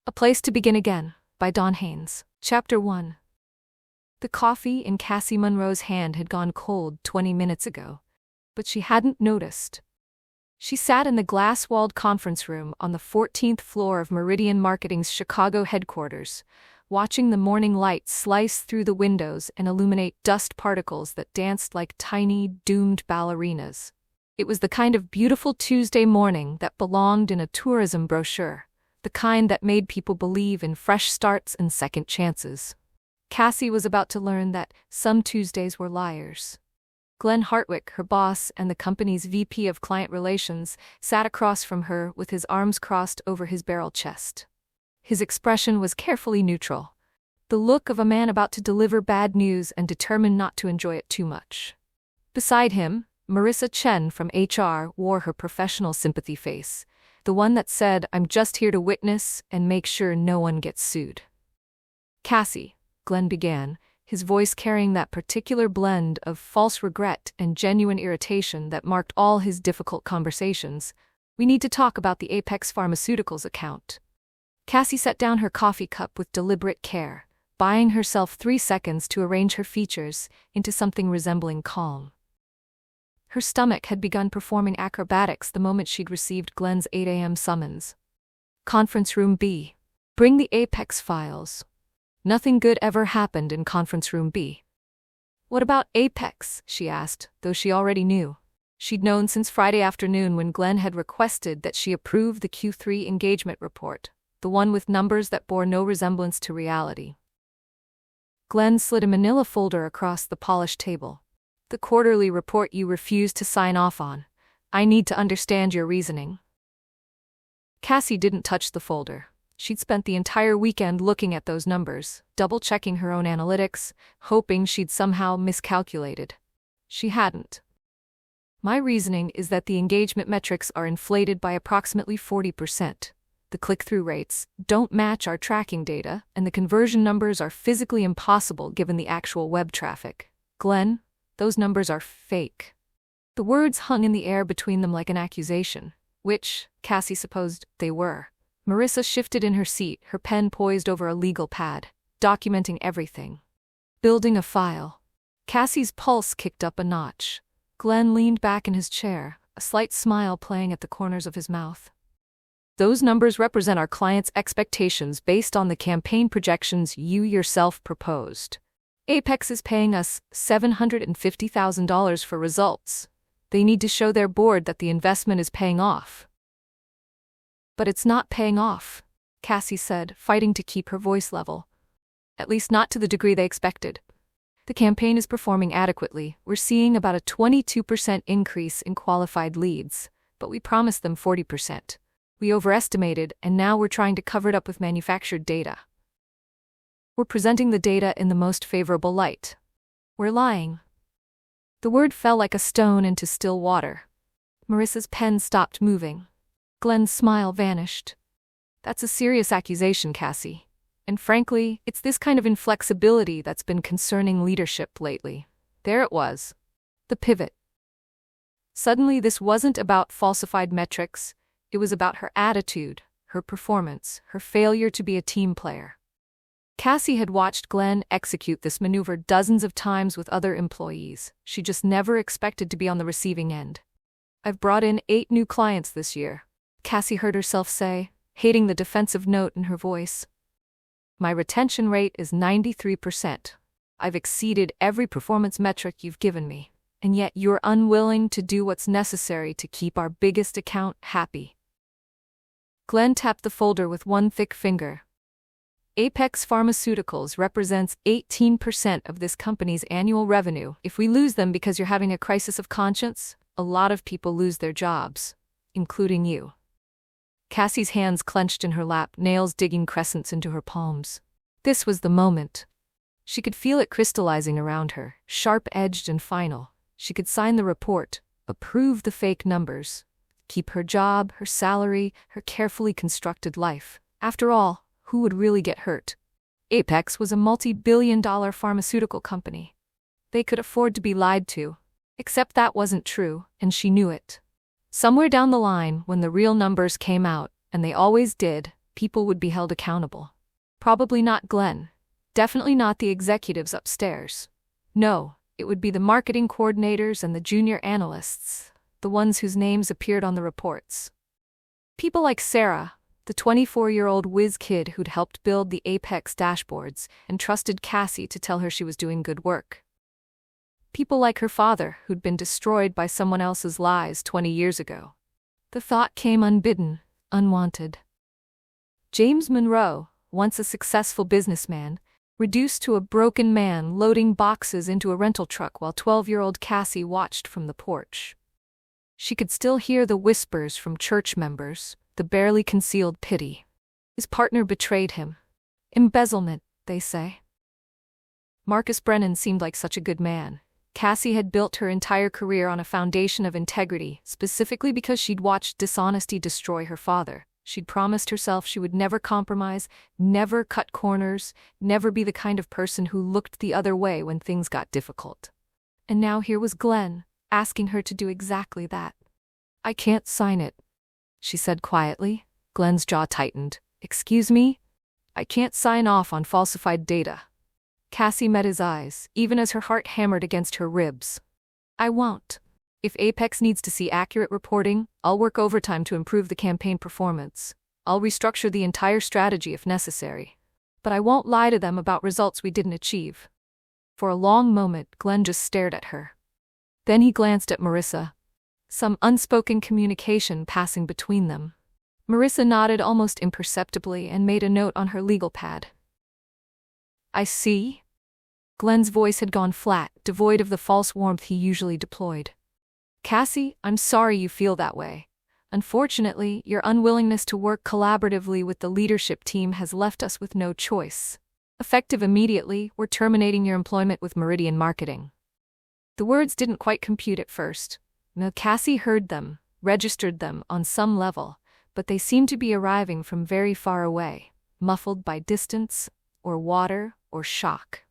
A Place to Begin Again, by Dawn Haynes. Chapter 1. The coffee in Cassie Monroe's hand had gone cold 20 minutes ago, but she hadn't noticed. She sat in the glass-walled conference room on the 14th floor of Meridian Marketing's Chicago headquarters, watching the morning light slice through the windows and illuminate dust particles that danced like tiny, doomed ballerinas. It was the kind of beautiful Tuesday morning that belonged in a tourism brochure, the kind that made people believe in fresh starts and second chances. Cassie was about to learn that some Tuesdays were liars. Glenn Hartwick, her boss and the company's VP of Client Relations, sat across from her with his arms crossed over his barrel chest. His expression was carefully neutral, the look of a man about to deliver bad news and determined not to enjoy it too much. Beside him, Marissa Chen from HR wore her professional sympathy face, the one that said, "I'm just here to witness and make sure no one gets sued." "Cassie," Glenn began, his voice carrying that particular blend of false regret and genuine irritation that marked all his difficult conversations, "we need to talk about the Apex Pharmaceuticals account." Cassie set down her coffee cup with deliberate care, buying herself 3 seconds to arrange her features into something resembling calm. Her stomach had begun performing acrobatics the moment she'd received Glenn's 8 a.m. summons. Conference Room B. Bring the Apex files. Nothing good ever happened in Conference Room B. What about Apex? She asked, though she already knew. She'd known since Friday afternoon when Glenn had requested that she approve the Q3 engagement report, the one with numbers that bore no resemblance to reality. Glenn slid a manila folder across the polished table. "The quarterly report you refused to sign off on. I need to understand your reasoning." Cassie didn't touch the folder. She'd spent the entire weekend looking at those numbers, double-checking her own analytics, hoping she'd somehow miscalculated. She hadn't. "My reasoning is that the engagement metrics are inflated by approximately 40%. The click-through rates don't match our tracking data, and the conversion numbers are physically impossible given the actual web traffic. Glenn, those numbers are fake." The words hung in the air between them like an accusation, which, Cassie supposed, they were. Marissa shifted in her seat, her pen poised over a legal pad, documenting everything. Building a file. Cassie's pulse kicked up a notch. Glenn leaned back in his chair, a slight smile playing at the corners of his mouth. "Those numbers represent our clients' expectations based on the campaign projections you yourself proposed. Apex is paying us $750,000 for results. They need to show their board that the investment is paying off." "But it's not paying off," Cassie said, fighting to keep her voice level. "At least not to the degree they expected. The campaign is performing adequately. We're seeing about a 22% increase in qualified leads, but we promised them 40%. We overestimated, and now we're trying to cover it up with manufactured data. We're presenting the data in the most favorable light. We're lying." The word fell like a stone into still water. Marissa's pen stopped moving. Glenn's smile vanished. "That's a serious accusation, Cassie. And frankly, it's this kind of inflexibility that's been concerning leadership lately." There it was. The pivot. Suddenly this wasn't about falsified metrics. It was about her attitude, her performance, her failure to be a team player. Cassie had watched Glenn execute this maneuver dozens of times with other employees. She just never expected to be on the receiving end. "I've brought in 8 new clients this year," Cassie heard herself say, hating the defensive note in her voice. "My retention rate is 93%. I've exceeded every performance metric you've given me, and yet you're unwilling to do what's necessary to keep our biggest account happy." Glenn tapped the folder with one thick finger. "Apex Pharmaceuticals represents 18% of this company's annual revenue. If we lose them because you're having a crisis of conscience, a lot of people lose their jobs, including you." Cassie's hands clenched in her lap, nails digging crescents into her palms. This was the moment. She could feel it crystallizing around her, sharp-edged and final. She could sign the report, approve the fake numbers, keep her job, her salary, her carefully constructed life. After all, who would really get hurt? Apex was a multi-billion-dollar pharmaceutical company. They could afford to be lied to. Except that wasn't true, and she knew it. Somewhere down the line, when the real numbers came out, and they always did, people would be held accountable. Probably not Glenn. Definitely not the executives upstairs. No, it would be the marketing coordinators and the junior analysts, the ones whose names appeared on the reports. People like Sarah, the 24-year-old whiz kid who'd helped build the Apex dashboards and trusted Cassie to tell her she was doing good work. People like her father who'd been destroyed by someone else's lies 20 years ago. The thought came unbidden, unwanted. James Monroe, once a successful businessman, reduced to a broken man loading boxes into a rental truck while 12-year-old Cassie watched from the porch. She could still hear the whispers from church members, the barely concealed pity. His partner betrayed him. Embezzlement, they say. Marcus Brennan seemed like such a good man. Cassie had built her entire career on a foundation of integrity, specifically because she'd watched dishonesty destroy her father. She'd promised herself she would never compromise, never cut corners, never be the kind of person who looked the other way when things got difficult. And now here was Glenn, asking her to do exactly that. "I can't sign it," she said quietly. Glenn's jaw tightened. "Excuse me? I can't sign off on falsified data." Cassie met his eyes, even as her heart hammered against her ribs. "I won't. If Apex needs to see accurate reporting, I'll work overtime to improve the campaign performance. I'll restructure the entire strategy if necessary. But I won't lie to them about results we didn't achieve." For a long moment, Glenn just stared at her. Then he glanced at Marissa. Some unspoken communication passing between them. Marissa nodded almost imperceptibly and made a note on her legal pad. "I see." Glenn's voice had gone flat, devoid of the false warmth he usually deployed. "Cassie, I'm sorry you feel that way. Unfortunately, your unwillingness to work collaboratively with the leadership team has left us with no choice. Effective immediately, we're terminating your employment with Meridian Marketing." The words didn't quite compute at first. Now Cassie heard them, registered them on some level, but they seemed to be arriving from very far away, muffled by distance, or water, or shock.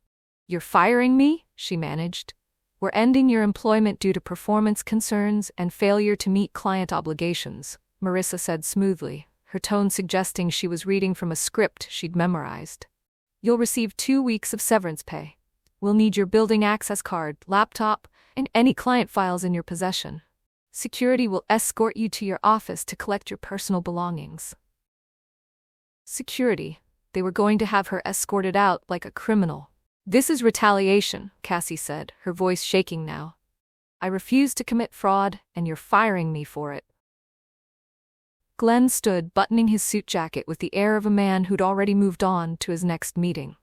"You're firing me?" she managed. "We're ending your employment due to performance concerns and failure to meet client obligations," Marissa said smoothly, her tone suggesting she was reading from a script she'd memorized. "You'll receive 2 weeks of severance pay. We'll need your building access card, laptop, and any client files in your possession. Security will escort you to your office to collect your personal belongings." Security. They were going to have her escorted out like a criminal. "This is retaliation," Cassie said, her voice shaking now. "I refuse to commit fraud, and you're firing me for it." Glenn stood buttoning his suit jacket with the air of a man who'd already moved on to his next meeting.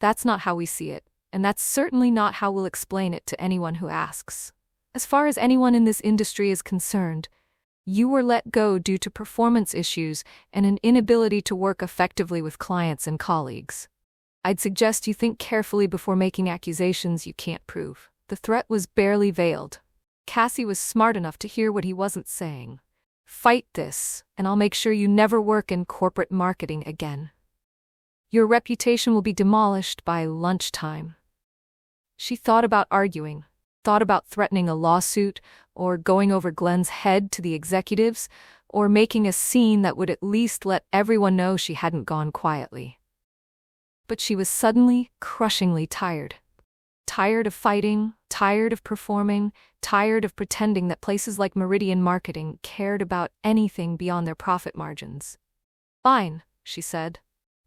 "That's not how we see it, and that's certainly not how we'll explain it to anyone who asks. As far as anyone in this industry is concerned, you were let go due to performance issues and an inability to work effectively with clients and colleagues. I'd suggest you think carefully before making accusations you can't prove." The threat was barely veiled. Cassie was smart enough to hear what he wasn't saying. "Fight this, and I'll make sure you never work in corporate marketing again. Your reputation will be demolished by lunchtime." She thought about arguing, thought about threatening a lawsuit, or going over Glenn's head to the executives, or making a scene that would at least let everyone know she hadn't gone quietly. But she was suddenly, crushingly tired. Tired of fighting, tired of performing, tired of pretending that places like Meridian Marketing cared about anything beyond their profit margins. "Fine," she said.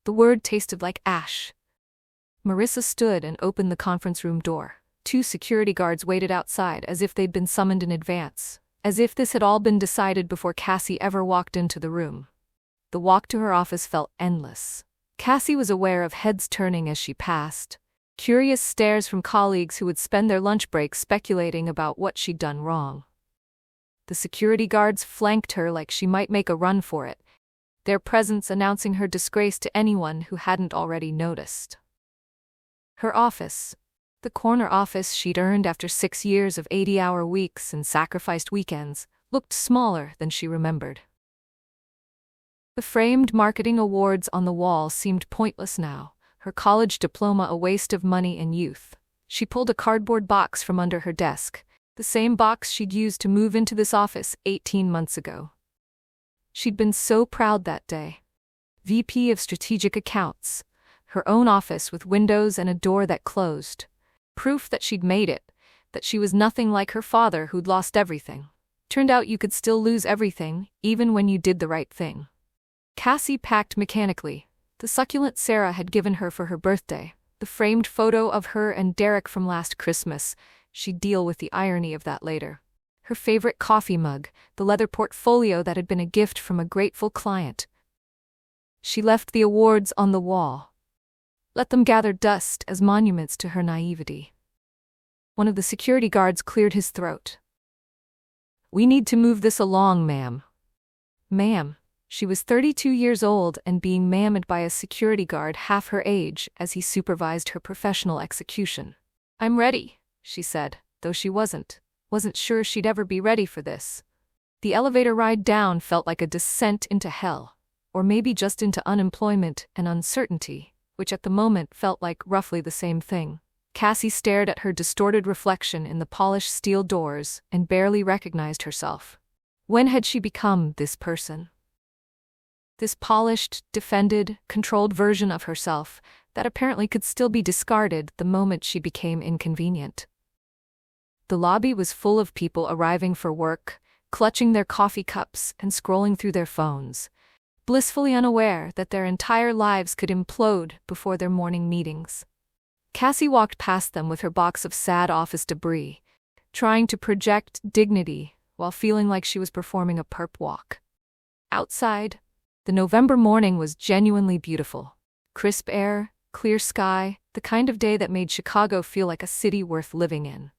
The word tasted like ash. Marissa stood and opened the conference room door. 2 security guards waited outside as if they'd been summoned in advance, as if this had all been decided before Cassie ever walked into the room. The walk to her office felt endless. Cassie was aware of heads turning as she passed, curious stares from colleagues who would spend their lunch breaks speculating about what she'd done wrong. The security guards flanked her like she might make a run for it, their presence announcing her disgrace to anyone who hadn't already noticed. Her office, the corner office she'd earned after 6 years of 80-hour weeks and sacrificed weekends, looked smaller than she remembered. The framed marketing awards on the wall seemed pointless now, her college diploma a waste of money and youth. She pulled a cardboard box from under her desk, the same box she'd used to move into this office 18 months ago. She'd been so proud that day, VP of Strategic Accounts, her own office with windows and a door that closed. Proof that she'd made it, that she was nothing like her father who'd lost everything. Turned out you could still lose everything, even when you did the right thing. Cassie packed mechanically. The succulent Sarah had given her for her birthday, the framed photo of her and Derek from last Christmas. She'd deal with the irony of that later. Her favorite coffee mug, the leather portfolio that had been a gift from a grateful client. She left the awards on the wall. Let them gather dust as monuments to her naivety. One of the security guards cleared his throat. "We need to move this along, ma'am." Ma'am. She was 32 years old and being ma'amed by a security guard half her age as he supervised her professional execution. "I'm ready," she said, though she wasn't sure she'd ever be ready for this. The elevator ride down felt like a descent into hell, or maybe just into unemployment and uncertainty, which at the moment felt like roughly the same thing. Cassie stared at her distorted reflection in the polished steel doors and barely recognized herself. When had she become this person? This polished, defended, controlled version of herself that apparently could still be discarded the moment she became inconvenient. The lobby was full of people arriving for work, clutching their coffee cups and scrolling through their phones, blissfully unaware that their entire lives could implode before their morning meetings. Cassie walked past them with her box of sad office debris, trying to project dignity while feeling like she was performing a perp walk. Outside, the November morning was genuinely beautiful. Crisp air, clear sky, the kind of day that made Chicago feel like a city worth living in.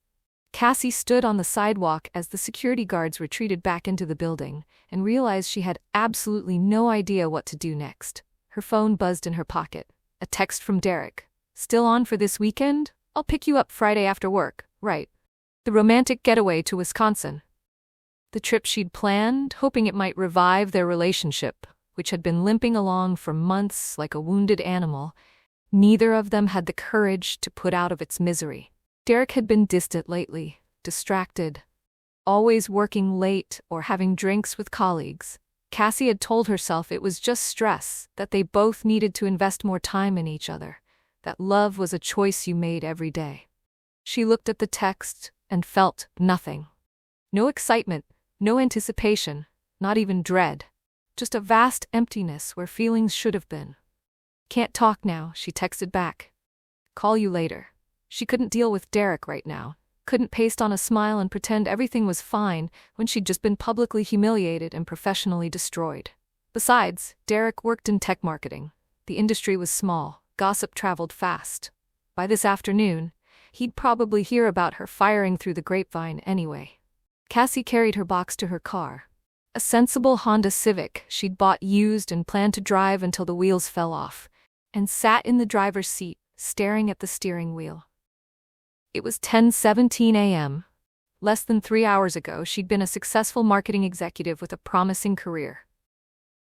Cassie stood on the sidewalk as the security guards retreated back into the building and realized she had absolutely no idea what to do next. Her phone buzzed in her pocket. A text from Derek. "Still on for this weekend? I'll pick you up Friday after work, right?" The romantic getaway to Wisconsin. The trip she'd planned, hoping it might revive their relationship, which had been limping along for months like a wounded animal. Neither of them had the courage to put out of its misery. Derek had been distant lately, distracted, always working late or having drinks with colleagues. Cassie had told herself it was just stress, that they both needed to invest more time in each other, that love was a choice you made every day. She looked at the text and felt nothing. No excitement, no anticipation, not even dread. Just a vast emptiness where feelings should have been. "Can't talk now," she texted back. "Call you later." She couldn't deal with Derek right now, couldn't paste on a smile and pretend everything was fine when she'd just been publicly humiliated and professionally destroyed. Besides, Derek worked in tech marketing. The industry was small, gossip traveled fast. By this afternoon, he'd probably hear about her firing through the grapevine anyway. Cassie carried her box to her car. A sensible Honda Civic she'd bought used and planned to drive until the wheels fell off, and sat in the driver's seat, staring at the steering wheel. It was 10:17 a.m. Less than 3 hours ago, she'd been a successful marketing executive with a promising career.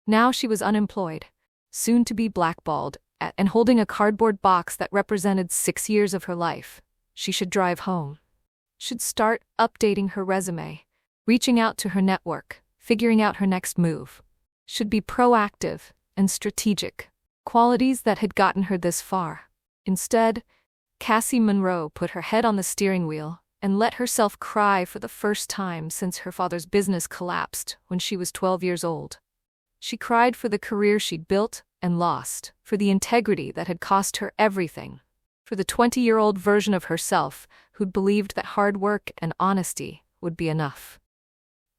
Now she was unemployed, soon to be blackballed, and holding a cardboard box that represented 6 years of her life. She should drive home. Should start updating her resume, reaching out to her network, figuring out her next move. Should be proactive and strategic, qualities that had gotten her this far. Instead, Cassie Monroe put her head on the steering wheel and let herself cry for the first time since her father's business collapsed when she was 12 years old. She cried for the career she'd built and lost, for the integrity that had cost her everything, for the 20-year-old version of herself who'd believed that hard work and honesty would be enough.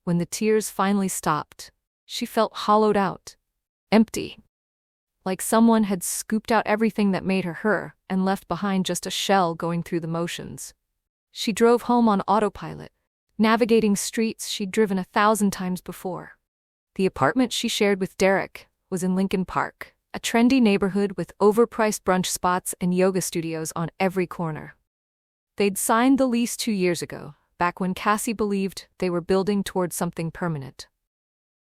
When the tears finally stopped, she felt hollowed out, empty. Like someone had scooped out everything that made her her and left behind just a shell going through the motions. She drove home on autopilot, navigating streets she'd driven 1,000 times before. The apartment she shared with Derek was in Lincoln Park, a trendy neighborhood with overpriced brunch spots and yoga studios on every corner. They'd signed the lease 2 years ago, back when Cassie believed they were building towards something permanent.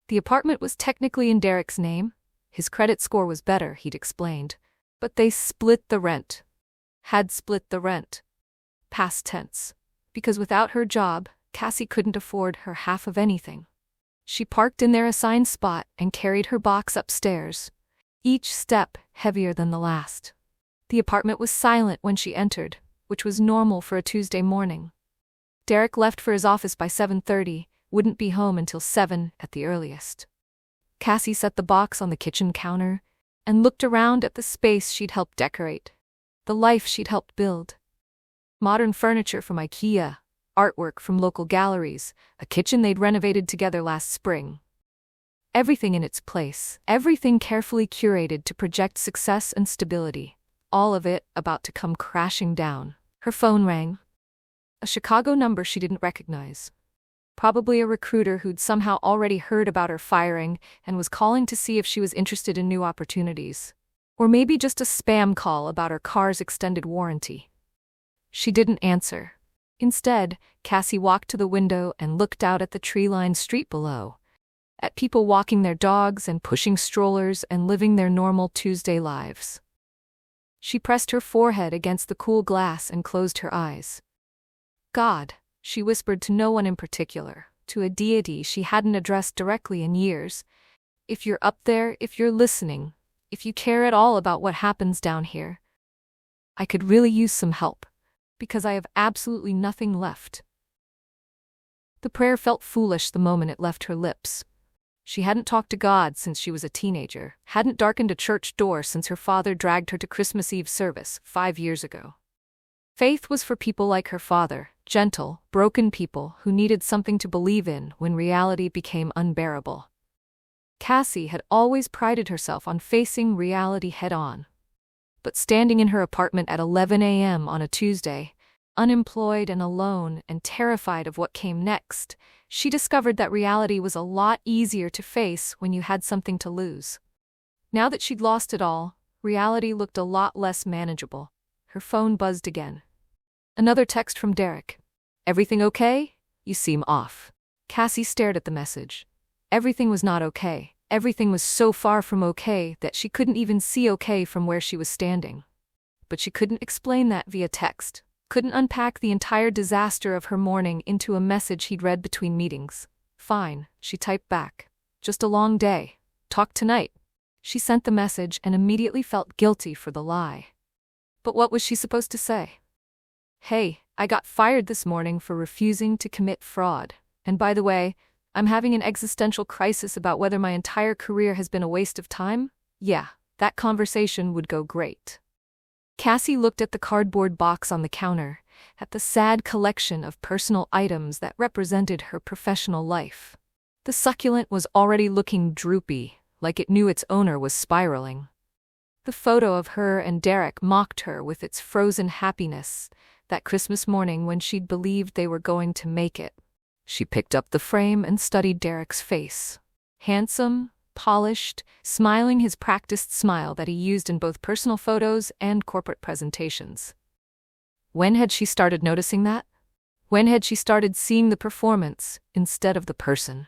The apartment was technically in Derek's name. His credit score was better, he'd explained. But they split the rent. Had split the rent. Past tense. Because without her job, Cassie couldn't afford her half of anything. She parked in their assigned spot and carried her box upstairs, each step heavier than the last. The apartment was silent when she entered, which was normal for a Tuesday morning. Derek left for his office by 7:30, wouldn't be home until 7 at the earliest. Cassie set the box on the kitchen counter and looked around at the space she'd helped decorate, the life she'd helped build. Modern furniture from IKEA, artwork from local galleries, a kitchen they'd renovated together last spring. Everything in its place, everything carefully curated to project success and stability, all of it about to come crashing down. Her phone rang. A Chicago number she didn't recognize. Probably a recruiter who'd somehow already heard about her firing and was calling to see if she was interested in new opportunities. Or maybe just a spam call about her car's extended warranty. She didn't answer. Instead, Cassie walked to the window and looked out at the tree-lined street below, at people walking their dogs and pushing strollers and living their normal Tuesday lives. She pressed her forehead against the cool glass and closed her eyes. God, she whispered to no one in particular, to a deity she hadn't addressed directly in years. If you're up there, if you're listening, if you care at all about what happens down here, I could really use some help, because I have absolutely nothing left. The prayer felt foolish the moment it left her lips. She hadn't talked to God since she was a teenager, hadn't darkened a church door since her father dragged her to Christmas Eve service 5 years ago. Faith was for people like her father, gentle, broken people who needed something to believe in when reality became unbearable. Cassie had always prided herself on facing reality head-on. But standing in her apartment at 11 a.m. on a Tuesday, unemployed and alone and terrified of what came next, she discovered that reality was a lot easier to face when you had something to lose. Now that she'd lost it all, reality looked a lot less manageable. Her phone buzzed again. Another text from Derek. Everything okay? You seem off. Cassie stared at the message. Everything was not okay. Everything was so far from okay that she couldn't even see okay from where she was standing. But she couldn't explain that via text, couldn't unpack the entire disaster of her morning into a message he'd read between meetings. Fine, she typed back. Just a long day. Talk tonight. She sent the message and immediately felt guilty for the lie. But what was she supposed to say? Hey, I got fired this morning for refusing to commit fraud. And by the way, I'm having an existential crisis about whether my entire career has been a waste of time? Yeah, that conversation would go great. Cassie looked at the cardboard box on the counter, at the sad collection of personal items that represented her professional life. The succulent was already looking droopy, like it knew its owner was spiraling. The photo of her and Derek mocked her with its frozen happiness, that Christmas morning when she'd believed they were going to make it. She picked up the frame and studied Derek's face. Handsome, polished, smiling his practiced smile that he used in both personal photos and corporate presentations. When had she started noticing that? When had she started seeing the performance instead of the person?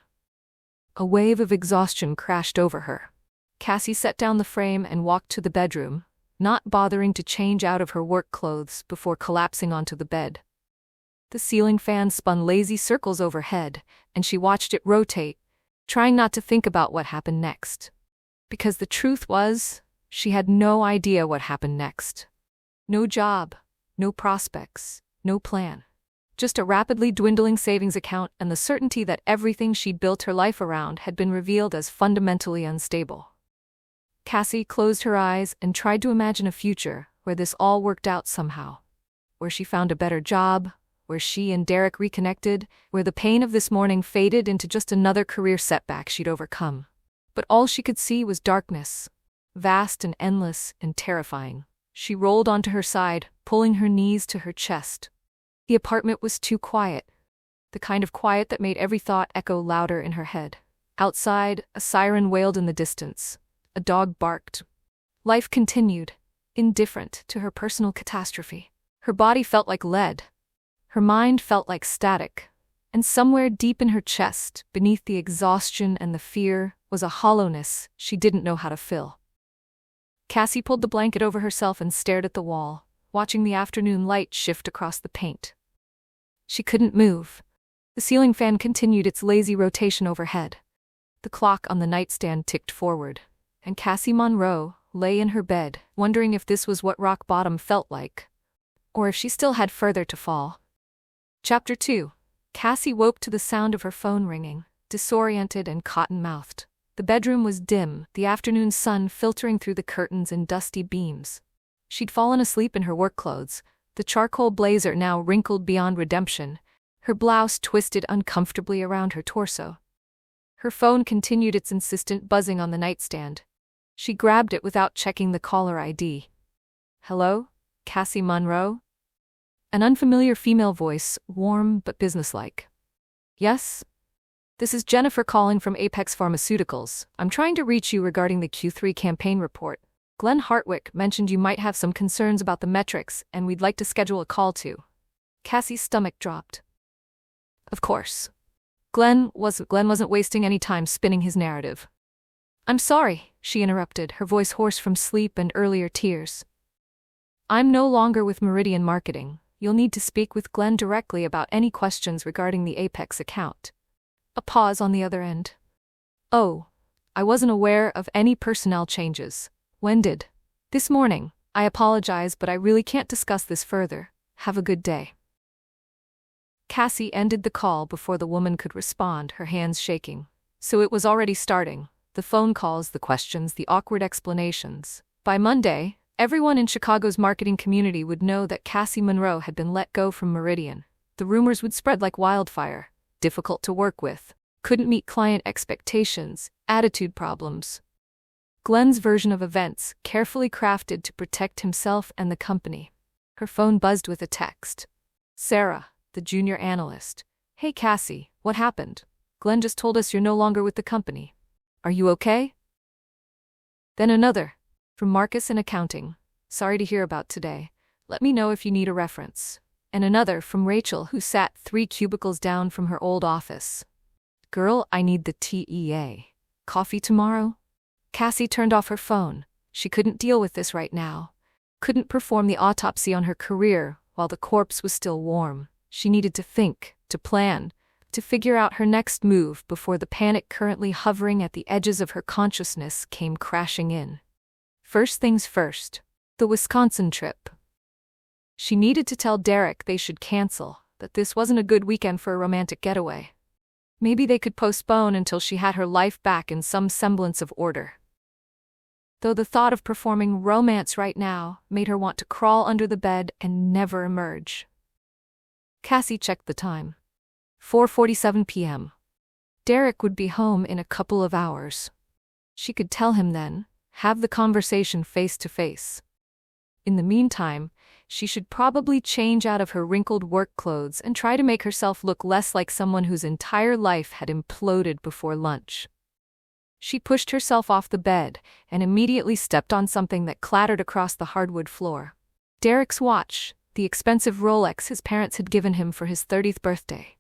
A wave of exhaustion crashed over her. Cassie set down the frame and walked to the bedroom, not bothering to change out of her work clothes before collapsing onto the bed. The ceiling fan spun lazy circles overhead, and she watched it rotate, trying not to think about what happened next. Because the truth was, she had no idea what happened next. No job, no prospects, no plan. Just a rapidly dwindling savings account and the certainty that everything she'd built her life around had been revealed as fundamentally unstable. Cassie closed her eyes and tried to imagine a future where this all worked out somehow. Where she found a better job, where she and Derek reconnected, where the pain of this morning faded into just another career setback she'd overcome. But all she could see was darkness, vast and endless and terrifying. She rolled onto her side, pulling her knees to her chest. The apartment was too quiet, the kind of quiet that made every thought echo louder in her head. Outside, a siren wailed in the distance. A dog barked. Life continued, indifferent to her personal catastrophe. Her body felt like lead. Her mind felt like static, and somewhere deep in her chest, beneath the exhaustion and the fear, was a hollowness she didn't know how to fill. Cassie pulled the blanket over herself and stared at the wall, watching the afternoon light shift across the paint. She couldn't move. The ceiling fan continued its lazy rotation overhead. The clock on the nightstand ticked forward, and Cassie Monroe lay in her bed, wondering if this was what rock bottom felt like, or if she still had further to fall. Chapter 2. Cassie woke to the sound of her phone ringing, disoriented and cotton-mouthed. The bedroom was dim, the afternoon sun filtering through the curtains in dusty beams. She'd fallen asleep in her work clothes, the charcoal blazer now wrinkled beyond redemption, her blouse twisted uncomfortably around her torso. Her phone continued its insistent buzzing on the nightstand. She grabbed it without checking the caller ID. "Hello? Cassie Monroe?" An unfamiliar female voice, warm but businesslike. "Yes? This is Jennifer calling from Apex Pharmaceuticals. I'm trying to reach you regarding the Q3 campaign report. Glenn Hartwick mentioned you might have some concerns about the metrics, and we'd like to schedule a call too." Cassie's stomach dropped. Of course. Glenn wasn't wasting any time spinning his narrative. "I'm sorry," she interrupted, her voice hoarse from sleep and earlier tears. "I'm no longer with Meridian Marketing. You'll need to speak with Glenn directly about any questions regarding the Apex account." A pause on the other end. "Oh, I wasn't aware of any personnel changes. When did?" "This morning. I apologize, but I really can't discuss this further. Have a good day." Cassie ended the call before the woman could respond, her hands shaking. So it was already starting. The phone calls, the questions, the awkward explanations. By Monday, everyone in Chicago's marketing community would know that Cassie Monroe had been let go from Meridian. The rumors would spread like wildfire. Difficult to work with, couldn't meet client expectations, attitude problems. Glenn's version of events, carefully crafted to protect himself and the company. Her phone buzzed with a text. Sarah, the junior analyst. "Hey Cassie, what happened? Glenn just told us you're no longer with the company. Are you okay?" Then another, from Marcus in accounting. "Sorry to hear about today. Let me know if you need a reference." And another from Rachel, who sat 3 cubicles down from her old office. "Girl, I need the TEA. Coffee tomorrow?" Cassie turned off her phone. She couldn't deal with this right now. Couldn't perform the autopsy on her career while the corpse was still warm. She needed to think, to plan, to figure out her next move before the panic currently hovering at the edges of her consciousness came crashing in. First things first, the Wisconsin trip. She needed to tell Derek they should cancel, that this wasn't a good weekend for a romantic getaway. Maybe they could postpone until she had her life back in some semblance of order. Though the thought of performing romance right now made her want to crawl under the bed and never emerge. Cassie checked the time. 4:47 p.m. Derek would be home in a couple of hours. She could tell him then, have the conversation face to face. In the meantime, she should probably change out of her wrinkled work clothes and try to make herself look less like someone whose entire life had imploded before lunch. She pushed herself off the bed and immediately stepped on something that clattered across the hardwood floor. Derek's watch, the expensive Rolex his parents had given him for his 30th birthday.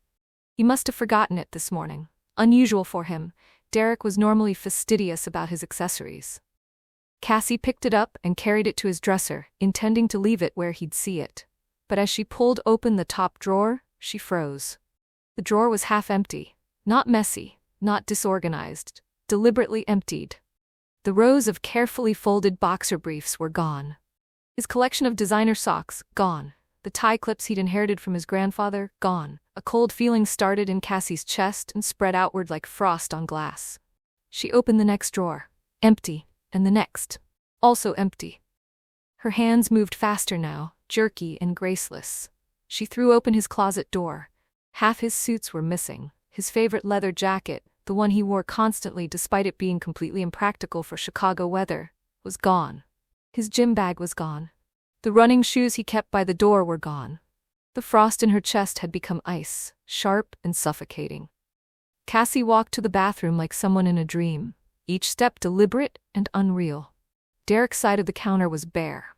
He must have forgotten it this morning. Unusual for him, Derek was normally fastidious about his accessories. Cassie picked it up and carried it to his dresser, intending to leave it where he'd see it. But as she pulled open the top drawer, she froze. The drawer was half empty. Not messy, not disorganized, deliberately emptied. The rows of carefully folded boxer briefs were gone. His collection of designer socks, gone. The tie clips he'd inherited from his grandfather, gone. A cold feeling started in Cassie's chest and spread outward like frost on glass. She opened the next drawer. Empty. And the next. Also empty. Her hands moved faster now, jerky and graceless. She threw open his closet door. Half his suits were missing. His favorite leather jacket, the one he wore constantly despite it being completely impractical for Chicago weather, was gone. His gym bag was gone. The running shoes he kept by the door were gone. The frost in her chest had become ice, sharp and suffocating. Cassie walked to the bathroom like someone in a dream, each step deliberate and unreal. Derek's side of the counter was bare.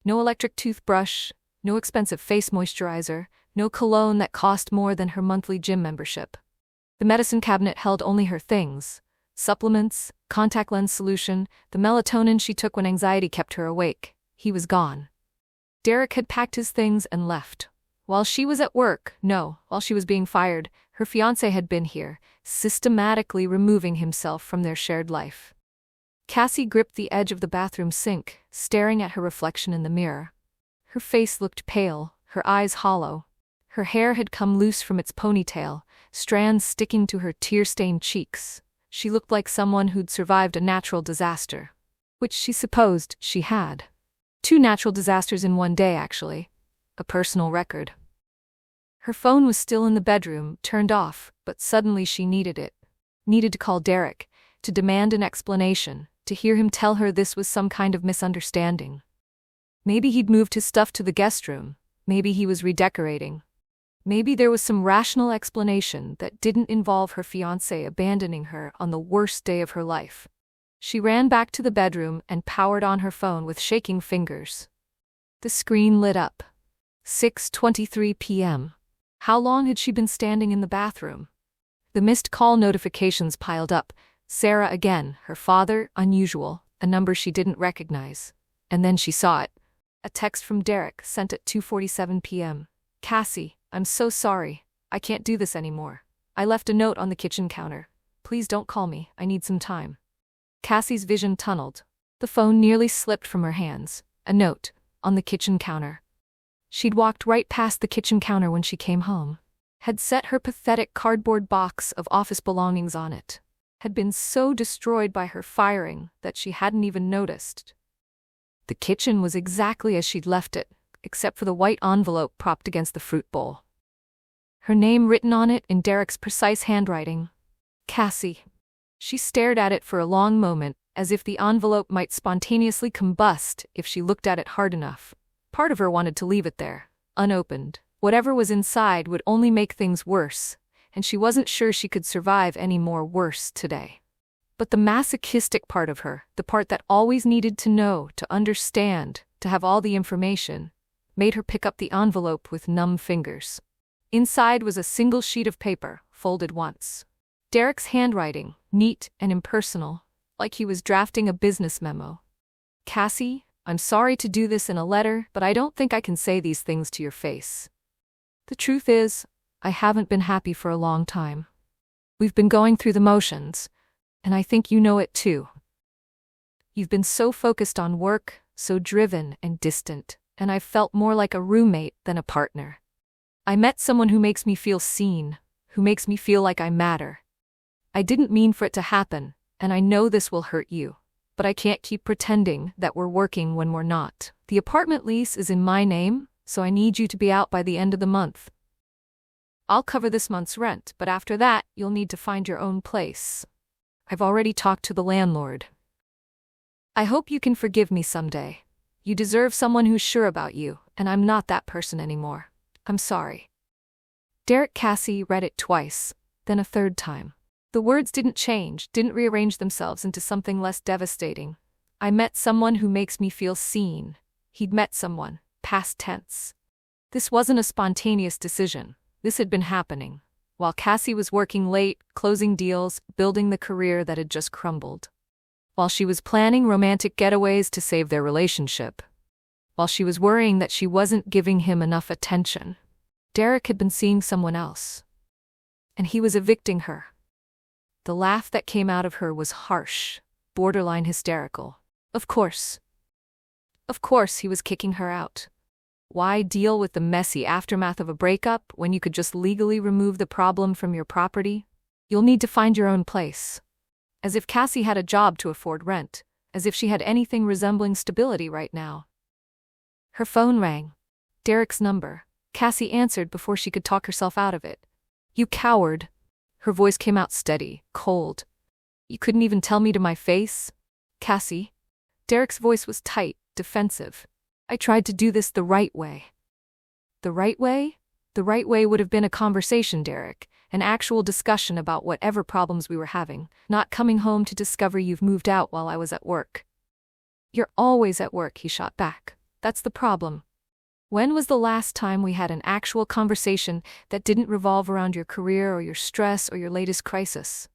No electric toothbrush, no expensive face moisturizer, no cologne that cost more than her monthly gym membership. The medicine cabinet held only her things: supplements, contact lens solution, the melatonin she took when anxiety kept her awake. He was gone. Derek had packed his things and left. While she was at work, while she was being fired, her fiancé had been here, systematically removing himself from their shared life. Cassie gripped the edge of the bathroom sink, staring at her reflection in the mirror. Her face looked pale, her eyes hollow. Her hair had come loose from its ponytail, strands sticking to her tear-stained cheeks. She looked like someone who'd survived a natural disaster, which she supposed she had. 2 natural disasters in one day, actually. A personal record. Her phone was still in the bedroom, turned off, but suddenly she needed it. Needed to call Derek, to demand an explanation, to hear him tell her this was some kind of misunderstanding. Maybe he'd moved his stuff to the guest room. Maybe he was redecorating. Maybe there was some rational explanation that didn't involve her fiancé abandoning her on the worst day of her life. She ran back to the bedroom and powered on her phone with shaking fingers. The screen lit up. 6:23 p.m. How long had she been standing in the bathroom? The missed call notifications piled up. Sarah again, her father, unusual, a number she didn't recognize. And then she saw it. A text from Derek, sent at 2:47 p.m. Cassie, I'm so sorry. I can't do this anymore. I left a note on the kitchen counter. Please don't call me. I need some time. Cassie's vision tunneled. The phone nearly slipped from her hands. A note, on the kitchen counter. She'd walked right past the kitchen counter when she came home. Had set her pathetic cardboard box of office belongings on it. Had been so destroyed by her firing that she hadn't even noticed. The kitchen was exactly as she'd left it, except for the white envelope propped against the fruit bowl. Her name written on it in Derek's precise handwriting. Cassie. She stared at it for a long moment, as if the envelope might spontaneously combust if she looked at it hard enough. Part of her wanted to leave it there, unopened. Whatever was inside would only make things worse, and she wasn't sure she could survive any more worse today. But the masochistic part of her, the part that always needed to know, to understand, to have all the information, made her pick up the envelope with numb fingers. Inside was a single sheet of paper, folded once. Derek's handwriting, neat and impersonal, like he was drafting a business memo. Cassie, I'm sorry to do this in a letter, but I don't think I can say these things to your face. The truth is, I haven't been happy for a long time. We've been going through the motions, and I think you know it too. You've been so focused on work, so driven and distant, and I've felt more like a roommate than a partner. I met someone who makes me feel seen, who makes me feel like I matter. I didn't mean for it to happen, and I know this will hurt you, but I can't keep pretending that we're working when we're not. The apartment lease is in my name, so I need you to be out by the end of the month. I'll cover this month's rent, but after that, you'll need to find your own place. I've already talked to the landlord. I hope you can forgive me someday. You deserve someone who's sure about you, and I'm not that person anymore. I'm sorry. Derek. Cassie read it twice, then a third time. The words didn't change, didn't rearrange themselves into something less devastating. I met someone who makes me feel seen. He'd met someone, past tense. This wasn't a spontaneous decision. This had been happening, while Cassie was working late, closing deals, building the career that had just crumbled. While she was planning romantic getaways to save their relationship. While she was worrying that she wasn't giving him enough attention. Derek had been seeing someone else. And he was evicting her. The laugh that came out of her was harsh, borderline hysterical. Of course. Of course he was kicking her out. Why deal with the messy aftermath of a breakup when you could just legally remove the problem from your property? You'll need to find your own place. As if Cassie had a job to afford rent, as if she had anything resembling stability right now. Her phone rang. Derek's number. Cassie answered before she could talk herself out of it. You coward. Her voice came out steady, cold. You couldn't even tell me to my face? Cassie. Derek's voice was tight, defensive. I tried to do this the right way. The right way? The right way would have been a conversation, Derek. An actual discussion about whatever problems we were having, not coming home to discover you've moved out while I was at work. You're always at work, he shot back. That's the problem. When was the last time we had an actual conversation that didn't revolve around your career or your stress or your latest crisis?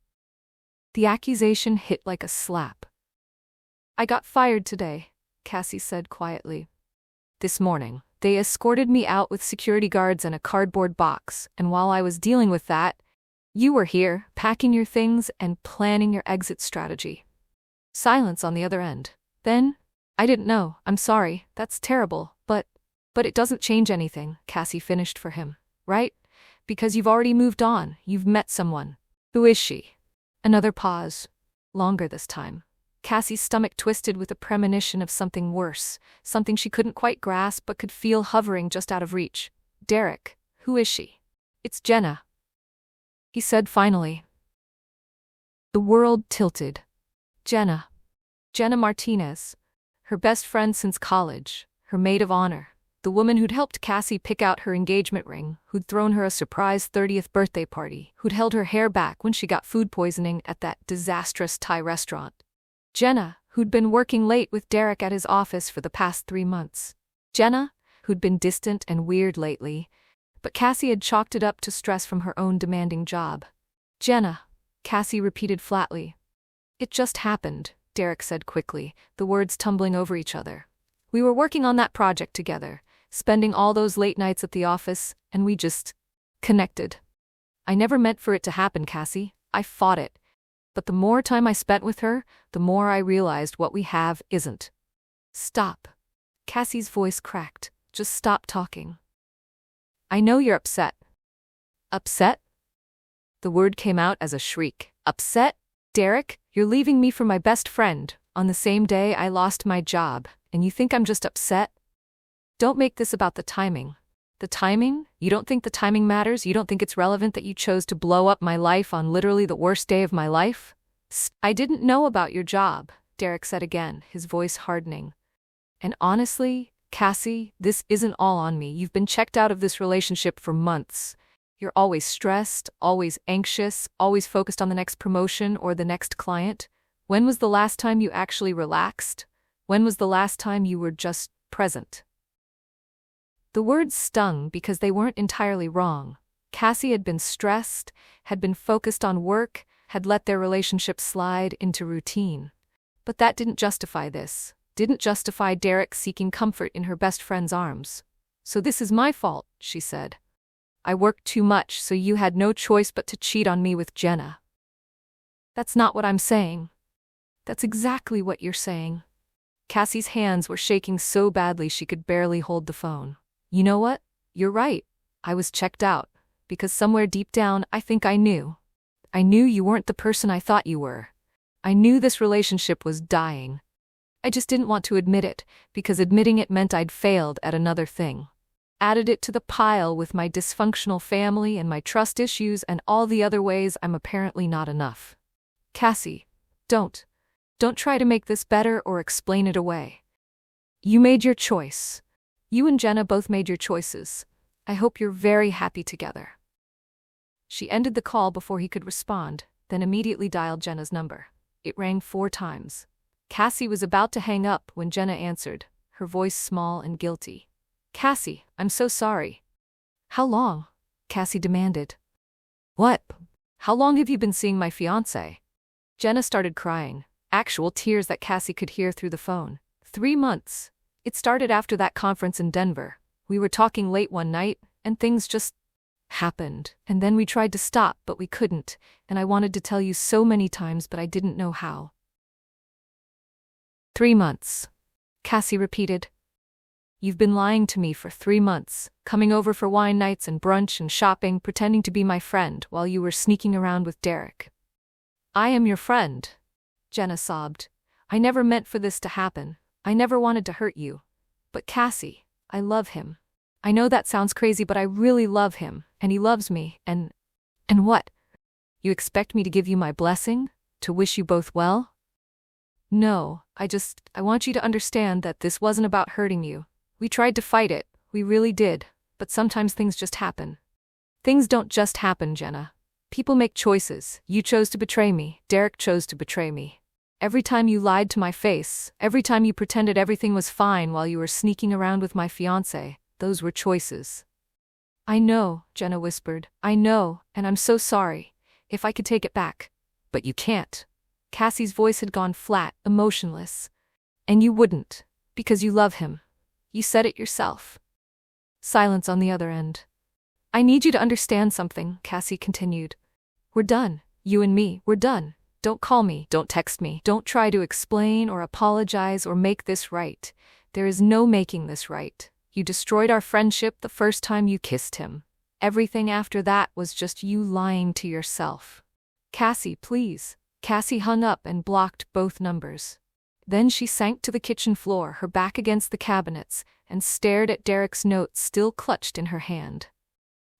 The accusation hit like a slap. I got fired today, Cassie said quietly. This morning, they escorted me out with security guards and a cardboard box, and while I was dealing with that, you were here, packing your things and planning your exit strategy. Silence on the other end. Then, I didn't know, I'm sorry, that's terrible, but it doesn't change anything, Cassie finished for him. Right? Because you've already moved on, you've met someone. Who is she? Another pause. Longer this time. Cassie's stomach twisted with a premonition of something worse, something she couldn't quite grasp but could feel hovering just out of reach. Derek, who is she? It's Jenna, he said finally. The world tilted. Jenna Martinez, her best friend since college, her maid of honor, the woman who'd helped Cassie pick out her engagement ring, who'd thrown her a surprise 30th birthday party, who'd held her hair back when she got food poisoning at that disastrous Thai restaurant. Jenna, who'd been working late with Derek at his office for the past 3 months. Jenna, who'd been distant and weird lately, but Cassie had chalked it up to stress from her own demanding job. Jenna, Cassie repeated flatly. It just happened, Derek said quickly, the words tumbling over each other. We were working on that project together, spending all those late nights at the office, and we just connected. I never meant for it to happen, Cassie. I fought it. But the more time I spent with her, the more I realized what we have isn't. Stop. Cassie's voice cracked. Just stop talking. I know you're upset. Upset? The word came out as a shriek. Upset? Derek, you're leaving me for my best friend, on the same day I lost my job, and you think I'm just upset? Don't make this about the timing. The timing? You don't think the timing matters? You don't think it's relevant that you chose to blow up my life on literally the worst day of my life? I didn't know about your job, Derek said again, his voice hardening. And honestly, Cassie, this isn't all on me. You've been checked out of this relationship for months. You're always stressed, always anxious, always focused on the next promotion or the next client. When was the last time you actually relaxed? When was the last time you were just present? The words stung because they weren't entirely wrong. Cassie had been stressed, had been focused on work, had let their relationship slide into routine. But that didn't justify this, didn't justify Derek seeking comfort in her best friend's arms. So this is my fault, she said. I worked too much, so you had no choice but to cheat on me with Jenna. That's not what I'm saying. That's exactly what you're saying. Cassie's hands were shaking so badly she could barely hold the phone. You know what? You're right. I was checked out. Because somewhere deep down, I think I knew. I knew you weren't the person I thought you were. I knew this relationship was dying. I just didn't want to admit it, because admitting it meant I'd failed at another thing. Added it to the pile with my dysfunctional family and my trust issues and all the other ways I'm apparently not enough. Cassie, don't try to make this better or explain it away. You made your choice. You and Jenna both made your choices. I hope you're very happy together. She ended the call before he could respond, then immediately dialed Jenna's number. It rang 4 times. Cassie was about to hang up when Jenna answered, her voice small and guilty. Cassie, I'm so sorry. How long? Cassie demanded. What? How long have you been seeing my fiancé? Jenna started crying, actual tears that Cassie could hear through the phone. 3 months. It started after that conference in Denver. We were talking late one night, and things just happened. And then we tried to stop, but we couldn't, and I wanted to tell you so many times, but I didn't know how. 3 months. Cassie repeated. You've been lying to me for 3 months, coming over for wine nights and brunch and shopping, pretending to be my friend while you were sneaking around with Derek. I am your friend, Jenna sobbed. I never meant for this to happen. I never wanted to hurt you. But Cassie, I love him. I know that sounds crazy, but I really love him, and he loves me, and what? You expect me to give you my blessing? To wish you both well? No, I want you to understand that this wasn't about hurting you. We tried to fight it, we really did, but sometimes things just happen. Things don't just happen, Jenna. People make choices. You chose to betray me. Derek chose to betray me. Every time you lied to my face, every time you pretended everything was fine while you were sneaking around with my fiancé, those were choices. I know, Jenna whispered. I know, and I'm so sorry. If I could take it back. But you can't. Cassie's voice had gone flat, emotionless. And you wouldn't, because you love him. You said it yourself. Silence on the other end. I need you to understand something, Cassie continued. We're done. You and me, we're done. Don't call me, don't text me, don't try to explain or apologize or make this right. There is no making this right. You destroyed our friendship the first time you kissed him. Everything after that was just you lying to yourself. Cassie, please. Cassie hung up and blocked both numbers. Then she sank to the kitchen floor, her back against the cabinets, and stared at Derek's note still clutched in her hand.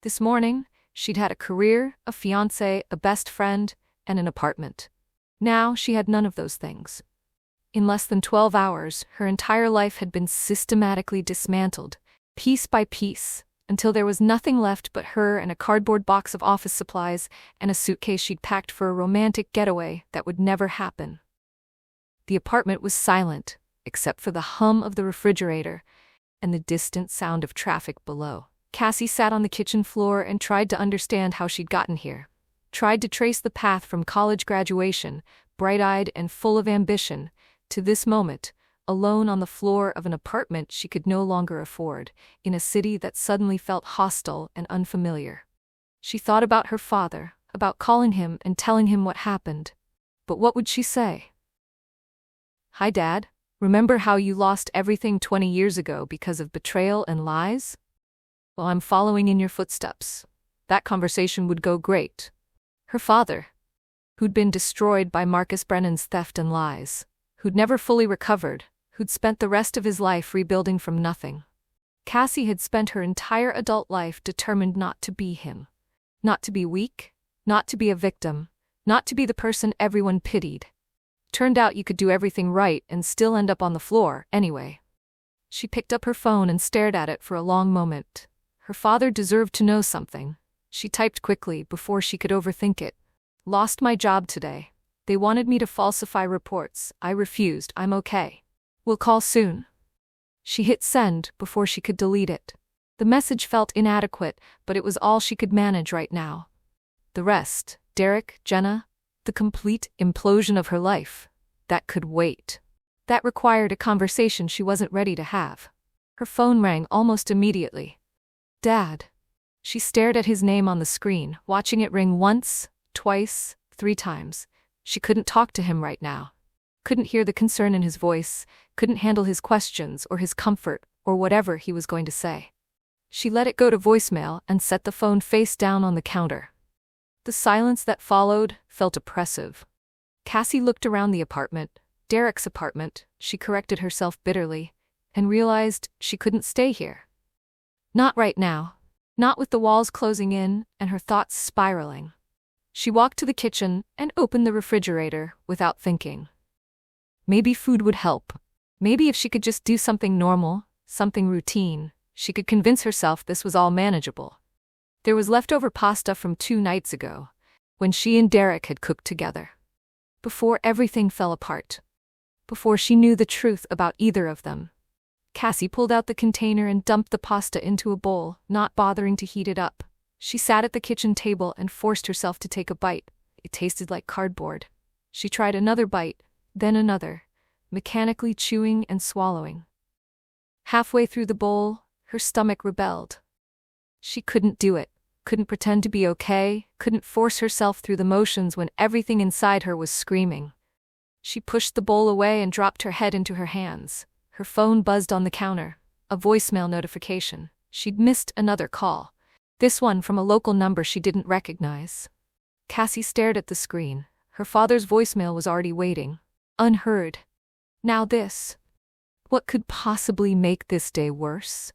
This morning, she'd had a career, a fiancé, a best friend, and an apartment. Now she had none of those things. In less than 12 hours, her entire life had been systematically dismantled, piece by piece, until there was nothing left but her and a cardboard box of office supplies and a suitcase she'd packed for a romantic getaway that would never happen. The apartment was silent, except for the hum of the refrigerator and the distant sound of traffic below. Cassie sat on the kitchen floor and tried to understand how she'd gotten here. Tried to trace the path from college graduation, bright-eyed and full of ambition, to this moment, alone on the floor of an apartment she could no longer afford, in a city that suddenly felt hostile and unfamiliar. She thought about her father, about calling him and telling him what happened. But what would she say? "Hi, Dad. Remember how you lost everything 20 years ago because of betrayal and lies? Well, I'm following in your footsteps." That conversation would go great. Her father, who'd been destroyed by Marcus Brennan's theft and lies, who'd never fully recovered, who'd spent the rest of his life rebuilding from nothing. Cassie had spent her entire adult life determined not to be him. Not to be weak, not to be a victim, not to be the person everyone pitied. Turned out you could do everything right and still end up on the floor, anyway. She picked up her phone and stared at it for a long moment. Her father deserved to know something. She typed quickly before she could overthink it. "Lost my job today. They wanted me to falsify reports. I refused. I'm okay. We'll call soon." She hit send before she could delete it. The message felt inadequate, but it was all she could manage right now. The rest, Derek, Jenna, the complete implosion of her life, that could wait. That required a conversation she wasn't ready to have. Her phone rang almost immediately. "Dad." She stared at his name on the screen, watching it ring once, twice, 3 times. She couldn't talk to him right now. Couldn't hear the concern in his voice, couldn't handle his questions or his comfort or whatever he was going to say. She let it go to voicemail and set the phone face down on the counter. The silence that followed felt oppressive. Cassie looked around the apartment, Derek's apartment, she corrected herself bitterly, and realized she couldn't stay here. Not right now. Not with the walls closing in and her thoughts spiraling. She walked to the kitchen and opened the refrigerator without thinking. Maybe food would help. Maybe if she could just do something normal, something routine, she could convince herself this was all manageable. There was leftover pasta from 2 nights ago, when she and Derek had cooked together. Before everything fell apart. Before she knew the truth about either of them. Cassie pulled out the container and dumped the pasta into a bowl, not bothering to heat it up. She sat at the kitchen table and forced herself to take a bite. It tasted like cardboard. She tried another bite, then another, mechanically chewing and swallowing. Halfway through the bowl, her stomach rebelled. She couldn't do it, couldn't pretend to be okay, couldn't force herself through the motions when everything inside her was screaming. She pushed the bowl away and dropped her head into her hands. Her phone buzzed on the counter, a voicemail notification. She'd missed another call. This one from a local number she didn't recognize. Cassie stared at the screen. Her father's voicemail was already waiting. Unheard. Now this. What could possibly make this day worse?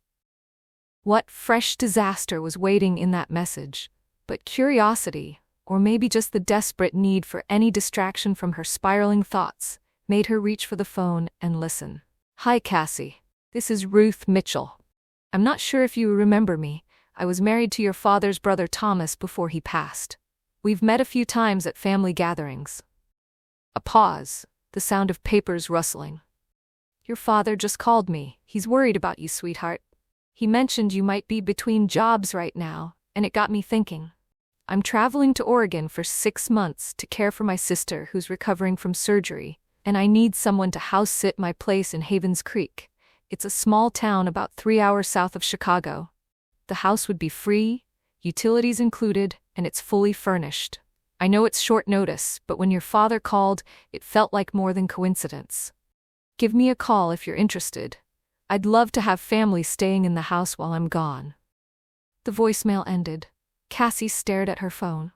What fresh disaster was waiting in that message? But curiosity, or maybe just the desperate need for any distraction from her spiraling thoughts, made her reach for the phone and listen. "Hi, Cassie. This is Ruth Mitchell. I'm not sure if you remember me. I was married to your father's brother Thomas before he passed. We've met a few times at family gatherings." A pause, the sound of papers rustling. "Your father just called me. He's worried about you, sweetheart. He mentioned you might be between jobs right now, and it got me thinking. I'm traveling to Oregon for 6 months to care for my sister who's recovering from surgery, and I need someone to house-sit my place in Havens Creek. It's a small town about 3 hours south of Chicago. The house would be free, utilities included, and it's fully furnished. I know it's short notice, but when your father called, it felt like more than coincidence. Give me a call if you're interested. I'd love to have family staying in the house while I'm gone." The voicemail ended. Cassie stared at her phone.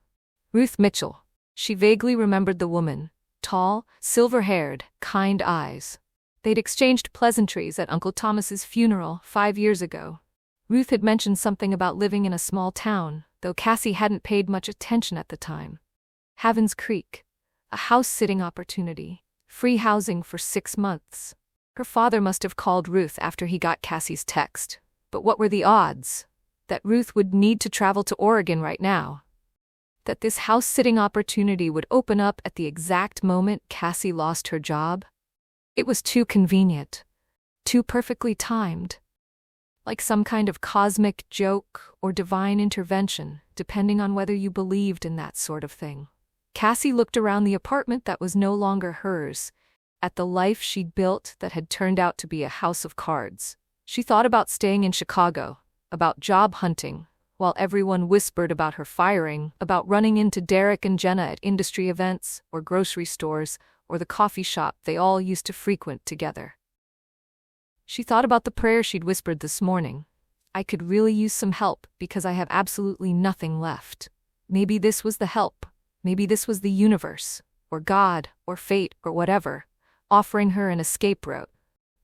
Ruth Mitchell. She vaguely remembered the woman. Tall, silver-haired, kind eyes. They'd exchanged pleasantries at Uncle Thomas's funeral 5 years ago. Ruth had mentioned something about living in a small town, though Cassie hadn't paid much attention at the time. Havens Creek. A house-sitting opportunity. Free housing for 6 months. Her father must have called Ruth after he got Cassie's text. But what were the odds? That Ruth would need to travel to Oregon right now. That this house-sitting opportunity would open up at the exact moment Cassie lost her job? It was too convenient. Too perfectly timed. Like some kind of cosmic joke or divine intervention, depending on whether you believed in that sort of thing. Cassie looked around the apartment that was no longer hers, at the life she'd built that had turned out to be a house of cards. She thought about staying in Chicago, about job hunting, while everyone whispered about her firing, about running into Derek and Jenna at industry events, or grocery stores, or the coffee shop they all used to frequent together. She thought about the prayer she'd whispered this morning. I could really use some help because I have absolutely nothing left. Maybe this was the help. Maybe this was the universe, or God, or fate, or whatever, offering her an escape route.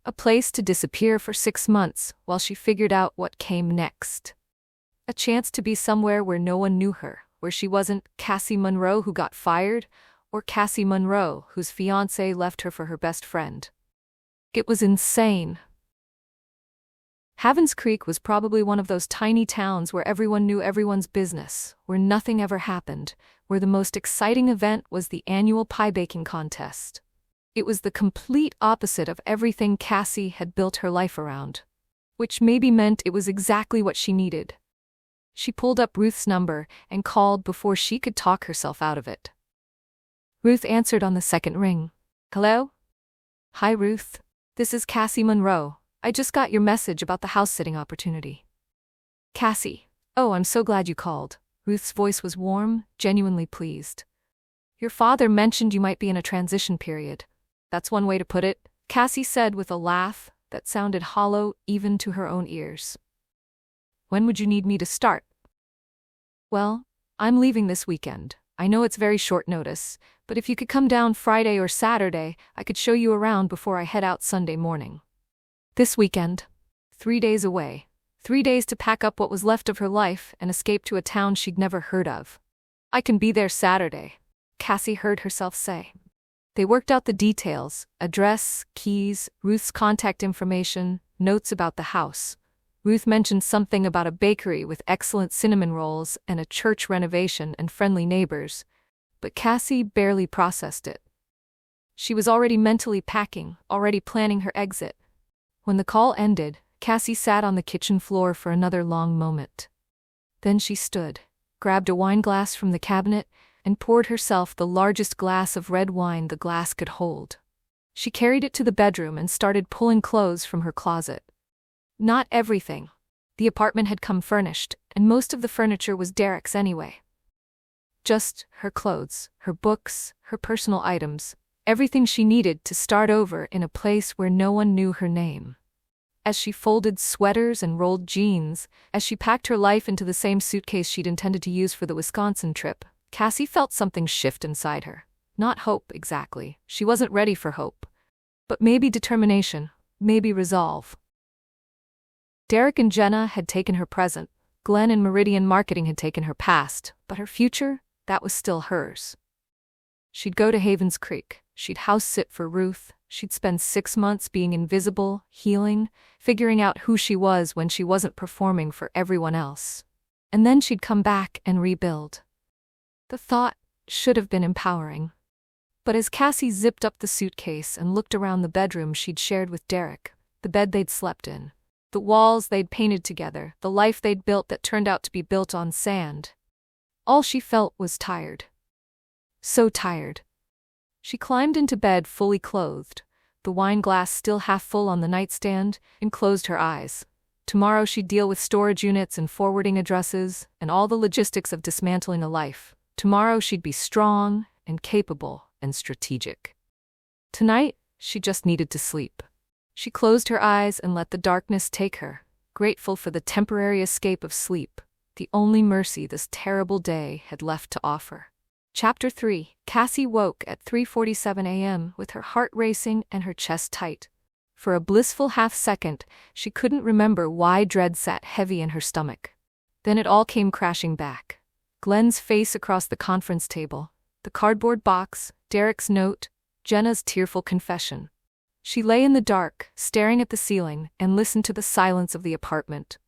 A place to disappear for 6 months while she figured out what came next. A chance to be somewhere where no one knew her, where she wasn't Cassie Monroe who got fired, or Cassie Monroe whose fiancé left her for her best friend. It was insane. Havens Creek was probably one of those tiny towns where everyone knew everyone's business, where nothing ever happened, where the most exciting event was the annual pie baking contest. It was the complete opposite of everything Cassie had built her life around, which maybe meant it was exactly what she needed. She pulled up Ruth's number and called before she could talk herself out of it. Ruth answered on the second ring. "Hello?" "Hi, Ruth. This is Cassie Monroe. I just got your message about the house-sitting opportunity." "Cassie. Oh, I'm so glad you called." Ruth's voice was warm, genuinely pleased. "Your father mentioned you might be in a transition period. That's one way to put it," Cassie said with a laugh that sounded hollow even to her own ears. "When would you need me to start?" "Well, I'm leaving this weekend. I know it's very short notice, but if you could come down Friday or Saturday, I could show you around before I head out Sunday morning." This weekend. 3 days away. 3 days to pack up what was left of her life and escape to a town she'd never heard of. "I can be there Saturday," Cassie heard herself say. They worked out the details: address, keys, Ruth's contact information, notes about the house. Ruth mentioned something about a bakery with excellent cinnamon rolls and a church renovation and friendly neighbors, but Cassie barely processed it. She was already mentally packing, already planning her exit. When the call ended, Cassie sat on the kitchen floor for another long moment. Then she stood, grabbed a wine glass from the cabinet, and poured herself the largest glass of red wine the glass could hold. She carried it to the bedroom and started pulling clothes from her closet. Not everything. The apartment had come furnished, and most of the furniture was Derek's anyway. Just her clothes, her books, her personal items, everything she needed to start over in a place where no one knew her name. As she folded sweaters and rolled jeans, as she packed her life into the same suitcase she'd intended to use for the Wisconsin trip, Cassie felt something shift inside her. Not hope, exactly. She wasn't ready for hope. But maybe determination, maybe resolve. Derek and Jenna had taken her present, Glenn and Meridian Marketing had taken her past, but her future, that was still hers. She'd go to Havens Creek, she'd house sit for Ruth, she'd spend 6 months being invisible, healing, figuring out who she was when she wasn't performing for everyone else. And then she'd come back and rebuild. The thought should have been empowering. But as Cassie zipped up the suitcase and looked around the bedroom she'd shared with Derek, the bed they'd slept in, the walls they'd painted together, the life they'd built that turned out to be built on sand, all she felt was tired. So tired. She climbed into bed fully clothed, the wine glass still half full on the nightstand, and closed her eyes. Tomorrow she'd deal with storage units and forwarding addresses, and all the logistics of dismantling a life. Tomorrow she'd be strong and capable and strategic. Tonight, she just needed to sleep. She closed her eyes and let the darkness take her, grateful for the temporary escape of sleep, the only mercy this terrible day had left to offer. Chapter 3. Cassie woke at 3:47 a.m. with her heart racing and her chest tight. For a blissful half-second, she couldn't remember why dread sat heavy in her stomach. Then it all came crashing back. Glenn's face across the conference table, the cardboard box, Derek's note, Jenna's tearful confession. She lay in the dark, staring at the ceiling, and listened to the silence of the apartment.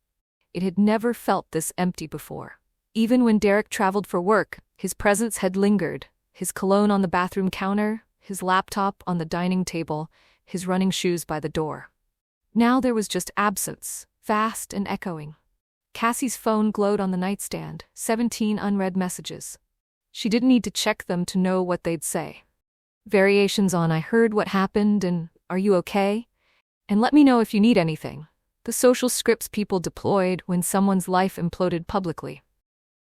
It had never felt this empty before. Even when Derek traveled for work, his presence had lingered, his cologne on the bathroom counter, his laptop on the dining table, his running shoes by the door. Now there was just absence, vast and echoing. Cassie's phone glowed on the nightstand, 17 unread messages. She didn't need to check them to know what they'd say. Variations on "I heard what happened" and "Are you okay?" and "Let me know if you need anything." The social scripts people deployed when someone's life imploded publicly.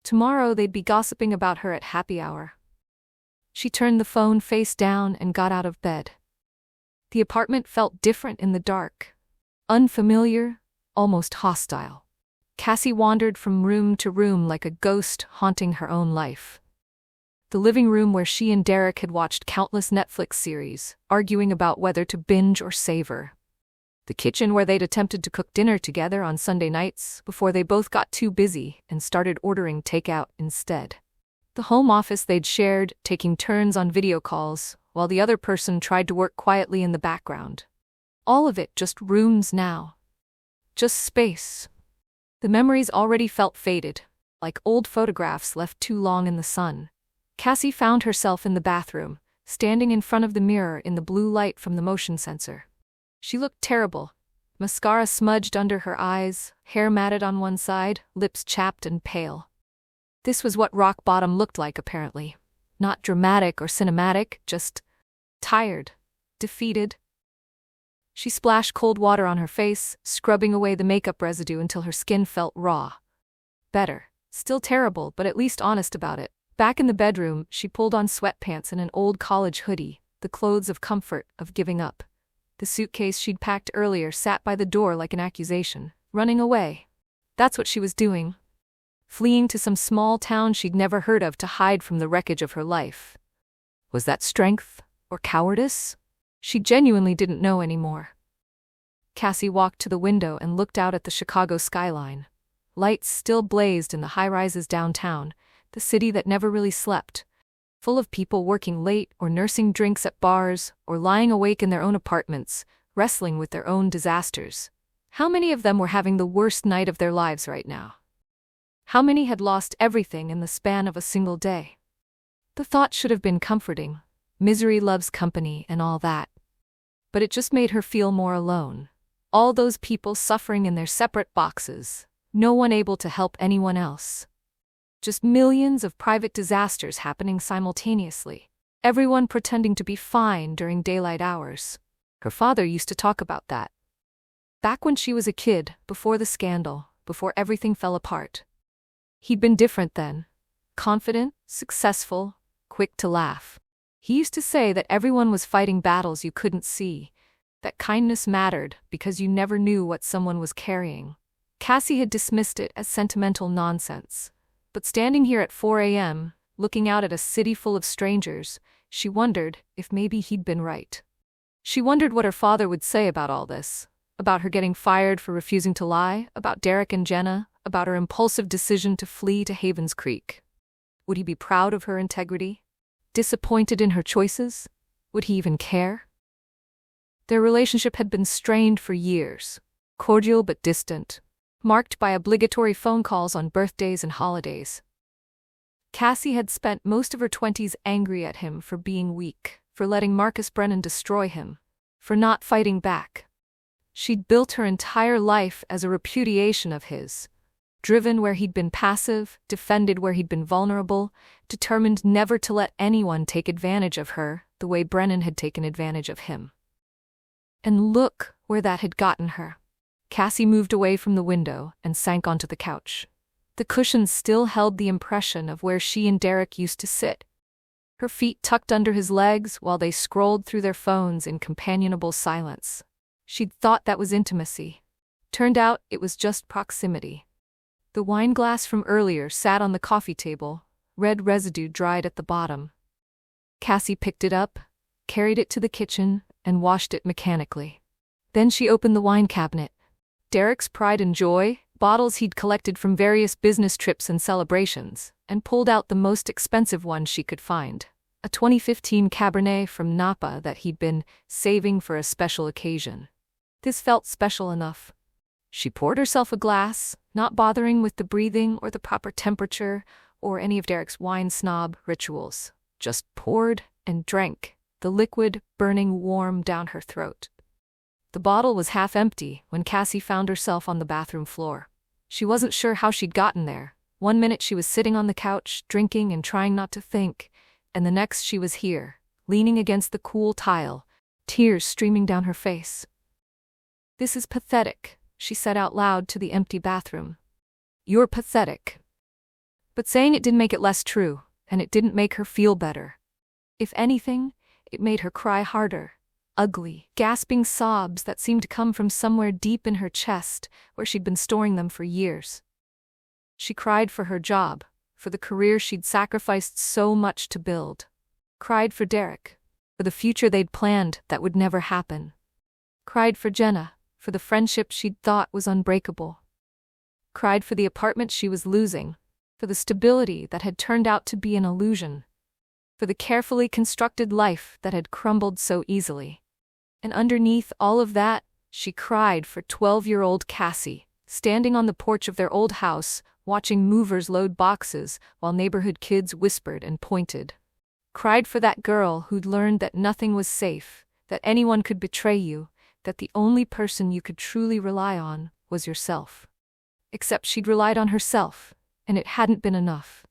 Tomorrow they'd be gossiping about her at happy hour. She turned the phone face down and got out of bed. The apartment felt different in the dark. Unfamiliar, almost hostile. Cassie wandered from room to room like a ghost haunting her own life. The living room where she and Derek had watched countless Netflix series, arguing about whether to binge or savor. The kitchen where they'd attempted to cook dinner together on Sunday nights before they both got too busy and started ordering takeout instead. The home office they'd shared, taking turns on video calls, while the other person tried to work quietly in the background. All of it just rooms now. Just space. The memories already felt faded, like old photographs left too long in the sun. Cassie found herself in the bathroom, standing in front of the mirror in the blue light from the motion sensor. She looked terrible. Mascara smudged under her eyes, hair matted on one side, lips chapped and pale. This was what rock bottom looked like, apparently. Not dramatic or cinematic, just tired, defeated. She splashed cold water on her face, scrubbing away the makeup residue until her skin felt raw. Better. Still terrible, but at least honest about it. Back in the bedroom, she pulled on sweatpants and an old college hoodie, the clothes of comfort, of giving up. The suitcase she'd packed earlier sat by the door like an accusation, running away. That's what she was doing. Fleeing to some small town she'd never heard of to hide from the wreckage of her life. Was that strength or cowardice? She genuinely didn't know anymore. Cassie walked to the window and looked out at the Chicago skyline. Lights still blazed in the high-rises downtown, the city that never really slept. Full of people working late or nursing drinks at bars or lying awake in their own apartments, wrestling with their own disasters. How many of them were having the worst night of their lives right now? How many had lost everything in the span of a single day? The thought should have been comforting. Misery loves company and all that. But it just made her feel more alone. All those people suffering in their separate boxes, no one able to help anyone else. Just millions of private disasters happening simultaneously. Everyone pretending to be fine during daylight hours. Her father used to talk about that. Back when she was a kid, before the scandal, before everything fell apart. He'd been different then. Confident, successful, quick to laugh. He used to say that everyone was fighting battles you couldn't see, that kindness mattered because you never knew what someone was carrying. Cassie had dismissed it as sentimental nonsense. But standing here at 4 a.m., looking out at a city full of strangers, she wondered if maybe he'd been right. She wondered what her father would say about all this, about her getting fired for refusing to lie, about Derek and Jenna, about her impulsive decision to flee to Havens Creek. Would he be proud of her integrity? Disappointed in her choices? Would he even care? Their relationship had been strained for years, cordial but distant, marked by obligatory phone calls on birthdays and holidays. Cassie had spent most of her 20s angry at him for being weak, for letting Marcus Brennan destroy him, for not fighting back. She'd built her entire life as a repudiation of his, driven where he'd been passive, defended where he'd been vulnerable, determined never to let anyone take advantage of her the way Brennan had taken advantage of him. And look where that had gotten her. Cassie moved away from the window and sank onto the couch. The cushions still held the impression of where she and Derek used to sit. Her feet tucked under his legs while they scrolled through their phones in companionable silence. She'd thought that was intimacy. Turned out it was just proximity. The wine glass from earlier sat on the coffee table, red residue dried at the bottom. Cassie picked it up, carried it to the kitchen, and washed it mechanically. Then she opened the wine cabinet. Derek's pride and joy, bottles he'd collected from various business trips and celebrations, and pulled out the most expensive one she could find, a 2015 Cabernet from Napa that he'd been saving for a special occasion. This felt special enough. She poured herself a glass, not bothering with the breathing or the proper temperature or any of Derek's wine snob rituals. Just poured and drank, the liquid burning warm down her throat. The bottle was half empty when Cassie found herself on the bathroom floor. She wasn't sure how she'd gotten there. One minute she was sitting on the couch, drinking and trying not to think, and the next she was here, leaning against the cool tile, tears streaming down her face. "This is pathetic," she said out loud to the empty bathroom. "You're pathetic." But saying it didn't make it less true, and it didn't make her feel better. If anything, it made her cry harder. Ugly, gasping sobs that seemed to come from somewhere deep in her chest, where she'd been storing them for years. She cried for her job, for the career she'd sacrificed so much to build. Cried for Derek, for the future they'd planned that would never happen. Cried for Jenna, for the friendship she'd thought was unbreakable. Cried for the apartment she was losing, for the stability that had turned out to be an illusion, for the carefully constructed life that had crumbled so easily. And underneath all of that, she cried for 12-year-old Cassie, standing on the porch of their old house, watching movers load boxes while neighborhood kids whispered and pointed. Cried for that girl who'd learned that nothing was safe, that anyone could betray you, that the only person you could truly rely on was yourself. Except she'd relied on herself, and it hadn't been enough.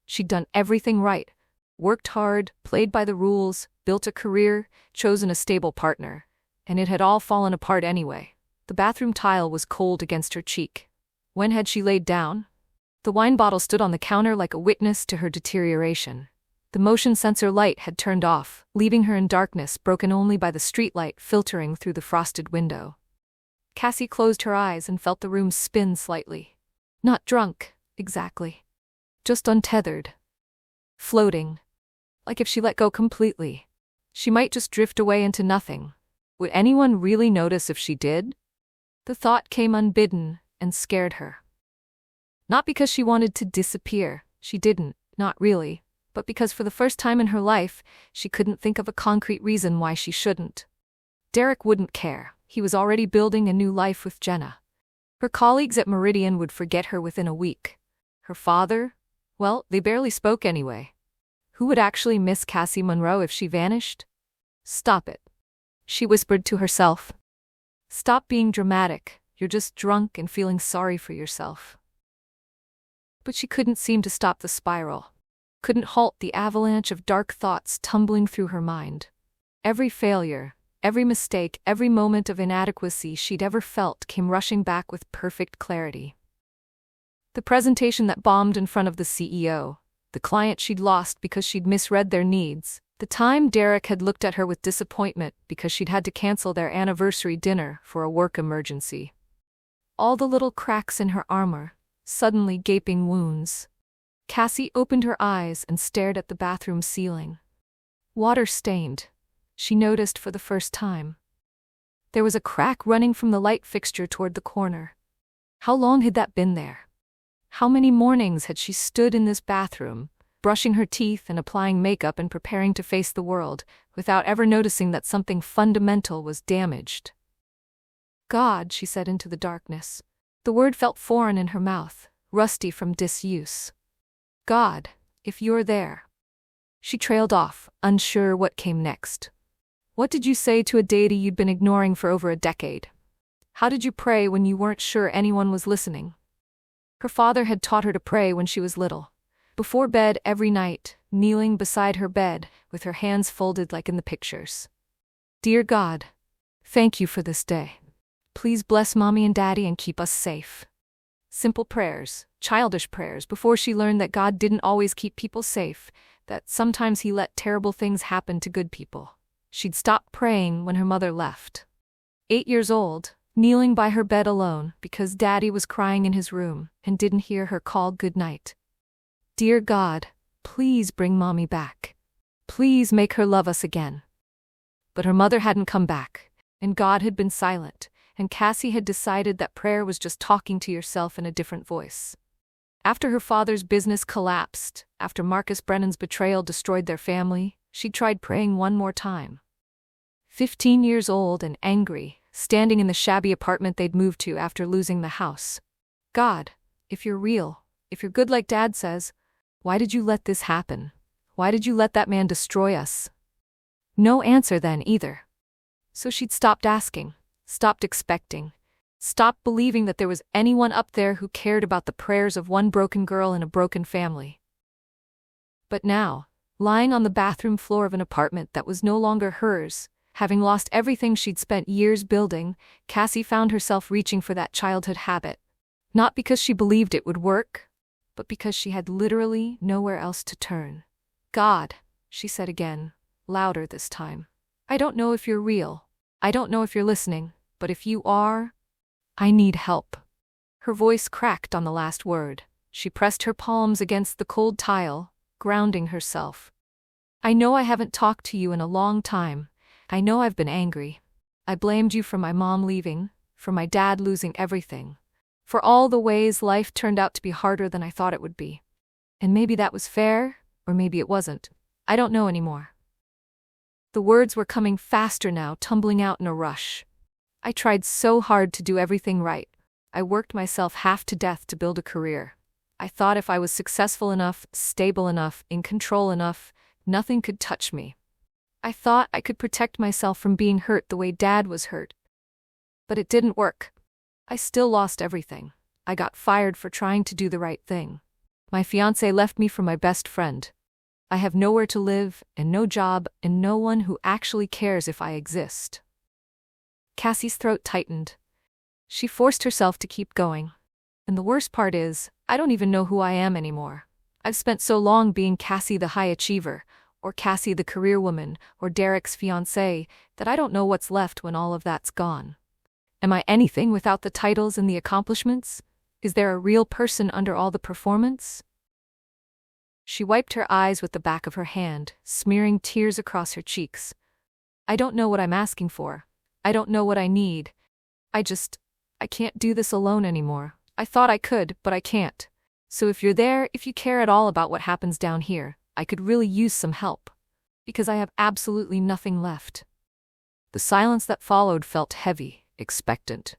She'd done everything right, worked hard, played by the rules, built a career, chosen a stable partner, and it had all fallen apart anyway. The bathroom tile was cold against her cheek. When had she laid down? The wine bottle stood on the counter like a witness to her deterioration. The motion sensor light had turned off, leaving her in darkness broken only by the streetlight filtering through the frosted window. Cassie closed her eyes and felt the room spin slightly. Not drunk, exactly. Just untethered. Floating. Like if she let go completely, she might just drift away into nothing. Would anyone really notice if she did? The thought came unbidden and scared her. Not because she wanted to disappear, she didn't, not really, but because for the first time in her life, she couldn't think of a concrete reason why she shouldn't. Derek wouldn't care. He was already building a new life with Jenna. Her colleagues at Meridian would forget her within a week. Her father? Well, they barely spoke anyway. Who would actually miss Cassie Monroe if she vanished? Stop it, she whispered to herself. Stop being dramatic. You're just drunk and feeling sorry for yourself. But she couldn't seem to stop the spiral. Couldn't halt the avalanche of dark thoughts tumbling through her mind. Every failure, every mistake, every moment of inadequacy she'd ever felt came rushing back with perfect clarity. The presentation that bombed in front of the CEO, the client she'd lost because she'd misread their needs, the time Derek had looked at her with disappointment because she'd had to cancel their anniversary dinner for a work emergency. All the little cracks in her armor, suddenly gaping wounds. Cassie opened her eyes and stared at the bathroom ceiling. Water-stained, she noticed for the first time. There was a crack running from the light fixture toward the corner. How long had that been there? How many mornings had she stood in this bathroom, brushing her teeth and applying makeup and preparing to face the world, without ever noticing that something fundamental was damaged? God, she said into the darkness. The word felt foreign in her mouth, rusty from disuse. God, if you're there. She trailed off, unsure what came next. What did you say to a deity you'd been ignoring for over a decade? How did you pray when you weren't sure anyone was listening? Her father had taught her to pray when she was little. Before bed every night, kneeling beside her bed, with her hands folded like in the pictures. Dear God, thank you for this day. Please bless Mommy and Daddy and keep us safe. Simple prayers, childish prayers before she learned that God didn't always keep people safe, that sometimes He let terrible things happen to good people. She'd stopped praying when her mother left. 8 years old, kneeling by her bed alone because Daddy was crying in his room and didn't hear her call goodnight. Dear God, please bring Mommy back. Please make her love us again. But her mother hadn't come back, and God had been silent, and Cassie had decided that prayer was just talking to yourself in a different voice. After her father's business collapsed, after Marcus Brennan's betrayal destroyed their family, she tried praying one more time. 15 years old and angry, standing in the shabby apartment they'd moved to after losing the house. God, if you're real, if you're good like Dad says, why did you let this happen? Why did you let that man destroy us? No answer then either. So she'd stopped asking, stopped expecting, stopped believing that there was anyone up there who cared about the prayers of one broken girl in a broken family. But now, lying on the bathroom floor of an apartment that was no longer hers, having lost everything she'd spent years building, Cassie found herself reaching for that childhood habit. Not because she believed it would work, but because she had literally nowhere else to turn. God, she said again, louder this time. I don't know if you're real. I don't know if you're listening, but if you are, I need help. Her voice cracked on the last word. She pressed her palms against the cold tile, grounding herself. I know I haven't talked to you in a long time. I know I've been angry. I blamed you for my mom leaving, for my dad losing everything, for all the ways life turned out to be harder than I thought it would be. And maybe that was fair, or maybe it wasn't. I don't know anymore. The words were coming faster now, tumbling out in a rush. I tried so hard to do everything right. I worked myself half to death to build a career. I thought if I was successful enough, stable enough, in control enough, nothing could touch me. I thought I could protect myself from being hurt the way Dad was hurt. But it didn't work. I still lost everything. I got fired for trying to do the right thing. My fiancé left me for my best friend. I have nowhere to live, and no job, and no one who actually cares if I exist. Cassie's throat tightened. She forced herself to keep going. And the worst part is, I don't even know who I am anymore. I've spent so long being Cassie the high achiever, or Cassie the career woman, or Derek's fiancé, that I don't know what's left when all of that's gone. Am I anything without the titles and the accomplishments? Is there a real person under all the performance? She wiped her eyes with the back of her hand, smearing tears across her cheeks. I don't know what I'm asking for. I don't know what I need. I can't do this alone anymore. I thought I could, but I can't. So if you're there, if you care at all about what happens down here, I could really use some help. Because I have absolutely nothing left. The silence that followed felt heavy, expectant.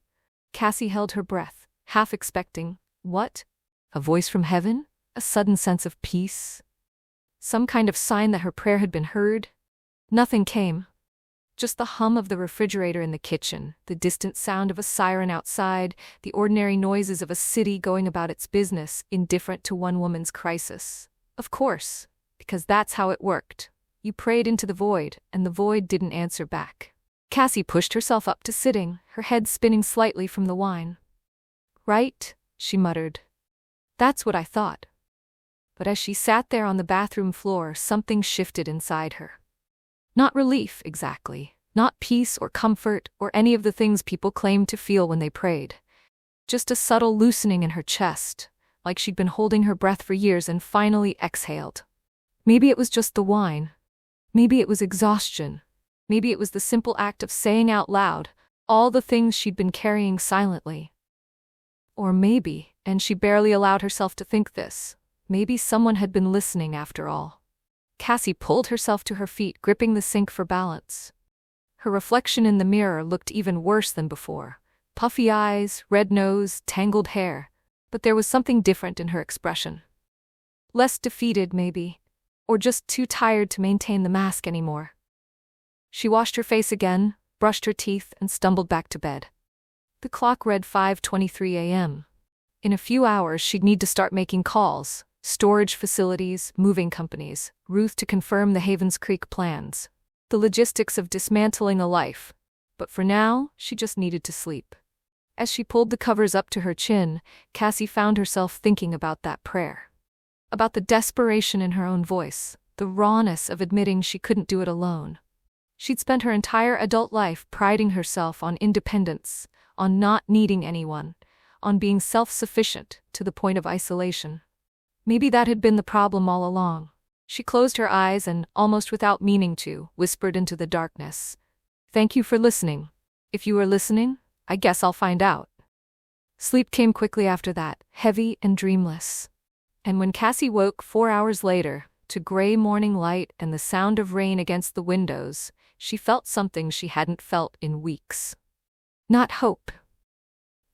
Cassie held her breath, half expecting, what? A voice from heaven? A sudden sense of peace? Some kind of sign that her prayer had been heard? Nothing came. Just the hum of the refrigerator in the kitchen, the distant sound of a siren outside, the ordinary noises of a city going about its business, indifferent to one woman's crisis. Of course, because that's how it worked. You prayed into the void, and the void didn't answer back. Cassie pushed herself up to sitting, her head spinning slightly from the wine. Right, she muttered. That's what I thought. But as she sat there on the bathroom floor, something shifted inside her. Not relief, exactly. Not peace or comfort or any of the things people claimed to feel when they prayed. Just a subtle loosening in her chest, like she'd been holding her breath for years and finally exhaled. Maybe it was just the wine. Maybe it was exhaustion. Maybe it was the simple act of saying out loud all the things she'd been carrying silently. Or maybe, and she barely allowed herself to think this, maybe someone had been listening after all. Cassie pulled herself to her feet, gripping the sink for balance. Her reflection in the mirror looked even worse than before. Puffy eyes, red nose, tangled hair. But there was something different in her expression. Less defeated, maybe. Or just too tired to maintain the mask anymore. She washed her face again, brushed her teeth, and stumbled back to bed. The clock read 5:23 a.m. In a few hours she'd need to start making calls. Storage facilities, moving companies, Ruth to confirm the Havens Creek plans. The logistics of dismantling a life. But for now, she just needed to sleep. As she pulled the covers up to her chin, Cassie found herself thinking about that prayer. About the desperation in her own voice, the rawness of admitting she couldn't do it alone. She'd spent her entire adult life priding herself on independence, on not needing anyone, on being self-sufficient to the point of isolation. Maybe that had been the problem all along. She closed her eyes and, almost without meaning to, whispered into the darkness, "Thank you for listening. If you were listening, I guess I'll find out." Sleep came quickly after that, heavy and dreamless. And when Cassie woke 4 hours later, to gray morning light and the sound of rain against the windows, she felt something she hadn't felt in weeks. Not hope.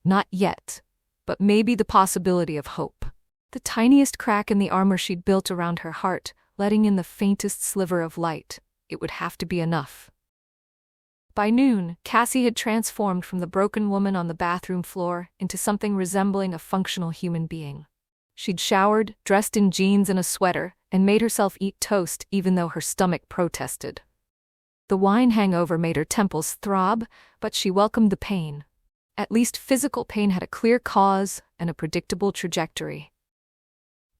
Not yet. But maybe the possibility of hope. The tiniest crack in the armor she'd built around her heart, letting in the faintest sliver of light. It would have to be enough. By noon, Cassie had transformed from the broken woman on the bathroom floor into something resembling a functional human being. She'd showered, dressed in jeans and a sweater, and made herself eat toast even though her stomach protested. The wine hangover made her temples throb, but she welcomed the pain. At least physical pain had a clear cause and a predictable trajectory.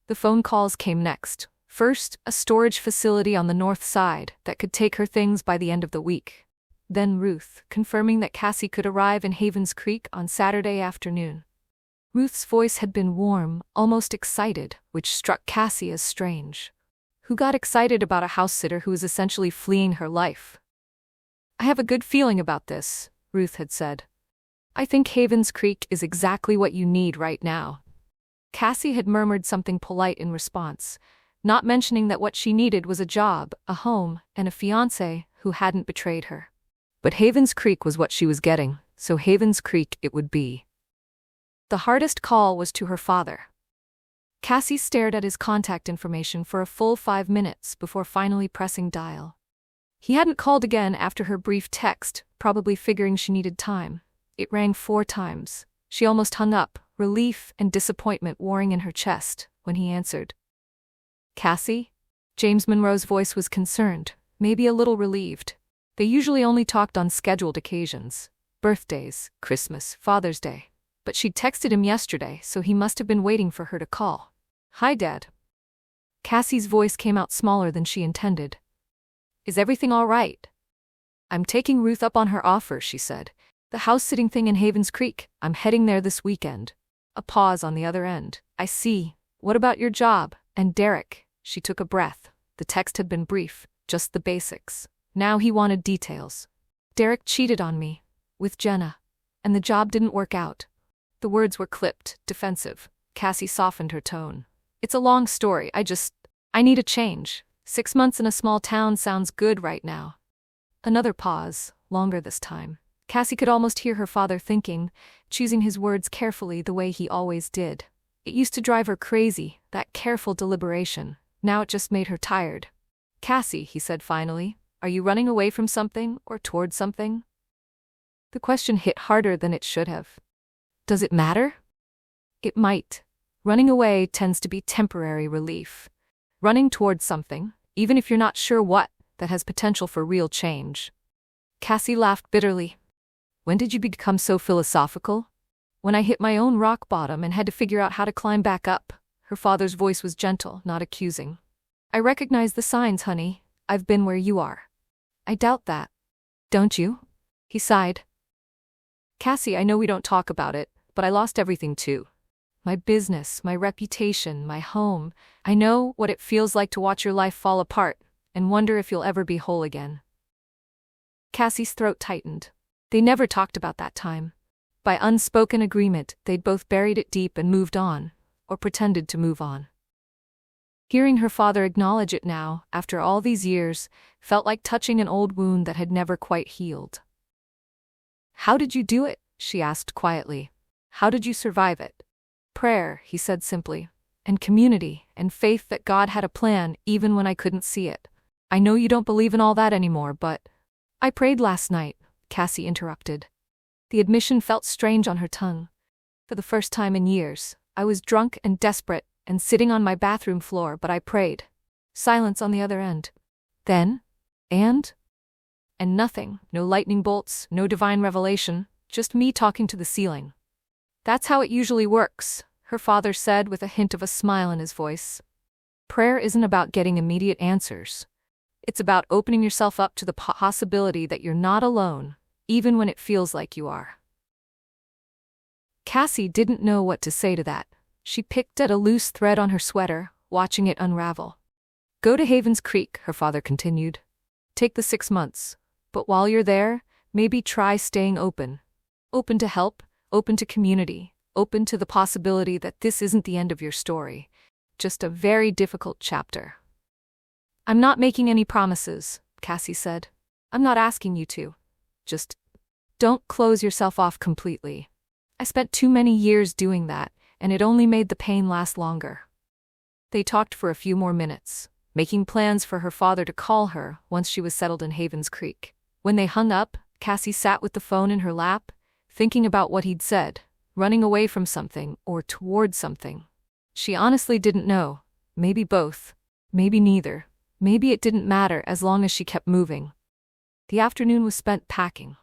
The phone calls came next. First, a storage facility on the north side that could take her things by the end of the week. Then Ruth, confirming that Cassie could arrive in Havens Creek on Saturday afternoon. Ruth's voice had been warm, almost excited, which struck Cassie as strange. Who got excited about a house sitter who was essentially fleeing her life? "I have a good feeling about this," Ruth had said. "I think Havens Creek is exactly what you need right now." Cassie had murmured something polite in response, not mentioning that what she needed was a job, a home, and a fiancé who hadn't betrayed her. But Havens Creek was what she was getting, so Havens Creek it would be. The hardest call was to her father. Cassie stared at his contact information for a full 5 minutes before finally pressing dial. He hadn't called again after her brief text, probably figuring she needed time. It rang 4 times. She almost hung up, relief and disappointment warring in her chest, when he answered. "Cassie?" James Monroe's voice was concerned, maybe a little relieved. They usually only talked on scheduled occasions. Birthdays, Christmas, Father's Day. But she'd texted him yesterday, so he must have been waiting for her to call. "Hi, Dad." Cassie's voice came out smaller than she intended. "Is everything all right?" "I'm taking Ruth up on her offer," she said. "The house-sitting thing in Havens Creek, I'm heading there this weekend." A pause on the other end. "I see. What about your job? And Derek?" She took a breath. The text had been brief, just the basics. Now he wanted details. "Derek cheated on me. With Jenna. And the job didn't work out." The words were clipped, defensive. Cassie softened her tone. "It's a long story, I need a change. 6 months in a small town sounds good right now." Another pause, longer this time. Cassie could almost hear her father thinking, choosing his words carefully the way he always did. It used to drive her crazy, that careful deliberation. Now it just made her tired. "Cassie," he said finally, "are you running away from something or toward something?" The question hit harder than it should have. Does it matter? It might. Running away tends to be temporary relief. Running toward something, even if you're not sure what, that has potential for real change. Cassie laughed bitterly. "When did you become so philosophical?" "When I hit my own rock bottom and had to figure out how to climb back up." Her father's voice was gentle, not accusing. "I recognize the signs, honey. I've been where you are." "I doubt that." "Don't you?" He sighed. "Cassie, I know we don't talk about it, but I lost everything too. My business, my reputation, my home. I know what it feels like to watch your life fall apart and wonder if you'll ever be whole again." Cassie's throat tightened. They never talked about that time. By unspoken agreement, they'd both buried it deep and moved on, or pretended to move on. Hearing her father acknowledge it now, after all these years, felt like touching an old wound that had never quite healed. "How did you do it?" she asked quietly. "How did you survive it?" "Prayer," he said simply, "and community, and faith that God had a plan even when I couldn't see it. I know you don't believe in all that anymore, but—" "I prayed last night," Cassie interrupted. The admission felt strange on her tongue. For the first time in years, I was drunk and desperate and sitting on my bathroom floor, but I prayed. Silence on the other end. Then? And nothing, no lightning bolts, no divine revelation, Just me talking to the ceiling. That's how it usually works, her father said with a hint of a smile in his voice. Prayer isn't about getting immediate answers. It's about opening yourself up to the possibility that you're not alone, even when it feels like you are. Cassie didn't know what to say to that. She picked at a loose thread on her sweater, watching it unravel. Go to Havens Creek, her father continued. Take the 6 months. But while you're there, maybe try staying open. Open to help, open to community, open to the possibility that this isn't the end of your story. Just a very difficult chapter. I'm not making any promises, Cassie said. I'm not asking you to. Just don't close yourself off completely. I spent too many years doing that, and it only made the pain last longer. They talked for a few more minutes, making plans for her father to call her once she was settled in Havens Creek. When they hung up, Cassie sat with the phone in her lap, thinking about what he'd said, running away from something or toward something. She honestly didn't know. Maybe both. Maybe neither. Maybe it didn't matter as long as she kept moving. The afternoon was spent packing.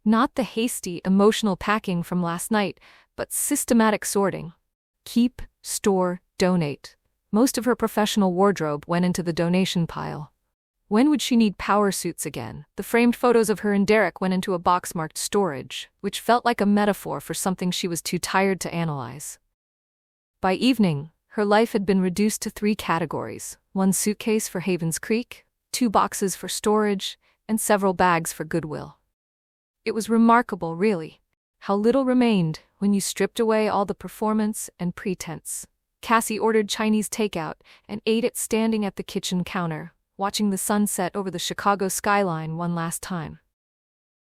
Not the hasty, emotional packing from last night, but systematic sorting. Keep, store, donate. Most of her professional wardrobe went into the donation pile. When would she need power suits again? The framed photos of her and Derek went into a box marked storage, which felt like a metaphor for something she was too tired to analyze. By evening, her life had been reduced to 3 categories: 1 suitcase for Havens Creek, 2 boxes for storage, and several bags for Goodwill. It was remarkable, really, how little remained when you stripped away all the performance and pretense. Cassie ordered Chinese takeout and ate it standing at the kitchen counter, watching the sunset over the Chicago skyline one last time.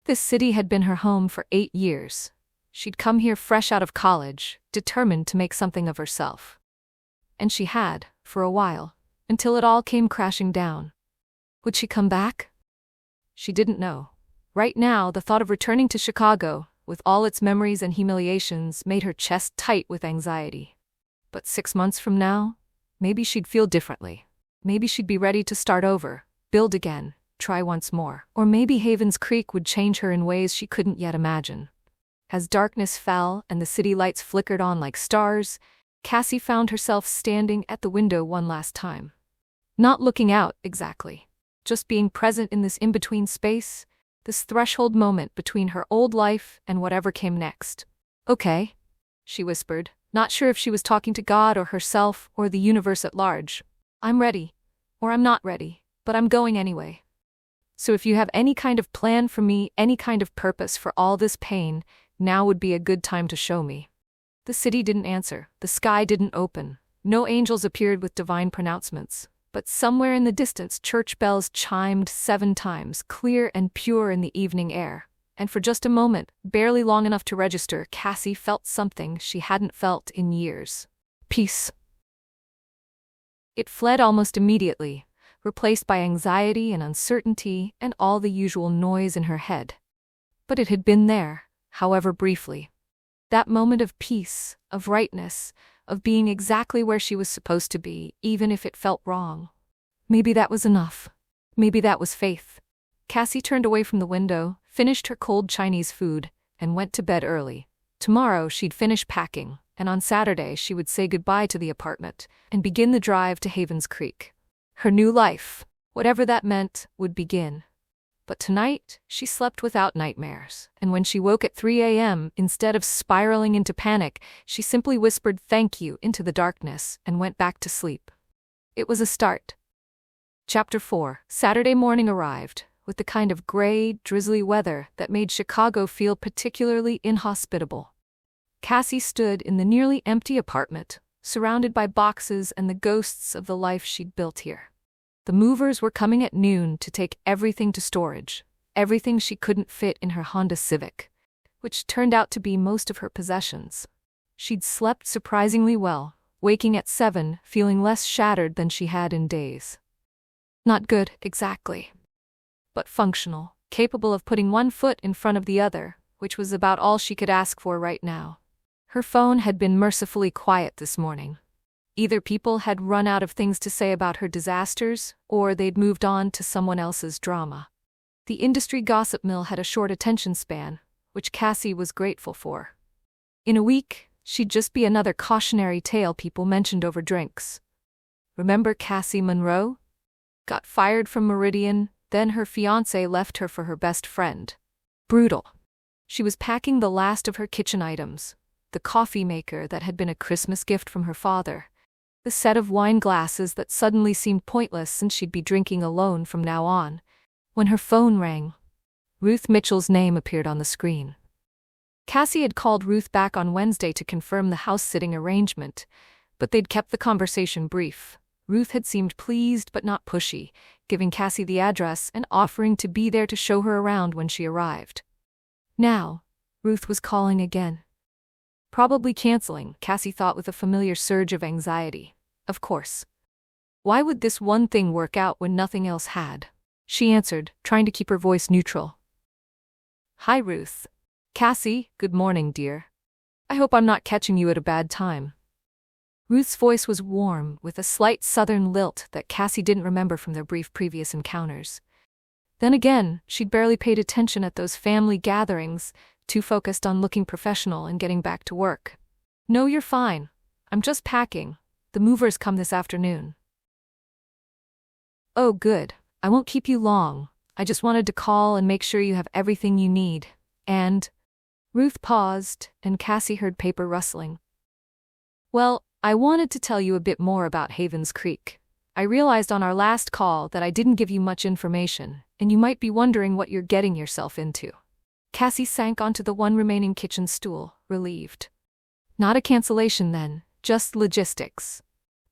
This city had been her home for 8 years. She'd come here fresh out of college, determined to make something of herself. And she had, for a while, until it all came crashing down. Would she come back? She didn't know. Right now, the thought of returning to Chicago, with all its memories and humiliations, made her chest tight with anxiety. But 6 months from now, maybe she'd feel differently. Maybe she'd be ready to start over, build again, try once more. Or maybe Havens Creek would change her in ways she couldn't yet imagine. As darkness fell and the city lights flickered on like stars, Cassie found herself standing at the window one last time. Not looking out, exactly. Just being present in this in-between space, this threshold moment between her old life and whatever came next. Okay, she whispered, not sure if she was talking to God or herself or the universe at large. I'm ready. Or I'm not ready, but I'm going anyway. So if you have any kind of plan for me, any kind of purpose for all this pain, now would be a good time to show me. The city didn't answer, the sky didn't open, no angels appeared with divine pronouncements, but somewhere in the distance church bells chimed 7 times, clear and pure in the evening air. And for just a moment, barely long enough to register, Cassie felt something she hadn't felt in years. Peace. It fled almost immediately, replaced by anxiety and uncertainty and all the usual noise in her head. But it had been there, however briefly. That moment of peace, of rightness, of being exactly where she was supposed to be, even if it felt wrong. Maybe that was enough. Maybe that was faith. Cassie turned away from the window, finished her cold Chinese food, and went to bed early. Tomorrow she'd finish packing, and on Saturday she would say goodbye to the apartment and begin the drive to Havens Creek. Her new life, whatever that meant, would begin. But tonight, she slept without nightmares, and when she woke at 3 a.m., instead of spiraling into panic, she simply whispered thank you into the darkness and went back to sleep. It was a start. Chapter 4. Saturday morning arrived, with the kind of gray, drizzly weather that made Chicago feel particularly inhospitable. Cassie stood in the nearly empty apartment, surrounded by boxes and the ghosts of the life she'd built here. The movers were coming at noon to take everything to storage, everything she couldn't fit in her Honda Civic, which turned out to be most of her possessions. She'd slept surprisingly well, waking at 7, feeling less shattered than she had in days. Not good, exactly, but functional, capable of putting one foot in front of the other, which was about all she could ask for right now. Her phone had been mercifully quiet this morning. Either people had run out of things to say about her disasters, or they'd moved on to someone else's drama. The industry gossip mill had a short attention span. which Cassie was grateful for. In a week, she'd just be another cautionary tale people mentioned over drinks. Remember Cassie Monroe? Got fired from Meridian, then her fiancé left her for her best friend. Brutal. She was packing the last of her kitchen items, the coffee maker that had been a Christmas gift from her father, the set of wine glasses that suddenly seemed pointless since she'd be drinking alone from now on, when her phone rang. Ruth Mitchell's name appeared on the screen. Cassie had called Ruth back on Wednesday to confirm the house-sitting arrangement, but they'd kept the conversation brief. Ruth had seemed pleased but not pushy, giving Cassie the address and offering to be there to show her around when she arrived. Now, Ruth was calling again. Probably canceling, Cassie thought with a familiar surge of anxiety. Of course. Why would this one thing work out when nothing else had? She answered, trying to keep her voice neutral. Hi, Ruth. Cassie, good morning, dear. I hope I'm not catching you at a bad time. Ruth's voice was warm, with a slight southern lilt that Cassie didn't remember from their brief previous encounters. Then again, she'd barely paid attention at those family gatherings, too focused on looking professional and getting back to work. No, you're fine. I'm just packing. The movers come this afternoon. Oh, good. I won't keep you long. I just wanted to call and make sure you have everything you need. And... Ruth paused, and Cassie heard paper rustling. Well, I wanted to tell you a bit more about Havens Creek. I realized on our last call that I didn't give you much information, and you might be wondering what you're getting yourself into. Cassie sank onto the one remaining kitchen stool, relieved. Not a cancellation then, just logistics.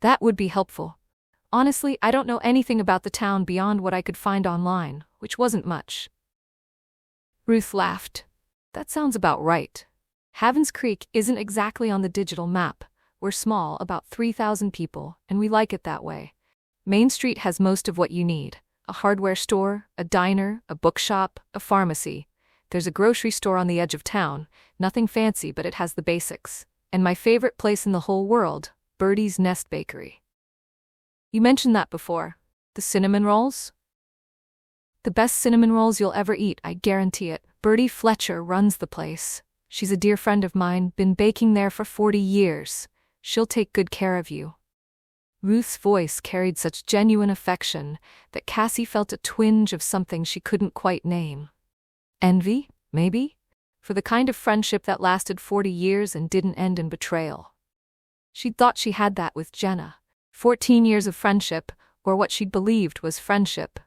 That would be helpful. Honestly, I don't know anything about the town beyond what I could find online, which wasn't much. Ruth laughed. That sounds about right. Havens Creek isn't exactly on the digital map. We're small, about 3,000 people, and we like it that way. Main Street has most of what you need. A hardware store, a diner, a bookshop, a pharmacy. There's a grocery store on the edge of town, nothing fancy but it has the basics. And my favorite place in the whole world, Birdie's Nest Bakery. You mentioned that before. The cinnamon rolls? The best cinnamon rolls you'll ever eat, I guarantee it. Birdie Fletcher runs the place. She's a dear friend of mine, been baking there for 40 years. She'll take good care of you. Ruth's voice carried such genuine affection that Cassie felt a twinge of something she couldn't quite name. Envy, maybe? For the kind of friendship that lasted 40 years and didn't end in betrayal. She'd thought she had that with Jenna. 14 years of friendship, or what she'd believed was friendship.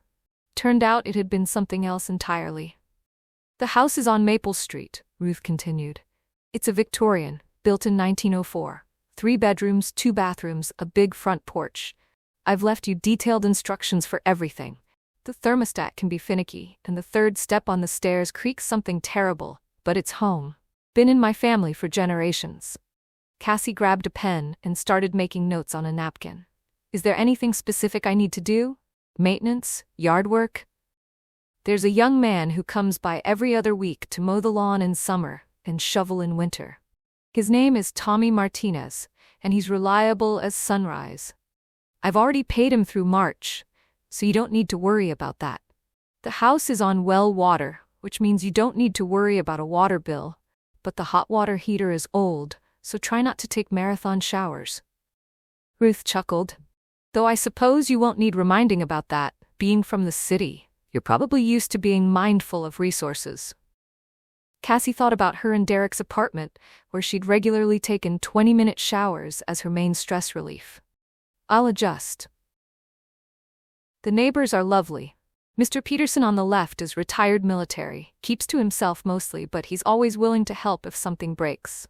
Turned out it had been something else entirely. The house is on Maple Street, Ruth continued. It's a Victorian, built in 1904. 3 bedrooms, 2 bathrooms, a big front porch. I've left you detailed instructions for everything. The thermostat can be finicky, and the third step on the stairs creaks something terrible, but it's home. Been in my family for generations. Cassie grabbed a pen and started making notes on a napkin. Is there anything specific I need to do? Maintenance? Yard work? There's a young man who comes by every other week to mow the lawn in summer and shovel in winter. His name is Tommy Martinez, and he's reliable as sunrise. I've already paid him through March, so you don't need to worry about that. The house is on well water, which means you don't need to worry about a water bill, but the hot water heater is old, so try not to take marathon showers. Ruth chuckled. Though I suppose you won't need reminding about that, being from the city. You're probably used to being mindful of resources. Cassie thought about her and Derek's apartment, where she'd regularly taken 20-minute showers as her main stress relief. I'll adjust. The neighbors are lovely. Mr. Peterson on the left is retired military, keeps to himself mostly, but he's always willing to help if something breaks.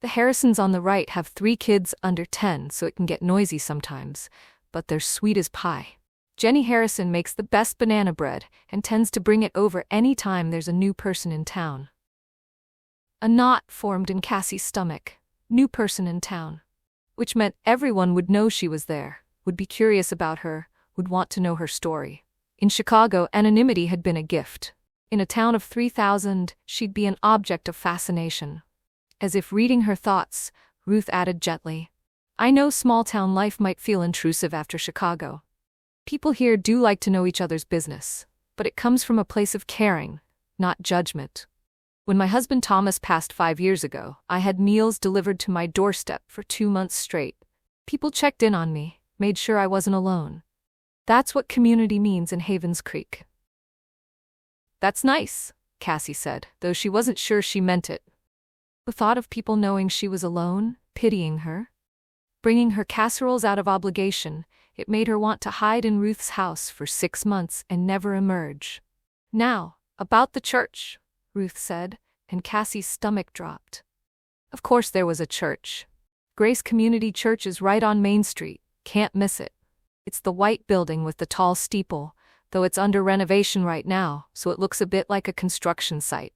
The Harrisons on the right have 3 kids under 10, so it can get noisy sometimes, but they're sweet as pie. Jenny Harrison makes the best banana bread and tends to bring it over any time there's a new person in town. A knot formed in Cassie's stomach. New person in town. Which meant everyone would know she was there, would be curious about her, would want to know her story. In Chicago, anonymity had been a gift. In a town of 3,000, she'd be an object of fascination. As if reading her thoughts, Ruth added gently, I know small-town life might feel intrusive after Chicago. People here do like to know each other's business, but it comes from a place of caring, not judgment. When my husband Thomas passed 5 years ago, I had meals delivered to my doorstep for 2 months straight. People checked in on me, made sure I wasn't alone. That's what community means in Havens Creek. That's nice, Cassie said, though she wasn't sure she meant it. The thought of people knowing she was alone, pitying her, bringing her casseroles out of obligation, it made her want to hide in Ruth's house for 6 months and never emerge. Now, about the church, Ruth said, and Cassie's stomach dropped. Of course there was a church. Grace Community Church is right on Main Street, can't miss it. It's the white building with the tall steeple, though it's under renovation right now, so it looks a bit like a construction site.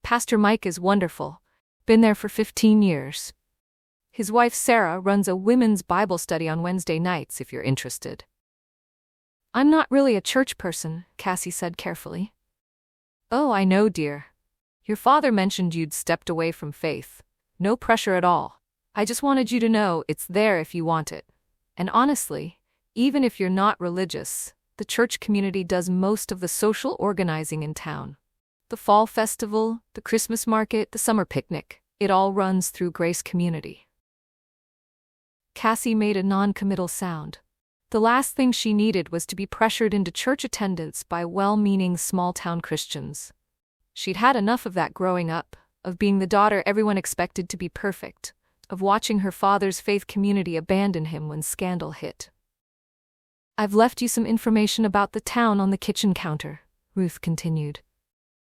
Pastor Mike is wonderful, been there for 15 years. His wife Sarah runs a women's Bible study on Wednesday nights if you're interested. I'm not really a church person, Cassie said carefully. Oh, I know, dear. Your father mentioned you'd stepped away from faith. No pressure at all. I just wanted you to know it's there if you want it. And honestly, even if you're not religious, the church community does most of the social organizing in town. The fall festival, the Christmas market, the summer picnic, it all runs through Grace Community. Cassie made a non-committal sound. The last thing she needed was to be pressured into church attendance by well-meaning small-town Christians. She'd had enough of that growing up, of being the daughter everyone expected to be perfect, of watching her father's faith community abandon him when scandal hit. I've left you some information about the town on the kitchen counter, Ruth continued.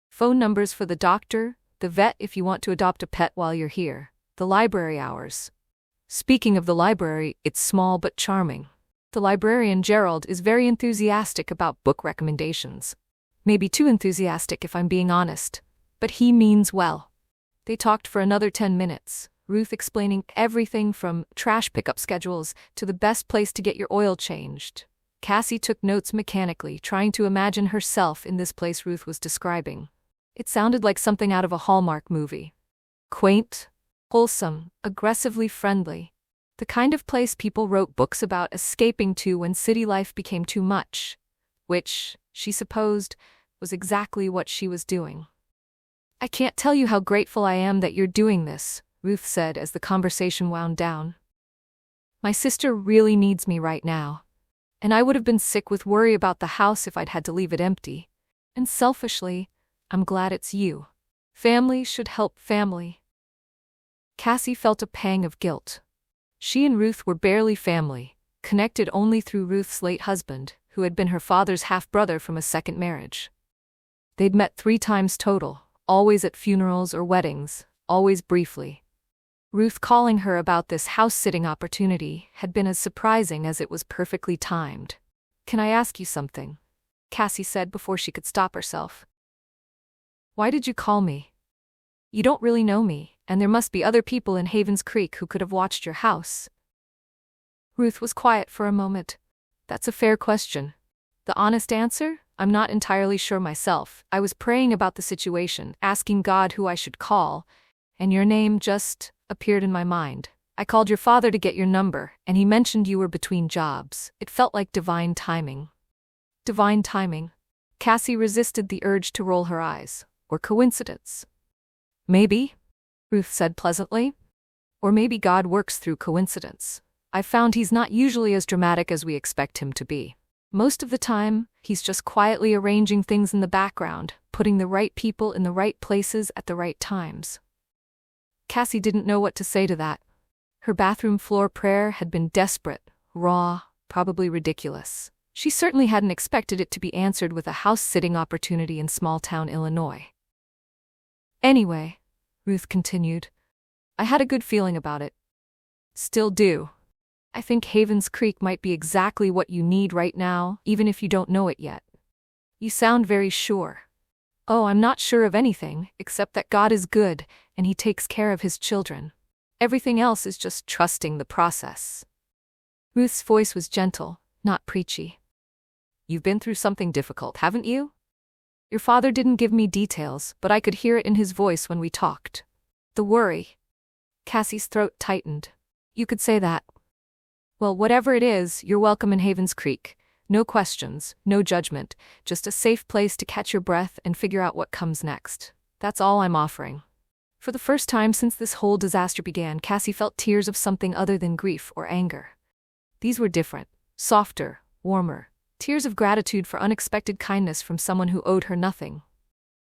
Phone numbers for the doctor, the vet if you want to adopt a pet while you're here, the library hours. Speaking of the library, it's small but charming. The librarian Gerald is very enthusiastic about book recommendations. Maybe too enthusiastic if I'm being honest, but he means well. They talked for another 10 minutes, Ruth explaining everything from trash pickup schedules to the best place to get your oil changed. Cassie took notes mechanically, trying to imagine herself in this place Ruth was describing. It sounded like something out of a Hallmark movie. Quaint, wholesome, aggressively friendly. The kind of place people wrote books about escaping to when city life became too much, which, she supposed, was exactly what she was doing. I can't tell you how grateful I am that you're doing this, Ruth said as the conversation wound down. My sister really needs me right now. And I would have been sick with worry about the house if I'd had to leave it empty. And selfishly, I'm glad it's you. Family should help family. Cassie felt a pang of guilt. She and Ruth were barely family, connected only through Ruth's late husband, who had been her father's half-brother from a second marriage. They'd met 3 times total, always at funerals or weddings, always briefly. Ruth calling her about this house-sitting opportunity had been as surprising as it was perfectly timed. Can I ask you something? Cassie said before she could stop herself. Why did you call me? You don't really know me, and there must be other people in Havens Creek who could have watched your house. Ruth was quiet for a moment. That's a fair question. The honest answer? I'm not entirely sure myself. I was praying about the situation, asking God who I should call, and your name just appeared in my mind. I called your father to get your number, and he mentioned you were between jobs. It felt like divine timing. Divine timing. Cassie resisted the urge to roll her eyes. Or coincidence. Maybe, Ruth said pleasantly. Or maybe God works through coincidence. I've found he's not usually as dramatic as we expect him to be. Most of the time, he's just quietly arranging things in the background, putting the right people in the right places at the right times. Cassie didn't know what to say to that. Her bathroom floor prayer had been desperate, raw, probably ridiculous. She certainly hadn't expected it to be answered with a house-sitting opportunity in small-town Illinois. Anyway, Ruth continued, I had a good feeling about it. Still do. I think Havens Creek might be exactly what you need right now, even if you don't know it yet. You sound very sure. Oh, I'm not sure of anything, except that God is good, and he takes care of his children. Everything else is just trusting the process. Ruth's voice was gentle, not preachy. You've been through something difficult, haven't you? Your father didn't give me details, but I could hear it in his voice when we talked. The worry. Cassie's throat tightened. You could say that. Well, whatever it is, you're welcome in Havens Creek. No questions, no judgment, just a safe place to catch your breath and figure out what comes next. That's all I'm offering. For the first time since this whole disaster began, Cassie felt tears of something other than grief or anger. These were different, softer, warmer, tears of gratitude for unexpected kindness from someone who owed her nothing.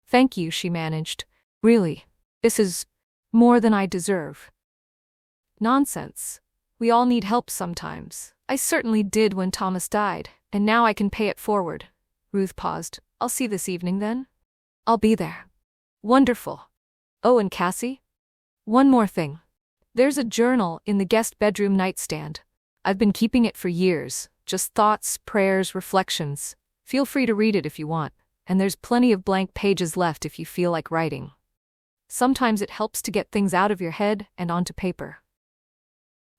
Thank you, she managed. Really, this is more than I deserve. Nonsense. We all need help sometimes. I certainly did when Thomas died, and now I can pay it forward. Ruth paused. I'll see you this evening then? I'll be there. Wonderful. Oh, and Cassie? One more thing. There's a journal in the guest bedroom nightstand. I've been keeping it for years, just thoughts, prayers, reflections. Feel free to read it if you want, and there's plenty of blank pages left if you feel like writing. Sometimes it helps to get things out of your head and onto paper.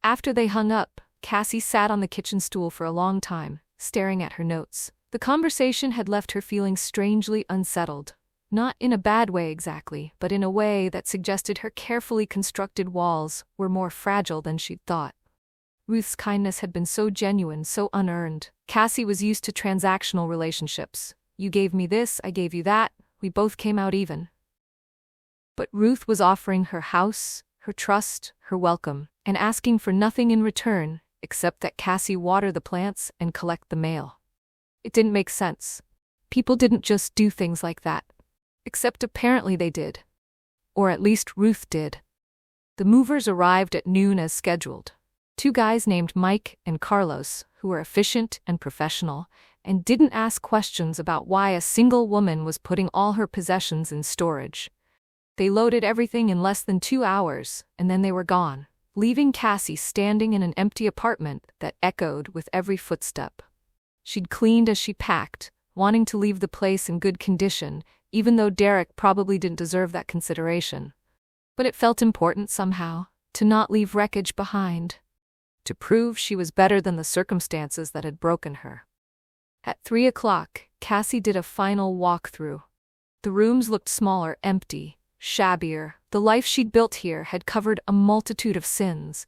After they hung up, Cassie sat on the kitchen stool for a long time, staring at her notes. The conversation had left her feeling strangely unsettled. Not in a bad way exactly, but in a way that suggested her carefully constructed walls were more fragile than she'd thought. Ruth's kindness had been so genuine, so unearned. Cassie was used to transactional relationships. You gave me this, I gave you that, we both came out even. But Ruth was offering her house, her trust, her welcome, and asking for nothing in return except that Cassie water the plants and collect the mail. It didn't make sense. People didn't just do things like that. Except apparently they did. Or at least Ruth did. The movers arrived at noon as scheduled. Two guys named Mike and Carlos, who were efficient and professional, and didn't ask questions about why a single woman was putting all her possessions in storage. They loaded everything in less than 2 hours, and then they were gone, leaving Cassie standing in an empty apartment that echoed with every footstep. She'd cleaned as she packed, wanting to leave the place in good condition, even though Derek probably didn't deserve that consideration. But it felt important somehow, to not leave wreckage behind. To prove she was better than the circumstances that had broken her. At 3 o'clock, Cassie did a final walkthrough. The rooms looked smaller, empty, shabbier. The life she'd built here had covered a multitude of sins.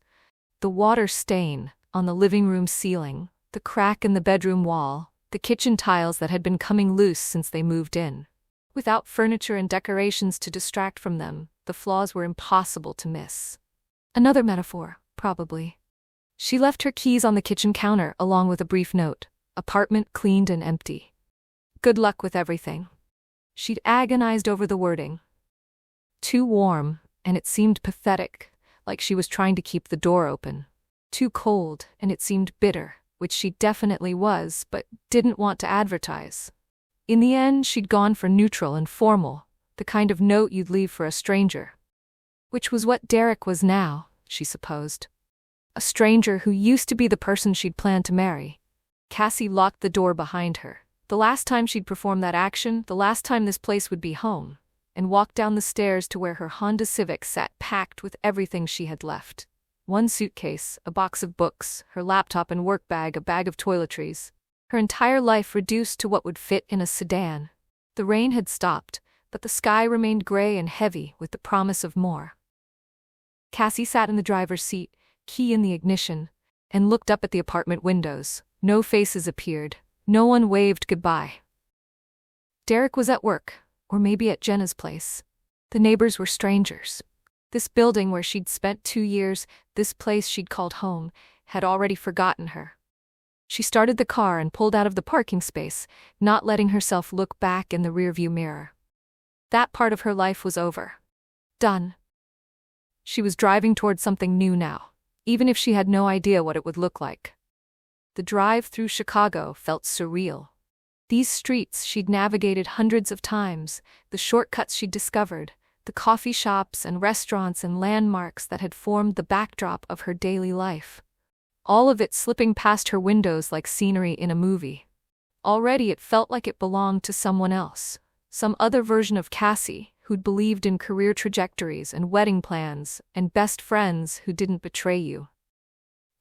The water stain on the living room ceiling, the crack in the bedroom wall, the kitchen tiles that had been coming loose since they moved in. Without furniture and decorations to distract from them, the flaws were impossible to miss. Another metaphor, probably. She left her keys on the kitchen counter along with a brief note. Apartment cleaned and empty. Good luck with everything. She'd agonized over the wording. Too warm, and it seemed pathetic, like she was trying to keep the door open. Too cold, and it seemed bitter, which she definitely was, but didn't want to advertise. In the end, she'd gone for neutral and formal, the kind of note you'd leave for a stranger. Which was what Derek was now, she supposed. A stranger who used to be the person she'd planned to marry. Cassie locked the door behind her. The last time she'd perform that action, the last time this place would be home, and walked down the stairs to where her Honda Civic sat packed with everything she had left. One suitcase, a box of books, her laptop and work bag, a bag of toiletries. Her entire life reduced to what would fit in a sedan. The rain had stopped, but the sky remained gray and heavy with the promise of more. Cassie sat in the driver's seat, key in the ignition, and looked up at the apartment windows. No faces appeared. No one waved goodbye. Derek was at work, or maybe at Jenna's place. The neighbors were strangers. This building where she'd spent 2 years, this place she'd called home, had already forgotten her. She started the car and pulled out of the parking space, not letting herself look back in the rearview mirror. That part of her life was over. Done. She was driving toward something new now, even if she had no idea what it would look like. The drive through Chicago felt surreal. These streets she'd navigated hundreds of times, the shortcuts she'd discovered, the coffee shops and restaurants and landmarks that had formed the backdrop of her daily life. All of it slipping past her windows like scenery in a movie. Already it felt like it belonged to someone else, some other version of Cassie, who'd believed in career trajectories and wedding plans and best friends who didn't betray you.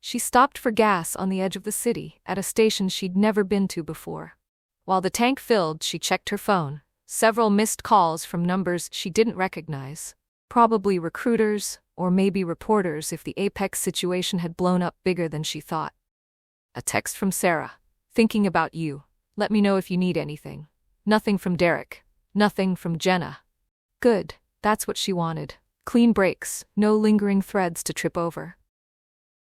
She stopped for gas on the edge of the city at a station she'd never been to before. While the tank filled, she checked her phone. Several missed calls from numbers she didn't recognize. Probably recruiters, or maybe reporters if the Apex situation had blown up bigger than she thought. A text from Sarah. Thinking about you. Let me know if you need anything. Nothing from Derek. Nothing from Jenna. good, that's what she wanted. Clean breaks, no lingering threads to trip over.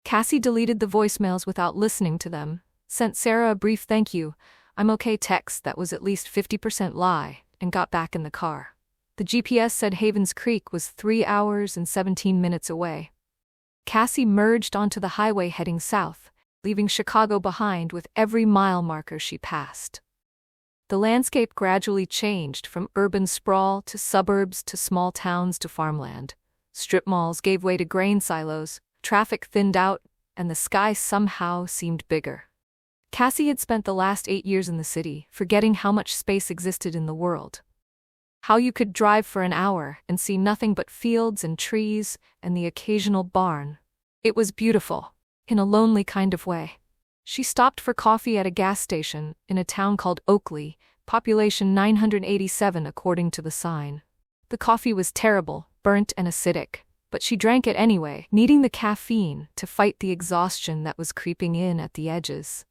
Cassie deleted the voicemails without listening to them, sent Sarah a brief thank you, I'm okay text that was at least 50% lie, and got back in the car. The GPS said Havens Creek was 3 hours and 17 minutes away. Cassie merged onto the highway heading south, leaving Chicago behind with every mile marker she passed. The landscape gradually changed from urban sprawl to suburbs to small towns to farmland. Strip malls gave way to grain silos, traffic thinned out, and the sky somehow seemed bigger. Cassie had spent the last 8 years in the city, forgetting how much space existed in the world. How you could drive for an hour and see nothing but fields and trees and the occasional barn. It was beautiful, in a lonely kind of way. She stopped for coffee at a gas station in a town called Oakley, population 987 according to the sign. The coffee was terrible, burnt and acidic, but she drank it anyway, needing the caffeine to fight the exhaustion that was creeping in at the edges.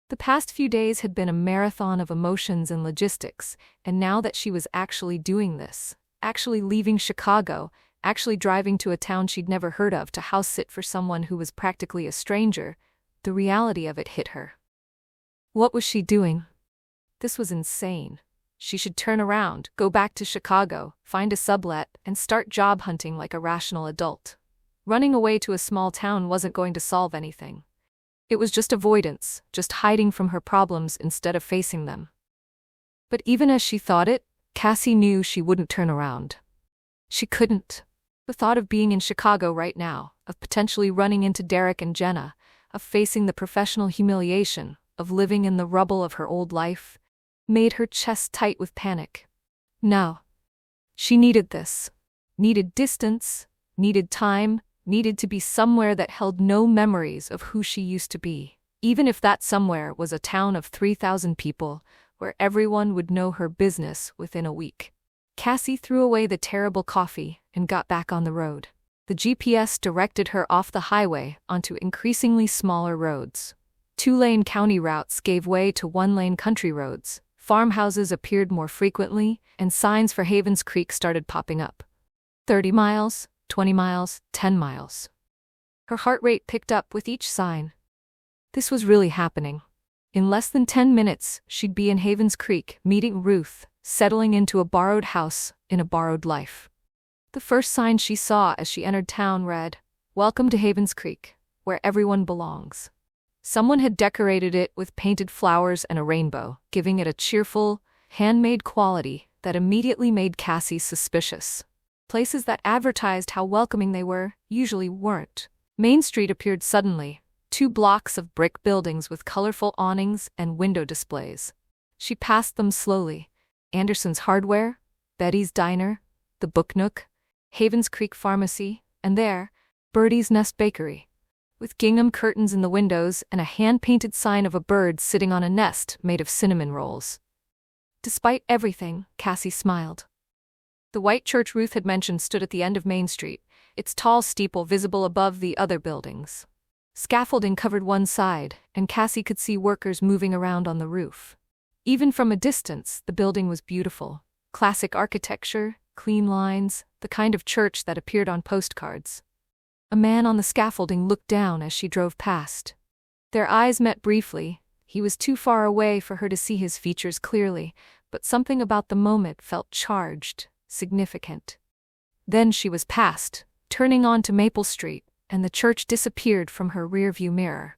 The past few days had been a marathon of emotions and logistics, and now that she was actually doing this, actually leaving Chicago, actually driving to a town she'd never heard of to house sit for someone who was practically a stranger, the reality of it hit her. What was she doing? This was insane. She should turn around, go back to Chicago, find a sublet, and start job hunting like a rational adult. Running away to a small town wasn't going to solve anything. It was just avoidance, just hiding from her problems instead of facing them. But even as she thought it, Cassie knew she wouldn't turn around. She couldn't. The thought of being in Chicago right now, of potentially running into Derek and Jenna, of facing the professional humiliation, of living in the rubble of her old life, made her chest tight with panic. No. She needed this. Needed distance, needed time, needed to be somewhere that held no memories of who she used to be, even if that somewhere was a town of 3,000 people, where everyone would know her business within a week. Cassie threw away the terrible coffee and got back on the road. The GPS directed her off the highway onto increasingly smaller roads. 2-lane county routes gave way to 1-lane country roads, farmhouses appeared more frequently, and signs for Havens Creek started popping up. 30 miles, 20 miles, 10 miles. Her heart rate picked up with each sign. This was really happening. In less than 10 minutes, she'd be in Havens Creek, meeting Ruth, settling into a borrowed house in a borrowed life. The first sign she saw as she entered town read, "Welcome to Havens Creek, where everyone belongs." Someone had decorated it with painted flowers and a rainbow, giving it a cheerful, handmade quality that immediately made Cassie suspicious. Places that advertised how welcoming they were usually weren't. Main Street appeared suddenly, 2 blocks of brick buildings with colorful awnings and window displays. She passed them slowly. Anderson's Hardware, Betty's Diner, the Book Nook, Havens Creek Pharmacy, and there, Birdie's Nest Bakery. With gingham curtains in the windows and a hand-painted sign of a bird sitting on a nest made of cinnamon rolls. Despite everything, Cassie smiled. The white church Ruth had mentioned stood at the end of Main Street, its tall steeple visible above the other buildings. Scaffolding covered one side, and Cassie could see workers moving around on the roof. Even from a distance, the building was beautiful. Classic architecture, clean lines, the kind of church that appeared on postcards. A man on the scaffolding looked down as she drove past. Their eyes met briefly. He was too far away for her to see his features clearly, but something about the moment felt charged, significant. Then she was past, turning onto Maple Street, and the church disappeared from her rearview mirror.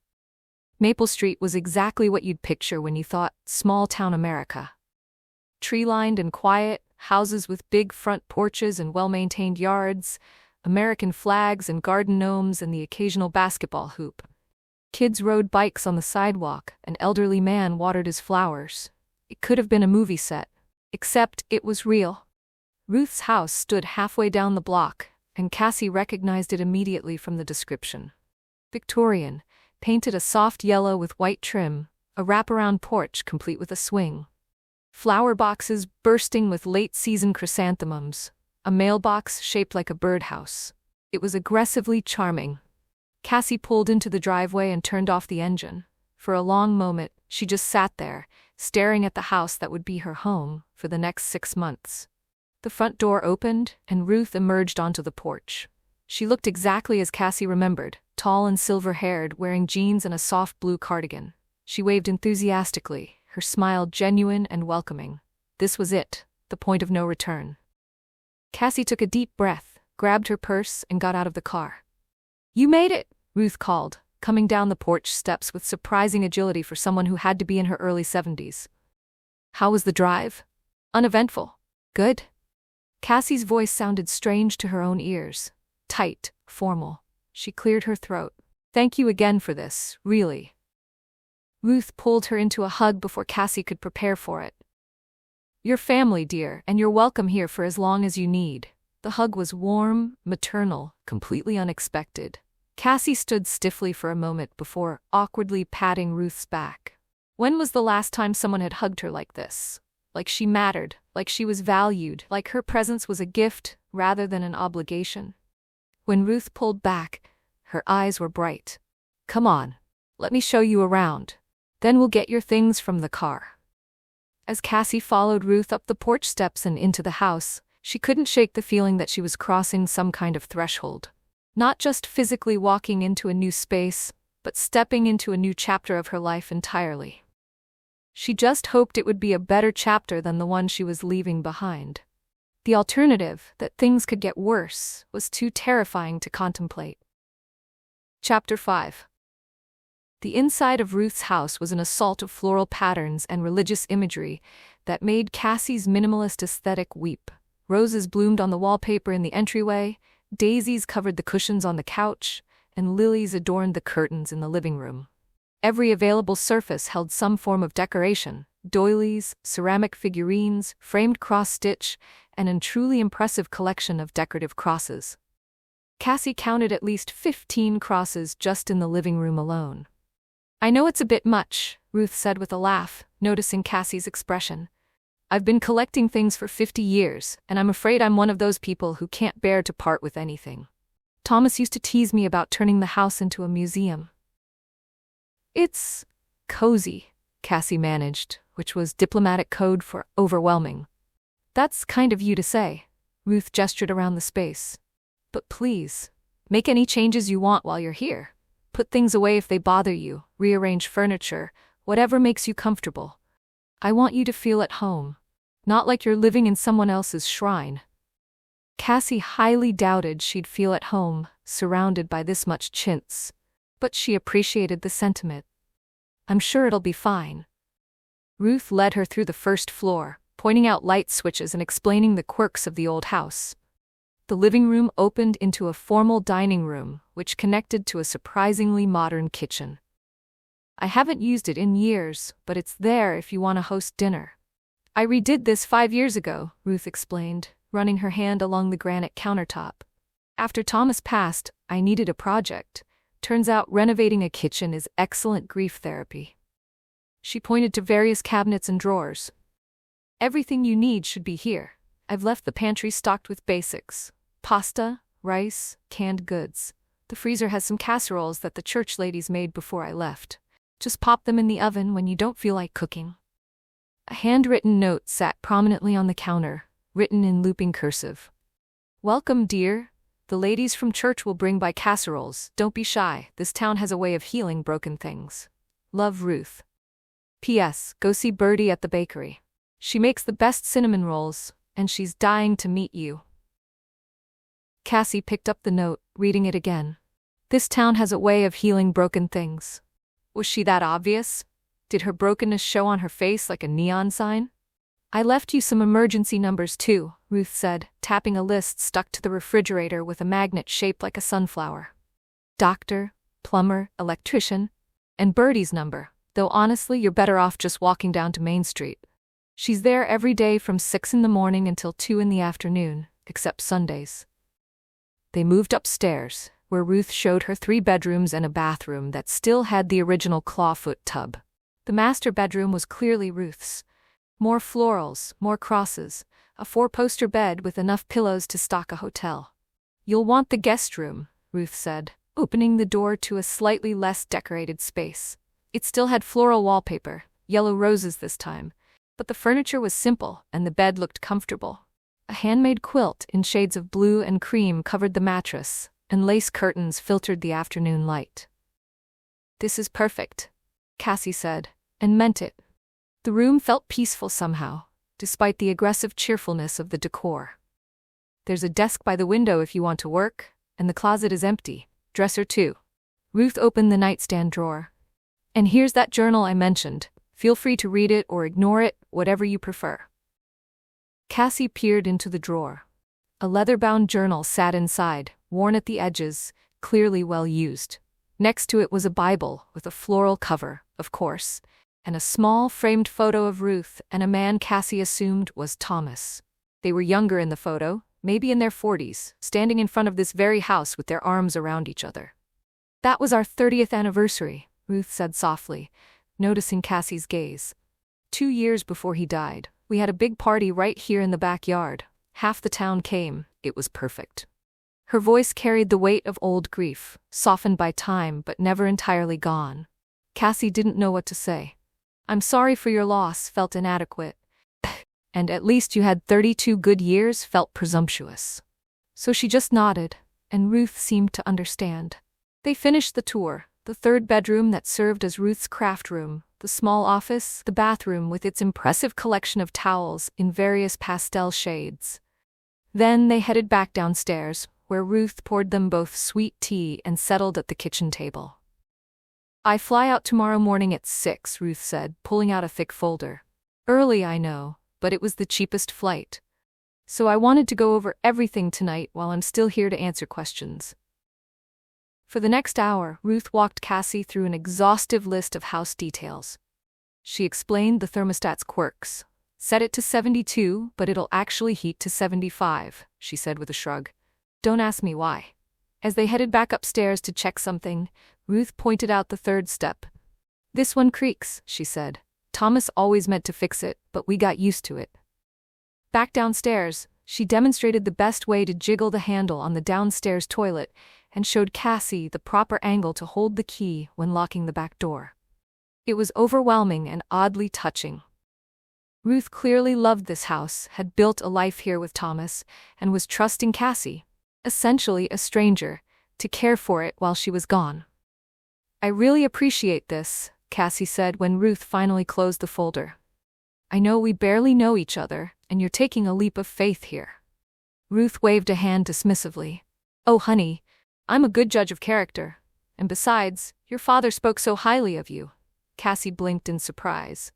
Maple Street was exactly what you'd picture when you thought small-town America. Tree-lined and quiet, houses with big front porches and well-maintained yards, American flags and garden gnomes and the occasional basketball hoop. Kids rode bikes on the sidewalk, an elderly man watered his flowers. It could have been a movie set, except it was real. Ruth's house stood halfway down the block, and Cassie recognized it immediately from the description. Victorian, painted a soft yellow with white trim, a wraparound porch complete with a swing. Flower boxes bursting with late-season chrysanthemums, a mailbox shaped like a birdhouse. It was aggressively charming. Cassie pulled into the driveway and turned off the engine. For a long moment, she just sat there, staring at the house that would be her home for the next 6 months. The front door opened, and Ruth emerged onto the porch. She looked exactly as Cassie remembered, tall and silver-haired, wearing jeans and a soft blue cardigan. She waved enthusiastically, her smile genuine and welcoming. This was it, the point of no return. Cassie took a deep breath, grabbed her purse, and got out of the car. "You made it," Ruth called, coming down the porch steps with surprising agility for someone who had to be in her early 70s. "How was the drive?" "Uneventful." "Good?" Cassie's voice sounded strange to her own ears. Tight, formal. She cleared her throat. "Thank you again for this, really." Ruth pulled her into a hug before Cassie could prepare for it. "Your family, dear, and you're welcome here for as long as you need." The hug was warm, maternal, completely unexpected. Cassie stood stiffly for a moment before awkwardly patting Ruth's back. When was the last time someone had hugged her like this? Like she mattered, like she was valued, like her presence was a gift rather than an obligation. When Ruth pulled back, her eyes were bright. "Come on, let me show you around. Then we'll get your things from the car." As Cassie followed Ruth up the porch steps and into the house, she couldn't shake the feeling that she was crossing some kind of threshold. Not just physically walking into a new space, but stepping into a new chapter of her life entirely. She just hoped it would be a better chapter than the one she was leaving behind. The alternative, that things could get worse, was too terrifying to contemplate. Chapter 5. The inside of Ruth's house was an assault of floral patterns and religious imagery that made Cassie's minimalist aesthetic weep. Roses bloomed on the wallpaper in the entryway, daisies covered the cushions on the couch, and lilies adorned the curtains in the living room. Every available surface held some form of decoration: doilies, ceramic figurines, framed cross-stitch, and a truly impressive collection of decorative crosses. Cassie counted at least 15 crosses just in the living room alone. "I know it's a bit much," Ruth said with a laugh, noticing Cassie's expression. "I've been collecting things for 50 years, and I'm afraid I'm one of those people who can't bear to part with anything. Thomas used to tease me about turning the house into a museum." "It's cozy," Cassie managed, which was diplomatic code for overwhelming. "That's kind of you to say." Ruth gestured around the space. "But please, make any changes you want while you're here. Put things away if they bother you, rearrange furniture, whatever makes you comfortable. I want you to feel at home, not like you're living in someone else's shrine." Cassie highly doubted she'd feel at home, surrounded by this much chintz. But she appreciated the sentiment. "I'm sure it'll be fine." Ruth led her through the first floor, pointing out light switches and explaining the quirks of the old house. The living room opened into a formal dining room, which connected to a surprisingly modern kitchen. "I haven't used it in years, but it's there if you want to host dinner. I redid this 5 years ago," Ruth explained, running her hand along the granite countertop. "After Thomas passed, I needed a project. Turns out renovating a kitchen is excellent grief therapy." She pointed to various cabinets and drawers. "Everything you need should be here. I've left the pantry stocked with basics: pasta, rice, canned goods. The freezer has some casseroles that the church ladies made before I left. Just pop them in the oven when you don't feel like cooking." A handwritten note sat prominently on the counter, written in looping cursive. "Welcome, dear. The ladies from church will bring by casseroles. Don't be shy. This town has a way of healing broken things. Love, Ruth. P.S. Go see Birdie at the bakery. She makes the best cinnamon rolls, and she's dying to meet you." Cassie picked up the note, reading it again. This town has a way of healing broken things. Was she that obvious? Did her brokenness show on her face like a neon sign? "I left you some emergency numbers too," Ruth said, tapping a list stuck to the refrigerator with a magnet shaped like a sunflower. "Doctor, plumber, electrician, and Birdie's number, though honestly you're better off just walking down to Main Street. She's there every day from 6 in the morning until 2 in the afternoon, except Sundays." They moved upstairs, where Ruth showed her 3 bedrooms and a bathroom that still had the original clawfoot tub. The master bedroom was clearly Ruth's. More florals, more crosses, a 4-poster bed with enough pillows to stock a hotel. "You'll want the guest room," Ruth said, opening the door to a slightly less decorated space. It still had floral wallpaper, yellow roses this time, but the furniture was simple and the bed looked comfortable. A handmade quilt in shades of blue and cream covered the mattress, and lace curtains filtered the afternoon light. "This is perfect," Cassie said, and meant it. The room felt peaceful somehow, despite the aggressive cheerfulness of the decor. "There's a desk by the window if you want to work, and the closet is empty, dresser too." Ruth opened the nightstand drawer. "And here's that journal I mentioned. Feel free to read it or ignore it, whatever you prefer." Cassie peered into the drawer. A leather-bound journal sat inside, worn at the edges, clearly well used. Next to it was a Bible, with a floral cover, of course, and a small framed photo of Ruth and a man Cassie assumed was Thomas. They were younger in the photo, maybe in their 40s, standing in front of this very house with their arms around each other. "That was our 30th anniversary," Ruth said softly, noticing Cassie's gaze. 2 years before he died, we had a big party right here in the backyard. Half the town came. It was perfect. Her voice carried the weight of old grief, softened by time but never entirely gone. Cassie didn't know what to say. "I'm sorry for your loss," felt inadequate. "And at least you had 32 good years," felt presumptuous. So she just nodded, and Ruth seemed to understand. They finished the tour, the third bedroom that served as Ruth's craft room, the small office, the bathroom with its impressive collection of towels in various pastel shades. Then they headed back downstairs, where Ruth poured them both sweet tea and settled at the kitchen table. "I fly out tomorrow morning at 6, Ruth said, pulling out a thick folder. "Early, I know, but it was the cheapest flight. So I wanted to go over everything tonight while I'm still here to answer questions." For the next hour, Ruth walked Cassie through an exhaustive list of house details. She explained the thermostat's quirks. "Set it to 72, but it'll actually heat to 75, she said with a shrug. "Don't ask me why." As they headed back upstairs to check something, Ruth pointed out the third step. "This one creaks," she said. "Thomas always meant to fix it, but we got used to it." Back downstairs, she demonstrated the best way to jiggle the handle on the downstairs toilet and showed Cassie the proper angle to hold the key when locking the back door. It was overwhelming and oddly touching. Ruth clearly loved this house, had built a life here with Thomas, and was trusting Cassie, essentially a stranger, to care for it while she was gone. "I really appreciate this," Cassie said when Ruth finally closed the folder. "I know we barely know each other, and you're taking a leap of faith here." Ruth waved a hand dismissively. "Oh, honey, I'm a good judge of character. And besides, your father spoke so highly of you." Cassie blinked in surprise.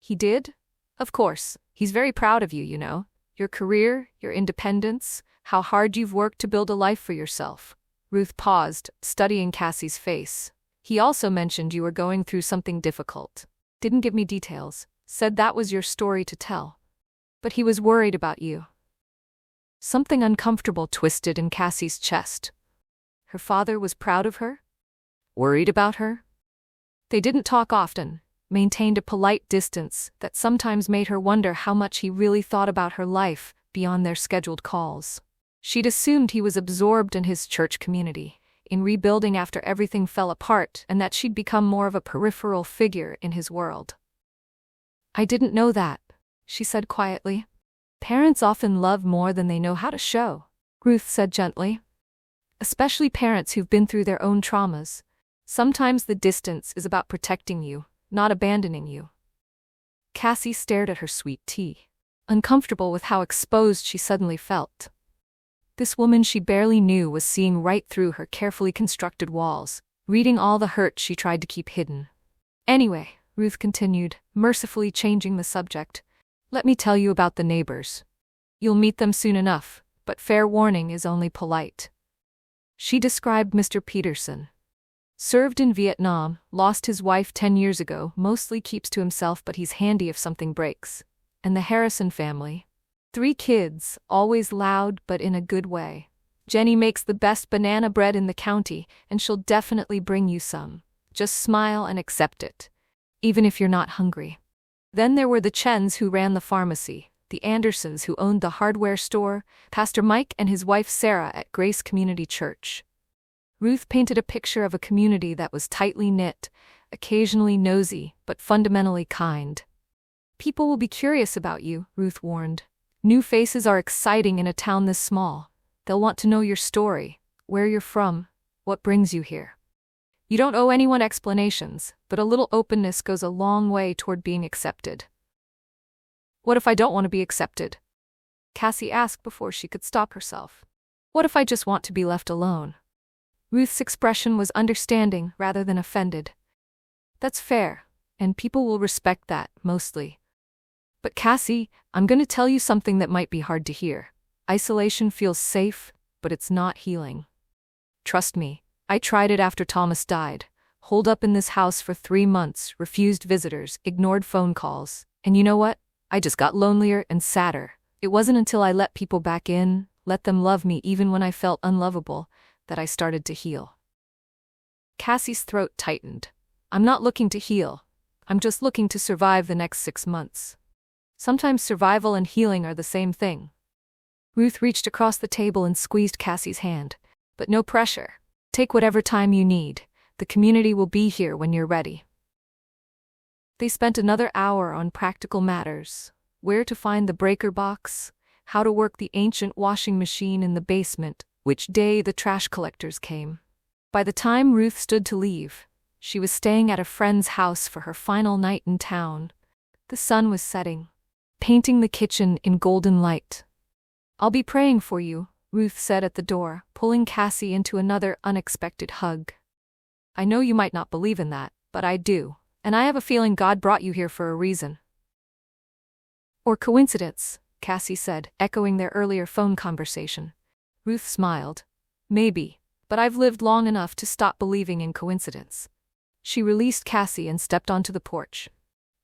"He did? Of course. He's very proud of you, you know. Your career, your independence, how hard you've worked to build a life for yourself." Ruth paused, studying Cassie's face. "He also mentioned you were going through something difficult. Didn't give me details. Said that was your story to tell. But he was worried about you." Something uncomfortable twisted in Cassie's chest. Her father was proud of her? Worried about her? They didn't talk often, maintained a polite distance that sometimes made her wonder how much he really thought about her life beyond their scheduled calls. She'd assumed he was absorbed in his church community, in rebuilding after everything fell apart, and that she'd become more of a peripheral figure in his world. "I didn't know that," she said quietly. "Parents often love more than they know how to show," Ruth said gently. "Especially parents who've been through their own traumas. Sometimes the distance is about protecting you, not abandoning you." Cassie stared at her sweet tea, uncomfortable with how exposed she suddenly felt. This woman she barely knew was seeing right through her carefully constructed walls, reading all the hurt she tried to keep hidden. "Anyway," Ruth continued, mercifully changing the subject, "let me tell you about the neighbors. You'll meet them soon enough, but fair warning is only polite." She described Mr. Peterson. Served in Vietnam, lost his wife 10 years ago, mostly keeps to himself but he's handy if something breaks. And the Harrison family. 3 kids, always loud but in a good way. Jenny makes the best banana bread in the county, and she'll definitely bring you some. Just smile and accept it, even if you're not hungry. Then there were the Chens who ran the pharmacy, the Andersons who owned the hardware store, Pastor Mike and his wife Sarah at Grace Community Church. Ruth painted a picture of a community that was tightly knit, occasionally nosy, but fundamentally kind. "People will be curious about you," Ruth warned. New faces are exciting in a town this small. They'll want to know your story, where you're from, what brings you here. You don't owe anyone explanations, but a little openness goes a long way toward being accepted. What if I don't want to be accepted? Cassie asked before she could stop herself. What if I just want to be left alone? Ruth's expression was understanding rather than offended. That's fair, and people will respect that, mostly. But Cassie, I'm going to tell you something that might be hard to hear. Isolation feels safe, but it's not healing. Trust me, I tried it after Thomas died. Holed up in this house for 3 months, refused visitors, ignored phone calls. And you know what? I just got lonelier and sadder. It wasn't until I let people back in, let them love me even when I felt unlovable, that I started to heal. Cassie's throat tightened. I'm not looking to heal. I'm just looking to survive the next 6 months. Sometimes survival and healing are the same thing. Ruth reached across the table and squeezed Cassie's hand. But no pressure. Take whatever time you need. The community will be here when you're ready. They spent another hour on practical matters. Where to find the breaker box, how to work the ancient washing machine in the basement, which day the trash collectors came. By the time Ruth stood to leave, she was staying at a friend's house for her final night in town. The sun was setting, painting the kitchen in golden light. I'll be praying for you, Ruth said at the door, pulling Cassie into another unexpected hug. I know you might not believe in that, but I do, and I have a feeling God brought you here for a reason. Or coincidence, Cassie said, echoing their earlier phone conversation. Ruth smiled. Maybe, but I've lived long enough to stop believing in coincidence. She released Cassie and stepped onto the porch.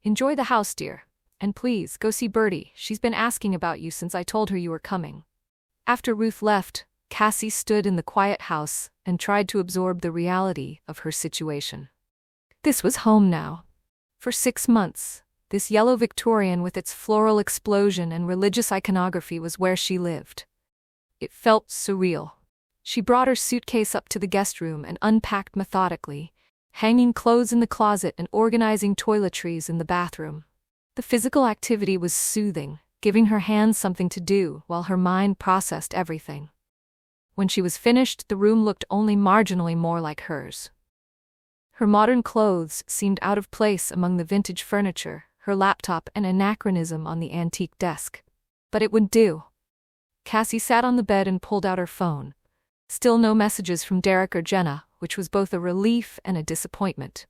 Enjoy the house, dear. And please, go see Bertie. She's been asking about you since I told her you were coming. After Ruth left, Cassie stood in the quiet house and tried to absorb the reality of her situation. This was home now. For 6 months, this yellow Victorian with its floral explosion and religious iconography was where she lived. It felt surreal. She brought her suitcase up to the guest room and unpacked methodically, hanging clothes in the closet and organizing toiletries in the bathroom. The physical activity was soothing, giving her hands something to do while her mind processed everything. When she was finished, the room looked only marginally more like hers. Her modern clothes seemed out of place among the vintage furniture, her laptop an anachronism on the antique desk. But it would do. Cassie sat on the bed and pulled out her phone. Still no messages from Derek or Jenna, which was both a relief and a disappointment.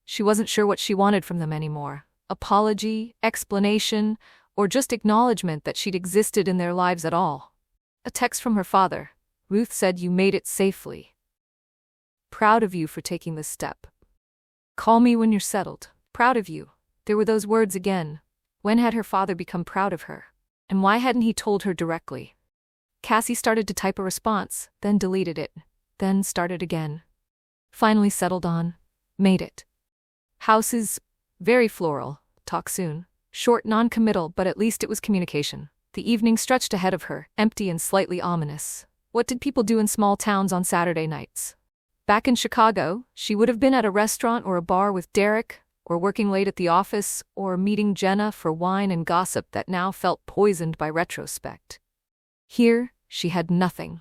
She wasn't sure what she wanted from them anymore. Apology, explanation, or just acknowledgement that she'd existed in their lives at all. A text from her father. Ruth said, "You made it safely. Proud of you for taking this step. Call me when you're settled. Proud of you." There were those words again. When had her father become proud of her? And why hadn't he told her directly? Cassie started to type a response, then deleted it, then started again. Finally settled on, "Made it. House is very floral. Talk soon." Short, non-committal, but at least it was communication. The evening stretched ahead of her, empty and slightly ominous. What did people do in small towns on Saturday nights? Back in Chicago, she would have been at a restaurant or a bar with Derek, or working late at the office, or meeting Jenna for wine and gossip that now felt poisoned by retrospect. Here, she had nothing.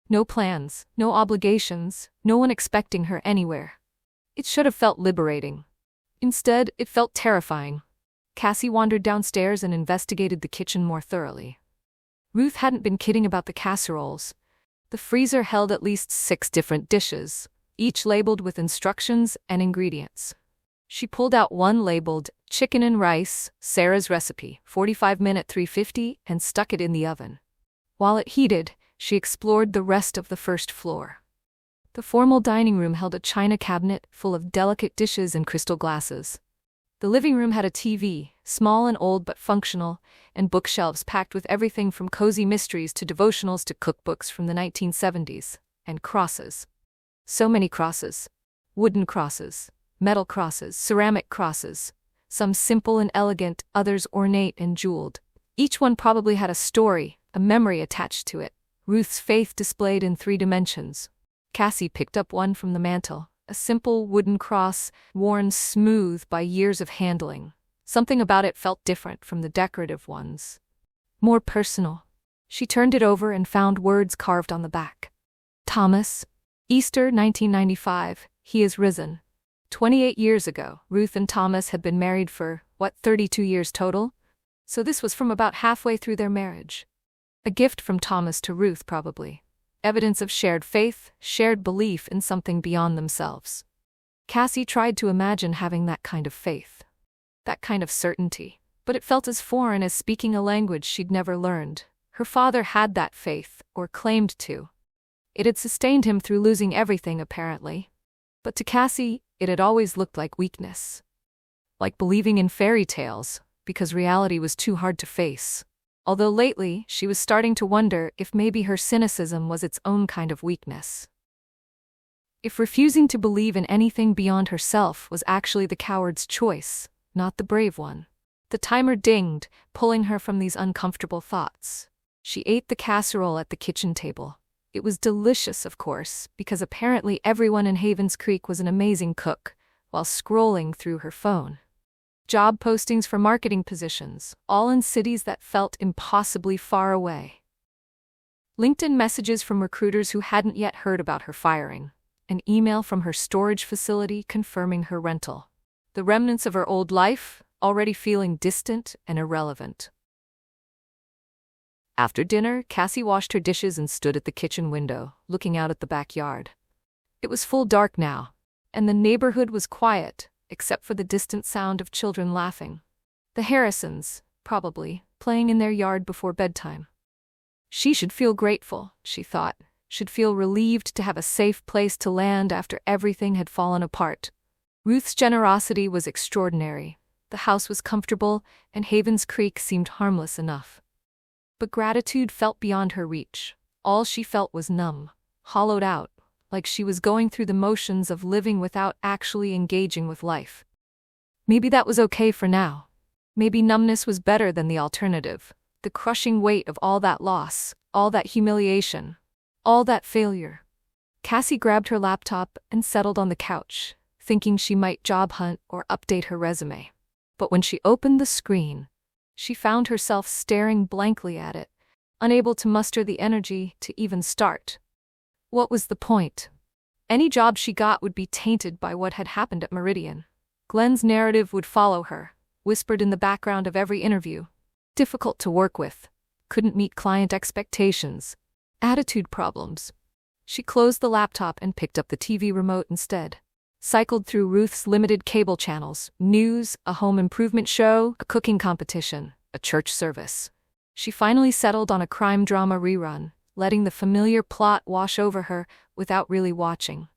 No plans, no obligations, no one expecting her anywhere. It should have felt liberating. Instead, it felt terrifying. Cassie wandered downstairs and investigated the kitchen more thoroughly. Ruth hadn't been kidding about the casseroles. The freezer held at least 6 different dishes, each labeled with instructions and ingredients. She pulled out one labeled, "Chicken and Rice, Sarah's Recipe, 45-minute 350, and stuck it in the oven. While it heated, she explored the rest of the first floor. The formal dining room held a china cabinet full of delicate dishes and crystal glasses. The living room had a TV, small and old but functional, and bookshelves packed with everything from cozy mysteries to devotionals to cookbooks from the 1970s, and crosses. So many crosses. Wooden crosses, metal crosses, ceramic crosses, some simple and elegant, others ornate and jeweled. Each one probably had a story, a memory attached to it. Ruth's faith displayed in 3 dimensions. Cassie picked up one from the mantel, a simple wooden cross, worn smooth by years of handling. Something about it felt different from the decorative ones. more personal. She turned it over and found words carved on the back. Thomas. Easter 1995. He is risen. 28 years ago, Ruth and Thomas had been married for, 32 years total? So this was from about halfway through their marriage. A gift from Thomas to Ruth, probably. Evidence of shared faith, shared belief in something beyond themselves. Cassie tried to imagine having that kind of faith. That kind of certainty. But it felt as foreign as speaking a language she'd never learned. Her father had that faith, or claimed to. It had sustained him through losing everything, apparently. But to Cassie, it had always looked like weakness. Like believing in fairy tales, because reality was too hard to face. Although lately, she was starting to wonder if maybe her cynicism was its own kind of weakness. If refusing to believe in anything beyond herself was actually the coward's choice, not the brave one. The timer dinged, pulling her from these uncomfortable thoughts. She ate the casserole at the kitchen table. It was delicious, of course, because apparently everyone in Havens Creek was an amazing cook, while scrolling through her phone. Job postings for marketing positions, all in cities that felt impossibly far away. LinkedIn messages from recruiters who hadn't yet heard about her firing. An email from her storage facility confirming her rental. The remnants of her old life, already feeling distant and irrelevant. After dinner, Cassie washed her dishes and stood at the kitchen window, looking out at the backyard. It was full dark now, and the neighborhood was quiet, except for the distant sound of children laughing. The Harrisons, probably, playing in their yard before bedtime. She should feel grateful, she thought, should feel relieved to have a safe place to land after everything had fallen apart. Ruth's generosity was extraordinary. The house was comfortable, and Havens Creek seemed harmless enough. But gratitude felt beyond her reach. All she felt was numb, hollowed out, like she was going through the motions of living without actually engaging with life. Maybe that was okay for now. Maybe numbness was better than the alternative. The crushing weight of all that loss, all that humiliation, all that failure. Cassie grabbed her laptop and settled on the couch, thinking she might job hunt or update her resume. But when she opened the screen, she found herself staring blankly at it, unable to muster the energy to even start. What was the point? Any job she got would be tainted by what had happened at Meridian. Glenn's narrative would follow her, whispered in the background of every interview. Difficult to work with. Couldn't meet client expectations. Attitude problems. She closed the laptop and picked up the TV remote instead. Cycled through Ruth's limited cable channels, news, a home improvement show, a cooking competition, a church service. She finally settled on a crime drama rerun, letting the familiar plot wash over her without really watching.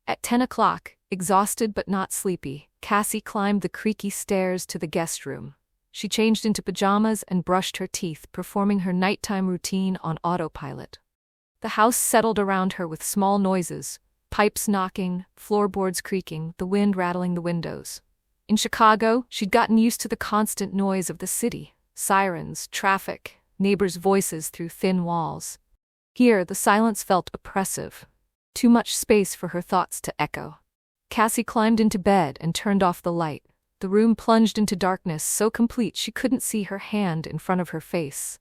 At 10 o'clock, exhausted but not sleepy, Cassie climbed the creaky stairs to the guest room. She changed into pajamas and brushed her teeth, performing her nighttime routine on autopilot. The house settled around her with small noises, pipes knocking, floorboards creaking, the wind rattling the windows. In Chicago, she'd gotten used to the constant noise of the city, sirens, traffic, neighbors' voices through thin walls. Here, the silence felt oppressive. Too much space for her thoughts to echo. Cassie climbed into bed and turned off the light. The room plunged into darkness so complete she couldn't see her hand in front of her face.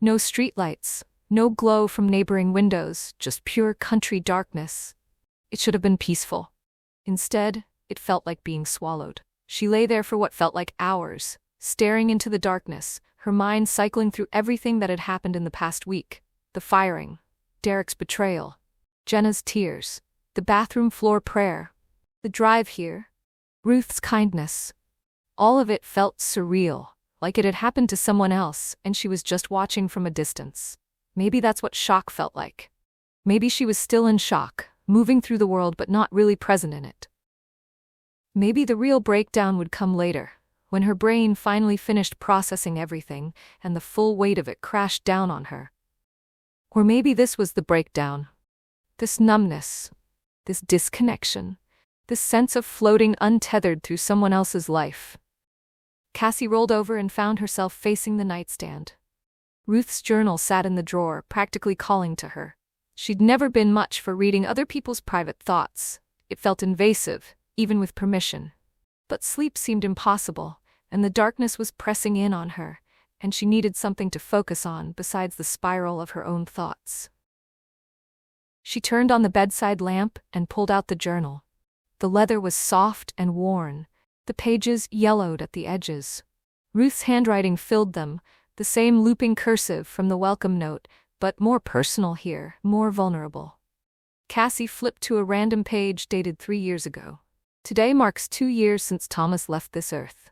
No streetlights, no glow from neighboring windows, just pure country darkness. It should have been peaceful. Instead, it felt like being swallowed. She lay there for what felt like hours, staring into the darkness, her mind cycling through everything that had happened in the past week. The firing, Derek's betrayal, Jenna's tears, the bathroom floor prayer, the drive here, Ruth's kindness. All of it felt surreal, like it had happened to someone else and she was just watching from a distance. Maybe that's what shock felt like. Maybe she was still in shock, moving through the world but not really present in it. Maybe the real breakdown would come later, when her brain finally finished processing everything and the full weight of it crashed down on her. Or maybe this was the breakdown. This numbness, this disconnection, this sense of floating untethered through someone else's life. Cassie rolled over and found herself facing the nightstand. Ruth's journal sat in the drawer, practically calling to her. She'd never been much for reading other people's private thoughts. It felt invasive, even with permission. But sleep seemed impossible, and the darkness was pressing in on her, and she needed something to focus on besides the spiral of her own thoughts. She turned on the bedside lamp and pulled out the journal. The leather was soft and worn, the pages yellowed at the edges. Ruth's handwriting filled them, the same looping cursive from the welcome note, but more personal here, more vulnerable. Cassie flipped to a random page dated 3 years ago. Today marks 2 years since Thomas left this earth.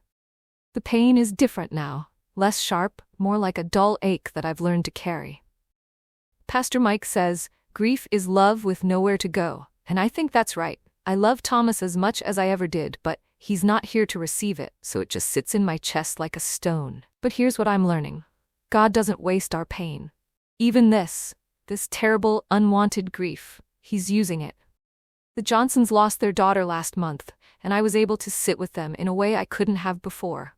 The pain is different now, less sharp, more like a dull ache that I've learned to carry. Pastor Mike says, grief is love with nowhere to go, and I think that's right. I love Thomas as much as I ever did, but he's not here to receive it, so it just sits in my chest like a stone. But here's what I'm learning. God doesn't waste our pain. Even this terrible, unwanted grief, he's using it. The Johnsons lost their daughter last month, and I was able to sit with them in a way I couldn't have before.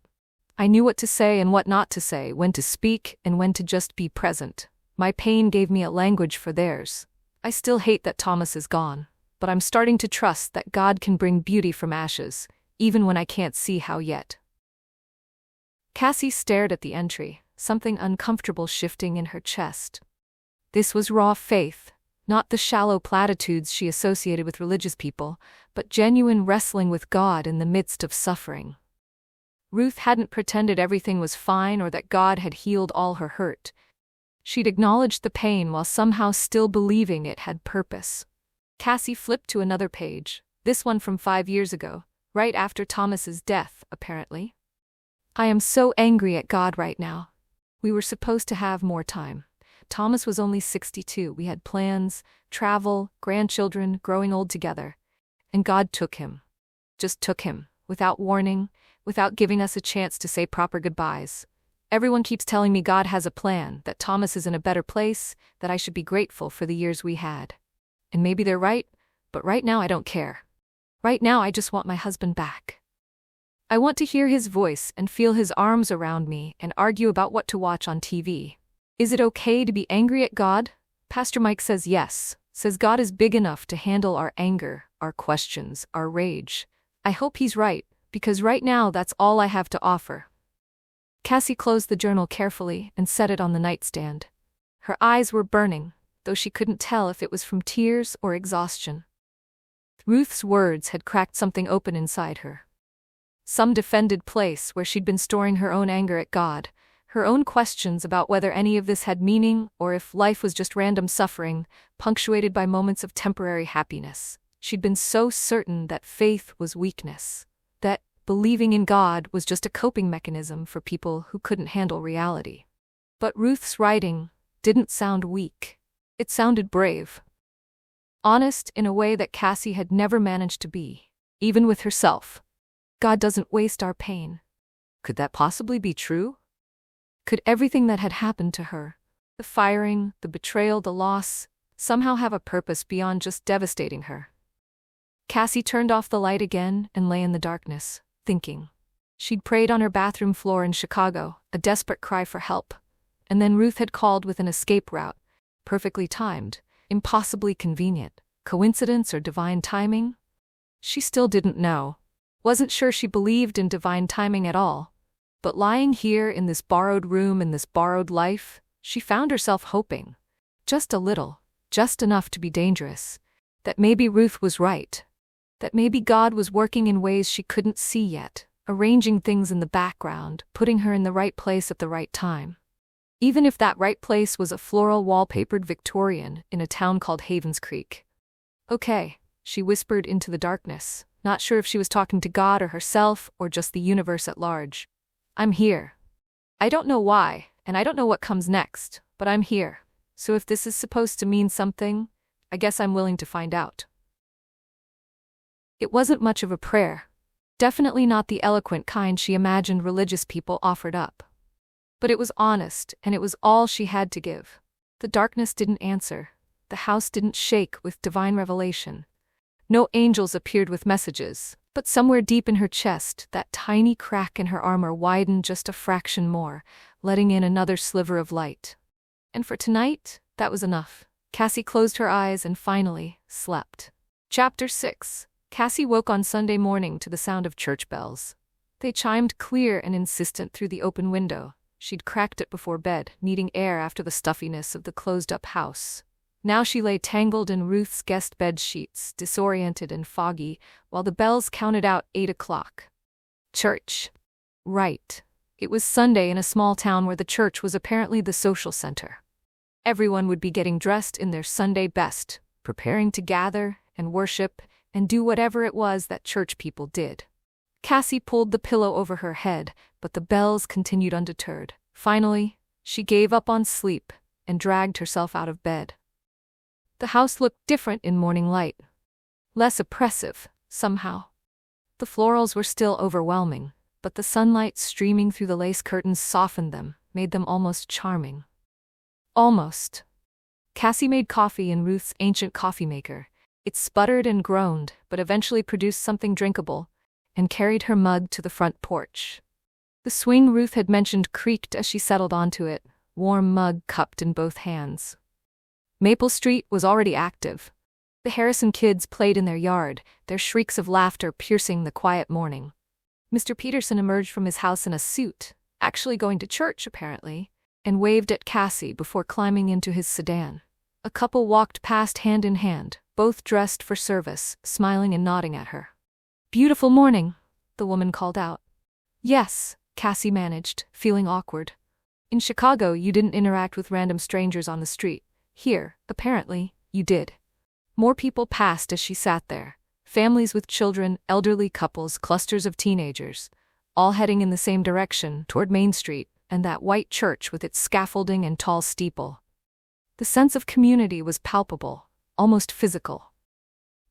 I knew what to say and what not to say, when to speak and when to just be present. My pain gave me a language for theirs. I still hate that Thomas is gone, but I'm starting to trust that God can bring beauty from ashes, even when I can't see how yet. Cassie stared at the entry, something uncomfortable shifting in her chest. This was raw faith, not the shallow platitudes she associated with religious people, but genuine wrestling with God in the midst of suffering. Ruth hadn't pretended everything was fine or that God had healed all her hurt. She'd acknowledged the pain while somehow still believing it had purpose. Cassie flipped to another page, this one from 5 years ago, right after Thomas's death, apparently. I am so angry at God right now. We were supposed to have more time. Thomas was only 62. We had plans, travel, grandchildren, growing old together. And God took him. Just took him, without warning, without giving us a chance to say proper goodbyes. Everyone keeps telling me God has a plan, that Thomas is in a better place, that I should be grateful for the years we had. And maybe they're right, but right now I don't care. Right now I just want my husband back. I want to hear his voice and feel his arms around me and argue about what to watch on TV. Is it okay to be angry at God? Pastor Mike says yes, says God is big enough to handle our anger, our questions, our rage. I hope he's right, because right now that's all I have to offer. Cassie closed the journal carefully and set it on the nightstand. Her eyes were burning, though she couldn't tell if it was from tears or exhaustion. Ruth's words had cracked something open inside her. Some defended place where she'd been storing her own anger at God, her own questions about whether any of this had meaning or if life was just random suffering, punctuated by moments of temporary happiness. She'd been so certain that faith was weakness, that believing in God was just a coping mechanism for people who couldn't handle reality. But Ruth's writing didn't sound weak. It sounded brave. Honest in a way that Cassie had never managed to be, even with herself. God doesn't waste our pain. Could that possibly be true? Could everything that had happened to her, the firing, the betrayal, the loss, somehow have a purpose beyond just devastating her? Cassie turned off the light again and lay in the darkness, thinking. She'd prayed on her bathroom floor in Chicago, a desperate cry for help. And then Ruth had called with an escape route, perfectly timed, impossibly convenient. Coincidence or divine timing? She still didn't know. Wasn't sure she believed in divine timing at all. But lying here in this borrowed room in this borrowed life, she found herself hoping. Just a little, just enough to be dangerous. That maybe Ruth was right. That maybe God was working in ways she couldn't see yet, arranging things in the background, putting her in the right place at the right time. Even if that right place was a floral wallpapered Victorian in a town called Havens Creek. Okay, she whispered into the darkness, not sure if she was talking to God or herself or just the universe at large. I'm here. I don't know why, and I don't know what comes next, but I'm here. So if this is supposed to mean something, I guess I'm willing to find out. It wasn't much of a prayer. Definitely not the eloquent kind she imagined religious people offered up. But it was honest, and it was all she had to give. The darkness didn't answer. The house didn't shake with divine revelation. No angels appeared with messages, but somewhere deep in her chest, that tiny crack in her armor widened just a fraction more, letting in another sliver of light. And for tonight, that was enough. Cassie closed her eyes and finally slept. Chapter 6. Cassie woke on Sunday morning to the sound of church bells. They chimed clear and insistent through the open window. She'd cracked it before bed, needing air after the stuffiness of the closed-up house. Now she lay tangled in Ruth's guest bed sheets, disoriented and foggy, while the bells counted out 8 o'clock. Church. Right. It was Sunday in a small town where the church was apparently the social center. Everyone would be getting dressed in their Sunday best, preparing to gather and worship and do whatever it was that church people did. Cassie pulled the pillow over her head, but the bells continued undeterred. Finally, she gave up on sleep and dragged herself out of bed. The house looked different in morning light. Less oppressive, somehow. The florals were still overwhelming, but the sunlight streaming through the lace curtains softened them, made them almost charming. Almost. Cassie made coffee in Ruth's ancient coffee maker. It sputtered and groaned, but eventually produced something drinkable, and carried her mug to the front porch. The swing Ruth had mentioned creaked as she settled onto it, warm mug cupped in both hands. Maple Street was already active. The Harrison kids played in their yard, their shrieks of laughter piercing the quiet morning. Mr. Peterson emerged from his house in a suit, actually going to church apparently, and waved at Cassie before climbing into his sedan. A couple walked past hand in hand, both dressed for service, smiling and nodding at her. "Beautiful morning," the woman called out. "Yes," Cassie managed, feeling awkward. "In Chicago, you didn't interact with random strangers on the street. Here, apparently, you did." More people passed as she sat there. Families with children, elderly couples, clusters of teenagers, all heading in the same direction, toward Main Street, and that white church with its scaffolding and tall steeple. The sense of community was palpable, almost physical.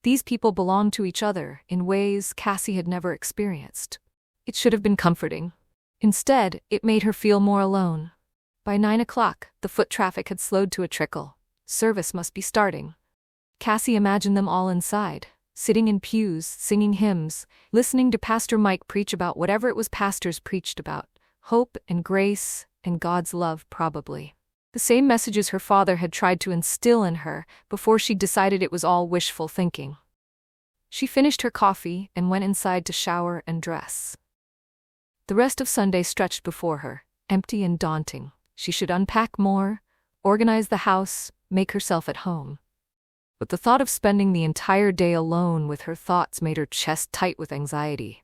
These people belonged to each other in ways Cassie had never experienced. It should have been comforting. Instead, it made her feel more alone. By 9 o'clock, the foot traffic had slowed to a trickle. Service must be starting. Cassie imagined them all inside, sitting in pews, singing hymns, listening to Pastor Mike preach about whatever it was pastors preached about, hope and grace and God's love probably. The same messages her father had tried to instill in her before she decided it was all wishful thinking. She finished her coffee and went inside to shower and dress. The rest of Sunday stretched before her, empty and daunting. She should unpack more, organize the house, make herself at home. But the thought of spending the entire day alone with her thoughts made her chest tight with anxiety.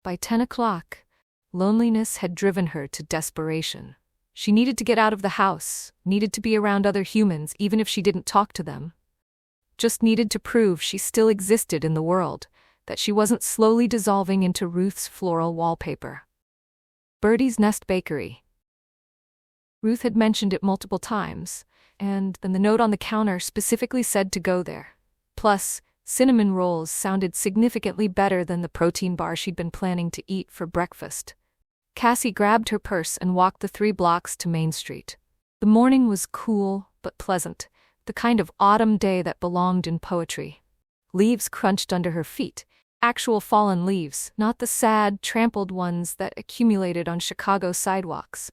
By 10 o'clock, loneliness had driven her to desperation. She needed to get out of the house, needed to be around other humans even if she didn't talk to them. Just needed to prove she still existed in the world, that she wasn't slowly dissolving into Ruth's floral wallpaper. Birdie's Nest Bakery. Ruth had mentioned it multiple times, and then the note on the counter specifically said to go there. Plus, cinnamon rolls sounded significantly better than the protein bar she'd been planning to eat for breakfast. Cassie grabbed her purse and walked the 3 blocks to Main Street. The morning was cool but pleasant, the kind of autumn day that belonged in poetry. Leaves crunched under her feet, actual fallen leaves, not the sad, trampled ones that accumulated on Chicago sidewalks.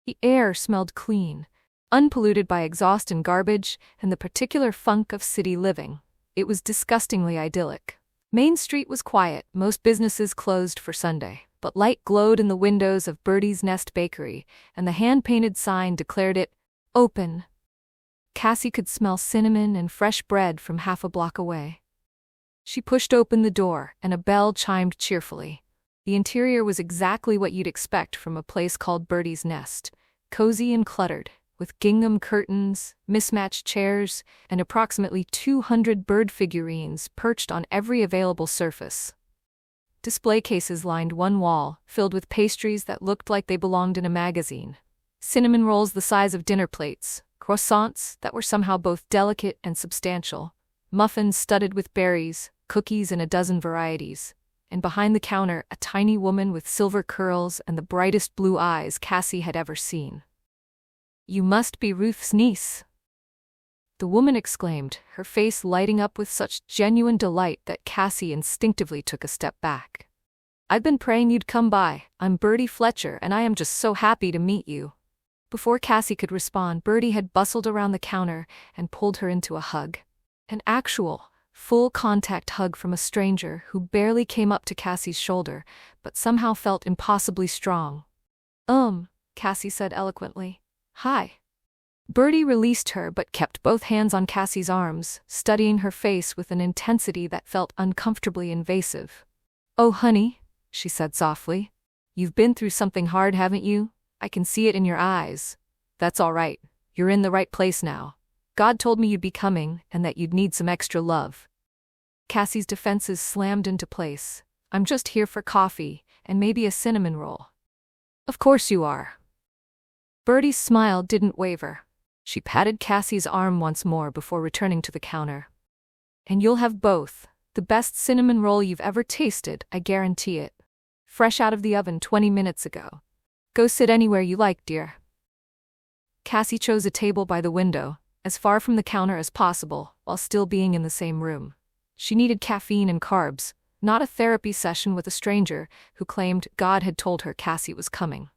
The air smelled clean, unpolluted by exhaust and garbage and the particular funk of city living. It was disgustingly idyllic. Main Street was quiet, most businesses closed for Sunday, but light glowed in the windows of Birdie's Nest Bakery, and the hand-painted sign declared it open. Cassie could smell cinnamon and fresh bread from half a block away. She pushed open the door, and a bell chimed cheerfully. The interior was exactly what you'd expect from a place called Birdie's Nest, cozy and cluttered, with gingham curtains, mismatched chairs, and approximately 200 bird figurines perched on every available surface. Display cases lined one wall, filled with pastries that looked like they belonged in a magazine. Cinnamon rolls the size of dinner plates, croissants that were somehow both delicate and substantial, muffins studded with berries, cookies in a dozen varieties, and behind the counter a tiny woman with silver curls and the brightest blue eyes Cassie had ever seen. "You must be Ruth's niece," the woman exclaimed, her face lighting up with such genuine delight that Cassie instinctively took a step back. "I've been praying you'd come by. I'm Birdie Fletcher, and I am just so happy to meet you." Before Cassie could respond, Birdie had bustled around the counter and pulled her into a hug. An actual, full-contact hug from a stranger who barely came up to Cassie's shoulder, but somehow felt impossibly strong. Cassie said eloquently. Hi. Birdie released her but kept both hands on Cassie's arms, studying her face with an intensity that felt uncomfortably invasive. Oh, honey, she said softly. You've been through something hard, haven't you? I can see it in your eyes. That's all right. You're in the right place now. God told me you'd be coming and that you'd need some extra love. Cassie's defenses slammed into place. I'm just here for coffee and maybe a cinnamon roll. Of course you are. Birdie's smile didn't waver. She patted Cassie's arm once more before returning to the counter. And you'll have both. The best cinnamon roll you've ever tasted, I guarantee it. Fresh out of the oven 20 minutes ago. Go sit anywhere you like, dear. Cassie chose a table by the window, as far from the counter as possible, while still being in the same room. She needed caffeine and carbs, not a therapy session with a stranger who claimed God had told her Cassie was coming.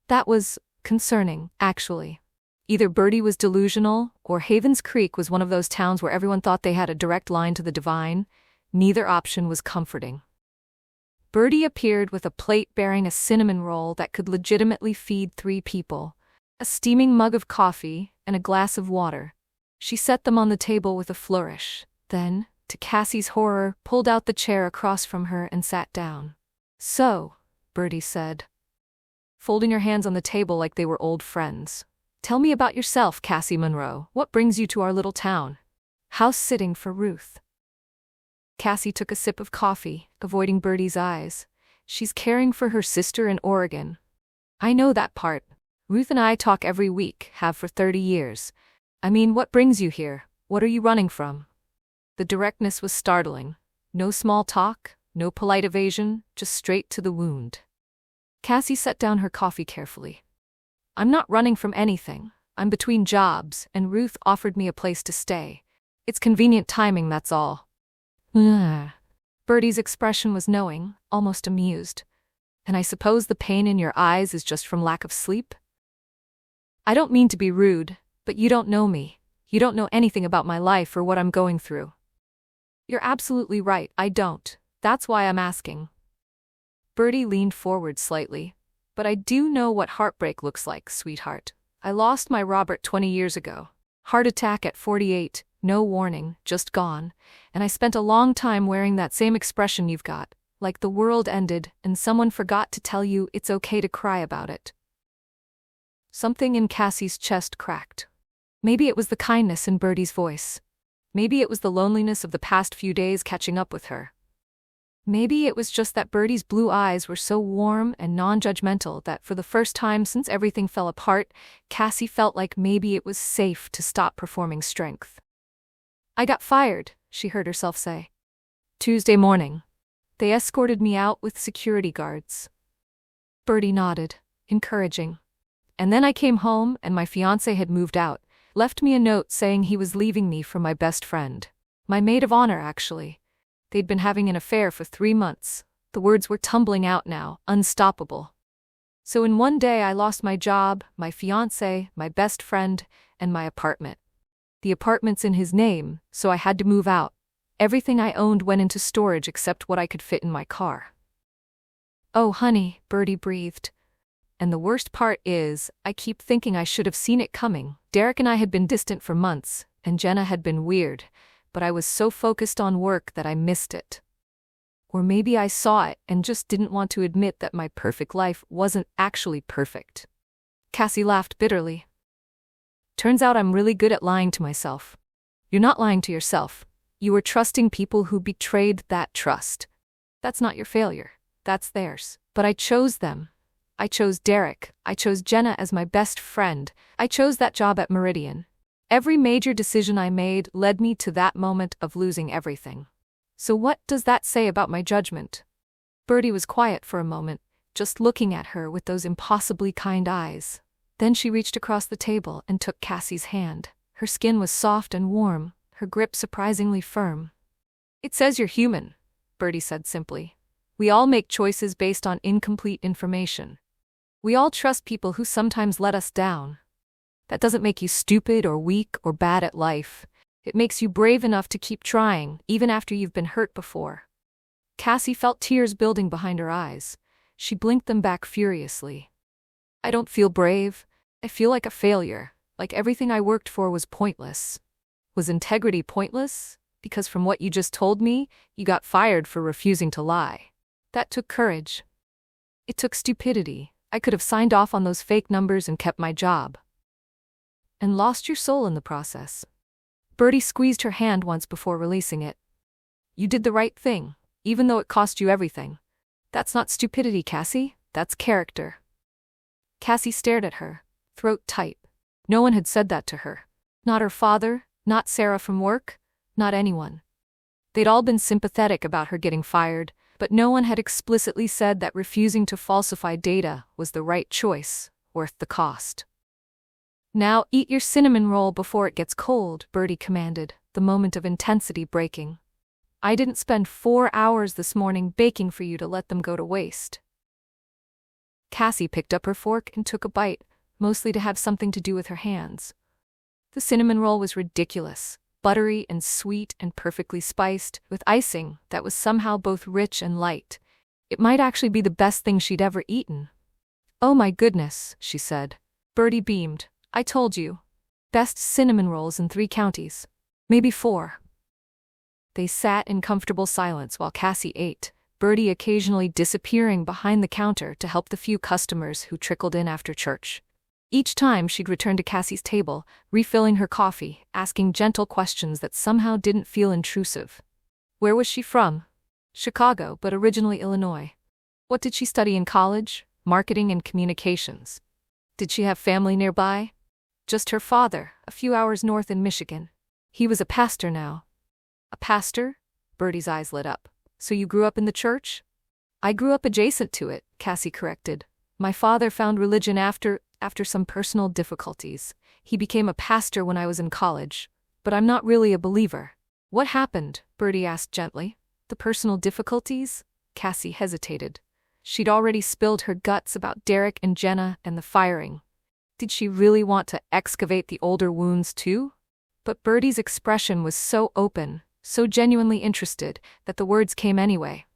That was concerning, actually. Either Birdie was delusional, or Havens Creek was one of those towns where everyone thought they had a direct line to the divine. Neither option was comforting. Birdie appeared with a plate bearing a cinnamon roll that could legitimately feed 3 people, a steaming mug of coffee, and a glass of water. She set them on the table with a flourish, then, to Cassie's horror, pulled out the chair across from her and sat down. So, Birdie said, folding her hands on the table like they were old friends. Tell me about yourself, Cassie Monroe. What brings you to our little town? House sitting for Ruth. Cassie took a sip of coffee, avoiding Birdie's eyes. She's caring for her sister in Oregon. I know that part. Ruth and I talk every week, have for 30 years. I mean, what brings you here? What are you running from? The directness was startling. No small talk, no polite evasion, just straight to the wound. Cassie set down her coffee carefully. I'm not running from anything. I'm between jobs, and Ruth offered me a place to stay. It's convenient timing, that's all. Birdie's expression was knowing, almost amused. And I suppose the pain in your eyes is just from lack of sleep? I don't mean to be rude, but you don't know me. You don't know anything about my life or what I'm going through. You're absolutely right, I don't. That's why I'm asking. Birdie leaned forward slightly. But I do know what heartbreak looks like, sweetheart. I lost my Robert 20 years ago. Heart attack at 48, no warning, just gone. And I spent a long time wearing that same expression you've got, like the world ended and someone forgot to tell you it's okay to cry about it. Something in Cassie's chest cracked. Maybe it was the kindness in Birdie's voice. Maybe it was the loneliness of the past few days catching up with her. Maybe it was just that Birdie's blue eyes were so warm and non-judgmental that for the first time since everything fell apart, Cassie felt like maybe it was safe to stop performing strength. I got fired, she heard herself say. Tuesday morning. They escorted me out with security guards. Birdie nodded, encouraging. And then I came home and my fiancé had moved out, left me a note saying he was leaving me for my best friend. My maid of honor, actually. They'd been having an affair for 3 months. The words were tumbling out now, unstoppable. So in one day I lost my job, my fiancé, my best friend, and my apartment. The apartment's in his name, so I had to move out. Everything I owned went into storage except what I could fit in my car. Oh, honey, Birdie breathed. And the worst part is, I keep thinking I should have seen it coming. Derek and I had been distant for months, and Jenna had been weird. But I was so focused on work that I missed it. Or maybe I saw it and just didn't want to admit that my perfect life wasn't actually perfect. Cassie laughed bitterly. Turns out I'm really good at lying to myself. You're not lying to yourself. You were trusting people who betrayed that trust. That's not your failure. That's theirs. But I chose them. I chose Derek. I chose Jenna as my best friend. I chose that job at Meridian. Every major decision I made led me to that moment of losing everything. So what does that say about my judgment? Birdie was quiet for a moment, just looking at her with those impossibly kind eyes. Then she reached across the table and took Cassie's hand. Her skin was soft and warm, her grip surprisingly firm. It says you're human, Birdie said simply. We all make choices based on incomplete information. We all trust people who sometimes let us down. That doesn't make you stupid or weak or bad at life. It makes you brave enough to keep trying, even after you've been hurt before. Cassie felt tears building behind her eyes. She blinked them back furiously. I don't feel brave. I feel like a failure, like everything I worked for was pointless. Was integrity pointless? Because from what you just told me, you got fired for refusing to lie. That took courage. It took stupidity. I could have signed off on those fake numbers and kept my job. And lost your soul in the process. Bertie squeezed her hand once before releasing it. You did the right thing, even though it cost you everything. That's not stupidity, Cassie. That's character. Cassie stared at her, throat tight. No one had said that to her. Not her father, not Sarah from work, not anyone. They'd all been sympathetic about her getting fired, but no one had explicitly said that refusing to falsify data was the right choice, worth the cost. Now eat your cinnamon roll before it gets cold, Bertie commanded, the moment of intensity breaking. I didn't spend 4 hours this morning baking for you to let them go to waste. Cassie picked up her fork and took a bite, mostly to have something to do with her hands. The cinnamon roll was ridiculous, buttery and sweet and perfectly spiced, with icing that was somehow both rich and light. It might actually be the best thing she'd ever eaten. Oh my goodness, she said. Bertie beamed. I told you. Best cinnamon rolls in 3 counties. Maybe 4. They sat in comfortable silence while Cassie ate, Bertie occasionally disappearing behind the counter to help the few customers who trickled in after church. Each time she'd return to Cassie's table, refilling her coffee, asking gentle questions that somehow didn't feel intrusive. Where was she from? Chicago, but originally Illinois. What did she study in college? Marketing and communications. Did she have family nearby? Just her father, a few hours north in Michigan. He was a pastor now. A pastor? Bertie's eyes lit up. So you grew up in the church? I grew up adjacent to it, Cassie corrected. My father found religion after some personal difficulties. He became a pastor when I was in college. But I'm not really a believer. What happened? Bertie asked gently. The personal difficulties? Cassie hesitated. She'd already spilled her guts about Derek and Jenna and the firing. Did she really want to excavate the older wounds too? But Bertie's expression was so open, so genuinely interested, that the words came anyway.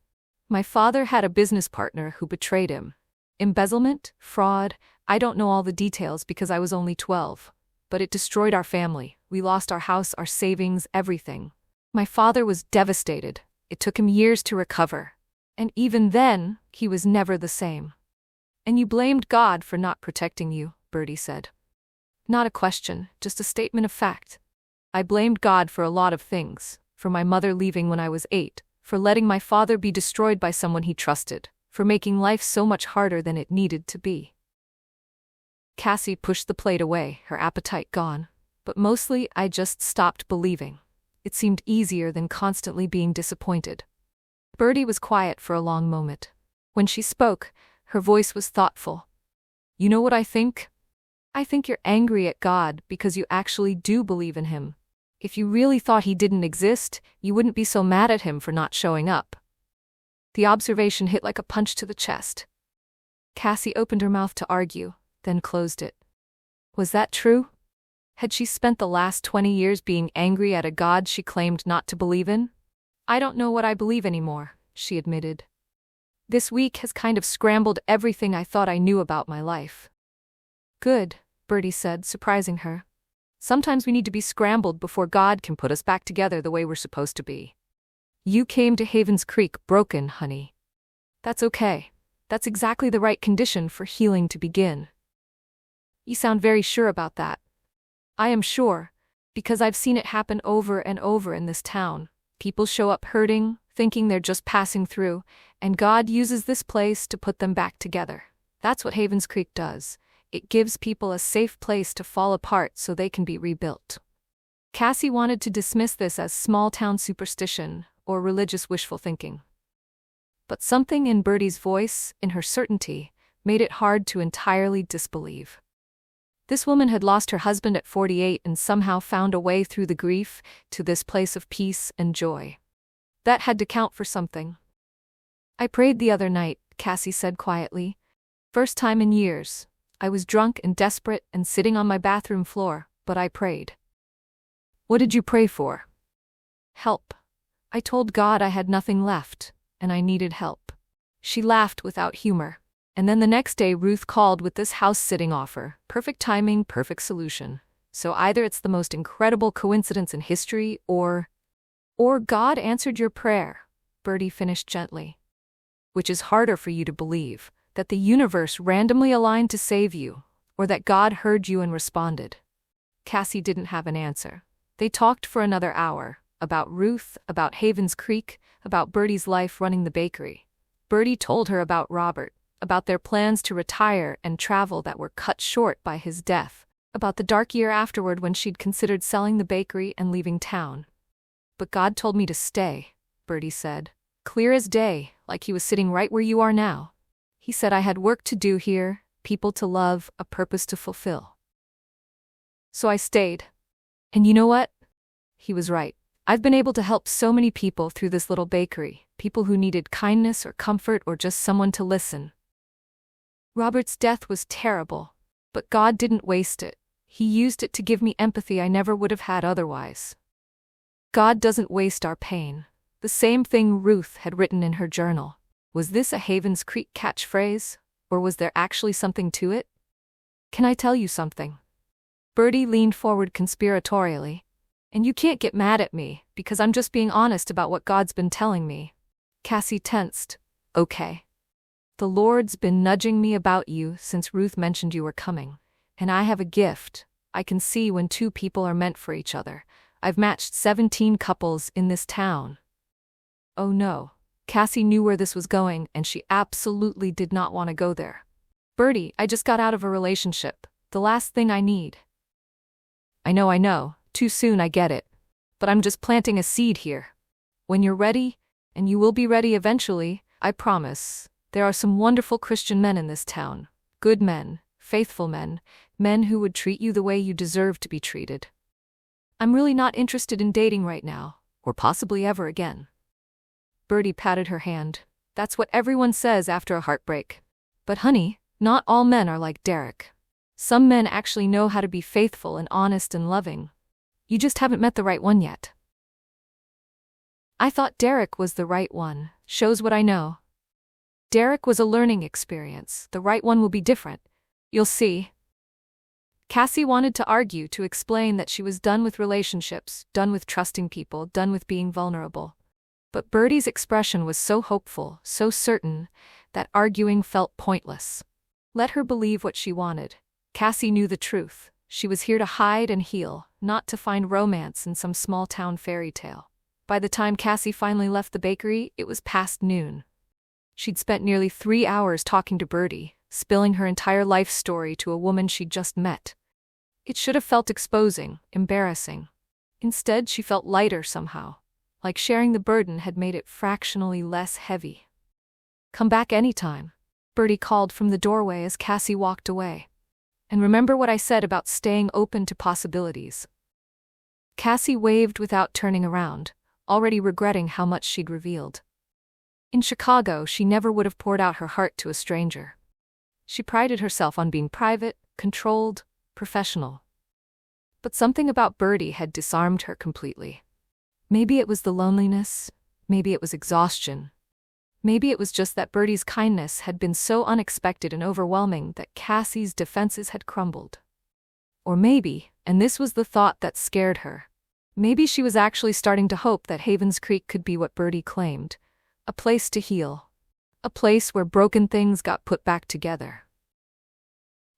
My father had a business partner who betrayed him. Embezzlement? Fraud? I don't know all the details because I was only 12. But it destroyed our family. We lost our house, our savings, everything. My father was devastated. It took him years to recover. And even then, he was never the same. And you blamed God for not protecting you, Bertie said. Not a question, just a statement of fact. I blamed God for a lot of things, for my mother leaving when I was 8, for letting my father be destroyed by someone he trusted, for making life so much harder than it needed to be. Cassie pushed the plate away, her appetite gone. But mostly I just stopped believing. It seemed easier than constantly being disappointed. Bertie was quiet for a long moment. When she spoke, her voice was thoughtful. You know what I think? I think you're angry at God because you actually do believe in him. If you really thought he didn't exist, you wouldn't be so mad at him for not showing up. The observation hit like a punch to the chest. Cassie opened her mouth to argue, then closed it. Was that true? Had she spent the last 20 years being angry at a God she claimed not to believe in? I don't know what I believe anymore, she admitted. This week has kind of scrambled everything I thought I knew about my life. Good, Bertie said, surprising her. Sometimes we need to be scrambled before God can put us back together the way we're supposed to be. You came to Havens Creek broken, honey. That's okay. That's exactly the right condition for healing to begin. You sound very sure about that. I am sure, because I've seen it happen over and over in this town. People show up hurting, thinking they're just passing through, and God uses this place to put them back together. That's what Havens Creek does. It gives people a safe place to fall apart so they can be rebuilt. Cassie wanted to dismiss this as small-town superstition or religious wishful thinking. But something in Bertie's voice, in her certainty, made it hard to entirely disbelieve. This woman had lost her husband at 48 and somehow found a way through the grief to this place of peace and joy. That had to count for something. I prayed the other night, Cassie said quietly. First time in years. I was drunk and desperate and sitting on my bathroom floor, but I prayed. What did you pray for? Help. I told God I had nothing left, and I needed help. She laughed without humor. And then the next day Ruth called with this house-sitting offer. Perfect timing, perfect solution. So either it's the most incredible coincidence in history or God answered your prayer, Bertie finished gently. Which is harder for you to believe, that the universe randomly aligned to save you, or that God heard you and responded? Cassie didn't have an answer. They talked for another hour, about Ruth, about Havens Creek, about Bertie's life running the bakery. Bertie told her about Robert, about their plans to retire and travel that were cut short by his death, about the dark year afterward when she'd considered selling the bakery and leaving town. But God told me to stay, Bertie said, clear as day, like he was sitting right where you are now. He said I had work to do here, people to love, a purpose to fulfill. So I stayed. And you know what? He was right. I've been able to help so many people through this little bakery, people who needed kindness or comfort or just someone to listen. Robert's death was terrible, but God didn't waste it. He used it to give me empathy I never would have had otherwise. God doesn't waste our pain. The same thing Ruth had written in her journal. Was this a Havens Creek catchphrase, or was there actually something to it? Can I tell you something? Bertie leaned forward conspiratorially. And you can't get mad at me, because I'm just being honest about what God's been telling me. Cassie tensed. Okay. The Lord's been nudging me about you since Ruth mentioned you were coming. And I have a gift. I can see when two people are meant for each other. I've matched 17 couples in this town. Oh no. Cassie knew where this was going, and she absolutely did not want to go there. Bertie, I just got out of a relationship. The last thing I need. I know. Too soon, I get it. But I'm just planting a seed here. When you're ready, and you will be ready eventually, I promise, there are some wonderful Christian men in this town. Good men, faithful men, men who would treat you the way you deserve to be treated. I'm really not interested in dating right now, or possibly ever again. Bertie patted her hand. That's what everyone says after a heartbreak. But honey, not all men are like Derek. Some men actually know how to be faithful and honest and loving. You just haven't met the right one yet. I thought Derek was the right one. Shows what I know. Derek was a learning experience. The right one will be different. You'll see. Cassie wanted to argue, to explain that she was done with relationships, done with trusting people, done with being vulnerable. But Bertie's expression was so hopeful, so certain, that arguing felt pointless. Let her believe what she wanted. Cassie knew the truth. She was here to hide and heal, not to find romance in some small-town fairy tale. By the time Cassie finally left the bakery, it was past noon. She'd spent nearly 3 hours talking to Bertie, spilling her entire life story to a woman she'd just met. It should have felt exposing, embarrassing. Instead, she felt lighter somehow, like sharing the burden had made it fractionally less heavy. Come back anytime, Bertie called from the doorway as Cassie walked away. And remember what I said about staying open to possibilities. Cassie waved without turning around, already regretting how much she'd revealed. In Chicago, she never would have poured out her heart to a stranger. She prided herself on being private, controlled, professional. But something about Bertie had disarmed her completely. Maybe it was the loneliness, maybe it was exhaustion. Maybe it was just that Bertie's kindness had been so unexpected and overwhelming that Cassie's defenses had crumbled. Or maybe, and this was the thought that scared her, maybe she was actually starting to hope that Havens Creek could be what Bertie claimed, a place to heal, a place where broken things got put back together.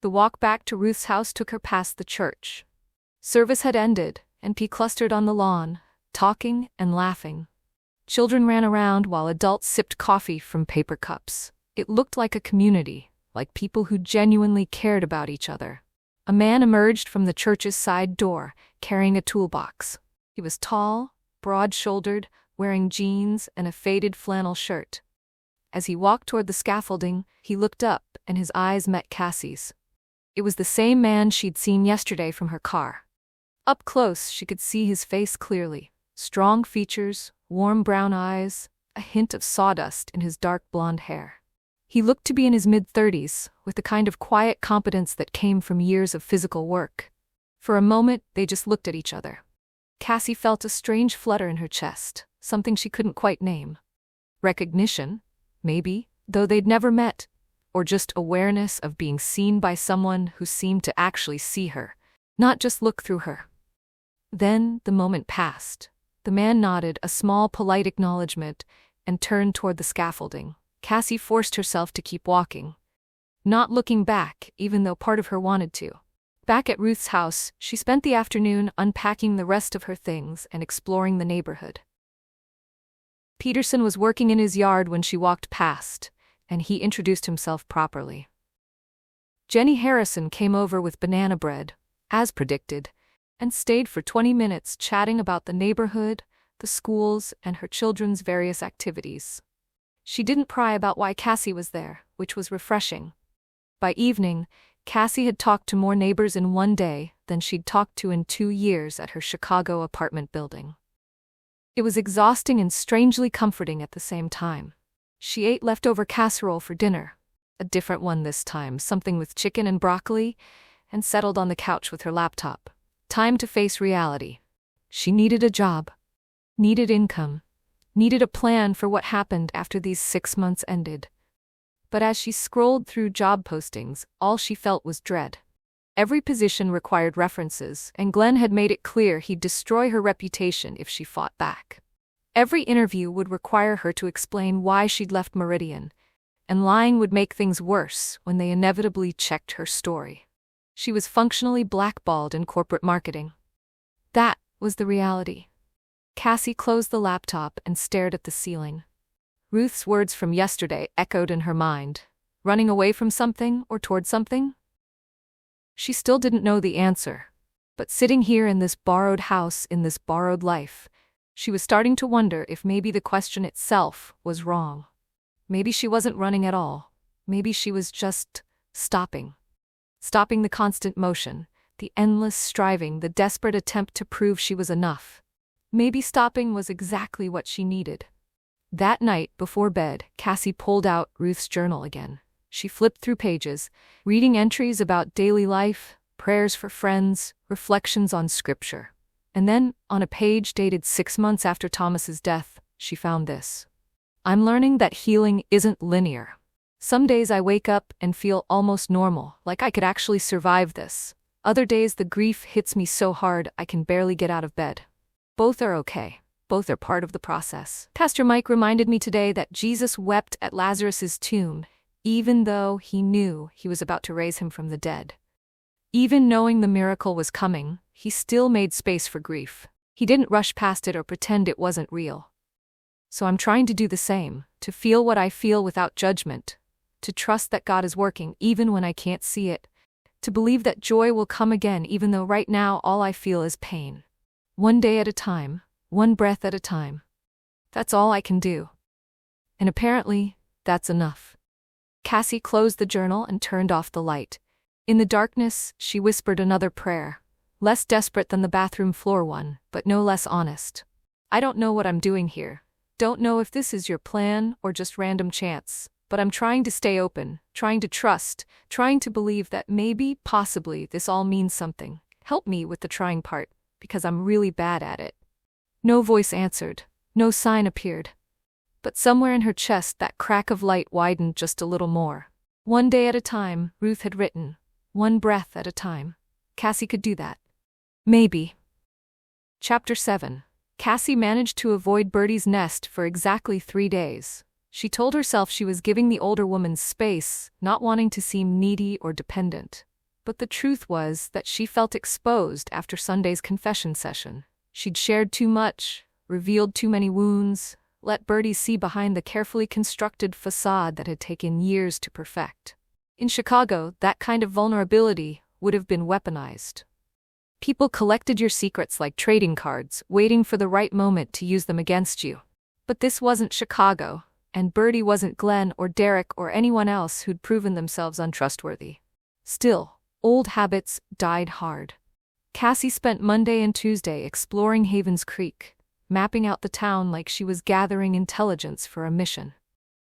The walk back to Ruth's house took her past the church. Service had ended, and people clustered on the lawn, talking and laughing. Children ran around while adults sipped coffee from paper cups. It looked like a community, like people who genuinely cared about each other. A man emerged from the church's side door, carrying a toolbox. He was tall, broad-shouldered, wearing jeans and a faded flannel shirt. As he walked toward the scaffolding, he looked up and his eyes met Cassie's. It was the same man she'd seen yesterday from her car. Up close, she could see his face clearly. Strong features, warm brown eyes, a hint of sawdust in his dark blonde hair. He looked to be in his mid-30s, with the kind of quiet competence that came from years of physical work. For a moment, they just looked at each other. Cassie felt a strange flutter in her chest, something she couldn't quite name. Recognition, maybe, though they'd never met. or just awareness of being seen by someone who seemed to actually see her, not just look through her. Then the moment passed. The man nodded a small polite acknowledgement and turned toward the scaffolding. Cassie forced herself to keep walking, not looking back even though part of her wanted to. Back at Ruth's house, she spent the afternoon unpacking the rest of her things and exploring the neighborhood. Peterson was working in his yard when she walked past, and he introduced himself properly. Jenny Harrison came over with banana bread, as predicted, and stayed for 20 minutes chatting about the neighborhood, the schools, and her children's various activities. She didn't pry about why Cassie was there, which was refreshing. By evening, Cassie had talked to more neighbors in one day than she'd talked to in 2 years at her Chicago apartment building. It was exhausting and strangely comforting at the same time. She ate leftover casserole for dinner, a different one this time, something with chicken and broccoli, and settled on the couch with her laptop. Time to face reality. She needed a job, needed income, needed a plan for what happened after these 6 months ended. But as she scrolled through job postings, all she felt was dread. Every position required references, and Glenn had made it clear he'd destroy her reputation if she fought back. Every interview would require her to explain why she'd left Meridian, and lying would make things worse when they inevitably checked her story. She was functionally blackballed in corporate marketing. That was the reality. Cassie closed the laptop and stared at the ceiling. Ruth's words from yesterday echoed in her mind. Running away from something or toward something? She still didn't know the answer, but sitting here in this borrowed house in this borrowed life, she was starting to wonder if maybe the question itself was wrong. Maybe she wasn't running at all. Maybe she was just stopping. Stopping the constant motion, the endless striving, the desperate attempt to prove she was enough. Maybe stopping was exactly what she needed. That night, before bed, Cassie pulled out Ruth's journal again. She flipped through pages, reading entries about daily life, prayers for friends, reflections on scripture. And then, on a page dated 6 months after Thomas's death, she found this. I'm learning that healing isn't linear. Some days I wake up and feel almost normal, like I could actually survive this. Other days the grief hits me so hard I can barely get out of bed. Both are okay. Both are part of the process. Pastor Mike reminded me today that Jesus wept at Lazarus's tomb, even though he knew he was about to raise him from the dead. Even knowing the miracle was coming, he still made space for grief. He didn't rush past it or pretend it wasn't real. So I'm trying to do the same, to feel what I feel without judgment, to trust that God is working even when I can't see it, to believe that joy will come again even though right now all I feel is pain. One day at a time, one breath at a time. That's all I can do. And apparently, that's enough. Cassie closed the journal and turned off the light. In the darkness, she whispered another prayer, less desperate than the bathroom floor one, but no less honest. I don't know what I'm doing here. Don't know if this is your plan or just random chance, but I'm trying to stay open, trying to trust, trying to believe that maybe, possibly, this all means something. Help me with the trying part, because I'm really bad at it. No voice answered, no sign appeared. But somewhere in her chest that crack of light widened just a little more. One day at a time, Ruth had written. One breath at a time. Cassie could do that. Maybe. Chapter 7. Cassie managed to avoid Bertie's nest for exactly 3 days. She told herself she was giving the older woman space, not wanting to seem needy or dependent. But the truth was that she felt exposed after Sunday's confession session. She'd shared too much, revealed too many wounds, let Bertie see behind the carefully constructed facade that had taken years to perfect. In Chicago, that kind of vulnerability would have been weaponized. People collected your secrets like trading cards, waiting for the right moment to use them against you. But this wasn't Chicago, and Bertie wasn't Glenn or Derek or anyone else who'd proven themselves untrustworthy. Still, old habits died hard. Cassie spent Monday and Tuesday exploring Havens Creek, mapping out the town like she was gathering intelligence for a mission.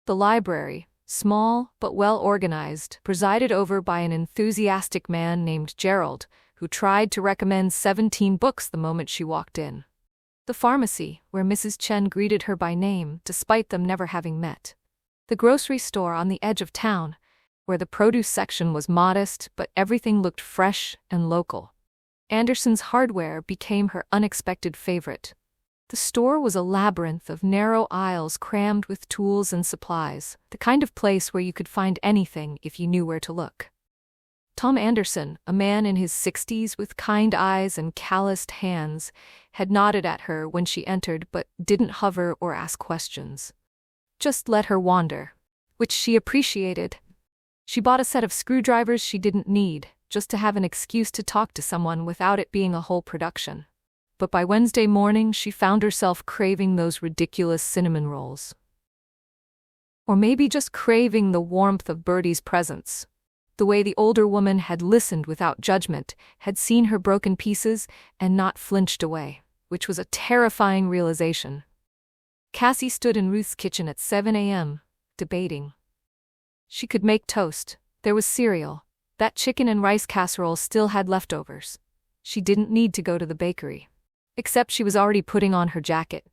The library, small but well-organized, presided over by an enthusiastic man named Gerald, who tried to recommend 17 books the moment she walked in. The pharmacy, where Mrs. Chen greeted her by name despite them never having met. The grocery store on the edge of town, where the produce section was modest but everything looked fresh and local. Anderson's Hardware became her unexpected favorite. The store was a labyrinth of narrow aisles crammed with tools and supplies, the kind of place where you could find anything if you knew where to look. Tom Anderson, a man in his 60s with kind eyes and calloused hands, had nodded at her when she entered but didn't hover or ask questions. Just let her wander, which she appreciated. She bought a set of screwdrivers she didn't need, just to have an excuse to talk to someone without it being a whole production. But by Wednesday morning she found herself craving those ridiculous cinnamon rolls. Or maybe just craving the warmth of Bertie's presence. The way the older woman had listened without judgment, had seen her broken pieces, and not flinched away, which was a terrifying realization. Cassie stood in Ruth's kitchen at 7 a.m., debating. She could make toast, there was cereal, that chicken and rice casserole still had leftovers. She didn't need to go to the bakery. Except she was already putting on her jacket.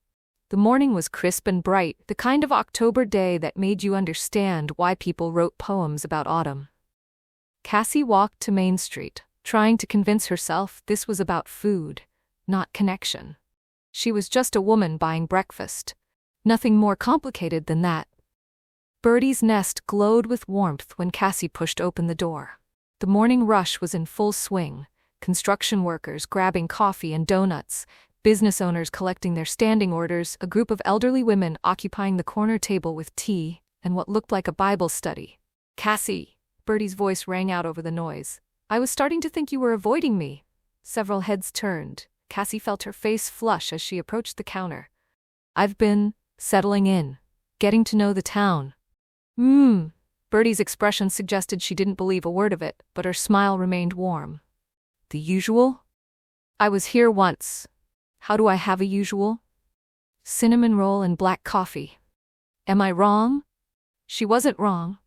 The morning was crisp and bright, the kind of October day that made you understand why people wrote poems about autumn. Cassie walked to Main Street, trying to convince herself this was about food, not connection. She was just a woman buying breakfast. Nothing more complicated than that. Bertie's nest glowed with warmth when Cassie pushed open the door. The morning rush was in full swing. Construction workers grabbing coffee and donuts, business owners collecting their standing orders, a group of elderly women occupying the corner table with tea and what looked like a Bible study. "Cassie," Bertie's voice rang out over the noise. "I was starting to think you were avoiding me." Several heads turned. Cassie felt her face flush as she approached the counter. "I've been settling in, getting to know the town." Bertie's expression suggested she didn't believe a word of it, but her smile remained warm. "The usual? I was here once. How do I have a usual? Cinnamon roll and black coffee. Am I wrong?" She wasn't wrong.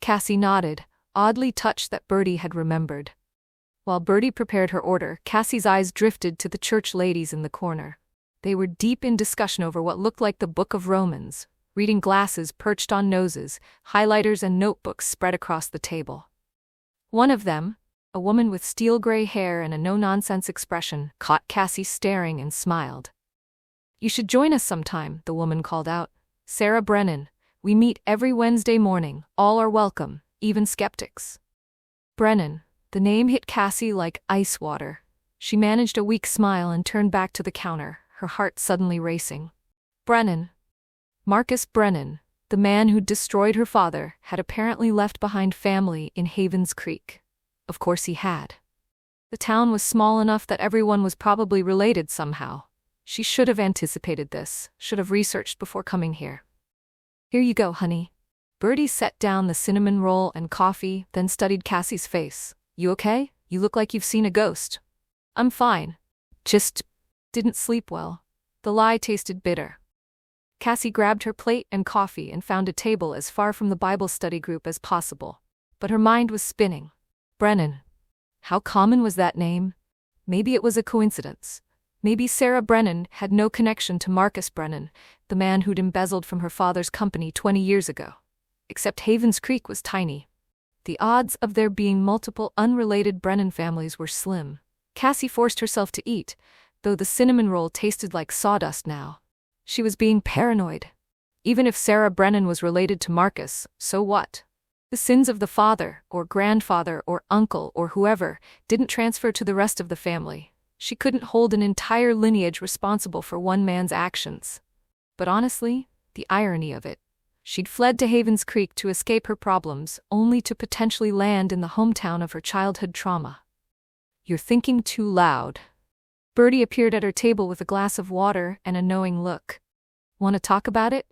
Cassie nodded, oddly touched that Bertie had remembered. While Bertie prepared her order, Cassie's eyes drifted to the church ladies in the corner. They were deep in discussion over what looked like the Book of Romans, reading glasses perched on noses, highlighters and notebooks spread across the table. One of them, a woman with steel gray hair and a no-nonsense expression, caught Cassie staring and smiled. "You should join us sometime," the woman called out. "Sarah Brennan. We meet every Wednesday morning. All are welcome, even skeptics." Brennan. The name hit Cassie like ice water. She managed a weak smile and turned back to the counter, her heart suddenly racing. Brennan. Marcus Brennan, the man who'd destroyed her father, had apparently left behind family in Havens Creek. Of course he had. The town was small enough that everyone was probably related somehow. She should have anticipated this, should have researched before coming here. "Here you go, honey." Bertie set down the cinnamon roll and coffee, then studied Cassie's face. "You okay? You look like you've seen a ghost." "I'm fine. Just didn't sleep well." The lie tasted bitter. Cassie grabbed her plate and coffee and found a table as far from the Bible study group as possible. But her mind was spinning. Brennan. How common was that name? Maybe it was a coincidence. Maybe Sarah Brennan had no connection to Marcus Brennan, the man who'd embezzled from her father's company 20 years ago. Except Havens Creek was tiny. The odds of there being multiple unrelated Brennan families were slim. Cassie forced herself to eat, though the cinnamon roll tasted like sawdust now. She was being paranoid. Even if Sarah Brennan was related to Marcus, so what? The sins of the father, or grandfather, or uncle, or whoever, didn't transfer to the rest of the family. She couldn't hold an entire lineage responsible for one man's actions. But honestly, the irony of it. She'd fled to Havens Creek to escape her problems, only to potentially land in the hometown of her childhood trauma. "You're thinking too loud." Bertie appeared at her table with a glass of water and a knowing look. "Want to talk about it?"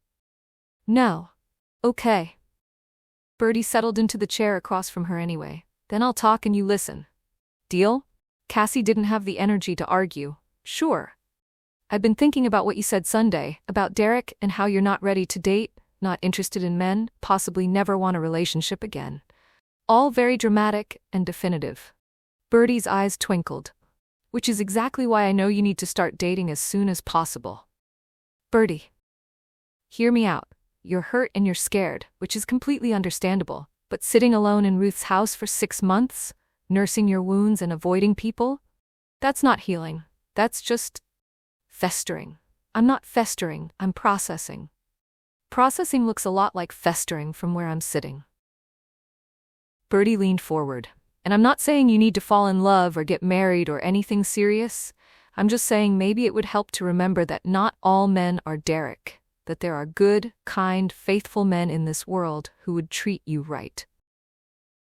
"No." "Okay." Bertie settled into the chair across from her anyway. "Then I'll talk and you listen. Deal?" Cassie didn't have the energy to argue. "Sure. I've been thinking about what you said Sunday, about Derek and how you're not ready to date, not interested in men, possibly never want a relationship again. All very dramatic and definitive." Bertie's eyes twinkled. "Which is exactly why I know you need to start dating as soon as possible." "Bertie. Hear me out. You're hurt and you're scared, which is completely understandable. But sitting alone in Ruth's house for 6 months, nursing your wounds and avoiding people? That's not healing. That's just festering. I'm not festering, I'm processing. Processing looks a lot like festering from where I'm sitting. Bertie leaned forward. And I'm not saying you need to fall in love or get married or anything serious. I'm just saying maybe it would help to remember that not all men are Derek, that there are good, kind, faithful men in this world who would treat you right.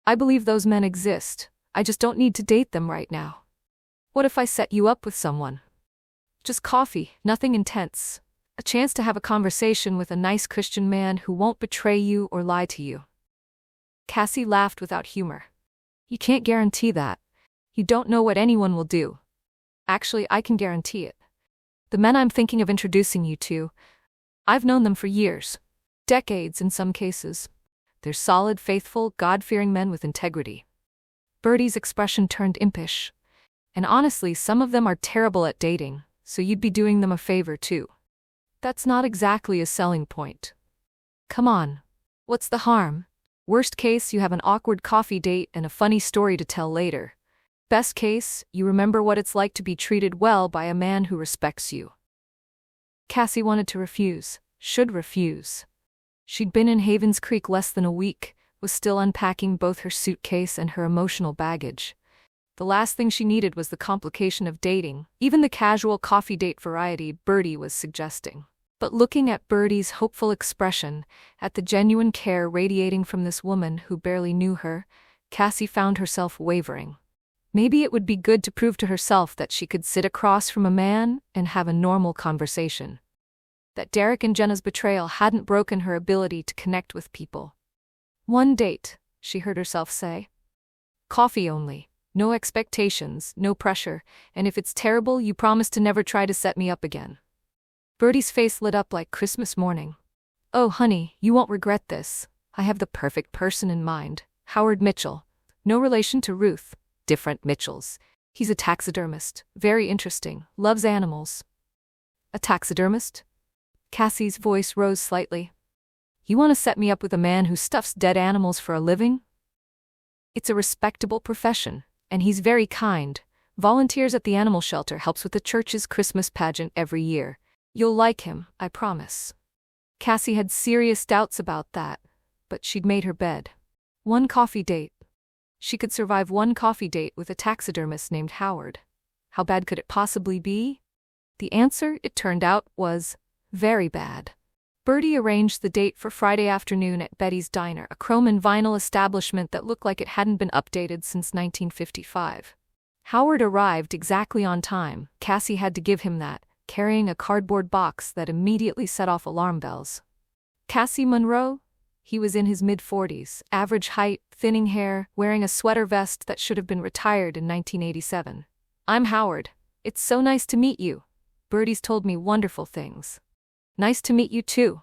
I believe those men exist. I just don't need to date them right now. What if I set you up with someone? Just coffee, nothing intense. A chance to have a conversation with a nice Christian man who won't betray you or lie to you. Cassie laughed without humor. You can't guarantee that. You don't know what anyone will do. Actually, I can guarantee it. The men I'm thinking of introducing you to, I've known them for years. Decades in some cases. They're solid, faithful, God-fearing men with integrity. Bertie's expression turned impish. And honestly, some of them are terrible at dating, so you'd be doing them a favor too. That's not exactly a selling point. Come on. What's the harm? Worst case, you have an awkward coffee date and a funny story to tell later. Best case, you remember what it's like to be treated well by a man who respects you. Cassie wanted to refuse, should refuse. She'd been in Havens Creek less than a week, was still unpacking both her suitcase and her emotional baggage. The last thing she needed was the complication of dating, even the casual coffee date variety Bertie was suggesting. But looking at Bertie's hopeful expression, at the genuine care radiating from this woman who barely knew her, Cassie found herself wavering. Maybe it would be good to prove to herself that she could sit across from a man and have a normal conversation. That Derek and Jenna's betrayal hadn't broken her ability to connect with people. One date, she heard herself say. Coffee only. No expectations, no pressure, and if it's terrible, you promise to never try to set me up again. Bertie's face lit up like Christmas morning. Oh, honey, you won't regret this. I have the perfect person in mind. Howard Mitchell. No relation to Ruth. Different Mitchells. He's a taxidermist. Very interesting. Loves animals. A taxidermist? Cassie's voice rose slightly. You want to set me up with a man who stuffs dead animals for a living? It's a respectable profession. And he's very kind. Volunteers at the animal shelter, helps with the church's Christmas pageant every year. You'll like him, I promise. Cassie had serious doubts about that, but she'd made her bed. One coffee date. She could survive one coffee date with a taxidermist named Howard. How bad could it possibly be? The answer, it turned out, was very bad. Bertie arranged the date for Friday afternoon at Betty's Diner, a chrome and vinyl establishment that looked like it hadn't been updated since 1955. Howard arrived exactly on time. Cassie had to give him that, carrying a cardboard box that immediately set off alarm bells. Cassie Monroe? He was in his mid-40s, average height, thinning hair, wearing a sweater vest that should have been retired in 1987. I'm Howard. It's so nice to meet you. Bertie's told me wonderful things. Nice to meet you too.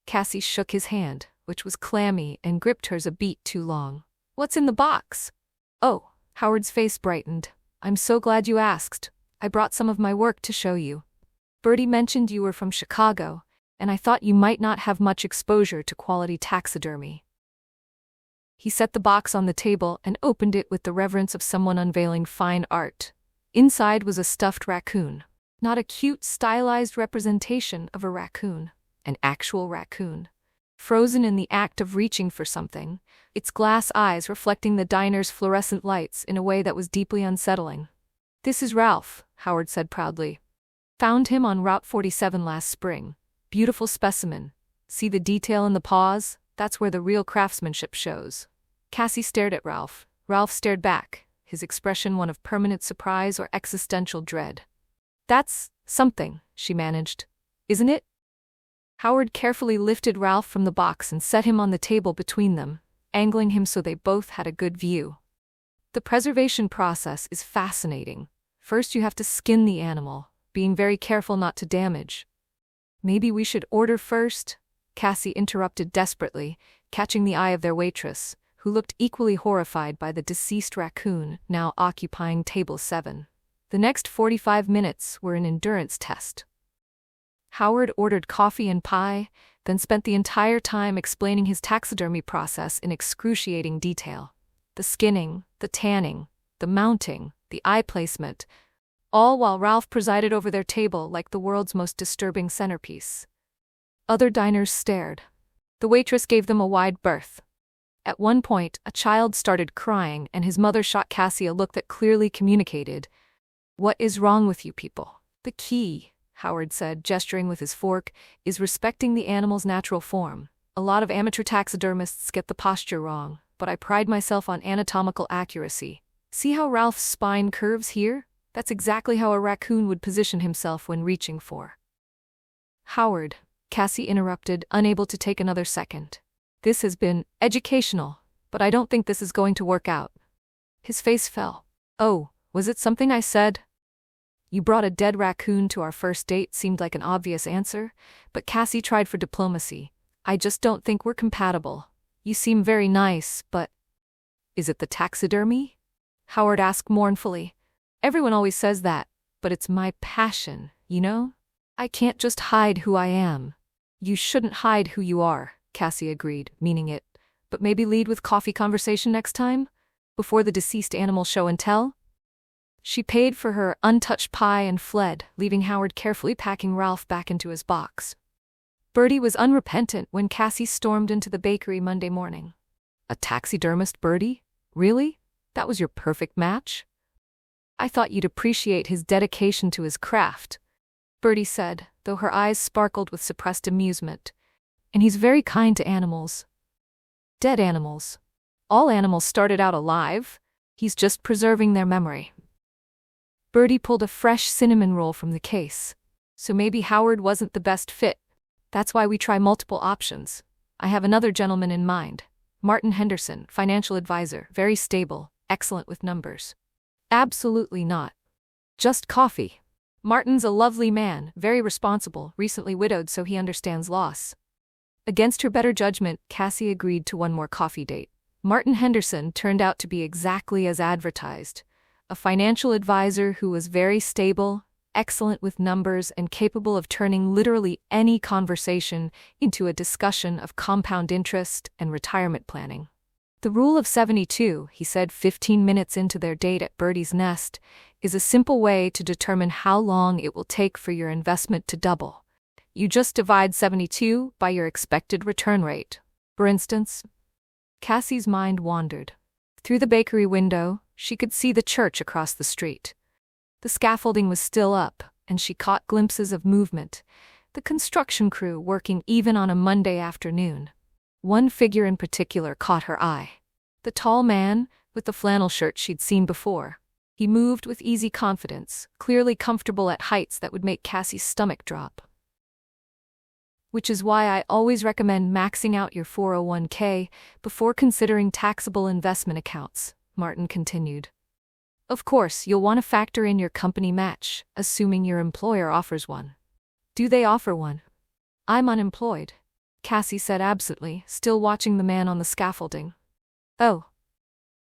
Cassie shook his hand, which was clammy, and gripped hers a beat too long. What's in the box? Oh, Howard's face brightened. I'm so glad you asked. I brought some of my work to show you. Bertie mentioned you were from Chicago, and I thought you might not have much exposure to quality taxidermy. He set the box on the table and opened it with the reverence of someone unveiling fine art. Inside was a stuffed raccoon. Not a cute, stylized representation of a raccoon. An actual raccoon. Frozen in the act of reaching for something, its glass eyes reflecting the diner's fluorescent lights in a way that was deeply unsettling. This is Ralph, Howard said proudly. Found him on Route 47 last spring. Beautiful specimen. See the detail in the paws? That's where the real craftsmanship shows. Cassie stared at Ralph. Ralph stared back, his expression one of permanent surprise or existential dread. That's something, she managed. Isn't it? Howard carefully lifted Ralph from the box and set him on the table between them, angling him so they both had a good view. The preservation process is fascinating. First you have to skin the animal, being very careful not to damage. Maybe we should order first? Cassie interrupted desperately, catching the eye of their waitress, who looked equally horrified by the deceased raccoon now occupying table 7. The next 45 minutes were an endurance test. Howard ordered coffee and pie, then spent the entire time explaining his taxidermy process in excruciating detail. The skinning, the tanning, the mounting, the eye placement, all while Ralph presided over their table like the world's most disturbing centerpiece. Other diners stared. The waitress gave them a wide berth. At one point, a child started crying and his mother shot Cassie a look that clearly communicated, "What is wrong with you people?" "The key," Howard said, gesturing with his fork, "is respecting the animal's natural form. A lot of amateur taxidermists get the posture wrong, but I pride myself on anatomical accuracy. See how Ralph's spine curves here? That's exactly how a raccoon would position himself when reaching for." "Howard," Cassie interrupted, unable to take another second. "This has been educational, but I don't think this is going to work out." His face fell. "Oh, was it something I said?" "You brought a dead raccoon to our first date" seemed like an obvious answer, but Cassie tried for diplomacy. "I just don't think we're compatible. You seem very nice, but—" "Is it the taxidermy?" Howard asked mournfully. "Everyone always says that, but it's my passion, you know? I can't just hide who I am." "You shouldn't hide who you are," Cassie agreed, meaning it, "but maybe lead with coffee conversation next time? Before the deceased animal show and tell?" She paid for her untouched pie and fled, leaving Howard carefully packing Ralph back into his box. Bertie was unrepentant when Cassie stormed into the bakery Monday morning. "A taxidermist, Bertie? Really? That was your perfect match?" "I thought you'd appreciate his dedication to his craft," Bertie said, though her eyes sparkled with suppressed amusement. "And he's very kind to animals." "Dead animals. All animals started out alive. He's just preserving their memory." Bertie pulled a fresh cinnamon roll from the case. "So maybe Howard wasn't the best fit. That's why we try multiple options. I have another gentleman in mind. Martin Henderson, financial advisor, very stable, excellent with numbers." "Absolutely not. Just coffee. Martin's a lovely man, very responsible, recently widowed so he understands loss." Against her better judgment, Cassie agreed to one more coffee date. Martin Henderson turned out to be exactly as advertised. A financial advisor who was very stable, excellent with numbers, and capable of turning literally any conversation into a discussion of compound interest and retirement planning. "The rule of 72, he said 15 minutes into their date at Bertie's Nest, is a simple way to determine how long it will take for your investment to double. You just divide 72 by your expected return rate. For instance." Cassie's mind wandered. Through the bakery window, she could see the church across the street. The scaffolding was still up, and she caught glimpses of movement, the construction crew working even on a Monday afternoon. One figure in particular caught her eye. The tall man, with the flannel shirt she'd seen before. He moved with easy confidence, clearly comfortable at heights that would make Cassie's stomach drop. "Which is why I always recommend maxing out your 401k before considering taxable investment accounts," Martin continued. "Of course, you'll want to factor in your company match, assuming your employer offers one." "Do they offer one?" "I'm unemployed," Cassie said absently, still watching the man on the scaffolding. "Oh."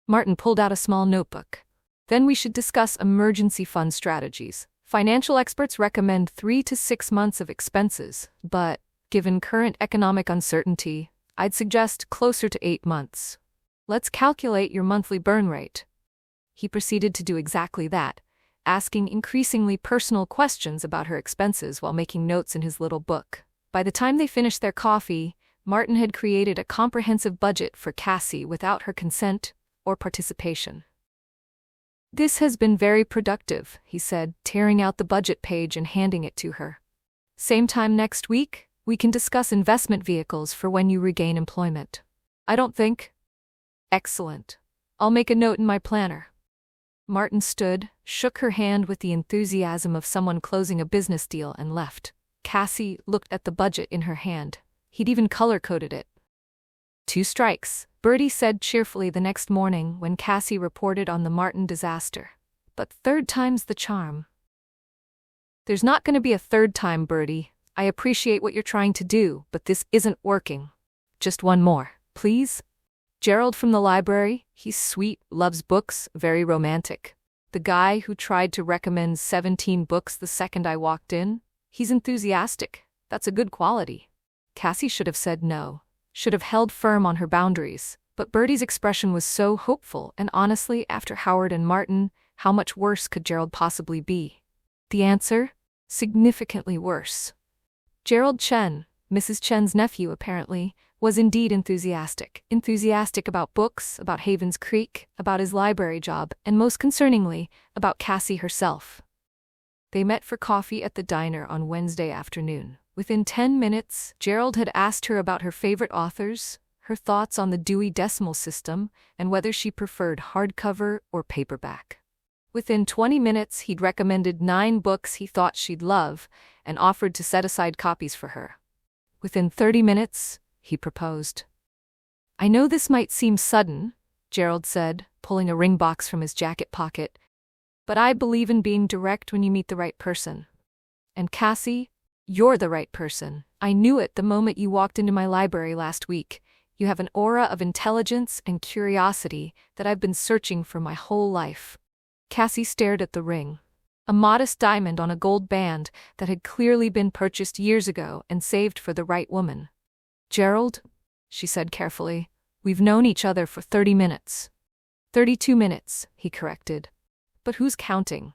Martin pulled out a small notebook. "Then we should discuss emergency fund strategies. Financial experts recommend 3 to 6 months of expenses, but given current economic uncertainty, I'd suggest closer to 8 months. Let's calculate your monthly burn rate." He proceeded to do exactly that, asking increasingly personal questions about her expenses while making notes in his little book. By the time they finished their coffee, Martin had created a comprehensive budget for Cassie without her consent or participation. "This has been very productive," he said, tearing out the budget page and handing it to her. "Same time next week, we can discuss investment vehicles for when you regain employment." "I don't think—" "Excellent. I'll make a note in my planner." Martin stood, shook her hand with the enthusiasm of someone closing a business deal and left. Cassie looked at the budget in her hand. He'd even color-coded it. 2 strikes, Bertie said cheerfully the next morning when Cassie reported on the Martin disaster. "But 3rd time's the charm." "There's not going to be a 3rd time, Bertie. I appreciate what you're trying to do, but this isn't working. Just one more, please." "Gerald from the library, he's sweet, loves books, very romantic. The guy who tried to recommend 17 books the second I walked in, he's enthusiastic. That's a good quality." Cassie should have said no, should have held firm on her boundaries, but Bertie's expression was so hopeful, and honestly, after Howard and Martin, how much worse could Gerald possibly be? The answer? Significantly worse. Gerald Chen, Mrs. Chen's nephew apparently, was indeed enthusiastic. Enthusiastic about books, about Havens Creek, about his library job, and most concerningly, about Cassie herself. They met for coffee at the diner on Wednesday afternoon. Within 10 minutes, Gerald had asked her about her favorite authors, her thoughts on the Dewey Decimal System, and whether she preferred hardcover or paperback. Within 20 minutes, he'd recommended 9 books he thought she'd love and offered to set aside copies for her. Within 30 minutes, he proposed. "I know this might seem sudden," Gerald said, pulling a ring box from his jacket pocket, "but I believe in being direct when you meet the right person. And Cassie, you're the right person. I knew it the moment you walked into my library last week. You have an aura of intelligence and curiosity that I've been searching for my whole life." Cassie stared at the ring. A modest diamond on a gold band that had clearly been purchased years ago and saved for the right woman. "Gerald," she said carefully, "we've known each other for 30 minutes. 32 minutes, he corrected. But who's counting?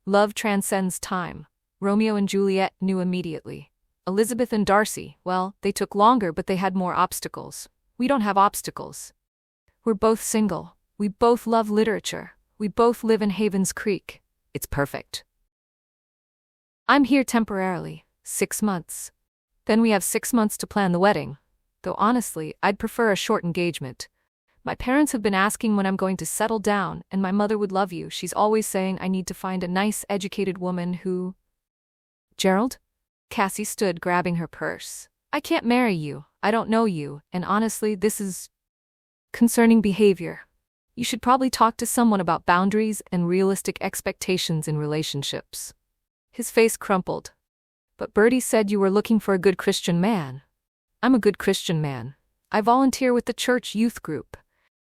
Love transcends time. Romeo and Juliet knew immediately. Elizabeth and Darcy, well, they took longer but they had more obstacles. We don't have obstacles. We're both single. We both love literature. We both live in Havens Creek. It's perfect. I'm here temporarily, 6 months. Then we have 6 months to plan the wedding. Though honestly, I'd prefer a short engagement. My parents have been asking when I'm going to settle down, and my mother would love you. She's always saying I need to find a nice, educated woman who—" "Gerald?" Cassie stood, grabbing her purse. "I can't marry you. I don't know you, and honestly, this is concerning behavior. You should probably talk to someone about boundaries and realistic expectations in relationships." His face crumpled. "But Bertie said you were looking for a good Christian man." "I'm a good Christian man. I volunteer with the church youth group.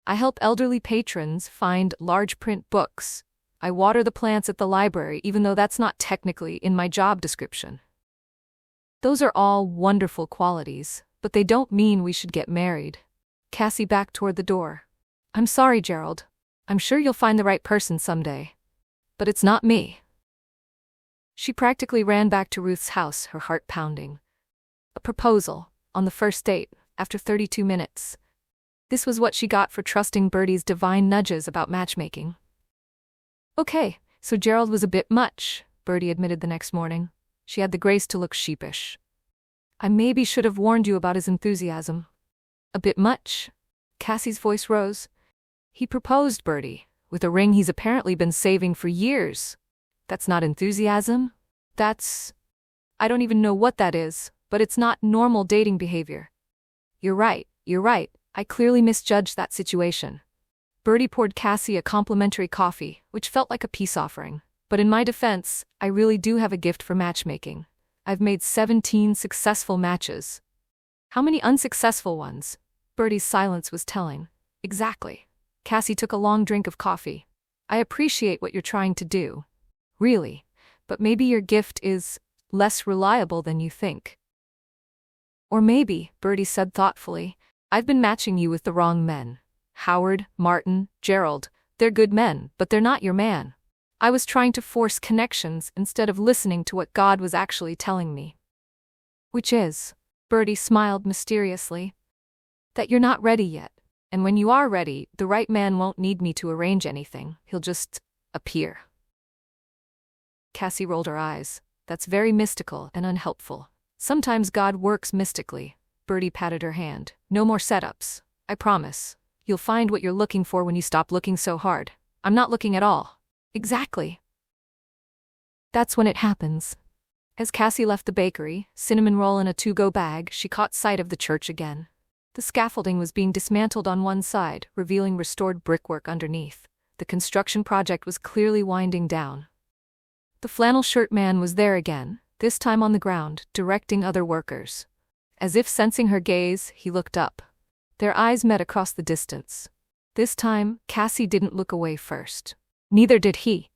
I help elderly patrons find large print books. I water the plants at the library, even though that's not technically in my job description. Those are all wonderful qualities, but they don't mean we should get married." Cassie backed toward the door. "I'm sorry, Gerald. I'm sure you'll find the right person someday. But it's not me." She practically ran back to Ruth's house, her heart pounding. A proposal, on the first date, after 32 minutes. This was what she got for trusting Bertie's divine nudges about matchmaking. "Okay, so Gerald was a bit much," Bertie admitted the next morning. She had the grace to look sheepish. "I maybe should have warned you about his enthusiasm." "A bit much?" Cassie's voice rose. "He proposed, Bertie, with a ring he's apparently been saving for years. That's not enthusiasm. I don't even know what that is, but it's not normal dating behavior." You're right. I clearly misjudged that situation." Bertie poured Cassie a complimentary coffee, which felt like a peace offering. "But in my defense, I really do have a gift for matchmaking. I've made 17 successful matches." "How many unsuccessful ones?" Bertie's silence was telling. "Exactly." Cassie took a long drink of coffee. "I appreciate what you're trying to do. Really. But maybe your gift is less reliable than you think." "Or maybe," Bertie said thoughtfully, "I've been matching you with the wrong men. Howard, Martin, Gerald, they're good men, but they're not your man. I was trying to force connections instead of listening to what God was actually telling me." "Which is," Bertie smiled mysteriously, "that you're not ready yet. And when you are ready, the right man won't need me to arrange anything. He'll just appear." Cassie rolled her eyes. "That's very mystical and unhelpful." "Sometimes God works mystically." Bertie patted her hand. "No more setups. I promise. You'll find what you're looking for when you stop looking so hard." "I'm not looking at all." "Exactly. That's when it happens." As Cassie left the bakery, cinnamon roll in a to-go bag, she caught sight of the church again. The scaffolding was being dismantled on one side, revealing restored brickwork underneath. The construction project was clearly winding down. The flannel shirt man was there again, this time on the ground, directing other workers. As if sensing her gaze, he looked up. Their eyes met across the distance. This time, Cassie didn't look away first. Neither did he.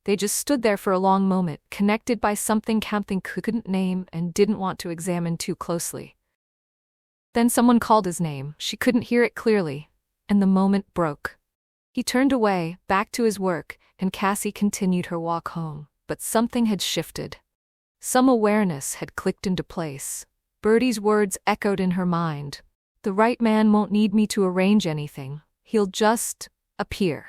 They just stood there for a long moment, connected by something Camping couldn't name and didn't want to examine too closely. Then someone called his name. She couldn't hear it clearly, and the moment broke. He turned away, back to his work, and Cassie continued her walk home. But something had shifted. Some awareness had clicked into place. Birdie's words echoed in her mind. The right man won't need me to arrange anything. He'll just appear.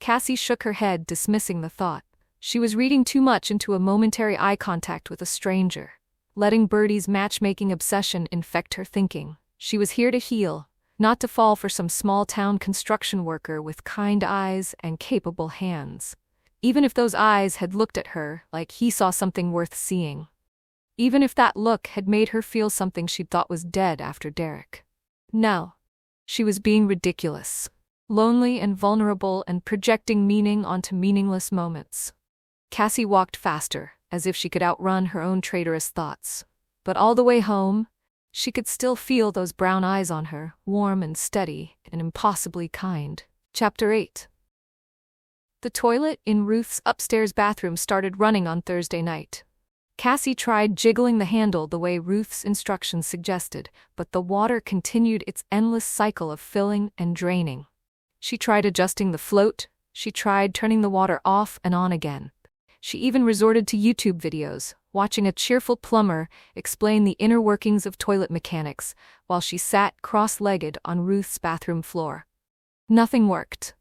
Cassie shook her head, dismissing the thought. She was reading too much into a momentary eye contact with a stranger, letting Birdie's matchmaking obsession infect her thinking. She was here to heal, not to fall for some small-town construction worker with kind eyes and capable hands. Even if those eyes had looked at her like he saw something worth seeing. Even if that look had made her feel something she'd thought was dead after Derek. No. She was being ridiculous. Lonely and vulnerable and projecting meaning onto meaningless moments. Cassie walked faster, as if she could outrun her own traitorous thoughts. But all the way home, she could still feel those brown eyes on her, warm and steady and impossibly kind. Chapter 8. The toilet in Ruth's upstairs bathroom started running on Thursday night. Cassie tried jiggling the handle the way Ruth's instructions suggested, but the water continued its endless cycle of filling and draining. She tried adjusting the float, she tried turning the water off and on again. She even resorted to YouTube videos, watching a cheerful plumber explain the inner workings of toilet mechanics while she sat cross-legged on Ruth's bathroom floor. Nothing worked.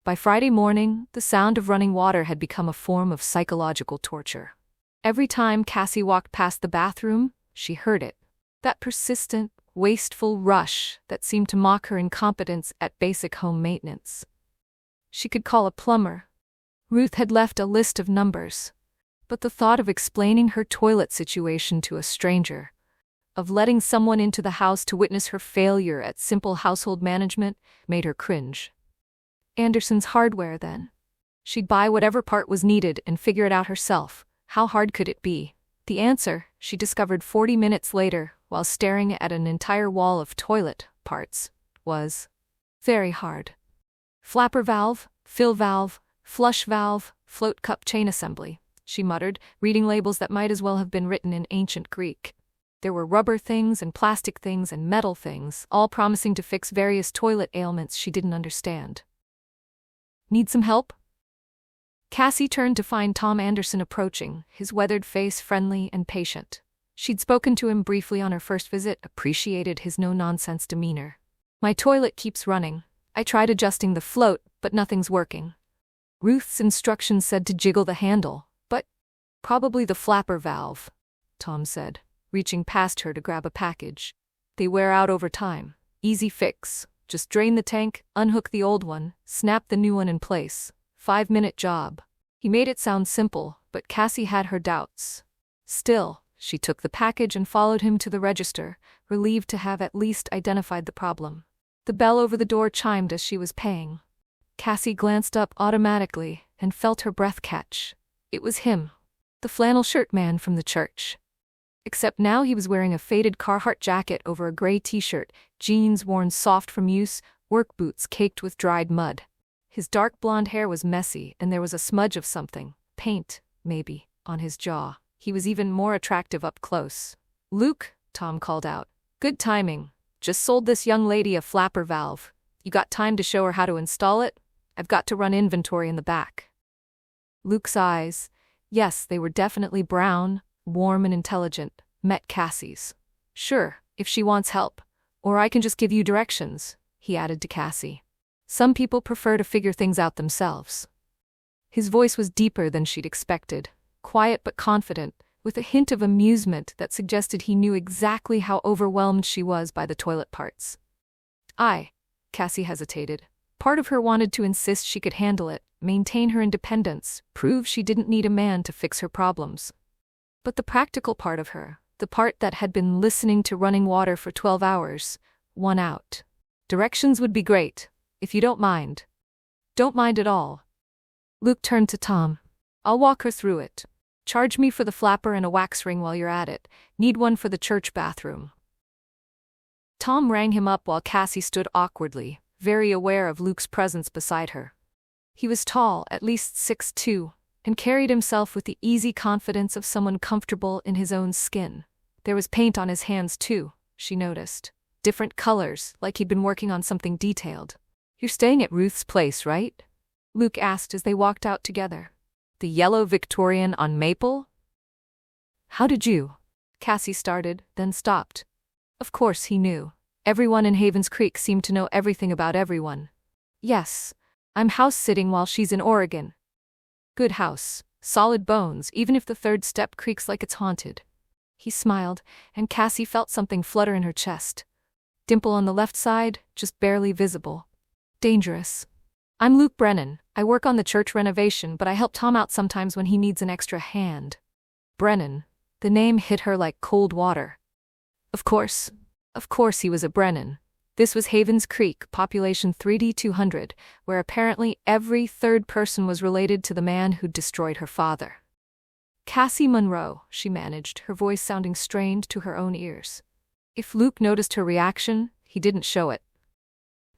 By Friday morning, the sound of running water had become a form of psychological torture. Every time Cassie walked past the bathroom, she heard it. That persistent, wasteful rush that seemed to mock her incompetence at basic home maintenance. She could call a plumber. Ruth had left a list of numbers. But the thought of explaining her toilet situation to a stranger, of letting someone into the house to witness her failure at simple household management, made her cringe. Anderson's Hardware, then. She'd buy whatever part was needed and figure it out herself. How hard could it be? The answer, she discovered 40 minutes later, while staring at an entire wall of toilet parts, was very hard. Flapper valve, fill valve, flush valve, float cup chain assembly, she muttered, reading labels that might as well have been written in ancient Greek. There were rubber things and plastic things and metal things, all promising to fix various toilet ailments she didn't understand. Need some help? Cassie turned to find Tom Anderson approaching, his weathered face friendly and patient. She'd spoken to him briefly on her first visit, appreciated his no-nonsense demeanor. My toilet keeps running. I tried adjusting the float, but nothing's working. Ruth's instructions said to jiggle the handle, but probably the flapper valve, Tom said, reaching past her to grab a package. They wear out over time. Easy fix. Just drain the tank, unhook the old one, snap the new one in place. 5-minute job. He made it sound simple, but Cassie had her doubts. Still, she took the package and followed him to the register, relieved to have at least identified the problem. The bell over the door chimed as she was paying. Cassie glanced up automatically and felt her breath catch. It was him, the flannel shirt man from the church. Except now he was wearing a faded Carhartt jacket over a gray t-shirt, jeans worn soft from use, work boots caked with dried mud. His dark blonde hair was messy and there was a smudge of something, paint, maybe, on his jaw. He was even more attractive up close. "Luke," Tom called out. "Good timing. Just sold this young lady a flapper valve. You got time to show her how to install it? I've got to run inventory in the back." Luke's eyes, yes, they were definitely brown, warm and intelligent, met Cassie's. "Sure, if she wants help. Or I can just give you directions," he added to Cassie. "Some people prefer to figure things out themselves." His voice was deeper than she'd expected, quiet but confident, with a hint of amusement that suggested he knew exactly how overwhelmed she was by the toilet parts. Cassie hesitated. Part of her wanted to insist she could handle it, maintain her independence, prove she didn't need a man to fix her problems. But the practical part of her, the part that had been listening to running water for 12 hours, won out. "Directions would be great, if you don't mind." "Don't mind at all." Luke turned to Tom. "I'll walk her through it. Charge me for the flapper and a wax ring while you're at it. Need one for the church bathroom." Tom rang him up while Cassie stood awkwardly, very aware of Luke's presence beside her. He was tall, at least 6'2", and carried himself with the easy confidence of someone comfortable in his own skin. There was paint on his hands too, she noticed. different colors, like he'd been working on something detailed. "You're staying at Ruth's place, right?" Luke asked as they walked out together. "The yellow Victorian on Maple?" "How did you?" Cassie started, then stopped. Of course he knew. Everyone in Havens Creek seemed to know everything about everyone. "Yes. I'm house-sitting while she's in Oregon." "Good house. Solid bones, even if the third step creaks like it's haunted." He smiled, and Cassie felt something flutter in her chest. Dimple on the left side, just barely visible. Dangerous. "I'm Luke Brennan. I work on the church renovation, but I help Tom out sometimes when he needs an extra hand." Brennan. The name hit her like cold water. Of course he was a Brennan. This was Havens Creek, population 3D200, where apparently every third person was related to the man who'd destroyed her father. "Cassie Monroe," she managed, her voice sounding strained to her own ears. If Luke noticed her reaction, he didn't show it.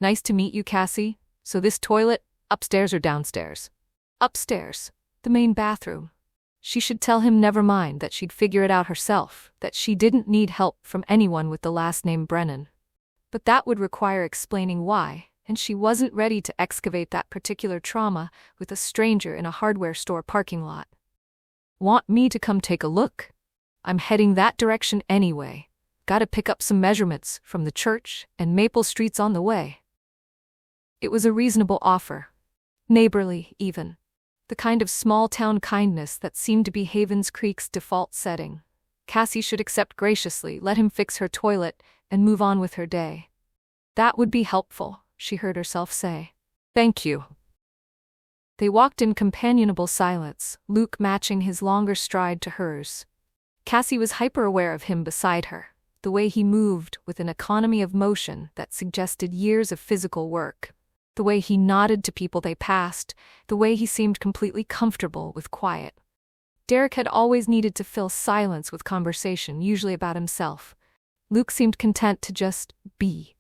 "Nice to meet you, Cassie. So this toilet, upstairs or downstairs?" "Upstairs. The main bathroom." She should tell him never mind, that she'd figure it out herself, that she didn't need help from anyone with the last name Brennan. But that would require explaining why, and she wasn't ready to excavate that particular trauma with a stranger in a hardware store parking lot. "Want me to come take a look? I'm heading that direction anyway. Gotta pick up some measurements from the church, and Maple Street's on the way." It was a reasonable offer. Neighborly, even. The kind of small-town kindness that seemed to be Havens Creek's default setting. Cassie should accept graciously, let him fix her toilet, and move on with her day. That would be helpful, she heard herself say. "Thank you." They walked in companionable silence, Luke matching his longer stride to hers. Cassie was hyper-aware of him beside her, the way he moved with an economy of motion that suggested years of physical work. The way he nodded to people they passed, the way he seemed completely comfortable with quiet. Derek had always needed to fill silence with conversation, usually about himself. Luke seemed content to just be.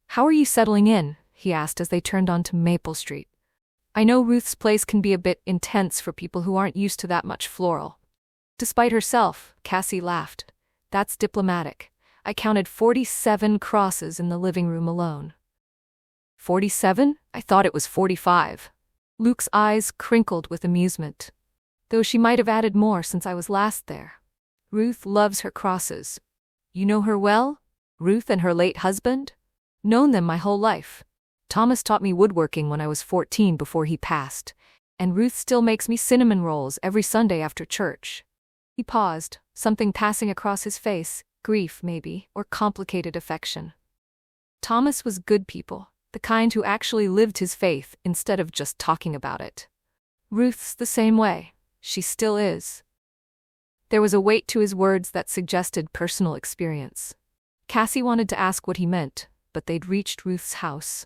"How are you settling in?" he asked as they turned onto Maple Street. "I know Ruth's place can be a bit intense for people who aren't used to that much floral." Despite herself, Cassie laughed. "That's diplomatic. I counted 47 crosses in the living room alone." 47? I thought it was 45. Luke's eyes crinkled with amusement. "Though she might have added more since I was last there. Ruth loves her crosses." "You know her well? Ruth and her late husband?" "Known them my whole life. Thomas taught me woodworking when I was 14 before he passed, and Ruth still makes me cinnamon rolls every Sunday after church." He paused, something passing across his face, grief maybe, or complicated affection. Thomas was good people. The kind who actually lived his faith instead of just talking about it. Ruth's the same way. She still is. There was a weight to his words that suggested personal experience. Cassie wanted to ask what he meant, but they'd reached Ruth's house.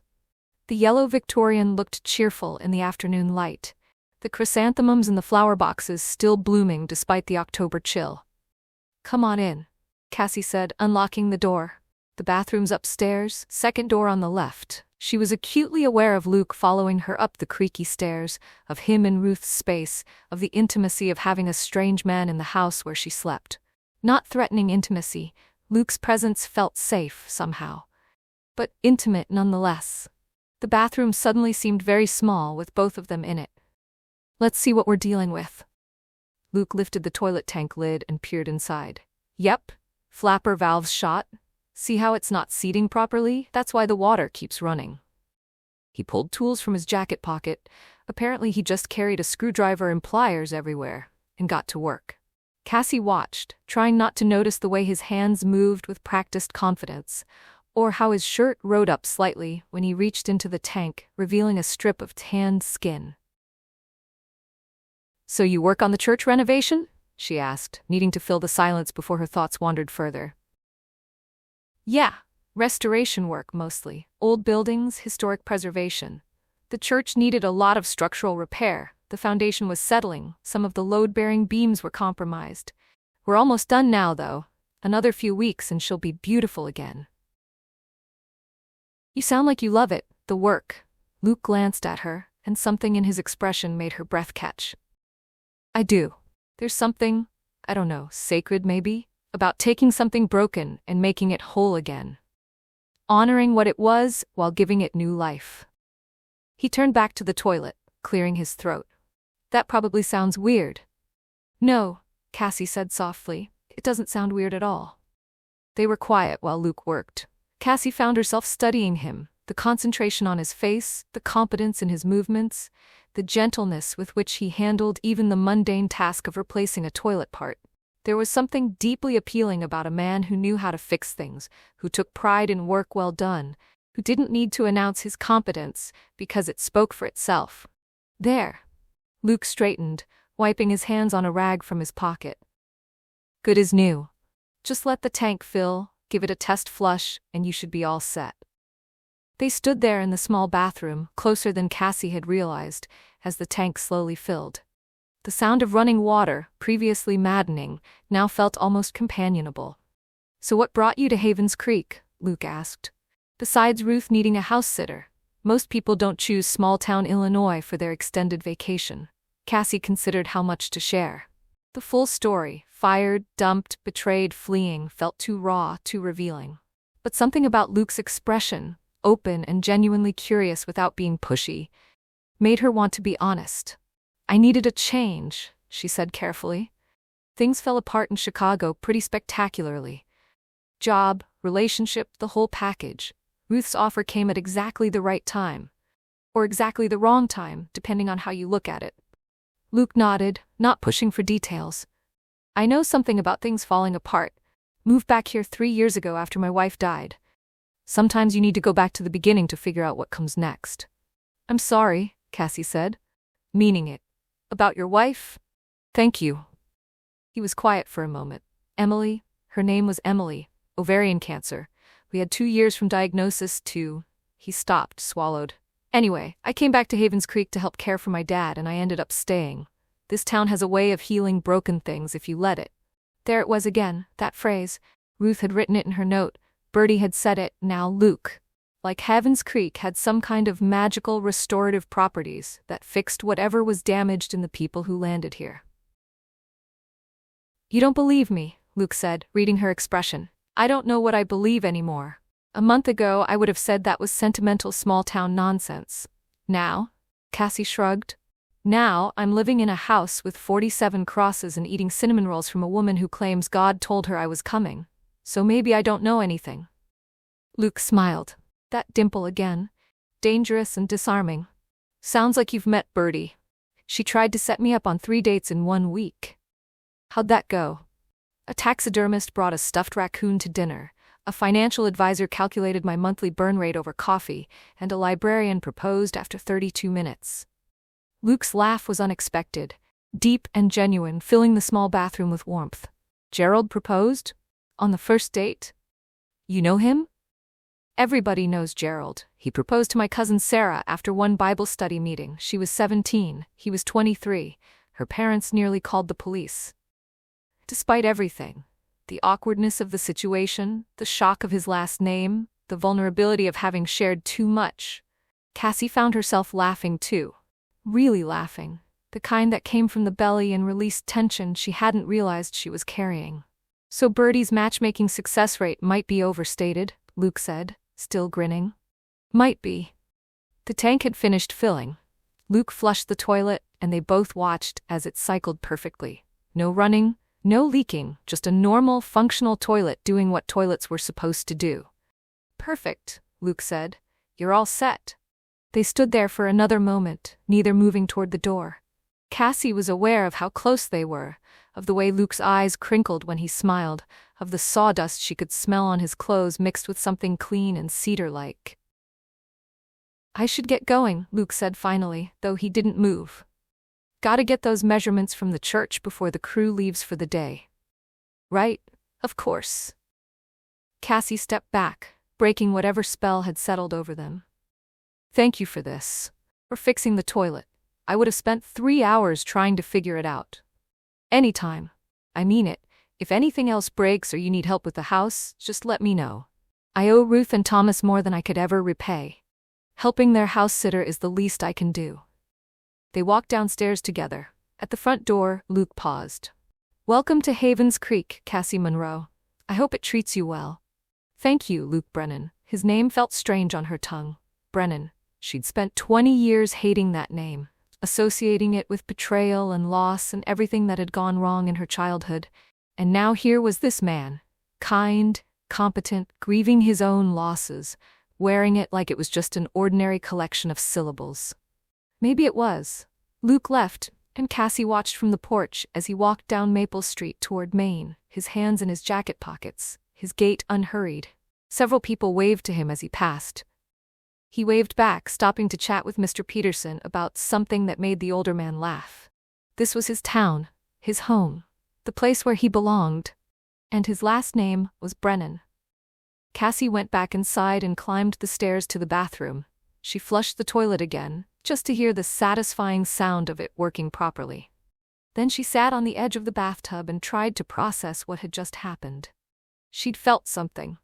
The yellow Victorian looked cheerful in the afternoon light, the chrysanthemums in the flower boxes still blooming despite the October chill. "Come on in," Cassie said, unlocking the door. "The bathroom's upstairs, second door on the left." She was acutely aware of Luke following her up the creaky stairs, of him in Ruth's space, of the intimacy of having a strange man in the house where she slept. Not threatening intimacy, Luke's presence felt safe somehow. But intimate nonetheless. The bathroom suddenly seemed very small with both of them in it. "Let's see what we're dealing with." Luke lifted the toilet tank lid and peered inside. "Yep, flapper valves shot. See how it's not seating properly? That's why the water keeps running." He pulled tools from his jacket pocket. Apparently he just carried a screwdriver and pliers everywhere, and got to work. Cassie watched, trying not to notice the way his hands moved with practiced confidence, or how his shirt rode up slightly when he reached into the tank, revealing a strip of tanned skin. "So you work on the church renovation?" she asked, needing to fill the silence before her thoughts wandered further. "Yeah, restoration work mostly. Old buildings, historic preservation. The church needed a lot of structural repair. The foundation was settling, some of the load-bearing beams were compromised. We're almost done now, though. Another few weeks and she'll be beautiful again." "You sound like you love it, the work." Luke glanced at her, and something in his expression made her breath catch. "I do. There's something, I don't know, sacred maybe, about taking something broken and making it whole again." honoring what it was while giving it new life. He turned back to the toilet, clearing his throat. That probably sounds weird. No, Cassie said softly. It doesn't sound weird at all. They were quiet while Luke worked. Cassie found herself studying him, the concentration on his face, the competence in his movements, the gentleness with which he handled even the mundane task of replacing a toilet part. There was something deeply appealing about a man who knew how to fix things, who took pride in work well done, who didn't need to announce his competence because it spoke for itself. There. Luke straightened, wiping his hands on a rag from his pocket. Good as new. Just let the tank fill, give it a test flush, and you should be all set. They stood there in the small bathroom, closer than Cassie had realized, as the tank slowly filled. The sound of running water, previously maddening, now felt almost companionable. So what brought you to Havens Creek? Luke asked. Besides Ruth needing a house sitter, most people don't choose small-town Illinois for their extended vacation. Cassie considered how much to share. The full story, fired, dumped, betrayed, fleeing, felt too raw, too revealing. But something about Luke's expression, open and genuinely curious without being pushy, made her want to be honest. I needed a change, she said carefully. Things fell apart in Chicago pretty spectacularly. Job, relationship, the whole package. Ruth's offer came at exactly the right time. Or exactly the wrong time, depending on how you look at it. Luke nodded, not pushing for details. I know something about things falling apart. Moved back here 3 years ago after my wife died. Sometimes you need to go back to the beginning to figure out what comes next. I'm sorry, Cassie said. Meaning it. About your wife? Thank you. He was quiet for a moment. Emily, her name was Emily, ovarian cancer. We had 2 years from diagnosis to... He stopped, swallowed. Anyway, I came back to Havens Creek to help care for my dad, and I ended up staying. This town has a way of healing broken things if you let it. There it was again, that phrase. Ruth had written it in her note. Bertie had said it, now Luke. Like Havens Creek had some kind of magical restorative properties that fixed whatever was damaged in the people who landed here. You don't believe me, Luke said, reading her expression. I don't know what I believe anymore. A month ago I would have said that was sentimental small-town nonsense. Now? Cassie shrugged. Now I'm living in a house with 47 crosses and eating cinnamon rolls from a woman who claims God told her I was coming. So maybe I don't know anything. Luke smiled. That dimple again. Dangerous and disarming. Sounds like you've met Bertie. She tried to set me up on 3 dates in 1 week. How'd that go? A taxidermist brought a stuffed raccoon to dinner. A financial advisor calculated my monthly burn rate over coffee, and a librarian proposed after 32 minutes. Luke's laugh was unexpected, deep and genuine, filling the small bathroom with warmth. Gerald proposed? On the first date? You know him? Everybody knows Gerald. He proposed to my cousin Sarah after one Bible study meeting. She was 17, he was 23. Her parents nearly called the police. Despite everything, the awkwardness of the situation, the shock of his last name, the vulnerability of having shared too much, Cassie found herself laughing too. Really laughing. The kind that came from the belly and released tension she hadn't realized she was carrying. So Bertie's matchmaking success rate might be overstated, Luke said, still grinning. Might be. The tank had finished filling. Luke flushed the toilet, and they both watched as it cycled perfectly. No running, no leaking, just a normal, functional toilet doing what toilets were supposed to do. Perfect, Luke said. You're all set. They stood there for another moment, neither moving toward the door. Cassie was aware of how close they were, of the way Luke's eyes crinkled when he smiled, of the sawdust she could smell on his clothes mixed with something clean and cedar-like. I should get going, Luke said finally, though he didn't move. Gotta get those measurements from the church before the crew leaves for the day. Right, of course. Cassie stepped back, breaking whatever spell had settled over them. Thank you for this. For fixing the toilet. I would have spent 3 hours trying to figure it out. Anytime. I mean it. If anything else breaks or you need help with the house, just let me know. I owe Ruth and Thomas more than I could ever repay. Helping their house sitter is the least I can do. They walked downstairs together. At the front door, Luke paused. Welcome to Havens Creek, Cassie Monroe. I hope it treats you well. Thank you, Luke Brennan. His name felt strange on her tongue. Brennan. She'd spent 20 years hating that name, associating it with betrayal and loss and everything that had gone wrong in her childhood. And now here was this man, kind, competent, grieving his own losses, wearing it like it was just an ordinary collection of syllables. Maybe it was. Luke left, and Cassie watched from the porch as he walked down Maple Street toward Main, his hands in his jacket pockets, his gait unhurried. Several people waved to him as he passed. He waved back, stopping to chat with Mr. Peterson about something that made the older man laugh. This was his town, his home, the place where he belonged, and his last name was Brennan. Cassie went back inside and climbed the stairs to the bathroom. She flushed the toilet again, just to hear the satisfying sound of it working properly. Then she sat on the edge of the bathtub and tried to process what had just happened. She'd felt something.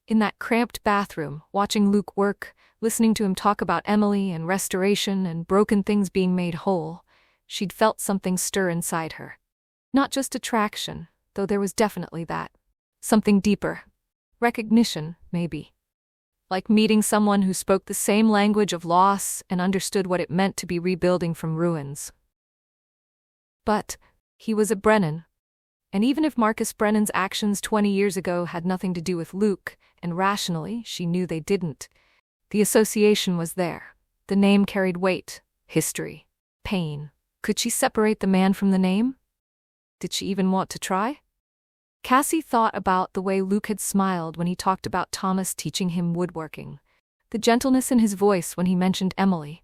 In that cramped bathroom, watching Luke work, listening to him talk about Emily and restoration and broken things being made whole, she'd felt something stir inside her. Not just attraction, though there was definitely that. Something deeper. Recognition, maybe. Like meeting someone who spoke the same language of loss and understood what it meant to be rebuilding from ruins. But he was a Brennan. And even if Marcus Brennan's actions 20 years ago had nothing to do with Luke, and rationally she knew they didn't, the association was there. The name carried weight, history, pain. Could she separate the man from the name? Did she even want to try? Cassie thought about the way Luke had smiled when he talked about Thomas teaching him woodworking, the gentleness in his voice when he mentioned Emily,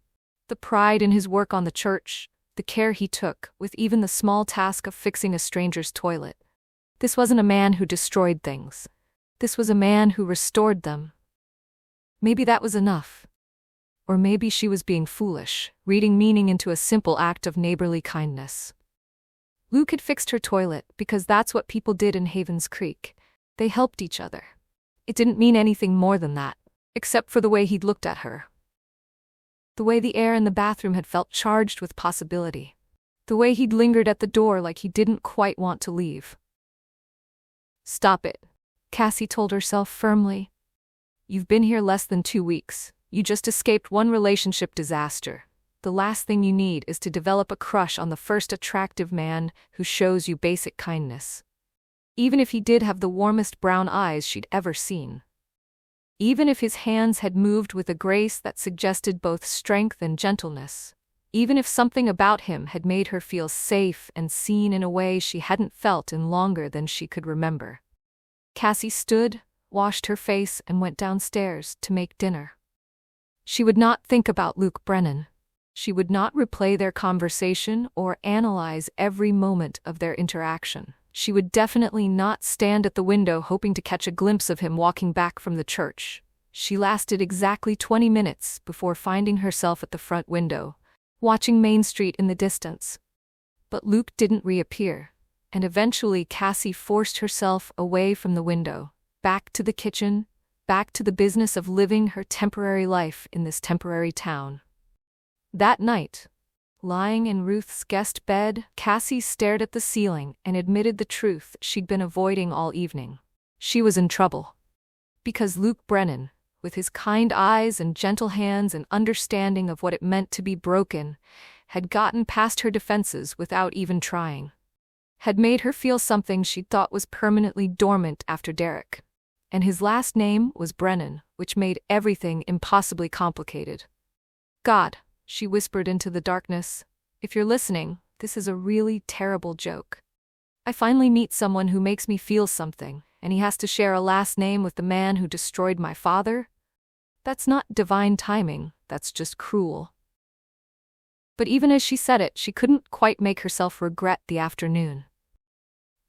the pride in his work on the church, the care he took with even the small task of fixing a stranger's toilet. This wasn't a man who destroyed things. This was a man who restored them. Maybe that was enough. Or maybe she was being foolish, reading meaning into a simple act of neighborly kindness. Luke had fixed her toilet because that's what people did in Havens Creek. They helped each other. It didn't mean anything more than that, except for the way he'd looked at her. The way the air in the bathroom had felt charged with possibility. The way he'd lingered at the door like he didn't quite want to leave. "Stop it," Cassie told herself firmly. "You've been here less than 2 weeks. You just escaped one relationship disaster. The last thing you need is to develop a crush on the first attractive man who shows you basic kindness. Even if he did have the warmest brown eyes she'd ever seen. Even if his hands had moved with a grace that suggested both strength and gentleness. Even if something about him had made her feel safe and seen in a way she hadn't felt in longer than she could remember." Cassie stood, washed her face, and went downstairs to make dinner. She would not think about Luke Brennan. She would not replay their conversation or analyze every moment of their interaction. She would definitely not stand at the window hoping to catch a glimpse of him walking back from the church. She lasted exactly 20 minutes before finding herself at the front window, watching Main Street in the distance. But Luke didn't reappear, and eventually Cassie forced herself away from the window, back to the kitchen, back to the business of living her temporary life in this temporary town. That night, lying in Ruth's guest bed, Cassie stared at the ceiling and admitted the truth she'd been avoiding all evening. She was in trouble. Because Luke Brennan, with his kind eyes and gentle hands and understanding of what it meant to be broken, had gotten past her defenses without even trying. Had made her feel something she'd thought was permanently dormant after Derek. And his last name was Brennan, which made everything impossibly complicated. "God," she whispered into the darkness, "if you're listening, this is a really terrible joke. I finally meet someone who makes me feel something, and he has to share a last name with the man who destroyed my father? That's not divine timing, that's just cruel." But even as she said it, she couldn't quite make herself regret the afternoon.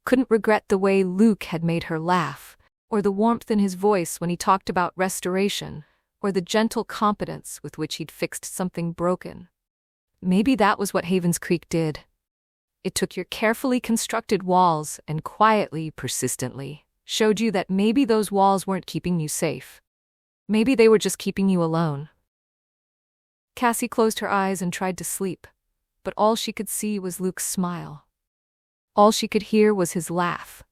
Couldn't regret the way Luke had made her laugh, or the warmth in his voice when he talked about restoration, or the gentle competence with which he'd fixed something broken. Maybe that was what Havens Creek did. It took your carefully constructed walls and quietly, persistently, showed you that maybe those walls weren't keeping you safe. Maybe they were just keeping you alone. Cassie closed her eyes and tried to sleep, but all she could see was Luke's smile. All she could hear was his laugh.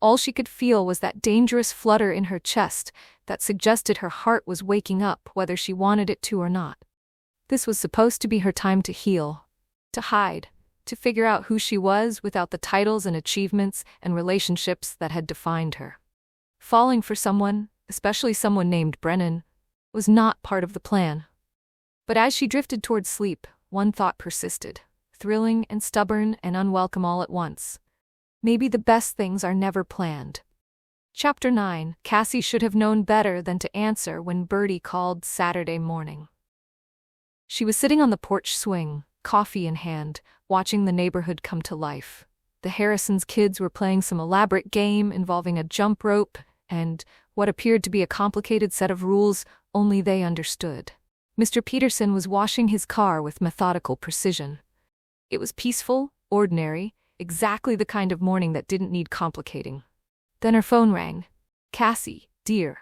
All she could feel was that dangerous flutter in her chest that suggested her heart was waking up whether she wanted it to or not. This was supposed to be her time to heal, to hide, to figure out who she was without the titles and achievements and relationships that had defined her. Falling for someone, especially someone named Brennan, was not part of the plan. But as she drifted towards sleep, one thought persisted, thrilling and stubborn and unwelcome all at once. Maybe the best things are never planned. Chapter 9. Cassie should have known better than to answer when Bertie called Saturday morning. She was sitting on the porch swing, coffee in hand, watching the neighborhood come to life. The Harrisons' kids were playing some elaborate game involving a jump rope and what appeared to be a complicated set of rules only they understood. Mr. Peterson was washing his car with methodical precision. It was peaceful, ordinary, exactly the kind of morning that didn't need complicating. Then her phone rang. "Cassie, dear."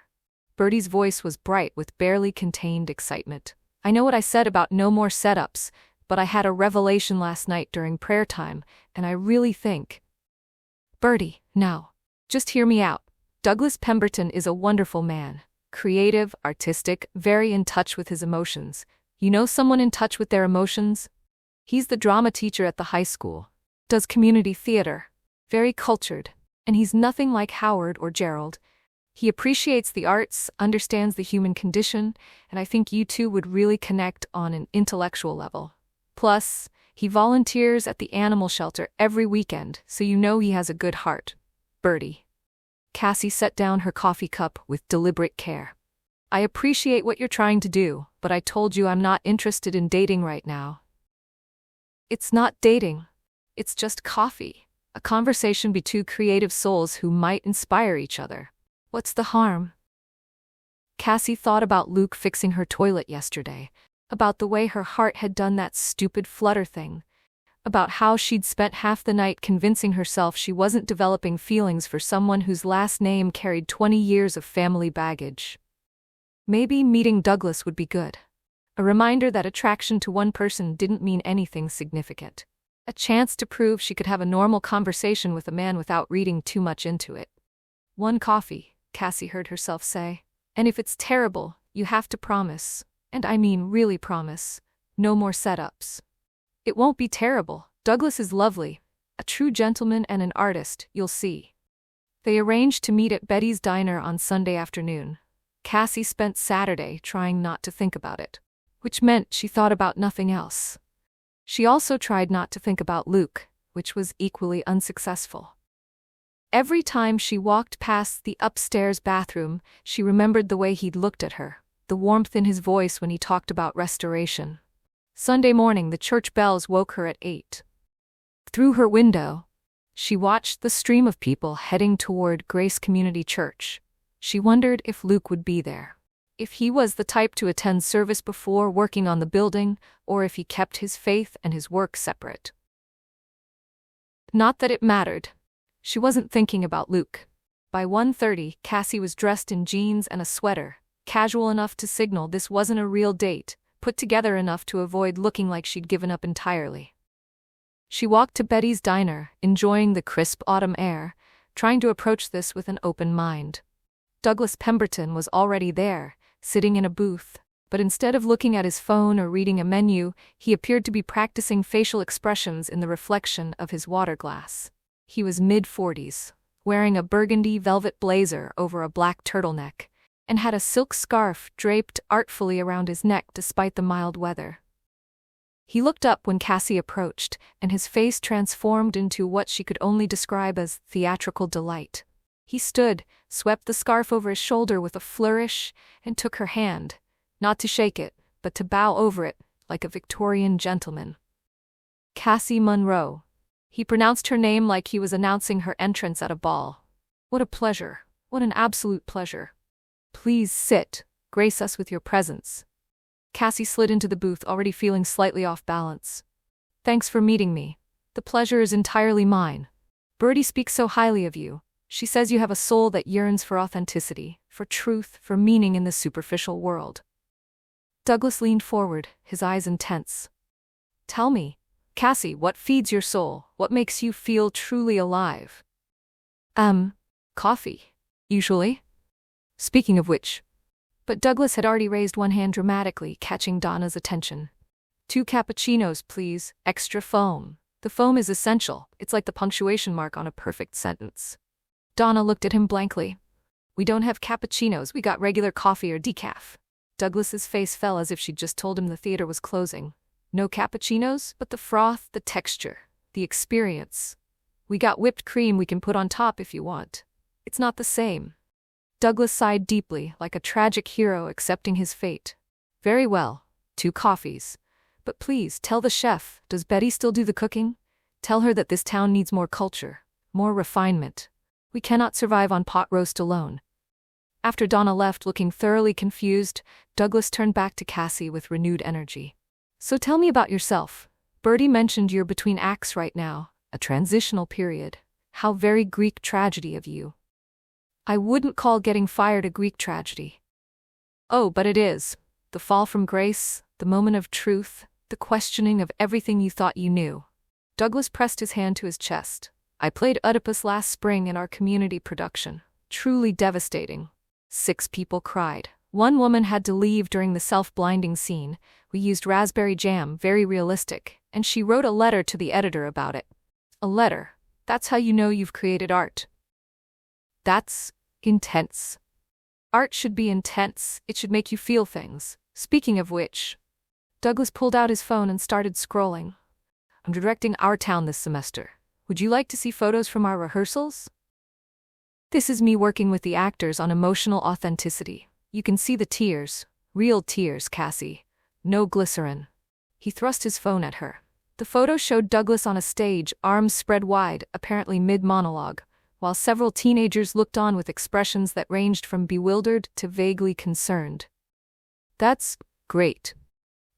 Bertie's voice was bright with barely contained excitement. "I know what I said about no more setups, but I had a revelation last night during prayer time, and I really think—" "Bertie, no. Just hear me out. Douglas Pemberton is a wonderful man. Creative, artistic, very in touch with his emotions. You know someone in touch with their emotions? He's the drama teacher at the high school. Does community theater. Very cultured. And he's nothing like Howard or Gerald. He appreciates the arts, understands the human condition, and I think you two would really connect on an intellectual level. Plus, he volunteers at the animal shelter every weekend, so you know he has a good heart. Bertie." Cassie set down her coffee cup with deliberate care. "I appreciate what you're trying to do, but I told you I'm not interested in dating right now." "It's not dating. It's just coffee. A conversation between two creative souls who might inspire each other. What's the harm?" Cassie thought about Luke fixing her toilet yesterday, about the way her heart had done that stupid flutter thing, about how she'd spent half the night convincing herself she wasn't developing feelings for someone whose last name carried 20 years of family baggage. Maybe meeting Douglas would be good. A reminder that attraction to one person didn't mean anything significant. A chance to prove she could have a normal conversation with a man without reading too much into it. "One coffee," Cassie heard herself say. "And if it's terrible, you have to promise, and I mean really promise, no more setups." "It won't be terrible. Douglas is lovely. A true gentleman and an artist, you'll see." They arranged to meet at Betty's diner on Sunday afternoon. Cassie spent Saturday trying not to think about it, which meant she thought about nothing else. She also tried not to think about Luke, which was equally unsuccessful. Every time she walked past the upstairs bathroom, she remembered the way he'd looked at her, the warmth in his voice when he talked about restoration. Sunday morning the church bells woke her at 8. Through her window, she watched the stream of people heading toward Grace Community Church. She wondered if Luke would be there. If he was the type to attend service before working on the building, or if he kept his faith and his work separate. Not that it mattered. She wasn't thinking about Luke. By 1:30, Cassie was dressed in jeans and a sweater, casual enough to signal this wasn't a real date, put together enough to avoid looking like she'd given up entirely. She walked to Betty's diner, enjoying the crisp autumn air, trying to approach this with an open mind. Douglas Pemberton was already there, sitting in a booth, but instead of looking at his phone or reading a menu, he appeared to be practicing facial expressions in the reflection of his water glass. He was mid-40s, wearing a burgundy velvet blazer over a black turtleneck, and had a silk scarf draped artfully around his neck despite the mild weather. He looked up when Cassie approached, and his face transformed into what she could only describe as theatrical delight. He stood, swept the scarf over his shoulder with a flourish, and took her hand, not to shake it, but to bow over it, like a Victorian gentleman. "Cassie Monroe." He pronounced her name like he was announcing her entrance at a ball. "What a pleasure, what an absolute pleasure. Please sit, grace us with your presence." Cassie slid into the booth, already feeling slightly off balance. "Thanks for meeting me. The pleasure is entirely mine. Bertie speaks so highly of you. She says you have a soul that yearns for authenticity, for truth, for meaning in the superficial world." Douglas leaned forward, his eyes intense. "Tell me, Cassie, what feeds your soul? What makes you feel truly alive?" Coffee. Usually. Speaking of which. But Douglas had already raised one hand dramatically, catching Donna's attention. 2 cappuccinos, please, extra foam. The foam is essential. It's like the punctuation mark on a perfect sentence. Donna looked at him blankly. We don't have cappuccinos, we got regular coffee or decaf. Douglas's face fell as if she'd just told him the theater was closing. No cappuccinos, but the froth, the texture, the experience. We got whipped cream we can put on top if you want. It's not the same. Douglas sighed deeply, like a tragic hero accepting his fate. Very well, 2 coffees. But please, tell the chef, does Betty still do the cooking? Tell her that this town needs more culture, more refinement. We cannot survive on pot roast alone. After Donna left looking thoroughly confused, Douglas turned back to Cassie with renewed energy. So tell me about yourself. Bertie mentioned you're between acts right now, a transitional period. How very Greek tragedy of you. I wouldn't call getting fired a Greek tragedy. Oh, but it is. The fall from grace, the moment of truth, the questioning of everything you thought you knew. Douglas pressed his hand to his chest. I played Oedipus last spring in our community production. Truly devastating. 6 people cried. 1 woman had to leave during the self-blinding scene. We used raspberry jam, very realistic, and she wrote a letter to the editor about it. A letter. That's how you know you've created art. That's intense. Art should be intense, it should make you feel things. Speaking of which, Douglas pulled out his phone and started scrolling. I'm directing Our Town this semester. Would you like to see photos from our rehearsals? This is me working with the actors on emotional authenticity. You can see the tears. Real tears, Cassie. No glycerin. He thrust his phone at her. The photo showed Douglas on a stage, arms spread wide, apparently mid-monologue, while several teenagers looked on with expressions that ranged from bewildered to vaguely concerned. That's great.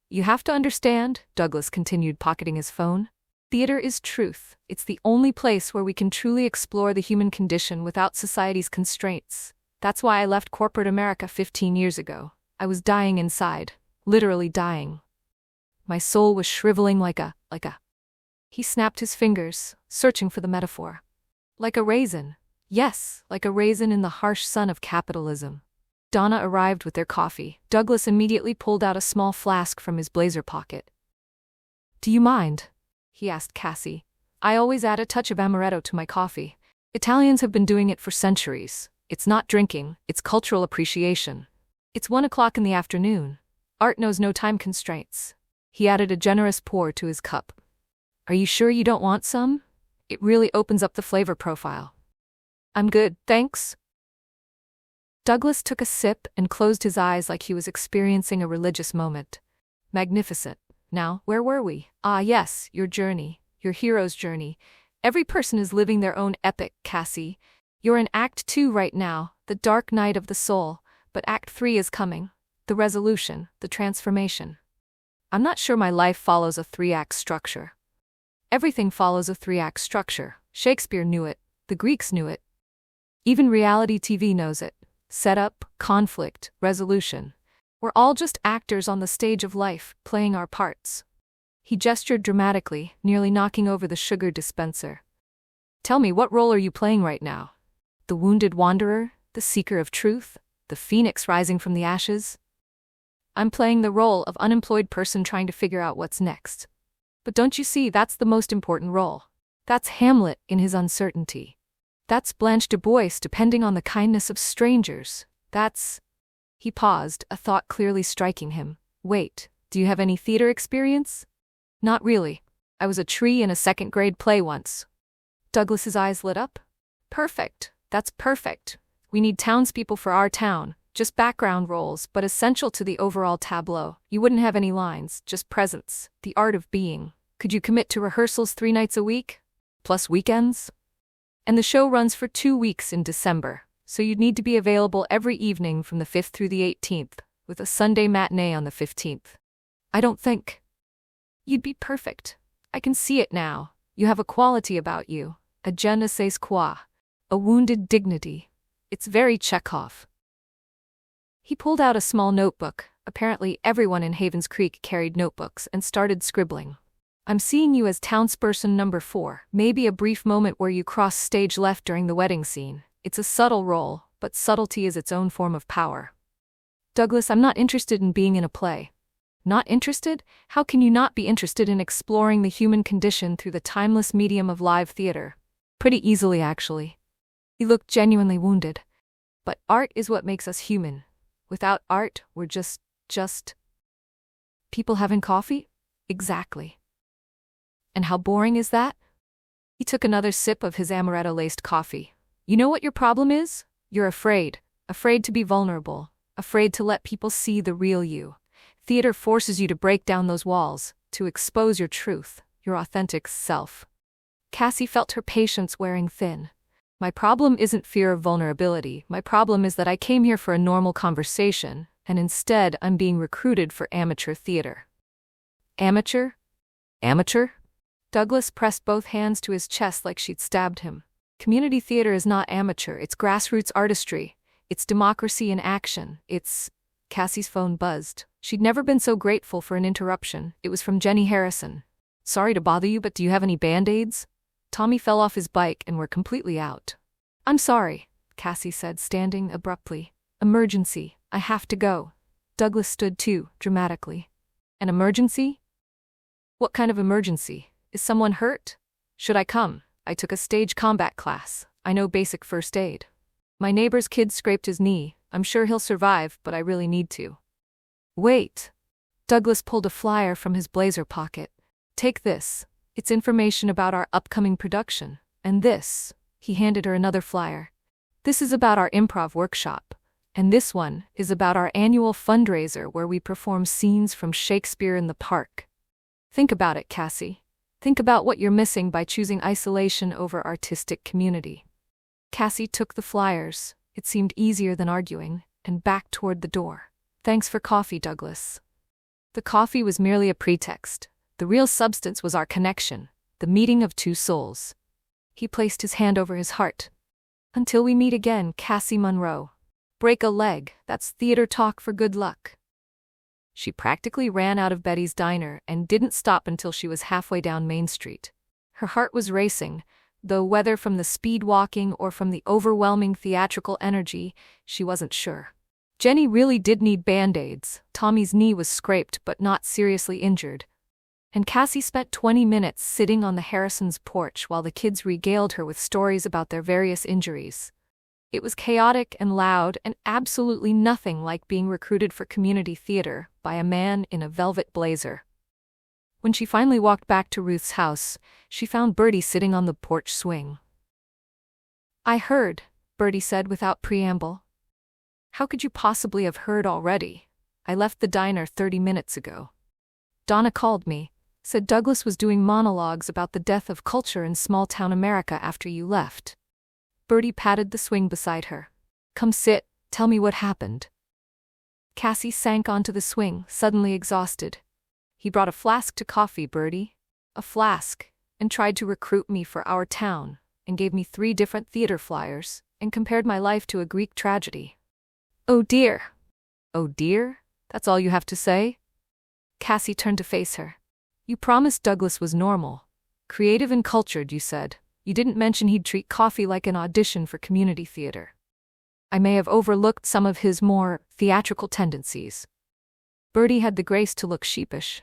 You have to understand, Douglas continued, pocketing his phone. Theater is truth. It's the only place where we can truly explore the human condition without society's constraints. That's why I left corporate America 15 years ago. I was dying inside. Literally dying. My soul was shriveling like a... He snapped his fingers, searching for the metaphor. Like a raisin. Yes, like a raisin in the harsh sun of capitalism. Donna arrived with their coffee. Douglas immediately pulled out a small flask from his blazer pocket. Do you mind? He asked Cassie. I always add a touch of amaretto to my coffee. Italians have been doing it for centuries. It's not drinking, it's cultural appreciation. It's 1 o'clock in the afternoon. Art knows no time constraints. He added a generous pour to his cup. Are you sure you don't want some? It really opens up the flavor profile. I'm good, thanks. Douglas took a sip and closed his eyes like he was experiencing a religious moment. Magnificent. Now, where were we? Ah, yes, your journey, your hero's journey. Every person is living their own epic, Cassie. You're in Act 2 right now, the dark night of the soul, but Act 3 is coming. The resolution, the transformation. I'm not sure my life follows a 3-act structure. Everything follows a 3-act structure. Shakespeare knew it. The Greeks knew it. Even reality TV knows it. Setup, conflict, resolution. We're all just actors on the stage of life, playing our parts. He gestured dramatically, nearly knocking over the sugar dispenser. Tell me, what role are you playing right now? The wounded wanderer? The seeker of truth? The phoenix rising from the ashes? I'm playing the role of unemployed person trying to figure out what's next. But don't you see, that's the most important role. That's Hamlet in his uncertainty. That's Blanche Du Bois depending on the kindness of strangers. That's... He paused, a thought clearly striking him. Wait, do you have any theater experience? Not really. I was a tree in a 2nd grade play once. Douglas's eyes lit up. Perfect. That's perfect. We need townspeople for our town. Just background roles, but essential to the overall tableau. You wouldn't have any lines, just presence. The art of being. Could you commit to rehearsals 3 nights a week? Plus weekends? And the show runs for 2 weeks in December. So you'd need to be available every evening from the 5th through the 18th, with a Sunday matinee on the 15th. I don't think. You'd be perfect. I can see it now. You have a quality about you, a je ne sais quoi, a wounded dignity. It's very Chekhov. He pulled out a small notebook. Apparently everyone in Havens Creek carried notebooks, and started scribbling. I'm seeing you as townsperson number 4, maybe a brief moment where you cross stage left during the wedding scene. It's a subtle role, but subtlety is its own form of power. Douglas, I'm not interested in being in a play. Not interested? How can you not be interested in exploring the human condition through the timeless medium of live theater? Pretty easily, actually. He looked genuinely wounded. But art is what makes us human. Without art, we're just... people having coffee? Exactly. And how boring is that? He took another sip of his amaretto-laced coffee. You know what your problem is? You're afraid. Afraid to be vulnerable. Afraid to let people see the real you. Theater forces you to break down those walls, to expose your truth, your authentic self. Cassie felt her patience wearing thin. My problem isn't fear of vulnerability. My problem is that I came here for a normal conversation, and instead I'm being recruited for amateur theater. Amateur? Amateur? Douglas pressed both hands to his chest like she'd stabbed him. Community theater is not amateur, it's grassroots artistry. It's democracy in action. Cassie's phone buzzed. She'd never been so grateful for an interruption. It was from Jenny Harrison. Sorry to bother you, but do you have any Band-Aids? Tommy fell off his bike and we're completely out. I'm sorry, Cassie said, standing abruptly. Emergency. I have to go. Douglas stood too, dramatically. An emergency? What kind of emergency? Is someone hurt? Should I come? I took a stage combat class. I know basic first aid. My neighbor's kid scraped his knee. I'm sure he'll survive, but I really need to. Wait. Douglas pulled a flyer from his blazer pocket. Take this. It's information about our upcoming production. And this. He handed her another flyer. This is about our improv workshop. And this one is about our annual fundraiser where we perform scenes from Shakespeare in the Park. Think about it, Cassie. Think about what you're missing by choosing isolation over artistic community. Cassie took the flyers. It seemed easier than arguing, and backed toward the door. Thanks for coffee, Douglas. The coffee was merely a pretext. The real substance was our connection, the meeting of two souls. He placed his hand over his heart. Until we meet again, Cassie Monroe. Break a leg, that's theater talk for good luck. She practically ran out of Betty's diner and didn't stop until she was halfway down Main Street. Her heart was racing, though whether from the speed walking or from the overwhelming theatrical energy, she wasn't sure. Jenny really did need Band-Aids. Tommy's knee was scraped but not seriously injured. And Cassie spent 20 minutes sitting on the Harrisons' porch while the kids regaled her with stories about their various injuries. It was chaotic and loud and absolutely nothing like being recruited for community theater by a man in a velvet blazer. When she finally walked back to Ruth's house, she found Bertie sitting on the porch swing. I heard, Bertie said without preamble. How could you possibly have heard already? I left the diner 30 minutes ago. Donna called me, said Douglas was doing monologues about the death of culture in small-town America after you left. Bertie patted the swing beside her. Come sit, tell me what happened. Cassie sank onto the swing, suddenly exhausted. He brought a flask to coffee, Bertie. A flask, and tried to recruit me for our town, and gave me 3 different theater flyers, and compared my life to a Greek tragedy. Oh dear. Oh dear? That's all you have to say? Cassie turned to face her. You promised Douglas was normal. Creative and cultured, you said. You didn't mention he'd treat coffee like an audition for community theater. I may have overlooked some of his more theatrical tendencies. Bertie had the grace to look sheepish.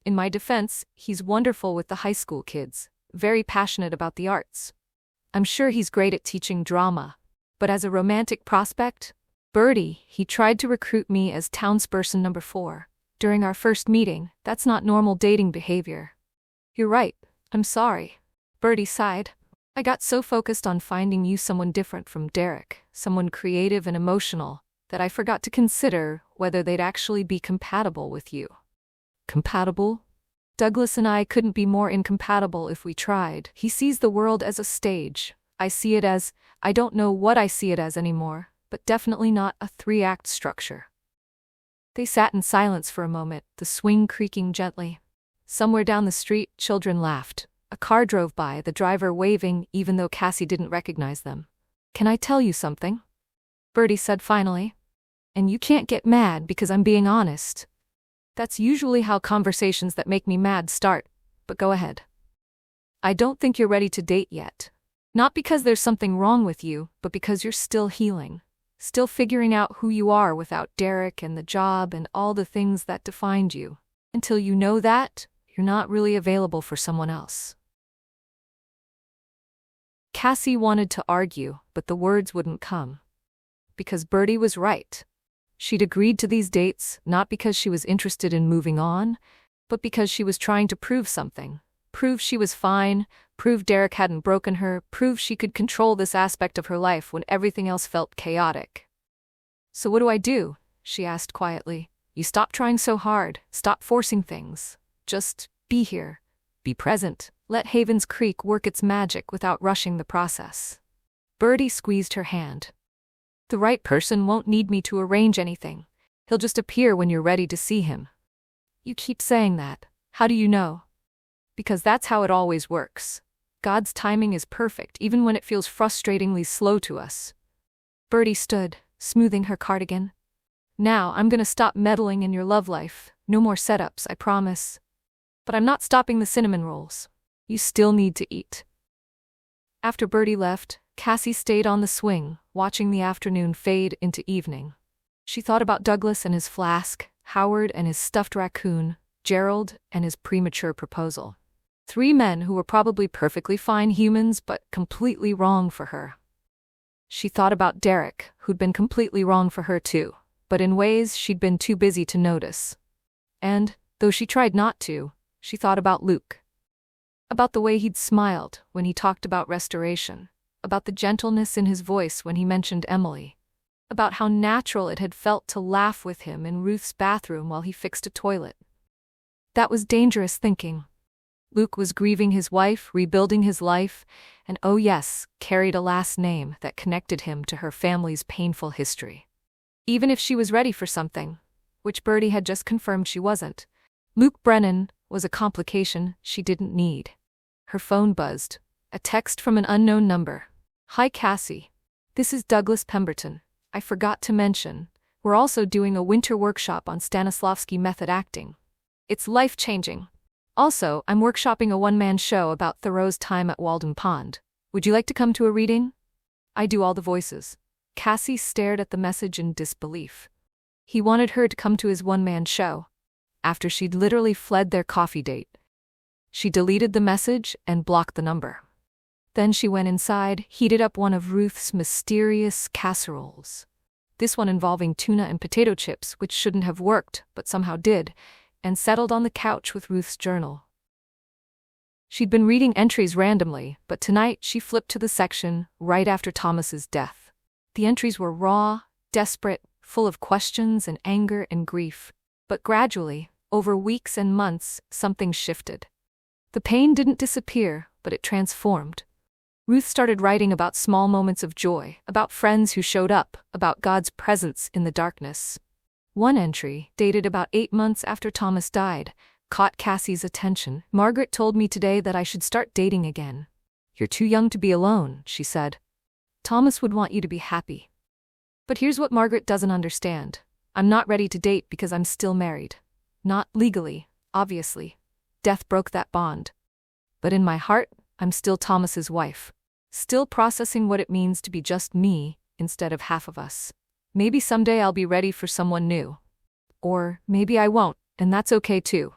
In my defense, he's wonderful with the high school kids, very passionate about the arts. I'm sure he's great at teaching drama. But as a romantic prospect, Bertie, he tried to recruit me as townsperson number 4. During our first meeting, that's not normal dating behavior. You're right, I'm sorry. Bertie sighed. I got so focused on finding you someone different from Derek, someone creative and emotional, that I forgot to consider whether they'd actually be compatible with you. Compatible? Douglas and I couldn't be more incompatible if we tried. He sees the world as a stage. I see it as, I don't know what I see it as anymore, but definitely not a 3-act structure. They sat in silence for a moment, the swing creaking gently. Somewhere down the street, children laughed. A car drove by, the driver waving even though Cassie didn't recognize them. Can I tell you something? Bertie said finally. And you can't get mad because I'm being honest. That's usually how conversations that make me mad start, but go ahead. I don't think you're ready to date yet. Not because there's something wrong with you, but because you're still healing. Still figuring out who you are without Derek and the job and all the things that defined you. Until you know that, you're not really available for someone else. Cassie wanted to argue, but the words wouldn't come. Because Bertie was right. She'd agreed to these dates not because she was interested in moving on, but because she was trying to prove something. Prove she was fine, prove Derek hadn't broken her, prove she could control this aspect of her life when everything else felt chaotic. "So what do I do?" she asked quietly. "You stop trying so hard, stop forcing things. Just be here, be present. Let Havens Creek work its magic without rushing the process." Bertie squeezed her hand. "The right person won't need me to arrange anything. He'll just appear when you're ready to see him." "You keep saying that. How do you know?" "Because that's how it always works. God's timing is perfect, even when it feels frustratingly slow to us." Bertie stood, smoothing her cardigan. "Now I'm gonna stop meddling in your love life. No more setups, I promise. But I'm not stopping the cinnamon rolls. You still need to eat." After Bertie left, Cassie stayed on the swing, watching the afternoon fade into evening. She thought about Douglas and his flask, Howard and his stuffed raccoon, Gerald and his premature proposal. 3 men who were probably perfectly fine humans but completely wrong for her. She thought about Derek, who'd been completely wrong for her too, but in ways she'd been too busy to notice. And, though she tried not to, she thought about Luke. About the way he'd smiled when he talked about restoration, about the gentleness in his voice when he mentioned Emily, about how natural it had felt to laugh with him in Ruth's bathroom while he fixed a toilet. That was dangerous thinking. Luke was grieving his wife, rebuilding his life, and oh yes, carried a last name that connected him to her family's painful history. Even if she was ready for something, which Bertie had just confirmed she wasn't, Luke Brennan was a complication she didn't need. Her phone buzzed. A text from an unknown number. "Hi Cassie. This is Douglas Pemberton. I forgot to mention, we're also doing a winter workshop on Stanislavski method acting. It's life-changing. Also, I'm workshopping a one-man show about Thoreau's time at Walden Pond. Would you like to come to a reading? I do all the voices." Cassie stared at the message in disbelief. He wanted her to come to his one-man show, after she'd literally fled their coffee date. She deleted the message and blocked the number. Then she went inside, heated up one of Ruth's mysterious casseroles. This one involving tuna and potato chips, which shouldn't have worked, but somehow did, and settled on the couch with Ruth's journal. She'd been reading entries randomly, but tonight she flipped to the section right after Thomas's death. The entries were raw, desperate, full of questions and anger and grief. But gradually, over weeks and months, something shifted. The pain didn't disappear, but it transformed. Ruth started writing about small moments of joy, about friends who showed up, about God's presence in the darkness. One entry, dated about 8 months after Thomas died, caught Cassie's attention. "Margaret told me today that I should start dating again. You're too young to be alone," she said. "Thomas would want you to be happy. But here's what Margaret doesn't understand. I'm not ready to date because I'm still married. Not legally, obviously. Death broke that bond. But in my heart, I'm still Thomas's wife. Still processing what it means to be just me instead of half of us. Maybe someday I'll be ready for someone new. Or maybe I won't, and that's okay too.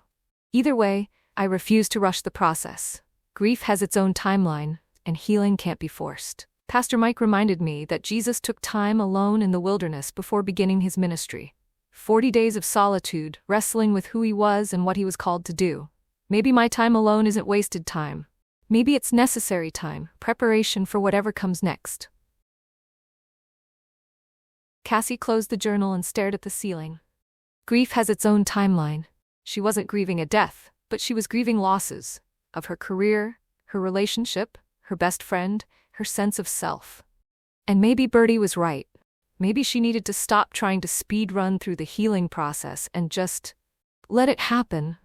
Either way, I refuse to rush the process. Grief has its own timeline, and healing can't be forced." Pastor Mike reminded me that Jesus took time alone in the wilderness before beginning his ministry. 40 days of solitude, wrestling with who he was and what he was called to do. Maybe my time alone isn't wasted time. Maybe it's necessary time, preparation for whatever comes next. Cassie closed the journal and stared at the ceiling. Grief has its own timeline. She wasn't grieving a death, but she was grieving losses. Of her career, her relationship, her best friend, her sense of self. And maybe Bertie was right. Maybe she needed to stop trying to speed run through the healing process and just let it happen.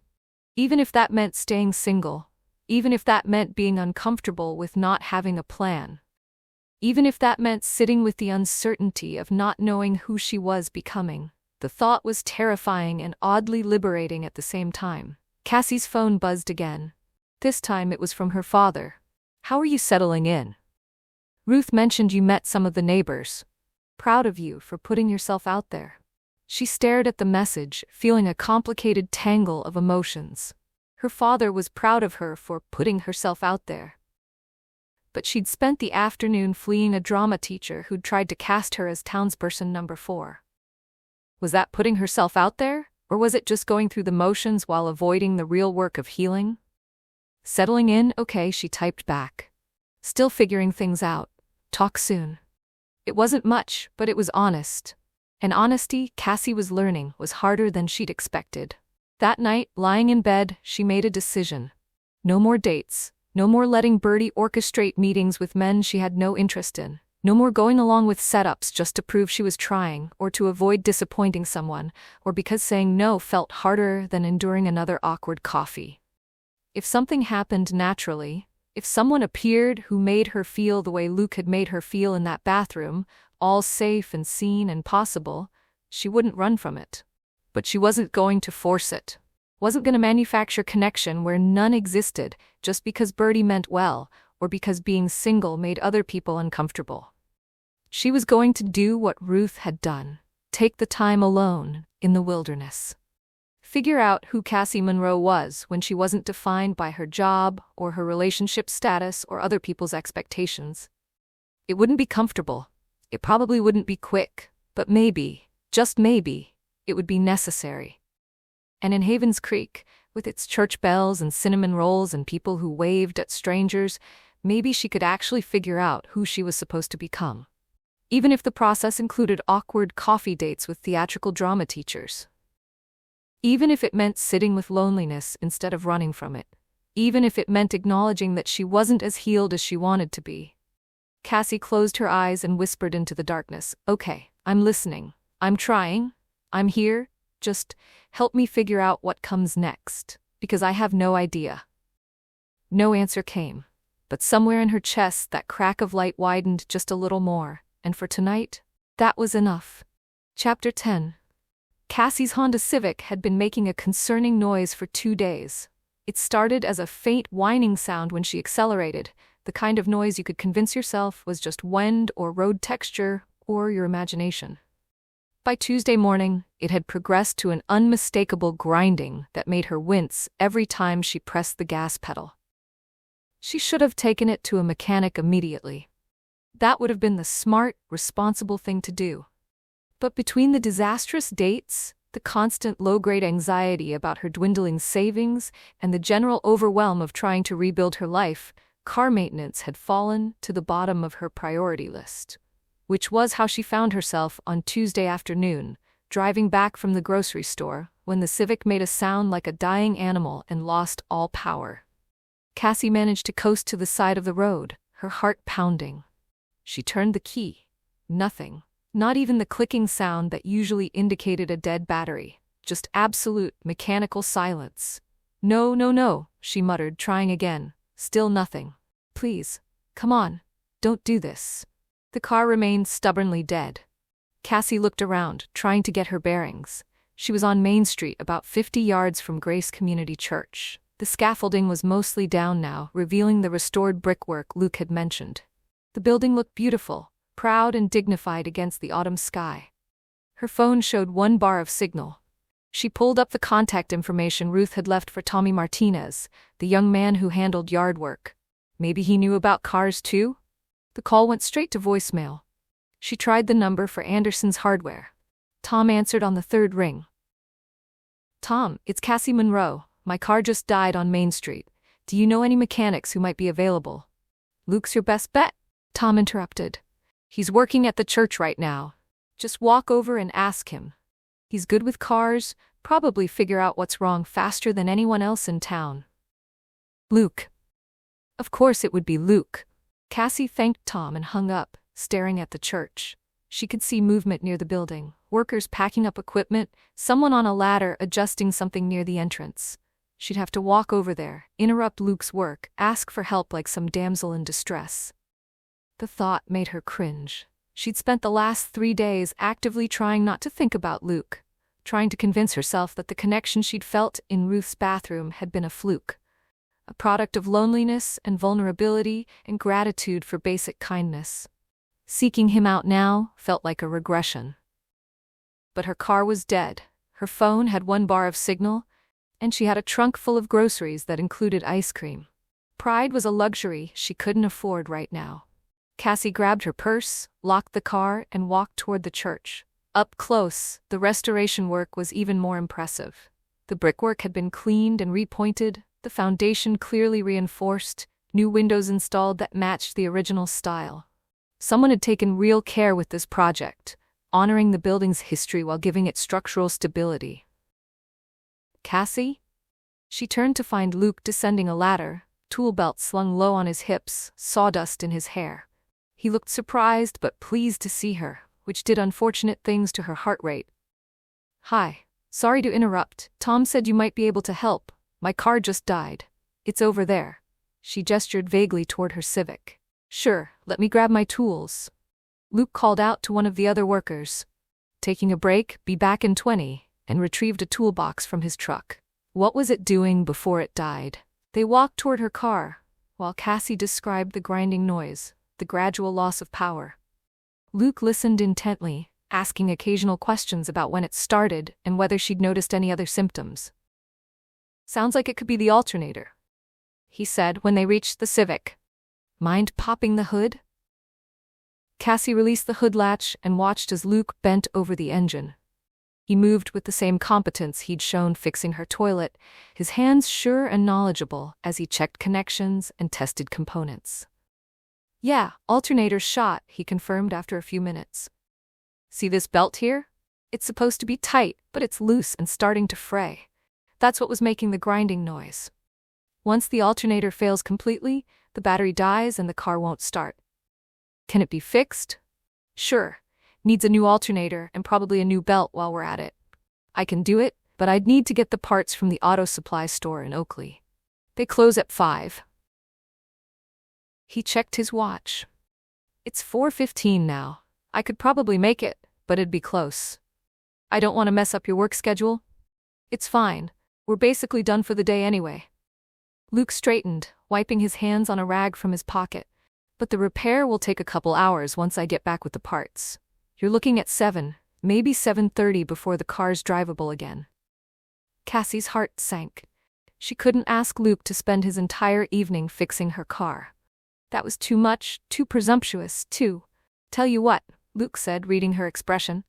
Even if that meant staying single. Even if that meant being uncomfortable with not having a plan. Even if that meant sitting with the uncertainty of not knowing who she was becoming. The thought was terrifying and oddly liberating at the same time. Cassie's phone buzzed again. This time it was from her father. "How are you settling in?" Ruth mentioned you met some of the neighbors. Proud of you for putting yourself out there. She stared at the message, feeling a complicated tangle of emotions. Her father was proud of her for putting herself out there. But she'd spent the afternoon fleeing a drama teacher who'd tried to cast her as townsperson number 4. Was that putting herself out there, or was it just going through the motions while avoiding the real work of healing? Settling in, okay, she typed back. Still figuring things out. Talk soon. It wasn't much, but it was honest. And honesty, Cassie was learning, was harder than she'd expected. That night, lying in bed, she made a decision. No more dates. No more letting Birdie orchestrate meetings with men she had no interest in. No more going along with setups just to prove she was trying, or to avoid disappointing someone, or because saying no felt harder than enduring another awkward coffee. If something happened naturally, if someone appeared who made her feel the way Luke had made her feel in that bathroom, all safe and seen and possible, she wouldn't run from it. But she wasn't going to force it. Wasn't going to manufacture connection where none existed just because Birdie meant well, or because being single made other people uncomfortable. She was going to do what Ruth had done. Take the time alone, in the wilderness. Figure out who Cassie Monroe was when she wasn't defined by her job, or her relationship status, or other people's expectations. It wouldn't be comfortable. It probably wouldn't be quick, but maybe, just maybe, it would be necessary. And in Havens Creek, with its church bells and cinnamon rolls and people who waved at strangers, maybe she could actually figure out who she was supposed to become. Even if the process included awkward coffee dates with theatrical drama teachers. Even if it meant sitting with loneliness instead of running from it. Even if it meant acknowledging that she wasn't as healed as she wanted to be. Cassie closed her eyes and whispered into the darkness, "Okay, I'm listening. I'm trying. I'm here. Just help me figure out what comes next, because I have no idea." No answer came, but somewhere in her chest that crack of light widened just a little more, and for tonight, that was enough. Chapter 10. Cassie's Honda Civic had been making a concerning noise for 2 days. It started as a faint whining sound when she accelerated, the kind of noise you could convince yourself was just wind or road texture or your imagination. By Tuesday morning, it had progressed to an unmistakable grinding that made her wince every time she pressed the gas pedal. She should have taken it to a mechanic immediately. That would have been the smart, responsible thing to do. But between the disastrous dates, the constant low-grade anxiety about her dwindling savings, and the general overwhelm of trying to rebuild her life, car maintenance had fallen to the bottom of her priority list. Which was how she found herself on Tuesday afternoon, driving back from the grocery store, when the Civic made a sound like a dying animal and lost all power. Cassie managed to coast to the side of the road, her heart pounding. She turned the key. Nothing. Not even the clicking sound that usually indicated a dead battery. Just absolute, mechanical silence. "No, no, no," she muttered, trying again. Still nothing. "Please. Come on. Don't do this." The car remained stubbornly dead. Cassie looked around, trying to get her bearings. She was on Main Street, about 50 yards from Grace Community Church. The scaffolding was mostly down now, revealing the restored brickwork Luke had mentioned. The building looked beautiful, proud and dignified against the autumn sky. Her phone showed 1 bar of signal. She pulled up the contact information Ruth had left for Tommy Martinez, the young man who handled yard work. Maybe he knew about cars too? The call went straight to voicemail. She tried the number for Anderson's Hardware. Tom answered on the 3rd ring. "Tom, it's Cassie Monroe. My car just died on Main Street. Do you know any mechanics who might be available?" "Luke's your best bet," Tom interrupted. "He's working at the church right now. Just walk over and ask him. He's good with cars, probably figure out what's wrong faster than anyone else in town." Luke. Of course it would be Luke. Cassie thanked Tom and hung up, staring at the church. She could see movement near the building, workers packing up equipment, someone on a ladder adjusting something near the entrance. She'd have to walk over there, interrupt Luke's work, ask for help like some damsel in distress. The thought made her cringe. She'd spent the last 3 days actively trying not to think about Luke, trying to convince herself that the connection she'd felt in Ruth's bathroom had been a fluke. a product of loneliness and vulnerability and gratitude for basic kindness. Seeking him out now felt like a regression. But her car was dead, her phone had 1 bar of signal, and she had a trunk full of groceries that included ice cream. Pride was a luxury she couldn't afford right now. Cassie grabbed her purse, locked the car, and walked toward the church. Up close, the restoration work was even more impressive. The brickwork had been cleaned and repointed, the foundation clearly reinforced, new windows installed that matched the original style. Someone had taken real care with this project, honoring the building's history while giving it structural stability. Cassie? She turned to find Luke descending a ladder, tool belt slung low on his hips, sawdust in his hair. He looked surprised but pleased to see her, which did unfortunate things to her heart rate. "Hi. Sorry to interrupt. Tom said you might be able to help. My car just died. It's over there." She gestured vaguely toward her Civic. "Sure, let me grab my tools." Luke called out to one of the other workers. Taking a break, be back in 20, and retrieved a toolbox from his truck. What was it doing before it died? They walked toward her car, while Cassie described the grinding noise, the gradual loss of power. Luke listened intently, asking occasional questions about when it started and whether she'd noticed any other symptoms. "Sounds like it could be the alternator," he said when they reached the Civic. "Mind popping the hood?" Cassie released the hood latch and watched as Luke bent over the engine. He moved with the same competence he'd shown fixing her toilet, his hands sure and knowledgeable as he checked connections and tested components. "Yeah, alternator's shot," he confirmed after a few minutes. "See this belt here? It's supposed to be tight, but it's loose and starting to fray. That's what was making the grinding noise. Once the alternator fails completely, the battery dies and the car won't start." "Can it be fixed?" "Sure. Needs a new alternator and probably a new belt while we're at it. I can do it, but I'd need to get the parts from the auto supply store in Oakley. They close at 5. He checked his watch. "It's 4:15 now. I could probably make it, but it'd be close. I don't want to mess up your work schedule." "It's fine. We're basically done for the day anyway." Luke straightened, wiping his hands on a rag from his pocket. "But the repair will take a couple hours once I get back with the parts. You're looking at 7, maybe 7:30 before the car's drivable again." Cassie's heart sank. She couldn't ask Luke to spend his entire evening fixing her car. That was too much, too presumptuous, too. "Tell you what," Luke said, reading her expression.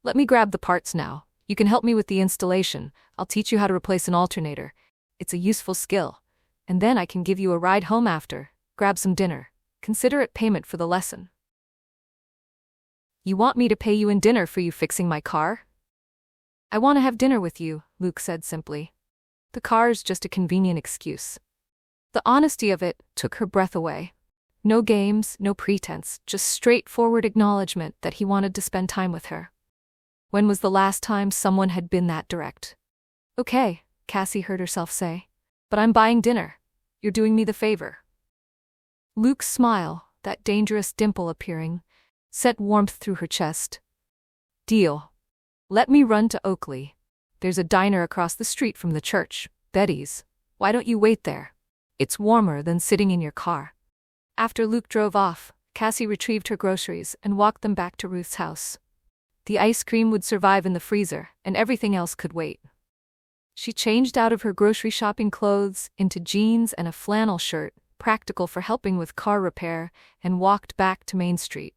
"Let me grab the parts now. You can help me with the installation. I'll teach you how to replace an alternator. It's a useful skill. And then I can give you a ride home after. Grab some dinner. Consider it payment for the lesson." "You want me to pay you in dinner for you fixing my car?" "I want to have dinner with you," Luke said simply. "The car's just a convenient excuse." The honesty of it took her breath away. No games, no pretense, just straightforward acknowledgement that he wanted to spend time with her. When was the last time someone had been that direct? "Okay," Cassie heard herself say. "But I'm buying dinner. You're doing me the favor." Luke's smile, that dangerous dimple appearing, sent warmth through her chest. "Deal. Let me run to Oakley. There's a diner across the street from the church, Betty's. Why don't you wait there? It's warmer than sitting in your car." After Luke drove off, Cassie retrieved her groceries and walked them back to Ruth's house. The ice cream would survive in the freezer, and everything else could wait. She changed out of her grocery shopping clothes into jeans and a flannel shirt, practical for helping with car repair, and walked back to Main Street.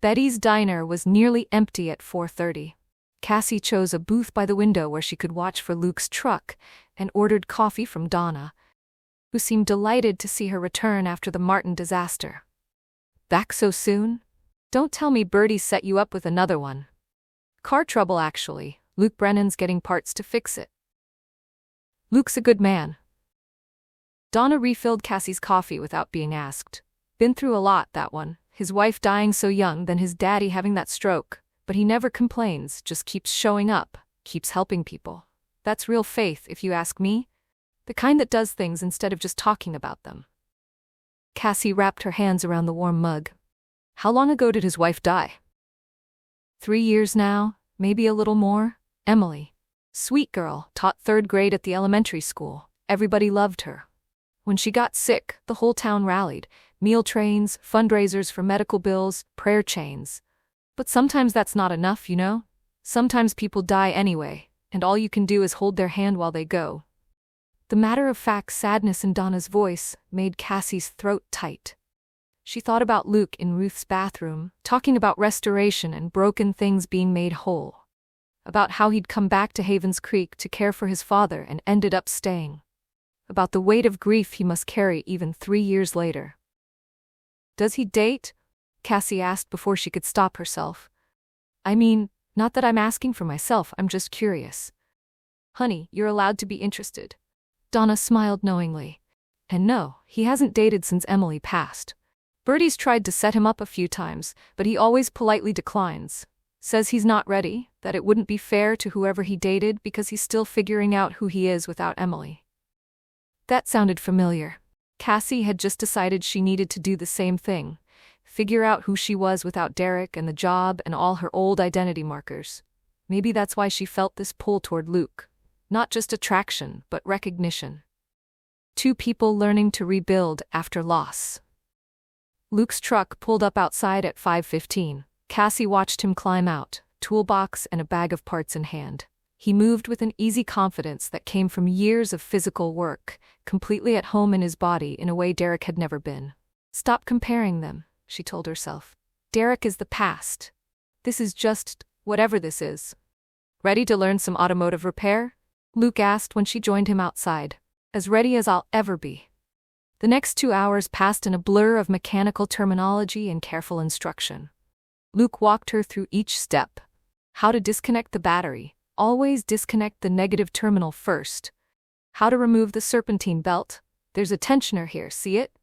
Betty's diner was nearly empty at 4:30. Cassie chose a booth by the window where she could watch for Luke's truck and ordered coffee from Donna, who seemed delighted to see her return after the Martin disaster. "Back so soon? Don't tell me Bertie set you up with another one." "Car trouble actually. Luke Brennan's getting parts to fix it." "Luke's a good man." Donna refilled Cassie's coffee without being asked. "Been through a lot, that one. His wife dying so young, then his daddy having that stroke. But he never complains, just keeps showing up, keeps helping people. That's real faith, if you ask me. The kind that does things instead of just talking about them." Cassie wrapped her hands around the warm mug. "How long ago did his wife die?" 3 years now, maybe a little more. Emily. Sweet girl, taught 3rd grade at the elementary school. Everybody loved her. When she got sick, the whole town rallied. Meal trains, fundraisers for medical bills, prayer chains. But sometimes that's not enough, you know? Sometimes people die anyway, and all you can do is hold their hand while they go. The matter-of-fact sadness in Donna's voice made Cassie's throat tight. She thought about Luke in Ruth's bathroom, talking about restoration and broken things being made whole. About how he'd come back to Havens Creek to care for his father and ended up staying. About the weight of grief he must carry even 3 years later. "Does he date?" Cassie asked before she could stop herself. "I mean, not that I'm asking for myself, I'm just curious." "Honey, you're allowed to be interested." Donna smiled knowingly. "And no, he hasn't dated since Emily passed. Bertie's tried to set him up a few times, but he always politely declines. Says he's not ready, that it wouldn't be fair to whoever he dated because he's still figuring out who he is without Emily." That sounded familiar. Cassie had just decided she needed to do the same thing. Figure out who she was without Derek and the job and all her old identity markers. Maybe that's why she felt this pull toward Luke. Not just attraction, but recognition. Two people learning to rebuild after loss. Luke's truck pulled up outside at 5:15. Cassie watched him climb out, toolbox and a bag of parts in hand. He moved with an easy confidence that came from years of physical work, completely at home in his body in a way Derek had never been. "Stop comparing them," she told herself. "Derek is the past. This is just whatever this is." "Ready to learn some automotive repair?" Luke asked when she joined him outside. "As ready as I'll ever be." The next 2 hours passed in a blur of mechanical terminology and careful instruction. Luke walked her through each step. How to disconnect the battery. Always disconnect the negative terminal first. How to remove the serpentine belt. There's a tensioner here, see it?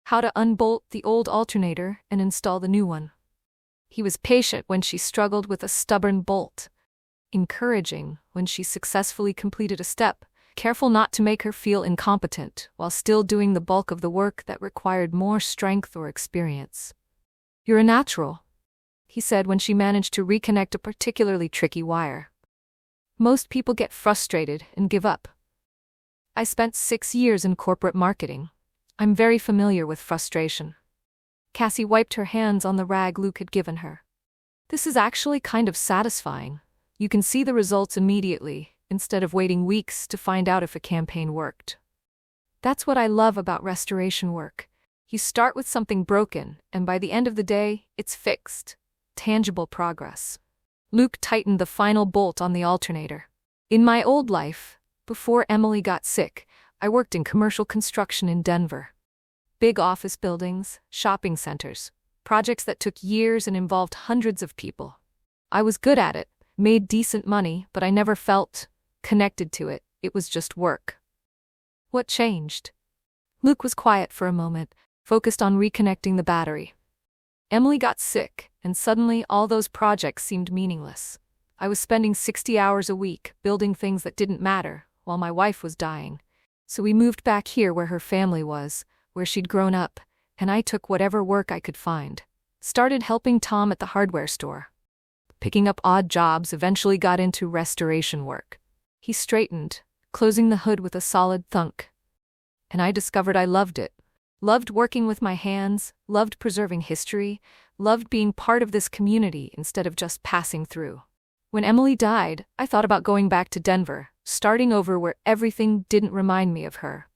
How to unbolt the old alternator and install the new one. He was patient when she struggled with a stubborn bolt. Encouraging when she successfully completed a step. Careful not to make her feel incompetent while still doing the bulk of the work that required more strength or experience. "You're a natural," he said when she managed to reconnect a particularly tricky wire. "Most people get frustrated and give up. I spent 6 years in corporate marketing. I'm very familiar with frustration." Cassie wiped her hands on the rag Luke had given her. "This is actually kind of satisfying. You can see the results immediately, instead of waiting weeks to find out if a campaign worked. That's what I love about restoration work. You start with something broken, and by the end of the day, it's fixed. Tangible progress." Luke tightened the final bolt on the alternator. "In my old life, before Emily got sick, I worked in commercial construction in Denver. Big office buildings, shopping centers, projects that took years and involved hundreds of people. I was good at it, made decent money, but I never felt connected to it. It was just work." "What changed?" Luke was quiet for a moment, focused on reconnecting the battery. "Emily got sick, and suddenly all those projects seemed meaningless. I was spending 60 hours a week building things that didn't matter, while my wife was dying. So we moved back here where her family was, where she'd grown up, and I took whatever work I could find. Started helping Tom at the hardware store. Picking up odd jobs, eventually got into restoration work." He straightened, closing the hood with a solid thunk. "And I discovered I loved it. Loved working with my hands, loved preserving history, loved being part of this community instead of just passing through. When Emily died, I thought about going back to Denver, starting over where everything didn't remind me of her.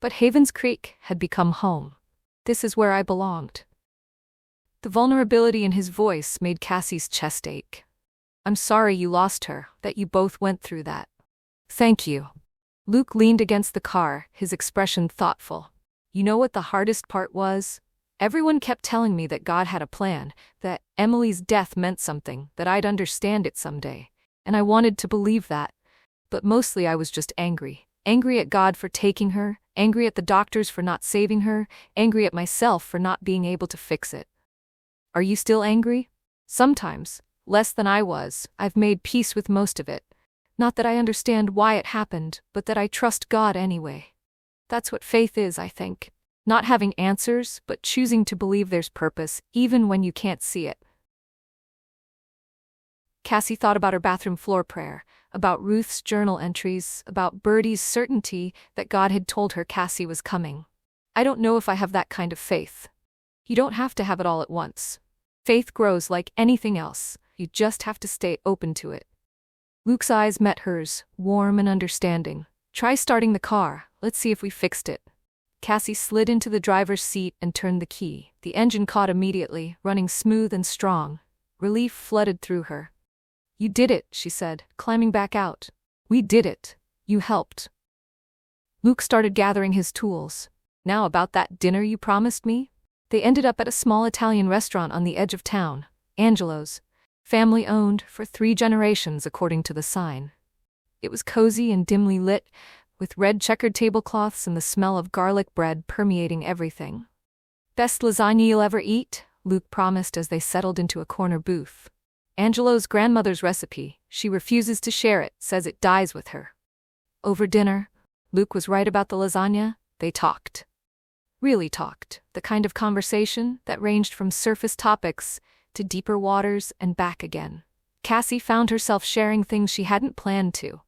But Havens Creek had become home. This is where I belonged." The vulnerability in his voice made Cassie's chest ache. "I'm sorry you lost her, that you both went through that." "Thank you." Luke leaned against the car, his expression thoughtful. "You know what the hardest part was? Everyone kept telling me that God had a plan, that Emily's death meant something, that I'd understand it someday. And I wanted to believe that. But mostly I was just angry. Angry at God for taking her, angry at the doctors for not saving her, angry at myself for not being able to fix it." "Are you still angry?" "Sometimes. Less than I was. I've made peace with most of it. Not that I understand why it happened, but that I trust God anyway. That's what faith is, I think. Not having answers, but choosing to believe there's purpose, even when you can't see it." Cassie thought about her bathroom floor prayer, about Ruth's journal entries, about Birdie's certainty that God had told her Cassie was coming. I don't know if I have that kind of faith. You don't have to have it all at once. Faith grows like anything else. You just have to stay open to it. Luke's eyes met hers, warm and understanding. Try starting the car. Let's see if we fixed it. Cassie slid into the driver's seat and turned the key. The engine caught immediately, running smooth and strong. Relief flooded through her. You did it, she said, climbing back out. We did it. You helped. Luke started gathering his tools. Now about that dinner you promised me? They ended up at a small Italian restaurant on the edge of town, Angelo's. Family-owned for 3 generations according to the sign. It was cozy and dimly lit, with red checkered tablecloths and the smell of garlic bread permeating everything. Best lasagna you'll ever eat, Luke promised as they settled into a corner booth. Angelo's grandmother's recipe, she refuses to share it, says it dies with her. Over dinner, Luke was right about the lasagna, they talked. Really talked, the kind of conversation that ranged from surface topics to deeper waters and back again. Cassie found herself sharing things she hadn't planned to.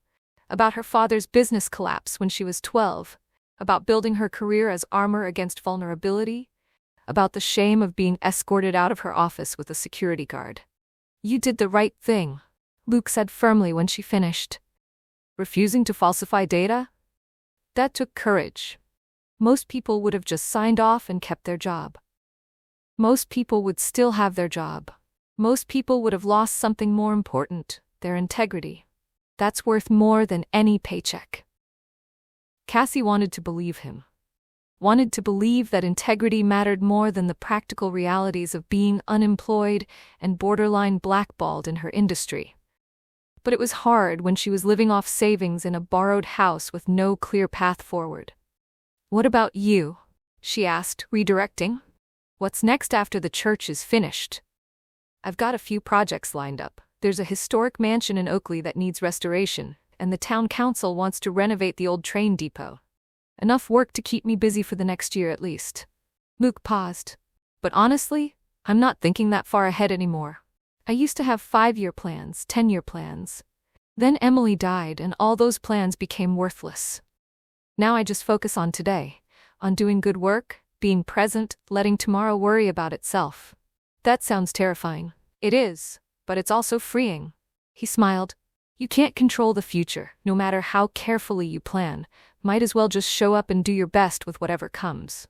About her father's business collapse when she was 12, about building her career as armor against vulnerability, about the shame of being escorted out of her office with a security guard. You did the right thing, Luke said firmly when she finished. Refusing to falsify data? That took courage. Most people would have just signed off and kept their job. Most people would still have their job. Most people would have lost something more important, their integrity. That's worth more than any paycheck. Cassie wanted to believe him. Wanted to believe that integrity mattered more than the practical realities of being unemployed and borderline blackballed in her industry. But it was hard when she was living off savings in a borrowed house with no clear path forward. What about you? She asked, redirecting. What's next after the church is finished? I've got a few projects lined up. There's a historic mansion in Oakley that needs restoration, and the town council wants to renovate the old train depot. Enough work to keep me busy for the next year at least. Luke paused. But honestly, I'm not thinking that far ahead anymore. I used to have 5-year plans, 10-year plans. Then Emily died and all those plans became worthless. Now I just focus on today, on doing good work, being present, letting tomorrow worry about itself. That sounds terrifying. It is, but it's also freeing. He smiled. You can't control the future, no matter how carefully you plan. Might as well just show up and do your best with whatever comes.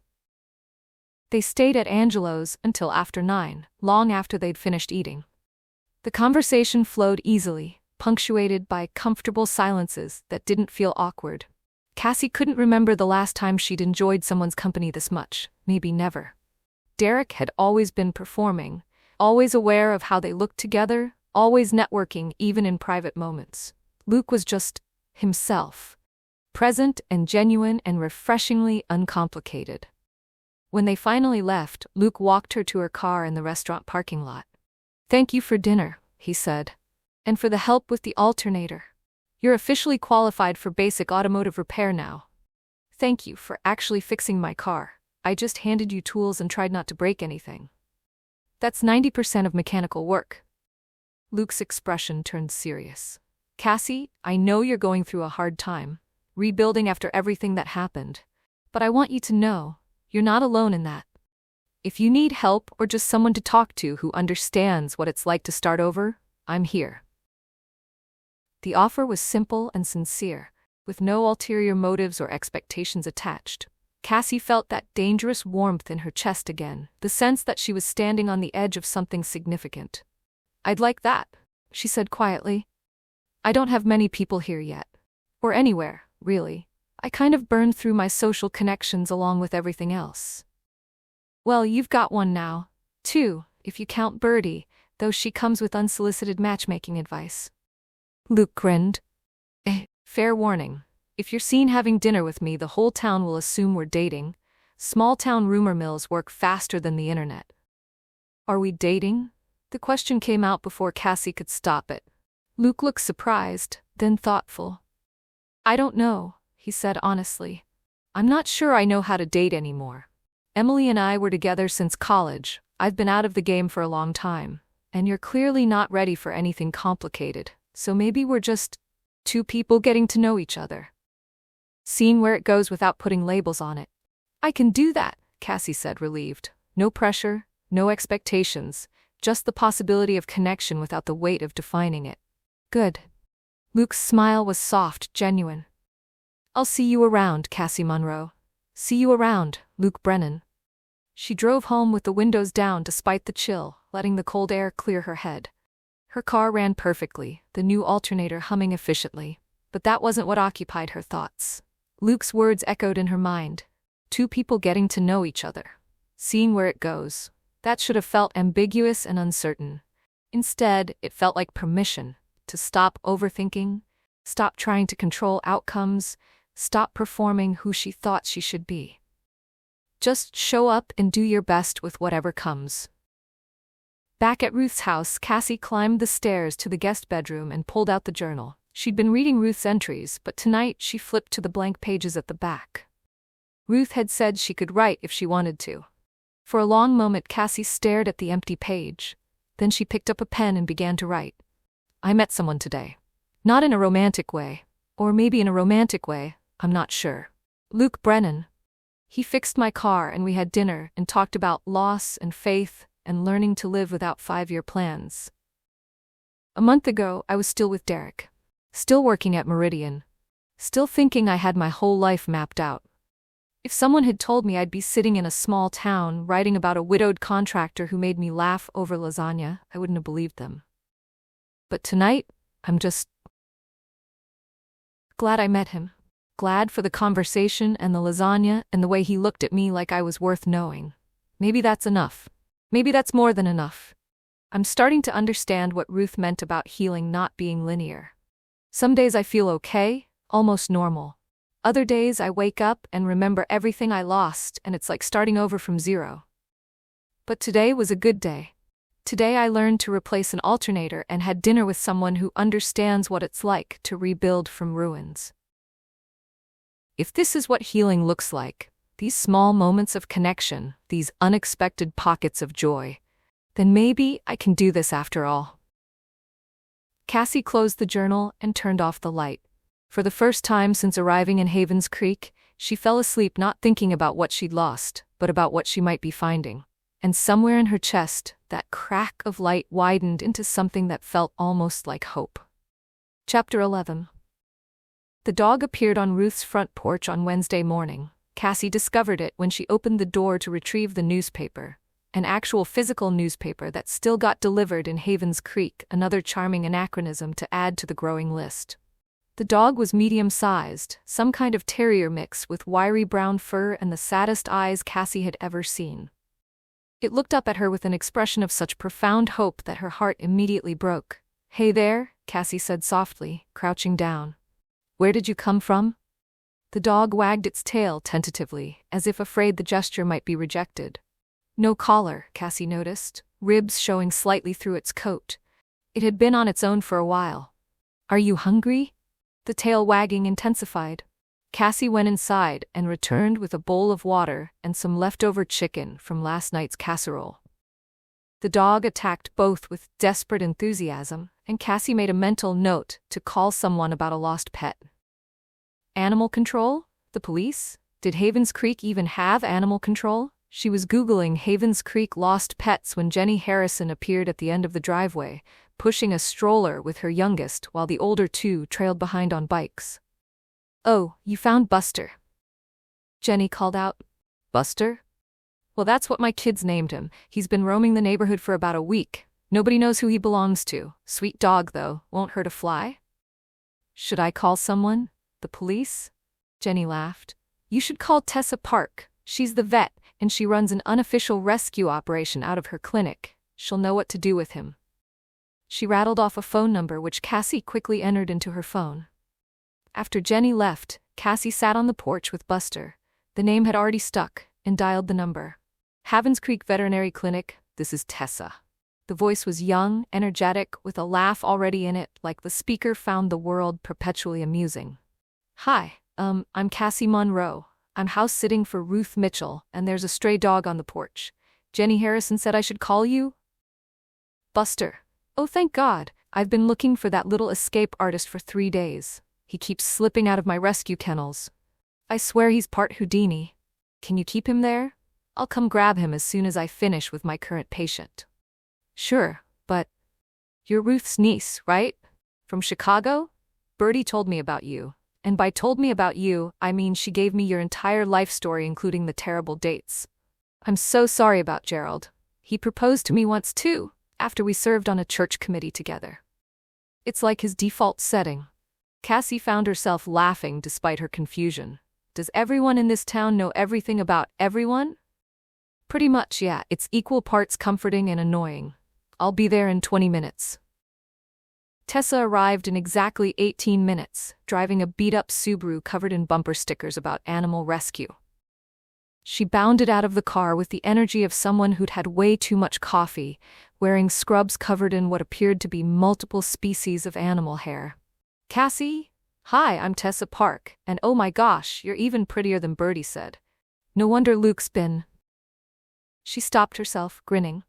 They stayed at Angelo's until after 9, long after they'd finished eating. The conversation flowed easily, punctuated by comfortable silences that didn't feel awkward. Cassie couldn't remember the last time she'd enjoyed someone's company this much, maybe never. Derek had always been performing, always aware of how they looked together, always networking even in private moments. Luke was just himself, present and genuine and refreshingly uncomplicated. When they finally left, Luke walked her to her car in the restaurant parking lot. Thank you for dinner, he said. And for the help with the alternator. You're officially qualified for basic automotive repair now. Thank you for actually fixing my car. I just handed you tools and tried not to break anything. That's 90% of mechanical work. Luke's expression turned serious. Cassie, I know you're going through a hard time, rebuilding after everything that happened. But I want you to know, you're not alone in that. If you need help or just someone to talk to who understands what it's like to start over, I'm here. The offer was simple and sincere, with no ulterior motives or expectations attached. Cassie felt that dangerous warmth in her chest again, the sense that she was standing on the edge of something significant. I'd like that, she said quietly. I don't have many people here yet. Or anywhere, really. I kind of burned through my social connections along with everything else. Well, you've got one now, too, if you count Birdie, though she comes with unsolicited matchmaking advice. Luke grinned. Fair warning. If you're seen having dinner with me, the whole town will assume we're dating. Small-town rumor mills work faster than the internet. Are we dating? The question came out before Cassie could stop it. Luke looked surprised, then thoughtful. I don't know, he said honestly. I'm not sure I know how to date anymore. Emily and I were together since college. I've been out of the game for a long time. And you're clearly not ready for anything complicated, so maybe we're just two people getting to know each other. Seeing where it goes without putting labels on it. I can do that, Cassie said, relieved. No pressure, no expectations, just the possibility of connection without the weight of defining it. Good. Luke's smile was soft, genuine. I'll see you around, Cassie Monroe. See you around, Luke Brennan. She drove home with the windows down despite the chill, letting the cold air clear her head. Her car ran perfectly, the new alternator humming efficiently, but that wasn't what occupied her thoughts. Luke's words echoed in her mind. Two people getting to know each other. Seeing where it goes. That should have felt ambiguous and uncertain. Instead, it felt like permission to stop overthinking, stop trying to control outcomes, stop performing who she thought she should be. Just show up and do your best with whatever comes. Back at Ruth's house, Cassie climbed the stairs to the guest bedroom and pulled out the journal. She'd been reading Ruth's entries, but tonight she flipped to the blank pages at the back. Ruth had said she could write if she wanted to. For a long moment, Cassie stared at the empty page. Then she picked up a pen and began to write. I met someone today. Not in a romantic way. Or maybe in a romantic way, I'm not sure. Luke Brennan. He fixed my car and we had dinner and talked about loss and faith and learning to live without 5-year plans. A month ago, I was still with Derek. Still working at Meridian. Still thinking I had my whole life mapped out. If someone had told me I'd be sitting in a small town writing about a widowed contractor who made me laugh over lasagna, I wouldn't have believed them. But tonight, I'm just glad I met him. Glad for the conversation and the lasagna and the way he looked at me like I was worth knowing. Maybe that's enough. Maybe that's more than enough. I'm starting to understand what Ruth meant about healing not being linear. Some days I feel okay, almost normal. Other days I wake up and remember everything I lost and it's like starting over from zero. But today was a good day. Today I learned to replace an alternator and had dinner with someone who understands what it's like to rebuild from ruins. If this is what healing looks like, these small moments of connection, these unexpected pockets of joy, then maybe I can do this after all. Cassie closed the journal and turned off the light. For the first time since arriving in Havens Creek, she fell asleep not thinking about what she'd lost, but about what she might be finding. And somewhere in her chest, that crack of light widened into something that felt almost like hope. Chapter 11. The dog appeared on Ruth's front porch on Wednesday morning. Cassie discovered it when she opened the door to retrieve the newspaper. An actual physical newspaper that still got delivered in Havens Creek, another charming anachronism to add to the growing list. The dog was medium-sized, some kind of terrier mix with wiry brown fur and the saddest eyes Cassie had ever seen. It looked up at her with an expression of such profound hope that her heart immediately broke. "Hey there," Cassie said softly, crouching down. "Where did you come from?" The dog wagged its tail tentatively, as if afraid the gesture might be rejected. No collar, Cassie noticed, ribs showing slightly through its coat. It had been on its own for a while. "Are you hungry?" The tail wagging intensified. Cassie went inside and returned with a bowl of water and some leftover chicken from last night's casserole. The dog attacked both with desperate enthusiasm, and Cassie made a mental note to call someone about a lost pet. Animal control? The police? Did Havens Creek even have animal control? She was Googling Havens Creek lost pets when Jenny Harrison appeared at the end of the driveway, pushing a stroller with her youngest while the older two trailed behind on bikes. "Oh, you found Buster," Jenny called out. "Buster? Well, that's what my kids named him. He's been roaming the neighborhood for about a week. Nobody knows who he belongs to. Sweet dog, though. Won't hurt a fly." "Should I call someone? The police?" Jenny laughed. "You should call Tessa Park. She's the vet, and she runs an unofficial rescue operation out of her clinic. She'll know what to do with him." She rattled off a phone number which Cassie quickly entered into her phone. After Jenny left, Cassie sat on the porch with Buster. The name had already stuck, and dialed the number. "Havens Creek Veterinary Clinic, this is Tessa." The voice was young, energetic, with a laugh already in it, like the speaker found the world perpetually amusing. "Hi, I'm Cassie Monroe. I'm house-sitting for Ruth Mitchell, and there's a stray dog on the porch. Jenny Harrison said I should call you?" Buster. Oh, thank God. I've been looking for that little escape artist for 3 days. He keeps slipping out of my rescue kennels. I swear he's part Houdini. Can you keep him there? I'll come grab him as soon as I finish with my current patient. Sure, but you're Ruth's niece, right? From Chicago? Bertie told me about you. And by told me about you, I mean she gave me your entire life story including the terrible dates. I'm so sorry about Gerald. He proposed to me once too, after we served on a church committee together. It's like his default setting. Cassie found herself laughing despite her confusion. Does everyone in this town know everything about everyone? Pretty much, yeah. It's equal parts comforting and annoying. I'll be there in 20 minutes. Tessa arrived in exactly 18 minutes, driving a beat-up Subaru covered in bumper stickers about animal rescue. She bounded out of the car with the energy of someone who'd had way too much coffee, wearing scrubs covered in what appeared to be multiple species of animal hair. Cassie? Hi, I'm Tessa Park, and oh my gosh, you're even prettier than Bertie said. No wonder Luke's been. She stopped herself, grinning.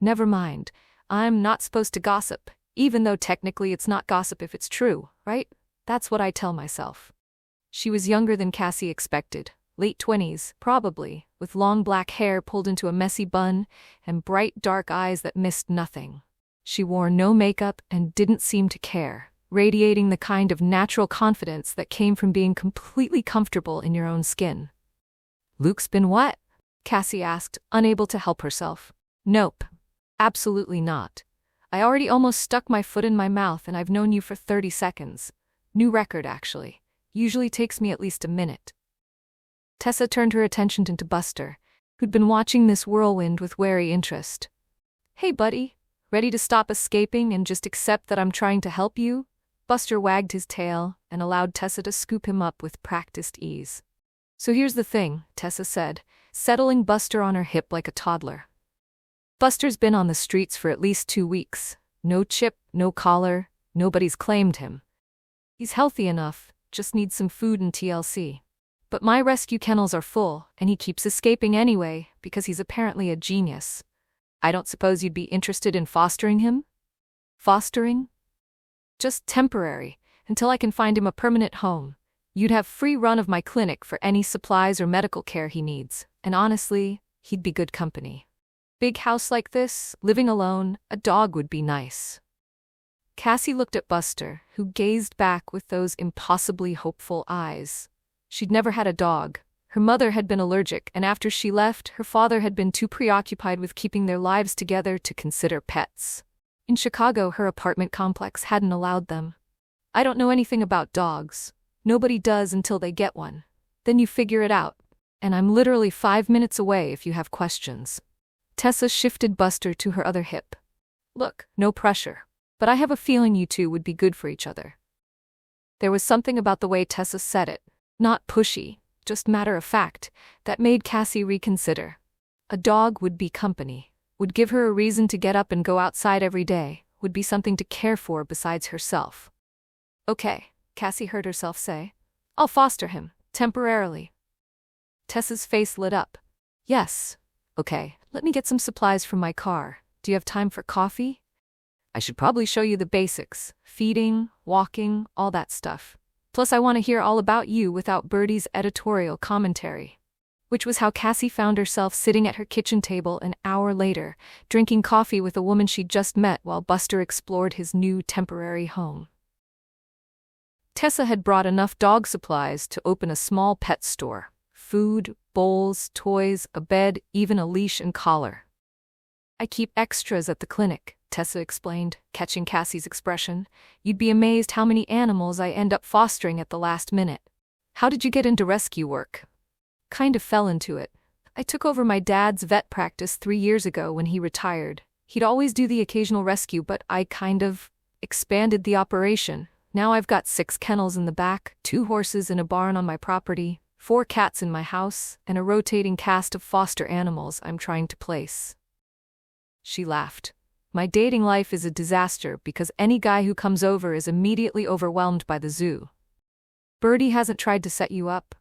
Never mind, I'm not supposed to gossip, even though technically it's not gossip if it's true, right? That's what I tell myself. She was younger than Cassie expected, late 20s, probably, with long black hair pulled into a messy bun and bright dark eyes that missed nothing. She wore no makeup and didn't seem to care, radiating the kind of natural confidence that came from being completely comfortable in your own skin. Luke's been what? Cassie asked, unable to help herself. Nope. Absolutely not. I already almost stuck my foot in my mouth and I've known you for 30 seconds. New record, actually. Usually takes me at least a minute. Tessa turned her attention to Buster, who'd been watching this whirlwind with wary interest. Hey, buddy. Ready to stop escaping and just accept that I'm trying to help you? Buster wagged his tail and allowed Tessa to scoop him up with practiced ease. So here's the thing, Tessa said, settling Buster on her hip like a toddler. Buster's been on the streets for at least 2 weeks. No chip, no collar, nobody's claimed him. He's healthy enough, just needs some food and TLC. But my rescue kennels are full, and he keeps escaping anyway, because he's apparently a genius. I don't suppose you'd be interested in fostering him? Fostering? Just temporary, until I can find him a permanent home. You'd have free run of my clinic for any supplies or medical care he needs, and honestly, he'd be good company. Big house like this, living alone, a dog would be nice. Cassie looked at Buster, who gazed back with those impossibly hopeful eyes. She'd never had a dog. Her mother had been allergic, and after she left, her father had been too preoccupied with keeping their lives together to consider pets. In Chicago, her apartment complex hadn't allowed them. I don't know anything about dogs. Nobody does until they get one. Then you figure it out. And I'm literally 5 minutes away if you have questions. Tessa shifted Buster to her other hip. Look, no pressure. But I have a feeling you two would be good for each other. There was something about the way Tessa said it, not pushy, just matter of fact, that made Cassie reconsider. A dog would be company, would give her a reason to get up and go outside every day, would be something to care for besides herself. Okay, Cassie heard herself say. I'll foster him, temporarily. Tessa's face lit up. Yes. Okay, let me get some supplies from my car. Do you have time for coffee? I should probably show you the basics. Feeding, walking, all that stuff. Plus I want to hear all about you without Bertie's editorial commentary. Which was how Cassie found herself sitting at her kitchen table an hour later, drinking coffee with a woman she'd just met while Buster explored his new temporary home. Tessa had brought enough dog supplies to open a small pet store. Food, bowls, toys, a bed, even a leash and collar. I keep extras at the clinic, Tessa explained, catching Cassie's expression. You'd be amazed how many animals I end up fostering at the last minute. How did you get into rescue work? Kind of fell into it. I took over my dad's vet practice 3 years ago when he retired. He'd always do the occasional rescue, but I kind of expanded the operation. Now I've got 6 kennels in the back, 2 horses in a barn on my property, 4 cats in my house, and a rotating cast of foster animals I'm trying to place. She laughed. My dating life is a disaster because any guy who comes over is immediately overwhelmed by the zoo. Bertie hasn't tried to set you up?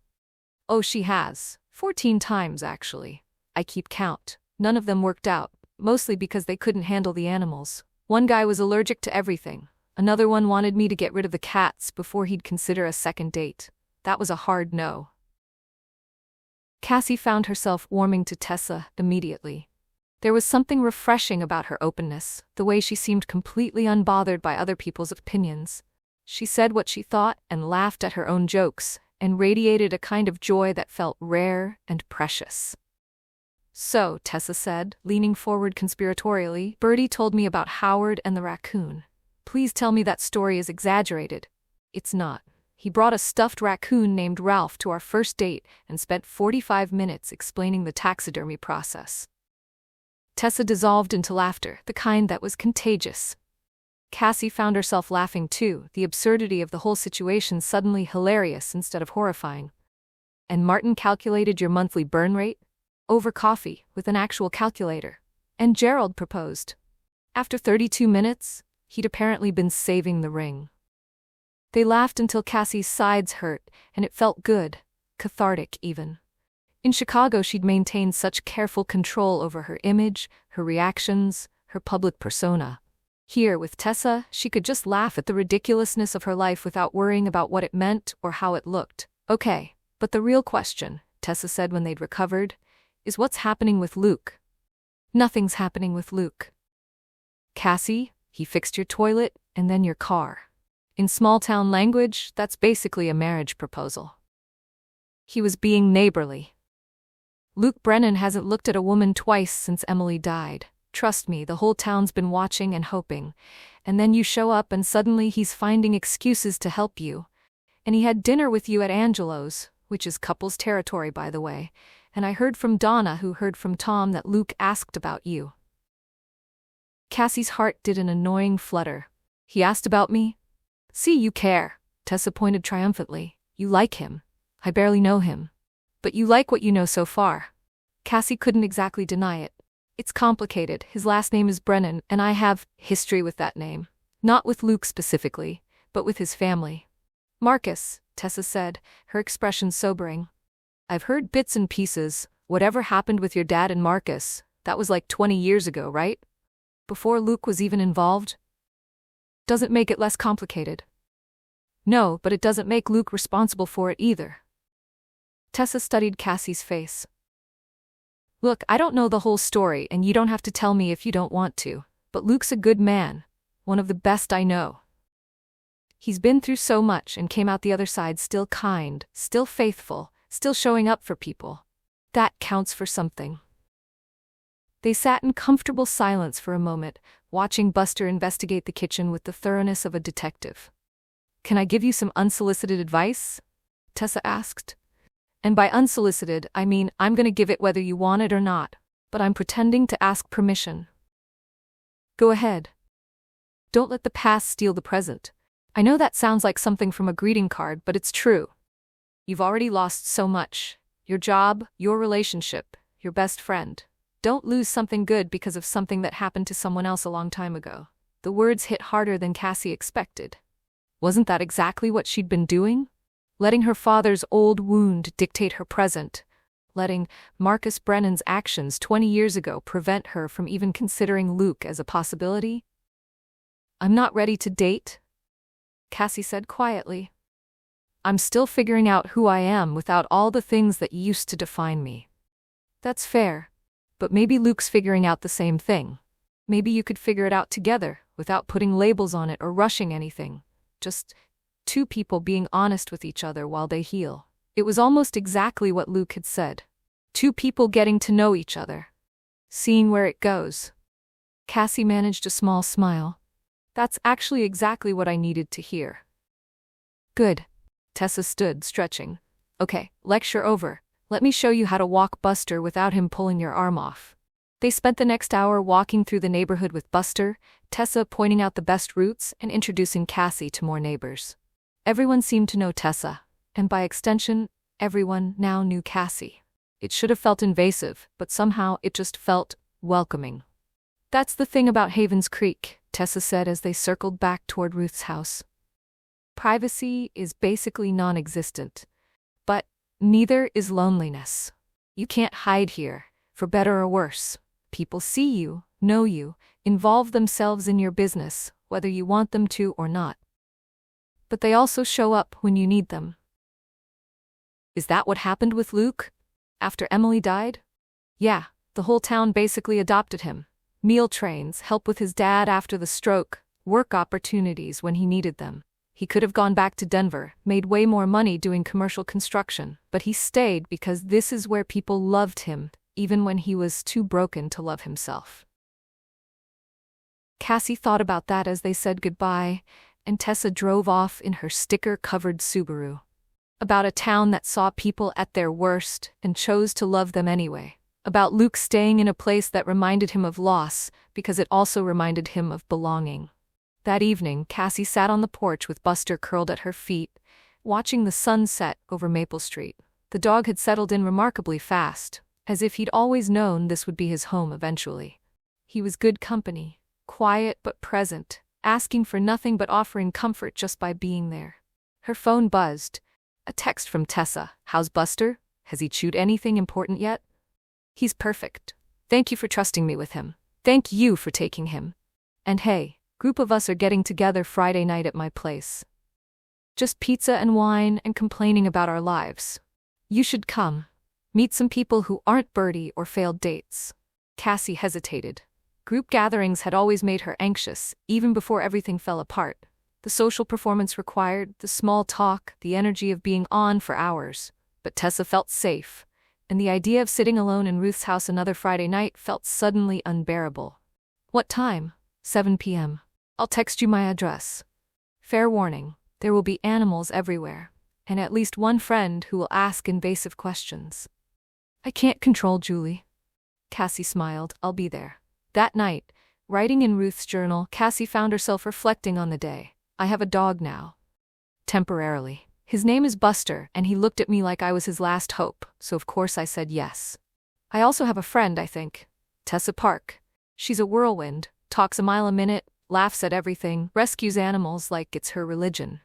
Oh, she has. 14 times, actually. I keep count. None of them worked out. mostly because they couldn't handle the animals. One guy was allergic to everything. Another one wanted me to get rid of the cats before he'd consider a second date. That was a hard no. Cassie found herself warming to Tessa immediately. There was something refreshing about her openness, the way she seemed completely unbothered by other people's opinions. She said what she thought and laughed at her own jokes, and radiated a kind of joy that felt rare and precious. "So," Tessa said, leaning forward conspiratorially, "Bertie told me about Howard and the raccoon. Please tell me that story is exaggerated." "It's not. He brought a stuffed raccoon named Ralph to our first date and spent 45 minutes explaining the taxidermy process." Tessa dissolved into laughter, the kind that was contagious. Cassie found herself laughing too, the absurdity of the whole situation suddenly hilarious instead of horrifying. "And Martin calculated your monthly burn rate? Over coffee, with an actual calculator. And Gerald proposed. After 32 minutes, he'd apparently been saving the ring." They laughed until Cassie's sides hurt, and it felt good, cathartic even. In Chicago she'd maintained such careful control over her image, her reactions, her public persona. Here, with Tessa, she could just laugh at the ridiculousness of her life without worrying about what it meant or how it looked. "Okay, but the real question," Tessa said when they'd recovered, "is what's happening with Luke?" "Nothing's happening with Luke. Cassie, he fixed your toilet and then your car. In small-town language, that's basically a marriage proposal. He was being neighborly. Luke Brennan hasn't looked at a woman twice since Emily died. Trust me, the whole town's been watching and hoping. And then you show up and suddenly he's finding excuses to help you. And he had dinner with you at Angelo's, which is couples territory by the way, and I heard from Donna who heard from Tom that Luke asked about you." Cassie's heart did an annoying flutter. "He asked about me? See, you care," Tessa pointed triumphantly. "You like him. I barely know him. But you like what you know so far." Cassie couldn't exactly deny it. "It's complicated. His last name is Brennan, and I have history with that name. Not with Luke specifically, but with his family." "Marcus," Tessa said, her expression sobering. "I've heard bits and pieces. Whatever happened with your dad and Marcus, that was like 20 years ago, right? Before Luke was even involved? Doesn't make it less complicated." "No, but it doesn't make Luke responsible for it either." Tessa studied Cassie's face. "Look, I don't know the whole story and you don't have to tell me if you don't want to, but Luke's a good man, one of the best I know. He's been through so much and came out the other side still kind, still faithful, still showing up for people. That counts for something." They sat in comfortable silence for a moment, watching Buster investigate the kitchen with the thoroughness of a detective. "Can I give you some unsolicited advice?" Tessa asked. "And by unsolicited, I mean I'm going to give it whether you want it or not, but I'm pretending to ask permission." "Go ahead. Don't let the past steal the present. I know that sounds like something from a greeting card, but it's true. You've already lost so much. Your job, your relationship, your best friend. Don't lose something good because of something that happened to someone else a long time ago." The words hit harder than Cassie expected. Wasn't that exactly what she'd been doing? Letting her father's old wound dictate her present. Letting Marcus Brennan's actions 20 years ago prevent her from even considering Luke as a possibility? "I'm not ready to date," Cassie said quietly. "I'm still figuring out who I am without all the things that used to define me." "That's fair. But maybe Luke's figuring out the same thing. Maybe you could figure it out together, without putting labels on it or rushing anything. Just two people being honest with each other while they heal." It was almost exactly what Luke had said. Two people getting to know each other. Seeing where it goes. Cassie managed a small smile. "That's actually exactly what I needed to hear." "Good." Tessa stood, stretching. "Okay, lecture over. Let me show you how to walk Buster without him pulling your arm off." They spent the next hour walking through the neighborhood with Buster, Tessa pointing out the best routes and introducing Cassie to more neighbors. Everyone seemed to know Tessa, and by extension, everyone now knew Cassie. It should have felt invasive, but somehow it just felt welcoming. "That's the thing about Havens Creek," Tessa said as they circled back toward Ruth's house. "Privacy is basically non-existent. But neither is loneliness. You can't hide here, for better or worse. People see you, know you, involve themselves in your business, whether you want them to or not. But they also show up when you need them. Is that what happened with Luke? After Emily died? Yeah, the whole town basically adopted him. Meal trains, help with his dad after the stroke, work opportunities when he needed them. He could have gone back to Denver, made way more money doing commercial construction, but he stayed because this is where people loved him, even when he was too broken to love himself. Cassie thought about that as they said goodbye, and Tessa drove off in her sticker-covered Subaru. About a town that saw people at their worst and chose to love them anyway. About Luke staying in a place that reminded him of loss because it also reminded him of belonging. That evening, Cassie sat on the porch with Buster curled at her feet, watching the sun set over Maple Street. The dog had settled in remarkably fast, as if he'd always known this would be his home eventually. He was good company, quiet but present, asking for nothing but offering comfort just by being there. Her phone buzzed. A text from Tessa. How's Buster? Has he chewed anything important yet? He's perfect. Thank you for trusting me with him. Thank you for taking him. And hey, group of us are getting together Friday night at my place. Just pizza and wine and complaining about our lives. You should come. Meet some people who aren't Birdie or failed dates. Cassie hesitated. Group gatherings had always made her anxious, even before everything fell apart. The social performance required, the small talk, the energy of being on for hours. But Tessa felt safe, and the idea of sitting alone in Ruth's house another Friday night felt suddenly unbearable. What time? 7 p.m. I'll text you my address. Fair warning, there will be animals everywhere, and at least one friend who will ask invasive questions. I can't control Julie. Cassie smiled. I'll be there. That night, writing in Ruth's journal, Cassie found herself reflecting on the day. I have a dog now. Temporarily. His name is Buster, and he looked at me like I was his last hope, so of course I said yes. I also have a friend, I think. Tessa Park. She's a whirlwind, talks a mile a minute, laughs at everything, rescues animals like it's her religion.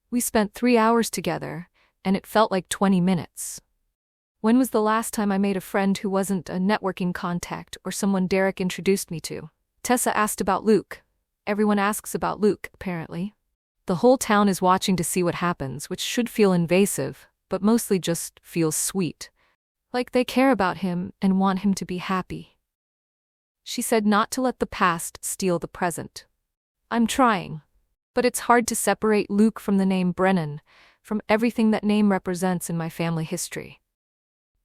We spent 3 hours together, and it felt like 20 minutes. When was the last time I made a friend who wasn't a networking contact or someone Derek introduced me to? Tessa asked about Luke. Everyone asks about Luke, apparently. The whole town is watching to see what happens, which should feel invasive, but mostly just feels sweet. Like they care about him and want him to be happy. She said not to let the past steal the present. I'm trying. But it's hard to separate Luke from the name Brennan, from everything that name represents in my family history.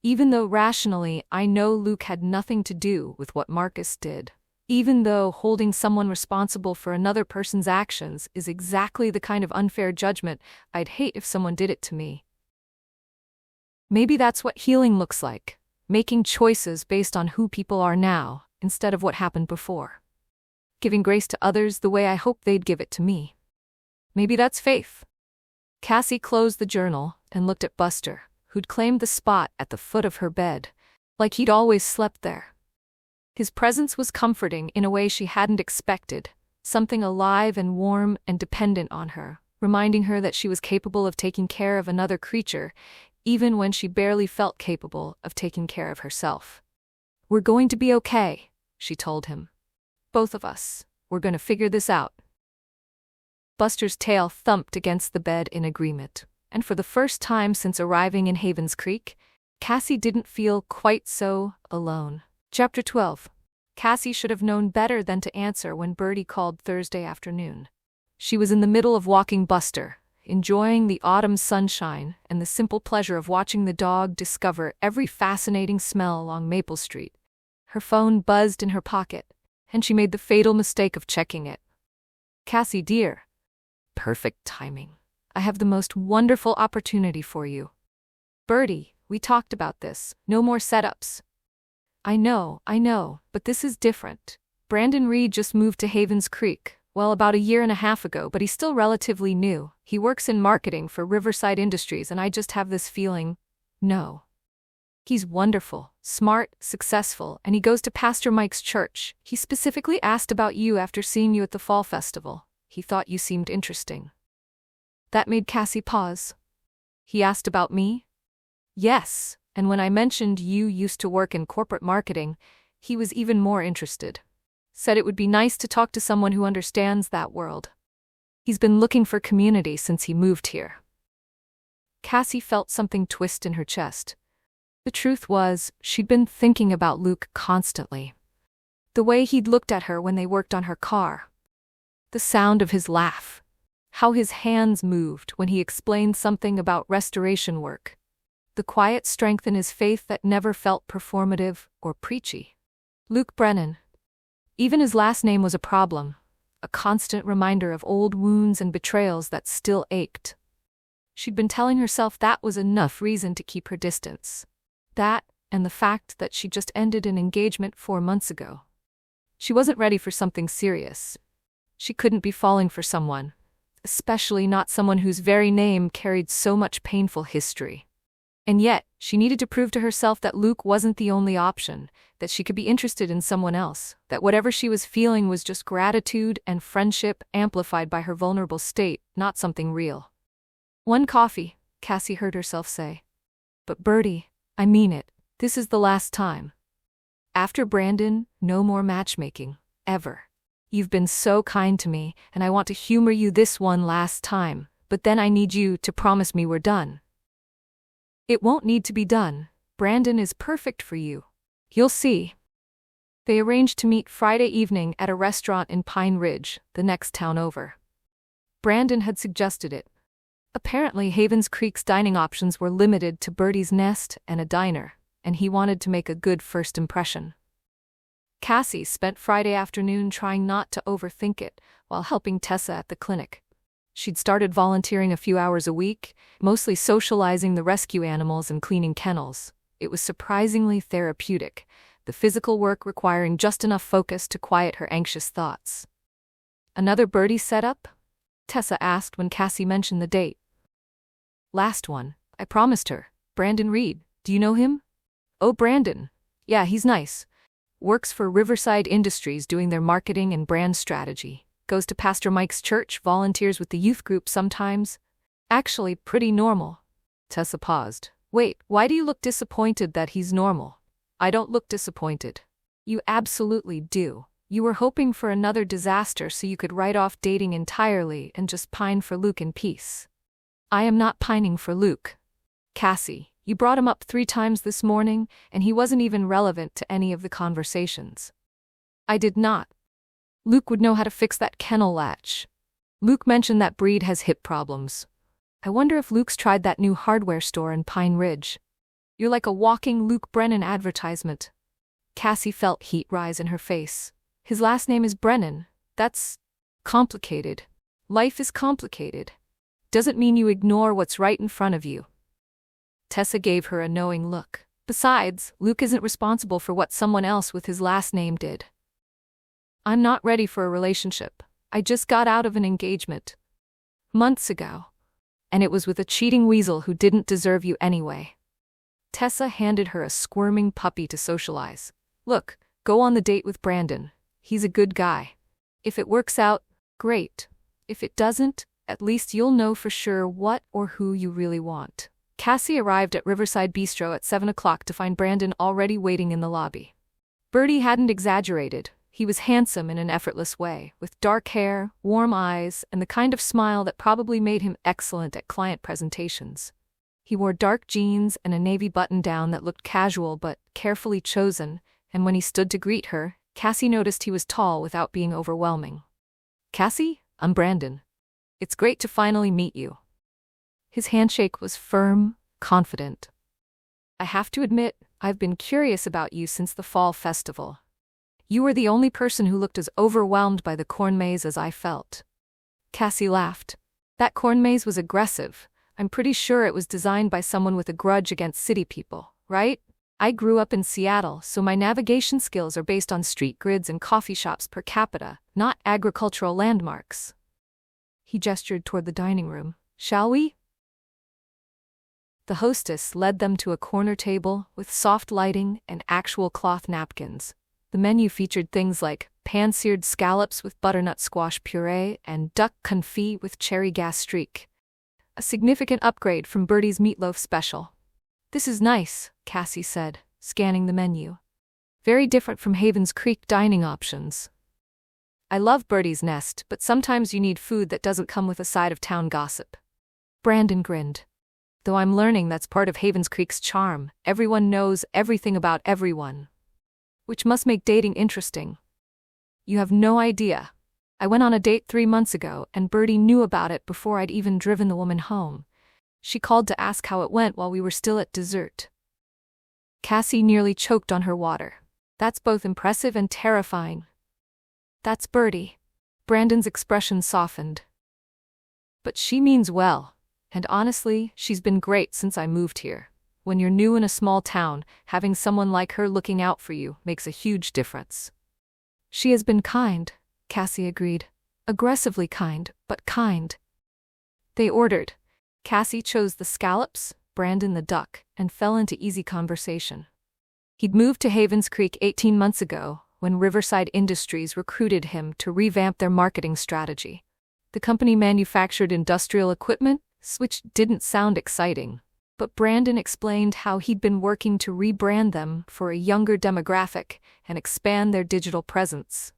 Even though rationally I know Luke had nothing to do with what Marcus did. Even though holding someone responsible for another person's actions is exactly the kind of unfair judgment I'd hate if someone did it to me. Maybe that's what healing looks like, making choices based on who people are now, instead of what happened before. Giving grace to others the way I hoped they'd give it to me. Maybe that's faith. Cassie closed the journal and looked at Buster, who'd claimed the spot at the foot of her bed, like he'd always slept there. His presence was comforting in a way she hadn't expected, something alive and warm and dependent on her, reminding her that she was capable of taking care of another creature, even when she barely felt capable of taking care of herself. We're going to be okay, she told him. Both of us. We're going to figure this out. Buster's tail thumped against the bed in agreement, and for the first time since arriving in Havens Creek, Cassie didn't feel quite so alone. Chapter 12. Cassie should have known better than to answer when Birdie called Thursday afternoon. She was in the middle of walking Buster, enjoying the autumn sunshine and the simple pleasure of watching the dog discover every fascinating smell along Maple Street. Her phone buzzed in her pocket, and she made the fatal mistake of checking it. Cassie, dear. Perfect timing. I have the most wonderful opportunity for you. Birdie, we talked about this. No more setups. I know, but this is different. Brandon Reed just moved to Havens Creek, well, about 1.5 years ago, but he's still relatively new. He works in marketing for Riverside Industries, and I just have this feeling, no. He's wonderful, smart, successful, and he goes to Pastor Mike's church. He specifically asked about you after seeing you at the fall festival. He thought you seemed interesting. That made Cassie pause. He asked about me? Yes. And when I mentioned you used to work in corporate marketing, He was even more interested. Said it would be nice to talk to someone who understands that world. He's been looking for community since he moved here. Cassie felt something twist in her chest. The truth was, she'd been thinking about Luke constantly. The way he'd looked at her when they worked on her car. The sound of his laugh. How his hands moved when he explained something about restoration work. The quiet strength in his faith that never felt performative or preachy. Luke Brennan. Even his last name was a problem, a constant reminder of old wounds and betrayals that still ached. She'd been telling herself that was enough reason to keep her distance. That, and the fact that she just ended an engagement 4 months ago. She wasn't ready for something serious. She couldn't be falling for someone, especially not someone whose very name carried so much painful history. And yet, she needed to prove to herself that Luke wasn't the only option, that she could be interested in someone else, that whatever she was feeling was just gratitude and friendship amplified by her vulnerable state, not something real. "One coffee," Cassie heard herself say. "But Bertie, I mean it, this is the last time. After Brandon, no more matchmaking, ever. You've been so kind to me, and I want to humor you this one last time, but then I need you to promise me we're done." "It won't need to be done. Brandon is perfect for you. You'll see." They arranged to meet Friday evening at a restaurant in Pine Ridge, the next town over. Brandon had suggested it. Apparently Havens Creek's dining options were limited to Bertie's Nest and a diner, and he wanted to make a good first impression. Cassie spent Friday afternoon trying not to overthink it while helping Tessa at the clinic. She'd started volunteering a few hours a week, mostly socializing the rescue animals and cleaning kennels. It was surprisingly therapeutic, the physical work requiring just enough focus to quiet her anxious thoughts. "Another Bertie setup?" Tessa asked when Cassie mentioned the date. "Last one, I promised her. Brandon Reed, do you know him?" "Oh, Brandon. Yeah, he's nice. Works for Riverside Industries doing their marketing and brand strategy. Goes to Pastor Mike's church, volunteers with the youth group sometimes. Actually, pretty normal." Tessa paused. "Wait, why do you look disappointed that he's normal?" "I don't look disappointed." "You absolutely do. You were hoping for another disaster so you could write off dating entirely and just pine for Luke in peace." "I am not pining for Luke. Cassie, you brought him up 3 times this morning, and he wasn't even relevant to any of the conversations." "I did not. Luke would know how to fix that kennel latch. Luke mentioned that breed has hip problems. I wonder if Luke's tried that new hardware store in Pine Ridge." "You're like a walking Luke Brennan advertisement." Cassie felt heat rise in her face. "His last name is Brennan. That's complicated. Life is complicated. Doesn't mean you ignore what's right in front of you." Tessa gave her a knowing look. "Besides, Luke isn't responsible for what someone else with his last name did." "I'm not ready for a relationship. I just got out of an engagement. Months ago. And it was with a cheating weasel who didn't deserve you anyway." Tessa handed her a squirming puppy to socialize. "Look, go on the date with Brandon. He's a good guy. If it works out, great. If it doesn't, at least you'll know for sure what or who you really want." Cassie arrived at Riverside Bistro at 7 o'clock to find Brandon already waiting in the lobby. Bertie hadn't exaggerated. He was handsome in an effortless way, with dark hair, warm eyes, and the kind of smile that probably made him excellent at client presentations. He wore dark jeans and a navy button-down that looked casual but carefully chosen, and when he stood to greet her, Cassie noticed he was tall without being overwhelming. "Cassie, I'm Brandon. It's great to finally meet you." His handshake was firm, confident. "I have to admit, I've been curious about you since the fall festival. You were the only person who looked as overwhelmed by the corn maze as I felt." Cassie laughed. "That corn maze was aggressive. I'm pretty sure it was designed by someone with a grudge against city people, right? I grew up in Seattle, so my navigation skills are based on street grids and coffee shops per capita, not agricultural landmarks." He gestured toward the dining room. "Shall we?" The hostess led them to a corner table with soft lighting and actual cloth napkins. The menu featured things like pan-seared scallops with butternut squash puree and duck confit with cherry gastrique. A significant upgrade from Bertie's meatloaf special. "This is nice," Cassie said, scanning the menu. Very different from Havens Creek dining options. I love Birdie's Nest, but sometimes you need food that doesn't come with a side of town gossip. Brandon grinned. Though I'm learning that's part of Havens Creek's charm. Everyone knows everything about everyone. Which must make dating interesting. You have no idea. I went on a date 3 months ago, and Birdie knew about it before I'd even driven the woman home. She called to ask how it went while we were still at dessert. Cassie nearly choked on her water. That's both impressive and terrifying. That's Birdie. Brandon's expression softened. But she means well, and honestly, she's been great since I moved here. When you're new in a small town, having someone like her looking out for you makes a huge difference. She has been kind, Cassie agreed. Aggressively kind, but kind. They ordered. Cassie chose the scallops, Brandon the duck, and fell into easy conversation. He'd moved to Havens Creek 18 months ago, when Riverside Industries recruited him to revamp their marketing strategy. The company manufactured industrial equipment, which didn't sound exciting, but Brandon explained how he'd been working to rebrand them for a younger demographic and expand their digital presence.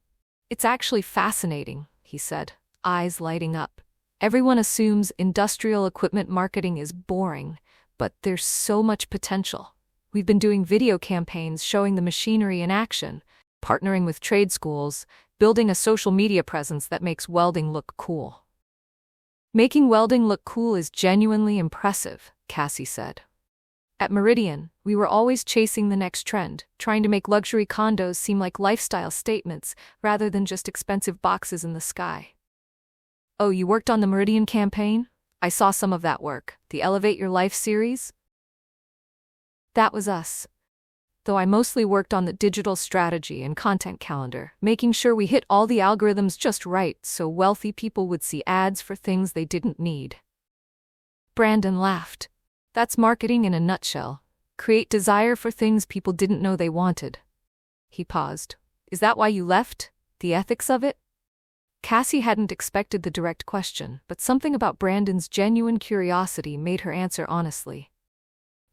It's actually fascinating, he said, eyes lighting up. Everyone assumes industrial equipment marketing is boring, but there's so much potential. We've been doing video campaigns showing the machinery in action, partnering with trade schools, building a social media presence that makes welding look cool. Making welding look cool is genuinely impressive, Cassie said. At Meridian, we were always chasing the next trend, trying to make luxury condos seem like lifestyle statements rather than just expensive boxes in the sky. Oh, you worked on the Meridian campaign? I saw some of that work, the Elevate Your Life series. That was us. Though I mostly worked on the digital strategy and content calendar, making sure we hit all the algorithms just right so wealthy people would see ads for things they didn't need. Brandon laughed. That's marketing in a nutshell. Create desire for things people didn't know they wanted. He paused. Is that why you left? The ethics of it? Cassie hadn't expected the direct question, but something about Brandon's genuine curiosity made her answer honestly.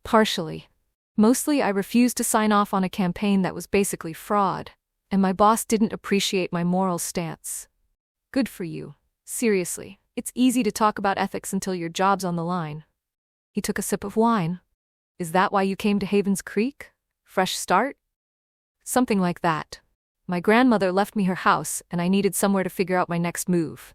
Partially. Mostly I refused to sign off on a campaign that was basically fraud, and my boss didn't appreciate my moral stance. Good for you. Seriously, it's easy to talk about ethics until your job's on the line. He took a sip of wine. Is that why you came to Havens Creek? Fresh start? Something like that. My grandmother left me her house, and I needed somewhere to figure out my next move.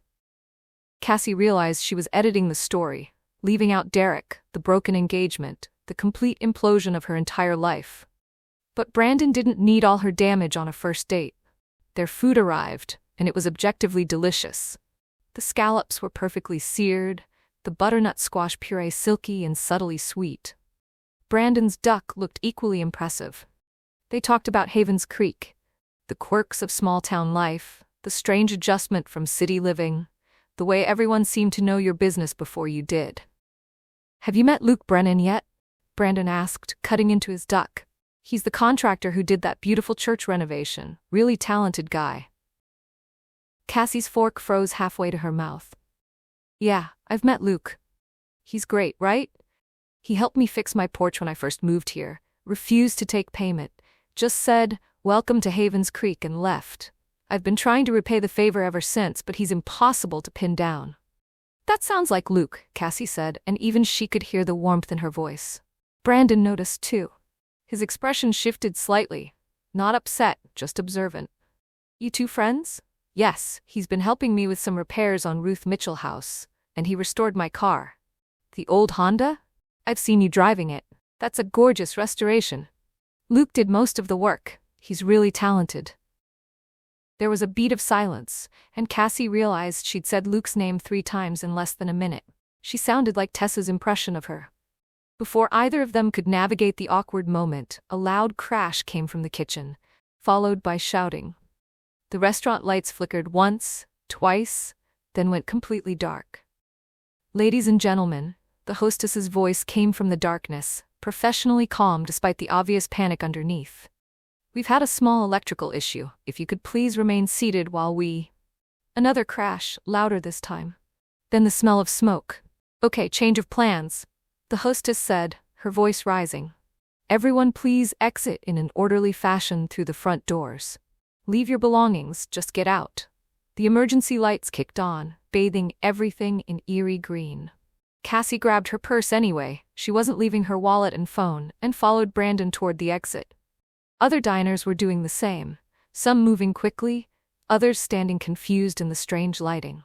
Cassie realized she was editing the story, leaving out Derek, the broken engagement, the complete implosion of her entire life. But Brandon didn't need all her damage on a first date. Their food arrived, and it was objectively delicious. The scallops were perfectly seared, the butternut squash puree silky and subtly sweet. Brandon's duck looked equally impressive. They talked about Havens Creek, the quirks of small-town life, the strange adjustment from city living, the way everyone seemed to know your business before you did. Have you met Luke Brennan yet? Brandon asked, cutting into his duck. He's the contractor who did that beautiful church renovation. Really talented guy. Cassie's fork froze halfway to her mouth. Yeah, I've met Luke. He's great, right? He helped me fix my porch when I first moved here, refused to take payment, just said, "Welcome to Havens Creek," and left. I've been trying to repay the favor ever since, but he's impossible to pin down. That sounds like Luke, Cassie said, and even she could hear the warmth in her voice. Brandon noticed too. His expression shifted slightly. Not upset, just observant. You two friends? Yes, he's been helping me with some repairs on Ruth Mitchell House, and he restored my car. The old Honda? I've seen you driving it. That's a gorgeous restoration. Luke did most of the work. He's really talented. There was a beat of silence, and Cassie realized she'd said Luke's name 3 times in less than a minute. She sounded like Tessa's impression of her. Before either of them could navigate the awkward moment, a loud crash came from the kitchen, followed by shouting. The restaurant lights flickered once, twice, then went completely dark. Ladies and gentlemen, the hostess's voice came from the darkness, professionally calm despite the obvious panic underneath. We've had a small electrical issue. If you could please remain seated while we... Another crash, louder this time. Then the smell of smoke. Okay, change of plans, the hostess said, her voice rising. Everyone please exit in an orderly fashion through the front doors. Leave your belongings, just get out. The emergency lights kicked on, bathing everything in eerie green. Cassie grabbed her purse anyway, she wasn't leaving her wallet and phone, and followed Brandon toward the exit. Other diners were doing the same, some moving quickly, others standing confused in the strange lighting.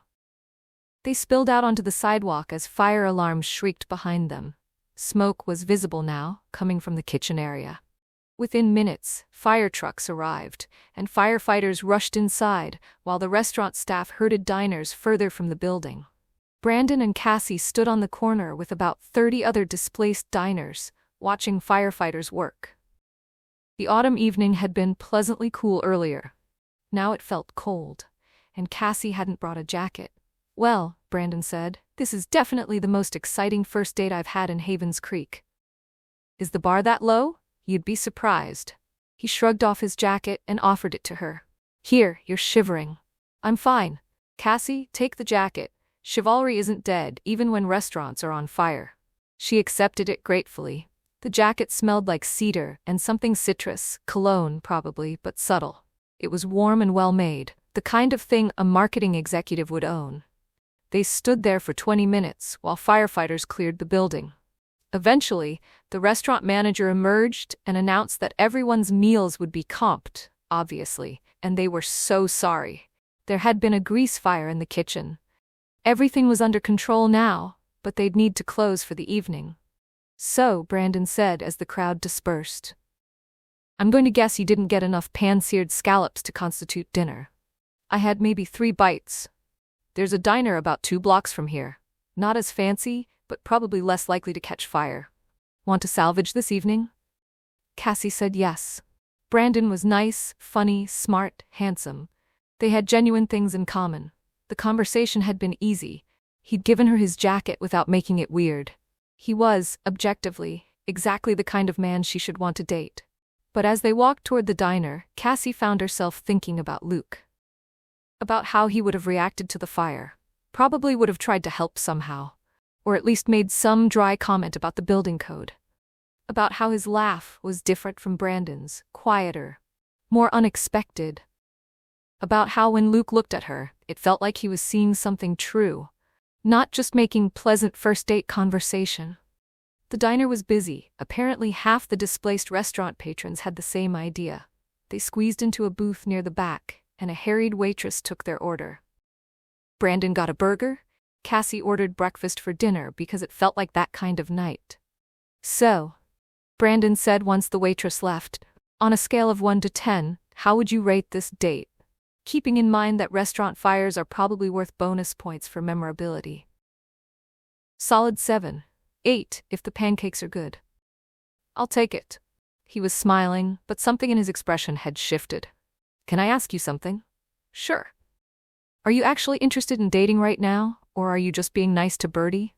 They spilled out onto the sidewalk as fire alarms shrieked behind them. Smoke was visible now, coming from the kitchen area. Within minutes, fire trucks arrived, and firefighters rushed inside, while the restaurant staff herded diners further from the building. Brandon and Cassie stood on the corner with about 30 other displaced diners, watching firefighters work. The autumn evening had been pleasantly cool earlier. Now it felt cold, and Cassie hadn't brought a jacket. "Well," Brandon said, "this is definitely the most exciting first date I've had in Havens Creek." "Is the bar that low? You'd be surprised." He shrugged off his jacket and offered it to her. "Here, you're shivering." "I'm fine." "Cassie, take the jacket. Chivalry isn't dead, even when restaurants are on fire." She accepted it gratefully. The jacket smelled like cedar and something citrus, cologne probably, but subtle. It was warm and well made, the kind of thing a marketing executive would own. They stood there for 20 minutes while firefighters cleared the building. Eventually, the restaurant manager emerged and announced that everyone's meals would be comped, obviously, and they were so sorry. There had been a grease fire in the kitchen. Everything was under control now, but they'd need to close for the evening. "So," Brandon said as the crowd dispersed, "I'm going to guess you didn't get enough pan-seared scallops to constitute dinner." "I had maybe 3 bites. There's a diner about 2 blocks from here. Not as fancy, but probably less likely to catch fire. Want to salvage this evening?" Cassie said yes. Brandon was nice, funny, smart, handsome. They had genuine things in common. The conversation had been easy. He'd given her his jacket without making it weird. He was, objectively, exactly the kind of man she should want to date. But as they walked toward the diner, Cassie found herself thinking about Luke. About how he would have reacted to the fire. Probably would have tried to help somehow. Or at least made some dry comment about the building code. About how his laugh was different from Brandon's, quieter, more unexpected. About how when Luke looked at her, it felt like he was seeing something true, not just making pleasant first date conversation. The diner was busy. Apparently half the displaced restaurant patrons had the same idea. They squeezed into a booth near the back, and a harried waitress took their order. Brandon got a burger. Cassie ordered breakfast for dinner because it felt like that kind of night. "So," Brandon said once the waitress left, "on a scale of 1 to 10, how would you rate this date? Keeping in mind that restaurant fires are probably worth bonus points for memorability." "Solid 7. 8, if the pancakes are good." "I'll take it." He was smiling, but something in his expression had shifted. "Can I ask you something?" "Sure." "Are you actually interested in dating right now, or are you just being nice to Birdie?"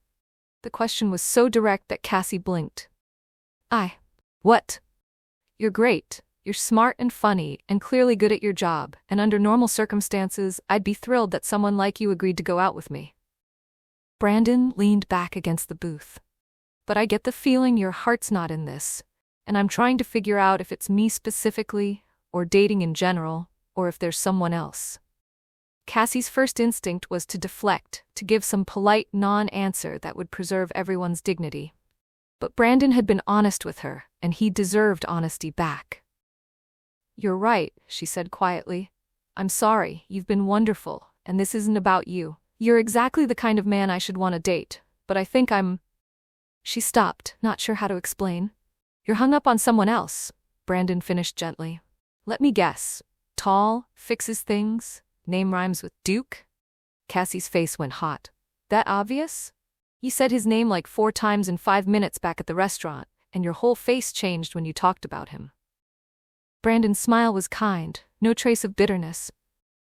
The question was so direct that Cassie blinked. What?" "You're great. You're smart and funny, and clearly good at your job, and under normal circumstances, I'd be thrilled that someone like you agreed to go out with me." Brandon leaned back against the booth. "But I get the feeling your heart's not in this, and I'm trying to figure out if it's me specifically, or dating in general, or if there's someone else." Cassie's first instinct was to deflect, to give some polite non-answer that would preserve everyone's dignity. But Brandon had been honest with her, and he deserved honesty back. "You're right," she said quietly. "I'm sorry, you've been wonderful, and this isn't about you. You're exactly the kind of man I should want to date, but I think I'm—" She stopped, not sure how to explain. "You're hung up on someone else," Brandon finished gently. "Let me guess. Tall, fixes things, name rhymes with Duke?" Cassie's face went hot. "That obvious? You said his name like 4 times in 5 minutes back at the restaurant, and your whole face changed when you talked about him." Brandon's smile was kind, no trace of bitterness.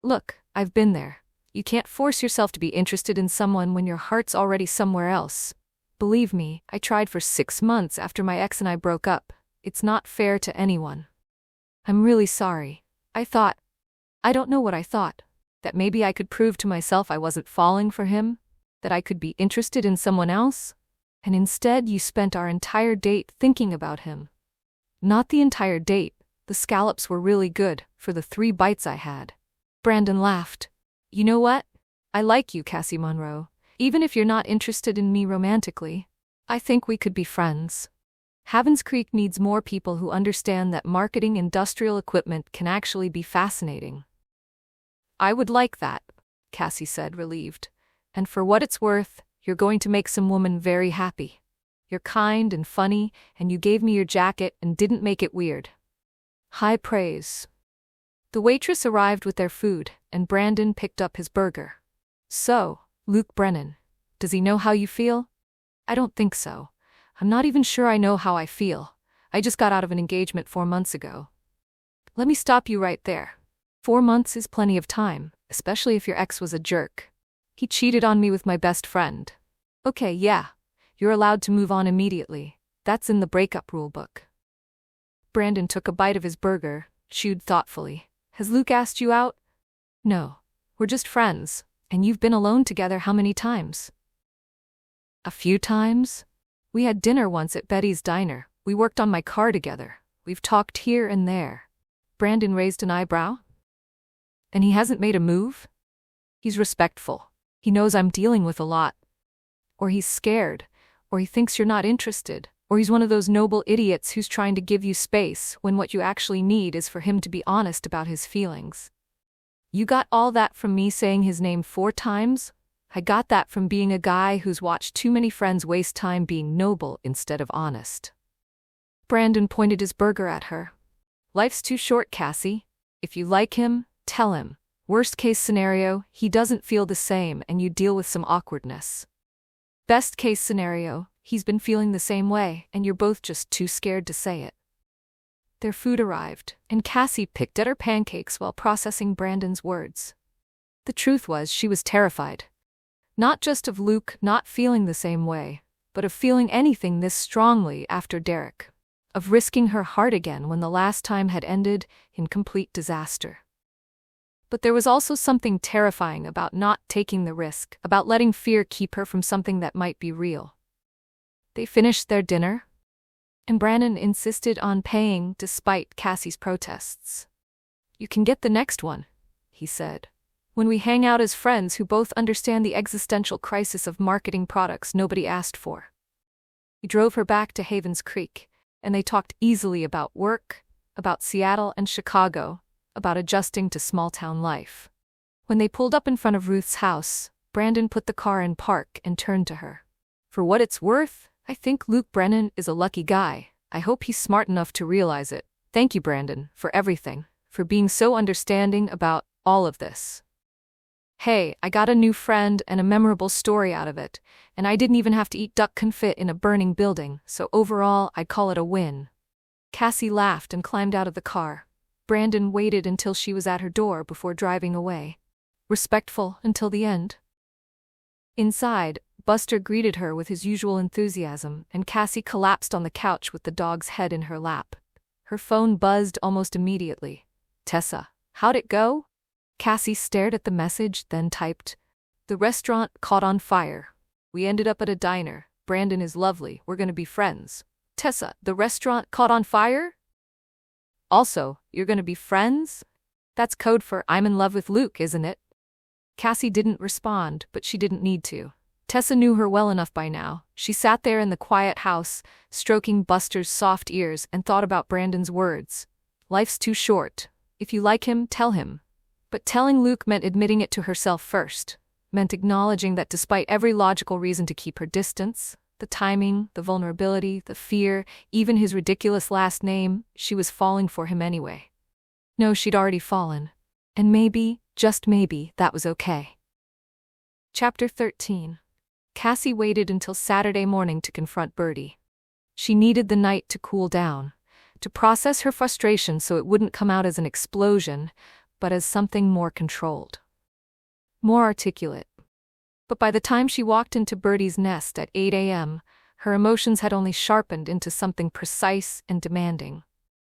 "Look, I've been there. You can't force yourself to be interested in someone when your heart's already somewhere else. Believe me, I tried for 6 months after my ex and I broke up. It's not fair to anyone. I'm really sorry. I don't know what I thought. That maybe I could prove to myself I wasn't falling for him? That I could be interested in someone else? And instead you spent our entire date thinking about him. Not the entire date. The scallops were really good for the 3 bites I had. Brandon laughed. You know what? I like you, Cassie Monroe. Even if you're not interested in me romantically, I think we could be friends. Havens Creek needs more people who understand that marketing industrial equipment can actually be fascinating. I would like that, Cassie said, relieved. And for what it's worth, you're going to make some woman very happy. You're kind and funny, and you gave me your jacket and didn't make it weird. High praise. The waitress arrived with their food, and Brandon picked up his burger. So, Luke Brennan, does he know how you feel? I don't think so. I'm not even sure I know how I feel. I just got out of an engagement 4 months ago. Let me stop you right there. 4 months is plenty of time, especially if your ex was a jerk. He cheated on me with my best friend. Okay, yeah. You're allowed to move on immediately. That's in the breakup rule book. Brandon took a bite of his burger, chewed thoughtfully. Has Luke asked you out? No. We're just friends, and you've been alone together how many times? A few times? We had dinner once at Betty's Diner. We worked on my car together. We've talked here and there. Brandon raised an eyebrow. And he hasn't made a move? He's respectful. He knows I'm dealing with a lot. Or he's scared. Or he thinks you're not interested. Or he's one of those noble idiots who's trying to give you space when what you actually need is for him to be honest about his feelings. You got all that from me saying his name 4 times? I got that from being a guy who's watched too many friends waste time being noble instead of honest. Brandon pointed his burger at her. Life's too short, Cassie. If you like him, tell him. Worst case scenario, he doesn't feel the same and you deal with some awkwardness. Best case scenario, he's been feeling the same way and you're both just too scared to say it. Their food arrived, and Cassie picked at her pancakes while processing Brandon's words. The truth was she was terrified. Not just of Luke not feeling the same way, but of feeling anything this strongly after Derek. Of risking her heart again when the last time had ended in complete disaster. But there was also something terrifying about not taking the risk, about letting fear keep her from something that might be real. They finished their dinner, and Brandon insisted on paying despite Cassie's protests. You can get the next one, he said. When we hang out as friends who both understand the existential crisis of marketing products nobody asked for. He drove her back to Havens Creek, and they talked easily about work, about Seattle and Chicago, about adjusting to small-town life. When they pulled up in front of Ruth's house, Brandon put the car in park and turned to her. For what it's worth, I think Luke Brennan is a lucky guy. I hope he's smart enough to realize it. Thank you, Brandon, for everything, for being so understanding about all of this. Hey, I got a new friend and a memorable story out of it, and I didn't even have to eat duck confit in a burning building, so overall, I'd call it a win. Cassie laughed and climbed out of the car. Brandon waited until she was at her door before driving away. Respectful until the end. Inside, Buster greeted her with his usual enthusiasm, and Cassie collapsed on the couch with the dog's head in her lap. Her phone buzzed almost immediately. Tessa, how'd it go? Cassie stared at the message, then typed, The restaurant caught on fire. We ended up at a diner. Brandon is lovely. We're gonna be friends. Tessa, the restaurant caught on fire? Also, you're gonna be friends? That's code for I'm in love with Luke, isn't it? Cassie didn't respond, but she didn't need to. Tessa knew her well enough by now. She sat there in the quiet house, stroking Buster's soft ears, and thought about Brandon's words. Life's too short. If you like him, tell him. But telling Luke meant admitting it to herself first, meant acknowledging that despite every logical reason to keep her distance, the timing, the vulnerability, the fear, even his ridiculous last name, she was falling for him anyway. No, she'd already fallen. And maybe, just maybe, that was okay. Chapter 13. Cassie waited until Saturday morning to confront Bertie. She needed the night to cool down, to process her frustration so it wouldn't come out as an explosion, but as something more controlled. More articulate. But by the time she walked into Bertie's nest at 8 a.m., her emotions had only sharpened into something precise and demanding.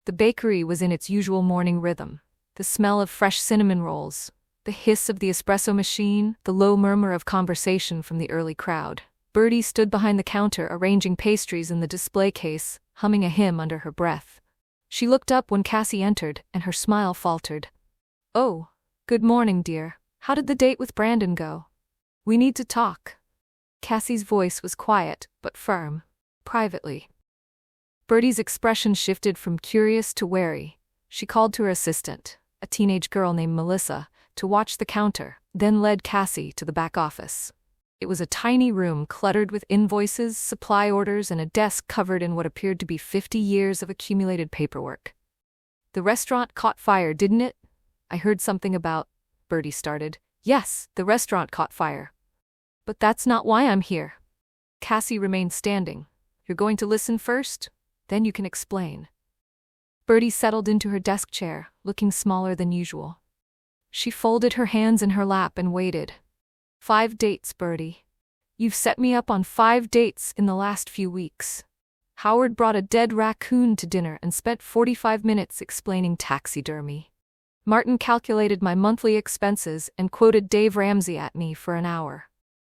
The bakery was in its usual morning rhythm. The smell of fresh cinnamon rolls, the hiss of the espresso machine, the low murmur of conversation from the early crowd. Bertie stood behind the counter arranging pastries in the display case, humming a hymn under her breath. She looked up when Cassie entered, and her smile faltered. "Oh, good morning, dear. How did the date with Brandon go? We need to talk." Cassie's voice was quiet, but firm. "Privately." Bertie's expression shifted from curious to wary. She called to her assistant, a teenage girl named Melissa, to watch the counter, then led Cassie to the back office. It was a tiny room cluttered with invoices, supply orders, and a desk covered in what appeared to be 50 years of accumulated paperwork. "The restaurant caught fire, didn't it? I heard something about," Bertie started. "Yes, the restaurant caught fire. But that's not why I'm here." Cassie remained standing. "You're going to listen first? Then you can explain." Bertie settled into her desk chair, looking smaller than usual. She folded her hands in her lap and waited. 5 dates, Bertie. You've set me up on 5 dates in the last few weeks. Howard brought a dead raccoon to dinner and spent 45 minutes explaining taxidermy. Martin calculated my monthly expenses and quoted Dave Ramsey at me for an hour.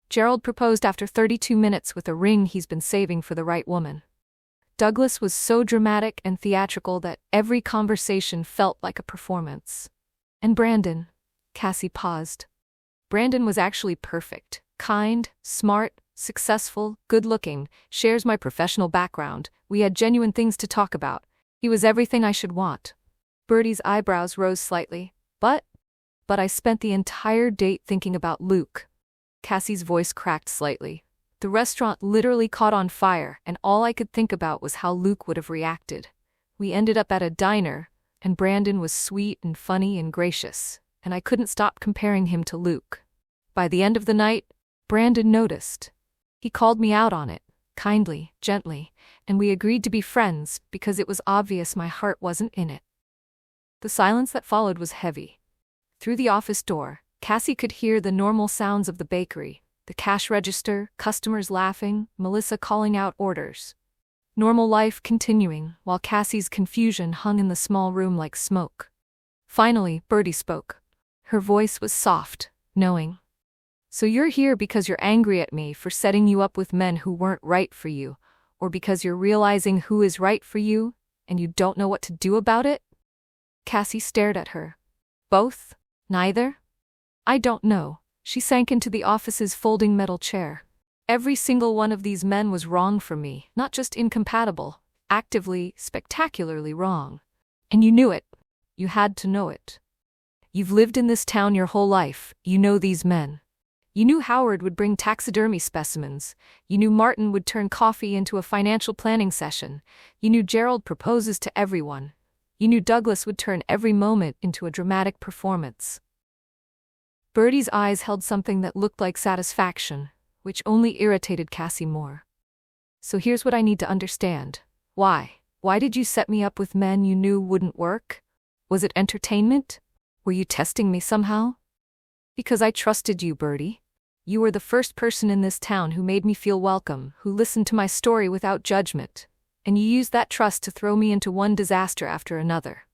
Gerald proposed after 32 minutes with a ring he's been saving for the right woman. Douglas was so dramatic and theatrical that every conversation felt like a performance. And Brandon, Cassie paused. Brandon was actually perfect, kind, smart, successful, good-looking, shares my professional background. We had genuine things to talk about. He was everything I should want. Bertie's eyebrows rose slightly. But I spent the entire date thinking about Luke. Cassie's voice cracked slightly. The restaurant literally caught on fire, and all I could think about was how Luke would have reacted. We ended up at a diner, and Brandon was sweet and funny and gracious, and I couldn't stop comparing him to Luke. By the end of the night, Brandon noticed. He called me out on it, kindly, gently, and we agreed to be friends because it was obvious my heart wasn't in it. The silence that followed was heavy. Through the office door, Cassie could hear the normal sounds of the bakery, the cash register, customers laughing, Melissa calling out orders. Normal life continuing, while Cassie's confusion hung in the small room like smoke. Finally, Bertie spoke. Her voice was soft, knowing. "So you're here because you're angry at me for setting you up with men who weren't right for you, or because you're realizing who is right for you, and you don't know what to do about it?" Cassie stared at her. "Both? Neither?" "I don't know." She sank into the office's folding metal chair. "Every single one of these men was wrong for me, not just incompatible, actively, spectacularly wrong. And you knew it. You had to know it. You've lived in this town your whole life, you know these men. You knew Howard would bring taxidermy specimens. You knew Martin would turn coffee into a financial planning session. You knew Gerald proposes to everyone. You knew Douglas would turn every moment into a dramatic performance." Bertie's eyes held something that looked like satisfaction, which only irritated Cassie more. "So here's what I need to understand. Why? Why did you set me up with men you knew wouldn't work? Was it entertainment? Were you testing me somehow?" "Because I trusted you, Bertie. You were the first person in this town who made me feel welcome, who listened to my story without judgment. And you used that trust to throw me into one disaster after another."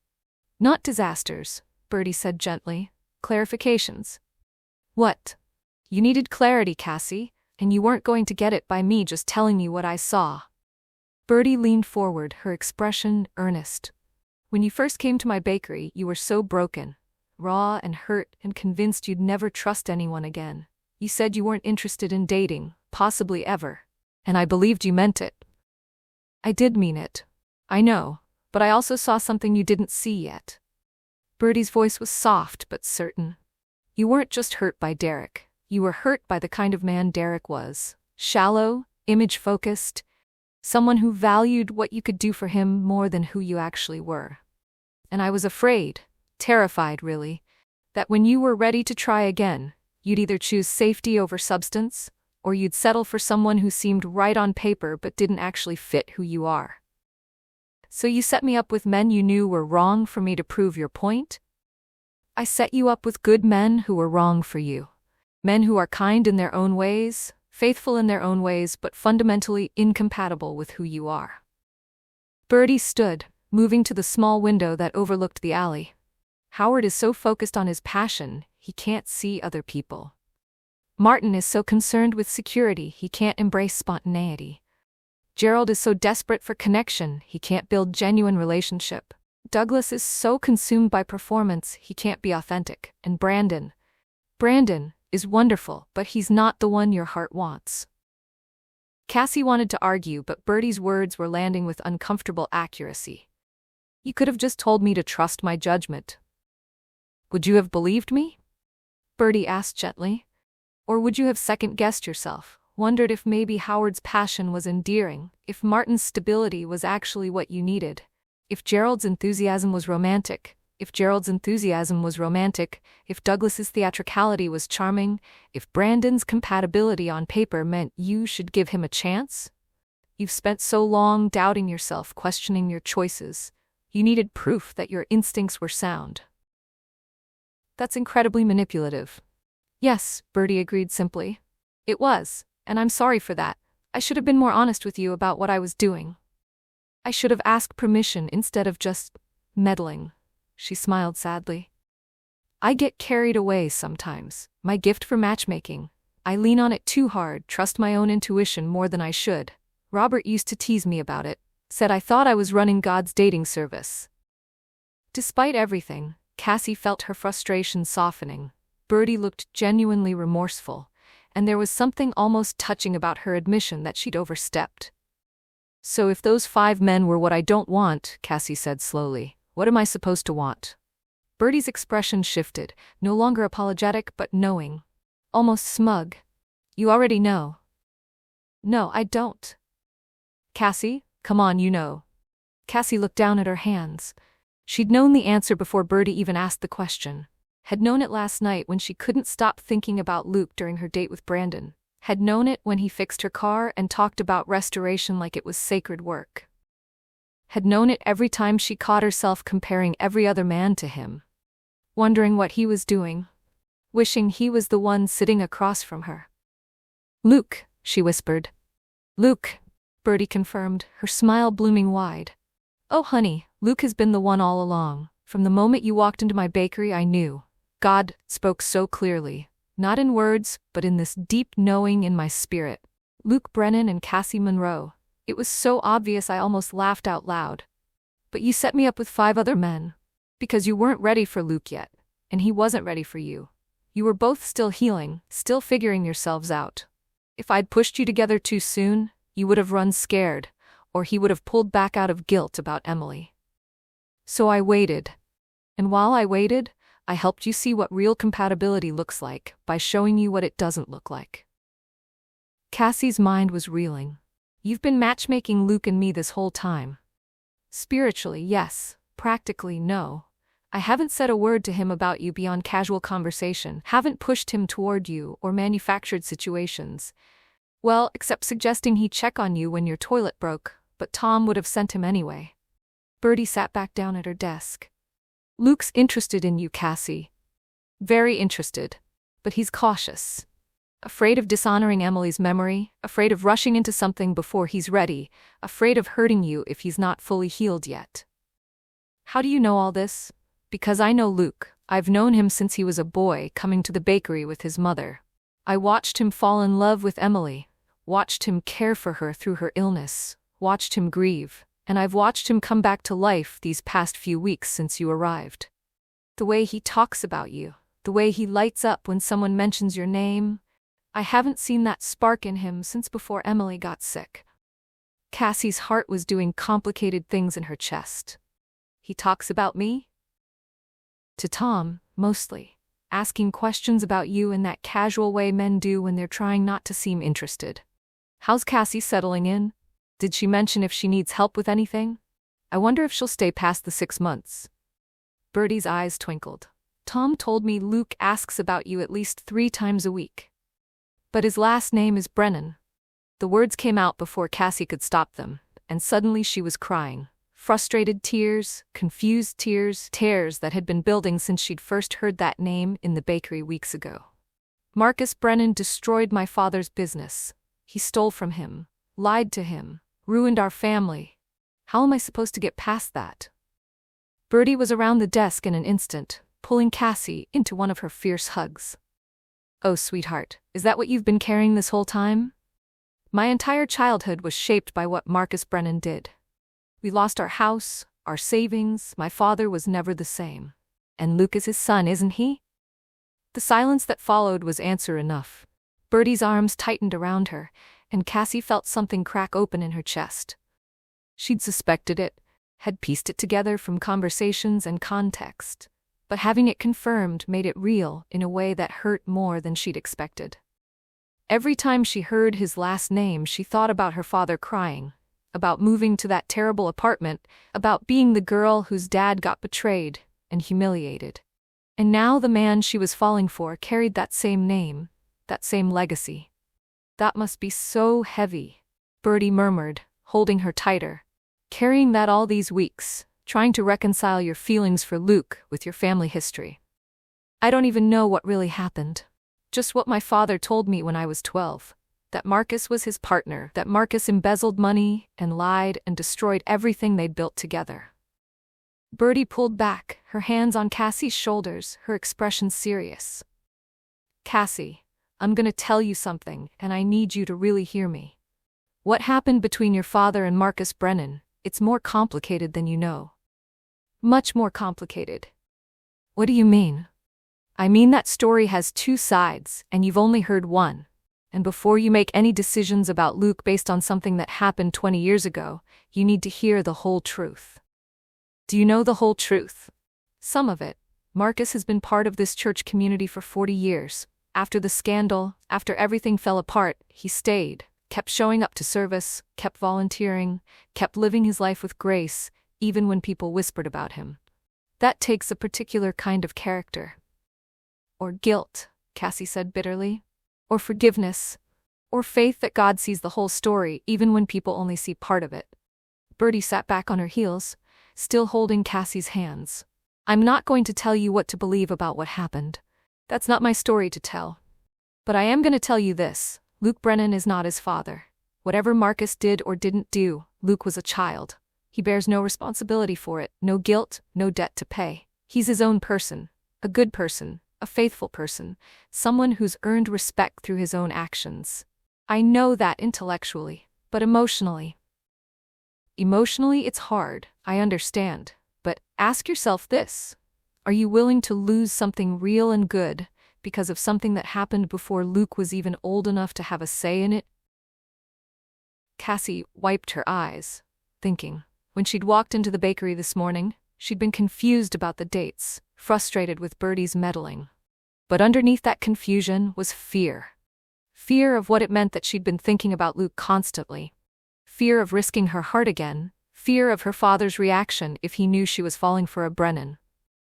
"Not disasters," Bertie said gently. "Clarifications." "What?" "You needed clarity, Cassie, and you weren't going to get it by me just telling you what I saw." Bertie leaned forward, her expression earnest. "When you first came to my bakery, you were so broken, raw and hurt and convinced you'd never trust anyone again. You said you weren't interested in dating, possibly ever. And I believed you meant it." "I did mean it. I know, but I also saw something you didn't see yet." Bertie's voice was soft but certain. "You weren't just hurt by Derek. You were hurt by the kind of man Derek was. Shallow, image-focused, someone who valued what you could do for him more than who you actually were. And I was afraid, terrified really, that when you were ready to try again, you'd either choose safety over substance, or you'd settle for someone who seemed right on paper but didn't actually fit who you are. So you set me up with men you knew were wrong for me to prove your point? I set you up with good men who were wrong for you. Men who are kind in their own ways, faithful in their own ways, but fundamentally incompatible with who you are." Bertie stood, moving to the small window that overlooked the alley. "Howard is so focused on his passion, he can't see other people. Martin is so concerned with security, he can't embrace spontaneity. Gerald is so desperate for connection, he can't build genuine relationship. Douglas is so consumed by performance, he can't be authentic. And Brandon is wonderful, but he's not the one your heart wants. Cassie wanted to argue, but Bertie's words were landing with uncomfortable accuracy. You could have just told me to trust my judgment. Would you have believed me? Bertie asked gently. Or would you have second-guessed yourself, wondered if maybe Howard's passion was endearing, if Martin's stability was actually what you needed, if Gerald's enthusiasm was romantic, if Douglas's theatricality was charming, if Brandon's compatibility on paper meant you should give him a chance? You've spent so long doubting yourself, questioning your choices. You needed proof that your instincts were sound. That's incredibly manipulative. Yes, Bertie agreed simply. It was, and I'm sorry for that. I should have been more honest with you about what I was doing. I should have asked permission instead of just meddling. She smiled sadly. I get carried away sometimes. My gift for matchmaking. I lean on it too hard, trust my own intuition more than I should. Robert used to tease me about it, said I thought I was running God's dating service. Despite everything, Cassie felt her frustration softening. Bertie looked genuinely remorseful, and there was something almost touching about her admission that she'd overstepped. So if those 5 men were what I don't want, Cassie said slowly, what am I supposed to want? Bertie's expression shifted, no longer apologetic but knowing. Almost smug. You already know. No, I don't. Cassie, come on, you know. Cassie looked down at her hands. She'd known the answer before Bertie even asked the question. Had known it last night when she couldn't stop thinking about Luke during her date with Brandon. Had known it when he fixed her car and talked about restoration like it was sacred work. Had known it every time she caught herself comparing every other man to him. Wondering what he was doing. Wishing he was the one sitting across from her. Luke, she whispered. Luke, Bertie confirmed, her smile blooming wide. Oh honey, Luke has been the one all along. From the moment you walked into my bakery I knew. God spoke so clearly. Not in words, but in this deep knowing in my spirit. Luke Brennan and Cassie Monroe. It was so obvious I almost laughed out loud. But you set me up with 5 other men. Because you weren't ready for Luke yet. And he wasn't ready for you. You were both still healing, still figuring yourselves out. If I'd pushed you together too soon, you would have run scared, or he would have pulled back out of guilt about Emily. So I waited. And while I waited, I helped you see what real compatibility looks like by showing you what it doesn't look like. Cassie's mind was reeling. You've been matchmaking Luke and me this whole time. Spiritually, yes. Practically, no. I haven't said a word to him about you beyond casual conversation, haven't pushed him toward you or manufactured situations. Well, except suggesting he check on you when your toilet broke, but Tom would have sent him anyway. Bertie sat back down at her desk. Luke's interested in you, Cassie. Very interested. But he's cautious. Afraid of dishonoring Emily's memory, afraid of rushing into something before he's ready, afraid of hurting you if he's not fully healed yet. How do you know all this? Because I know Luke. I've known him since he was a boy coming to the bakery with his mother. I watched him fall in love with Emily, watched him care for her through her illness, watched him grieve. And I've watched him come back to life these past few weeks since you arrived. The way he talks about you, the way he lights up when someone mentions your name. I haven't seen that spark in him since before Emily got sick. Cassie's heart was doing complicated things in her chest. He talks about me? To Tom, mostly. Asking questions about you in that casual way men do when they're trying not to seem interested. How's Cassie settling in? Did she mention if she needs help with anything? I wonder if she'll stay past the 6 months. Bertie's eyes twinkled. Tom told me Luke asks about you at least 3 times a week. But his last name is Brennan. The words came out before Cassie could stop them, and suddenly she was crying. Frustrated tears, confused tears, tears that had been building since she'd first heard that name in the bakery weeks ago. Marcus Brennan destroyed my father's business. He stole from him, lied to him. Ruined our family. How am I supposed to get past that? Bertie was around the desk in an instant, pulling Cassie into one of her fierce hugs. Oh, sweetheart, is that what you've been carrying this whole time? My entire childhood was shaped by what Marcus Brennan did. We lost our house, our savings, my father was never the same. And Luke is his son, isn't he? The silence that followed was answer enough. Bertie's arms tightened around her, and Cassie felt something crack open in her chest. She'd suspected it, had pieced it together from conversations and context, but having it confirmed made it real in a way that hurt more than she'd expected. Every time she heard his last name, she thought about her father crying, about moving to that terrible apartment, about being the girl whose dad got betrayed and humiliated. And now the man she was falling for carried that same name, that same legacy. That must be so heavy, Bertie murmured, holding her tighter. Carrying that all these weeks, trying to reconcile your feelings for Luke with your family history. I don't even know what really happened. Just what my father told me when I was 12. That Marcus was his partner, that Marcus embezzled money and lied and destroyed everything they'd built together. Bertie pulled back, her hands on Cassie's shoulders, her expression serious. Cassie, I'm gonna tell you something, and I need you to really hear me. What happened between your father and Marcus Brennan, it's more complicated than you know. Much more complicated. What do you mean? I mean that story has two sides, and you've only heard one. And before you make any decisions about Luke based on something that happened 20 years ago, you need to hear the whole truth. Do you know the whole truth? Some of it. Marcus has been part of this church community for 40 years. After the scandal, after everything fell apart, he stayed, kept showing up to service, kept volunteering, kept living his life with grace, even when people whispered about him. That takes a particular kind of character. Or guilt, Cassie said bitterly. Or forgiveness. Or faith that God sees the whole story, even when people only see part of it. Bertie sat back on her heels, still holding Cassie's hands. I'm not going to tell you what to believe about what happened. That's not my story to tell. But I am going to tell you this. Luke Brennan is not his father. Whatever Marcus did or didn't do, Luke was a child. He bears no responsibility for it, no guilt, no debt to pay. He's his own person, a good person, a faithful person, someone who's earned respect through his own actions. I know that intellectually, but emotionally. Emotionally, it's hard, I understand. But ask yourself this. Are you willing to lose something real and good because of something that happened before Luke was even old enough to have a say in it? Cassie wiped her eyes, thinking. When she'd walked into the bakery this morning, she'd been confused about the dates, frustrated with Bertie's meddling. But underneath that confusion was fear. Fear of what it meant that she'd been thinking about Luke constantly. Fear of risking her heart again. Fear of her father's reaction if he knew she was falling for a Brennan.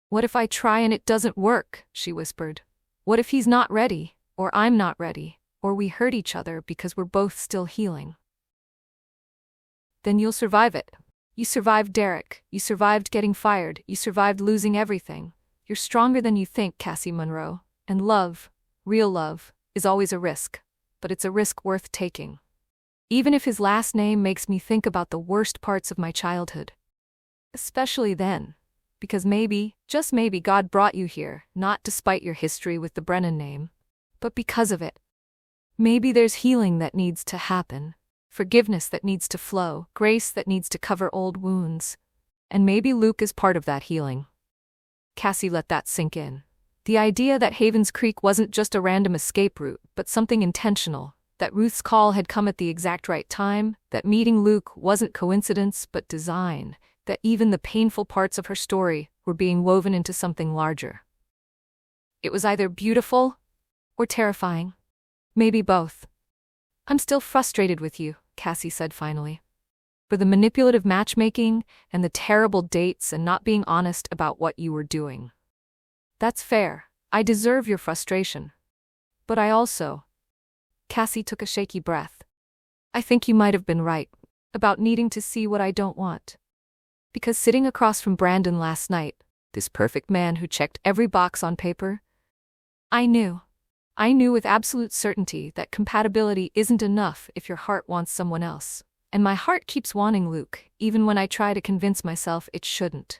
What if I try and it doesn't work, she whispered. What if he's not ready, or I'm not ready, or we hurt each other because we're both still healing? Then you'll survive it. You survived Derek, you survived getting fired, you survived losing everything. You're stronger than you think, Cassie Monroe. And love, real love, is always a risk. But it's a risk worth taking. Even if his last name makes me think about the worst parts of my childhood. Especially then. Because maybe, just maybe God brought you here, not despite your history with the Brennan name, but because of it. Maybe there's healing that needs to happen. Forgiveness that needs to flow, grace that needs to cover old wounds. And maybe Luke is part of that healing. Cassie let that sink in. The idea that Havens Creek wasn't just a random escape route, but something intentional, that Ruth's call had come at the exact right time, that meeting Luke wasn't coincidence but design, that even the painful parts of her story were being woven into something larger. It was either beautiful or terrifying. Maybe both. I'm still frustrated with you, Cassie said finally. For the manipulative matchmaking and the terrible dates and not being honest about what you were doing. That's fair. I deserve your frustration. But I also... Cassie took a shaky breath. I think you might have been right about needing to see what I don't want. Because sitting across from Brandon last night, this perfect man who checked every box on paper, I knew with absolute certainty that compatibility isn't enough if your heart wants someone else. And my heart keeps wanting Luke, even when I try to convince myself it shouldn't.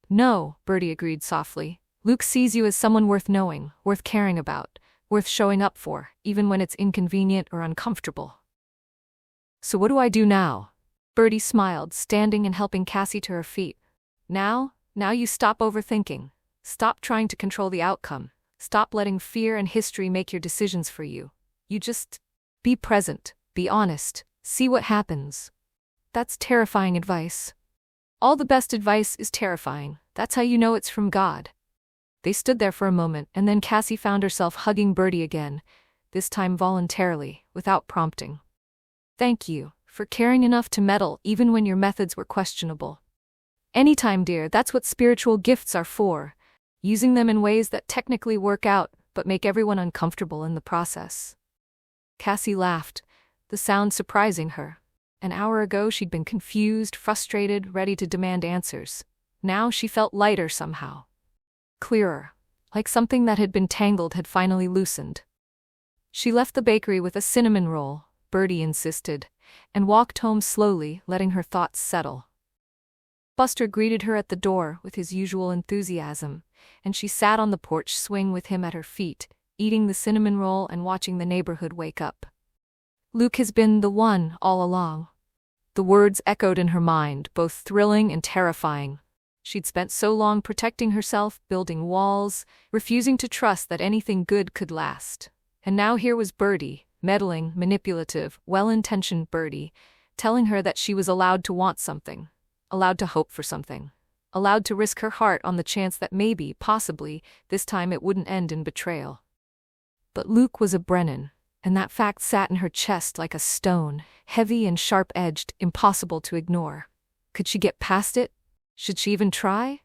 No, Bertie agreed softly. Luke sees you as someone worth knowing, worth caring about, worth showing up for, even when it's inconvenient or uncomfortable. So what do I do now? Birdie smiled, standing and helping Cassie to her feet. Now you stop overthinking. Stop trying to control the outcome. Stop letting fear and history make your decisions for you. You just be present, be honest, see what happens. That's terrifying advice. All the best advice is terrifying. That's how you know it's from God. They stood there for a moment, and then Cassie found herself hugging Birdie again, this time voluntarily, without prompting. Thank you for caring enough to meddle even when your methods were questionable. Anytime, dear, that's what spiritual gifts are for, using them in ways that technically work out but make everyone uncomfortable in the process. Cassie laughed, the sound surprising her. An hour ago she'd been confused, frustrated, ready to demand answers. Now she felt lighter somehow. Clearer, like something that had been tangled had finally loosened. She left the bakery with a cinnamon roll, Birdie insisted, and walked home slowly, letting her thoughts settle. Buster greeted her at the door with his usual enthusiasm, and she sat on the porch swing with him at her feet, eating the cinnamon roll and watching the neighborhood wake up. Luke has been the one all along. The words echoed in her mind, both thrilling and terrifying. She'd spent so long protecting herself, building walls, refusing to trust that anything good could last. And now here was Birdie, meddling, manipulative, well-intentioned Birdie, telling her that she was allowed to want something, allowed to hope for something, allowed to risk her heart on the chance that maybe, possibly, this time it wouldn't end in betrayal. But Luke was a Brennan, and that fact sat in her chest like a stone, heavy and sharp-edged, impossible to ignore. Could she get past it? Should she even try?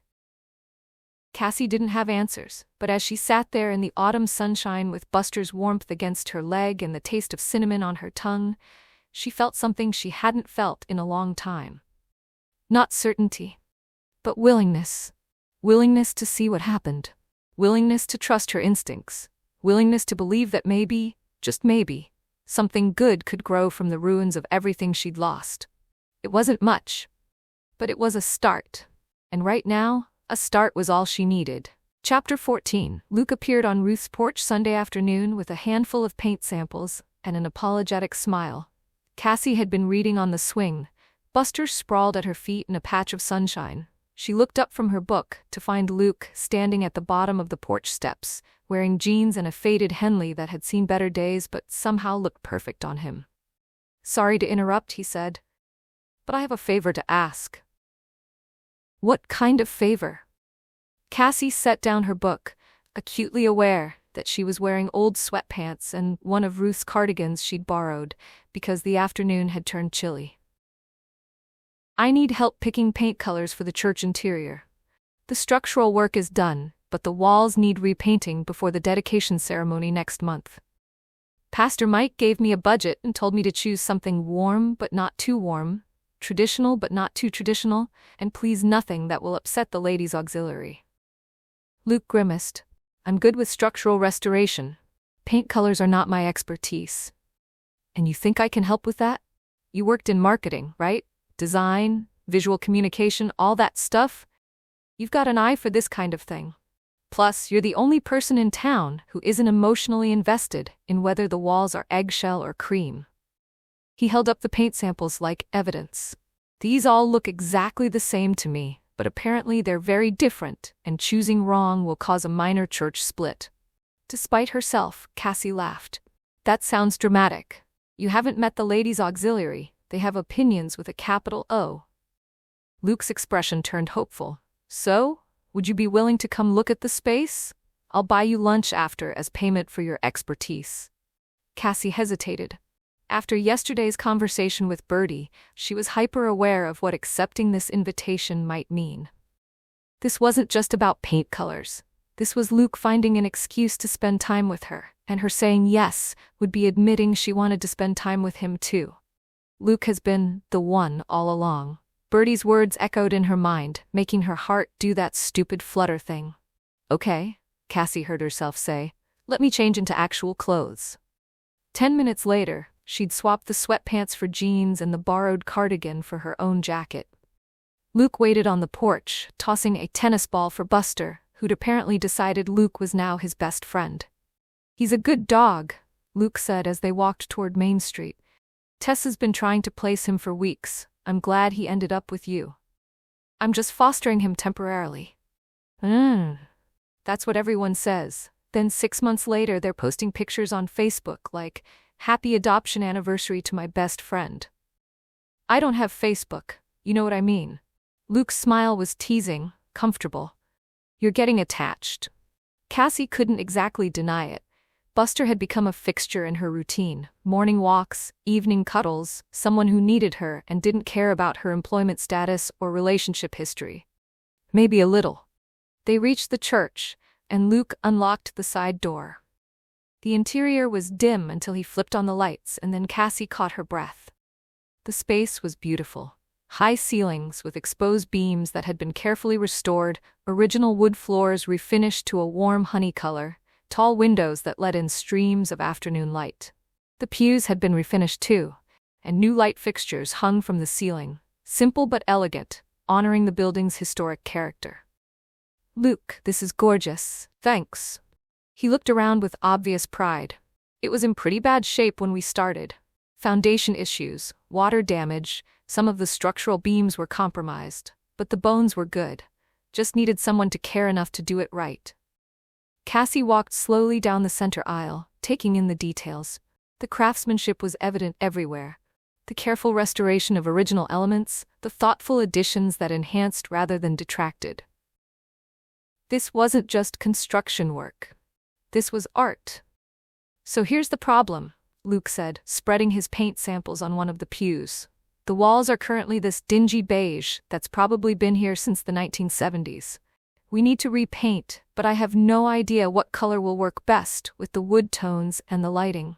Cassie didn't have answers, but as she sat there in the autumn sunshine with Buster's warmth against her leg and the taste of cinnamon on her tongue, she felt something she hadn't felt in a long time. Not certainty, but willingness. Willingness to see what happened. Willingness to trust her instincts. Willingness to believe that maybe, just maybe, something good could grow from the ruins of everything she'd lost. It wasn't much, but it was a start. And right now, a start was all she needed. Chapter 14. Luke appeared on Ruth's porch Sunday afternoon with a handful of paint samples and an apologetic smile. Cassie had been reading on the swing. Buster sprawled at her feet in a patch of sunshine. She looked up from her book to find Luke standing at the bottom of the porch steps, wearing jeans and a faded Henley that had seen better days but somehow looked perfect on him. "Sorry to interrupt," he said, "but I have a favor to ask." "What kind of favor?" Cassie set down her book, acutely aware that she was wearing old sweatpants and one of Ruth's cardigans she'd borrowed because the afternoon had turned chilly. "I need help picking paint colors for the church interior. The structural work is done, but the walls need repainting before the dedication ceremony next month. Pastor Mike gave me a budget and told me to choose something warm but not too warm, traditional but not too traditional, and please nothing that will upset the ladies' auxiliary." Luke grimaced. "I'm good with structural restoration. Paint colors are not my expertise." "And you think I can help with that? You worked in marketing, right? Design, visual communication, all that stuff? You've got an eye for this kind of thing. Plus, you're the only person in town who isn't emotionally invested in whether the walls are eggshell or cream." He held up the paint samples like evidence. "These all look exactly the same to me, but apparently they're very different, and choosing wrong will cause a minor church split." Despite herself, Cassie laughed. "That sounds dramatic. You haven't met the ladies' auxiliary. They have opinions with a capital O." Luke's expression turned hopeful. "So, would you be willing to come look at the space? I'll buy you lunch after as payment for your expertise." Cassie hesitated. After yesterday's conversation with Birdie, she was hyper-aware of what accepting this invitation might mean. This wasn't just about paint colors. This was Luke finding an excuse to spend time with her, and her saying yes would be admitting she wanted to spend time with him too. Luke has been the one all along. Birdie's words echoed in her mind, making her heart do that stupid flutter thing. "Okay," Cassie heard herself say. "Let me change into actual clothes." 10 minutes later, she'd swapped the sweatpants for jeans and the borrowed cardigan for her own jacket. Luke waited on the porch, tossing a tennis ball for Buster, who'd apparently decided Luke was now his best friend. "He's a good dog," Luke said as they walked toward Main Street. Tessa's been trying to place him for weeks. I'm glad he ended up with you. I'm just fostering him temporarily. That's what everyone says. Then 6 months later they're posting pictures on Facebook like, happy adoption anniversary to my best friend. I don't have Facebook, you know what I mean. Luke's smile was teasing, comfortable. You're getting attached. Cassie couldn't exactly deny it. Buster had become a fixture in her routine. Morning walks, evening cuddles, someone who needed her and didn't care about her employment status or relationship history. Maybe a little. They reached the church, and Luke unlocked the side door. The interior was dim until he flipped on the lights, and then Cassie caught her breath. The space was beautiful. High ceilings with exposed beams that had been carefully restored, original wood floors refinished to a warm honey color, tall windows that let in streams of afternoon light. The pews had been refinished too, and new light fixtures hung from the ceiling, simple but elegant, honoring the building's historic character. Luke, this is gorgeous. Thanks. He looked around with obvious pride. It was in pretty bad shape when we started. Foundation issues, water damage, some of the structural beams were compromised, but the bones were good. Just needed someone to care enough to do it right. Cassie walked slowly down the center aisle, taking in the details. The craftsmanship was evident everywhere. The careful restoration of original elements, the thoughtful additions that enhanced rather than detracted. This wasn't just construction work. This was art. So here's the problem, Luke said, spreading his paint samples on one of the pews. The walls are currently this dingy beige that's probably been here since the 1970s. We need to repaint, but I have no idea what color will work best with the wood tones and the lighting.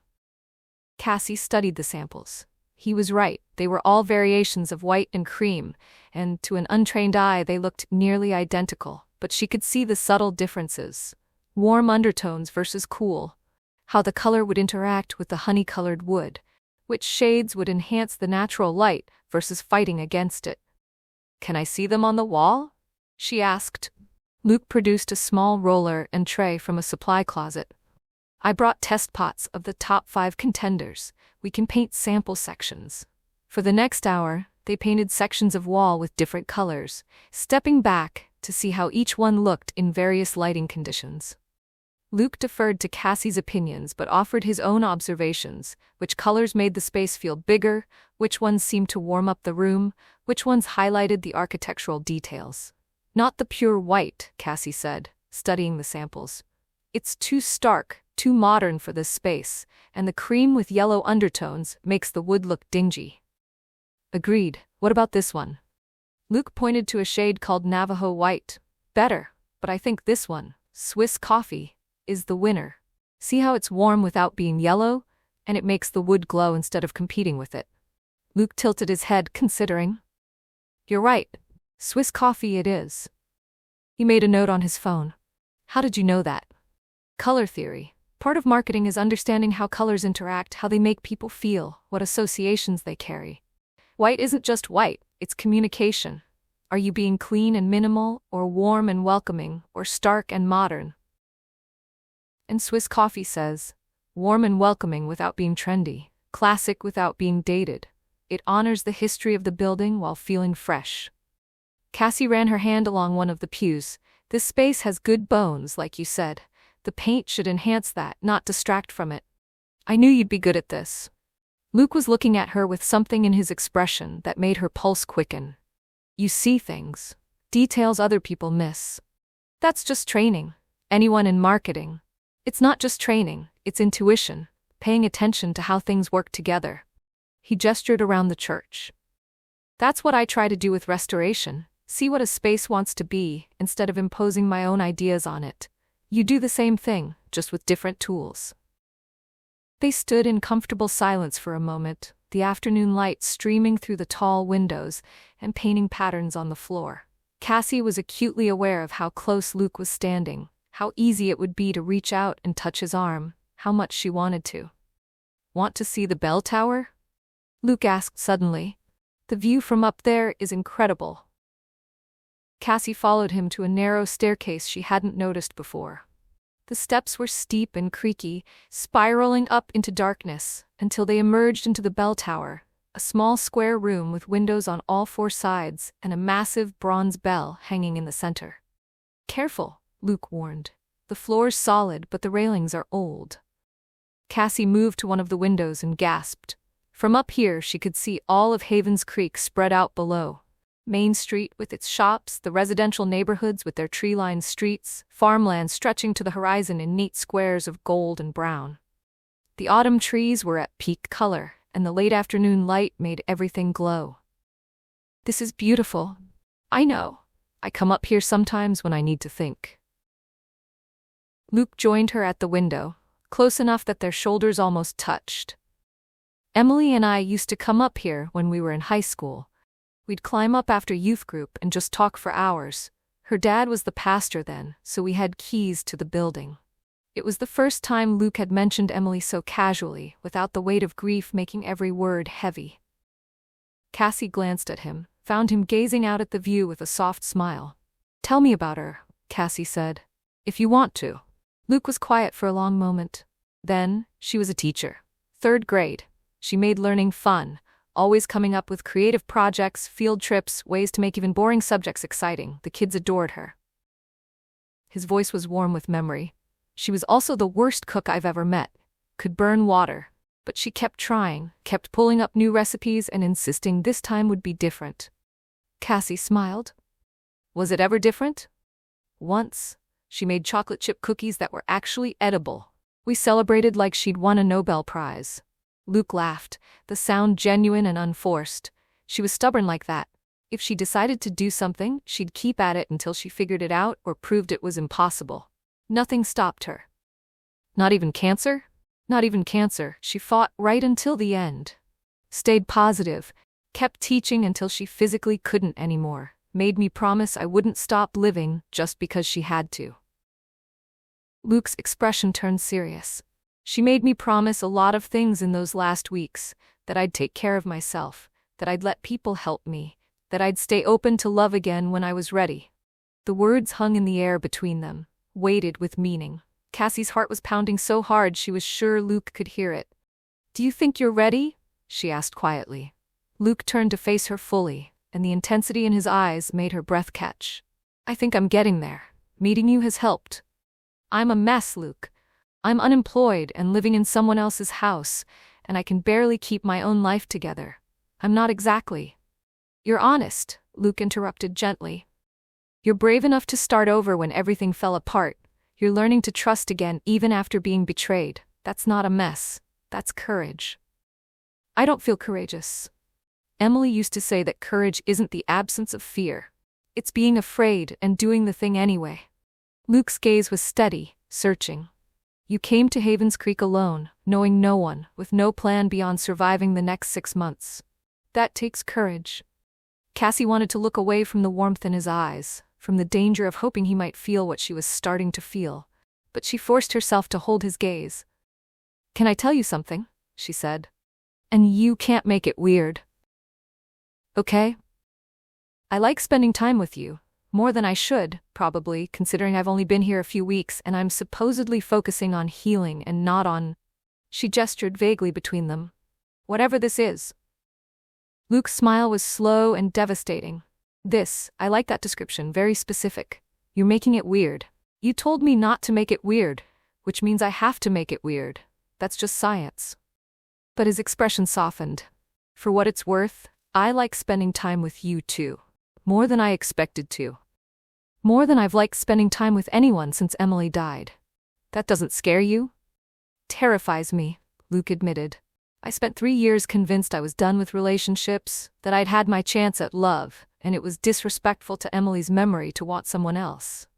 Cassie studied the samples. He was right, they were all variations of white and cream, and to an untrained eye they looked nearly identical, but she could see the subtle differences. Warm undertones versus cool. How the color would interact with the honey-colored wood. Which shades would enhance the natural light versus fighting against it. Can I see them on the wall? She asked. Luke produced a small roller and tray from a supply closet. I brought test pots of the top 5 contenders. We can paint sample sections. For the next hour, they painted sections of wall with different colors, stepping back to see how each one looked in various lighting conditions. Luke deferred to Cassie's opinions but offered his own observations, which colors made the space feel bigger, which ones seemed to warm up the room, which ones highlighted the architectural details. Not the pure white, Cassie said, studying the samples. It's too stark, too modern for this space, and the cream with yellow undertones makes the wood look dingy. Agreed. What about this one? Luke pointed to a shade called Navajo White. Better, but I think this one, Swiss Coffee, is the winner. See how it's warm without being yellow, and it makes the wood glow instead of competing with it. Luke tilted his head, considering. You're right. Swiss Coffee it is. He made a note on his phone. How did you know that? Color theory. Part of marketing is understanding how colors interact, how they make people feel, what associations they carry. White isn't just white, it's communication. Are you being clean and minimal, or warm and welcoming, or stark and modern? And Swiss Coffee says, warm and welcoming without being trendy, classic without being dated. It honors the history of the building while feeling fresh. Cassie ran her hand along one of the pews. This space has good bones, like you said. The paint should enhance that, not distract from it. I knew you'd be good at this. Luke was looking at her with something in his expression that made her pulse quicken. You see things, details other people miss. That's just training. Anyone in marketing. It's not just training, it's intuition, paying attention to how things work together. He gestured around the church. That's what I try to do with restoration, see what a space wants to be, instead of imposing my own ideas on it. You do the same thing, just with different tools. They stood in comfortable silence for a moment, the afternoon light streaming through the tall windows and painting patterns on the floor. Cassie was acutely aware of how close Luke was standing, how easy it would be to reach out and touch his arm, how much she wanted to. Want to see the bell tower? Luke asked suddenly. The view from up there is incredible. Cassie followed him to a narrow staircase she hadn't noticed before. The steps were steep and creaky, spiraling up into darkness, until they emerged into the bell tower, a small square room with windows on all four sides and a massive bronze bell hanging in the center. "Careful," Luke warned. "The floor's solid, but the railings are old." Cassie moved to one of the windows and gasped. From up here she could see all of Havens Creek spread out below. Main Street with its shops, the residential neighborhoods with their tree-lined streets, farmland stretching to the horizon in neat squares of gold and brown. The autumn trees were at peak color, and the late afternoon light made everything glow. "This is beautiful. I know. I come up here sometimes when I need to think." Luke joined her at the window, close enough that their shoulders almost touched. "Emily and I used to come up here when we were in high school. We'd climb up after youth group and just talk for hours. Her dad was the pastor then, so we had keys to the building." It was the first time Luke had mentioned Emily so casually, without the weight of grief making every word heavy. Cassie glanced at him, found him gazing out at the view with a soft smile. "Tell me about her," Cassie said. "If you want to." Luke was quiet for a long moment. Then, "She was a teacher. 3rd grade. She made learning fun, always coming up with creative projects, field trips, ways to make even boring subjects exciting. The kids adored her." His voice was warm with memory. "She was also the worst cook I've ever met. Could burn water. But she kept trying, kept pulling up new recipes and insisting this time would be different." Cassie smiled. "Was it ever different?" "Once. She made chocolate chip cookies that were actually edible. We celebrated like she'd won a Nobel Prize." Luke laughed, the sound genuine and unforced. "She was stubborn like that. If she decided to do something, she'd keep at it until she figured it out or proved it was impossible. Nothing stopped her." "Not even cancer?" "Not even cancer. She fought right until the end. Stayed positive, kept teaching until she physically couldn't anymore. Made me promise I wouldn't stop living just because she had to." Luke's expression turned serious. "She made me promise a lot of things in those last weeks, that I'd take care of myself, that I'd let people help me, that I'd stay open to love again when I was ready." The words hung in the air between them, weighted with meaning. Cassie's heart was pounding so hard she was sure Luke could hear it. "Do you think you're ready?" she asked quietly. Luke turned to face her fully, and the intensity in his eyes made her breath catch. "I think I'm getting there. Meeting you has helped. I'm a mess, Luke. I'm unemployed and living in someone else's house, and I can barely keep my own life together. I'm not exactly." "You're honest," Luke interrupted gently. "You're brave enough to start over when everything fell apart. You're learning to trust again even after being betrayed. That's not a mess. That's courage." "I don't feel courageous." Emily used to say that courage isn't the absence of fear. It's being afraid and doing the thing anyway. Luke's gaze was steady, searching. "You came to Havens Creek alone, knowing no one, with no plan beyond surviving the next 6 months. That takes courage." Cassie wanted to look away from the warmth in his eyes, from the danger of hoping he might feel what she was starting to feel, but she forced herself to hold his gaze. "Can I tell you something?" she said. "And you can't make it weird. Okay? I like spending time with you. More than I should, probably, considering I've only been here a few weeks and I'm supposedly focusing on healing and not on—" She gestured vaguely between them. "Whatever this is." Luke's smile was slow and devastating. I like that description, very specific. You're making it weird. You told me not to make it weird, which means I have to make it weird. That's just science." But his expression softened. "For what it's worth, I like spending time with you too. More than I expected to. More than I've liked spending time with anyone since Emily died. That doesn't scare you?" "Terrifies me," Luke admitted. "I spent 3 years convinced I was done with relationships, that I'd had my chance at love, and it was disrespectful to Emily's memory to want someone else.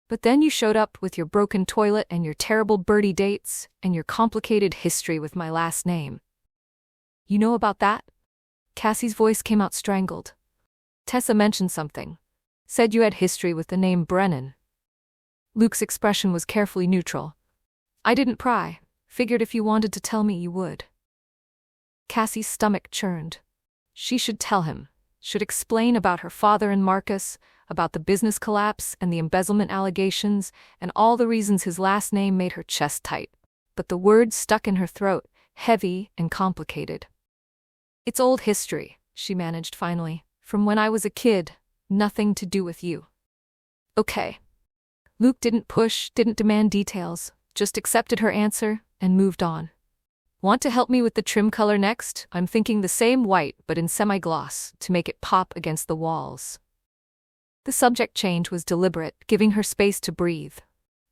But then you showed up with your broken toilet and your terrible birdie dates, and your complicated history with my last name. You know about that?" Cassie's voice came out strangled. "Tessa mentioned something. Said you had history with the name Brennan." Luke's expression was carefully neutral. "I didn't pry. Figured if you wanted to tell me you would." Cassie's stomach churned. She should tell him. Should explain about her father and Marcus, about the business collapse and the embezzlement allegations, and all the reasons his last name made her chest tight. But the words stuck in her throat, heavy and complicated. "It's old history," she managed finally. "From when I was a kid, nothing to do with you." "Okay." Luke didn't push, didn't demand details, just accepted her answer and moved on. "Want to help me with the trim color next? I'm thinking the same white but in semi-gloss to make it pop against the walls." The subject change was deliberate, giving her space to breathe.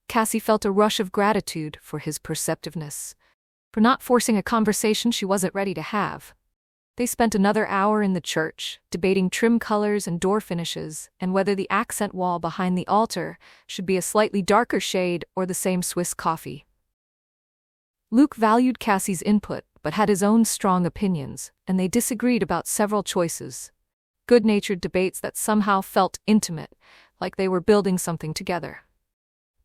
Cassie felt a rush of gratitude for his perceptiveness, for not forcing a conversation she wasn't ready to have. They spent another hour in the church, debating trim colors and door finishes, and whether the accent wall behind the altar should be a slightly darker shade or the same Swiss coffee. Luke valued Cassie's input, but had his own strong opinions, and they disagreed about several choices. Good-natured debates that somehow felt intimate, like they were building something together.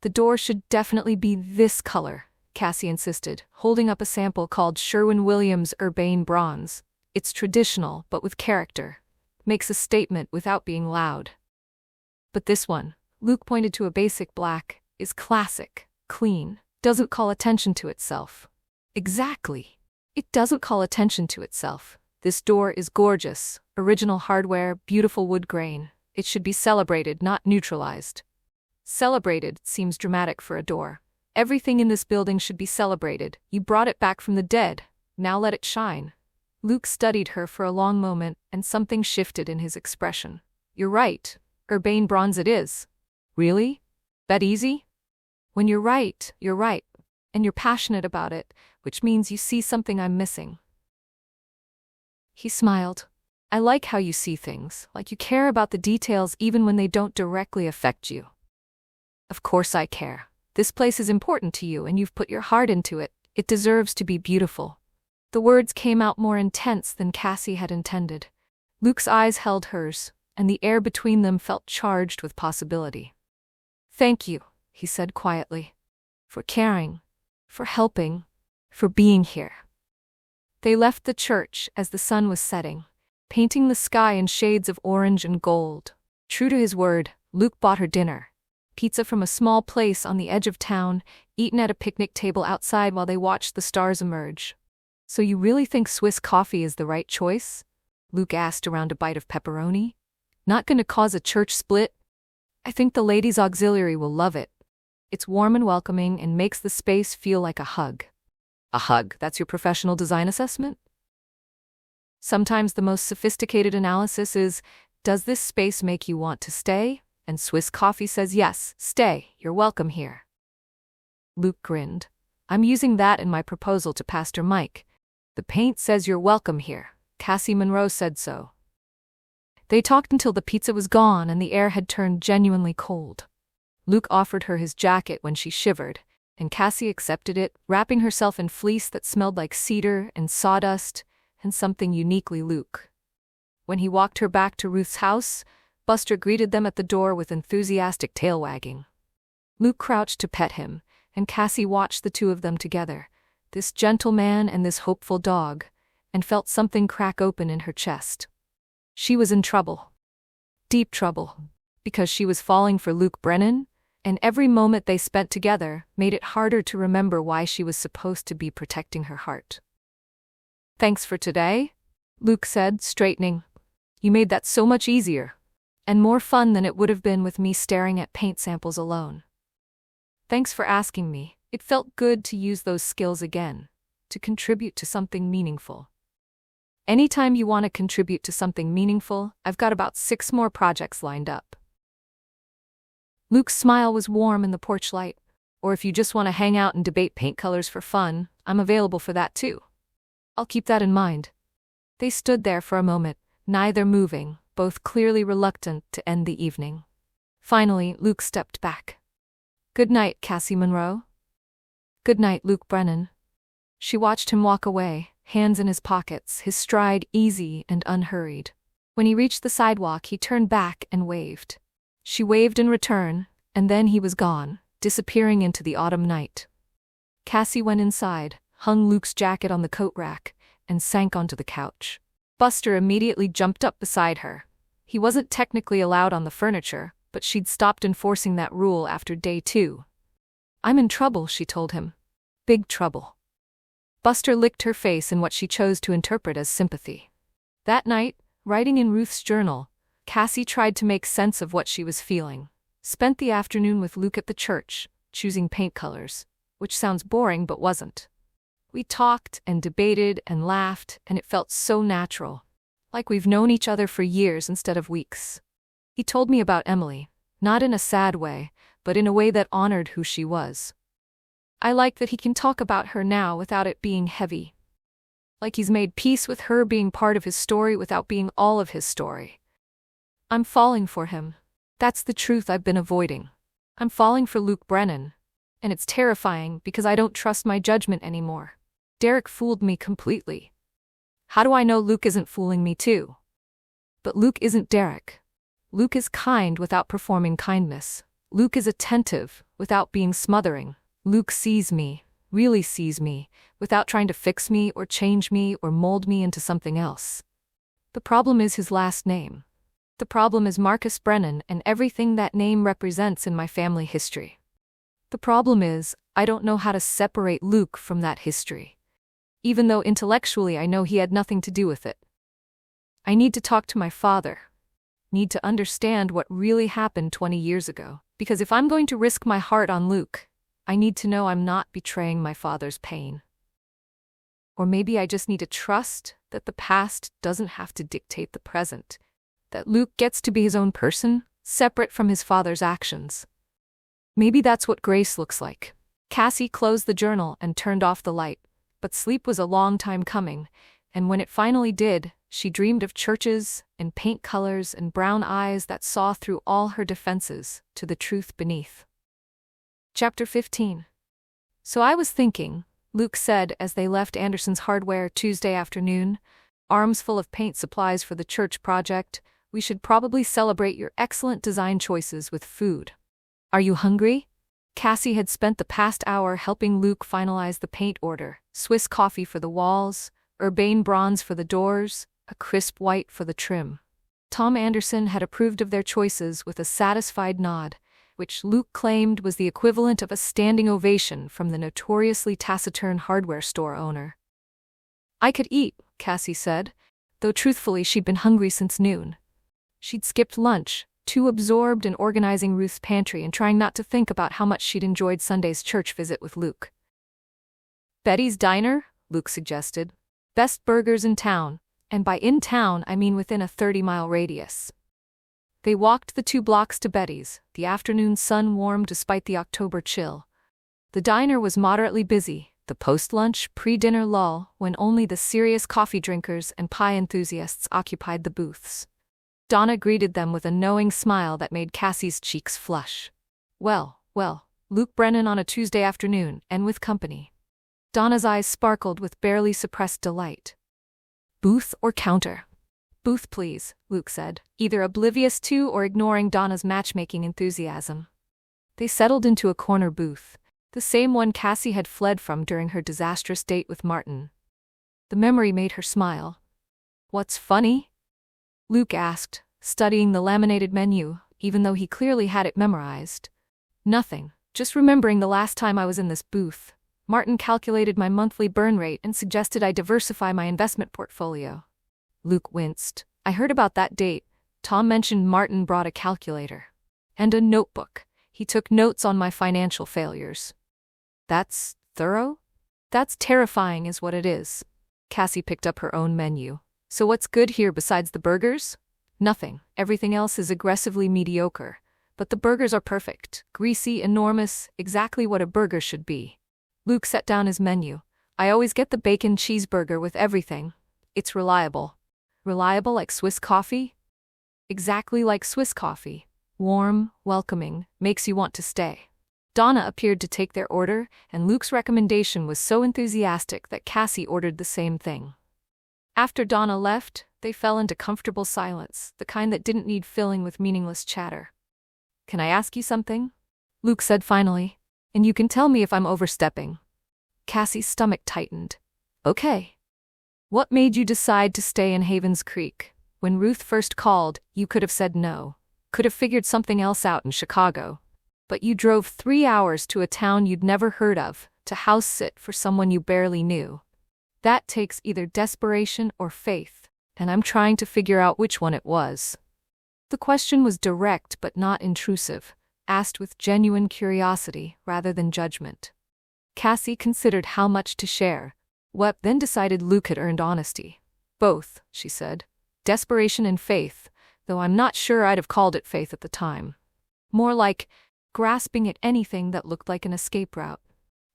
"The door should definitely be this color," Cassie insisted, holding up a sample called Sherwin-Williams Urbane Bronze. "It's traditional, but with character. Makes a statement without being loud." "But this one," Luke pointed to a basic black, "is classic, clean, doesn't call attention to itself." "Exactly. It doesn't call attention to itself. This door is gorgeous, original hardware, beautiful wood grain. It should be celebrated, not neutralized." "Celebrated" seems dramatic for a door. "Everything in this building should be celebrated. You brought it back from the dead. Now let it shine." Luke studied her for a long moment, and something shifted in his expression. "You're right. Urbane bronze it is." "Really? That easy?" "When you're right, you're right. And you're passionate about it, which means you see something I'm missing." He smiled. "I like how you see things, like you care about the details even when they don't directly affect you." "Of course I care. This place is important to you and you've put your heart into it. It deserves to be beautiful." The words came out more intense than Cassie had intended. Luke's eyes held hers, and the air between them felt charged with possibility. "Thank you," he said quietly. "For caring, for helping, for being here." They left the church as the sun was setting, painting the sky in shades of orange and gold. True to his word, Luke bought her dinner. Pizza from a small place on the edge of town, eaten at a picnic table outside while they watched the stars emerge. "So you really think Swiss coffee is the right choice?" Luke asked around a bite of pepperoni. "Not going to cause a church split?" "I think the ladies' auxiliary will love it. It's warm and welcoming and makes the space feel like a hug." "A hug, that's your professional design assessment?" "Sometimes the most sophisticated analysis is, does this space make you want to stay? And Swiss coffee says yes, stay, you're welcome here." Luke grinned. "I'm using that in my proposal to Pastor Mike. The paint says you're welcome here. Cassie Monroe said so." They talked until the pizza was gone and the air had turned genuinely cold. Luke offered her his jacket when she shivered, and Cassie accepted it, wrapping herself in fleece that smelled like cedar and sawdust and something uniquely Luke. When he walked her back to Ruth's house, Buster greeted them at the door with enthusiastic tail wagging. Luke crouched to pet him, and Cassie watched the two of them together, this gentle man and this hopeful dog, and felt something crack open in her chest. She was in trouble. Deep trouble. Because she was falling for Luke Brennan, and every moment they spent together made it harder to remember why she was supposed to be protecting her heart. "Thanks for today," Luke said, straightening. "You made that so much easier, and more fun than it would have been with me staring at paint samples alone." "Thanks for asking me. It felt good to use those skills again, to contribute to something meaningful." "Anytime you want to contribute to something meaningful, I've got about 6 more projects lined up." Luke's smile was warm in the porch light. "Or if you just want to hang out and debate paint colors for fun, I'm available for that too." "I'll keep that in mind." They stood there for a moment, neither moving, both clearly reluctant to end the evening. Finally, Luke stepped back. "Good night, Cassie Monroe." "Good night, Luke Brennan." She watched him walk away, hands in his pockets, his stride easy and unhurried. When he reached the sidewalk, he turned back and waved. She waved in return, and then he was gone, disappearing into the autumn night. Cassie went inside, hung Luke's jacket on the coat rack, and sank onto the couch. Buster immediately jumped up beside her. He wasn't technically allowed on the furniture, but she'd stopped enforcing that rule after day 2. "I'm in trouble," she told him. "Big trouble." Buster licked her face in what she chose to interpret as sympathy. That night, writing in Ruth's journal, Cassie tried to make sense of what she was feeling. Spent the afternoon with Luke at the church, choosing paint colors, which sounds boring but wasn't. We talked and debated and laughed, and it felt so natural, like we've known each other for years instead of weeks. He told me about Emily, not in a sad way, but in a way that honored who she was. I like that he can talk about her now without it being heavy. Like he's made peace with her being part of his story without being all of his story. I'm falling for him. That's the truth I've been avoiding. I'm falling for Luke Brennan. And it's terrifying because I don't trust my judgment anymore. Derek fooled me completely. How do I know Luke isn't fooling me too? But Luke isn't Derek. Luke is kind without performing kindness. Luke is attentive without being smothering. Luke sees me, really sees me, without trying to fix me or change me or mold me into something else. The problem is his last name. The problem is Marcus Brennan and everything that name represents in my family history. The problem is, I don't know how to separate Luke from that history. Even though intellectually I know he had nothing to do with it. I need to talk to my father. Need to understand what really happened 20 years ago. Because if I'm going to risk my heart on Luke, I need to know I'm not betraying my father's pain. Or maybe I just need to trust that the past doesn't have to dictate the present. That Luke gets to be his own person, separate from his father's actions. Maybe that's what grace looks like. Cassie closed the journal and turned off the light, but sleep was a long time coming, and when it finally did, she dreamed of churches and paint colors and brown eyes that saw through all her defenses to the truth beneath. Chapter 15. "So I was thinking," Luke said as they left Anderson's Hardware Tuesday afternoon, arms full of paint supplies for the church project, "we should probably celebrate your excellent design choices with food. Are you hungry?" Cassie had spent the past hour helping Luke finalize the paint order: Swiss coffee for the walls, urbane bronze for the doors, a crisp white for the trim. Tom Anderson had approved of their choices with a satisfied nod, which Luke claimed was the equivalent of a standing ovation from the notoriously taciturn hardware store owner. "I could eat," Cassie said, though truthfully she'd been hungry since noon. She'd skipped lunch, too absorbed in organizing Ruth's pantry and trying not to think about how much she'd enjoyed Sunday's church visit with Luke. "Betty's Diner?" Luke suggested. "Best burgers in town, and by in town I mean within a 30-mile radius." They walked the 2 blocks to Betty's. The afternoon sun warmed despite the October chill. The diner was moderately busy, the post-lunch, pre-dinner lull when only the serious coffee drinkers and pie enthusiasts occupied the booths. Donna greeted them with a knowing smile that made Cassie's cheeks flush. Well, Luke Brennan on a Tuesday afternoon, and with company. Donna's eyes sparkled with barely suppressed delight. "Booth or counter?" "Booth, please," Luke said, either oblivious to or ignoring Donna's matchmaking enthusiasm. They settled into a corner booth, the same one Cassie had fled from during her disastrous date with Martin. The memory made her smile. "What's funny?" Luke asked, studying the laminated menu, even though he clearly had it memorized. "Nothing, just remembering the last time I was in this booth. Martin calculated my monthly burn rate and suggested I diversify my investment portfolio." Luke winced. "I heard about that date. Tom mentioned Martin brought a calculator. And a notebook. He took notes on my financial failures." "That's thorough?" "That's terrifying is what it is." Cassie picked up her own menu. "So what's good here besides the burgers?" "Nothing. Everything else is aggressively mediocre. But the burgers are perfect. Greasy, enormous, exactly what a burger should be." Luke set down his menu. "I always get the bacon cheeseburger with everything. It's reliable." "Reliable like Swiss coffee?" "Exactly like Swiss coffee. Warm, welcoming, makes you want to stay." Donna appeared to take their order, and Luke's recommendation was so enthusiastic that Cassie ordered the same thing. After Donna left, they fell into comfortable silence, the kind that didn't need filling with meaningless chatter. "Can I ask you something?" Luke said finally. "And you can tell me if I'm overstepping." Cassie's stomach tightened. "Okay." What made you decide to stay in Havens Creek? When Ruth first called, you could have said no. Could have figured something else out in Chicago. But you drove 3 hours to a town you'd never heard of, to house sit for someone you barely knew. That takes either desperation or faith, and I'm trying to figure out which one it was. The question was direct but not intrusive, asked with genuine curiosity rather than judgment. Cassie considered how much to share, then decided Luke had earned honesty. Both, she said. Desperation and faith, though I'm not sure I'd have called it faith at the time. More like grasping at anything that looked like an escape route.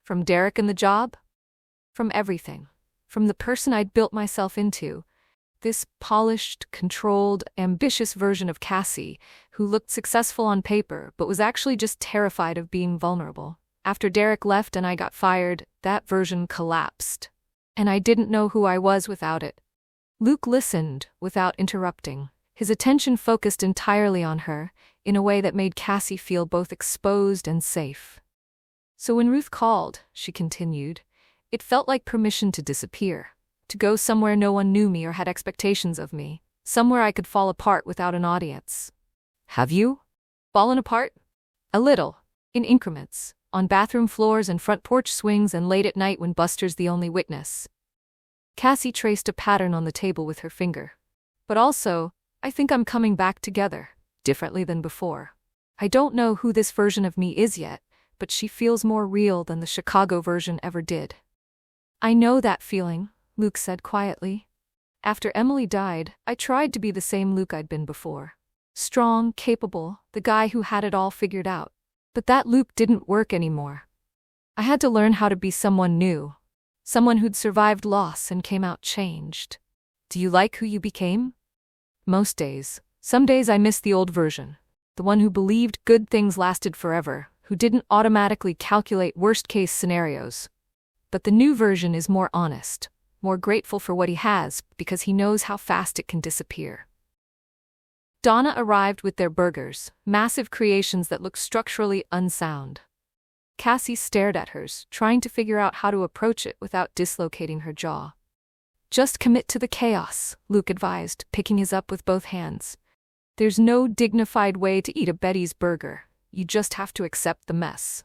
From Derek and the job? From everything. From the person I'd built myself into. This polished, controlled, ambitious version of Cassie, who looked successful on paper but was actually just terrified of being vulnerable. After Derek left and I got fired, that version collapsed. And I didn't know who I was without it. Luke listened, without interrupting, his attention focused entirely on her, in a way that made Cassie feel both exposed and safe. So when Ruth called, she continued, it felt like permission to disappear, to go somewhere no one knew me or had expectations of me, somewhere I could fall apart without an audience. Have you? Fallen apart? A little, in increments, on bathroom floors and front porch swings and late at night when Buster's the only witness. Cassie traced a pattern on the table with her finger. But also, I think I'm coming back together, differently than before. I don't know who this version of me is yet, but she feels more real than the Chicago version ever did. I know that feeling, Luke said quietly. After Emily died, I tried to be the same Luke I'd been before. Strong, capable, the guy who had it all figured out. But that Luke didn't work anymore. I had to learn how to be someone new. Someone who'd survived loss and came out changed. Do you like who you became? Most days. Some days I miss the old version. The one who believed good things lasted forever, who didn't automatically calculate worst-case scenarios. But the new version is more honest, more grateful for what he has because he knows how fast it can disappear. Donna arrived with their burgers, massive creations that looked structurally unsound. Cassie stared at hers, trying to figure out how to approach it without dislocating her jaw. Just commit to the chaos, Luke advised, picking his up with both hands. There's no dignified way to eat a Betty's burger. You just have to accept the mess.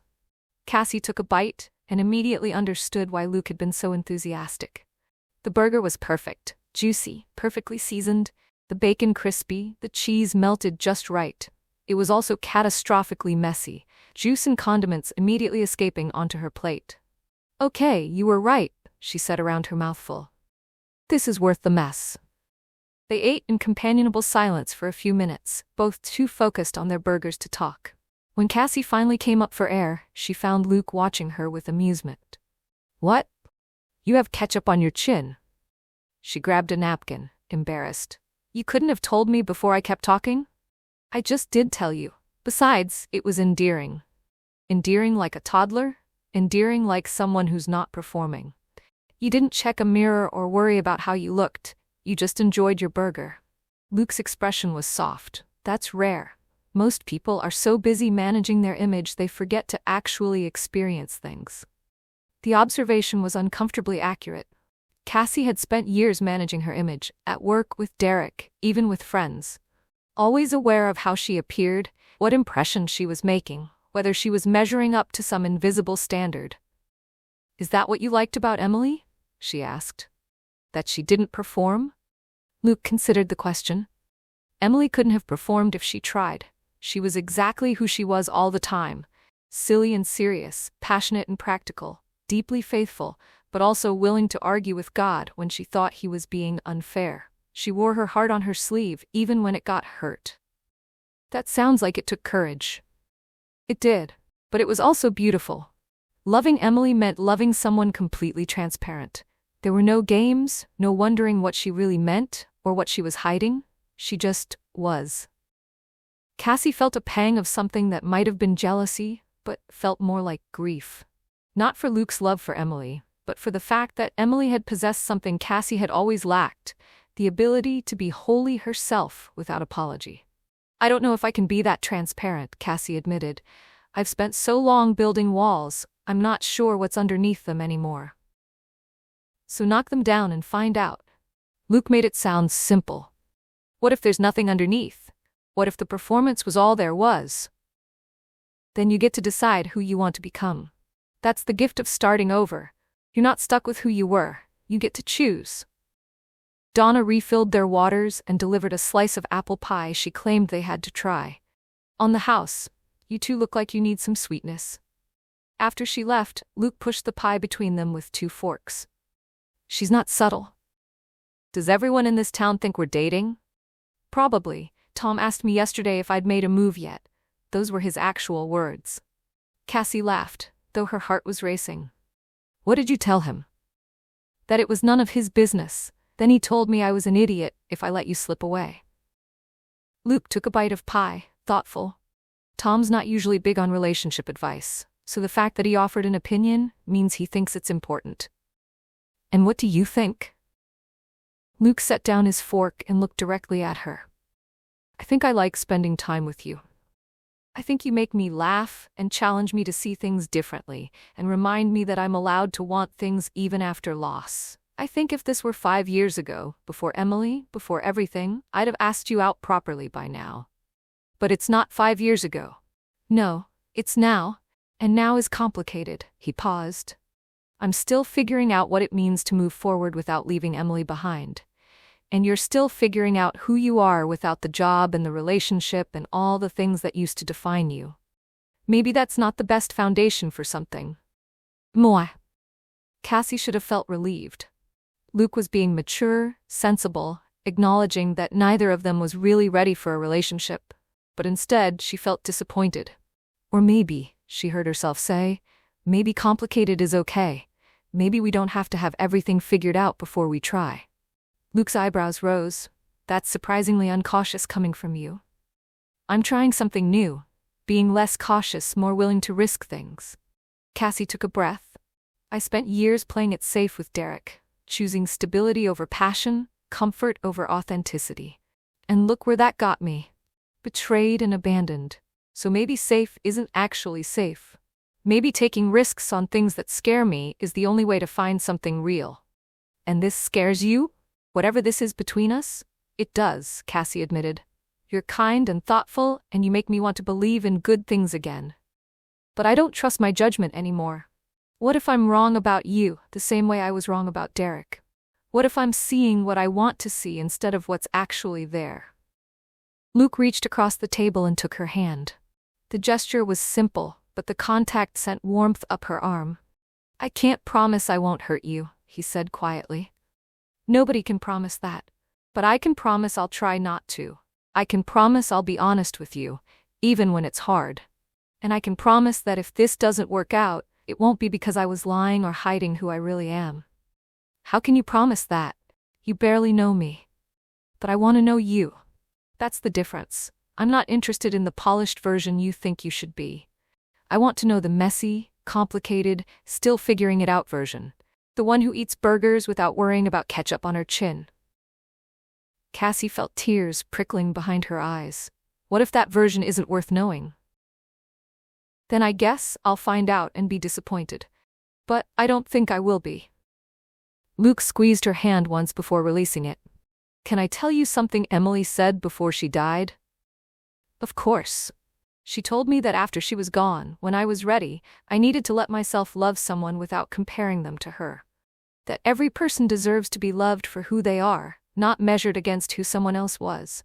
Cassie took a bite and immediately understood why Luke had been so enthusiastic. The burger was perfect, juicy, perfectly seasoned, the bacon crispy, the cheese melted just right. It was also catastrophically messy, juice and condiments immediately escaping onto her plate. Okay, you were right, she said around her mouthful. This is worth the mess. They ate in companionable silence for a few minutes, both too focused on their burgers to talk. When Cassie finally came up for air, she found Luke watching her with amusement. What? You have ketchup on your chin. She grabbed a napkin, embarrassed. You couldn't have told me before I kept talking? I just did tell you. Besides, it was endearing. Endearing like a toddler? Endearing like someone who's not performing. You didn't check a mirror or worry about how you looked. You just enjoyed your burger. Luke's expression was soft. That's rare. Most people are so busy managing their image they forget to actually experience things. The observation was uncomfortably accurate. Cassie had spent years managing her image, at work, with Derek, even with friends. Always aware of how she appeared, what impression she was making, whether she was measuring up to some invisible standard. Is that what you liked about Emily? She asked. That she didn't perform? Luke considered the question. Emily couldn't have performed if she tried. She was exactly who she was all the time. Silly and serious, passionate and practical, deeply faithful, but also willing to argue with God when she thought he was being unfair. She wore her heart on her sleeve even when it got hurt. That sounds like it took courage. It did, but it was also beautiful. Loving Emily meant loving someone completely transparent. There were no games, no wondering what she really meant or what she was hiding. She just was. Cassie felt a pang of something that might have been jealousy, but felt more like grief. Not for Luke's love for Emily, but for the fact that Emily had possessed something Cassie had always lacked, the ability to be wholly herself without apology. I don't know if I can be that transparent, Cassie admitted. I've spent so long building walls, I'm not sure what's underneath them anymore. So knock them down and find out. Luke made it sound simple. What if there's nothing underneath? What if the performance was all there was? Then you get to decide who you want to become. That's the gift of starting over. You're not stuck with who you were. You get to choose. Donna refilled their waters and delivered a slice of apple pie she claimed they had to try. On the house, you two look like you need some sweetness. After she left, Luke pushed the pie between them with 2 forks. She's not subtle. Does everyone in this town think we're dating? Probably. Tom asked me yesterday if I'd made a move yet. Those were his actual words. Cassie laughed, though her heart was racing. What did you tell him? That it was none of his business. Then he told me I was an idiot if I let you slip away. Luke took a bite of pie, thoughtful. Tom's not usually big on relationship advice, so the fact that he offered an opinion means he thinks it's important. And what do you think? Luke set down his fork and looked directly at her. I think I like spending time with you. I think you make me laugh and challenge me to see things differently and remind me that I'm allowed to want things even after loss. I think if this were 5 years ago, before Emily, before everything, I'd have asked you out properly by now. But it's not 5 years ago. No, it's now, and now is complicated. He paused. I'm still figuring out what it means to move forward without leaving Emily behind. And you're still figuring out who you are without the job and the relationship and all the things that used to define you. Maybe that's not the best foundation for something. Moi. Cassie should have felt relieved. Luke was being mature, sensible, acknowledging that neither of them was really ready for a relationship. But instead, she felt disappointed. Or maybe, she heard herself say, maybe complicated is okay. Maybe we don't have to have everything figured out before we try. Luke's eyebrows rose. That's surprisingly uncautious coming from you. I'm trying something new, being less cautious, more willing to risk things. Cassie took a breath. I spent years playing it safe with Derek, choosing stability over passion, comfort over authenticity. And look where that got me. Betrayed and abandoned. So maybe safe isn't actually safe. Maybe taking risks on things that scare me is the only way to find something real. And this scares you? Whatever this is between us? It does, Cassie admitted. You're kind and thoughtful, and you make me want to believe in good things again. But I don't trust my judgment anymore. What if I'm wrong about you, the same way I was wrong about Derek? What if I'm seeing what I want to see instead of what's actually there? Luke reached across the table and took her hand. The gesture was simple, but the contact sent warmth up her arm. I can't promise I won't hurt you, he said quietly. Nobody can promise that. But I can promise I'll try not to. I can promise I'll be honest with you, even when it's hard. And I can promise that if this doesn't work out, it won't be because I was lying or hiding who I really am. How can you promise that? You barely know me. But I want to know you. That's the difference. I'm not interested in the polished version you think you should be. I want to know the messy, complicated, still figuring it out version. The one who eats burgers without worrying about ketchup on her chin. Cassie felt tears prickling behind her eyes. What if that version isn't worth knowing? Then I guess I'll find out and be disappointed. But I don't think I will be. Luke squeezed her hand once before releasing it. Can I tell you something Emily said before she died? Of course. She told me that after she was gone, when I was ready, I needed to let myself love someone without comparing them to her. That every person deserves to be loved for who they are, not measured against who someone else was.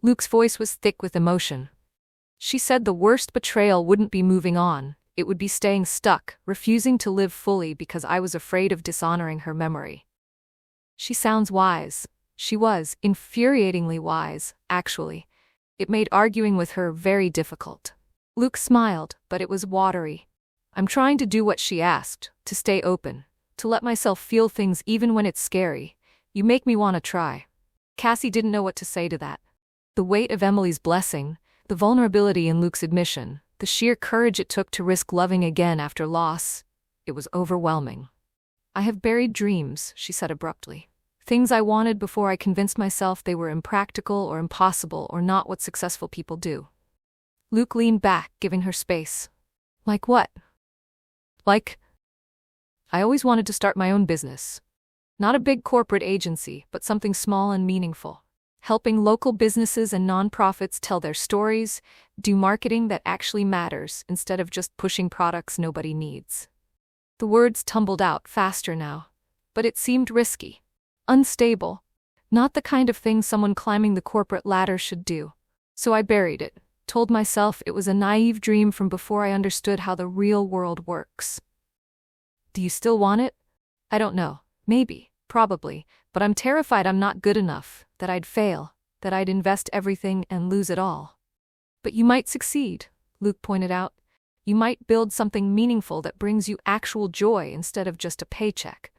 Luke's voice was thick with emotion. She said the worst betrayal wouldn't be moving on, it would be staying stuck, refusing to live fully because I was afraid of dishonoring her memory. She sounds wise. She was infuriatingly wise, actually. It made arguing with her very difficult. Luke smiled, but it was watery. I'm trying to do what she asked, to stay open, to let myself feel things even when it's scary. You make me want to try. Cassie didn't know what to say to that. The weight of Emily's blessing, the vulnerability in Luke's admission, the sheer courage it took to risk loving again after loss, it was overwhelming. I have buried dreams, she said abruptly. Things I wanted before I convinced myself they were impractical or impossible or not what successful people do. Luke leaned back, giving her space. Like what? Like, I always wanted to start my own business. Not a big corporate agency, but something small and meaningful. Helping local businesses and nonprofits tell their stories, do marketing that actually matters instead of just pushing products nobody needs. The words tumbled out faster now, but it seemed risky. Unstable. Not the kind of thing someone climbing the corporate ladder should do. So I buried it, told myself it was a naive dream from before I understood how the real world works. Do you still want it? I don't know. Maybe. Probably. But I'm terrified I'm not good enough, that I'd fail, that I'd invest everything and lose it all. But you might succeed, Luke pointed out. You might build something meaningful that brings you actual joy instead of just a paycheck.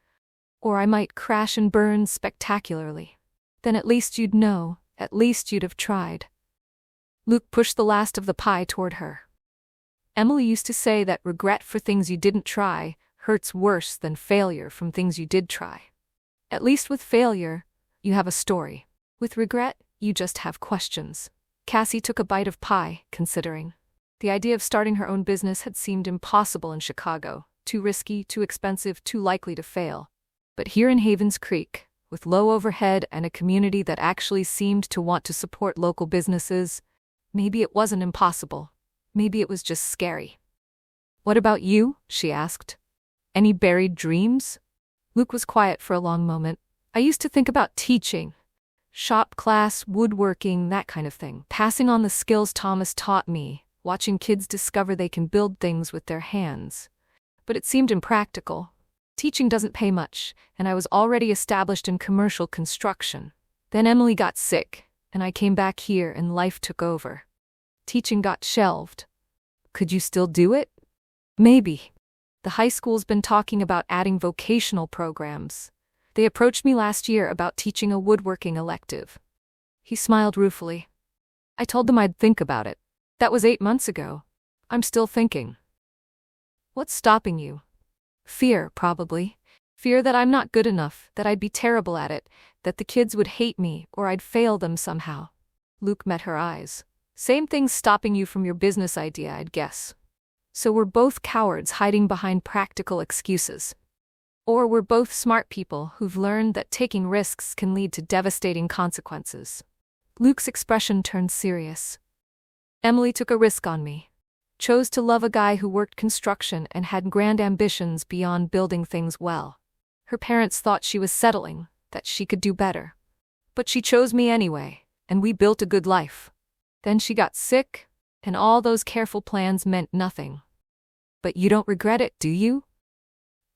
Or I might crash and burn spectacularly. Then at least you'd know, at least you'd have tried. Luke pushed the last of the pie toward her. Emily used to say that regret for things you didn't try hurts worse than failure from things you did try. At least with failure, you have a story. With regret, you just have questions. Cassie took a bite of pie, considering. The idea of starting her own business had seemed impossible in Chicago, too risky, too expensive, too likely to fail. But here in Havens Creek, with low overhead and a community that actually seemed to want to support local businesses, maybe it wasn't impossible. Maybe it was just scary. What about you? She asked. Any buried dreams? Luke was quiet for a long moment. I used to think about teaching. Shop class, woodworking, that kind of thing. Passing on the skills Thomas taught me, watching kids discover they can build things with their hands. But it seemed impractical. Teaching doesn't pay much, and I was already established in commercial construction. Then Emily got sick, and I came back here and life took over. Teaching got shelved. Could you still do it? Maybe. The high school's been talking about adding vocational programs. They approached me last year about teaching a woodworking elective. He smiled ruefully. I told them I'd think about it. That was 8 months ago. I'm still thinking. What's stopping you? Fear, probably. Fear that I'm not good enough, that I'd be terrible at it, that the kids would hate me, or I'd fail them somehow. Luke met her eyes. Same thing's stopping you from your business idea, I'd guess. So we're both cowards hiding behind practical excuses. Or we're both smart people who've learned that taking risks can lead to devastating consequences. Luke's expression turned serious. Emily took a risk on me. Chose to love a guy who worked construction and had grand ambitions beyond building things well. Her parents thought she was settling, that she could do better. But she chose me anyway, and we built a good life. Then she got sick, and all those careful plans meant nothing. But you don't regret it, do you?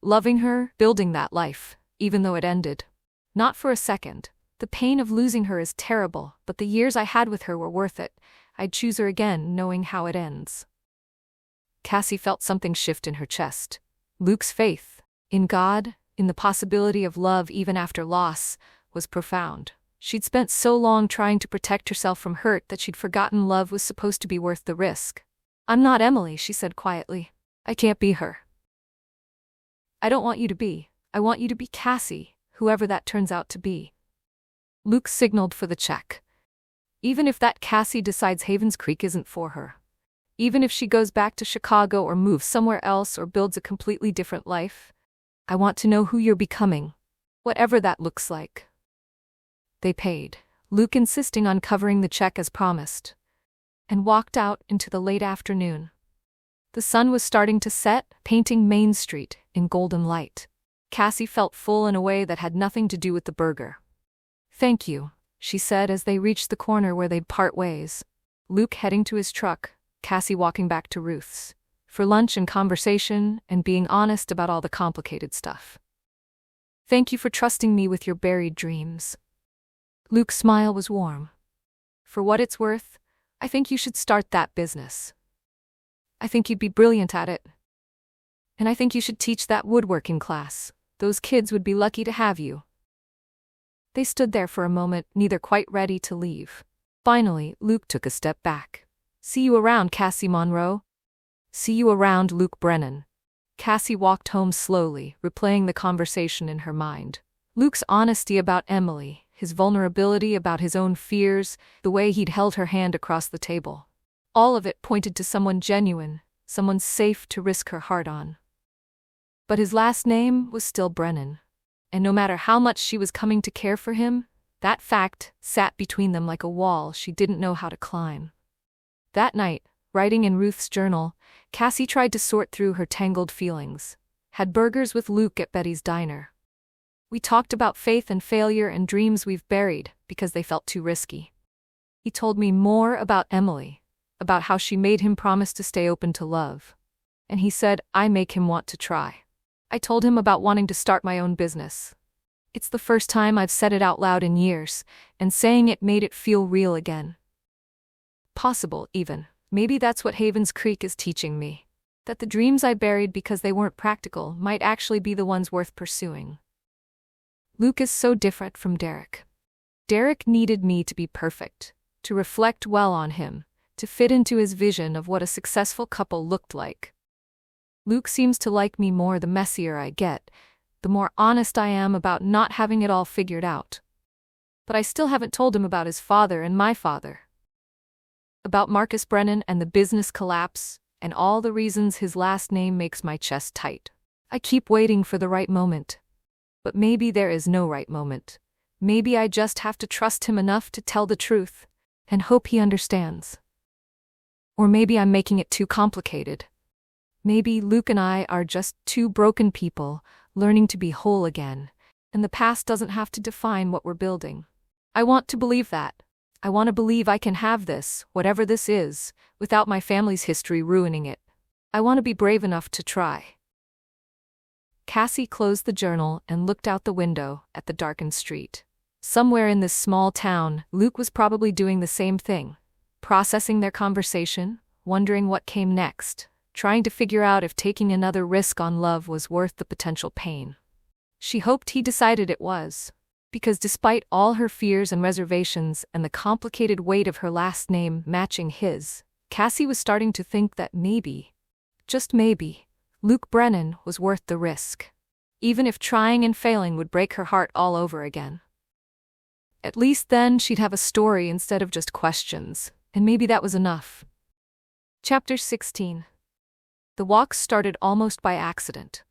Loving her, building that life, even though it ended. Not for a second. The pain of losing her is terrible, but the years I had with her were worth it. I'd choose her again, knowing how it ends. Cassie felt something shift in her chest. Luke's faith, in God, in the possibility of love even after loss, was profound. She'd spent so long trying to protect herself from hurt that she'd forgotten love was supposed to be worth the risk. I'm not Emily, she said quietly. I can't be her. I don't want you to be. I want you to be Cassie, whoever that turns out to be. Luke signaled for the check. Even if that Cassie decides Havens Creek isn't for her. Even if she goes back to Chicago or moves somewhere else or builds a completely different life. I want to know who you're becoming. Whatever that looks like. They paid, Luke insisting on covering the check as promised, and walked out into the late afternoon. The sun was starting to set, painting Main Street in golden light. Cassie felt full in a way that had nothing to do with the burger. Thank you, she said as they reached the corner where they'd part ways. Luke heading to his truck, Cassie walking back to Ruth's, for lunch and conversation and being honest about all the complicated stuff. Thank you for trusting me with your buried dreams. Luke's smile was warm. For what it's worth, I think you should start that business. I think you'd be brilliant at it. And I think you should teach that woodworking class. Those kids would be lucky to have you. They stood there for a moment, neither quite ready to leave. Finally, Luke took a step back. See you around, Cassie Monroe. See you around, Luke Brennan. Cassie walked home slowly, replaying the conversation in her mind. Luke's honesty about Emily, his vulnerability about his own fears, the way he'd held her hand across the table. All of it pointed to someone genuine, someone safe to risk her heart on. But his last name was still Brennan. and no matter how much she was coming to care for him, that fact sat between them like a wall she didn't know how to climb. That night, writing in Ruth's journal, Cassie tried to sort through her tangled feelings. Had burgers with Luke at Betty's diner. We talked about faith and failure and dreams we've buried because they felt too risky. He told me more about Emily, about how she made him promise to stay open to love. And he said I make him want to try. I told him about wanting to start my own business. It's the first time I've said it out loud in years, and saying it made it feel real again. Possible, even. Maybe that's what Havens Creek is teaching me. That the dreams I buried because they weren't practical might actually be the ones worth pursuing. Luke is so different from Derek. Derek needed me to be perfect, to reflect well on him, to fit into his vision of what a successful couple looked like. Luke seems to like me more the messier I get, the more honest I am about not having it all figured out. But I still haven't told him about his father and my father. About Marcus Brennan and the business collapse, and all the reasons his last name makes my chest tight. I keep waiting for the right moment. But maybe there is no right moment. Maybe I just have to trust him enough to tell the truth, and hope he understands. Or maybe I'm making it too complicated. Maybe Luke and I are just two broken people, learning to be whole again, and the past doesn't have to define what we're building. I want to believe that. I want to believe I can have this, whatever this is, without my family's history ruining it. I want to be brave enough to try. Cassie closed the journal and looked out the window at the darkened street. Somewhere in this small town, Luke was probably doing the same thing, processing their conversation, wondering what came next, trying to figure out if taking another risk on love was worth the potential pain. She hoped he decided it was. Because despite all her fears and reservations and the complicated weight of her last name matching his, Cassie was starting to think that maybe, just maybe, Luke Brennan was worth the risk. Even if trying and failing would break her heart all over again. At least then she'd have a story instead of just questions, and maybe that was enough. Chapter 16. The walk started almost by accident.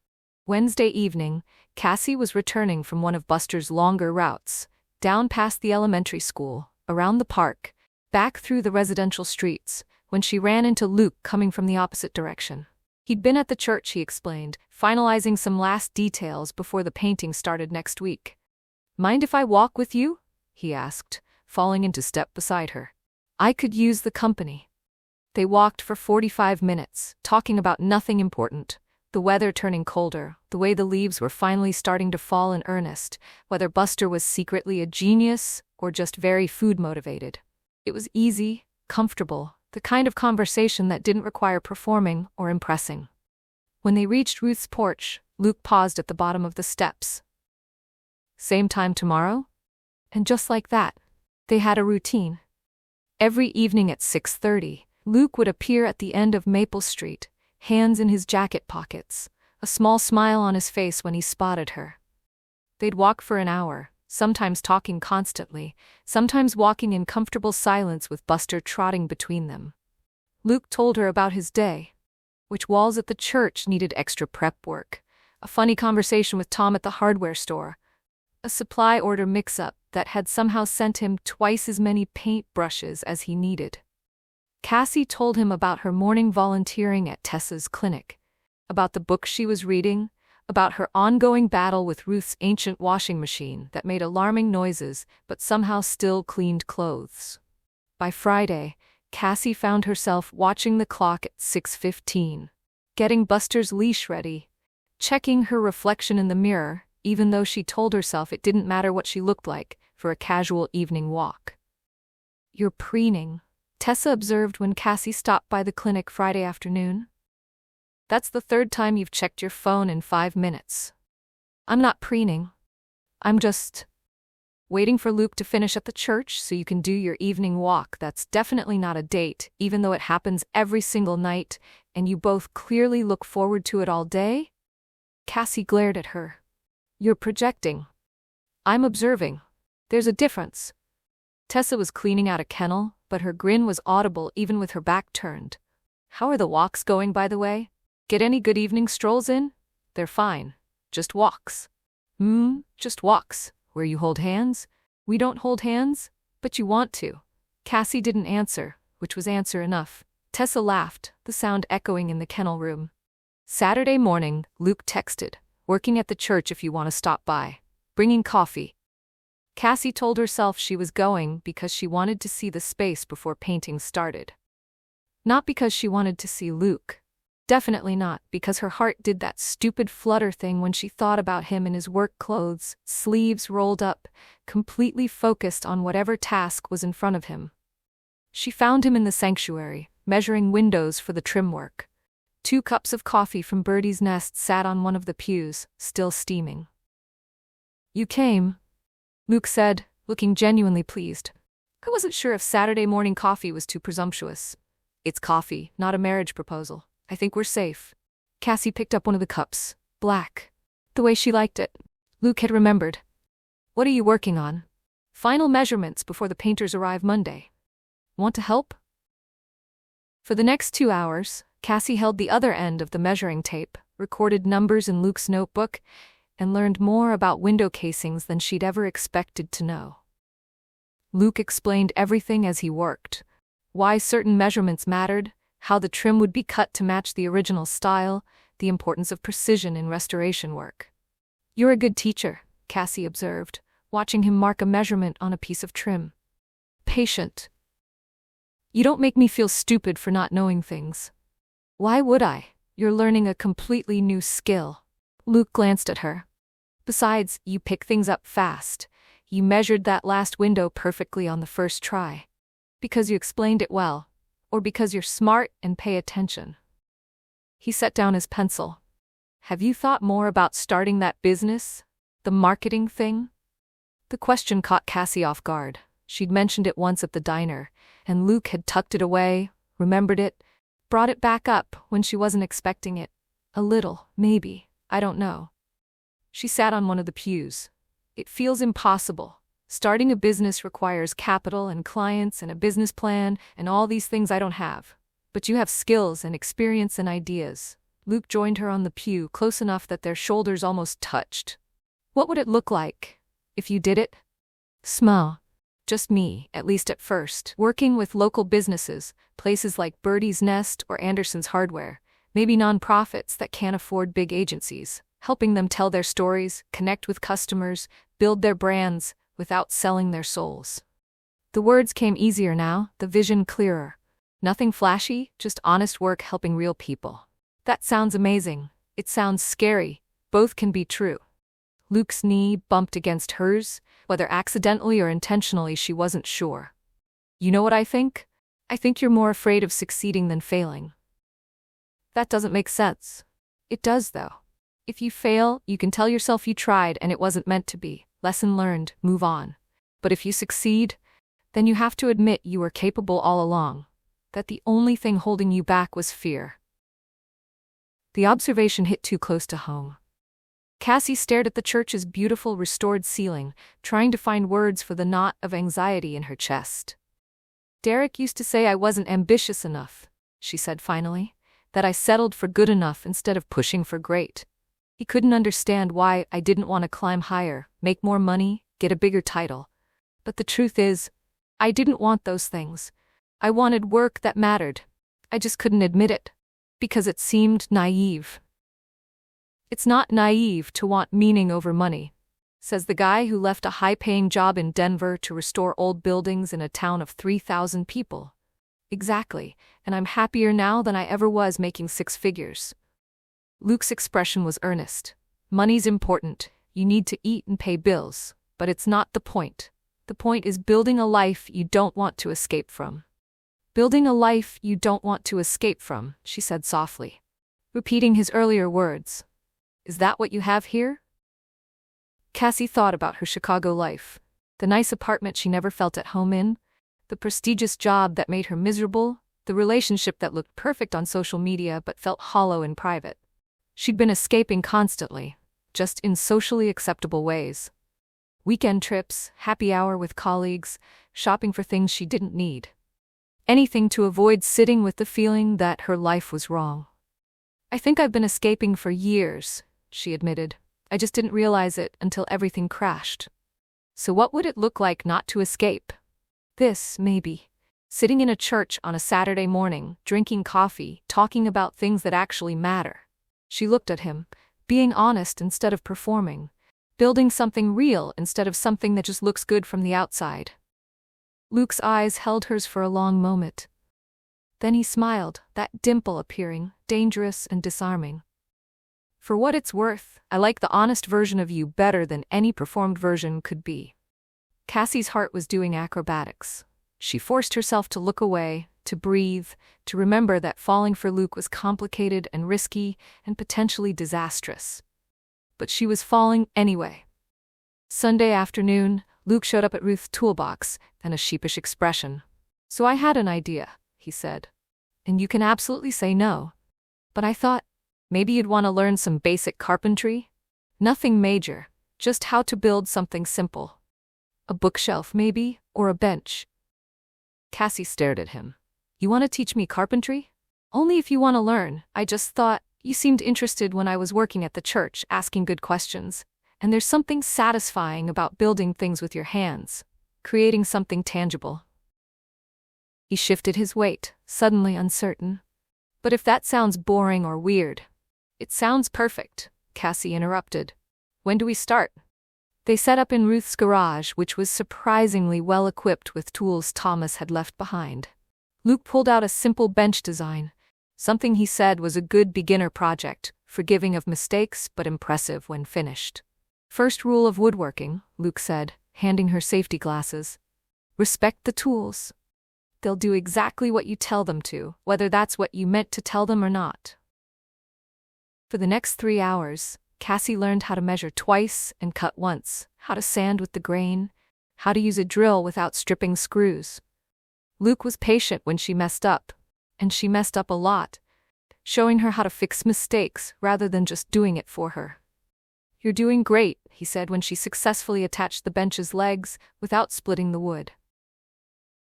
Wednesday evening, Cassie was returning from one of Buster's longer routes, down past the elementary school, around the park, back through the residential streets, when she ran into Luke coming from the opposite direction. He'd been at the church, he explained, finalizing some last details before the painting started next week. "Mind if I walk with you?" he asked, falling into step beside her. "I could use the company." They walked for 45 minutes, talking about nothing important. The weather turning colder, the way the leaves were finally starting to fall in earnest, whether Buster was secretly a genius or just very food-motivated. It was easy, comfortable, the kind of conversation that didn't require performing or impressing. When they reached Ruth's porch, Luke paused at the bottom of the steps. "Same time tomorrow?" And just like that, they had a routine. Every evening at 6:30, Luke would appear at the end of Maple Street, hands in his jacket pockets, a small smile on his face when he spotted her. They'd walk for an hour, sometimes talking constantly, sometimes walking in comfortable silence with Buster trotting between them. Luke told her about his day, which walls at the church needed extra prep work, a funny conversation with Tom at the hardware store, a supply order mix-up that had somehow sent him twice as many paint brushes as he needed. Cassie told him about her morning volunteering at Tessa's clinic, about the book she was reading, about her ongoing battle with Ruth's ancient washing machine that made alarming noises but somehow still cleaned clothes. By Friday, Cassie found herself watching the clock at 6:15, getting Buster's leash ready, checking her reflection in the mirror, even though she told herself it didn't matter what she looked like, for a casual evening walk. "You're preening," Tessa observed when Cassie stopped by the clinic Friday afternoon. "That's the third time you've checked your phone in 5 minutes." "I'm not preening. I'm just waiting for Luke to finish at the church so you can do your evening walk. That's definitely not a date, even though it happens every single night, and you both clearly look forward to it all day." Cassie glared at her. "You're projecting." "I'm observing. There's a difference." Tessa was cleaning out a kennel, but her grin was audible even with her back turned. "How are the walks going, by the way? Get any good evening strolls in?" "They're fine. Just walks." Just walks. Where you hold hands? We don't hold hands, but you want to. Cassie didn't answer, which was answer enough. Tessa laughed, the sound echoing in the kennel room. Saturday morning, Luke texted, "Working at the church if you want to stop by. Bringing coffee." Cassie told herself she was going because she wanted to see the space before painting started. Not because she wanted to see Luke. Definitely not, because her heart did that stupid flutter thing when she thought about him in his work clothes, sleeves rolled up, completely focused on whatever task was in front of him. She found him in the sanctuary, measuring windows for the trim work. 2 cups of coffee from Birdie's Nest sat on one of the pews, still steaming. "You came," Luke said, looking genuinely pleased. "I wasn't sure if Saturday morning coffee was too presumptuous. It's coffee, not a marriage proposal. I think we're safe." Cassie picked up one of the cups, black. The way she liked it. Luke had remembered. "What are you working on?" "Final measurements before the painters arrive Monday. Want to help?" For the next 2 hours, Cassie held the other end of the measuring tape, recorded numbers in Luke's notebook, and learned more about window casings than she'd ever expected to know. Luke explained everything as he worked. Why certain measurements mattered, how the trim would be cut to match the original style, the importance of precision in restoration work. "You're a good teacher," Cassie observed, watching him mark a measurement on a piece of trim. "Patient. You don't make me feel stupid for not knowing things." "Why would I? You're learning a completely new skill." Luke glanced at her. "Besides, you pick things up fast. You measured that last window perfectly on the first try. Because you explained it well. Or because you're smart and pay attention." He set down his pencil. "Have you thought more about starting that business? The marketing thing?" The question caught Cassie off guard. She'd mentioned it once at the diner, and Luke had tucked it away, remembered it, brought it back up when she wasn't expecting it. A little, maybe, I don't know. She sat on one of the pews. "It feels impossible. Starting a business requires capital and clients and a business plan and all these things I don't have. But you have skills and experience and ideas." Luke joined her on the pew close enough that their shoulders almost touched. "What would it look like if you did it?" "Small. Just me, at least at first, working with local businesses, places like Birdie's Nest or Anderson's Hardware, maybe nonprofits that can't afford big agencies, helping them tell their stories, connect with customers, build their brands, without selling their souls." The words came easier now, the vision clearer. Nothing flashy, just honest work helping real people. "That sounds amazing. It sounds scary. Both can be true." Luke's knee bumped against hers, whether accidentally or intentionally she wasn't sure. "You know what I think? I think you're more afraid of succeeding than failing." "That doesn't make sense." "It does, though. If you fail, you can tell yourself you tried and it wasn't meant to be. Lesson learned, move on. But if you succeed, then you have to admit you were capable all along. That the only thing holding you back was fear." The observation hit too close to home. Cassie stared at the church's beautiful restored ceiling, trying to find words for the knot of anxiety in her chest. "Derek used to say I wasn't ambitious enough," she said finally, "that I settled for good enough instead of pushing for great. He couldn't understand why I didn't want to climb higher, make more money, get a bigger title. But the truth is, I didn't want those things. I wanted work that mattered. I just couldn't admit it. Because it seemed naive." "It's not naive to want meaning over money," says the guy who left a high-paying job in Denver to restore old buildings in a town of 3,000 people. "Exactly, and I'm happier now than I ever was making 6 figures. Luke's expression was earnest. "Money's important, you need to eat and pay bills, but it's not the point. The point is building a life you don't want to escape from." "Building a life you don't want to escape from," she said softly, repeating his earlier words. "Is that what you have here?" Cassie thought about her Chicago life. The nice apartment she never felt at home in, the prestigious job that made her miserable, the relationship that looked perfect on social media but felt hollow in private. She'd been escaping constantly, just in socially acceptable ways. Weekend trips, happy hour with colleagues, shopping for things she didn't need. Anything to avoid sitting with the feeling that her life was wrong. "I think I've been escaping for years," she admitted. I just didn't realize it until everything crashed. So what would it look like not to escape? This, maybe. Sitting in a church on a Saturday morning, drinking coffee, talking about things that actually matter. She looked at him, being honest instead of performing, building something real instead of something that just looks good from the outside. Luke's eyes held hers for a long moment. Then he smiled, that dimple appearing, dangerous and disarming. For what it's worth, I like the honest version of you better than any performed version could be. Cassie's heart was doing acrobatics. She forced herself to look away, to breathe, to remember that falling for Luke was complicated and risky and potentially disastrous. But she was falling anyway. Sunday afternoon, Luke showed up at Ruth's toolbox and a sheepish expression. "So I had an idea," he said. "And you can absolutely say no. But I thought, maybe you'd want to learn some basic carpentry? Nothing major, just how to build something simple. A bookshelf, maybe, or a bench." Cassie stared at him. "You want to teach me carpentry?" "Only if you want to learn. I just thought, you seemed interested when I was working at the church, asking good questions. And there's something satisfying about building things with your hands, creating something tangible." He shifted his weight, suddenly uncertain. "But if that sounds boring or weird..." "It sounds perfect," Cassie interrupted. "When do we start?" They set up in Ruth's garage, which was surprisingly well equipped with tools Thomas had left behind. Luke pulled out a simple bench design, something he said was a good beginner project, forgiving of mistakes but impressive when finished. "First rule of woodworking," Luke said, handing her safety glasses. "Respect the tools. They'll do exactly what you tell them to, whether that's what you meant to tell them or not." For the next 3 hours, Cassie learned how to measure twice and cut once, how to sand with the grain, how to use a drill without stripping screws. Luke was patient when she messed up, and she messed up a lot, showing her how to fix mistakes rather than just doing it for her. "You're doing great," he said when she successfully attached the bench's legs without splitting the wood.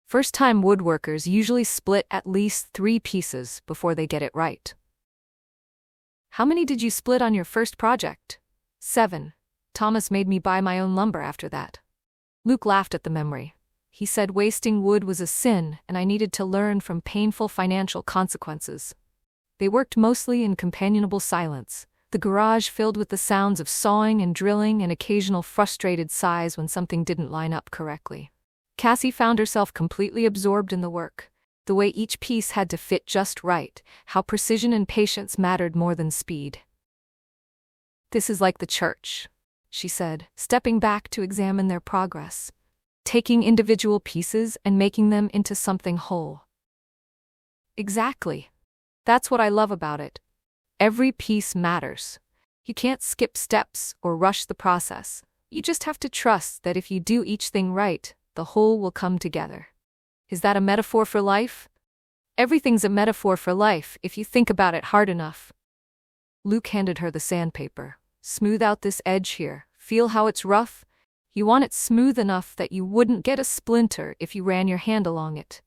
First-time woodworkers usually split at least 3 pieces before they get it right. "How many did you split on your first project?" 7. Thomas made me buy my own lumber after that." Luke laughed at the memory. He said wasting wood was a sin and I needed to learn from painful financial consequences. They worked mostly in companionable silence, the garage filled with the sounds of sawing and drilling and occasional frustrated sighs when something didn't line up correctly. Cassie found herself completely absorbed in the work. The way each piece had to fit just right, how precision and patience mattered more than speed. "This is like the church," she said, stepping back to examine their progress, taking individual pieces and making them into something whole. "Exactly. That's what I love about it. Every piece matters. You can't skip steps or rush the process. You just have to trust that if you do each thing right, the whole will come together." Is that a metaphor for life? Everything's a metaphor for life if you think about it hard enough. Luke handed her the sandpaper. "Smooth out this edge here. Feel how it's rough? You want it smooth enough that you wouldn't get a splinter if you ran your hand along it."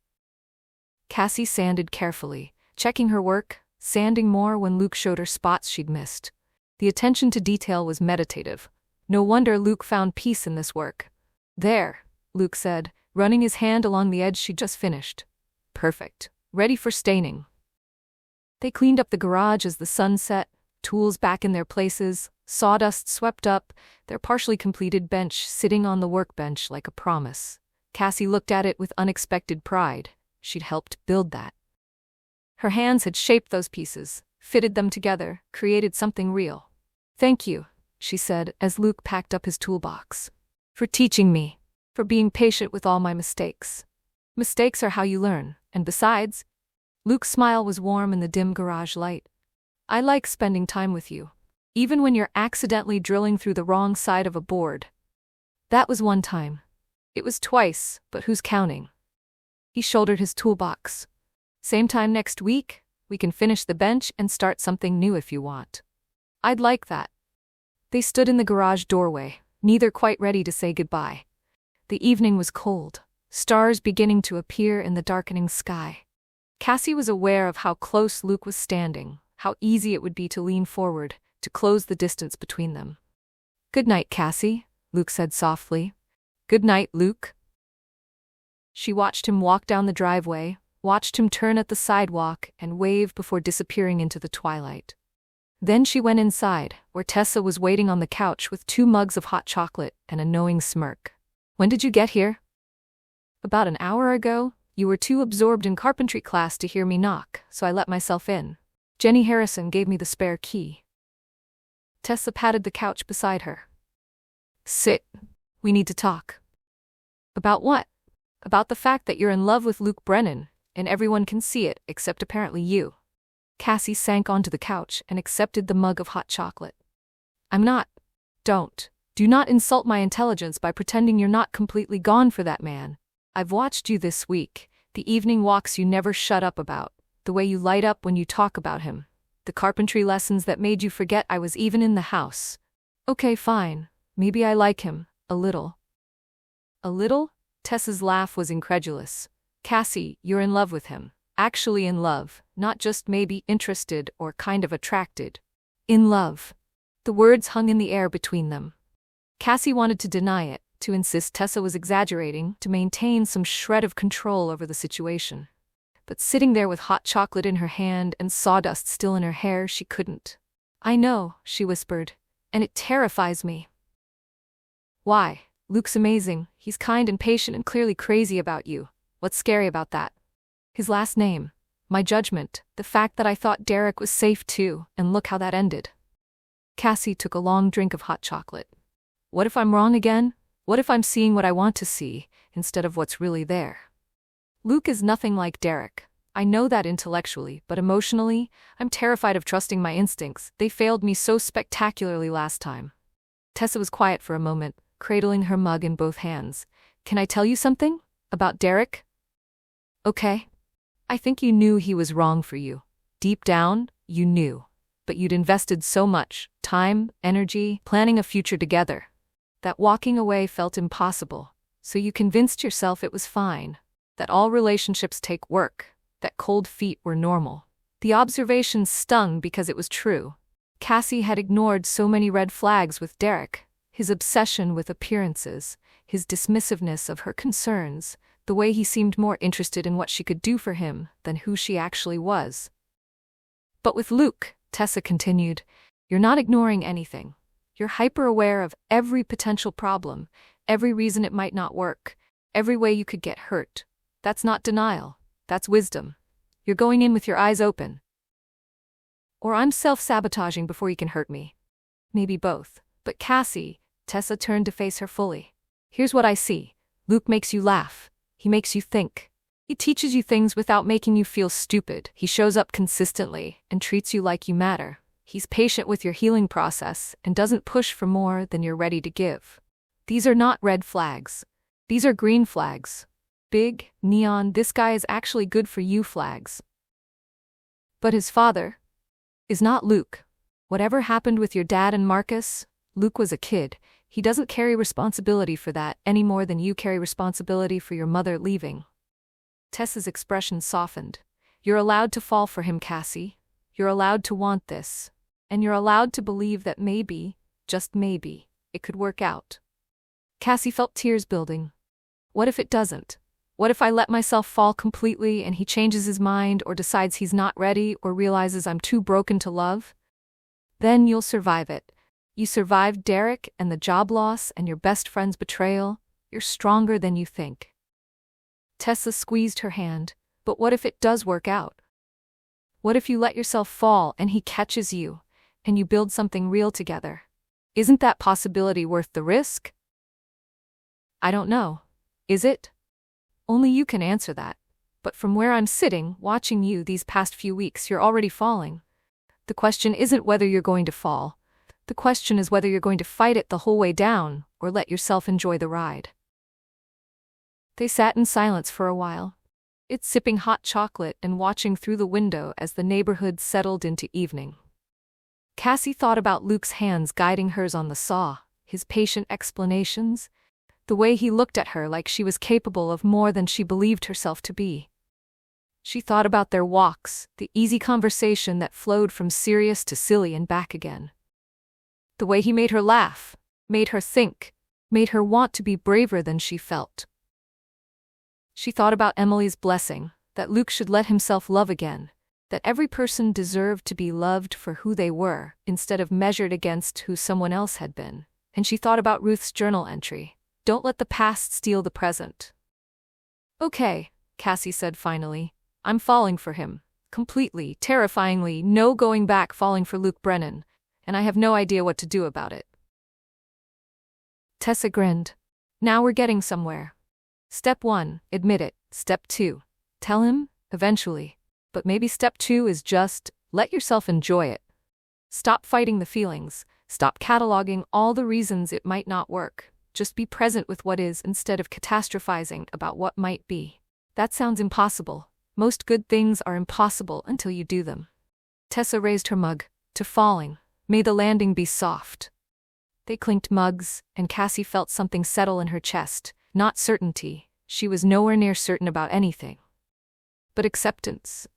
Cassie sanded carefully, checking her work, sanding more when Luke showed her spots she'd missed. The attention to detail was meditative. No wonder Luke found peace in this work. "There," Luke said, running his hand along the edge she'd just finished. "Perfect. Ready for staining." They cleaned up the garage as the sun set, tools back in their places, sawdust swept up, their partially completed bench sitting on the workbench like a promise. Cassie looked at it with unexpected pride. She'd helped build that. Her hands had shaped those pieces, fitted them together, created something real. "Thank you," she said as Luke packed up his toolbox. "For teaching me. For being patient with all my mistakes. Mistakes are how you learn, and besides..." Luke's smile was warm in the dim garage light. "I like spending time with you. Even when you're accidentally drilling through the wrong side of a board." That was one time. It was twice, but who's counting? He shouldered his toolbox. "Same time next week, we can finish the bench and start something new if you want." "I'd like that." They stood in the garage doorway, neither quite ready to say goodbye. The evening was cold, stars beginning to appear in the darkening sky. Cassie was aware of how close Luke was standing, how easy it would be to lean forward, to close the distance between them. Good night, Cassie, Luke said softly. Good night, Luke. She watched him walk down the driveway, watched him turn at the sidewalk and wave before disappearing into the twilight. Then she went inside, where Tessa was waiting on the couch with 2 mugs of hot chocolate and a knowing smirk. When did you get here? About an hour ago. You were too absorbed in carpentry class to hear me knock, so I let myself in. Jenny Harrison gave me the spare key. Tessa patted the couch beside her. Sit. We need to talk. About what? About the fact that you're in love with Luke Brennan, and everyone can see it except apparently you. Cassie sank onto the couch and accepted the mug of hot chocolate. I'm not. Do not insult my intelligence by pretending you're not completely gone for that man. I've watched you this week, the evening walks you never shut up about, the way you light up when you talk about him, the carpentry lessons that made you forget I was even in the house. Okay, fine, maybe I like him, a little. A little? Tessa's laugh was incredulous. Cassie, you're in love with him. Actually in love, not just maybe interested or kind of attracted. In love. The words hung in the air between them. Cassie wanted to deny it, to insist Tessa was exaggerating, to maintain some shred of control over the situation. But sitting there with hot chocolate in her hand and sawdust still in her hair, she couldn't. I know, she whispered, and it terrifies me. Why? Luke's amazing, he's kind and patient and clearly crazy about you. What's scary about that? His last name, my judgment, the fact that I thought Derek was safe too, and look how that ended. Cassie took a long drink of hot chocolate. What if I'm wrong again? What if I'm seeing what I want to see, instead of what's really there? Luke is nothing like Derek. I know that intellectually, but emotionally, I'm terrified of trusting my instincts. They failed me so spectacularly last time. Tessa was quiet for a moment, cradling her mug in both hands. Can I tell you something? About Derek? Okay. I think you knew he was wrong for you. Deep down, you knew. But you'd invested so much, time, energy, planning a future together, that walking away felt impossible, so you convinced yourself it was fine, that all relationships take work, that cold feet were normal. The observation stung because it was true. Cassie had ignored so many red flags with Derek, his obsession with appearances, his dismissiveness of her concerns, the way he seemed more interested in what she could do for him than who she actually was. But with Luke, Tessa continued, you're not ignoring anything. You're hyper-aware of every potential problem, every reason it might not work, every way you could get hurt. That's not denial. That's wisdom. You're going in with your eyes open. Or I'm self-sabotaging before you can hurt me. Maybe both. But Cassie, Tessa turned to face her fully. Here's what I see. Luke makes you laugh. He makes you think. He teaches you things without making you feel stupid. He shows up consistently and treats you like you matter. He's patient with your healing process and doesn't push for more than you're ready to give. These are not red flags. These are green flags. Big, neon, this guy is actually good for you flags. But his father is not Luke. Whatever happened with your dad and Marcus, Luke was a kid. He doesn't carry responsibility for that any more than you carry responsibility for your mother leaving. Tessa's expression softened. You're allowed to fall for him, Cassie. You're allowed to want this. And you're allowed to believe that maybe, just maybe, it could work out. Cassie felt tears building. What if it doesn't? What if I let myself fall completely and he changes his mind or decides he's not ready or realizes I'm too broken to love? Then you'll survive it. You survived Derek and the job loss and your best friend's betrayal. You're stronger than you think. Tessa squeezed her hand. But what if it does work out? What if you let yourself fall and he catches you, and you build something real together? Isn't that possibility worth the risk? I don't know. Is it? Only you can answer that. But from where I'm sitting, watching you these past few weeks, you're already falling. The question isn't whether you're going to fall. The question is whether you're going to fight it the whole way down, or let yourself enjoy the ride. They sat in silence for a while. It sipping hot chocolate and watching through the window as the neighborhood settled into evening. Cassie thought about Luke's hands guiding hers on the saw, his patient explanations, the way he looked at her like she was capable of more than she believed herself to be. She thought about their walks, the easy conversation that flowed from serious to silly and back again. The way he made her laugh, made her think, made her want to be braver than she felt. She thought about Emily's blessing, that Luke should let himself love again, that every person deserved to be loved for who they were, instead of measured against who someone else had been. And she thought about Ruth's journal entry, "Don't let the past steal the present." "Okay," Cassie said finally. "I'm falling for him. Completely, terrifyingly, no going back, falling for Luke Brennan. And I have no idea what to do about it." Tessa grinned. "Now we're getting somewhere. Step 1, admit it. Step 2, tell him, eventually. But maybe step 2 is just, let yourself enjoy it. Stop fighting the feelings. Stop cataloging all the reasons it might not work. Just be present with what is instead of catastrophizing about what might be." That sounds impossible. Most good things are impossible until you do them. Tessa raised her mug. "To falling. May the landing be soft." They clinked mugs, and Cassie felt something settle in her chest. Not certainty. She was nowhere near certain about anything. But acceptance.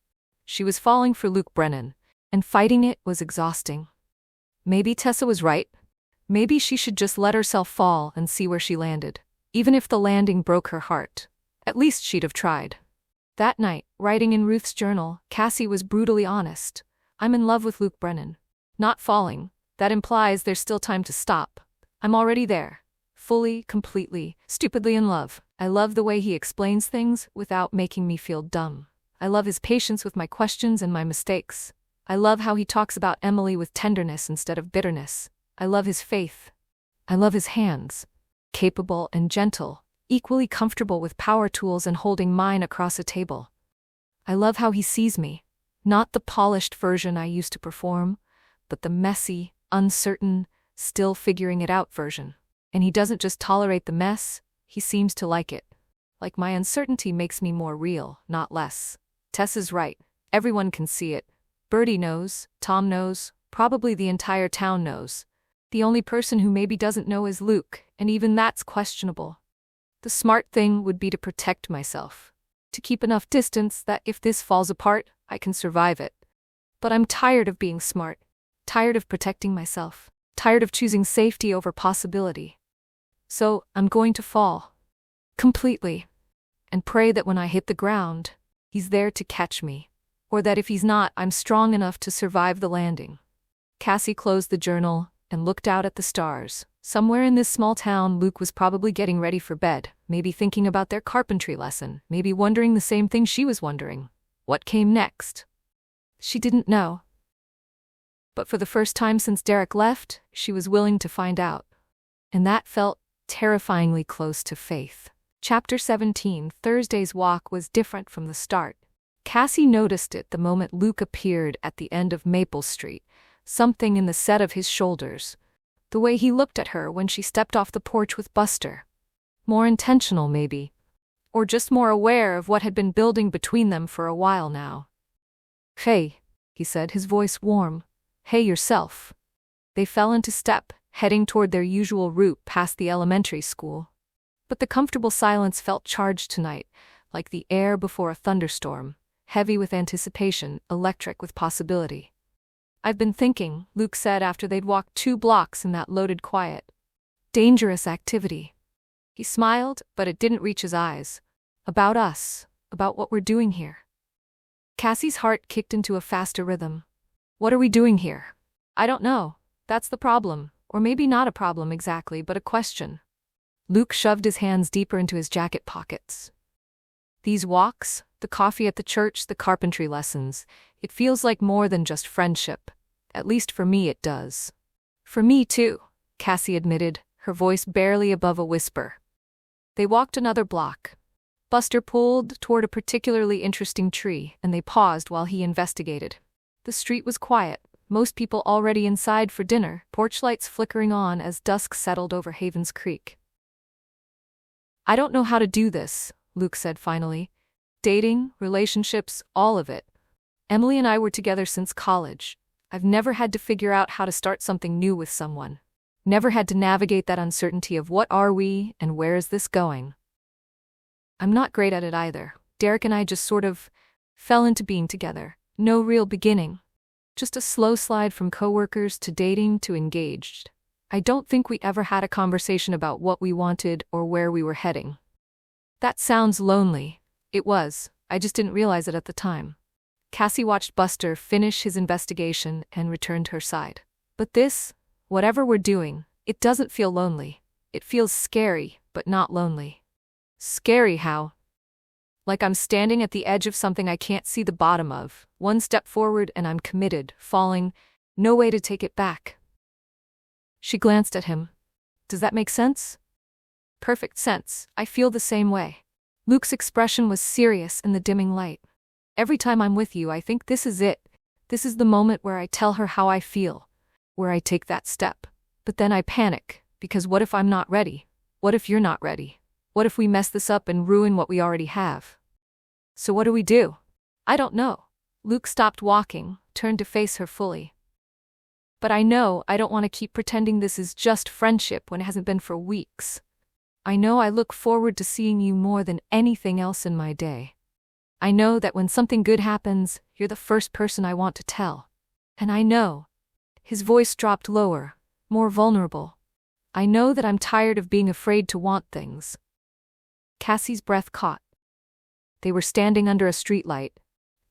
She was falling for Luke Brennan, and fighting it was exhausting. Maybe Tessa was right. Maybe she should just let herself fall and see where she landed. Even if the landing broke her heart, at least she'd have tried. That night, writing in Ruth's journal, Cassie was brutally honest. "I'm in love with Luke Brennan. Not falling. That implies there's still time to stop. I'm already there. Fully, completely, stupidly in love. I love the way he explains things without making me feel dumb. I love his patience with my questions and my mistakes. I love how he talks about Emily with tenderness instead of bitterness. I love his faith. I love his hands. Capable and gentle, equally comfortable with power tools and holding mine across a table. I love how he sees me. Not the polished version I used to perform, but the messy, uncertain, still figuring it out version. And he doesn't just tolerate the mess, he seems to like it. Like my uncertainty makes me more real, not less." Tessa's right. Everyone can see it. Bertie knows, Tom knows, probably the entire town knows. The only person who maybe doesn't know is Luke, and even that's questionable. The smart thing would be to protect myself. To keep enough distance that if this falls apart, I can survive it. But I'm tired of being smart. Tired of protecting myself. Tired of choosing safety over possibility. So, I'm going to fall. Completely. And pray that when I hit the ground, he's there to catch me. Or that if he's not, I'm strong enough to survive the landing. Cassie closed the journal and looked out at the stars. Somewhere in this small town, Luke was probably getting ready for bed, maybe thinking about their carpentry lesson, maybe wondering the same thing she was wondering. What came next? She didn't know. But for the first time since Derek left, she was willing to find out. And that felt terrifyingly close to faith. Chapter 17. Thursday's walk was different from the start. Cassie noticed it the moment Luke appeared at the end of Maple Street, something in the set of his shoulders. The way he looked at her when she stepped off the porch with Buster. More intentional, maybe. Or just more aware of what had been building between them for a while now. "Hey," he said, his voice warm. "Hey yourself." They fell into step, heading toward their usual route past the elementary school. But the comfortable silence felt charged tonight, like the air before a thunderstorm. Heavy with anticipation, electric with possibility. "I've been thinking," Luke said after they'd walked 2 blocks in that loaded quiet. "Dangerous activity." He smiled, but it didn't reach his eyes. "About us, about what we're doing here." Cassie's heart kicked into a faster rhythm. "What are we doing here?" "I don't know. That's the problem. Or maybe not a problem exactly, but a question." Luke shoved his hands deeper into his jacket pockets. "These walks, the coffee at the church, the carpentry lessons, it feels like more than just friendship. At least for me it does." "For me too," Cassie admitted, her voice barely above a whisper. They walked another block. Buster pulled toward a particularly interesting tree, and they paused while he investigated. The street was quiet, most people already inside for dinner, porch lights flickering on as dusk settled over Havens Creek. "I don't know how to do this," Luke said finally. "Dating, relationships, all of it. Emily and I were together since college. I've never had to figure out how to start something new with someone. Never had to navigate that uncertainty of what are we and where is this going. I'm not great at it either. Derek and I just sort of fell into being together. No real beginning. Just a slow slide from coworkers to dating to engaged. I don't think we ever had a conversation about what we wanted or where we were heading. That sounds lonely. It was. I just didn't realize it at the time. Cassie watched Buster finish his investigation and returned to her side. But this, whatever we're doing, it doesn't feel lonely. It feels scary, but not lonely. Scary how? Like I'm standing at the edge of something I can't see the bottom of. One step forward and I'm committed, falling, no way to take it back. She glanced at him. Does that make sense? Perfect sense. I feel the same way. Luke's expression was serious in the dimming light. Every time I'm with you, I think this is it. This is the moment where I tell her how I feel, where I take that step. But then I panic, because what if I'm not ready? What if you're not ready? What if we mess this up and ruin what we already have? So what do we do? I don't know. Luke stopped walking, turned to face her fully. But I know I don't want to keep pretending this is just friendship when it hasn't been for weeks. I know I look forward to seeing you more than anything else in my day. I know that when something good happens, you're the first person I want to tell. And I know. His voice dropped lower, more vulnerable. I know that I'm tired of being afraid to want things. Cassie's breath caught. They were standing under a streetlight,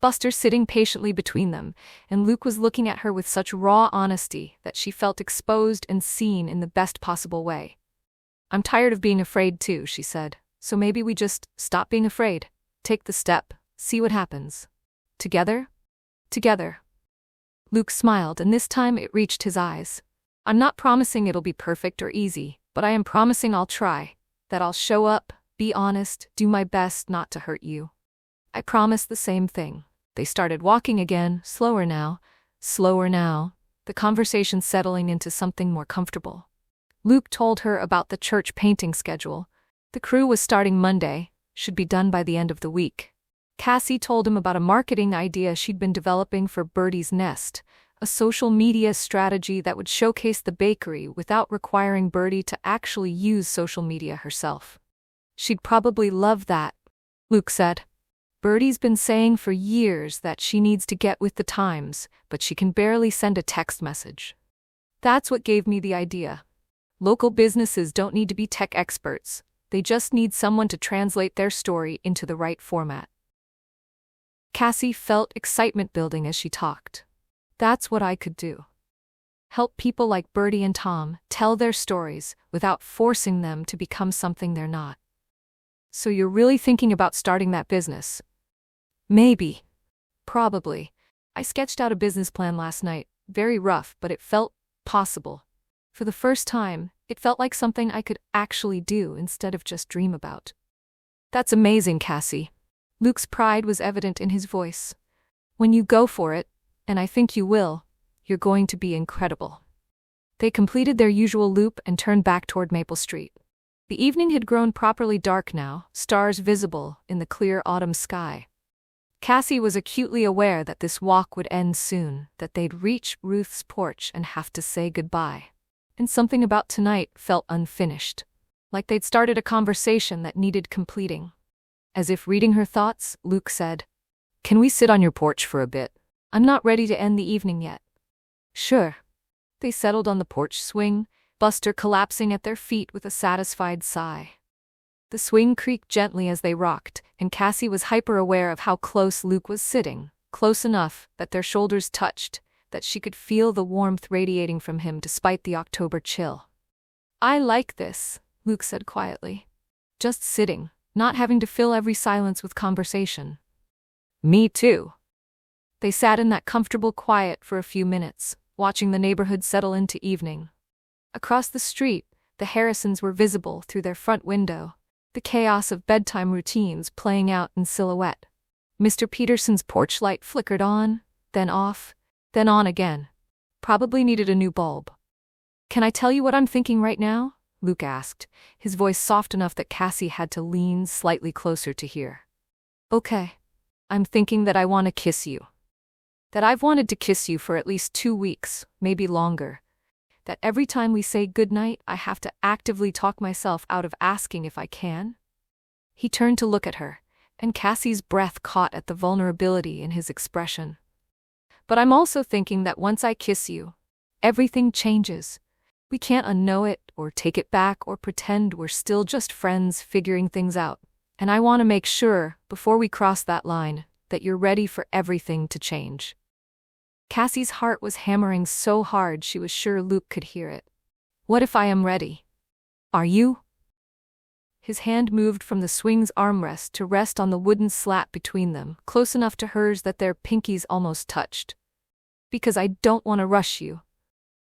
Buster sitting patiently between them, and Luke was looking at her with such raw honesty that she felt exposed and seen in the best possible way. I'm tired of being afraid too, she said, so maybe we just stop being afraid, take the step, see what happens. Together? Together. Luke smiled, and this time it reached his eyes. I'm not promising it'll be perfect or easy, but I am promising I'll try, that I'll show up, be honest, do my best not to hurt you. I promise the same thing. They started walking again, slower now, the conversation settling into something more comfortable. Luke told her about the church painting schedule. The crew was starting Monday, should be done by the end of the week. Cassie told him about a marketing idea she'd been developing for Birdie's Nest, a social media strategy that would showcase the bakery without requiring Birdie to actually use social media herself. She'd probably love that, Luke said. Birdie's been saying for years that she needs to get with the times, but she can barely send a text message. That's what gave me the idea. Local businesses don't need to be tech experts, they just need someone to translate their story into the right format. Cassie felt excitement building as she talked. That's what I could do. Help people like Birdie and Tom tell their stories without forcing them to become something they're not. So you're really thinking about starting that business? Maybe. Probably. I sketched out a business plan last night, very rough, but it felt possible. For the first time, it felt like something I could actually do instead of just dream about. That's amazing, Cassie. Luke's pride was evident in his voice. When you go for it, and I think you will, you're going to be incredible. They completed their usual loop and turned back toward Maple Street. The evening had grown properly dark now, stars visible in the clear autumn sky. Cassie was acutely aware that this walk would end soon, that they'd reach Ruth's porch and have to say goodbye. And something about tonight felt unfinished, like they'd started a conversation that needed completing. As if reading her thoughts, Luke said, "Can we sit on your porch for a bit? I'm not ready to end the evening yet." "Sure." They settled on the porch swing, Buster collapsing at their feet with a satisfied sigh. The swing creaked gently as they rocked, and Cassie was hyper-aware of how close Luke was sitting, close enough that their shoulders touched, that she could feel the warmth radiating from him despite the October chill. "I like this," Luke said quietly. "Just sitting, not having to fill every silence with conversation." "Me too." They sat in that comfortable quiet for a few minutes, watching the neighborhood settle into evening. Across the street, the Harrisons were visible through their front window, the chaos of bedtime routines playing out in silhouette. Mr. Peterson's porch light flickered on, then off, then on again. Probably needed a new bulb. "Can I tell you what I'm thinking right now?" Luke asked, his voice soft enough that Cassie had to lean slightly closer to hear. "Okay. I'm thinking that I want to kiss you. That I've wanted to kiss you for at least 2 weeks, maybe longer. That every time we say goodnight, I have to actively talk myself out of asking if I can." He turned to look at her, and Cassie's breath caught at the vulnerability in his expression. "But I'm also thinking that once I kiss you, everything changes. We can't unknow it, or take it back, or pretend we're still just friends figuring things out. And I want to make sure, before we cross that line, that you're ready for everything to change. Cassie's heart was hammering so hard she was sure Luke could hear it. What if I am ready? Are you? His hand moved from the swing's armrest to rest on the wooden slat between them, close enough to hers that their pinkies almost touched. Because I don't want to rush you.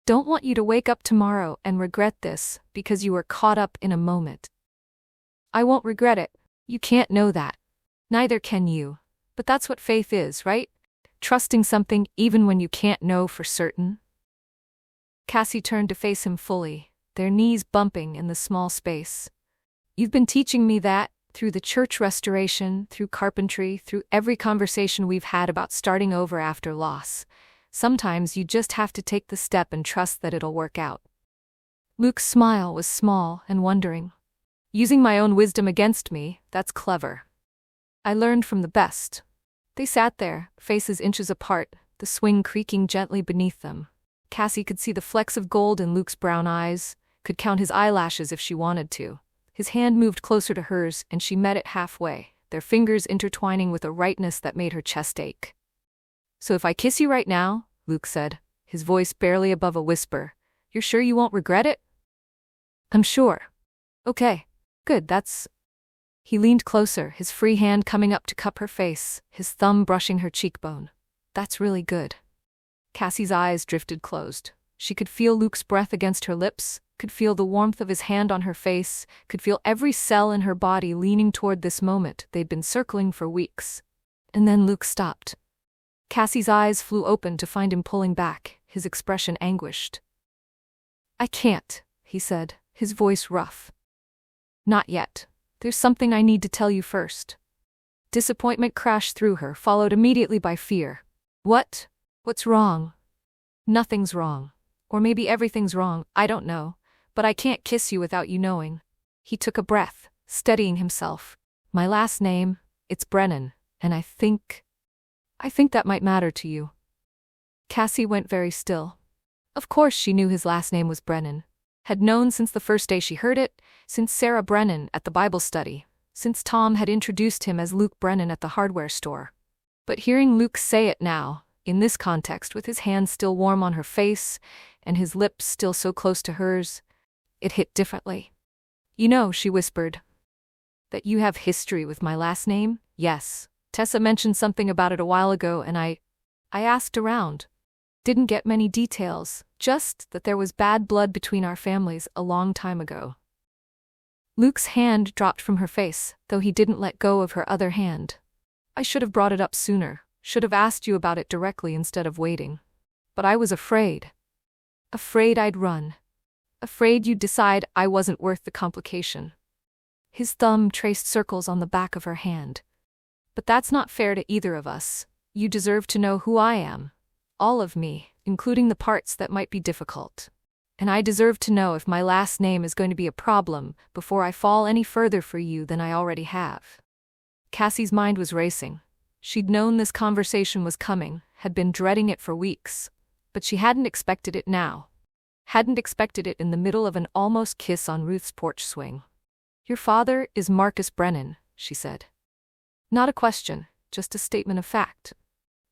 Don't want you to wake up tomorrow and regret this because you were caught up in a moment. I won't regret it. You can't know that. Neither can you. But that's what faith is, right? Trusting something even when you can't know for certain. Cassie turned to face him fully, their knees bumping in the small space. You've been teaching me that, through the church restoration, through carpentry, through every conversation we've had about starting over after loss. Sometimes you just have to take the step and trust that it'll work out. Luke's smile was small and wondering. Using my own wisdom against me, that's clever. I learned from the best. They sat there, faces inches apart, the swing creaking gently beneath them. Cassie could see the flecks of gold in Luke's brown eyes, could count his eyelashes if she wanted to. His hand moved closer to hers, and she met it halfway, their fingers intertwining with a rightness that made her chest ache. So if I kiss you right now, Luke said, his voice barely above a whisper, you're sure you won't regret it? I'm sure. Okay, good, that's... He leaned closer, his free hand coming up to cup her face, his thumb brushing her cheekbone. That's really good. Cassie's eyes drifted closed. She could feel Luke's breath against her lips, could feel the warmth of his hand on her face, could feel every cell in her body leaning toward this moment they'd been circling for weeks. And then Luke stopped. Cassie's eyes flew open to find him pulling back, his expression anguished. I can't, he said, his voice rough. Not yet. There's something I need to tell you first. Disappointment crashed through her, followed immediately by fear. What? What's wrong? Nothing's wrong. Or maybe everything's wrong, I don't know. But I can't kiss you without you knowing. He took a breath, steadying himself. My last name, it's Brennan, and I think that might matter to you. Cassie went very still. Of course she knew his last name was Brennan. Had known since the first day she heard it, since Sarah Brennan at the Bible study, since Tom had introduced him as Luke Brennan at the hardware store. But hearing Luke say it now, in this context with his hand still warm on her face, and his lips still so close to hers, it hit differently. You know, she whispered, that you have history with my last name? Yes. Tessa mentioned something about it a while ago and I asked around. Didn't get many details, just that there was bad blood between our families a long time ago. Luke's hand dropped from her face, though he didn't let go of her other hand. I should have brought it up sooner, should have asked you about it directly instead of waiting. But I was afraid. Afraid I'd run. Afraid you'd decide I wasn't worth the complication. His thumb traced circles on the back of her hand. But that's not fair to either of us. You deserve to know who I am. All of me, including the parts that might be difficult. And I deserve to know if my last name is going to be a problem before I fall any further for you than I already have. Cassie's mind was racing. She'd known this conversation was coming, had been dreading it for weeks. But she hadn't expected it now. Hadn't expected it in the middle of an almost kiss on Ruth's porch swing. Your father is Marcus Brennan, she said. Not a question, just a statement of fact.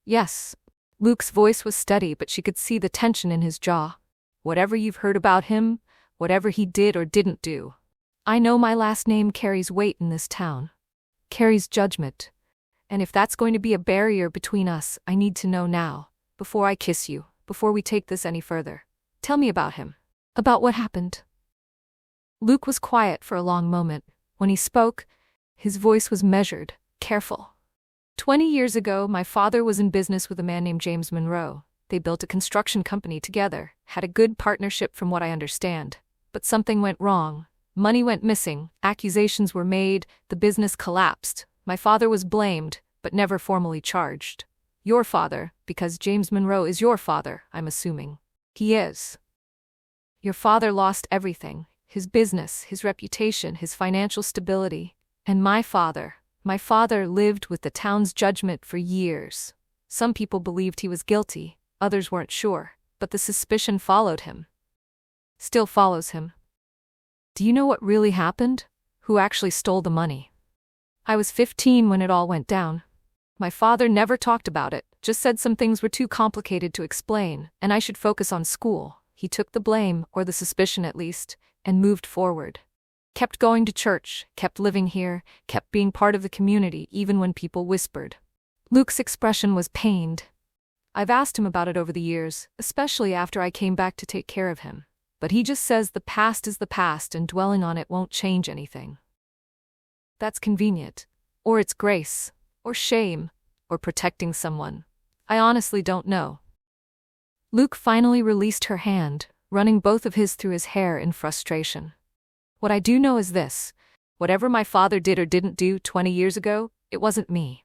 Yes. Luke's voice was steady, but she could see the tension in his jaw. Whatever you've heard about him, whatever he did or didn't do. I know my last name carries weight in this town. Carries judgment. And if that's going to be a barrier between us, I need to know now, before I kiss you, before we take this any further. Tell me about him. About what happened. Luke was quiet for a long moment. When he spoke, his voice was measured, careful. 20 years ago, my father was in business with a man named James Monroe. They built a construction company together, had a good partnership from what I understand. But something went wrong. Money went missing, accusations were made, the business collapsed. My father was blamed, but never formally charged. Your father, because James Monroe is your father, I'm assuming. He is. Your father lost everything, his business, his reputation, his financial stability. And my father lived with the town's judgment for years. Some people believed he was guilty, others weren't sure, but the suspicion followed him. still follows him. Do you know what really happened? Who actually stole the money? I was 15 when it all went down. My father never talked about it, just said some things were too complicated to explain, and I should focus on school. He took the blame, or the suspicion at least, and moved forward. Kept going to church, kept living here, kept being part of the community even when people whispered. Luke's expression was pained. I've asked him about it over the years, especially after I came back to take care of him. But he just says the past is the past and dwelling on it won't change anything. That's convenient. Or it's grace, or shame, or protecting someone. I honestly don't know. Luke finally released her hand, running both of his through his hair in frustration. What I do know is this: whatever my father did or didn't do 20 years ago, it wasn't me.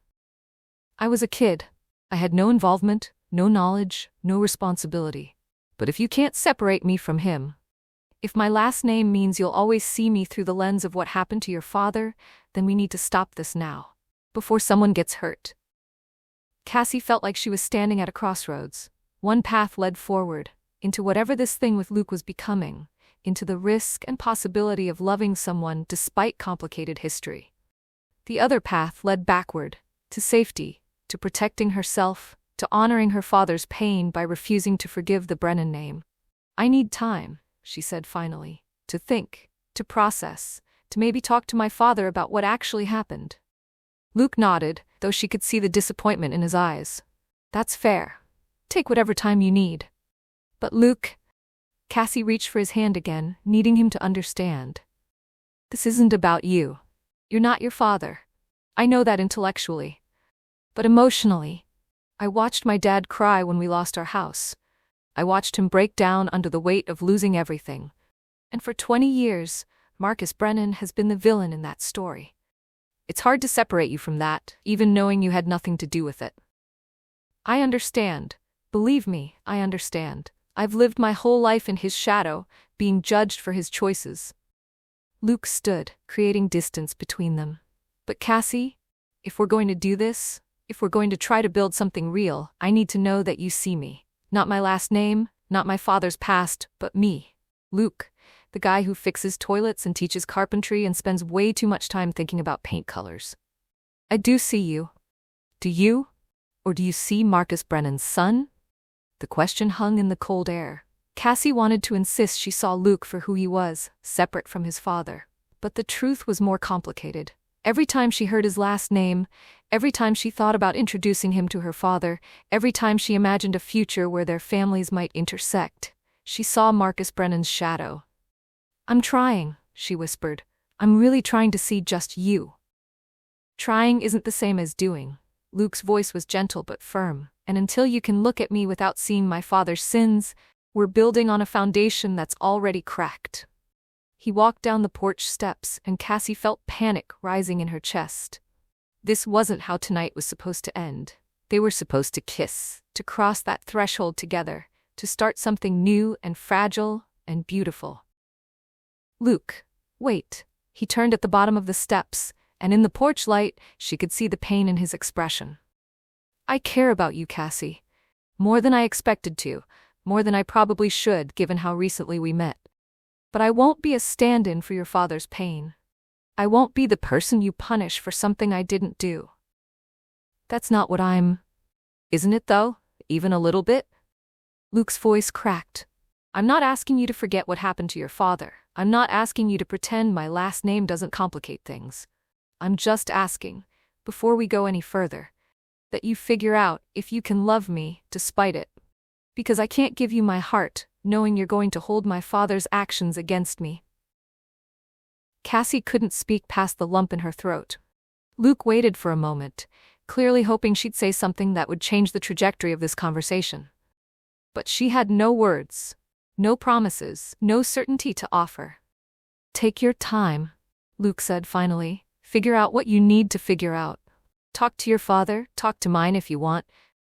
I was a kid. I had no involvement, no knowledge, no responsibility. But if you can't separate me from him, if my last name means you'll always see me through the lens of what happened to your father, then we need to stop this now, before someone gets hurt. Cassie felt like she was standing at a crossroads. One path led forward, into whatever this thing with Luke was becoming, into the risk and possibility of loving someone despite complicated history. The other path led backward, to safety, to protecting herself, to honoring her father's pain by refusing to forgive the Brennan name. I need time, she said finally, to think, to process, to maybe talk to my father about what actually happened. Luke nodded, though she could see the disappointment in his eyes. That's fair. Take whatever time you need. But Luke... Cassie reached for his hand again, needing him to understand. This isn't about you. You're not your father. I know that intellectually. But emotionally, I watched my dad cry when we lost our house. I watched him break down under the weight of losing everything. And for 20 years, Marcus Brennan has been the villain in that story. It's hard to separate you from that, even knowing you had nothing to do with it. I understand. Believe me, I understand. I've lived my whole life in his shadow, being judged for his choices. Luke stood, creating distance between them. But Cassie, if we're going to do this, if we're going to try to build something real, I need to know that you see me. Not my last name, not my father's past, but me. Luke, the guy who fixes toilets and teaches carpentry and spends way too much time thinking about paint colors. I do see you. Do you? Or do you see Marcus Brennan's son? The question hung in the cold air. Cassie wanted to insist she saw Luke for who he was, separate from his father. But the truth was more complicated. Every time she heard his last name, every time she thought about introducing him to her father, every time she imagined a future where their families might intersect, she saw Marcus Brennan's shadow. I'm trying, she whispered. I'm really trying to see just you. Trying isn't the same as doing. Luke's voice was gentle but firm. And until you can look at me without seeing my father's sins, we're building on a foundation that's already cracked. He walked down the porch steps, and Cassie felt panic rising in her chest. This wasn't how tonight was supposed to end. They were supposed to kiss, to cross that threshold together, to start something new and fragile and beautiful. Luke, wait. He turned at the bottom of the steps, and in the porch light, she could see the pain in his expression. I care about you, Cassie. More than I expected to, more than I probably should given how recently we met. But I won't be a stand-in for your father's pain. I won't be the person you punish for something I didn't do. That's not what I'm... Isn't it though? Even a little bit? Luke's voice cracked. I'm not asking you to forget what happened to your father. I'm not asking you to pretend my last name doesn't complicate things. I'm just asking, before we go any further, that you figure out if you can love me despite it. Because I can't give you my heart, knowing you're going to hold my father's actions against me. Cassie couldn't speak past the lump in her throat. Luke waited for a moment, clearly hoping she'd say something that would change the trajectory of this conversation. But she had no words, no promises, no certainty to offer. Take your time, Luke said finally. Figure out what you need to figure out. Talk to your father, talk to mine if you want,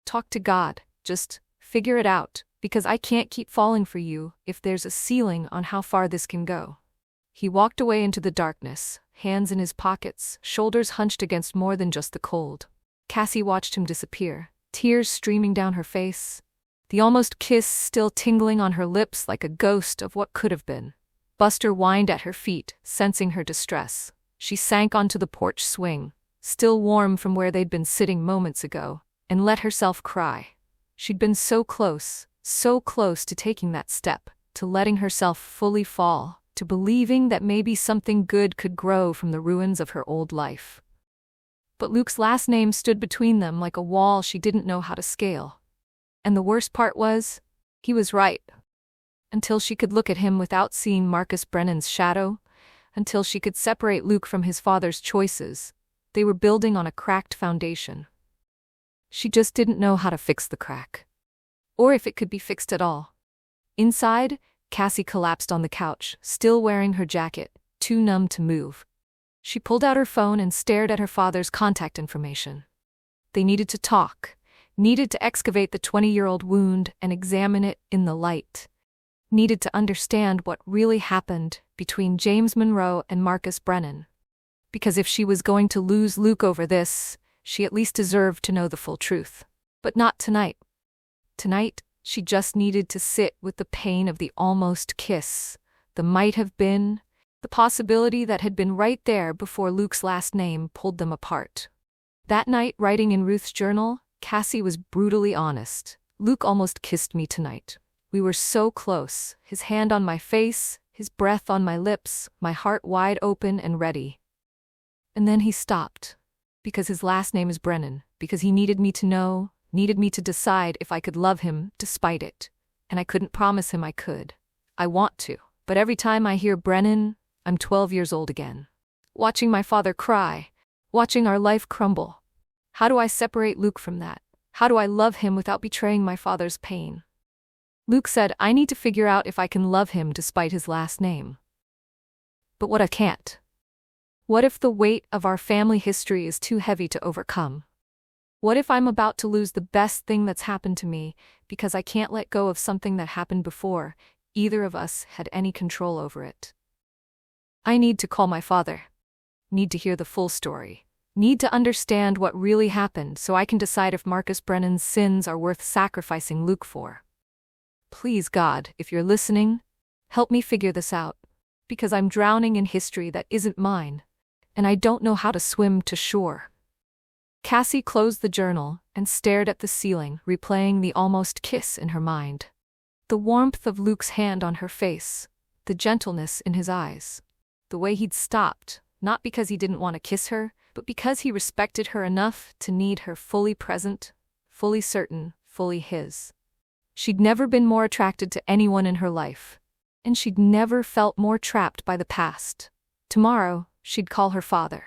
talk to God, just figure it out, because I can't keep falling for you if there's a ceiling on how far this can go. He walked away into the darkness, hands in his pockets, shoulders hunched against more than just the cold. Cassie watched him disappear, tears streaming down her face. the almost kiss still tingling on her lips like a ghost of what could have been. Buster whined at her feet, sensing her distress. She sank onto the porch swing, still warm from where they'd been sitting moments ago, and let herself cry. She'd been so close to taking that step, to letting herself fully fall, to believing that maybe something good could grow from the ruins of her old life. But Luke's last name stood between them like a wall she didn't know how to scale. And the worst part was, he was right. Until she could look at him without seeing Marcus Brennan's shadow, until she could separate Luke from his father's choices, they were building on a cracked foundation. She just didn't know how to fix the crack. Or if it could be fixed at all. Inside, Cassie collapsed on the couch, still wearing her jacket, too numb to move. She pulled out her phone and stared at her father's contact information. They needed to talk, needed to excavate the 20-year-old wound and examine it in the light. Needed to understand what really happened between James Monroe and Marcus Brennan. Because if she was going to lose Luke over this, she at least deserved to know the full truth. But not tonight. Tonight, she just needed to sit with the pain of the almost kiss, the might have been, the possibility that had been right there before Luke's last name pulled them apart. That night, writing in Ruth's journal, Cassie was brutally honest. Luke almost kissed me tonight. We were so close, his hand on my face, his breath on my lips, my heart wide open and ready. And then he stopped. Because his last name is Brennan, because he needed me to know, needed me to decide if I could love him despite it. And I couldn't promise him I could. I want to. But every time I hear Brennan, I'm 12 years old again. Watching my father cry, watching our life crumble. How do I separate Luke from that? How do I love him without betraying my father's pain? Luke said I need to figure out if I can love him despite his last name. But what if I can't? What if the weight of our family history is too heavy to overcome? What if I'm about to lose the best thing that's happened to me because I can't let go of something that happened before either of us had any control over it? I need to call my father. Need to hear the full story. Need to understand what really happened so I can decide if Marcus Brennan's sins are worth sacrificing Luke for. Please, God, if you're listening, help me figure this out, because I'm drowning in history that isn't mine, and I don't know how to swim to shore. Cassie closed the journal and stared at the ceiling, replaying the almost kiss in her mind. The warmth of Luke's hand on her face, the gentleness in his eyes, the way he'd stopped, not because he didn't want to kiss her, but because he respected her enough to need her fully present, fully certain, fully his. She'd never been more attracted to anyone in her life, and she'd never felt more trapped by the past. Tomorrow, she'd call her father.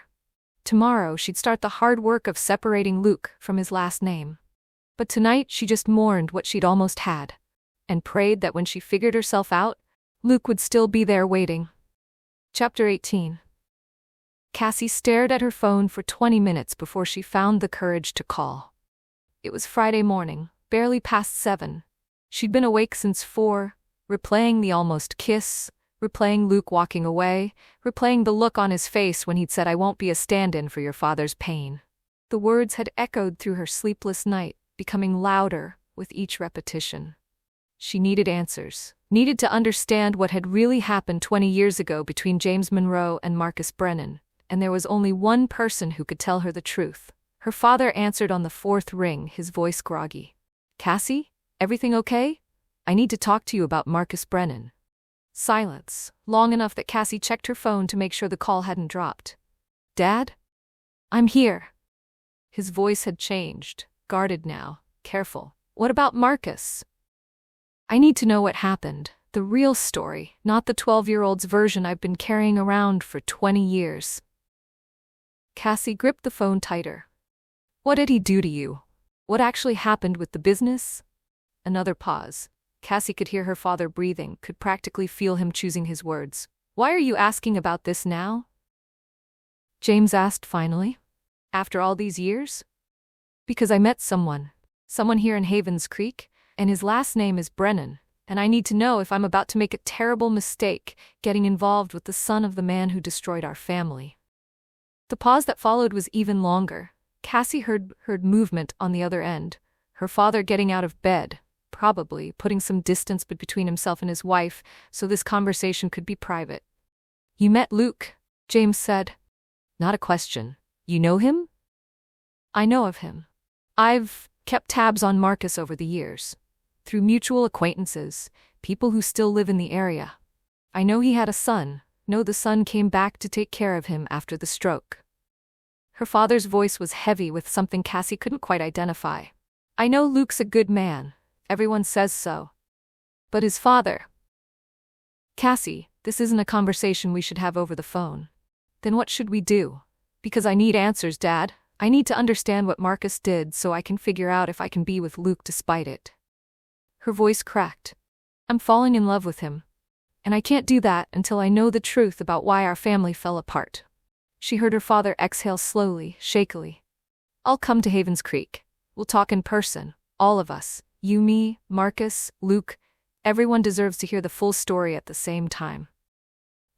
Tomorrow, she'd start the hard work of separating Luke from his last name. But tonight, she just mourned what she'd almost had, and prayed that when she figured herself out, Luke would still be there waiting. Chapter 18. Cassie stared at her phone for 20 minutes before she found the courage to call. It was Friday morning, barely past 7. She'd been awake since 4, replaying the almost kiss, replaying Luke walking away, replaying the look on his face when he'd said, "I won't be a stand-in for your father's pain." The words had echoed through her sleepless night, becoming louder with each repetition. She needed answers, needed to understand what had really happened 20 years ago between James Monroe and Marcus Brennan. And there was only one person who could tell her the truth. Her father answered on the 4th ring, his voice groggy. "Cassie, everything okay? I need to talk to you about Marcus Brennan." Silence, long enough that Cassie checked her phone to make sure the call hadn't dropped. "Dad? I'm here." His voice had changed, guarded now, careful. "What about Marcus?" "I need to know what happened, the real story, not the 12-year-old's version I've been carrying around for 20 years. Cassie gripped the phone tighter. "What did he do to you? What actually happened with the business?" Another pause. Cassie could hear her father breathing, could practically feel him choosing his words. "Why are you asking about this now?" James asked finally. "After all these years?" "Because I met someone here in Havens Creek, and his last name is Brennan, and I need to know if I'm about to make a terrible mistake getting involved with the son of the man who destroyed our family." The pause that followed was even longer. Cassie heard movement on the other end, her father getting out of bed, probably putting some distance between himself and his wife so this conversation could be private. "You met Luke," James said. "Not a question. You know him?" "I know of him. I've kept tabs on Marcus over the years. Through mutual acquaintances, people who still live in the area. I know he had a son. No, the son came back to take care of him after the stroke." Her father's voice was heavy with something Cassie couldn't quite identify. "I know Luke's a good man. Everyone says so. But his father—" "Cassie, this isn't a conversation we should have over the phone." "Then what should we do?" "Because I need answers, Dad. I need to understand what Marcus did so I can figure out if I can be with Luke despite it." Her voice cracked. "I'm falling in love with him. And I can't do that until I know the truth about why our family fell apart." She heard her father exhale slowly, shakily. "I'll come to Havens Creek. We'll talk in person, all of us. You, me, Marcus, Luke. Everyone deserves to hear the full story at the same time."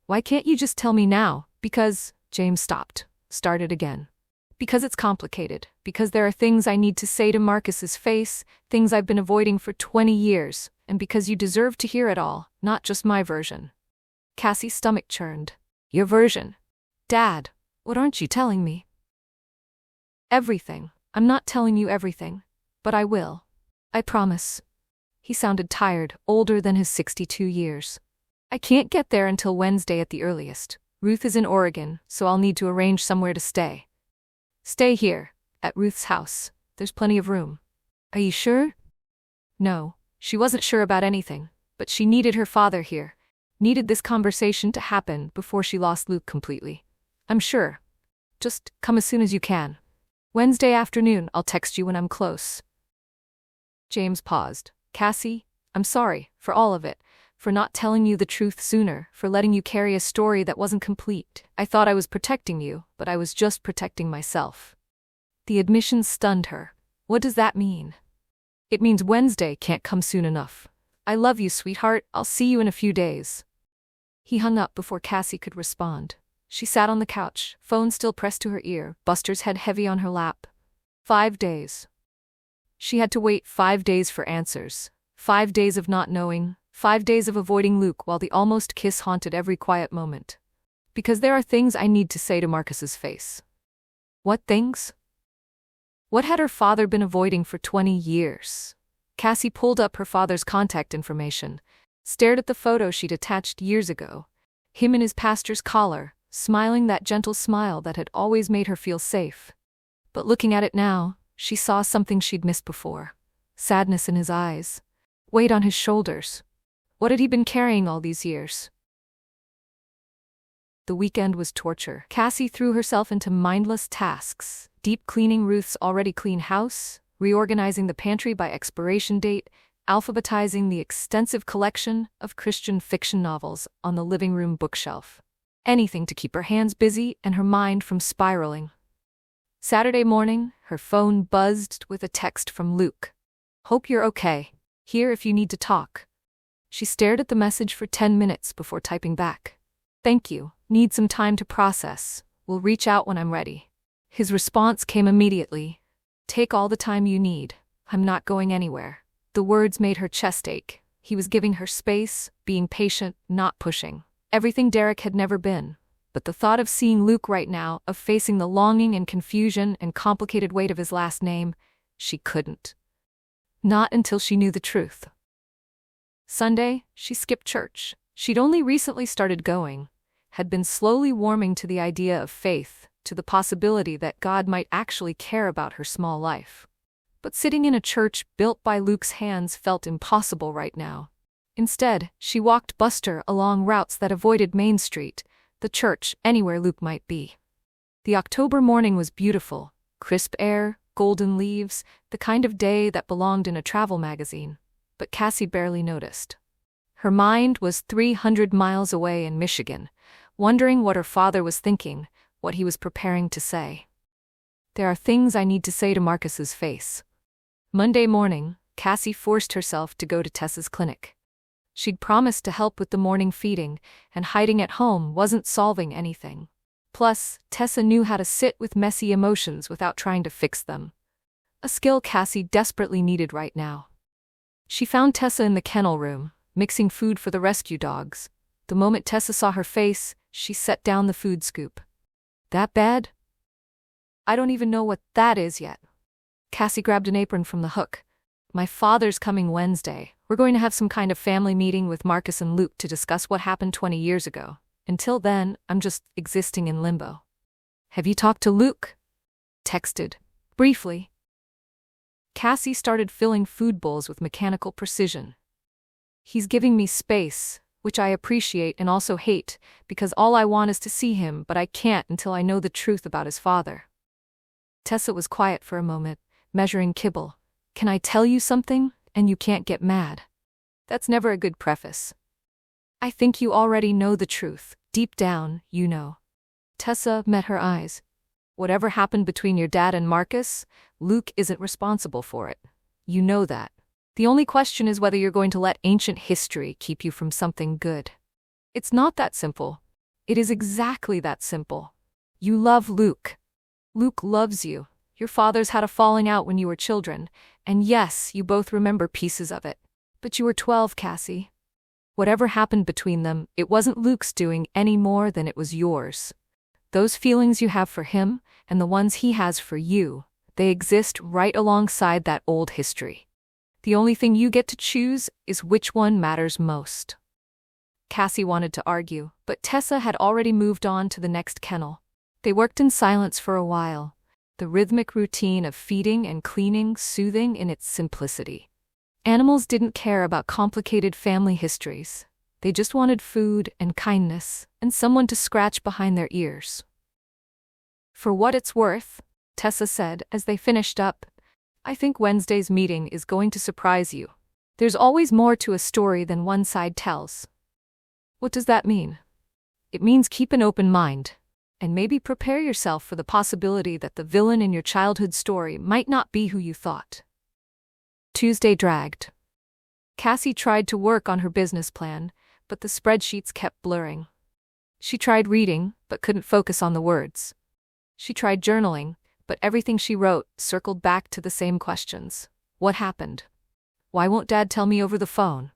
"Why can't you just tell me now?" "Because—" James stopped, started again. "Because it's complicated. Because there are things I need to say to Marcus's face, things I've been avoiding for 20 years, and because you deserve to hear it all, not just my version." Cassie's stomach churned. "Your version? Dad, what aren't you telling me?" "Everything. I'm not telling you everything. But I will. I promise." He sounded tired, older than his 62 years. "I can't get there until Wednesday at the earliest. Ruth is in Oregon, so I'll need to arrange somewhere to stay." "Stay here, at Ruth's house. There's plenty of room." "Are you sure?" No, she wasn't sure about anything, but she needed her father here. Needed this conversation to happen before she lost Luke completely. "I'm sure. Just come as soon as you can. Wednesday afternoon, I'll text you when I'm close." James paused. "Cassie, I'm sorry for all of it. For not telling you the truth sooner, for letting you carry a story that wasn't complete. I thought I was protecting you, but I was just protecting myself." The admission stunned her. "What does that mean?" "It means Wednesday can't come soon enough. I love you, sweetheart. I'll see you in a few days." He hung up before Cassie could respond. She sat on the couch, phone still pressed to her ear, Buster's head heavy on her lap. 5 days. She had to wait 5 days for answers. 5 days of not knowing. 5 days of avoiding Luke while the almost kiss haunted every quiet moment. "Because there are things I need to say to Marcus's face." What things? What had her father been avoiding for 20 years? Cassie pulled up her father's contact information, stared at the photo she'd attached years ago. Him in his pastor's collar, smiling that gentle smile that had always made her feel safe. But looking at it now, she saw something she'd missed before. Sadness in his eyes. Weight on his shoulders. What had he been carrying all these years? The weekend was torture. Cassie threw herself into mindless tasks, deep cleaning Ruth's already clean house, reorganizing the pantry by expiration date, alphabetizing the extensive collection of Christian fiction novels on the living room bookshelf. Anything to keep her hands busy and her mind from spiraling. Saturday morning, her phone buzzed with a text from Luke. "Hope you're okay. Here if you need to talk." She stared at the message for 10 minutes before typing back. "Thank you. Need some time to process. Will reach out when I'm ready." His response came immediately. "Take all the time you need. I'm not going anywhere." The words made her chest ache. He was giving her space, being patient, not pushing. Everything Derek had never been. But the thought of seeing Luke right now, of facing the longing and confusion and complicated weight of his last name, she couldn't. Not until she knew the truth. Sunday, she skipped church. She'd only recently started going, had been slowly warming to the idea of faith, to the possibility that God might actually care about her small life. But sitting in a church built by Luke's hands felt impossible right now. Instead, she walked Buster along routes that avoided Main Street, the church, anywhere Luke might be. The October morning was beautiful, crisp air, golden leaves, the kind of day that belonged in a travel magazine. But Cassie barely noticed. Her mind was 300 miles away in Michigan, wondering what her father was thinking, what he was preparing to say. "There are things I need to say to Marcus's face." Monday morning, Cassie forced herself to go to Tessa's clinic. She'd promised to help with the morning feeding, and hiding at home wasn't solving anything. Plus, Tessa knew how to sit with messy emotions without trying to fix them. A skill Cassie desperately needed right now. She found Tessa in the kennel room, mixing food for the rescue dogs. The moment Tessa saw her face, she set down the food scoop. That bad? I don't even know what that is yet. Cassie grabbed an apron from the hook. My father's coming Wednesday. We're going to have some kind of family meeting with Marcus and Luke to discuss what happened 20 years ago. Until then, I'm just existing in limbo. Have you talked to Luke? Texted. Briefly. Cassie started filling food bowls with mechanical precision. He's giving me space, which I appreciate and also hate, because all I want is to see him, but I can't until I know the truth about his father. Tessa was quiet for a moment, measuring kibble. Can I tell you something, and you can't get mad? That's never a good preface. I think you already know the truth. Deep down, you know. Tessa met her eyes. Whatever happened between your dad and Marcus, Luke isn't responsible for it. You know that. The only question is whether you're going to let ancient history keep you from something good. It's not that simple. It is exactly that simple. You love Luke. Luke loves you. Your fathers had a falling out when you were children, and yes, you both remember pieces of it. But you were 12, Cassie. Whatever happened between them, it wasn't Luke's doing any more than it was yours. Those feelings you have for him, and the ones he has for you, they exist right alongside that old history. The only thing you get to choose is which one matters most. Cassie wanted to argue, but Tessa had already moved on to the next kennel. They worked in silence for a while, the rhythmic routine of feeding and cleaning soothing in its simplicity. Animals didn't care about complicated family histories. They just wanted food and kindness, and someone to scratch behind their ears. For what it's worth, Tessa said as they finished up, I think Wednesday's meeting is going to surprise you. There's always more to a story than one side tells. What does that mean? It means keep an open mind, and maybe prepare yourself for the possibility that the villain in your childhood story might not be who you thought. Tuesday dragged. Cassie tried to work on her business plan, but the spreadsheets kept blurring. She tried reading, but couldn't focus on the words. She tried journaling, but everything she wrote circled back to the same questions. What happened? Why won't Dad tell me over the phone?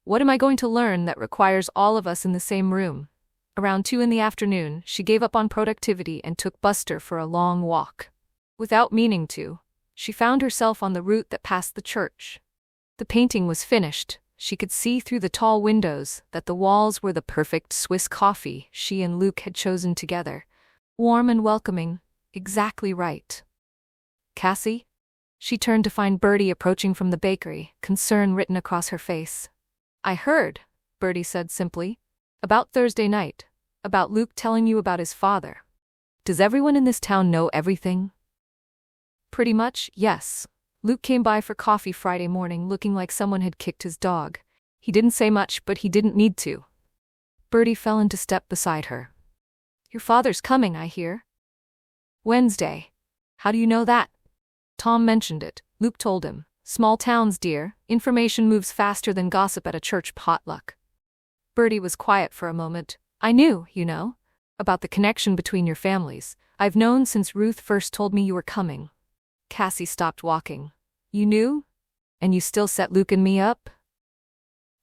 What am I going to learn that requires all of us in the same room? Around 2 in the afternoon, she gave up on productivity and took Buster for a long walk. Without meaning to, she found herself on the route that passed the church. The painting was finished. She could see through the tall windows that the walls were the perfect Swiss coffee she and Luke had chosen together. Warm and welcoming, exactly right. Cassie? She turned to find Bertie approaching from the bakery, concern written across her face. I heard, Bertie said simply. About Thursday night. About Luke telling you about his father. Does everyone in this town know everything? Pretty much, yes. Luke came by for coffee Friday morning looking like someone had kicked his dog. He didn't say much, but he didn't need to. Bertie fell into step beside her. Your father's coming, I hear. Wednesday. How do you know that? Tom mentioned it. Luke told him. Small towns, dear. Information moves faster than gossip at a church potluck. Bertie was quiet for a moment. I knew, you know, about the connection between your families. I've known since Ruth first told me you were coming. Cassie stopped walking. You knew? And you still set Luke and me up?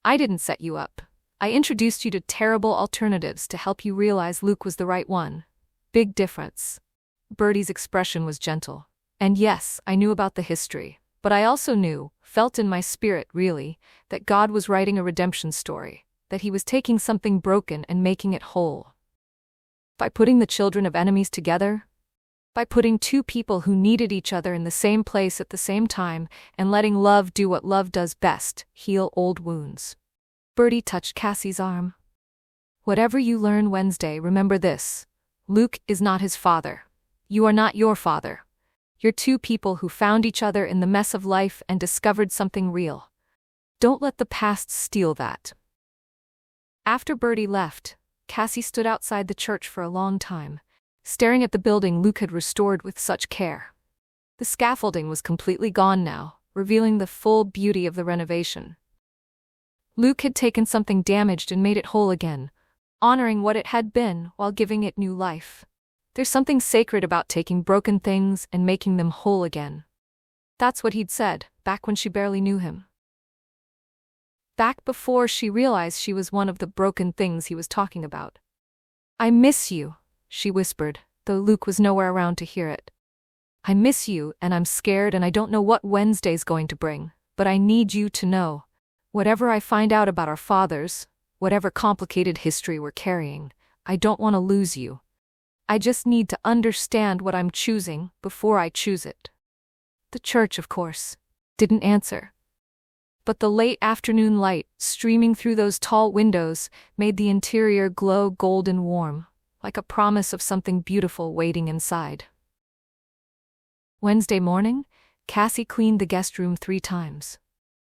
I didn't set you up. I introduced you to terrible alternatives to help you realize Luke was the right one. Big difference. Bertie's expression was gentle. And yes, I knew about the history, but I also knew, felt in my spirit really, that God was writing a redemption story, that he was taking something broken and making it whole. By putting the children of enemies together, by putting two people who needed each other in the same place at the same time and letting love do what love does best, heal old wounds. Bertie touched Cassie's arm. Whatever you learn Wednesday, remember this. Luke is not his father. You are not your father. You're two people who found each other in the mess of life and discovered something real. Don't let the past steal that. After Bertie left, Cassie stood outside the church for a long time, staring at the building Luke had restored with such care. The scaffolding was completely gone now, revealing the full beauty of the renovation. Luke had taken something damaged and made it whole again, honoring what it had been while giving it new life. There's something sacred about taking broken things and making them whole again. That's what he'd said, back when she barely knew him. back before she realized she was one of the broken things he was talking about. "I miss you," she whispered, though Luke was nowhere around to hear it. "I miss you, and I'm scared, and I don't know what Wednesday's going to bring, but I need you to know. Whatever I find out about our fathers, whatever complicated history we're carrying, I don't want to lose you. I just need to understand what I'm choosing before I choose it." The church, of course, didn't answer. But the late afternoon light, streaming through those tall windows, made the interior glow golden warm, like a promise of something beautiful waiting inside. Wednesday morning, Cassie cleaned the guest room 3 times.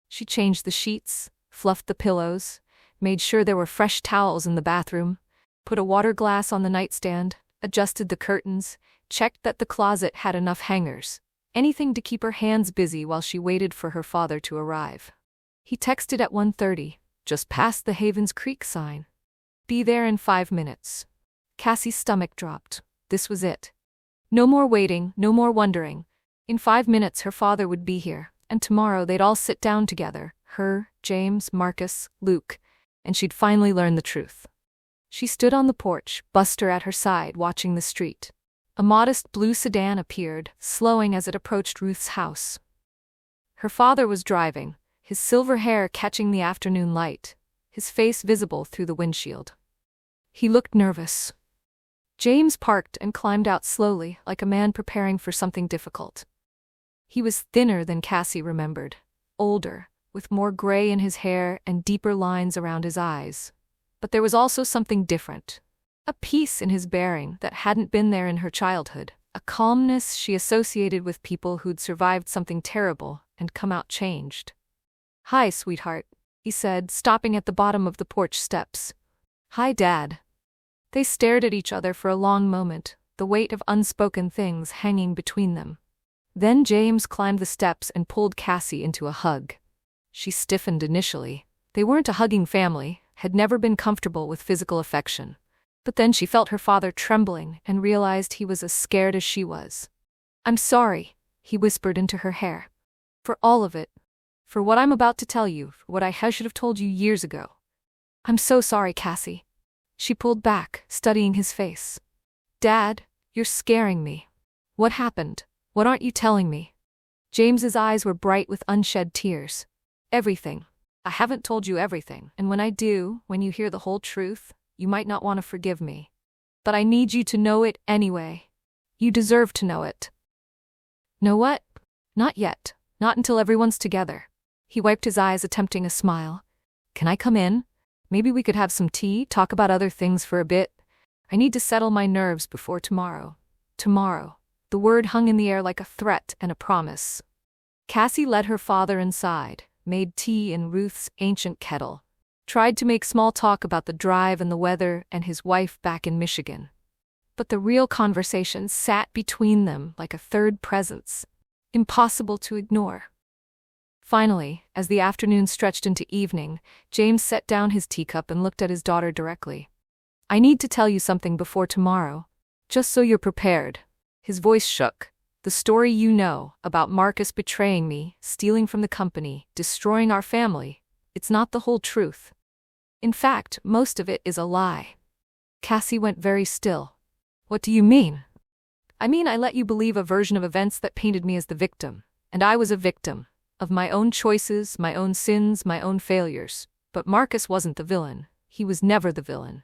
She changed the sheets, fluffed the pillows, made sure there were fresh towels in the bathroom, put a water glass on the nightstand, adjusted the curtains, checked that the closet had enough hangers, anything to keep her hands busy while she waited for her father to arrive. He texted at 1:30, just past the Havens Creek sign. "Be there in 5 minutes." Cassie's stomach dropped. This was it. No more waiting, no more wondering. In 5 minutes her father would be here, and tomorrow they'd all sit down together, her, James, Marcus, Luke, and she'd finally learn the truth. She stood on the porch, Buster at her side, watching the street. A modest blue sedan appeared, slowing as it approached Ruth's house. Her father was driving, his silver hair catching the afternoon light, his face visible through the windshield. He looked nervous. James parked and climbed out slowly, like a man preparing for something difficult. He was thinner than Cassie remembered, older, with more gray in his hair and deeper lines around his eyes. But there was also something different. A peace in his bearing that hadn't been there in her childhood, a calmness she associated with people who'd survived something terrible and come out changed. "Hi, sweetheart," he said, stopping at the bottom of the porch steps. "Hi, Dad." They stared at each other for a long moment, the weight of unspoken things hanging between them. Then James climbed the steps and pulled Cassie into a hug. She stiffened initially. They weren't a hugging family, had never been comfortable with physical affection. But then she felt her father trembling and realized he was as scared as she was. "I'm sorry," he whispered into her hair. "For all of it. For what I'm about to tell you, for what I should have told you years ago." "I'm so sorry, Cassie." She pulled back, studying his face. "Dad, you're scaring me. What happened? What aren't you telling me?" James's eyes were bright with unshed tears. "Everything. I haven't told you everything, and when I do, when you hear the whole truth, you might not want to forgive me. But I need you to know it anyway. You deserve to know it." "Know what?" "Not yet. Not until everyone's together." He wiped his eyes, attempting a smile. "Can I come in? Maybe we could have some tea, talk about other things for a bit. I need to settle my nerves before tomorrow." Tomorrow. The word hung in the air like a threat and a promise. Cassie led her father inside, made tea in Ruth's ancient kettle, tried to make small talk about the drive and the weather and his wife back in Michigan. But the real conversation sat between them like a third presence, impossible to ignore. Finally, as the afternoon stretched into evening, James set down his teacup and looked at his daughter directly. "I need to tell you something before tomorrow, just so you're prepared." His voice shook. "The story you know, about Marcus betraying me, stealing from the company, destroying our family, it's not the whole truth. In fact, most of it is a lie." Cassie went very still. "What do you mean?" "I mean I let you believe a version of events that painted me as the victim, and I was a victim. Of my own choices, my own sins, my own failures. But Marcus wasn't the villain. He was never the villain."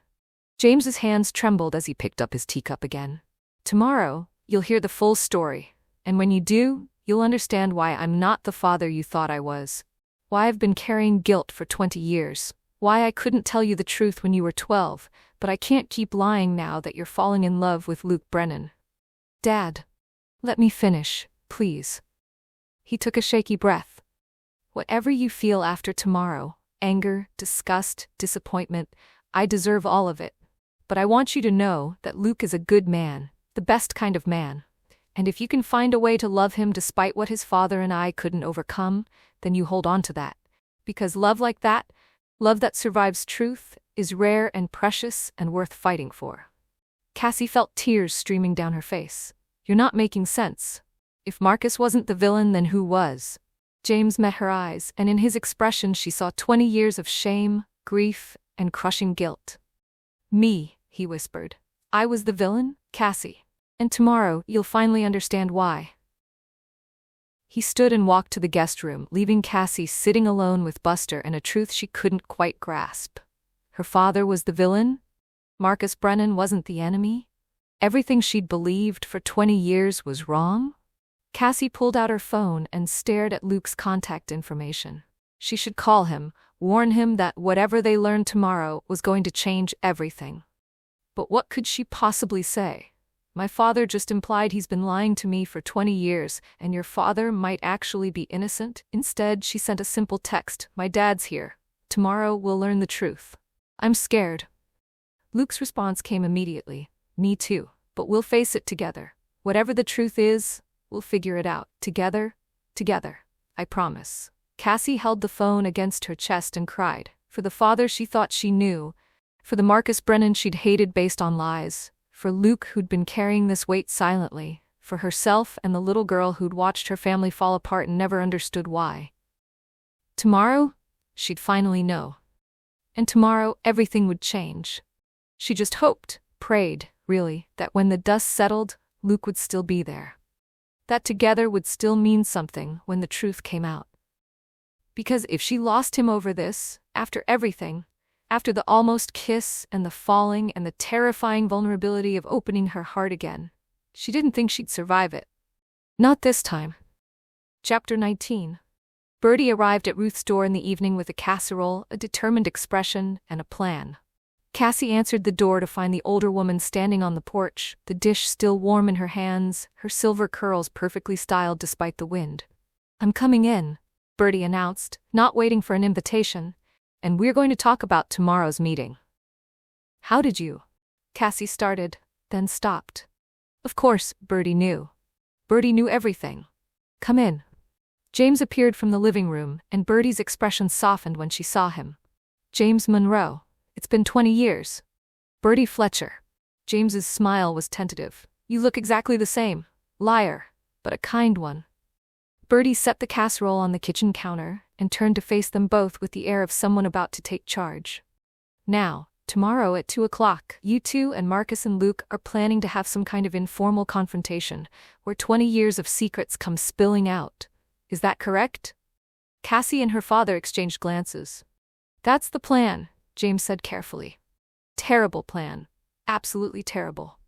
James's hands trembled as he picked up his teacup again. "Tomorrow, you'll hear the full story. And when you do, you'll understand why I'm not the father you thought I was. Why I've been carrying guilt for 20 years. Why I couldn't tell you the truth when you were 12, but I can't keep lying now that you're falling in love with Luke Brennan." "Dad, let me finish, please." He took a shaky breath. "Whatever you feel after tomorrow, anger, disgust, disappointment, I deserve all of it. But I want you to know that Luke is a good man, the best kind of man. And if you can find a way to love him despite what his father and I couldn't overcome, then you hold on to that. Because love like that, love that survives truth, is rare and precious and worth fighting for." Cassie felt tears streaming down her face. "You're not making sense. If Marcus wasn't the villain, then who was?" James met her eyes, and in his expression she saw 20 years of shame, grief, and crushing guilt. "Me," he whispered. "I was the villain, Cassie. And tomorrow you'll finally understand why." He stood and walked to the guest room, leaving Cassie sitting alone with Buster and a truth she couldn't quite grasp. Her father was the villain? Marcus Brennan wasn't the enemy? Everything she'd believed for 20 years was wrong? Cassie pulled out her phone and stared at Luke's contact information. She should call him, warn him that whatever they learned tomorrow was going to change everything. But what could she possibly say? "My father just implied he's been lying to me for 20 years, and your father might actually be innocent." Instead, she sent a simple text, "My dad's here. Tomorrow we'll learn the truth. I'm scared." Luke's response came immediately, "Me too, but we'll face it together. Whatever the truth is, we'll figure it out. Together, I promise." Cassie held the phone against her chest and cried, for the father she thought she knew, for the Marcus Brennan she'd hated based on lies, for Luke who'd been carrying this weight silently, for herself and the little girl who'd watched her family fall apart and never understood why. Tomorrow, she'd finally know. And tomorrow everything would change. She just hoped, prayed, really, that when the dust settled, Luke would still be there. That together would still mean something when the truth came out. Because if she lost him over this, after everything, after the almost kiss and the falling and the terrifying vulnerability of opening her heart again, she didn't think she'd survive it. Not this time. Chapter 19. Bertie arrived at Ruth's door in the evening with a casserole, a determined expression, and a plan. Cassie answered the door to find the older woman standing on the porch, the dish still warm in her hands, her silver curls perfectly styled despite the wind. "I'm coming in," Bertie announced, not waiting for an invitation, "and we're going to talk about tomorrow's meeting." "How did you?" Cassie started, then stopped. Of course, Bertie knew. Bertie knew everything. "Come in." James appeared from the living room, and Bertie's expression softened when she saw him. "James Monroe. It's been 20 years. Bertie Fletcher." James's smile was tentative. "You look exactly the same. Liar, but a kind one." Bertie set the casserole on the kitchen counter and turned to face them both with the air of someone about to take charge. "Now, tomorrow at 2 o'clock, you two and Marcus and Luke are planning to have some kind of informal confrontation where 20 years of secrets come spilling out. Is that correct?" Cassie and her father exchanged glances. "That's the plan," James said carefully. "Terrible plan. Absolutely terrible."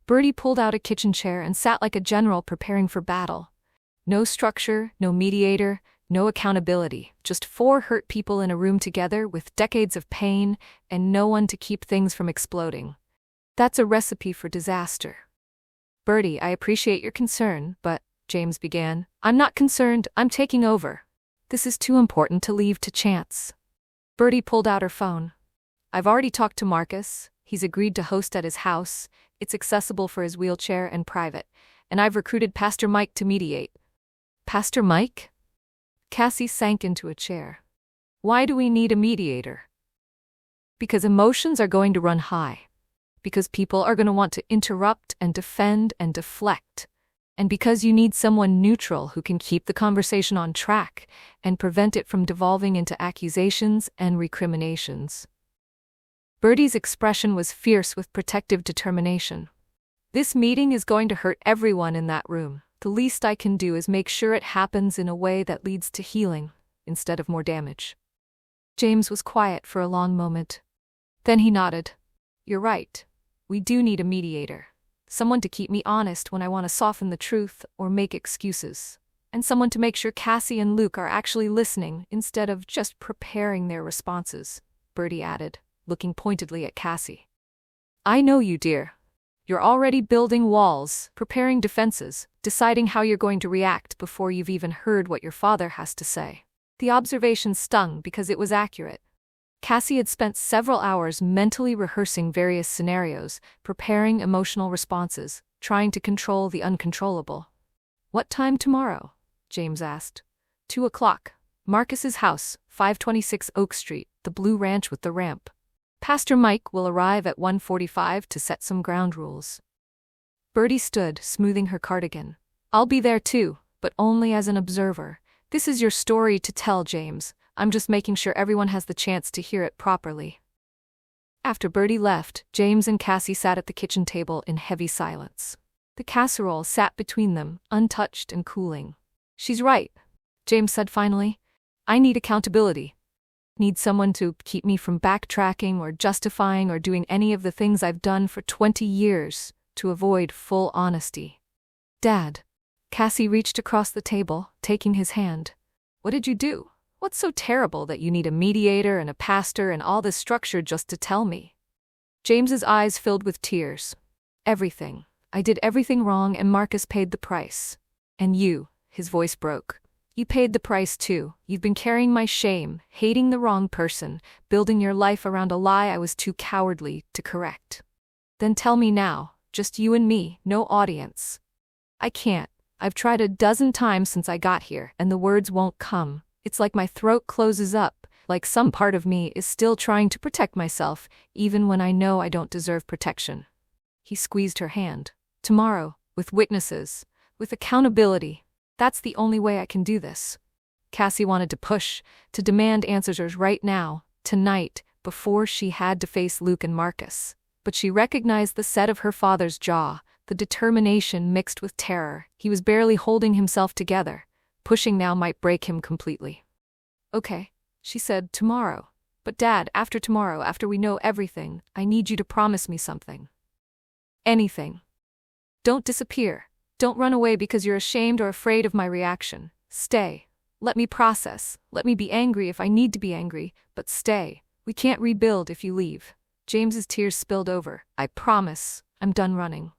Bertie pulled out a kitchen chair and sat like a general preparing for battle. No structure, no mediator, no accountability, just 4 hurt people in a room together with decades of pain and no one to keep things from exploding. That's a recipe for disaster. "Bertie, I appreciate your concern, but," James began. "I'm not concerned, I'm taking over. This is too important to leave to chance." Bertie pulled out her phone. "I've already talked to Marcus. He's agreed to host at his house. It's accessible for his wheelchair and private. And I've recruited Pastor Mike to mediate." "Pastor Mike?" Cassie sank into a chair. "Why do we need a mediator?" "Because emotions are going to run high. Because people are going to want to interrupt and defend and deflect. And because you need someone neutral who can keep the conversation on track and prevent it from devolving into accusations and recriminations." Bertie's expression was fierce with protective determination. "This meeting is going to hurt everyone in that room. The least I can do is make sure it happens in a way that leads to healing, instead of more damage." James was quiet for a long moment. Then he nodded. "You're right. We do need a mediator. Someone to keep me honest when I want to soften the truth or make excuses. And someone to make sure Cassie and Luke are actually listening instead of just preparing their responses," Bertie added, looking pointedly at Cassie. "I know you, dear. You're already building walls, preparing defenses, deciding how you're going to react before you've even heard what your father has to say." The observation stung because it was accurate. Cassie had spent several hours mentally rehearsing various scenarios, preparing emotional responses, trying to control the uncontrollable. "What time tomorrow?" James asked. 2 o'clock. Marcus's house, 526 Oak Street, the blue ranch with the ramp. Pastor Mike will arrive at 1:45 to set some ground rules. Bertie stood, smoothing her cardigan. "I'll be there too, but only as an observer, This is your story to tell, James. I'm just making sure everyone has the chance to hear it properly. After Bertie left, James and Cassie sat at the kitchen table in heavy silence. The casserole sat between them, untouched and cooling. She's right, James said finally. I need accountability. Need someone to keep me from backtracking or justifying or doing any of the things I've done for 20 years to avoid full honesty. Dad. Cassie reached across the table, taking his hand. What did you do? What's so terrible that you need a mediator and a pastor and all this structure just to tell me? James's eyes filled with tears. Everything. I did everything wrong and Marcus paid the price. And you, his voice broke. You paid the price too. You've been carrying my shame, hating the wrong person, building your life around a lie I was too cowardly to correct. Then tell me now, just you and me, no audience. I can't. I've tried a dozen times since I got here, and the words won't come. It's like my throat closes up, like some part of me is still trying to protect myself, even when I know I don't deserve protection. He squeezed her hand. Tomorrow, with witnesses, with accountability. That's the only way I can do this. Cassie wanted to push, to demand answers right now, tonight, before she had to face Luke and Marcus. But she recognized the set of her father's jaw, the determination mixed with terror. He was barely holding himself together. Pushing now might break him completely. Okay, she said, tomorrow. But Dad, after tomorrow, after we know everything, I need you to promise me something. Anything. Don't disappear. Don't run away because you're ashamed or afraid of my reaction. Stay. Let me process. Let me be angry if I need to be angry, but stay. We can't rebuild if you leave. James's tears spilled over. I promise. I'm done running.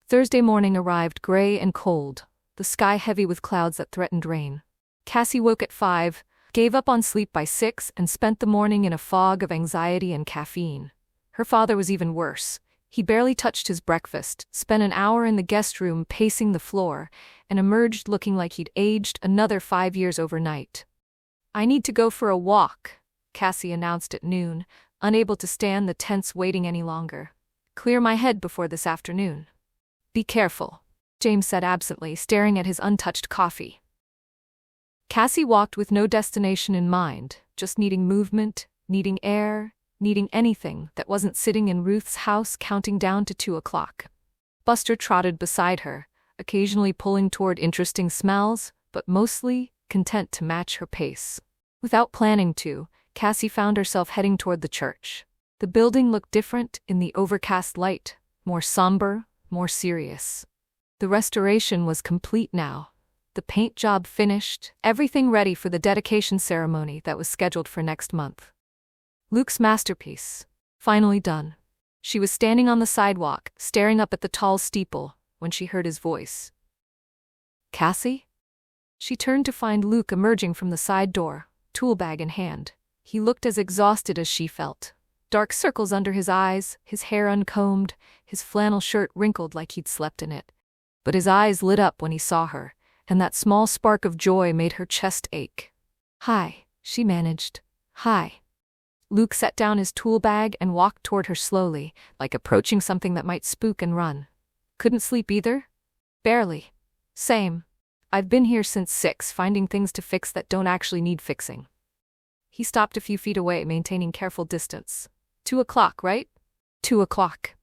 Thursday morning arrived gray and cold, the sky heavy with clouds that threatened rain. Cassie woke at 5, gave up on sleep by 6, and spent the morning in a fog of anxiety and caffeine. Her father was even worse. He barely touched his breakfast, spent an hour in the guest room pacing the floor, and emerged looking like he'd aged another 5 years overnight. I need to go for a walk, Cassie announced at noon, unable to stand the tense waiting any longer. Clear my head before this afternoon. Be careful, James said absently, staring at his untouched coffee. Cassie walked with no destination in mind, just needing movement, needing air, needing anything that wasn't sitting in Ruth's house counting down to 2 o'clock. Buster trotted beside her, occasionally pulling toward interesting smells, but mostly content to match her pace. Without planning to, Cassie found herself heading toward the church. The building looked different in the overcast light, more somber, more serious. The restoration was complete now. The paint job finished, everything ready for the dedication ceremony that was scheduled for next month. Luke's masterpiece. Finally done. She was standing on the sidewalk, staring up at the tall steeple, when she heard his voice. Cassie? She turned to find Luke emerging from the side door, tool bag in hand. He looked as exhausted as she felt. Dark circles under his eyes, his hair uncombed, his flannel shirt wrinkled like he'd slept in it. But his eyes lit up when he saw her, and that small spark of joy made her chest ache. Hi, she managed. Hi. Luke set down his tool bag and walked toward her slowly, like approaching something that might spook and run. Couldn't sleep either? Barely. Same. I've been here since 6, finding things to fix that don't actually need fixing. He stopped a few feet away, maintaining careful distance. 2 o'clock, right? 2 o'clock.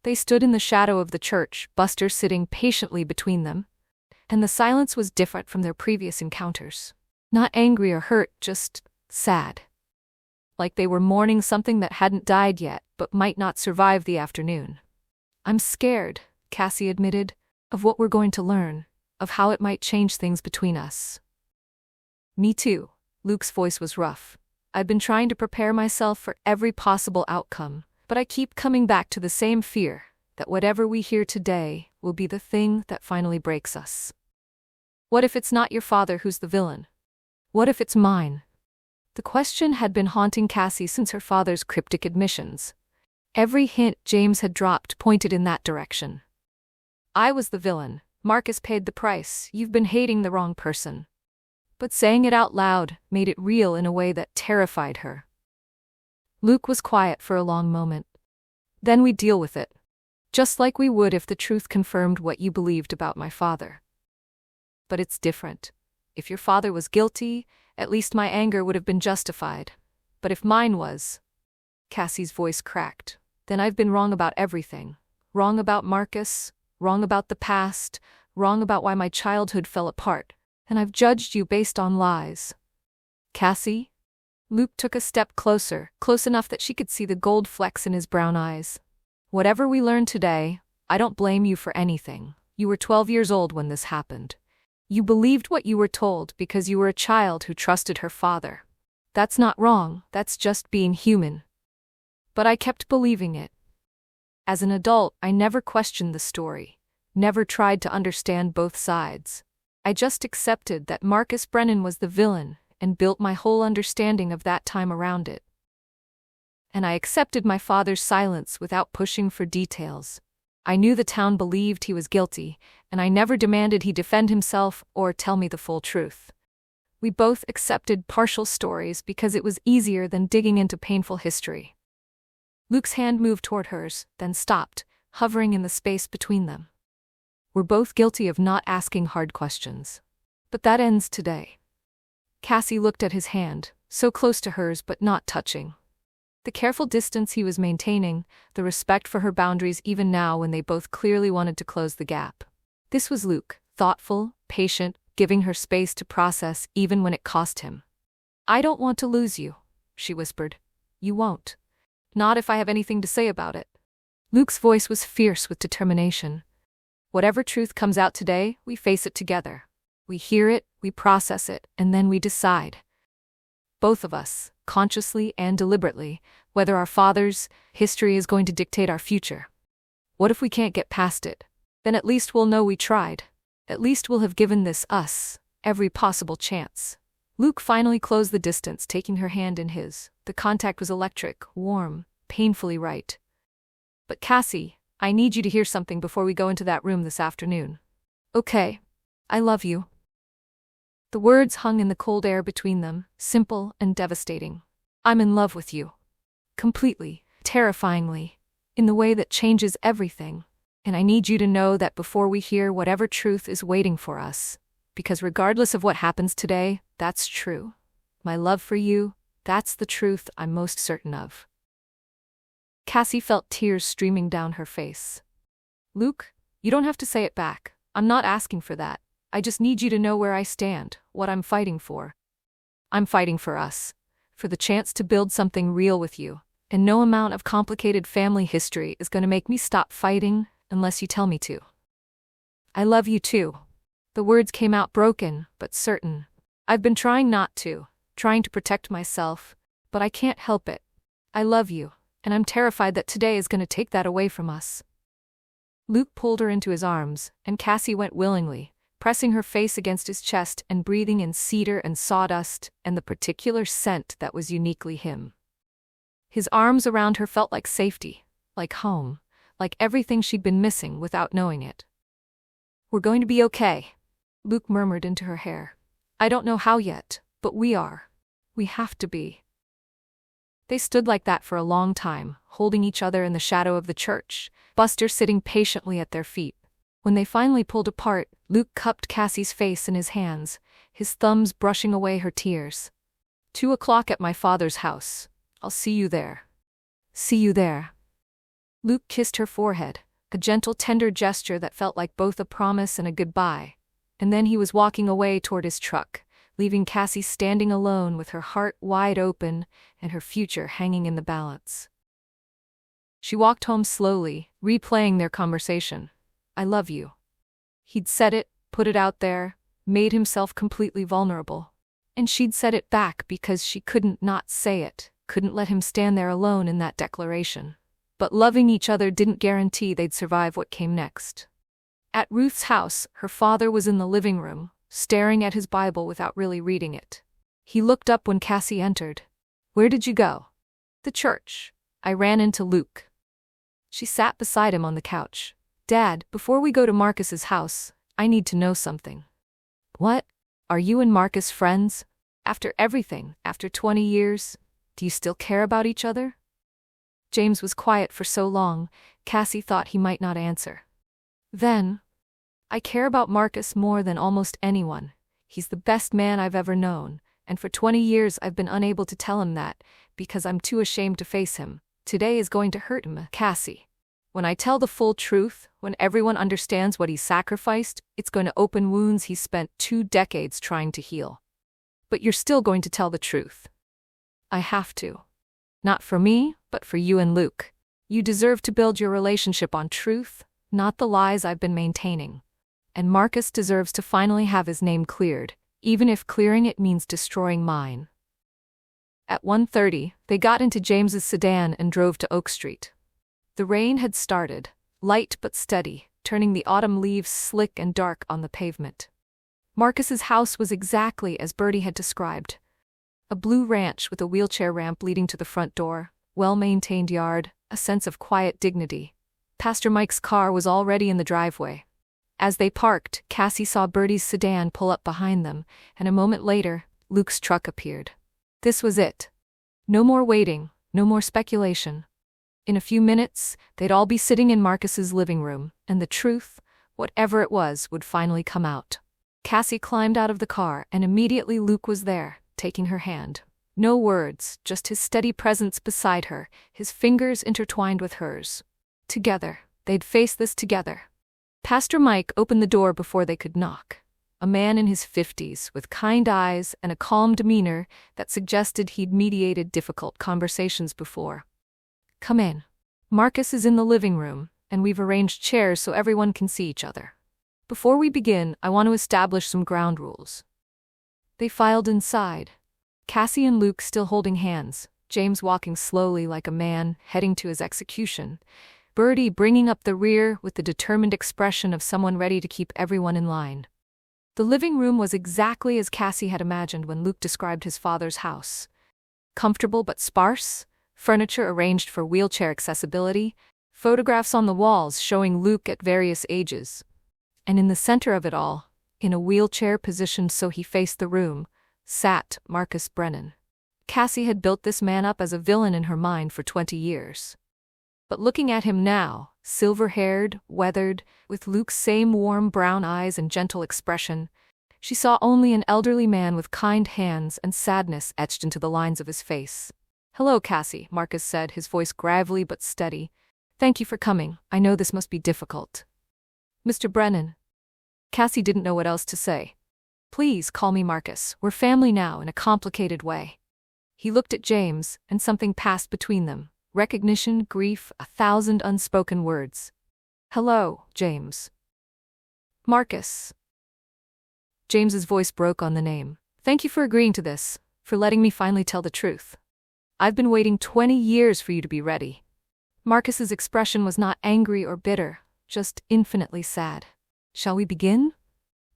They stood in the shadow of the church, Buster sitting patiently between them. And the silence was different from their previous encounters. Not angry or hurt, just sad. Like they were mourning something that hadn't died yet, but might not survive the afternoon. I'm scared, Cassie admitted, of what we're going to learn, of how it might change things between us. Me too, Luke's voice was rough. I've been trying to prepare myself for every possible outcome, but I keep coming back to the same fear, that whatever we hear today will be the thing that finally breaks us. What if it's not your father who's the villain? What if it's mine? The question had been haunting Cassie since her father's cryptic admissions. Every hint James had dropped pointed in that direction. I was the villain. Marcus paid the price. You've been hating the wrong person. But saying it out loud made it real in a way that terrified her. Luke was quiet for a long moment. Then we'd deal with it. Just like we would if the truth confirmed what you believed about my father. But it's different. If your father was guilty, at least my anger would have been justified. But if mine was, Cassie's voice cracked, then I've been wrong about everything. Wrong about Marcus, wrong about the past, wrong about why my childhood fell apart, and I've judged you based on lies. Cassie? Luke took a step closer, close enough that she could see the gold flecks in his brown eyes. Whatever we learned today, I don't blame you for anything. You were 12 years old when this happened. You believed what you were told because you were a child who trusted her father. That's not wrong, that's just being human. But I kept believing it. As an adult, I never questioned the story, never tried to understand both sides. I just accepted that Marcus Brennan was the villain and built my whole understanding of that time around it. And I accepted my father's silence without pushing for details. I knew the town believed he was guilty, and I never demanded he defend himself or tell me the full truth. We both accepted partial stories because it was easier than digging into painful history. Luke's hand moved toward hers, then stopped, hovering in the space between them. We're both guilty of not asking hard questions. But that ends today. Cassie looked at his hand, so close to hers but not touching. The careful distance he was maintaining, the respect for her boundaries even now when they both clearly wanted to close the gap. This was Luke, thoughtful, patient, giving her space to process even when it cost him. I don't want to lose you, she whispered. You won't. Not if I have anything to say about it. Luke's voice was fierce with determination. Whatever truth comes out today, we face it together. We hear it, we process it, and then we decide. Both of us, consciously and deliberately, whether our father's history is going to dictate our future. What if we can't get past it? Then at least we'll know we tried. At least we'll have given this us every possible chance. Luke finally closed the distance, taking her hand in his. The contact was electric, warm, painfully right. But Cassie, I need you to hear something before we go into that room this afternoon. Okay. I love you. The words hung in the cold air between them, simple and devastating. I'm in love with you. Completely, terrifyingly, in the way that changes everything. And I need you to know that before we hear whatever truth is waiting for us, because regardless of what happens today, that's true. My love for you, that's the truth I'm most certain of. Cassie felt tears streaming down her face. Luke, you don't have to say it back. I'm not asking for that. I just need you to know where I stand, what I'm fighting for. I'm fighting for us, for the chance to build something real with you, and no amount of complicated family history is going to make me stop fighting unless you tell me to. I love you too. The words came out broken, but certain. I've been trying not to, trying to protect myself, but I can't help it. I love you, and I'm terrified that today is going to take that away from us. Luke pulled her into his arms, and Cassie went willingly, pressing her face against his chest and breathing in cedar and sawdust and the particular scent that was uniquely him. His arms around her felt like safety, like home, like everything she'd been missing without knowing it. We're going to be okay, Luke murmured into her hair. I don't know how yet, but we are. We have to be. They stood like that for a long time, holding each other in the shadow of the church, Buster sitting patiently at their feet. When they finally pulled apart, Luke cupped Cassie's face in his hands, his thumbs brushing away her tears. 2:00 at my father's house. I'll see you there. See you there. Luke kissed her forehead, a gentle, tender gesture that felt like both a promise and a goodbye. And then he was walking away toward his truck, leaving Cassie standing alone with her heart wide open and her future hanging in the balance. She walked home slowly, replaying their conversation. I love you. He'd said it, put it out there, made himself completely vulnerable. And she'd said it back because she couldn't not say it, couldn't let him stand there alone in that declaration. But loving each other didn't guarantee they'd survive what came next. At Ruth's house, her father was in the living room, staring at his Bible without really reading it. He looked up when Cassie entered. Where did you go? The church. I ran into Luke. She sat beside him on the couch. Dad, before we go to Marcus's house, I need to know something. What? Are you and Marcus friends? After everything, after 20 years, do you still care about each other? James was quiet for so long, Cassie thought he might not answer. Then, I care about Marcus more than almost anyone. He's the best man I've ever known, and for 20 years I've been unable to tell him that, because I'm too ashamed to face him. Today is going to hurt him, Cassie. When I tell the full truth, when everyone understands what he sacrificed, it's going to open wounds he's spent 2 decades trying to heal. But you're still going to tell the truth. I have to. Not for me, but for you and Luke. You deserve to build your relationship on truth, not the lies I've been maintaining. And Marcus deserves to finally have his name cleared, even if clearing it means destroying mine. At 1:30, they got into James's sedan and drove to Oak Street. The rain had started, light but steady, turning the autumn leaves slick and dark on the pavement. Marcus's house was exactly as Bertie had described. A blue ranch with a wheelchair ramp leading to the front door, well-maintained yard, a sense of quiet dignity. Pastor Mike's car was already in the driveway. As they parked, Cassie saw Bertie's sedan pull up behind them, and a moment later, Luke's truck appeared. This was it. No more waiting, no more speculation. In a few minutes, they'd all be sitting in Marcus's living room, and the truth, whatever it was, would finally come out. Cassie climbed out of the car, and immediately Luke was there, taking her hand. No words, just his steady presence beside her, his fingers intertwined with hers. Together, they'd face this together. Pastor Mike opened the door before they could knock. A man in his 50s, with kind eyes and a calm demeanor that suggested he'd mediated difficult conversations before. Come in. Marcus is in the living room, and we've arranged chairs so everyone can see each other. Before we begin, I want to establish some ground rules. They filed inside. Cassie and Luke still holding hands, James walking slowly like a man heading to his execution, Bertie bringing up the rear with the determined expression of someone ready to keep everyone in line. The living room was exactly as Cassie had imagined when Luke described his father's house. Comfortable but sparse, furniture arranged for wheelchair accessibility, photographs on the walls showing Luke at various ages. And in the center of it all, in a wheelchair positioned so he faced the room, sat Marcus Brennan. Cassie had built this man up as a villain in her mind for 20 years. But looking at him now, silver-haired, weathered, with Luke's same warm brown eyes and gentle expression, she saw only an elderly man with kind hands and sadness etched into the lines of his face. "Hello, Cassie," Marcus said, his voice gravelly but steady. "Thank you for coming. I know this must be difficult." "Mr. Brennan." Cassie didn't know what else to say. "Please call me Marcus. We're family now in a complicated way." He looked at James, and something passed between them. Recognition, grief, 1,000 unspoken words. "Hello, James." "Marcus." James's voice broke on the name. "Thank you for agreeing to this, for letting me finally tell the truth. I've been waiting 20 years for you to be ready." Marcus's expression was not angry or bitter, just infinitely sad. "Shall we begin?"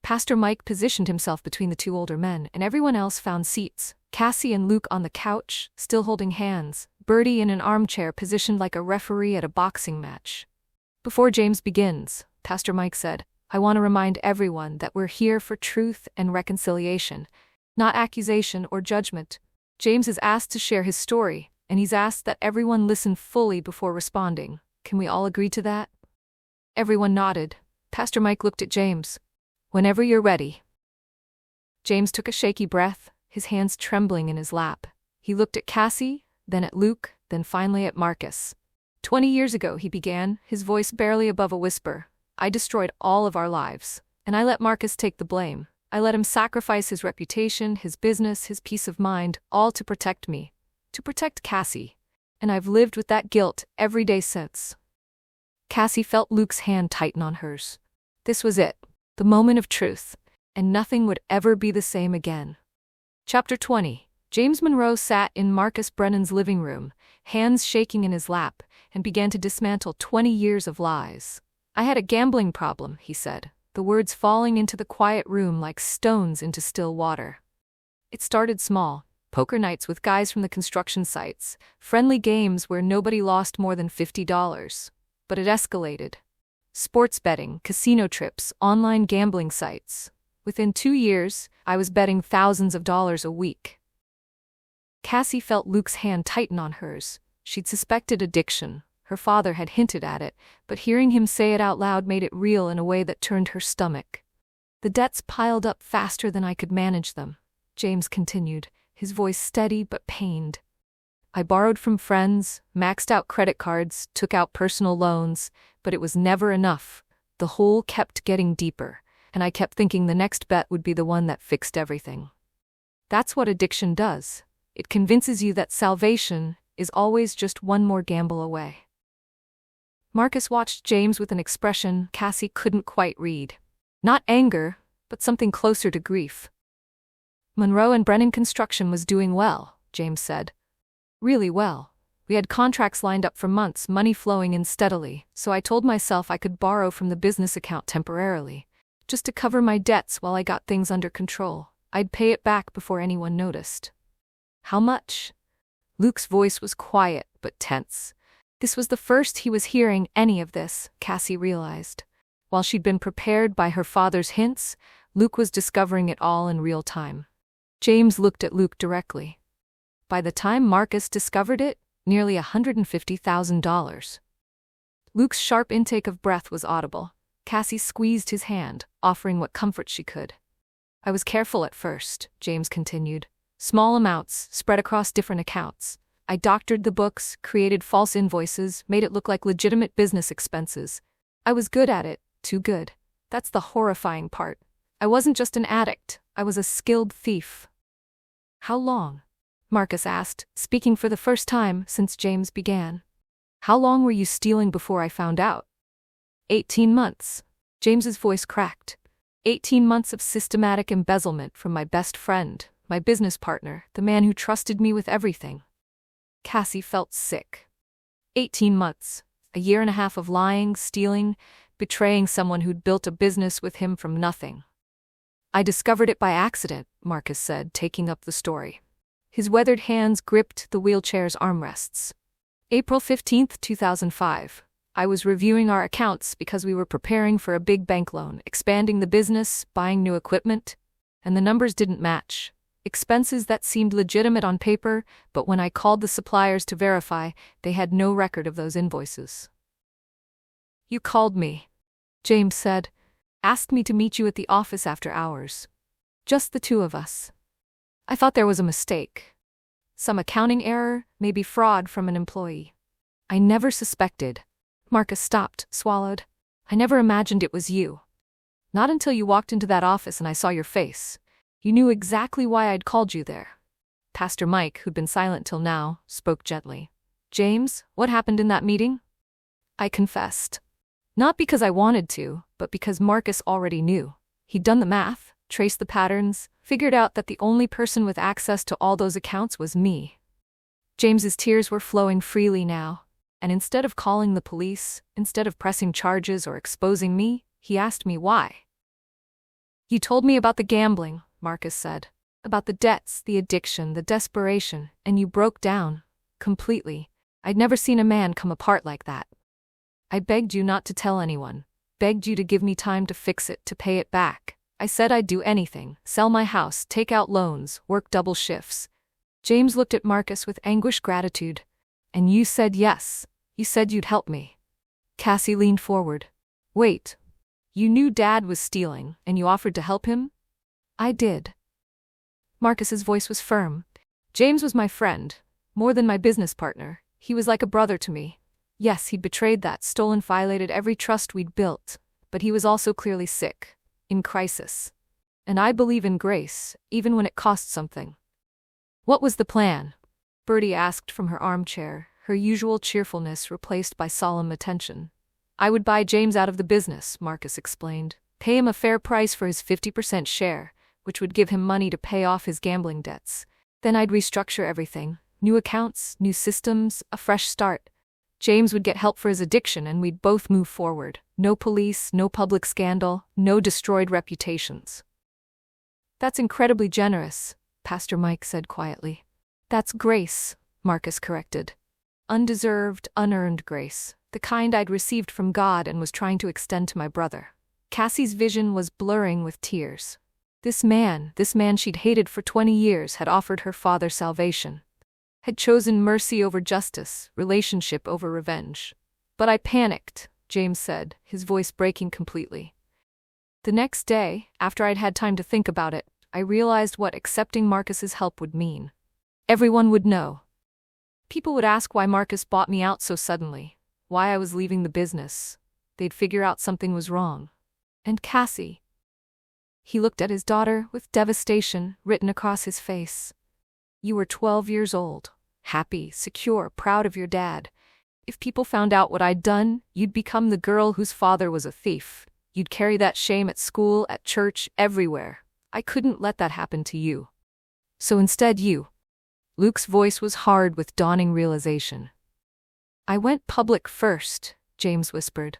Pastor Mike positioned himself between the 2 older men, and everyone else found seats. Cassie and Luke on the couch, still holding hands, Bertie in an armchair positioned like a referee at a boxing match. "Before James begins," Pastor Mike said, "I want to remind everyone that we're here for truth and reconciliation, not accusation or judgment. James is asked to share his story, and he's asked that everyone listen fully before responding. Can we all agree to that?" Everyone nodded. Pastor Mike looked at James. "Whenever you're ready." James took a shaky breath, his hands trembling in his lap. He looked at Cassie, then at Luke, then finally at Marcus. 20 years ago, he began, his voice barely above a whisper. "I destroyed all of our lives, and I let Marcus take the blame. I let him sacrifice his reputation, his business, his peace of mind, all to protect me, to protect Cassie. And I've lived with that guilt every day since." Cassie felt Luke's hand tighten on hers. This was it, the moment of truth, and nothing would ever be the same again. Chapter 20. James Monroe sat in Marcus Brennan's living room, hands shaking in his lap, and began to dismantle 20 years of lies. "I had a gambling problem," he said, the words falling into the quiet room like stones into still water. "It started small, poker nights with guys from the construction sites, friendly games where nobody lost more than $50. But it escalated. Sports betting, casino trips, online gambling sites. Within 2 years, I was betting thousands of dollars a week." Cassie felt Luke's hand tighten on hers. She'd suspected addiction. Her father had hinted at it, but hearing him say it out loud made it real in a way that turned her stomach. The debts piled up faster than I could manage them, James continued, his voice steady but pained. I borrowed from friends, maxed out credit cards, took out personal loans, but it was never enough. The hole kept getting deeper, and I kept thinking the next bet would be the one that fixed everything. That's what addiction does. It convinces you that salvation is always just one more gamble away. Marcus watched James with an expression Cassie couldn't quite read. Not anger, but something closer to grief. Monroe and Brennan Construction was doing well, James said. Really well. We had contracts lined up for months, money flowing in steadily, so I told myself I could borrow from the business account temporarily, just to cover my debts while I got things under control. I'd pay it back before anyone noticed. How much? Luke's voice was quiet but tense. This was the first he was hearing any of this, Cassie realized. While she'd been prepared by her father's hints, Luke was discovering it all in real time. James looked at Luke directly. By the time Marcus discovered it, nearly $150,000. Luke's sharp intake of breath was audible. Cassie squeezed his hand, offering what comfort she could. I was careful at first, James continued. Small amounts, spread across different accounts. I doctored the books, created false invoices, made it look like legitimate business expenses. I was good at it, too good. That's the horrifying part. I wasn't just an addict, I was a skilled thief. How long? Marcus asked, speaking for the first time since James began. How long were you stealing before I found out? 18 months. James's voice cracked. 18 months of systematic embezzlement from my best friend, my business partner, the man who trusted me with everything. Cassie felt sick. 18 months. A year and a half of lying, stealing, betraying someone who'd built a business with him from nothing. I discovered it by accident, Marcus said, taking up the story. His weathered hands gripped the wheelchair's armrests. April 15, 2005. I was reviewing our accounts because we were preparing for a big bank loan, expanding the business, buying new equipment, and the numbers didn't match. Expenses that seemed legitimate on paper, but when I called the suppliers to verify, they had no record of those invoices. You called me, James said. Asked me to meet you at the office after hours. Just the two of us. I thought there was a mistake. Some accounting error, maybe fraud from an employee. I never suspected. Marcus stopped, swallowed. I never imagined it was you. Not until you walked into that office and I saw your face. You knew exactly why I'd called you there. Pastor Mike, who'd been silent till now, spoke gently. James, what happened in that meeting? I confessed. Not because I wanted to, but because Marcus already knew. He'd done the math, traced the patterns, figured out that the only person with access to all those accounts was me. James's tears were flowing freely now, and instead of calling the police, instead of pressing charges or exposing me, he asked me why. You told me about the gambling, Marcus said. About the debts, the addiction, the desperation, and you broke down. Completely. I'd never seen a man come apart like that. I begged you not to tell anyone. Begged you to give me time to fix it, to pay it back. I said I'd do anything, sell my house, take out loans, work double shifts. James looked at Marcus with anguished gratitude. And you said yes. You said you'd help me. Cassie leaned forward. Wait. You knew Dad was stealing, and you offered to help him? I did. Marcus's voice was firm. James was my friend, more than my business partner. He was like a brother to me. Yes, he'd betrayed that, stolen, violated every trust we'd built, but he was also clearly sick, in crisis. And I believe in grace, even when it costs something. What was the plan? Bertie asked from her armchair, her usual cheerfulness replaced by solemn attention. I would buy James out of the business, Marcus explained, pay him a fair price for his 50% share, which would give him money to pay off his gambling debts. Then I'd restructure everything, new accounts, new systems, a fresh start. James would get help for his addiction and we'd both move forward. No police, no public scandal, no destroyed reputations. That's incredibly generous, Pastor Mike said quietly. That's grace, Marcus corrected. Undeserved, unearned grace, the kind I'd received from God and was trying to extend to my brother. Cassie's vision was blurring with tears. This man she'd hated for 20 years had offered her father salvation. Had chosen mercy over justice, relationship over revenge. But I panicked, James said, his voice breaking completely. The next day, after I'd had time to think about it, I realized what accepting Marcus's help would mean. Everyone would know. People would ask why Marcus bought me out so suddenly, why I was leaving the business. They'd figure out something was wrong. And Cassie. He looked at his daughter with devastation written across his face. You were 12 years old, happy, secure, proud of your dad. If people found out what I'd done, you'd become the girl whose father was a thief. You'd carry that shame at school, at church, everywhere. I couldn't let that happen to you. So instead you. Luke's voice was hard with dawning realization. I went public first, James whispered.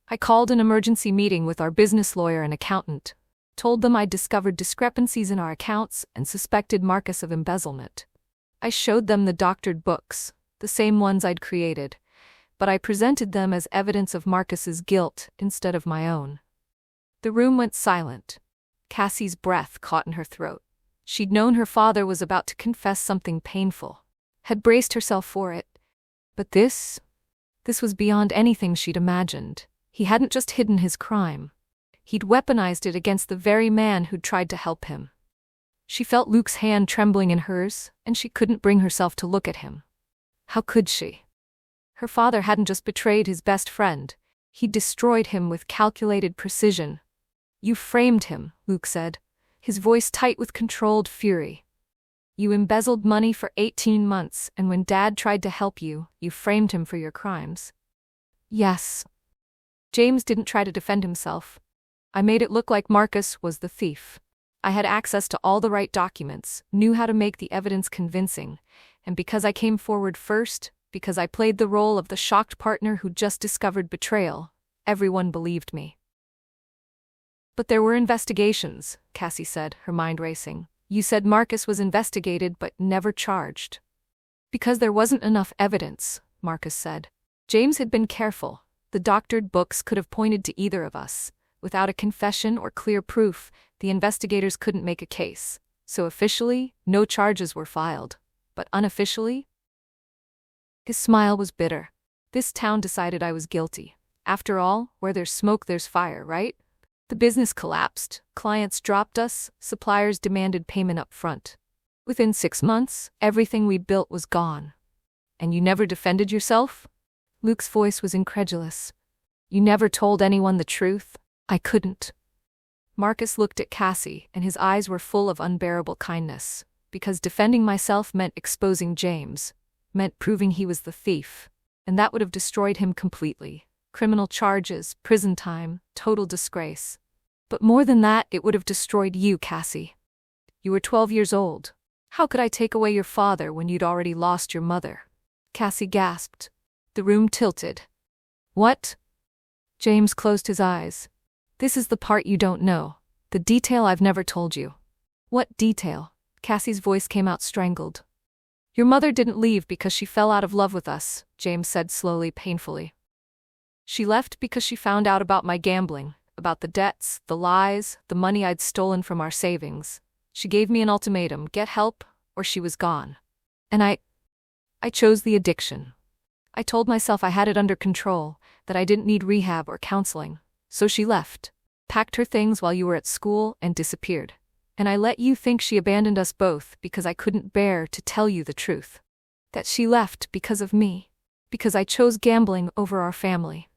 I called an emergency meeting with our business lawyer and accountant, told them I'd discovered discrepancies in our accounts and suspected Marcus of embezzlement. I showed them the doctored books, the same ones I'd created, but I presented them as evidence of Marcus's guilt instead of my own. The room went silent. Cassie's breath caught in her throat. She'd known her father was about to confess something painful, had braced herself for it. But this was beyond anything she'd imagined. He hadn't just hidden his crime. He'd weaponized it against the very man who'd tried to help him. She felt Luke's hand trembling in hers, and she couldn't bring herself to look at him. How could she? Her father hadn't just betrayed his best friend. He'd destroyed him with calculated precision. You framed him, Luke said, his voice tight with controlled fury. You embezzled money for 18 months, and when Dad tried to help you, you framed him for your crimes. Yes. James didn't try to defend himself. I made it look like Marcus was the thief. I had access to all the right documents, knew how to make the evidence convincing, and because I came forward first, because I played the role of the shocked partner who just discovered betrayal, everyone believed me. But there were investigations, Cassie said, her mind racing. You said Marcus was investigated but never charged. Because there wasn't enough evidence, Marcus said. James had been careful. The doctored books could have pointed to either of us. Without a confession or clear proof, the investigators couldn't make a case. So officially, no charges were filed. But unofficially? His smile was bitter. This town decided I was guilty. After all, where there's smoke there's fire, right? The business collapsed, clients dropped us, suppliers demanded payment up front. Within 6 months, everything we built was gone. And you never defended yourself? Luke's voice was incredulous. You never told anyone the truth? I couldn't. Marcus looked at Cassie, and his eyes were full of unbearable kindness, because defending myself meant exposing James, meant proving he was the thief, and that would have destroyed him completely. Criminal charges, prison time, total disgrace. But more than that, it would have destroyed you, Cassie. You were 12 years old. How could I take away your father when you'd already lost your mother? Cassie gasped. The room tilted. What? James closed his eyes. This is the part you don't know. The detail I've never told you. What detail? Cassie's voice came out strangled. Your mother didn't leave because she fell out of love with us, James said slowly, painfully. She left because she found out about my gambling, about the debts, the lies, the money I'd stolen from our savings. She gave me an ultimatum, get help, or she was gone. And I chose the addiction. I told myself I had it under control, that I didn't need rehab or counseling. So she left, packed her things while you were at school, and disappeared. And I let you think she abandoned us both because I couldn't bear to tell you the truth. That she left because of me, because I chose gambling over our family.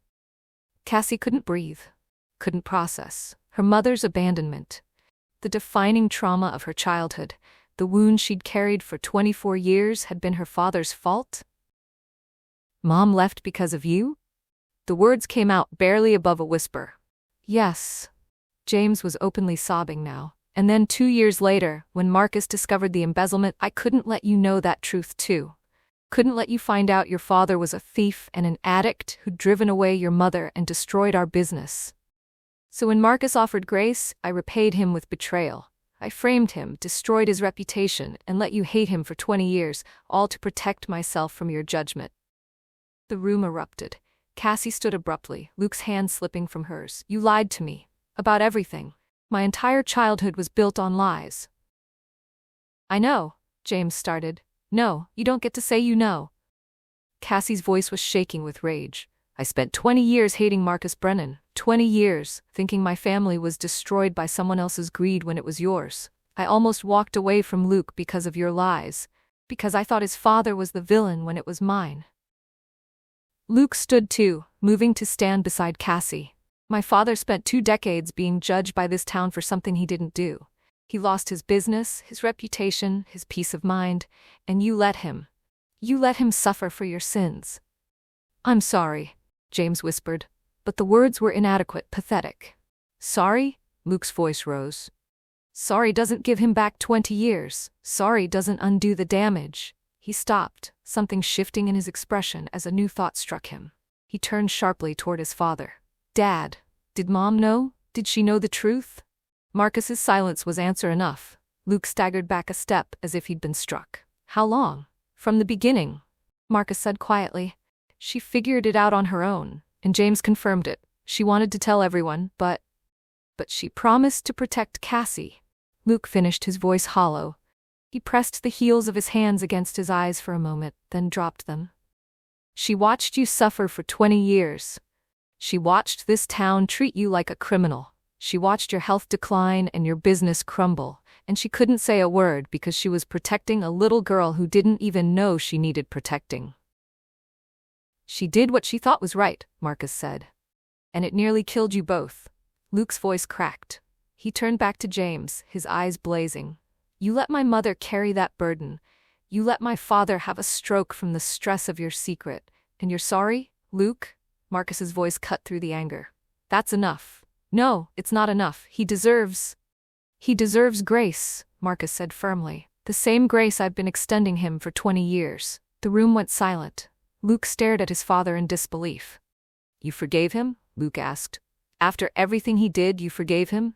Cassie couldn't breathe, couldn't process her mother's abandonment, the defining trauma of her childhood, the wound she'd carried for 24 years had been her father's fault. Mom left because of you? The words came out barely above a whisper. Yes. James was openly sobbing now. And then 2 years later, when Marcus discovered the embezzlement, I couldn't let you know that truth too. Couldn't let you find out your father was a thief and an addict who'd driven away your mother and destroyed our business. So when Marcus offered grace, I repaid him with betrayal. I framed him, destroyed his reputation, and let you hate him for 20 years, all to protect myself from your judgment. The room erupted. Cassie stood abruptly, Luke's hand slipping from hers. You lied to me. About everything. My entire childhood was built on lies. I know, James started. No, you don't get to say you know. Cassie's voice was shaking with rage. I spent 20 years hating Marcus Brennan, 20 years, thinking my family was destroyed by someone else's greed when it was yours. I almost walked away from Luke because of your lies, because I thought his father was the villain when it was mine. Luke stood too, moving to stand beside Cassie. My father spent 2 decades being judged by this town for something he didn't do. He lost his business, his reputation, his peace of mind, and you let him. You let him suffer for your sins. I'm sorry, James whispered, but the words were inadequate, pathetic. Sorry? Luke's voice rose. Sorry doesn't give him back 20 years. Sorry doesn't undo the damage. He stopped, something shifting in his expression as a new thought struck him. He turned sharply toward his father. Dad, did Mom know? Did she know the truth? Marcus's silence was answer enough. Luke staggered back a step as if he'd been struck. How long? From the beginning, Marcus said quietly. She figured it out on her own, and James confirmed it. She wanted to tell everyone, but she promised to protect Cassie. Luke finished, his voice hollow. He pressed the heels of his hands against his eyes for a moment, then dropped them. She watched you suffer for 20 years. She watched this town treat you like a criminal. She watched your health decline and your business crumble, and she couldn't say a word because she was protecting a little girl who didn't even know she needed protecting. She did what she thought was right, Marcus said. And it nearly killed you both. Luke's voice cracked. He turned back to James, his eyes blazing. You let my mother carry that burden. You let my father have a stroke from the stress of your secret. And you're sorry, Luke? Marcus's voice cut through the anger. That's enough. No, it's not enough. He deserves grace, Marcus said firmly. The same grace I've been extending him for 20 years. The room went silent. Luke stared at his father in disbelief. You forgave him? Luke asked. After everything he did, you forgave him?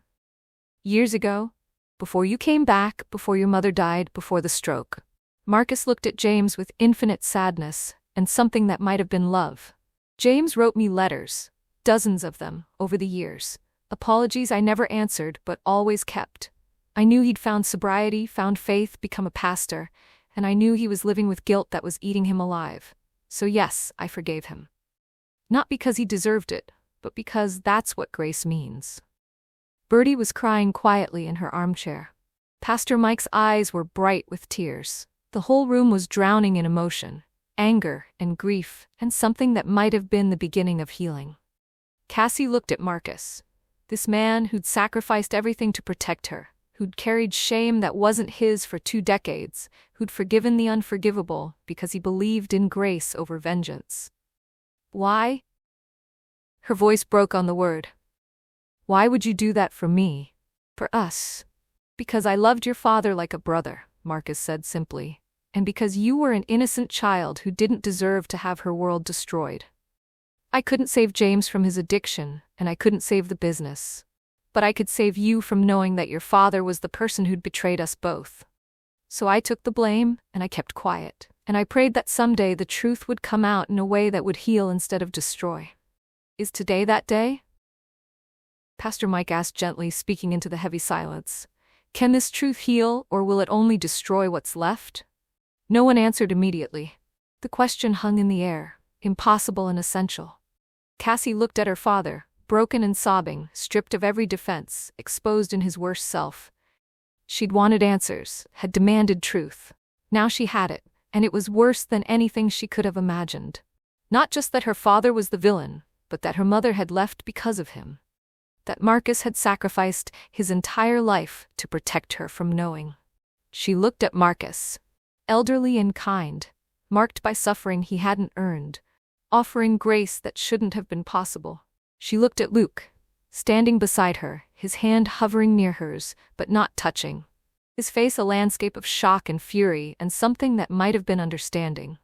Years ago? Before you came back, before your mother died, before the stroke. Marcus looked at James with infinite sadness, and something that might have been love. James wrote me letters, dozens of them, over the years. Apologies I never answered, but always kept. I knew he'd found sobriety, found faith, become a pastor, and I knew he was living with guilt that was eating him alive. So yes, I forgave him. Not because he deserved it, but because that's what grace means. Bertie was crying quietly in her armchair. Pastor Mike's eyes were bright with tears. The whole room was drowning in emotion, anger and grief, and something that might have been the beginning of healing. Cassie looked at Marcus. This man who'd sacrificed everything to protect her, who'd carried shame that wasn't his for 2 decades, who'd forgiven the unforgivable because he believed in grace over vengeance. Why? Her voice broke on the word. Why would you do that for me? For us? Because I loved your father like a brother, Marcus said simply, and because you were an innocent child who didn't deserve to have her world destroyed. I couldn't save James from his addiction, and I couldn't save the business. But I could save you from knowing that your father was the person who'd betrayed us both. So I took the blame, and I kept quiet, and I prayed that someday the truth would come out in a way that would heal instead of destroy. Is today that day? Pastor Mike asked gently, speaking into the heavy silence. Can this truth heal, or will it only destroy what's left? No one answered immediately. The question hung in the air, impossible and essential. Cassie looked at her father, broken and sobbing, stripped of every defense, exposed in his worst self. She'd wanted answers, had demanded truth. Now she had it, and it was worse than anything she could have imagined. Not just that her father was the villain, but that her mother had left because of him. That Marcus had sacrificed his entire life to protect her from knowing. She looked at Marcus, elderly and kind, marked by suffering he hadn't earned, offering grace that shouldn't have been possible. She looked at Luke, standing beside her, his hand hovering near hers, but not touching. His face a landscape of shock and fury, and something that might have been understanding.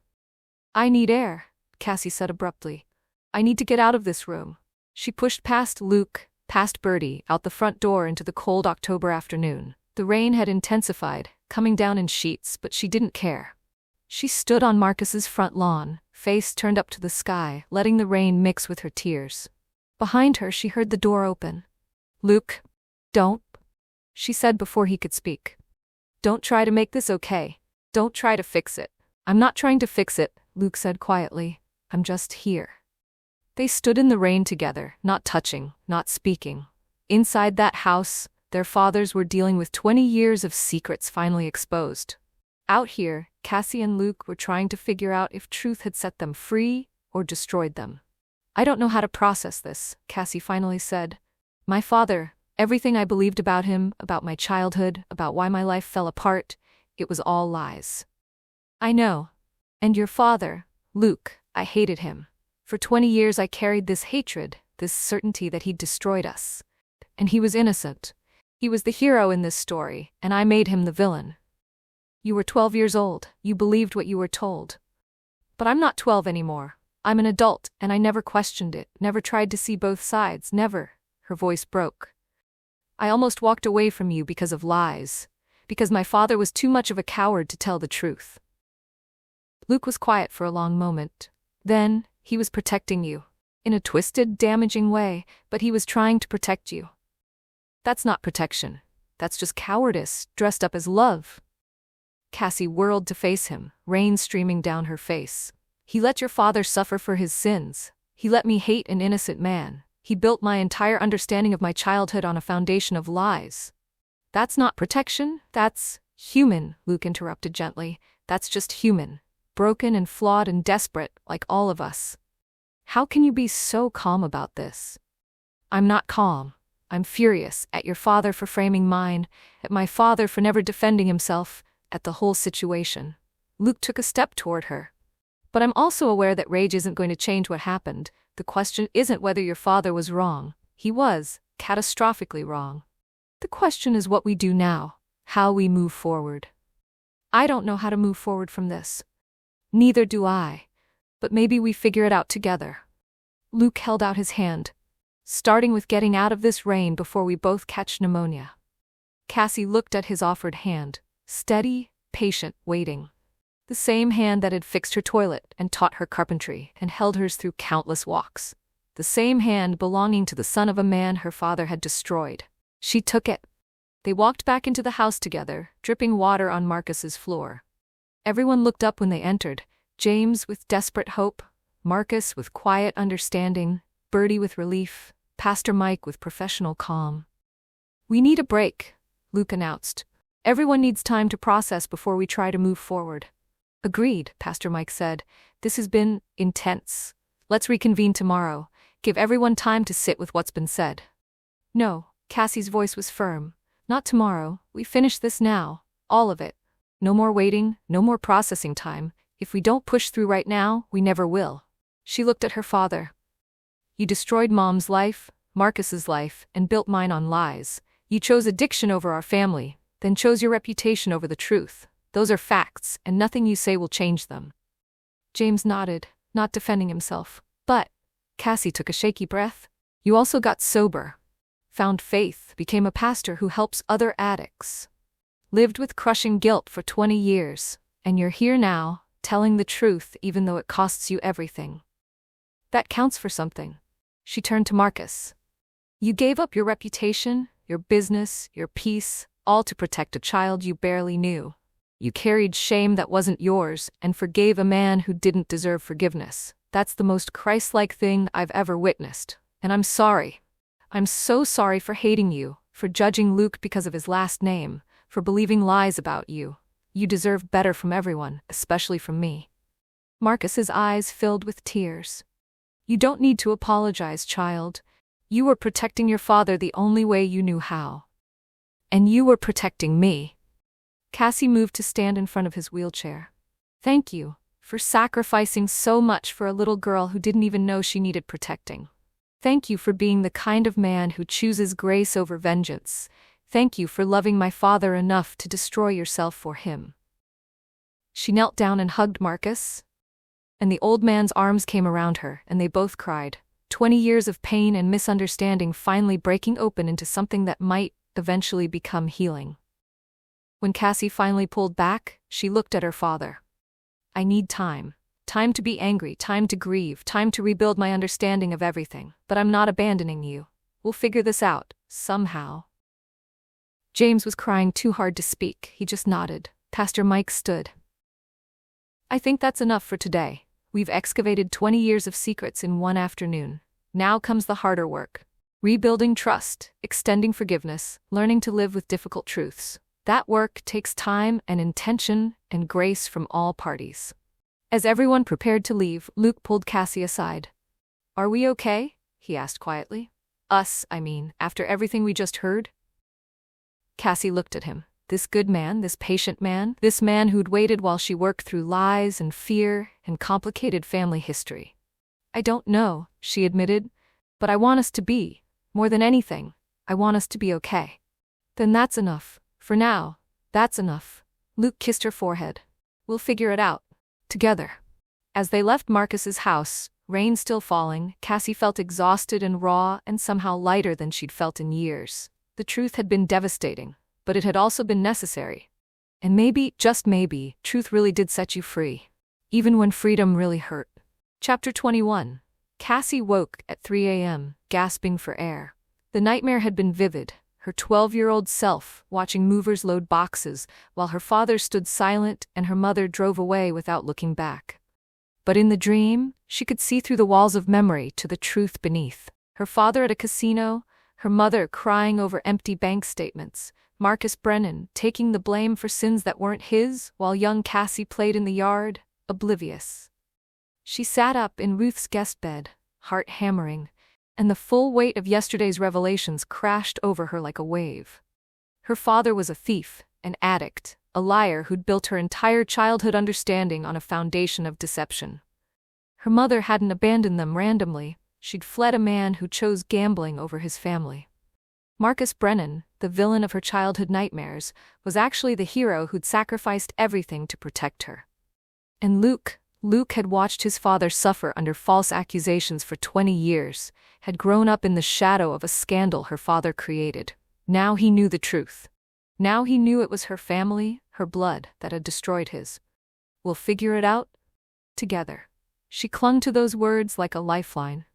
I need air, Cassie said abruptly. I need to get out of this room. She pushed past Luke, past Bertie, out the front door into the cold October afternoon. The rain had intensified, coming down in sheets, but she didn't care. She stood on Marcus's front lawn, face turned up to the sky, letting the rain mix with her tears. Behind her she heard the door open. Luke, don't, she said before he could speak. Don't try to make this okay. Don't try to fix it. I'm not trying to fix it, Luke said quietly. I'm just here. They stood in the rain together, not touching, not speaking. Inside that house, their fathers were dealing with 20 years of secrets finally exposed. Out here, Cassie and Luke were trying to figure out if truth had set them free or destroyed them. "I don't know how to process this," Cassie finally said. "My father, everything I believed about him, about my childhood, about why my life fell apart, it was all lies." "I know. And your father, Luke, I hated him. For 20 years I carried this hatred, this certainty that he'd destroyed us. And he was innocent. He was the hero in this story, and I made him the villain." "You were 12 years old, you believed what you were told. But I'm not 12 anymore. I'm an adult, and I never questioned it, never tried to see both sides, never." Her voice broke. "I almost walked away from you because of lies, because my father was too much of a coward to tell the truth." Luke was quiet for a long moment. "Then, he was protecting you. In a twisted, damaging way, but he was trying to protect you." "That's not protection. That's just cowardice, dressed up as love." Cassie whirled to face him, rain streaming down her face. "He let your father suffer for his sins. He let me hate an innocent man. He built my entire understanding of my childhood on a foundation of lies." "That's not protection, that's human," Luke interrupted gently. "That's just human. Broken and flawed and desperate, like all of us." "How can you be so calm about this?" "I'm not calm. I'm furious at your father for framing mine, at my father for never defending himself, at the whole situation." Luke took a step toward her. "But I'm also aware that rage isn't going to change what happened. The question isn't whether your father was wrong. He was, catastrophically wrong. The question is what we do now, how we move forward." "I don't know how to move forward from this." "Neither do I. But maybe we figure it out together." Luke held out his hand. "Starting with getting out of this rain before we both catch pneumonia." Cassie looked at his offered hand, steady, patient, waiting. The same hand that had fixed her toilet and taught her carpentry and held hers through countless walks. The same hand belonging to the son of a man her father had destroyed. She took it. They walked back into the house together, dripping water on Marcus's floor. Everyone looked up when they entered, James with desperate hope, Marcus with quiet understanding, Bertie with relief, Pastor Mike with professional calm. "We need a break," Luke announced. "Everyone needs time to process before we try to move forward." "Agreed," Pastor Mike said. "This has been intense. Let's reconvene tomorrow. Give everyone time to sit with what's been said." "No," Cassie's voice was firm. "Not tomorrow. We finish this now. All of it. No more waiting, no more processing time. If we don't push through right now, we never will." She looked at her father. "You destroyed Mom's life, Marcus's life, and built mine on lies. You chose addiction over our family, then chose your reputation over the truth. Those are facts, and nothing you say will change them." James nodded, not defending himself. "But," Cassie took a shaky breath, "you also got sober. Found faith, became a pastor who helps other addicts. Lived with crushing guilt for 20 years, and you're here now, telling the truth even though it costs you everything. That counts for something." She turned to Marcus. "You gave up your reputation, your business, your peace, all to protect a child you barely knew. You carried shame that wasn't yours and forgave a man who didn't deserve forgiveness. That's the most Christ-like thing I've ever witnessed. And I'm sorry. I'm so sorry for hating you, for judging Luke because of his last name, for believing lies about you. You deserve better from everyone, especially from me." Marcus's eyes filled with tears. "You don't need to apologize, child. You were protecting your father the only way you knew how. And you were protecting me." Cassie moved to stand in front of his wheelchair. "Thank you for sacrificing so much for a little girl who didn't even know she needed protecting. Thank you for being the kind of man who chooses grace over vengeance. Thank you for loving my father enough to destroy yourself for him." She knelt down and hugged Marcus, and the old man's arms came around her, and they both cried. 20 years of pain and misunderstanding finally breaking open into something that might eventually become healing. When Cassie finally pulled back, she looked at her father. "I need time. Time to be angry, time to grieve, time to rebuild my understanding of everything. But I'm not abandoning you. We'll figure this out, somehow." James was crying too hard to speak. He just nodded. Pastor Mike stood. "I think that's enough for today. We've excavated 20 years of secrets in one afternoon. Now comes the harder work. Rebuilding trust, extending forgiveness, learning to live with difficult truths. That work takes time and intention and grace from all parties. As everyone prepared to leave, Luke pulled Cassie aside. "Are we okay?" he asked quietly. "Us, I mean, after everything we just heard?" Cassie looked at him. This good man, this patient man, this man who'd waited while she worked through lies and fear and complicated family history. "I don't know," she admitted, "but I want us to be. More than anything, I want us to be okay." "Then that's enough. For now, that's enough." Luke kissed her forehead. "We'll figure it out. Together." As they left Marcus's house, rain still falling, Cassie felt exhausted and raw and somehow lighter than she'd felt in years. The truth had been devastating, but it had also been necessary. And maybe, just maybe, truth really did set you free. Even when freedom really hurt. Chapter 21. Cassie woke at 3 a.m., gasping for air. The nightmare had been vivid, her 12-year-old self watching movers load boxes while her father stood silent and her mother drove away without looking back. But in the dream, she could see through the walls of memory to the truth beneath. Her father at a casino, her mother crying over empty bank statements, Marcus Brennan taking the blame for sins that weren't his while young Cassie played in the yard, oblivious. She sat up in Ruth's guest bed, heart hammering, and the full weight of yesterday's revelations crashed over her like a wave. Her father was a thief, an addict, a liar who'd built her entire childhood understanding on a foundation of deception. Her mother hadn't abandoned them randomly, she'd fled a man who chose gambling over his family. Marcus Brennan, the villain of her childhood nightmares, was actually the hero who'd sacrificed everything to protect her. And Luke had watched his father suffer under false accusations for 20 years, had grown up in the shadow of a scandal her father created. Now he knew the truth. Now he knew it was her family, her blood, that had destroyed his. "We'll figure it out together." She clung to those words like a lifeline.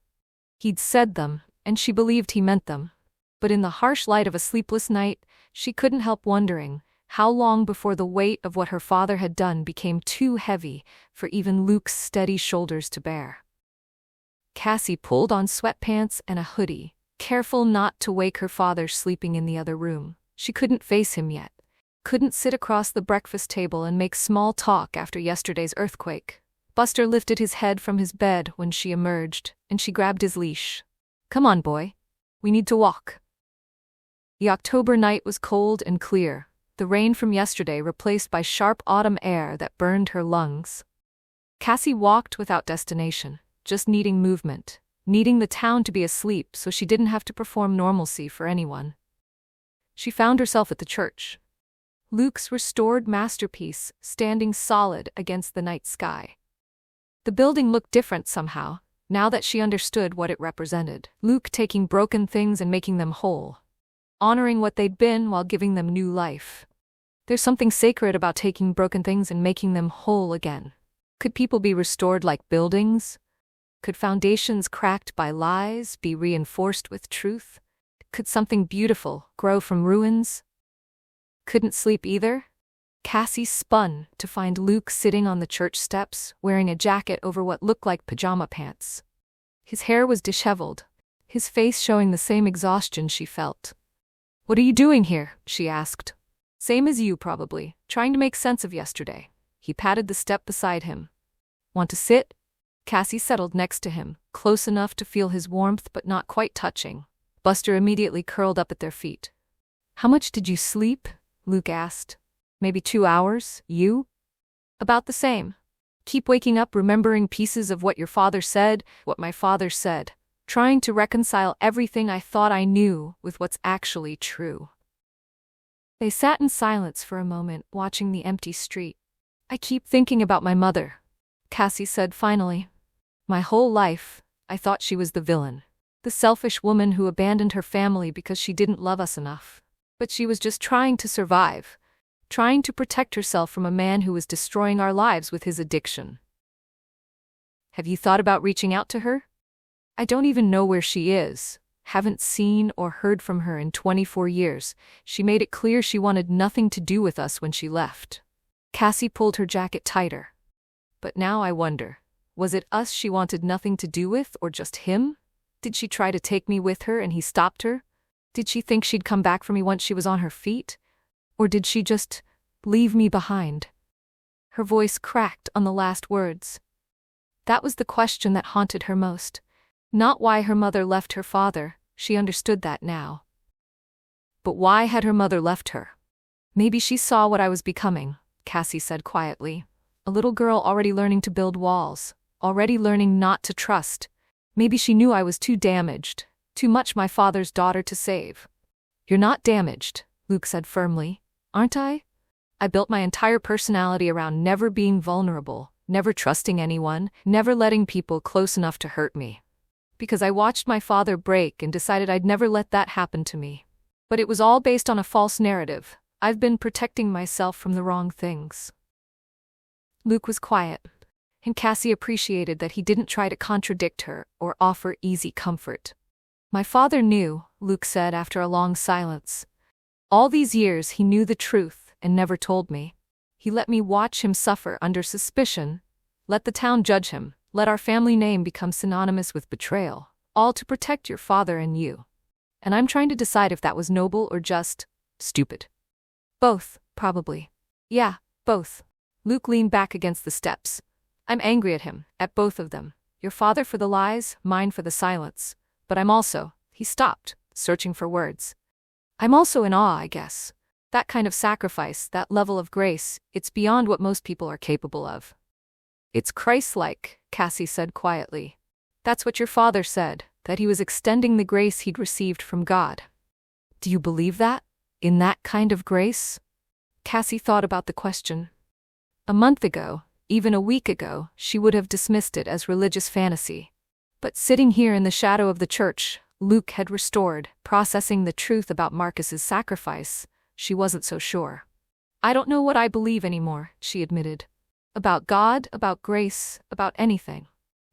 He'd said them, and she believed he meant them. But in the harsh light of a sleepless night, she couldn't help wondering how long before the weight of what her father had done became too heavy for even Luke's steady shoulders to bear. Cassie pulled on sweatpants and a hoodie, careful not to wake her father sleeping in the other room. She couldn't face him yet, couldn't sit across the breakfast table and make small talk after yesterday's earthquake. Buster lifted his head from his bed when she emerged, and she grabbed his leash. "Come on, boy. We need to walk." The October night was cold and clear, the rain from yesterday replaced by sharp autumn air that burned her lungs. Cassie walked without destination, just needing movement, needing the town to be asleep so she didn't have to perform normalcy for anyone. She found herself at the church. Luke's restored masterpiece standing solid against the night sky. The building looked different somehow, now that she understood what it represented. Luke taking broken things and making them whole. Honoring what they'd been while giving them new life. There's something sacred about taking broken things and making them whole again. Could people be restored like buildings? Could foundations cracked by lies be reinforced with truth? Could something beautiful grow from ruins? Couldn't sleep either? Cassie spun to find Luke sitting on the church steps, wearing a jacket over what looked like pajama pants. His hair was disheveled, his face showing the same exhaustion she felt. "What are you doing here?" she asked. "Same as you, probably, trying to make sense of yesterday." He patted the step beside him. "Want to sit?" Cassie settled next to him, close enough to feel his warmth but not quite touching. Buster immediately curled up at their feet. "How much did you sleep?" Luke asked. "Maybe 2 hours, you?" "About the same. Keep waking up remembering pieces of what your father said, what my father said. Trying to reconcile everything I thought I knew with what's actually true." They sat in silence for a moment, watching the empty street. "I keep thinking about my mother," Cassie said finally. "My whole life, I thought she was the villain. The selfish woman who abandoned her family because she didn't love us enough. But she was just trying to survive. Trying to protect herself from a man who was destroying our lives with his addiction. Have you thought about reaching out to her? I don't even know where she is. Haven't seen or heard from her in 24 years. She made it clear she wanted nothing to do with us when she left." Cassie pulled her jacket tighter. "But now I wonder, Was it us she wanted nothing to do with, or just him? Did she try to take me with her and he stopped her? Did she think she'd come back for me once she was on her feet? Or did she just leave me behind? Her voice cracked on the last words. That was the question that haunted her most. Not why her mother left her father, she understood that now. But why had her mother left her? Maybe she saw what I was becoming, Cassie said quietly. A little girl already learning to build walls, already learning not to trust. Maybe she knew I was too damaged, too much my father's daughter to save. You're not damaged, Luke said firmly, aren't I? I built my entire personality around never being vulnerable, never trusting anyone, never letting people close enough to hurt me. Because I watched my father break and decided I'd never let that happen to me. But it was all based on a false narrative. I've been protecting myself from the wrong things. Luke was quiet, and Cassie appreciated that he didn't try to contradict her or offer easy comfort. My father knew, Luke said after a long silence. All these years he knew the truth and never told me. He let me watch him suffer under suspicion, let the town judge him, let our family name become synonymous with betrayal, all to protect your father and you. And I'm trying to decide if that was noble or just stupid. Both, probably. Yeah, both. Luke leaned back against the steps. I'm angry at him, at both of them. Your father for the lies, mine for the silence. But I'm also, he stopped, searching for words. I'm also in awe, I guess. That kind of sacrifice, that level of grace, it's beyond what most people are capable of. It's Christ-like, Cassie said quietly. That's what your father said, that he was extending the grace he'd received from God. Do you believe that? In that kind of grace? Cassie thought about the question. A month ago, even a week ago, she would have dismissed it as religious fantasy. But sitting here in the shadow of the church, Luke had restored, processing the truth about Marcus's sacrifice. She wasn't so sure. I don't know what I believe anymore, she admitted. About God, about grace, about anything.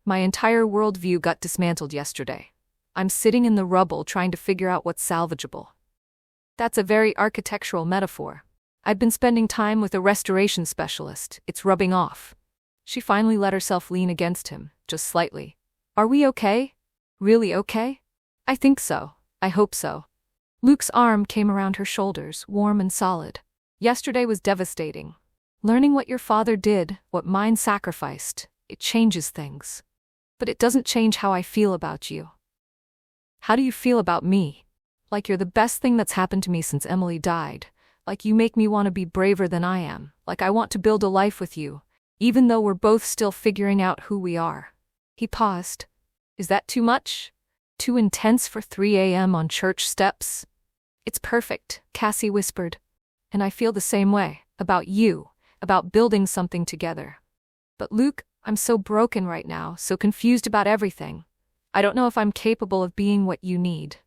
My entire worldview got dismantled yesterday. I'm sitting in the rubble trying to figure out what's salvageable. That's a very architectural metaphor. I've been spending time with a restoration specialist. It's rubbing off. She finally let herself lean against him, just slightly. Are we okay? Really okay? I think so. I hope so. Luke's arm came around her shoulders, warm and solid. Yesterday was devastating. Learning what your father did, what mine sacrificed, it changes things. But it doesn't change how I feel about you. How do you feel about me? Like you're the best thing that's happened to me since Emily died. Like you make me want to be braver than I am. Like I want to build a life with you, even though we're both still figuring out who we are. He paused. Is that too much? Too intense for 3 a.m. on church steps? It's perfect, Cassie whispered. And I feel the same way, about you, about building something together. But Luke, I'm so broken right now, so confused about everything. I don't know if I'm capable of being what you need.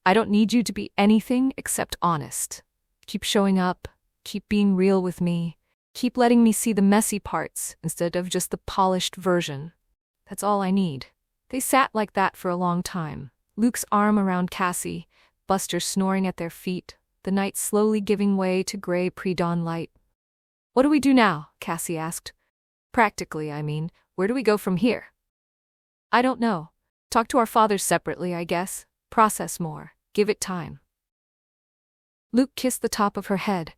I don't need you to be anything except honest. Keep showing up, keep being real with me, keep letting me see the messy parts instead of just the polished version. That's all I need. They sat like that for a long time, Luke's arm around Cassie, Buster snoring at their feet, the night slowly giving way to gray pre-dawn light. What do we do now? Cassie asked. Practically, I mean, where do we go from here? I don't know. Talk to our fathers separately, I guess. Process more. Give it time. Luke kissed the top of her head.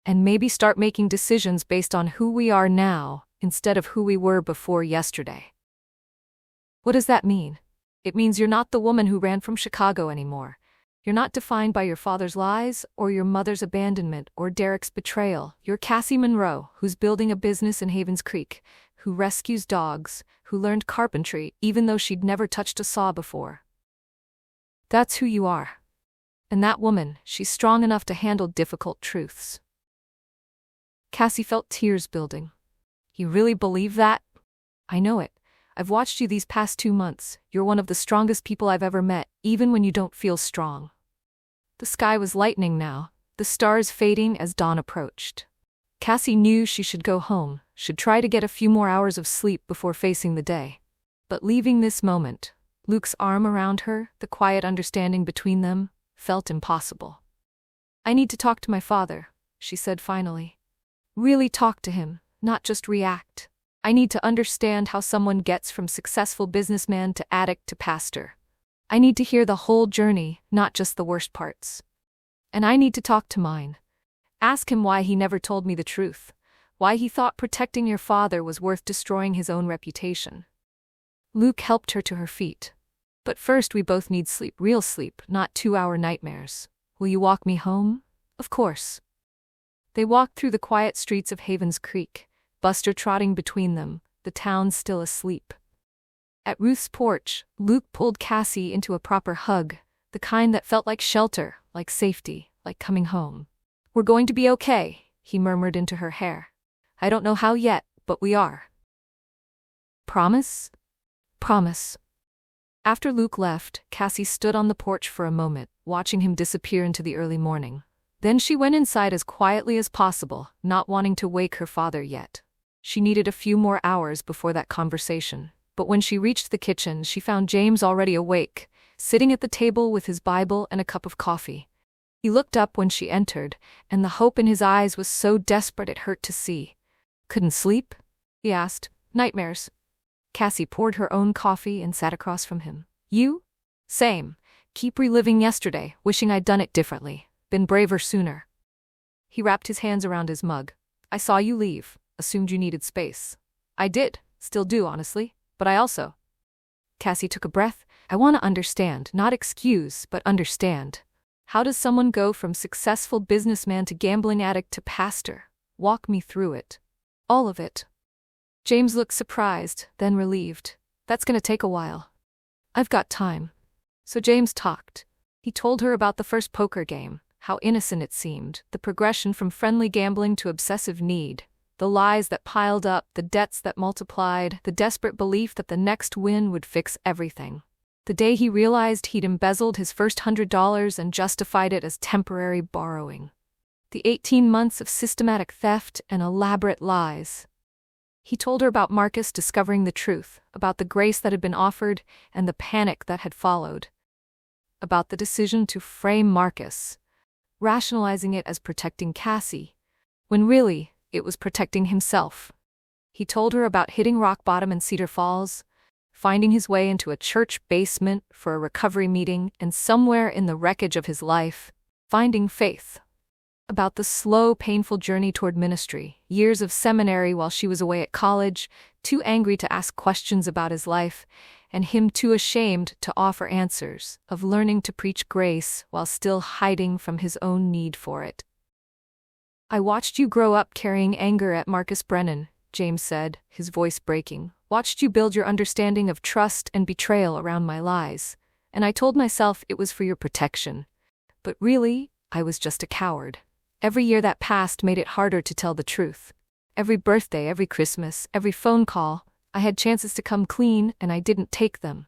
And maybe start making decisions based on who we are now, instead of who we were before yesterday. What does that mean? It means you're not the woman who ran from Chicago anymore. You're not defined by your father's lies, or your mother's abandonment, or Derek's betrayal. You're Cassie Monroe, who's building a business in Havens Creek, who rescues dogs, who learned carpentry even though she'd never touched a saw before. That's who you are. And that woman, she's strong enough to handle difficult truths. Cassie felt tears building. You really believe that? I know it. I've watched you these past 2 months. You're one of the strongest people I've ever met, even when you don't feel strong. The sky was lightening now, the stars fading as dawn approached. Cassie knew she should go home, should try to get a few more hours of sleep before facing the day. But leaving this moment, Luke's arm around her, the quiet understanding between them, felt impossible. I need to talk to my father, she said finally. Really talk to him, not just react. I need to understand how someone gets from successful businessman to addict to pastor. I need to hear the whole journey, not just the worst parts. And I need to talk to mine. Ask him why he never told me the truth, why he thought protecting your father was worth destroying his own reputation. Luke helped her to her feet. But first we both need sleep, real sleep, not 2-hour nightmares. Will you walk me home? Of course. They walked through the quiet streets of Havens Creek, Buster trotting between them, the town still asleep. At Ruth's porch, Luke pulled Cassie into a proper hug, the kind that felt like shelter, like safety, like coming home. We're going to be okay, he murmured into her hair. I don't know how yet, but we are. Promise? Promise. After Luke left, Cassie stood on the porch for a moment, watching him disappear into the early morning. Then she went inside as quietly as possible, not wanting to wake her father yet. She needed a few more hours before that conversation, but when she reached the kitchen, she found James already awake, sitting at the table with his Bible and a cup of coffee. He looked up when she entered, and the hope in his eyes was so desperate it hurt to see. Couldn't sleep? He asked. Nightmares. Cassie poured her own coffee and sat across from him. You? Same. Keep reliving yesterday, wishing I'd done it differently, been braver sooner. He wrapped his hands around his mug. I saw you leave, assumed you needed space. I did, still do honestly, but I also. Cassie took a breath. I want to understand, not excuse, but understand. How does someone go from successful businessman to gambling addict to pastor? Walk me through it. All of it. James looked surprised, then relieved. That's gonna take a while. I've got time. So James talked. He told her about the first poker game, how innocent it seemed, the progression from friendly gambling to obsessive need, the lies that piled up, the debts that multiplied, the desperate belief that the next win would fix everything. The day he realized he'd embezzled his first $100 and justified it as temporary borrowing. The 18 months of systematic theft and elaborate lies. He told her about Marcus discovering the truth, about the grace that had been offered and the panic that had followed. About the decision to frame Marcus, rationalizing it as protecting Cassie, when really it was protecting himself. He told her about hitting rock bottom in Cedar Falls, finding his way into a church basement for a recovery meeting, and somewhere in the wreckage of his life, finding faith. About the slow, painful journey toward ministry, years of seminary while she was away at college, too angry to ask questions about his life, and him too ashamed to offer answers, of learning to preach grace while still hiding from his own need for it. I watched you grow up carrying anger at Marcus Brennan, James said, his voice breaking. Watched you build your understanding of trust and betrayal around my lies, and I told myself it was for your protection. But really, I was just a coward. Every year that passed made it harder to tell the truth. Every birthday, every Christmas, every phone call, I had chances to come clean and I didn't take them.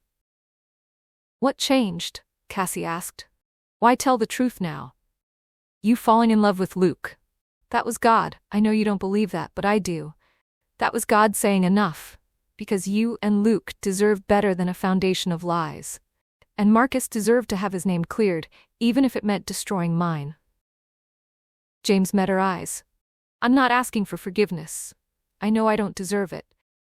What changed? Cassie asked. Why tell the truth now? You falling in love with Luke. That was God. I know you don't believe that, but I do. That was God saying enough. Because you and Luke deserve better than a foundation of lies. And Marcus deserved to have his name cleared, even if it meant destroying mine. James met her eyes. I'm not asking for forgiveness. I know I don't deserve it.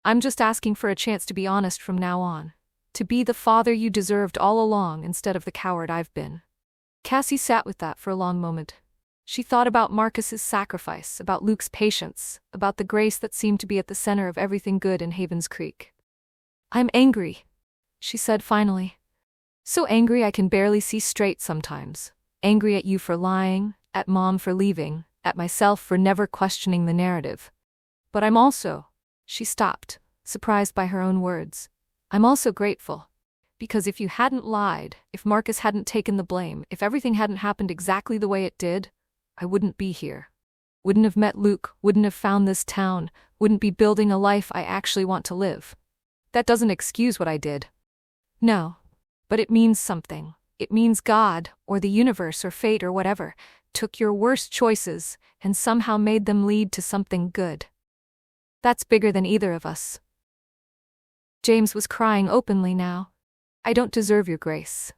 I'm just asking for a chance to be honest from now on. To be the father you deserved all along instead of the coward I've been. Cassie sat with that for a long moment. She thought about Marcus's sacrifice, about Luke's patience, about the grace that seemed to be at the center of everything good in Havens Creek. I'm angry, she said finally. So angry I can barely see straight sometimes. Angry at you for lying, at Mom for leaving, at myself for never questioning the narrative. But I'm also, she stopped, surprised by her own words. I'm also grateful. Because if you hadn't lied, if Marcus hadn't taken the blame, if everything hadn't happened exactly the way it did, I wouldn't be here. Wouldn't have met Luke, wouldn't have found this town, wouldn't be building a life I actually want to live. That doesn't excuse what I did. No. But it means something. It means God, or the universe, or fate, or whatever, took your worst choices and somehow made them lead to something good. That's bigger than either of us. James was crying openly now. I don't deserve your grace.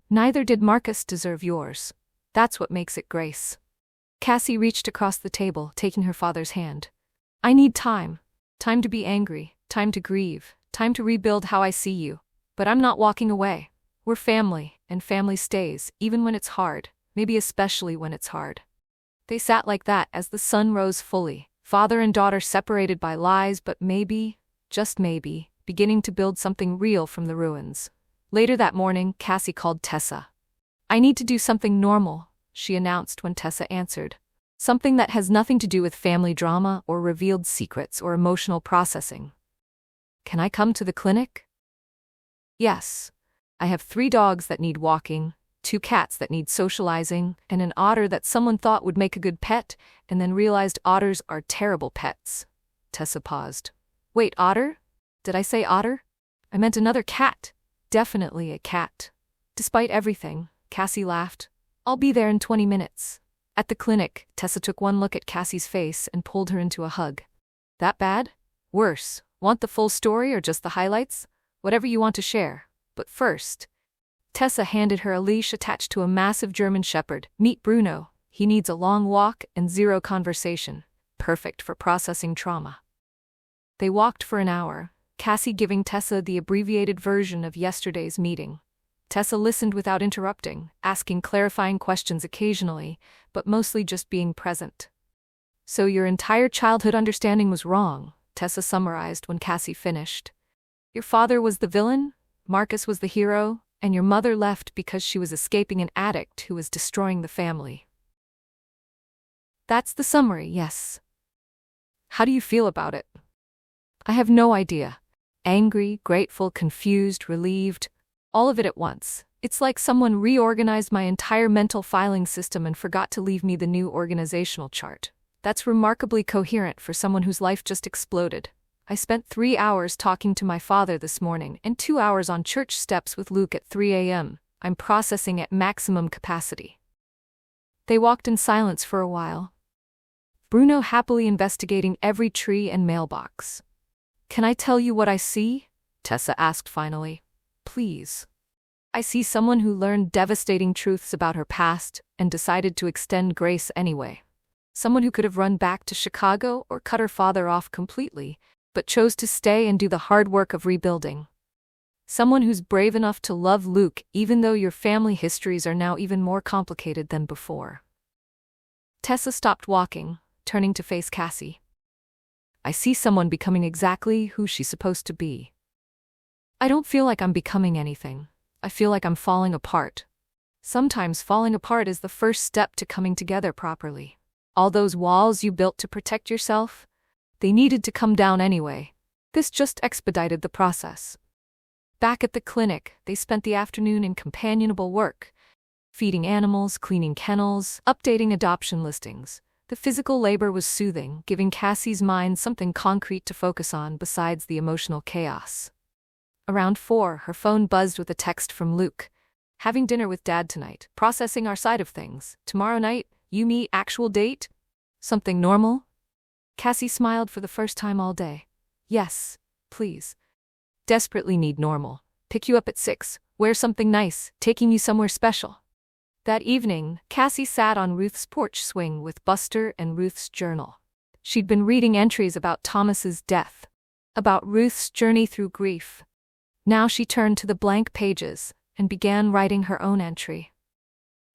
Neither did Marcus deserve yours. That's what makes it grace. Cassie reached across the table, taking her father's hand. I need time. Time to be angry, time to grieve, time to rebuild how I see you. But I'm not walking away. We're family, and family stays, even when it's hard, maybe especially when it's hard. They sat like that as the sun rose fully, father and daughter separated by lies, but maybe, just maybe, beginning to build something real from the ruins. Later that morning, Cassie called Tessa. "I need to do something normal," she announced when Tessa answered. "Something that has nothing to do with family drama or revealed secrets or emotional processing." "Can I come to the clinic?" "Yes. I have 3 dogs that need walking, 2 cats that need socializing, and an otter that someone thought would make a good pet, and then realized otters are terrible pets." Tessa paused. "Wait, otter? Did I say otter? I meant another cat. Definitely a cat." Despite everything, Cassie laughed. "I'll be there in 20 minutes. At the clinic, Tessa took one look at Cassie's face and pulled her into a hug. "That bad? Worse. Want the full story or just the highlights? Whatever you want to share. But first..." Tessa handed her a leash attached to a massive German shepherd. "Meet Bruno. He needs a long walk and 0 conversation. Perfect for processing trauma." They walked for an hour, Cassie giving Tessa the abbreviated version of yesterday's meeting. Tessa listened without interrupting, asking clarifying questions occasionally, but mostly just being present. "So your entire childhood understanding was wrong," Tessa summarized when Cassie finished. "Your father was the villain, Marcus was the hero, and your mother left because she was escaping an addict who was destroying the family." "That's the summary, yes." "How do you feel about it?" "I have no idea. Angry, grateful, confused, relieved. All of it at once. It's like someone reorganized my entire mental filing system and forgot to leave me the new organizational chart. That's remarkably coherent for someone whose life just exploded. I spent 3 hours talking to my father this morning and 2 hours on church steps with Luke at 3 a.m. I'm processing at maximum capacity." They walked in silence for a while. Bruno happily investigating every tree and mailbox. "Can I tell you what I see?" Tessa asked finally. "Please." "I see someone who learned devastating truths about her past and decided to extend grace anyway. Someone who could have run back to Chicago or cut her father off completely, but chose to stay and do the hard work of rebuilding. Someone who's brave enough to love Luke even though your family histories are now even more complicated than before." Tessa stopped walking, turning to face Cassie. "I see someone becoming exactly who she's supposed to be." "I don't feel like I'm becoming anything. I feel like I'm falling apart. Sometimes falling apart is the first step to coming together properly. All those walls you built to protect yourself, they needed to come down anyway. This just expedited the process." Back at the clinic, they spent the afternoon in companionable work, feeding animals, cleaning kennels, updating adoption listings. The physical labor was soothing, giving Cassie's mind something concrete to focus on besides the emotional chaos. Around 4, her phone buzzed with a text from Luke. "Having dinner with Dad tonight, processing our side of things. Tomorrow night, you meet, actual date? Something normal?" Cassie smiled for the first time all day. "Yes, please. Desperately need normal. Pick you up at 6, wear something nice, taking you somewhere special." That evening, Cassie sat on Ruth's porch swing with Buster and Ruth's journal. She'd been reading entries about Thomas's death, about Ruth's journey through grief. Now she turned to the blank pages and began writing her own entry.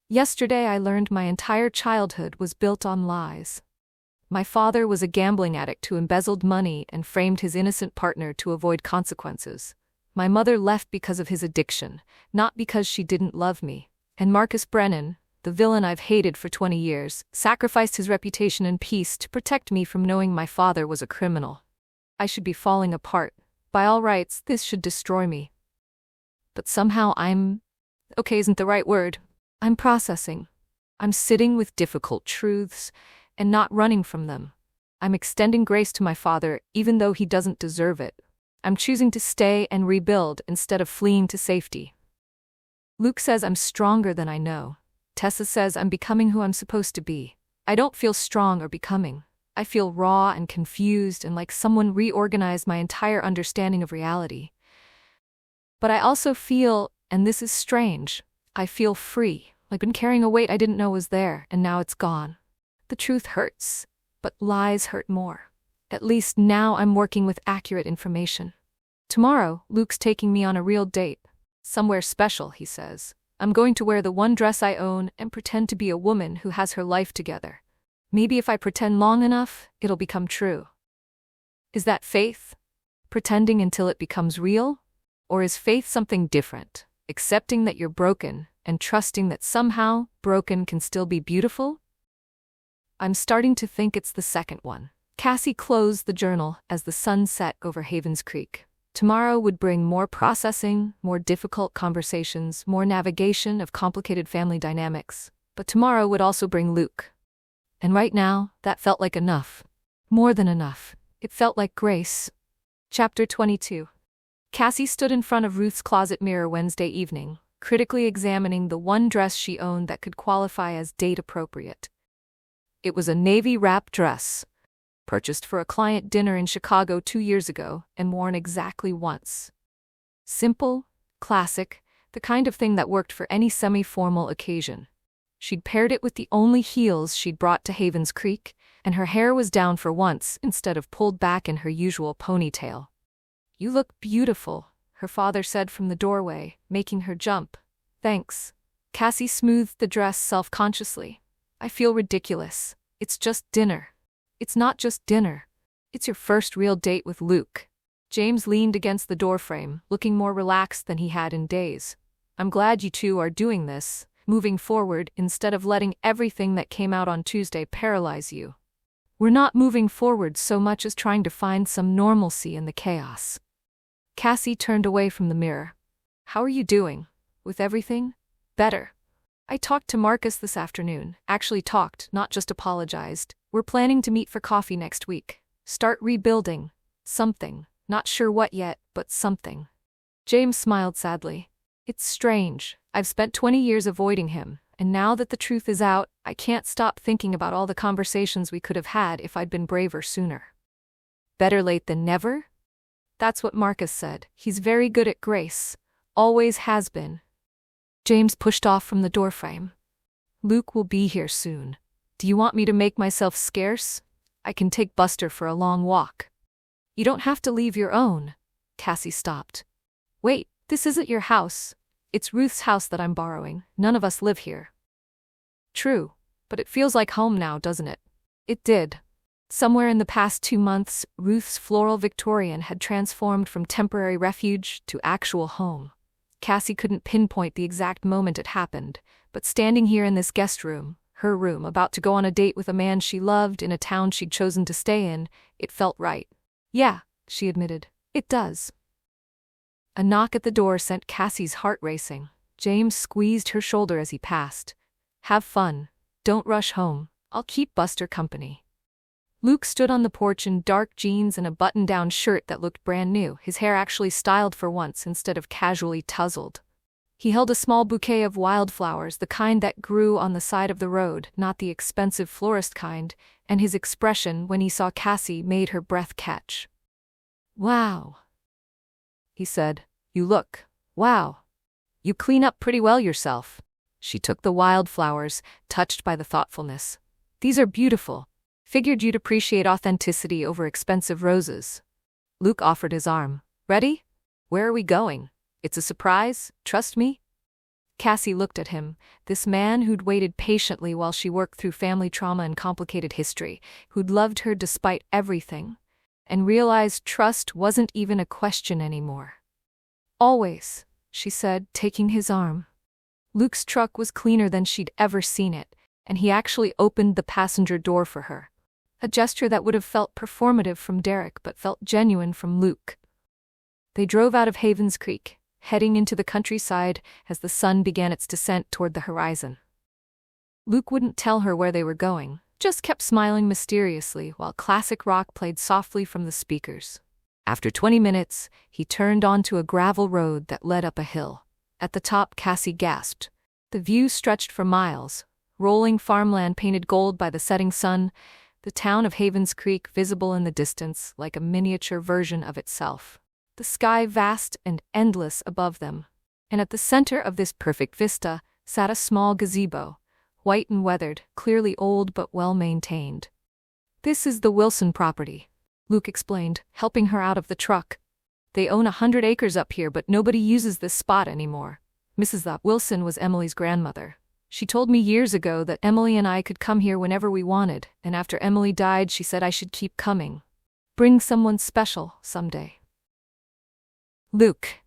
"Yesterday I learned my entire childhood was built on lies. My father was a gambling addict who embezzled money and framed his innocent partner to avoid consequences. My mother left because of his addiction, not because she didn't love me. And Marcus Brennan, the villain I've hated for 20 years, sacrificed his reputation and peace to protect me from knowing my father was a criminal. I should be falling apart. By all rights, this should destroy me. But somehow okay isn't the right word. I'm processing. I'm sitting with difficult truths and not running from them. I'm extending grace to my father even though he doesn't deserve it. I'm choosing to stay and rebuild instead of fleeing to safety. Luke says I'm stronger than I know. Tessa says I'm becoming who I'm supposed to be. I don't feel strong or becoming. I feel raw and confused and like someone reorganized my entire understanding of reality. But I also feel, and this is strange, I feel free, like I've been carrying a weight I didn't know was there, and now it's gone. The truth hurts, but lies hurt more. At least now I'm working with accurate information. Tomorrow, Luke's taking me on a real date. Somewhere special, he says. I'm going to wear the one dress I own and pretend to be a woman who has her life together. Maybe if I pretend long enough, it'll become true. Is that faith? Pretending until it becomes real? Or is faith something different, accepting that you're broken and trusting that somehow broken can still be beautiful? I'm starting to think it's the second one. Cassie closed the journal as the sun set over Havens Creek. Tomorrow would bring more processing, more difficult conversations, more navigation of complicated family dynamics. But tomorrow would also bring Luke. And right now, that felt like enough. More than enough. It felt like grace. Chapter 22. Cassie stood in front of Ruth's closet mirror Wednesday evening, critically examining the one dress she owned that could qualify as date-appropriate. It was a navy-wrap dress, purchased for a client dinner in Chicago 2 years ago and worn exactly once. Simple, classic, the kind of thing that worked for any semi-formal occasion. She'd paired it with the only heels she'd brought to Havens Creek, and her hair was down for once instead of pulled back in her usual ponytail. "You look beautiful," her father said from the doorway, making her jump. "Thanks." Cassie smoothed the dress self-consciously. "I feel ridiculous. It's just dinner." "It's not just dinner. It's your first real date with Luke." James leaned against the doorframe, looking more relaxed than he had in days. "I'm glad you two are doing this, moving forward instead of letting everything that came out on Tuesday paralyze you." "We're not moving forward so much as trying to find some normalcy in the chaos." Cassie turned away from the mirror. "How are you doing? With everything?" "Better. I talked to Marcus this afternoon. Actually talked, not just apologized. We're planning to meet for coffee next week. Start rebuilding. Something. Not sure what yet, but something." James smiled sadly. "It's strange. I've spent 20 years avoiding him, and now that the truth is out, I can't stop thinking about all the conversations we could have had if I'd been braver sooner." "Better late than never?" "That's what Marcus said. He's very good at grace. Always has been." James pushed off from the doorframe. "Luke will be here soon. Do you want me to make myself scarce? I can take Buster for a long walk." "You don't have to leave your own." Cassie stopped. "Wait, this isn't your house. It's Ruth's house that I'm borrowing. None of us live here." "True, but it feels like home now, doesn't it?" It did. Somewhere in the past 2 months, Ruth's floral Victorian had transformed from temporary refuge to actual home. Cassie couldn't pinpoint the exact moment it happened, but standing here in this guest room, her room, about to go on a date with a man she loved in a town she'd chosen to stay in, it felt right. "Yeah," she admitted, "it does." A knock at the door sent Cassie's heart racing. James squeezed her shoulder as he passed. "Have fun. Don't rush home. I'll keep Buster company." Luke stood on the porch in dark jeans and a button-down shirt that looked brand new, his hair actually styled for once instead of casually tousled. He held a small bouquet of wildflowers, the kind that grew on the side of the road, not the expensive florist kind, and his expression when he saw Cassie made her breath catch. "Wow," he said. "You look, wow. You clean up pretty well yourself." She took the wildflowers, touched by the thoughtfulness. "These are beautiful. Figured you'd appreciate authenticity over expensive roses." Luke offered his arm. "Ready? Where are we going? It's a surprise, trust me." Cassie looked at him, this man who'd waited patiently while she worked through family trauma and complicated history, who'd loved her despite everything, and realized trust wasn't even a question anymore. "Always," she said, taking his arm. Luke's truck was cleaner than she'd ever seen it, and he actually opened the passenger door for her. A gesture that would have felt performative from Derek but felt genuine from Luke. They drove out of Havens Creek, heading into the countryside as the sun began its descent toward the horizon. Luke wouldn't tell her where they were going, just kept smiling mysteriously while classic rock played softly from the speakers. After 20 minutes, he turned onto a gravel road that led up a hill. At the top, Cassie gasped. The view stretched for miles, rolling farmland painted gold by the setting sun, the town of Havens Creek visible in the distance like a miniature version of itself. The sky vast and endless above them. And at the center of this perfect vista sat a small gazebo, white and weathered, clearly old but well-maintained. "This is the Wilson property," Luke explained, helping her out of the truck. They own 100 acres up here, but nobody uses this spot anymore. Mrs. Wilson was Emily's grandmother. She told me years ago that Emily and I could come here whenever we wanted, and after Emily died, she said I should keep coming. Bring someone special someday. Luke.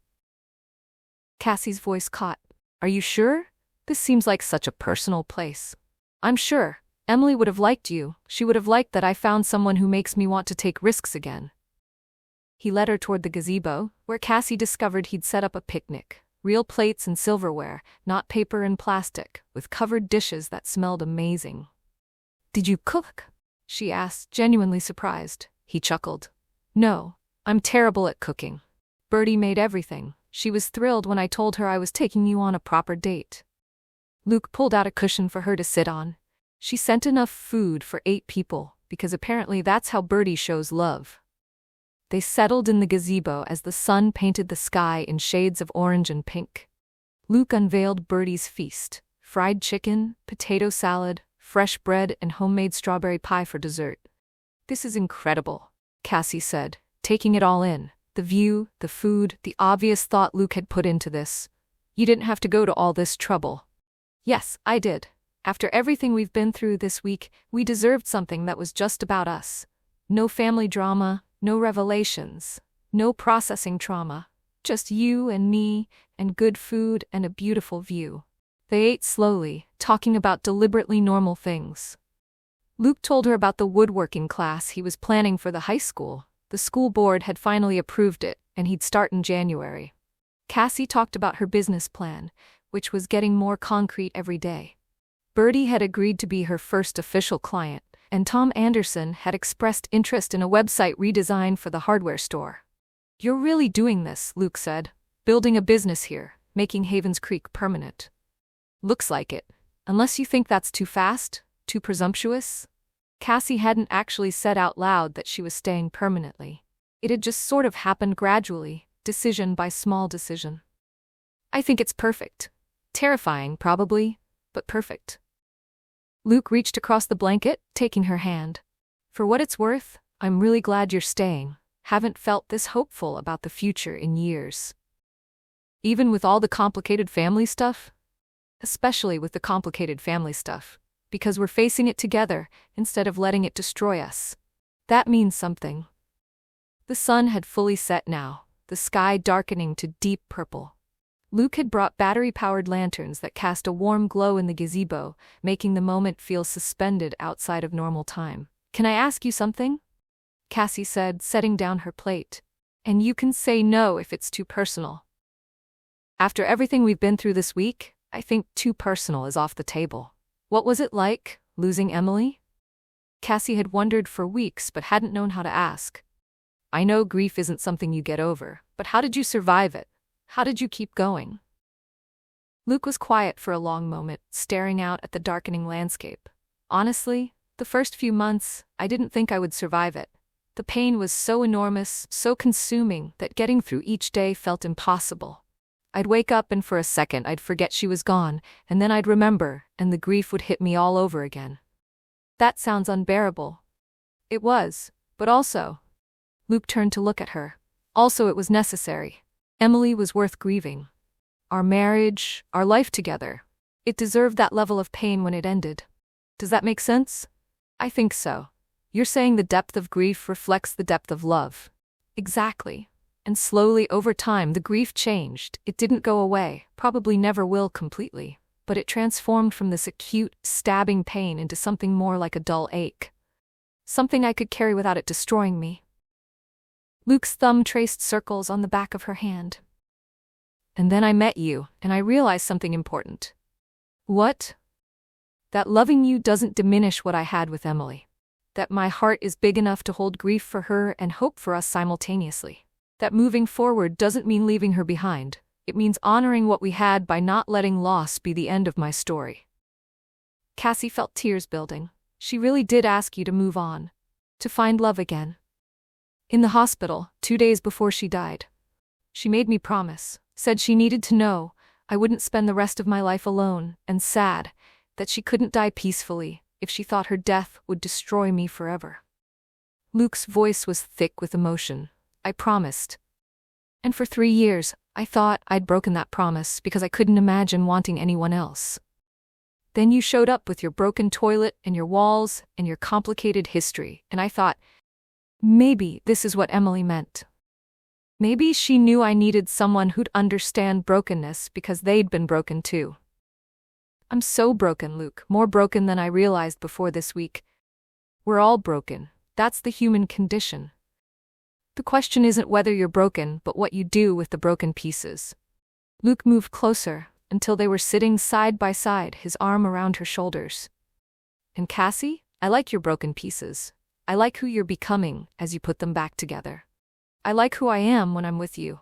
Cassie's voice caught. Are you sure? This seems like such a personal place. I'm sure. Emily would have liked you. She would have liked that I found someone who makes me want to take risks again. He led her toward the gazebo, where Cassie discovered he'd set up a picnic. Real plates and silverware, not paper and plastic, with covered dishes that smelled amazing. Did you cook? She asked, genuinely surprised. He chuckled. No, I'm terrible at cooking. Bertie made everything. She was thrilled when I told her I was taking you on a proper date. Luke pulled out a cushion for her to sit on. She sent enough food for 8 people, because apparently that's how Bertie shows love. They settled in the gazebo as the sun painted the sky in shades of orange and pink. Luke unveiled Bertie's feast: fried chicken, potato salad, fresh bread, and homemade strawberry pie for dessert. This is incredible, Cassie said, taking it all in. The view, the food, the obvious thought Luke had put into this. You didn't have to go to all this trouble. Yes, I did. After everything we've been through this week, we deserved something that was just about us. No family drama, no revelations, no processing trauma. Just you and me, and good food and a beautiful view. They ate slowly, talking about deliberately normal things. Luke told her about the woodworking class he was planning for the high school. The school board had finally approved it, and he'd start in January. Cassie talked about her business plan, which was getting more concrete every day. Bertie had agreed to be her first official client, and Tom Anderson had expressed interest in a website redesign for the hardware store. You're really doing this, Luke said. Building a business here, making Havens Creek permanent. Looks like it. Unless you think that's too fast, too presumptuous? Cassie hadn't actually said out loud that she was staying permanently. It had just sort of happened gradually, decision by small decision. I think it's perfect. Terrifying, probably, but perfect. Luke reached across the blanket, taking her hand. For what it's worth, I'm really glad you're staying. Haven't felt this hopeful about the future in years. Even with all the complicated family stuff? Especially with the complicated family stuff. Because we're facing it together, instead of letting it destroy us. That means something. The sun had fully set now, the sky darkening to deep purple. Luke had brought battery-powered lanterns that cast a warm glow in the gazebo, making the moment feel suspended outside of normal time. Can I ask you something? Cassie said, setting down her plate. And you can say no if it's too personal. After everything we've been through this week, I think too personal is off the table. What was it like, losing Emily? Cassie had wondered for weeks but hadn't known how to ask. I know grief isn't something you get over, but how did you survive it? How did you keep going? Luke was quiet for a long moment, staring out at the darkening landscape. Honestly, the first few months, I didn't think I would survive it. The pain was so enormous, so consuming, that getting through each day felt impossible. I'd wake up and for a second I'd forget she was gone, and then I'd remember, and the grief would hit me all over again. That sounds unbearable. It was, but also. Luke turned to look at her. Also, it was necessary. Emily was worth grieving. Our marriage, our life together. It deserved that level of pain when it ended. Does that make sense? I think so. You're saying the depth of grief reflects the depth of love. Exactly. And slowly over time the grief changed. It didn't go away, probably never will completely, but it transformed from this acute, stabbing pain into something more like a dull ache. Something I could carry without it destroying me. Luke's thumb traced circles on the back of her hand. And then I met you, and I realized something important. What? That loving you doesn't diminish what I had with Emily. That my heart is big enough to hold grief for her and hope for us simultaneously. That moving forward doesn't mean leaving her behind. It means honoring what we had by not letting loss be the end of my story. Cassie felt tears building. She really did ask you to move on. To find love again. In the hospital, 2 days before she died. She made me promise, said she needed to know I wouldn't spend the rest of my life alone and sad, that she couldn't die peacefully if she thought her death would destroy me forever. Luke's voice was thick with emotion. I promised. And for 3 years, I thought I'd broken that promise because I couldn't imagine wanting anyone else. Then you showed up with your broken toilet and your walls and your complicated history, and I thought, maybe this is what Emily meant. Maybe she knew I needed someone who'd understand brokenness because they'd been broken too. I'm so broken, Luke, more broken than I realized before this week. We're all broken. That's the human condition. The question isn't whether you're broken, but what you do with the broken pieces. Luke moved closer until they were sitting side by side, his arm around her shoulders. And Cassie, I like your broken pieces. I like who you're becoming as you put them back together. I like who I am when I'm with you.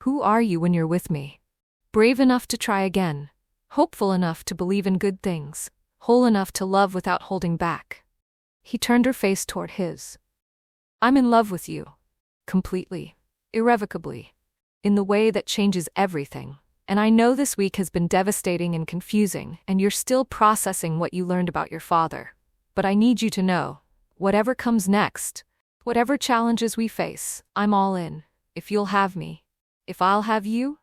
Who are you when you're with me? Brave enough to try again, hopeful enough to believe in good things, whole enough to love without holding back. He turned her face toward his. I'm in love with you. Completely. Irrevocably. In the way that changes everything. And I know this week has been devastating and confusing, and you're still processing what you learned about your father. But I need you to know, whatever comes next, whatever challenges we face, I'm all in. If you'll have me. If I'll have you?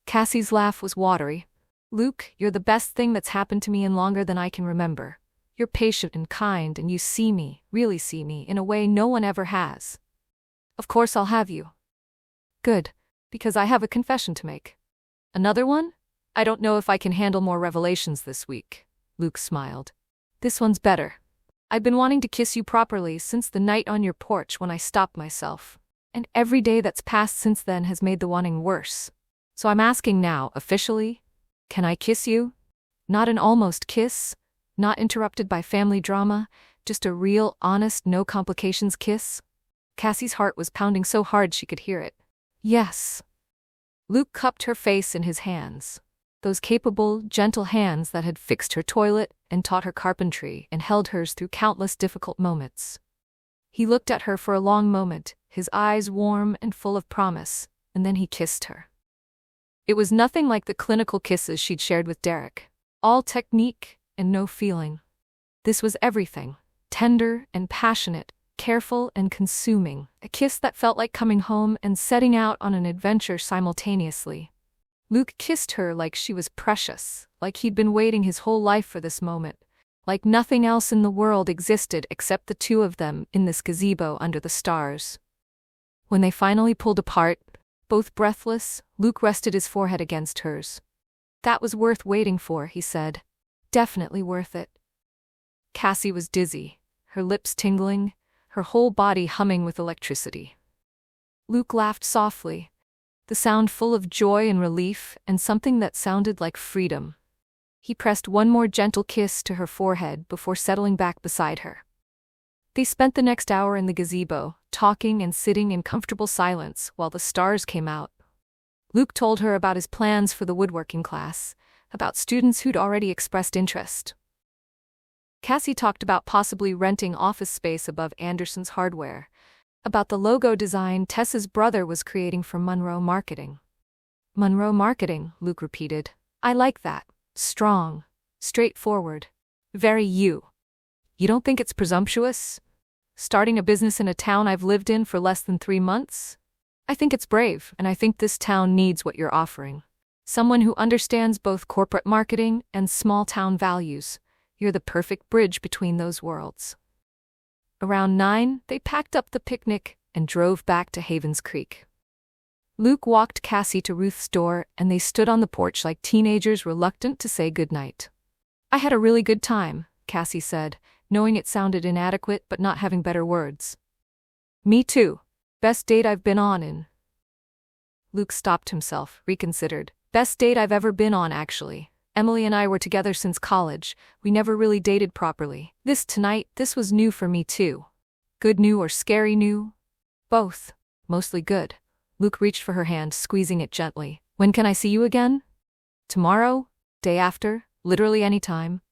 Cassie's laugh was watery. Luke, you're the best thing that's happened to me in longer than I can remember. You're patient and kind, and you see me, really see me, in a way no one ever has. Of course I'll have you. Good, because I have a confession to make. Another one? I don't know if I can handle more revelations this week. Luke smiled. This one's better. I've been wanting to kiss you properly since the night on your porch when I stopped myself. And every day that's passed since then has made the wanting worse. So I'm asking now, officially, can I kiss you? Not an almost kiss? Not interrupted by family drama, just a real, honest, no complications kiss? Cassie's heart was pounding so hard she could hear it. Yes. Luke cupped her face in his hands. Those capable, gentle hands that had fixed her toilet and taught her carpentry and held hers through countless difficult moments. He looked at her for a long moment, his eyes warm and full of promise, and then he kissed her. It was nothing like the clinical kisses she'd shared with Derek. All technique and no feeling. This was everything, tender and passionate, careful and consuming, a kiss that felt like coming home and setting out on an adventure simultaneously. Luke kissed her like she was precious, like he'd been waiting his whole life for this moment, like nothing else in the world existed except the two of them in this gazebo under the stars. When they finally pulled apart, both breathless, Luke rested his forehead against hers. That was worth waiting for, he said. Definitely worth it. Cassie was dizzy, her lips tingling, her whole body humming with electricity. Luke laughed softly, the sound full of joy and relief and something that sounded like freedom. He pressed one more gentle kiss to her forehead before settling back beside her. They spent the next hour in the gazebo, talking and sitting in comfortable silence while the stars came out. Luke told her about his plans for the woodworking class, about students who'd already expressed interest. Cassie talked about possibly renting office space above Anderson's Hardware, about the logo design Tessa's brother was creating for Monroe Marketing. Monroe Marketing, Luke repeated. I like that. Strong. Straightforward. Very you. You don't think it's presumptuous? Starting a business in a town I've lived in for less than 3 months? I think it's brave, and I think this town needs what you're offering. Someone who understands both corporate marketing and small-town values. You're the perfect bridge between those worlds. Around 9, they packed up the picnic and drove back to Havens Creek. Luke walked Cassie to Ruth's door, and they stood on the porch like teenagers reluctant to say goodnight. I had a really good time, Cassie said, knowing it sounded inadequate but not having better words. Me too. Best date I've been on in. Luke stopped himself, reconsidered. Best date I've ever been on, actually. Emily and I were together since college. We never really dated properly. This was new for me too. Good new or scary new? Both. Mostly good. Luke reached for her hand, squeezing it gently. When can I see you again? Tomorrow? Day after? Literally any time.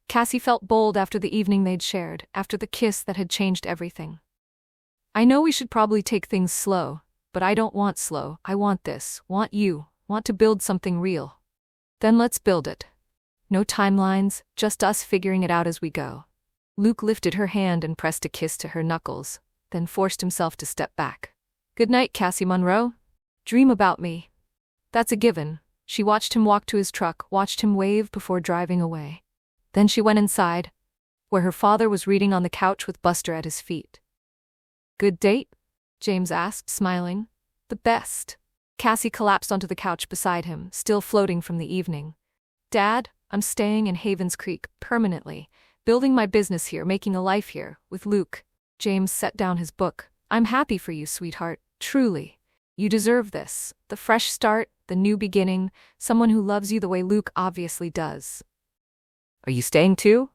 Cassie felt bold after the evening they'd shared, after the kiss that had changed everything. I know we should probably take things slow, but I don't want slow. I want this, want you, want to build something real. Then let's build it. No timelines, just us figuring it out as we go. Luke lifted her hand and pressed a kiss to her knuckles, then forced himself to step back. "Good night, Cassie Monroe. Dream about me." "That's a given." She watched him walk to his truck, watched him wave before driving away. Then she went inside, where her father was reading on the couch with Buster at his feet. "Good date?" James asked, smiling. "The best." Cassie collapsed onto the couch beside him, still floating from the evening. "Dad, I'm staying in Havens Creek, permanently, building my business here, making a life here, with Luke." James set down his book. "I'm happy for you, sweetheart, truly. You deserve this, the fresh start, the new beginning, someone who loves you the way Luke obviously does." "Are you staying too?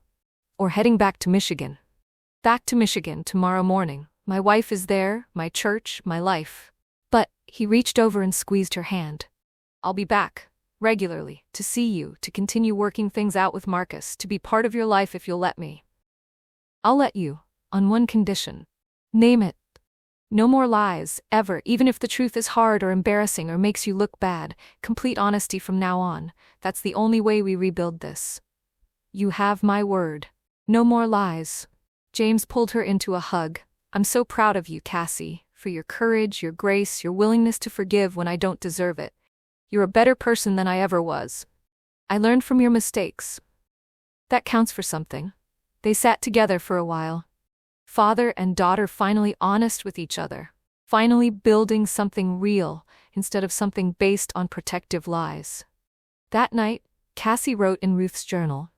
Or heading back to Michigan?" "Back to Michigan tomorrow morning. My wife is there, my church, my life." "But," he reached over and squeezed her hand. "I'll be back, regularly, to see you, to continue working things out with Marcus, to be part of your life if you'll let me." "I'll let you, on one condition." "Name it." "No more lies, ever, even if the truth is hard or embarrassing or makes you look bad. Complete honesty from now on. That's the only way we rebuild this. You have my word. No more lies." James pulled her into a hug. "I'm so proud of you, Cassie, for your courage, your grace, your willingness to forgive when I don't deserve it. You're a better person than I ever was. I learned from your mistakes. That counts for something." They sat together for a while. Father and daughter finally honest with each other. Finally building something real, instead of something based on protective lies. That night, Cassie wrote in Ruth's journal,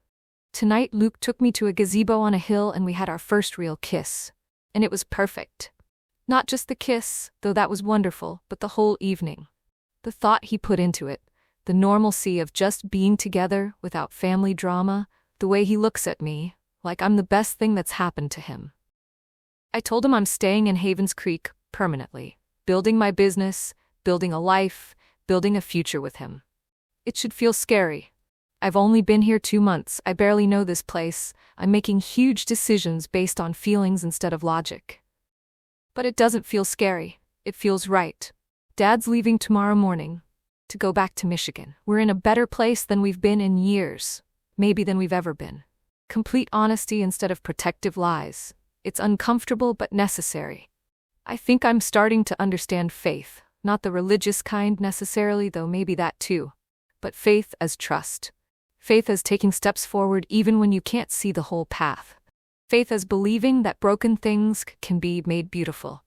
"Tonight Luke took me to a gazebo on a hill and we had our first real kiss. And it was perfect. Not just the kiss, though that was wonderful, but the whole evening. The thought he put into it, the normalcy of just being together without family drama, the way he looks at me, like I'm the best thing that's happened to him. I told him I'm staying in Havens Creek, permanently, building my business, building a life, building a future with him. It should feel scary. I've only been here 2 months, I barely know this place, I'm making huge decisions based on feelings instead of logic. But it doesn't feel scary, it feels right. Dad's leaving tomorrow morning, to go back to Michigan. We're in a better place than we've been in years, maybe than we've ever been. Complete honesty instead of protective lies. It's uncomfortable but necessary. I think I'm starting to understand faith, not the religious kind necessarily, though maybe that too, but faith as trust. Faith as taking steps forward even when you can't see the whole path. Faith as believing that broken things can be made beautiful.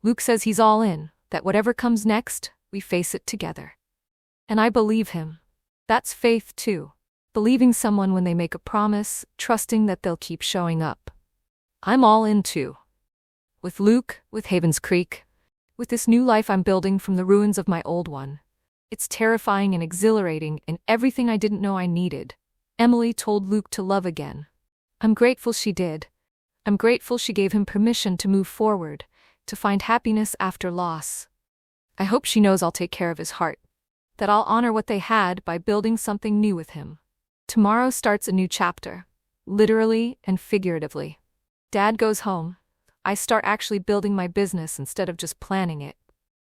Luke says he's all in, that whatever comes next, we face it together. And I believe him. That's faith too. Believing someone when they make a promise, trusting that they'll keep showing up. I'm all in too. With Luke, with Havens Creek, with this new life I'm building from the ruins of my old one. It's terrifying and exhilarating and everything I didn't know I needed. Emily told Luke to love again. I'm grateful she did. I'm grateful she gave him permission to move forward, to find happiness after loss. I hope she knows I'll take care of his heart, that I'll honor what they had by building something new with him. Tomorrow starts a new chapter, literally and figuratively. Dad goes home. I start actually building my business instead of just planning it.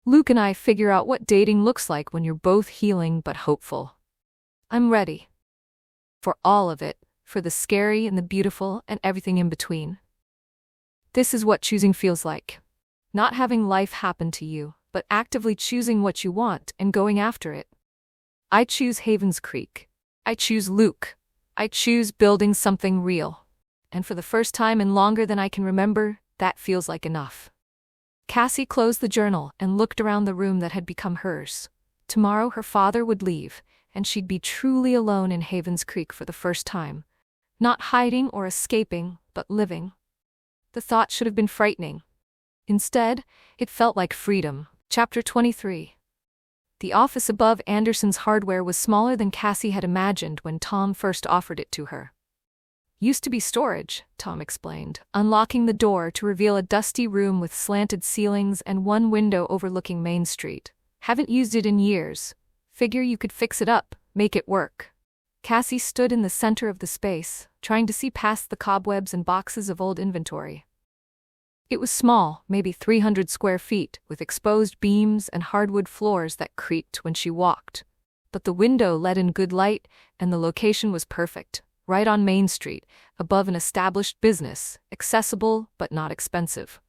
Luke and I figure out what dating looks like when you're both healing but hopeful. I'm ready. For all of it, for the scary and the beautiful and everything in between. This is what choosing feels like. Not having life happen to you, but actively choosing what you want and going after it. I choose Havens Creek. I choose Luke. I choose building something real. And for the first time in longer than I can remember, that feels like enough. Cassie closed the journal and looked around the room that had become hers. Tomorrow her father would leave, and she'd be truly alone in Havens Creek for the first time. Not hiding or escaping, but living. The thought should have been frightening. Instead, it felt like freedom. Chapter 23. The office above Anderson's Hardware was smaller than Cassie had imagined when Tom first offered it to her. Used to be storage, Tom explained, unlocking the door to reveal a dusty room with slanted ceilings and one window overlooking Main Street. Haven't used it in years. Figure you could fix it up, make it work. Cassie stood in the center of the space, trying to see past the cobwebs and boxes of old inventory. It was small, maybe 300 square feet, with exposed beams and hardwood floors that creaked when she walked. But the window let in good light, and the location was perfect. right on Main Street, above an established business, accessible but not expensive.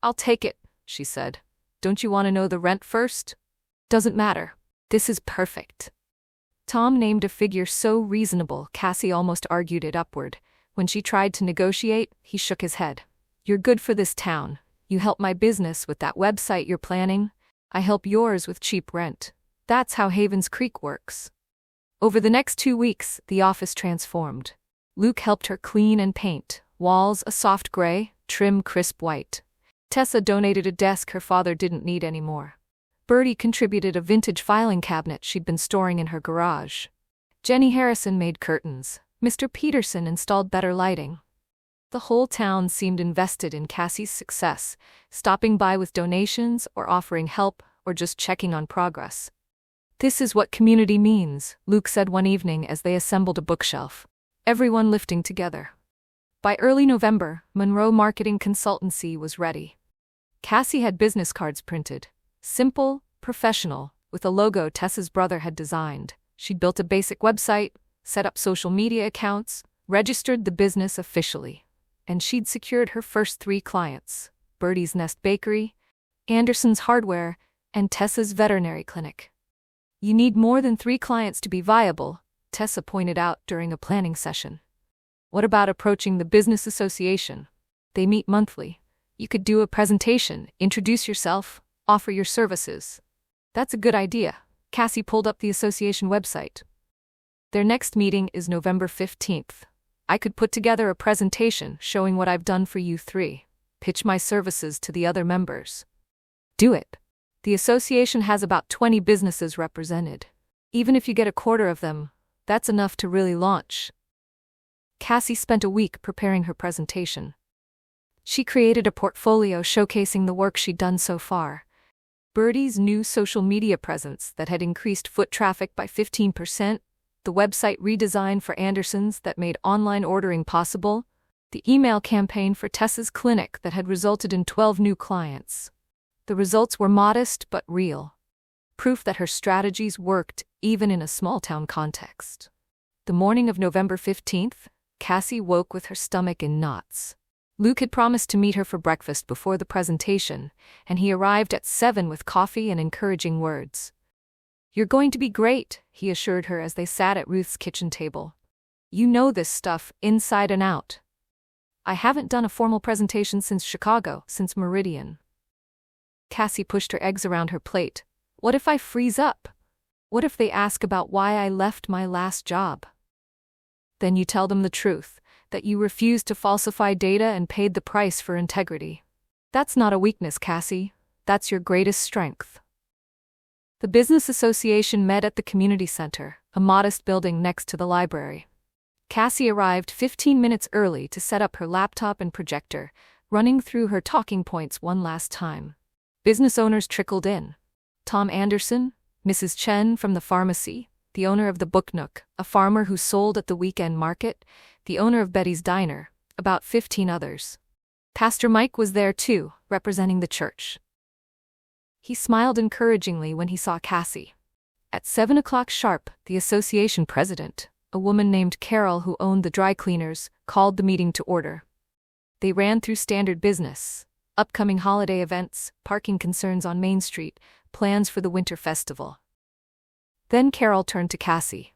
"I'll take it," she said. "Don't you want to know the rent first?" "Doesn't matter. This is perfect." Tom named a figure so reasonable Cassie almost argued it upward. When she tried to negotiate, he shook his head. "You're good for this town. You help my business with that website you're planning. I help yours with cheap rent. That's how Havens Creek works." Over the next 2 weeks, the office transformed. Luke helped her clean and paint, walls a soft gray, trim crisp white. Tessa donated a desk her father didn't need anymore. Bertie contributed a vintage filing cabinet she'd been storing in her garage. Jenny Harrison made curtains. Mr. Peterson installed better lighting. The whole town seemed invested in Cassie's success, stopping by with donations or offering help or just checking on progress. "This is what community means," Luke said one evening as they assembled a bookshelf. Everyone lifting together. By early November, Monroe Marketing Consultancy was ready. Cassie had business cards printed. Simple, professional, with a logo Tessa's brother had designed. She'd built a basic website, set up social media accounts, registered the business officially. And she'd secured her first 3 clients: Bertie's Nest Bakery, Anderson's Hardware, and Tessa's veterinary clinic. "You need more than 3 clients to be viable," Tessa pointed out during a planning session. "What about approaching the business association? They meet monthly. You could do a presentation, introduce yourself, offer your services." "That's a good idea." Cassie pulled up the association website. "Their next meeting is November 15th. I could put together a presentation showing what I've done for you 3. Pitch my services to the other members." "Do it." The association has about 20 businesses represented. Even if you get a quarter of them, that's enough to really launch. Cassie spent a week preparing her presentation. She created a portfolio showcasing the work she'd done so far. Bertie's new social media presence that had increased foot traffic by 15%, the website redesign for Anderson's that made online ordering possible, the email campaign for Tessa's clinic that had resulted in 12 new clients. The results were modest but real. Proof that her strategies worked even in a small-town context. The morning of November 15th, Cassie woke with her stomach in knots. Luke had promised to meet her for breakfast before the presentation, and he arrived at 7 with coffee and encouraging words. "You're going to be great," he assured her as they sat at Ruth's kitchen table. "You know this stuff inside and out." "I haven't done a formal presentation since Chicago, since Meridian." Cassie pushed her eggs around her plate. "What if I freeze up? What if they ask about why I left my last job?" "Then you tell them the truth, that you refused to falsify data and paid the price for integrity. That's not a weakness, Cassie. That's your greatest strength." The business association met at the community center, a modest building next to the library. Cassie arrived 15 minutes early to set up her laptop and projector, running through her talking points one last time. Business owners trickled in. Tom Anderson, Mrs. Chen from the pharmacy, the owner of the Book Nook, a farmer who sold at the weekend market, the owner of Betty's Diner, about 15 others. Pastor Mike was there too, representing the church. He smiled encouragingly when he saw Cassie. At 7 o'clock sharp, the association president, a woman named Carol who owned the dry cleaners, called the meeting to order. They ran through standard business: upcoming holiday events, parking concerns on Main Street, plans for the winter festival. Then Carol turned to Cassie.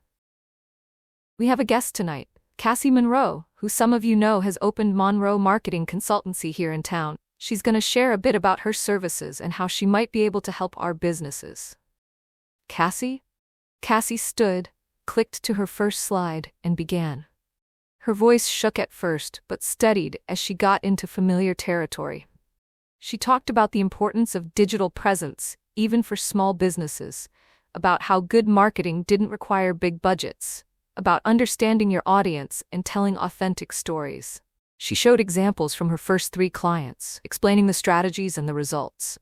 "We have a guest tonight, Cassie Monroe, who some of you know has opened Monroe Marketing Consultancy here in town. She's going to share a bit about her services and how she might be able to help our businesses." "Cassie?" Cassie stood, clicked to her first slide, and began. Her voice shook at first but steadied as she got into familiar territory. She talked about the importance of digital presence, even for small businesses, about how good marketing didn't require big budgets, about understanding your audience and telling authentic stories. She showed examples from her first 3 clients, explaining the strategies and the results.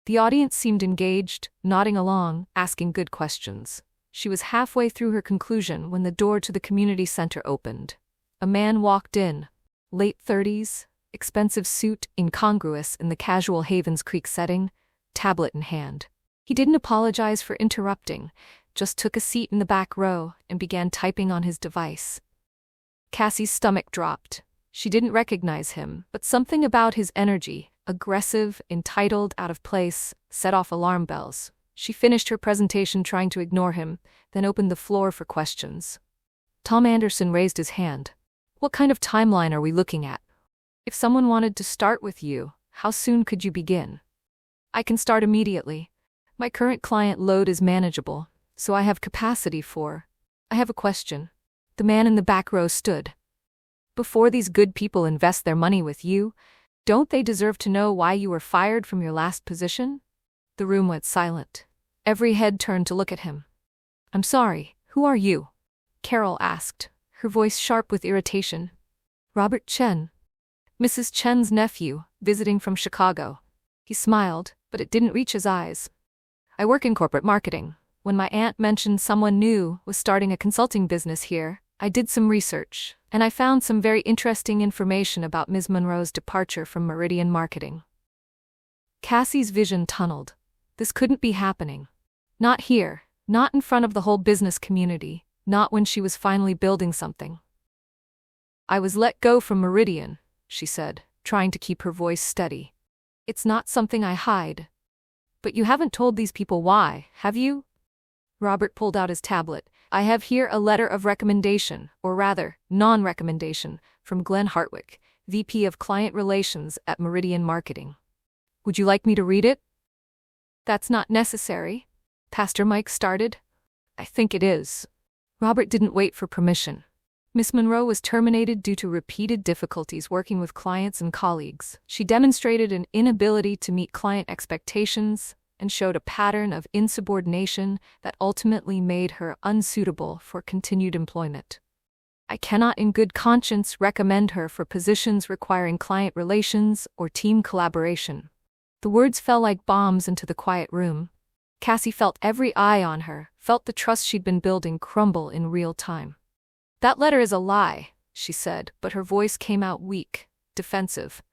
The audience seemed engaged, nodding along, asking good questions. She was halfway through her conclusion when the door to the community center opened. A man walked in, late 30s, expensive suit incongruous in the casual Havens Creek setting, tablet in hand. He didn't apologize for interrupting, just took a seat in the back row and began typing on his device. Cassie's stomach dropped. She didn't recognize him, but something about his energy, aggressive, entitled, out of place, set off alarm bells. She finished her presentation trying to ignore him, then opened the floor for questions. Tom Anderson raised his hand. What kind of timeline are we looking at? If someone wanted to start with you, how soon could you begin? I can start immediately. My current client load is manageable, so I have capacity for. I have a question. The man in the back row stood. Before these good people invest their money with you, don't they deserve to know why you were fired from your last position? The room went silent. Every head turned to look at him. I'm sorry, who are you? Carol asked, her voice sharp with irritation. Robert Chen. Mrs. Chen's nephew, visiting from Chicago. He smiled, but it didn't reach his eyes. I work in corporate marketing. When my aunt mentioned someone new was starting a consulting business here, I did some research, and I found some very interesting information about Ms. Monroe's departure from Meridian Marketing. Cassie's vision tunneled. This couldn't be happening. Not here, not in front of the whole business community, not when she was finally building something. I was let go from Meridian, she said, trying to keep her voice steady. It's not something I hide. But you haven't told these people why, have you? Robert pulled out his tablet. I have here a letter of recommendation, or rather, non-recommendation, from Glenn Hartwick, VP of Client Relations at Meridian Marketing. Would you like me to read it? That's not necessary. Pastor Mike started. I think it is. Robert didn't wait for permission. Miss Monroe was terminated due to repeated difficulties working with clients and colleagues. She demonstrated an inability to meet client expectations and showed a pattern of insubordination that ultimately made her unsuitable for continued employment. I cannot in good conscience recommend her for positions requiring client relations or team collaboration. The words fell like bombs into the quiet room. Cassie felt every eye on her, felt the trust she'd been building crumble in real time. That letter is a lie, she said, but her voice came out weak, defensive.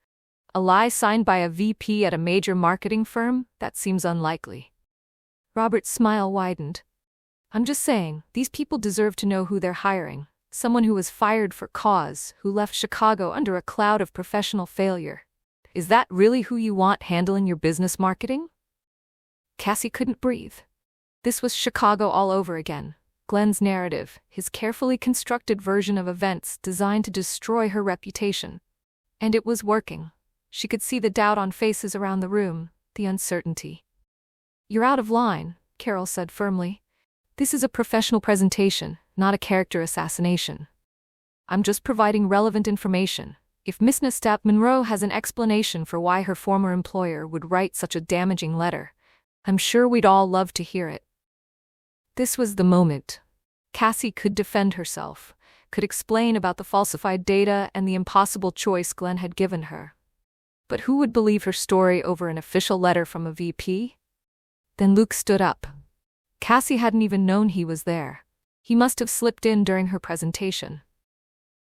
A lie signed by a VP at a major marketing firm? That seems unlikely. Robert's smile widened. I'm just saying, these people deserve to know who they're hiring. Someone who was fired for cause, who left Chicago under a cloud of professional failure. Is that really who you want handling your business marketing? Cassie couldn't breathe. This was Chicago all over again. Glenn's narrative, his carefully constructed version of events designed to destroy her reputation. And it was working. She could see the doubt on faces around the room, the uncertainty. You're out of line, Carol said firmly. This is a professional presentation, not a character assassination. I'm just providing relevant information. If Miss Monroe has an explanation for why her former employer would write such a damaging letter, I'm sure we'd all love to hear it. This was the moment. Cassie could defend herself, could explain about the falsified data and the impossible choice Glenn had given her. But who would believe her story over an official letter from a VP? Then Luke stood up. Cassie hadn't even known he was there. He must have slipped in during her presentation.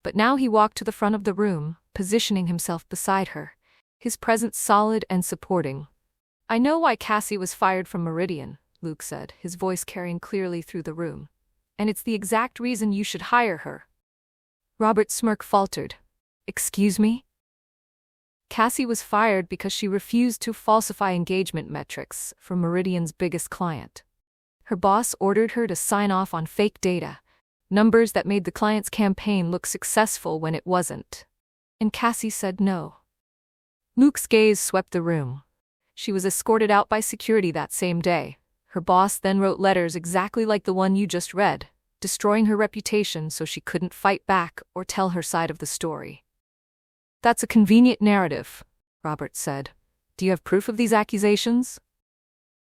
But now he walked to the front of the room, positioning himself beside her, his presence solid and supporting. I know why Cassie was fired from Meridian, Luke said, his voice carrying clearly through the room. And it's the exact reason you should hire her. Robert's smirk faltered. Excuse me? Cassie was fired because she refused to falsify engagement metrics for Meridian's biggest client. Her boss ordered her to sign off on fake data, numbers that made the client's campaign look successful when it wasn't. And Cassie said no. Luke's gaze swept the room. She was escorted out by security that same day. Her boss then wrote letters exactly like the one you just read, destroying her reputation so she couldn't fight back or tell her side of the story. That's a convenient narrative, Robert said. Do you have proof of these accusations?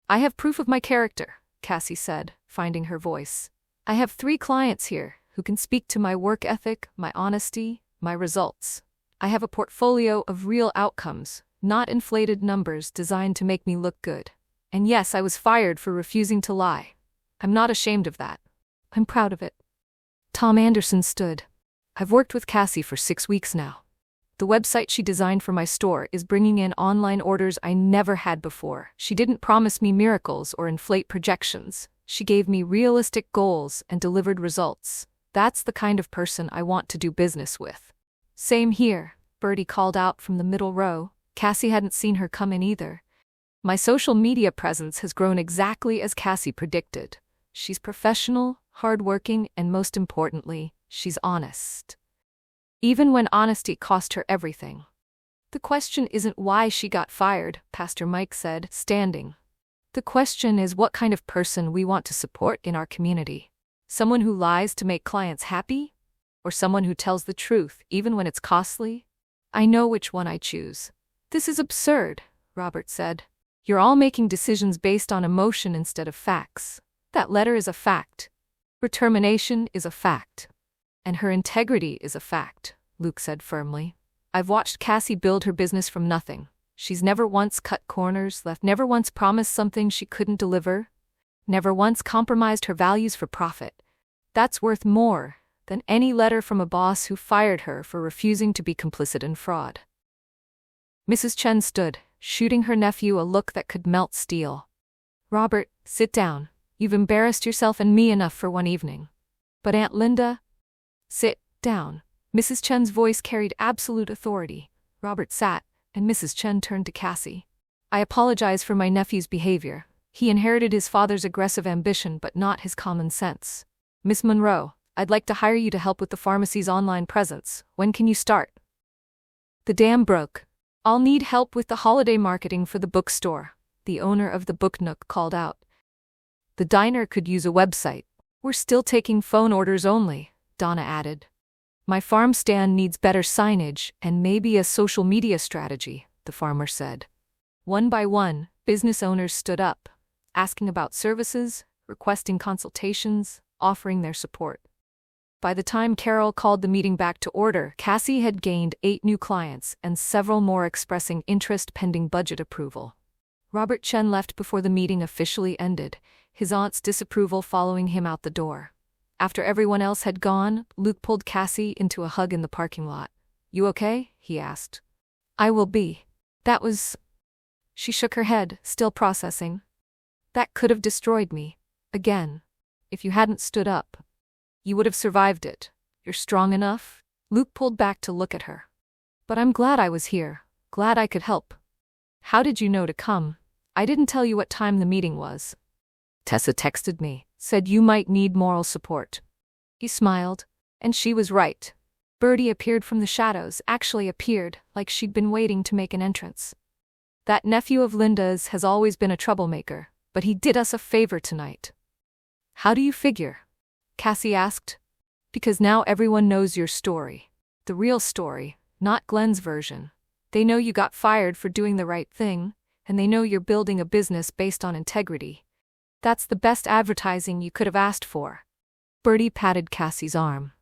I have proof of my character, Cassie said, finding her voice. I have 3 clients here who can speak to my work ethic, my honesty, my results. I have a portfolio of real outcomes, not inflated numbers designed to make me look good. And yes, I was fired for refusing to lie. I'm not ashamed of that. I'm proud of it. Tom Anderson stood. I've worked with Cassie for 6 weeks now. The website she designed for my store is bringing in online orders I never had before. She didn't promise me miracles or inflate projections. She gave me realistic goals and delivered results. That's the kind of person I want to do business with. Same here, Bertie called out from the middle row. Cassie hadn't seen her come in either. My social media presence has grown exactly as Cassie predicted. She's professional, hardworking, and most importantly, she's honest. Even when honesty cost her everything. The question isn't why she got fired, Pastor Mike said, standing. The question is what kind of person we want to support in our community. Someone who lies to make clients happy? Or someone who tells the truth, even when it's costly? I know which one I choose. This is absurd, Robert said. You're all making decisions based on emotion instead of facts. That letter is a fact. Her termination is a fact. And her integrity is a fact, Luke said firmly. I've watched Cassie build her business from nothing. She's never once cut corners, never once promised something she couldn't deliver, never once compromised her values for profit. That's worth more than any letter from a boss who fired her for refusing to be complicit in fraud. Mrs. Chen stood, shooting her nephew a look that could melt steel. Robert, sit down. You've embarrassed yourself and me enough for one evening. But Aunt Linda? Sit down. Mrs. Chen's voice carried absolute authority. Robert sat, and Mrs. Chen turned to Cassie. I apologize for my nephew's behavior. He inherited his father's aggressive ambition but not his common sense. Miss Monroe, I'd like to hire you to help with the pharmacy's online presence. When can you start? The dam broke. I'll need help with the holiday marketing for the bookstore, the owner of the Book Nook called out. The diner could use a website. We're still taking phone orders only, Donna added. My farm stand needs better signage and maybe a social media strategy, the farmer said. One by one, business owners stood up, asking about services, requesting consultations, offering their support. By the time Carol called the meeting back to order, Cassie had gained 8 new clients and several more expressing interest pending budget approval. Robert Chen left before the meeting officially ended, his aunt's disapproval following him out the door. After everyone else had gone, Luke pulled Cassie into a hug in the parking lot. You okay? He asked. I will be. That was... She shook her head, still processing. That could have destroyed me. Again. If you hadn't stood up. You would have survived it. You're strong enough? Luke pulled back to look at her. But I'm glad I was here. Glad I could help. How did you know to come? I didn't tell you what time the meeting was. Tessa texted me, said you might need moral support. He smiled, and she was right. Bertie appeared from the shadows, actually appeared, like she'd been waiting to make an entrance. That nephew of Linda's has always been a troublemaker, but he did us a favor tonight. How do you figure? Cassie asked. Because now everyone knows your story. The real story, not Glenn's version. They know you got fired for doing the right thing, and they know you're building a business based on integrity. That's the best advertising you could have asked for. Bertie patted Cassie's arm.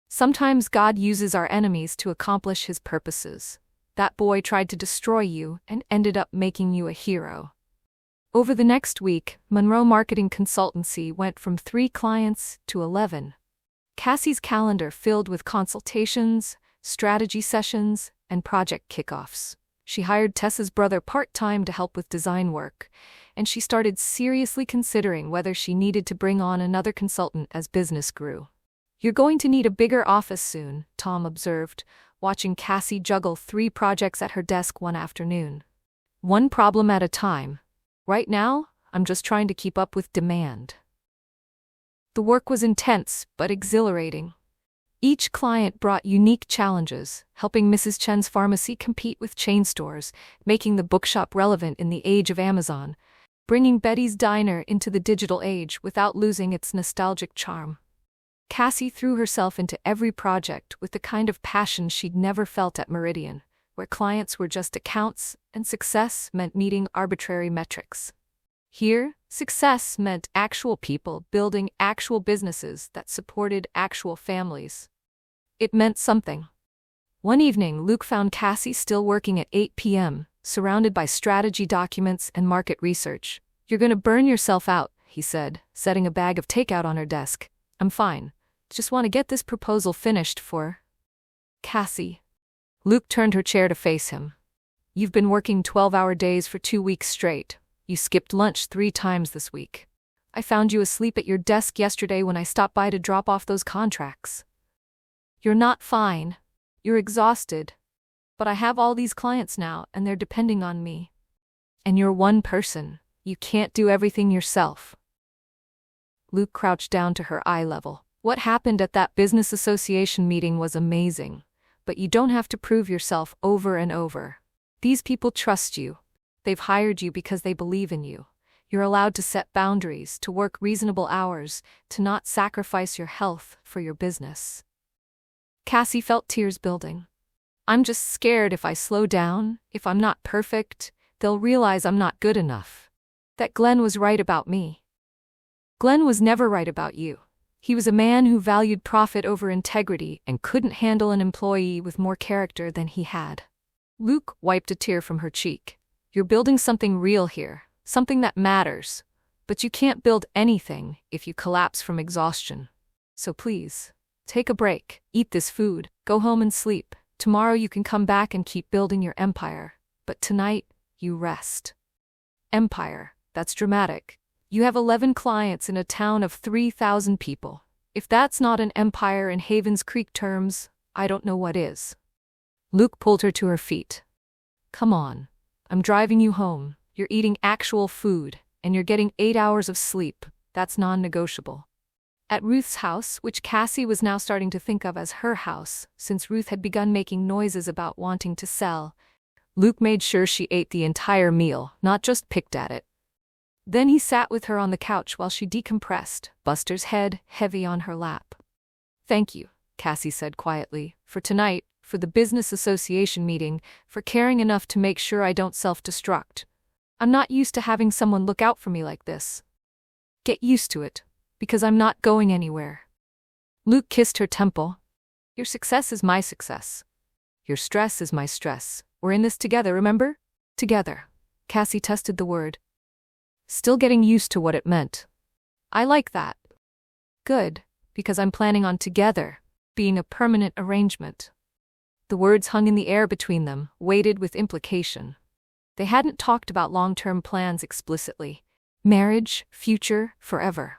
Sometimes God uses our enemies to accomplish his purposes. That boy tried to destroy you and ended up making you a hero. Over the next week, Monroe Marketing Consultancy went from 3 clients to 11. Cassie's calendar filled with consultations, strategy sessions, and project kickoffs. She hired Tessa's brother part-time to help with design work, and she started seriously considering whether she needed to bring on another consultant as business grew. You're going to need a bigger office soon, Tom observed, watching Cassie juggle 3 projects at her desk one afternoon. One problem at a time. Right now, I'm just trying to keep up with demand. The work was intense, but exhilarating. Each client brought unique challenges, helping Mrs. Chen's pharmacy compete with chain stores, making the bookshop relevant in the age of Amazon, bringing Betty's Diner into the digital age without losing its nostalgic charm. Cassie threw herself into every project with the kind of passion she'd never felt at Meridian, where clients were just accounts and success meant meeting arbitrary metrics. Here, success meant actual people building actual businesses that supported actual families. It meant something. One evening, Luke found Cassie still working at 8 p.m., surrounded by strategy documents and market research. You're gonna burn yourself out, he said, setting a bag of takeout on her desk. I'm fine. Just want to get this proposal finished for Cassie. Luke turned her chair to face him. You've been working 12-hour days for 2 weeks straight. You skipped lunch 3 times this week. I found you asleep at your desk yesterday when I stopped by to drop off those contracts. You're not fine. You're exhausted. But I have all these clients now, and they're depending on me. And you're one person. You can't do everything yourself. Luke crouched down to her eye level. What happened at that business association meeting was amazing, but you don't have to prove yourself over and over. These people trust you. They've hired you because they believe in you. You're allowed to set boundaries, to work reasonable hours, to not sacrifice your health for your business. Cassie felt tears building. I'm just scared if I slow down, if I'm not perfect, they'll realize I'm not good enough. That Glenn was right about me. Glenn was never right about you. He was a man who valued profit over integrity and couldn't handle an employee with more character than he had. Luke wiped a tear from her cheek. You're building something real here, something that matters. But you can't build anything if you collapse from exhaustion. So please, take a break, eat this food, go home and sleep. Tomorrow you can come back and keep building your empire. But tonight, you rest. Empire, that's dramatic. You have 11 clients in a town of 3,000 people. If that's not an empire in Havens Creek terms, I don't know what is. Luke pulled her to her feet. Come on. I'm driving you home. You're eating actual food, and you're getting 8 hours of sleep. That's non-negotiable. At Ruth's house, which Cassie was now starting to think of as her house, since Ruth had begun making noises about wanting to sell, Luke made sure she ate the entire meal, not just picked at it. Then he sat with her on the couch while she decompressed, Buster's head heavy on her lap. Thank you, Cassie said quietly, for tonight, for the business association meeting, for caring enough to make sure I don't self-destruct. I'm not used to having someone look out for me like this. Get used to it, because I'm not going anywhere. Luke kissed her temple. Your success is my success. Your stress is my stress. We're in this together, remember? Together. Cassie tested the word. Still getting used to what it meant. I like that. Good, because I'm planning on together being a permanent arrangement. The words hung in the air between them, weighted with implication. They hadn't talked about long-term plans explicitly. Marriage, future, forever.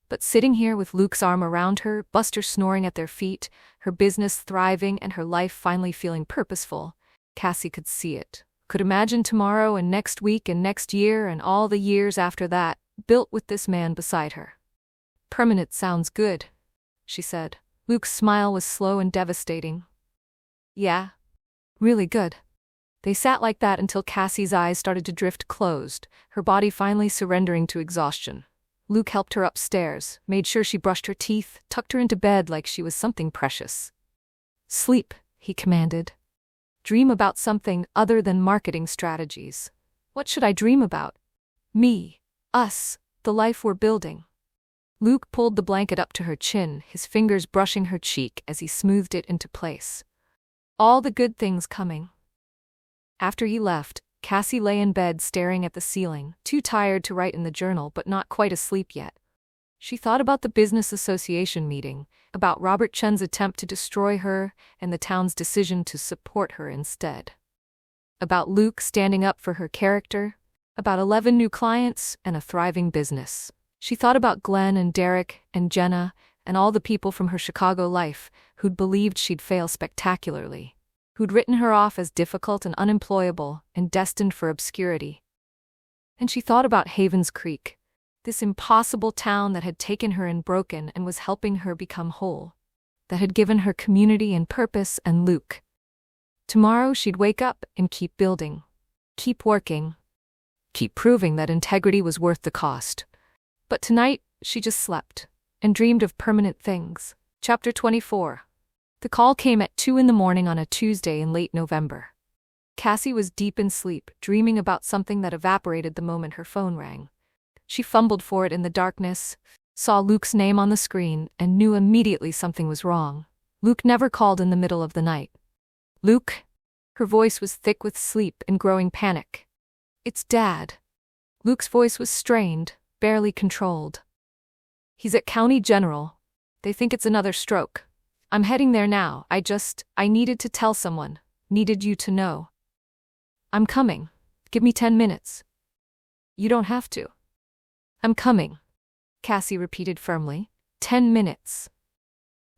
But sitting here with Luke's arm around her, Buster snoring at their feet, her business thriving and her life finally feeling purposeful, Cassie could see it. Could imagine tomorrow and next week and next year and all the years after that, built with this man beside her. Permanent sounds good, she said. Luke's smile was slow and devastating. Yeah, really good. They sat like that until Cassie's eyes started to drift closed, her body finally surrendering to exhaustion. Luke helped her upstairs, made sure she brushed her teeth, tucked her into bed like she was something precious. Sleep, he commanded. Dream about something other than marketing strategies. What should I dream about? Me, us, the life we're building. Luke pulled the blanket up to her chin, his fingers brushing her cheek as he smoothed it into place. All the good things coming. After he left, Cassie lay in bed staring at the ceiling, too tired to write in the journal but not quite asleep yet. She thought about the business association meeting, about Robert Chen's attempt to destroy her and the town's decision to support her instead. About Luke standing up for her character, about 11 new clients and a thriving business. She thought about Glenn and Derek and Jenna and all the people from her Chicago life who'd believed she'd fail spectacularly, who'd written her off as difficult and unemployable and destined for obscurity. And she thought about Havens Creek, this impossible town that had taken her and broken and was helping her become whole, that had given her community and purpose and Luke. Tomorrow she'd wake up and keep building, keep working, keep proving that integrity was worth the cost. But tonight, she just slept and dreamed of permanent things. Chapter 24. The call came at 2 a.m. on a Tuesday in late November. Cassie was deep in sleep, dreaming about something that evaporated the moment her phone rang. She fumbled for it in the darkness, saw Luke's name on the screen, and knew immediately something was wrong. Luke never called in the middle of the night. Luke? Her voice was thick with sleep and growing panic. It's Dad. Luke's voice was strained, barely controlled. He's at County General. They think it's another stroke. I'm heading there now. I needed to tell someone. Needed you to know. I'm coming. Give me 10 minutes. You don't have to. I'm coming. Cassie repeated firmly. 10 minutes.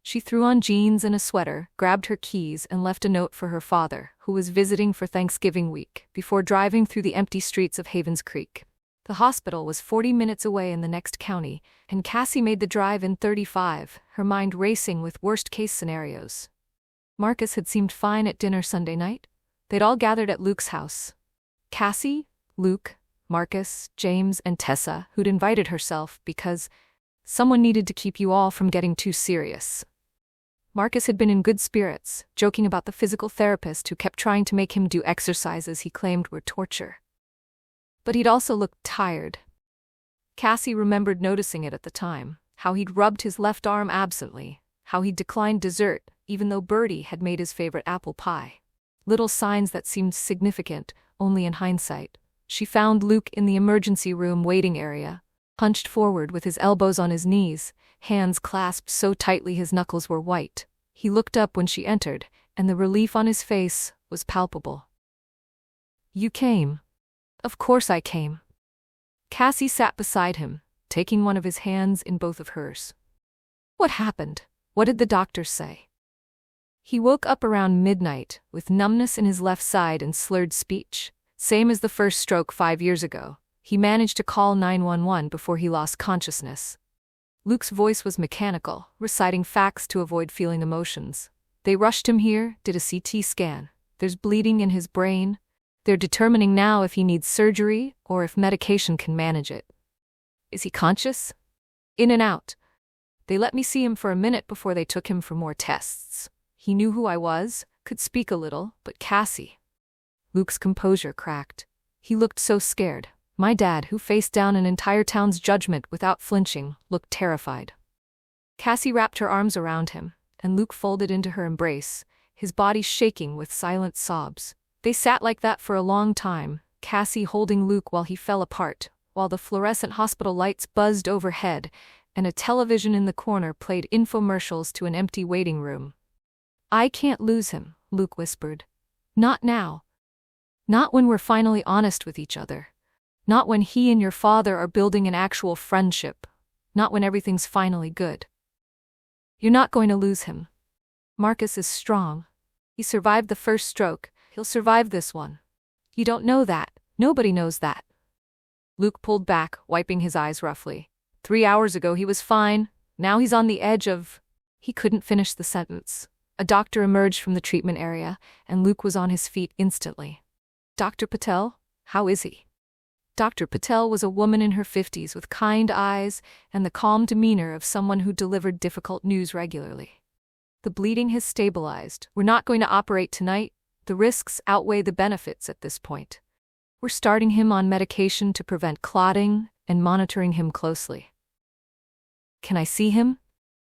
She threw on jeans and a sweater, grabbed her keys, and left a note for her father, who was visiting for Thanksgiving week, before driving through the empty streets of Havens Creek. The hospital was 40 minutes away in the next county, and Cassie made the drive in 35, her mind racing with worst-case scenarios. Marcus had seemed fine at dinner Sunday night. They'd all gathered at Luke's house. Cassie, Luke, Marcus, James, and Tessa, who'd invited herself because someone needed to keep you all from getting too serious. Marcus had been in good spirits, joking about the physical therapist who kept trying to make him do exercises he claimed were torture. But he'd also looked tired. Cassie remembered noticing it at the time, how he'd rubbed his left arm absently, how he'd declined dessert, even though Bertie had made his favorite apple pie. Little signs that seemed significant, only in hindsight. She found Luke in the emergency room waiting area, hunched forward with his elbows on his knees, hands clasped so tightly his knuckles were white. He looked up when she entered, and the relief on his face was palpable. "You came." "Of course I came." Cassie sat beside him, taking one of his hands in both of hers. "What happened? What did the doctors say?" He woke up around midnight, with numbness in his left side and slurred speech. Same as the first stroke 5 years ago. He managed to call 911 before he lost consciousness. Luke's voice was mechanical, reciting facts to avoid feeling emotions. "They rushed him here, did a CT scan. There's bleeding in his brain. They're determining now if he needs surgery or if medication can manage it." "Is he conscious?" "In and out. They let me see him for a minute before they took him for more tests. He knew who I was, could speak a little, but Cassie." Luke's composure cracked. He looked so scared. My dad, who faced down an entire town's judgment without flinching, looked terrified. Cassie wrapped her arms around him, and Luke folded into her embrace, his body shaking with silent sobs. They sat like that for a long time, Cassie holding Luke while he fell apart, while the fluorescent hospital lights buzzed overhead, and a television in the corner played infomercials to an empty waiting room. "I can't lose him," Luke whispered. "Not now. Not when we're finally honest with each other. Not when he and your father are building an actual friendship. Not when everything's finally good. You're not going to lose him. Marcus is strong. He survived the first stroke. He'll survive this one. You don't know that. Nobody knows that." Luke pulled back, wiping his eyes roughly. 3 hours ago he was fine. Now he's on the edge of... He couldn't finish the sentence. A doctor emerged from the treatment area, and Luke was on his feet instantly. "Dr. Patel, how is he?" Dr. Patel was a woman in her 50s with kind eyes and the calm demeanor of someone who delivered difficult news regularly. "The bleeding has stabilized. We're not going to operate tonight. The risks outweigh the benefits at this point. We're starting him on medication to prevent clotting and monitoring him closely." "Can I see him?"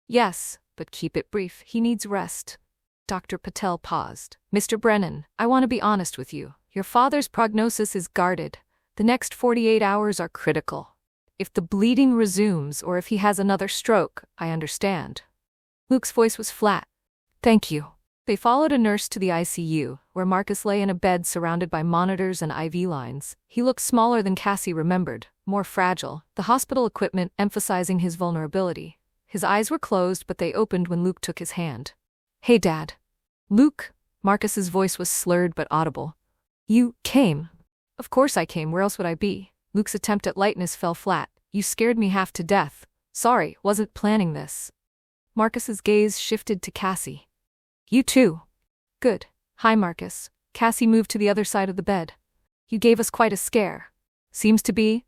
"Yes, but keep it brief. He needs rest." Dr. Patel paused. "Mr. Brennan, I want to be honest with you. Your father's prognosis is guarded. The next 48 hours are critical. If the bleeding resumes or if he has another stroke, I understand." Luke's voice was flat. "Thank you." They followed a nurse to the ICU, where Marcus lay in a bed surrounded by monitors and IV lines. He looked smaller than Cassie remembered, more fragile, the hospital equipment emphasizing his vulnerability. His eyes were closed, but they opened when Luke took his hand. "Hey, Dad." "Luke?" Marcus's voice was slurred but audible. "You came." "Of course I came, where else would I be?" Luke's attempt at lightness fell flat. "You scared me half to death. Sorry, wasn't planning this." Marcus's gaze shifted to Cassie. "You too." "Good. Hi, Marcus." Cassie moved to the other side of the bed. "You gave us quite a scare. Seems to be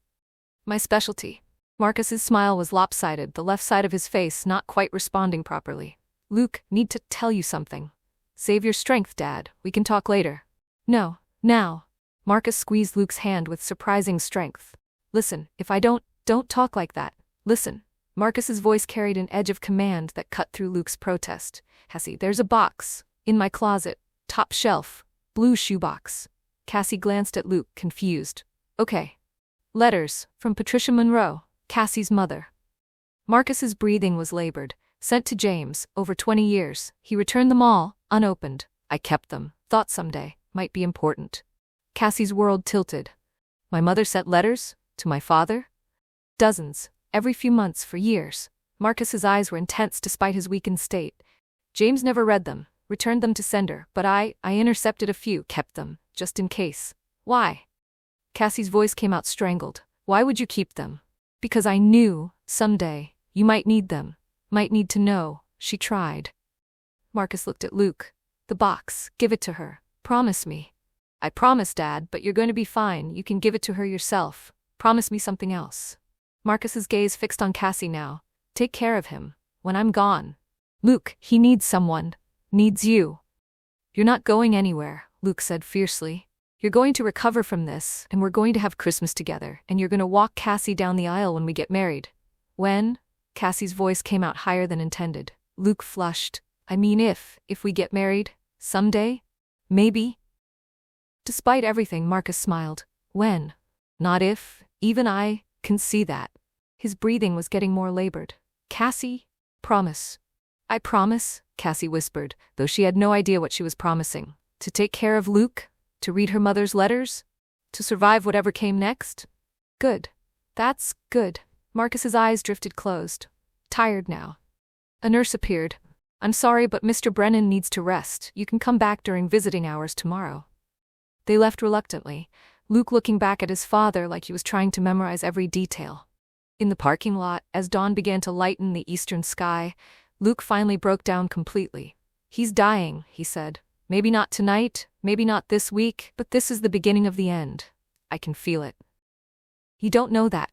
my specialty." Marcus's smile was lopsided, the left side of his face not quite responding properly. "Luke, need to tell you something." "Save your strength, Dad. We can talk later." "No, now." Marcus squeezed Luke's hand with surprising strength. "Listen, if I don't talk like that. Listen." Marcus's voice carried an edge of command that cut through Luke's protest. "Cassie, there's a box. In my closet. Top shelf. Blue shoebox." Cassie glanced at Luke, confused. "Okay. Letters, from Patricia Monroe, Cassie's mother." Marcus's breathing was labored. "Sent to James, over 20 years. He returned them all, unopened. I kept them. Thought someday, might be important." Cassie's world tilted. "My mother sent letters? To my father?" "Dozens. Every few months for years. Marcus's eyes were intense despite his weakened state. James never read them, returned them to sender, but I intercepted a few, kept them, just in case. Why? Cassie's voice came out strangled. Why would you keep them? Because I knew, someday, you might need them, might need to know. She tried. Marcus looked at Luke. The box, give it to her. Promise me. I promise, Dad, but you're going to be fine. You can give it to her yourself. Promise me something else. Marcus's gaze fixed on Cassie now. Take care of him. When I'm gone. Luke, he needs someone. Needs you. You're not going anywhere, Luke said fiercely. You're going to recover from this, and we're going to have Christmas together, and you're going to walk Cassie down the aisle when we get married. When? Cassie's voice came out higher than intended. Luke flushed. I mean if we get married, someday? Maybe? Despite everything, Marcus smiled. When? Not if, even I can see that. His breathing was getting more labored. Cassie? Promise. I promise, Cassie whispered, though she had no idea what she was promising. To take care of Luke? To read her mother's letters? To survive whatever came next? Good. That's good. Marcus's eyes drifted closed. Tired now. A nurse appeared. I'm sorry, but Mr. Brennan needs to rest. You can come back during visiting hours tomorrow. They left reluctantly, Luke looking back at his father like he was trying to memorize every detail. In the parking lot, as dawn began to lighten the eastern sky, Luke finally broke down completely. He's dying, he said. Maybe not tonight, maybe not this week, but this is the beginning of the end. I can feel it. You don't know that.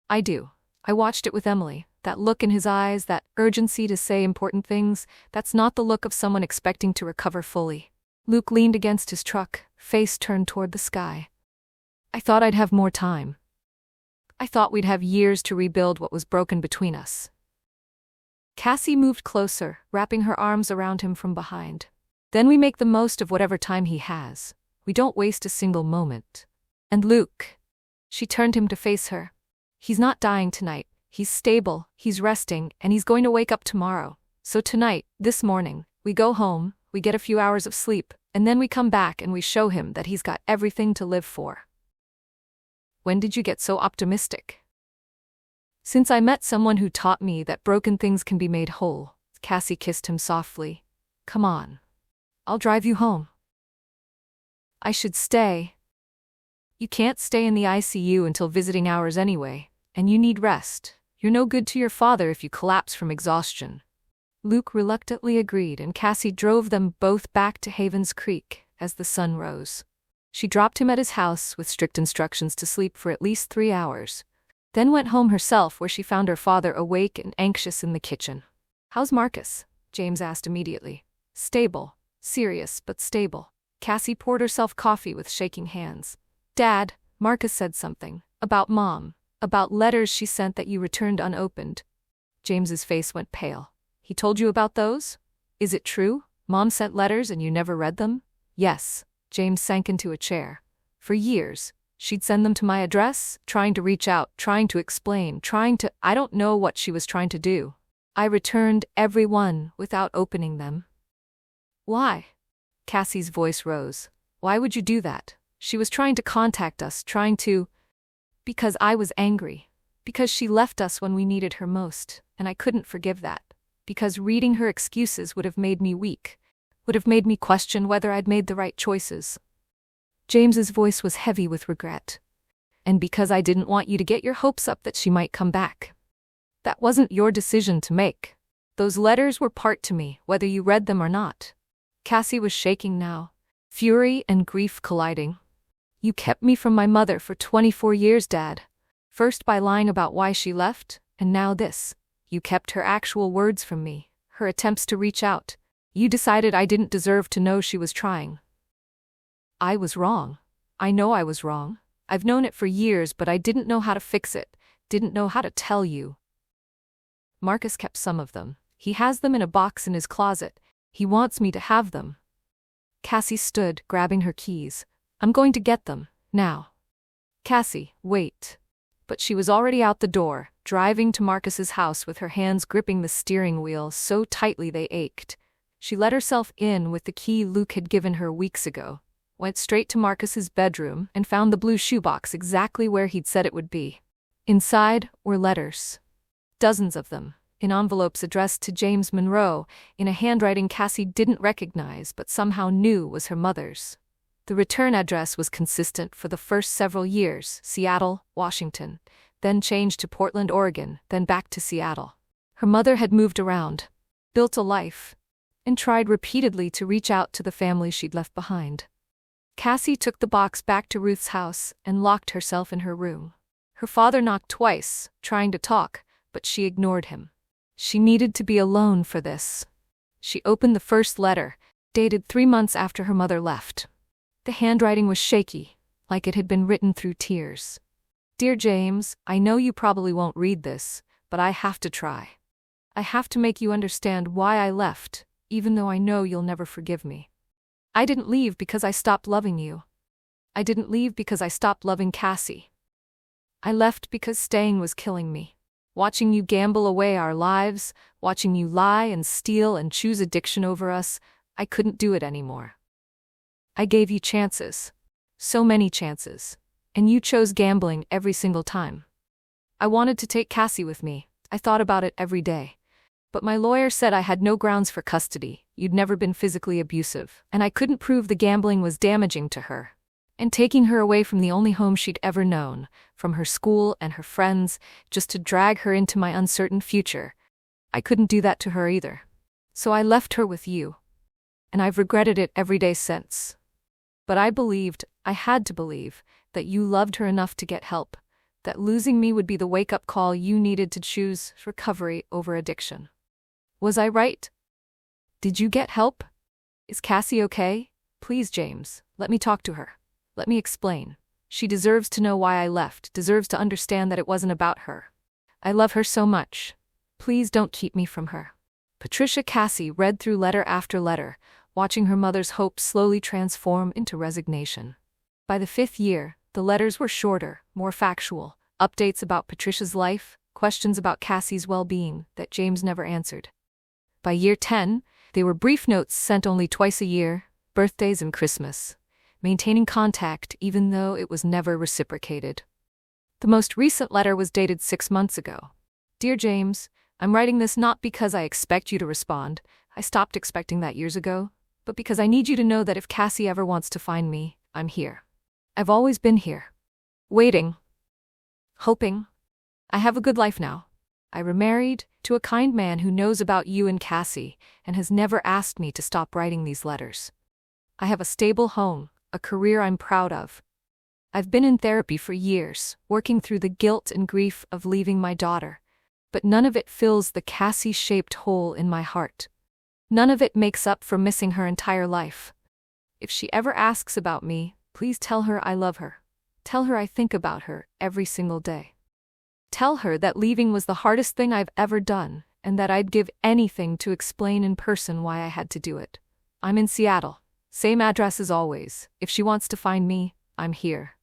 I do. I watched it with Emily. That look in his eyes, that urgency to say important things, that's not the look of someone expecting to recover fully. Luke leaned against his truck, face turned toward the sky. I thought I'd have more time. I thought we'd have years to rebuild what was broken between us. Cassie moved closer, wrapping her arms around him from behind. Then we make the most of whatever time he has. We don't waste a single moment. And Luke. She turned him to face her. He's not dying tonight. He's stable, he's resting, and he's going to wake up tomorrow. So tonight, this morning, we go home, we get a few hours of sleep, and then we come back and we show him that he's got everything to live for. When did you get so optimistic? Since I met someone who taught me that broken things can be made whole. Cassie kissed him softly. Come on. I'll drive you home. I should stay. You can't stay in the ICU until visiting hours anyway, and you need rest. You're no good to your father if you collapse from exhaustion. Luke reluctantly agreed, and Cassie drove them both back to Havens Creek as the sun rose. She dropped him at his house with strict instructions to sleep for at least 3 hours, then went home herself where she found her father awake and anxious in the kitchen. How's Marcus? James asked immediately. Stable. Serious, but stable. Cassie poured herself coffee with shaking hands. Dad, Marcus said something. About Mom. About letters she sent that you returned unopened. James's face went pale. He told you about those? Is it true? Mom sent letters and you never read them? Yes. James sank into a chair. For years, she'd send them to my address, trying to reach out, trying to explain, I don't know what she was trying to do. I returned every one without opening them. Why? Cassie's voice rose. Why would you do that? She was trying to contact us, Because I was angry. Because she left us when we needed her most, and I couldn't forgive that. Because reading her excuses would have made me weak, would have made me question whether I'd made the right choices. James's voice was heavy with regret. And because I didn't want you to get your hopes up that she might come back. That wasn't your decision to make. Those letters were part to me, whether you read them or not. Cassie was shaking now, fury and grief colliding. You kept me from my mother for 24 years, Dad. First by lying about why she left, and now this. You kept her actual words from me, her attempts to reach out. You decided I didn't deserve to know she was trying. I was wrong. I know I was wrong. I've known it for years, but I didn't know how to fix it, didn't know how to tell you. Marcus kept some of them. He has them in a box in his closet. He wants me to have them. Cassie stood, grabbing her keys. I'm going to get them, now. Cassie, wait. But she was already out the door, driving to Marcus's house with her hands gripping the steering wheel so tightly they ached. She let herself in with the key Luke had given her weeks ago, went straight to Marcus's bedroom and found the blue shoebox exactly where he'd said it would be. Inside were letters. Dozens of them, in envelopes addressed to James Monroe, in a handwriting Cassie didn't recognize but somehow knew was her mother's. The return address was consistent for the first several years: Seattle, Washington, then changed to Portland, Oregon, then back to Seattle. Her mother had moved around, built a life, and tried repeatedly to reach out to the family she'd left behind. Cassie took the box back to Ruth's house and locked herself in her room. Her father knocked twice, trying to talk, but she ignored him. She needed to be alone for this. She opened the first letter, dated 3 months after her mother left. The handwriting was shaky, like it had been written through tears. "Dear James, I know you probably won't read this, but I have to try. I have to make you understand why I left, even though I know you'll never forgive me. I didn't leave because I stopped loving you. I didn't leave because I stopped loving Cassie. I left because staying was killing me. Watching you gamble away our lives, watching you lie and steal and choose addiction over us, I couldn't do it anymore. I gave you chances. So many chances. And you chose gambling every single time. I wanted to take Cassie with me. I thought about it every day. But my lawyer said I had no grounds for custody, you'd never been physically abusive, and I couldn't prove the gambling was damaging to her. And taking her away from the only home she'd ever known, from her school and her friends, just to drag her into my uncertain future, I couldn't do that to her either. So I left her with you. And I've regretted it every day since. But I had to believe, that you loved her enough to get help, that losing me would be the wake-up call you needed to choose recovery over addiction. Was I right? Did you get help? Is Cassie okay? Please, James, let me talk to her. Let me explain. She deserves to know why I left, deserves to understand that it wasn't about her. I love her so much. Please don't keep me from her." Patricia Cassie read through letter after letter, watching her mother's hopes slowly transform into resignation. By the 5th year, the letters were shorter, more factual, updates about Patricia's life, questions about Cassie's well-being that James never answered. By year 10, they were brief notes sent only twice a year, birthdays and Christmas, maintaining contact even though it was never reciprocated. The most recent letter was dated 6 months ago. "Dear James, I'm writing this not because I expect you to respond. I stopped expecting that years ago, but because I need you to know that if Cassie ever wants to find me, I'm here. I've always been here. Waiting. Hoping. I have a good life now. I remarried to a kind man who knows about you and Cassie and has never asked me to stop writing these letters. I have a stable home, a career I'm proud of. I've been in therapy for years, working through the guilt and grief of leaving my daughter, but none of it fills the Cassie-shaped hole in my heart. None of it makes up for missing her entire life. If she ever asks about me, please tell her I love her. Tell her I think about her every single day. Tell her that leaving was the hardest thing I've ever done, and that I'd give anything to explain in person why I had to do it. I'm in Seattle. Same address as always. If she wants to find me, I'm here."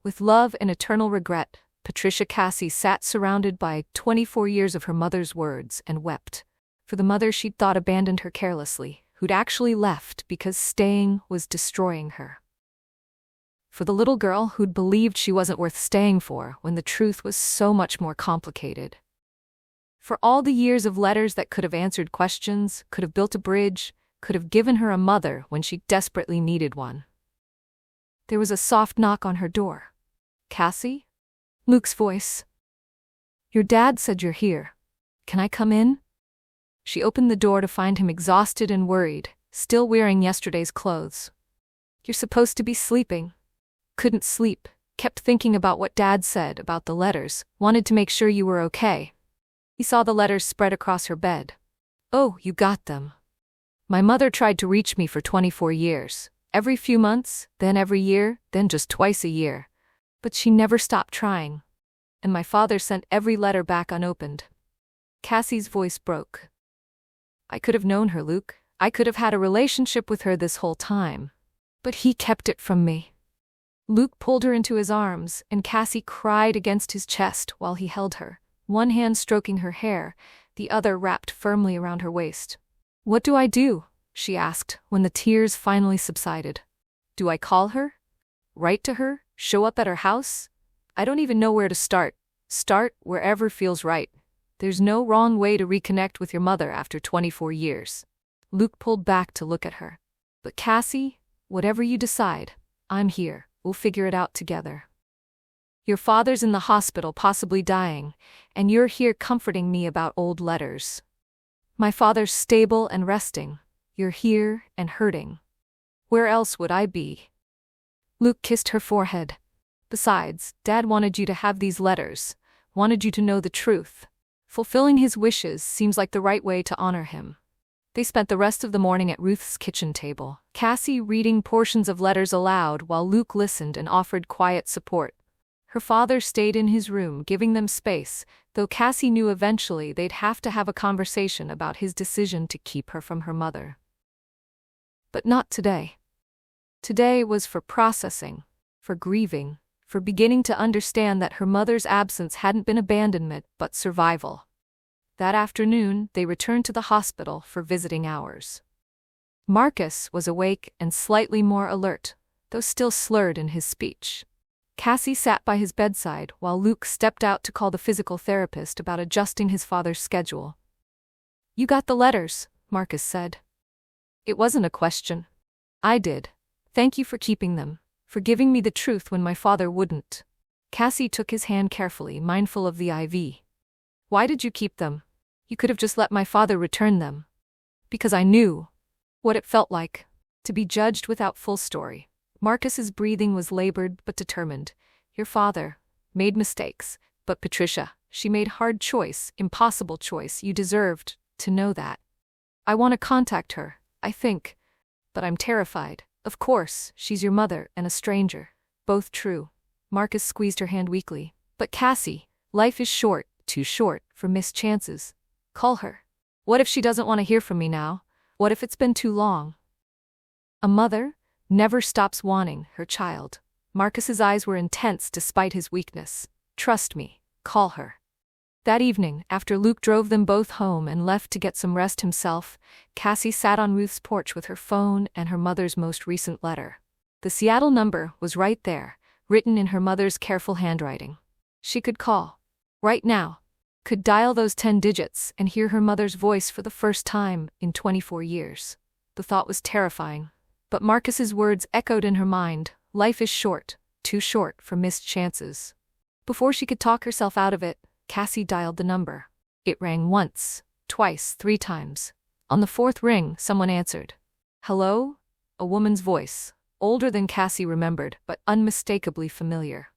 With love and eternal regret, Patricia Cassie sat surrounded by 24 years of her mother's words and wept. For the mother she'd thought abandoned her carelessly, who'd actually left because staying was destroying her. For the little girl who'd believed she wasn't worth staying for when the truth was so much more complicated. For all the years of letters that could have answered questions, could have built a bridge, could have given her a mother when she desperately needed one. There was a soft knock on her door. "Cassie?" Luke's voice. "Your dad said you're here. Can I come in?" She opened the door to find him exhausted and worried, still wearing yesterday's clothes. "You're supposed to be sleeping." "Couldn't sleep, kept thinking about what Dad said about the letters, wanted to make sure you were okay." He saw the letters spread across her bed. "Oh, you got them. My mother tried to reach me for 24 years. Every few months, then every year, then just twice a year. But she never stopped trying. And my father sent every letter back unopened." Cassie's voice broke. "I could have known her, Luke. I could have had a relationship with her this whole time. But he kept it from me." Luke pulled her into his arms, and Cassie cried against his chest while he held her, one hand stroking her hair, the other wrapped firmly around her waist. "What do I do?" she asked when the tears finally subsided. "Do I call her? Write to her? Show up at her house? I don't even know where to start. Start wherever feels right. There's no wrong way to reconnect with your mother after 24 years. Luke pulled back to look at her. But Cassie, whatever you decide, I'm here. We'll figure it out together. Your father's in the hospital, possibly dying, and you're here comforting me about old letters. My father's stable and resting. You're here and hurting. Where else would I be? Luke kissed her forehead. Besides, Dad wanted you to have these letters, wanted you to know the truth. Fulfilling his wishes seems like the right way to honor him. They spent the rest of the morning at Ruth's kitchen table, Cassie reading portions of letters aloud while Luke listened and offered quiet support. Her father stayed in his room, giving them space, though Cassie knew eventually they'd have to have a conversation about his decision to keep her from her mother. But not today. Today was for processing, for grieving, for beginning to understand that her mother's absence hadn't been abandonment but survival. That afternoon, they returned to the hospital for visiting hours. Marcus was awake and slightly more alert, though still slurred in his speech. Cassie sat by his bedside while Luke stepped out to call the physical therapist about adjusting his father's schedule. You got the letters, Marcus said. It wasn't a question. I did. Thank you for keeping them, for giving me the truth when my father wouldn't. Cassie took his hand carefully, mindful of the IV. Why did you keep them? You could have just let my father return them. Because I knew what it felt like to be judged without full story. Marcus's breathing was labored but determined. Your father made mistakes, but Patricia, she made hard choice, impossible choice. You deserved to know that. I want to contact her, I think, but I'm terrified. Of course, she's your mother and a stranger. Both true. Marcus squeezed her hand weakly. But Cassie, life is short, too short for missed chances. Call her. What if she doesn't want to hear from me now? What if it's been too long? A mother never stops wanting her child. Marcus's eyes were intense despite his weakness. Trust me, call her. That evening, after Luke drove them both home and left to get some rest himself, Cassie sat on Ruth's porch with her phone and her mother's most recent letter. The Seattle number was right there, written in her mother's careful handwriting. She could call. Right now. Could dial those 10 digits and hear her mother's voice for the first time in 24 years. The thought was terrifying. But Marcus's words echoed in her mind. Life is short, too short for missed chances. Before she could talk herself out of it, Cassie dialed the number. It rang once, twice, 3 times. On the 4th ring, someone answered. Hello? A woman's voice, older than Cassie remembered, but unmistakably familiar.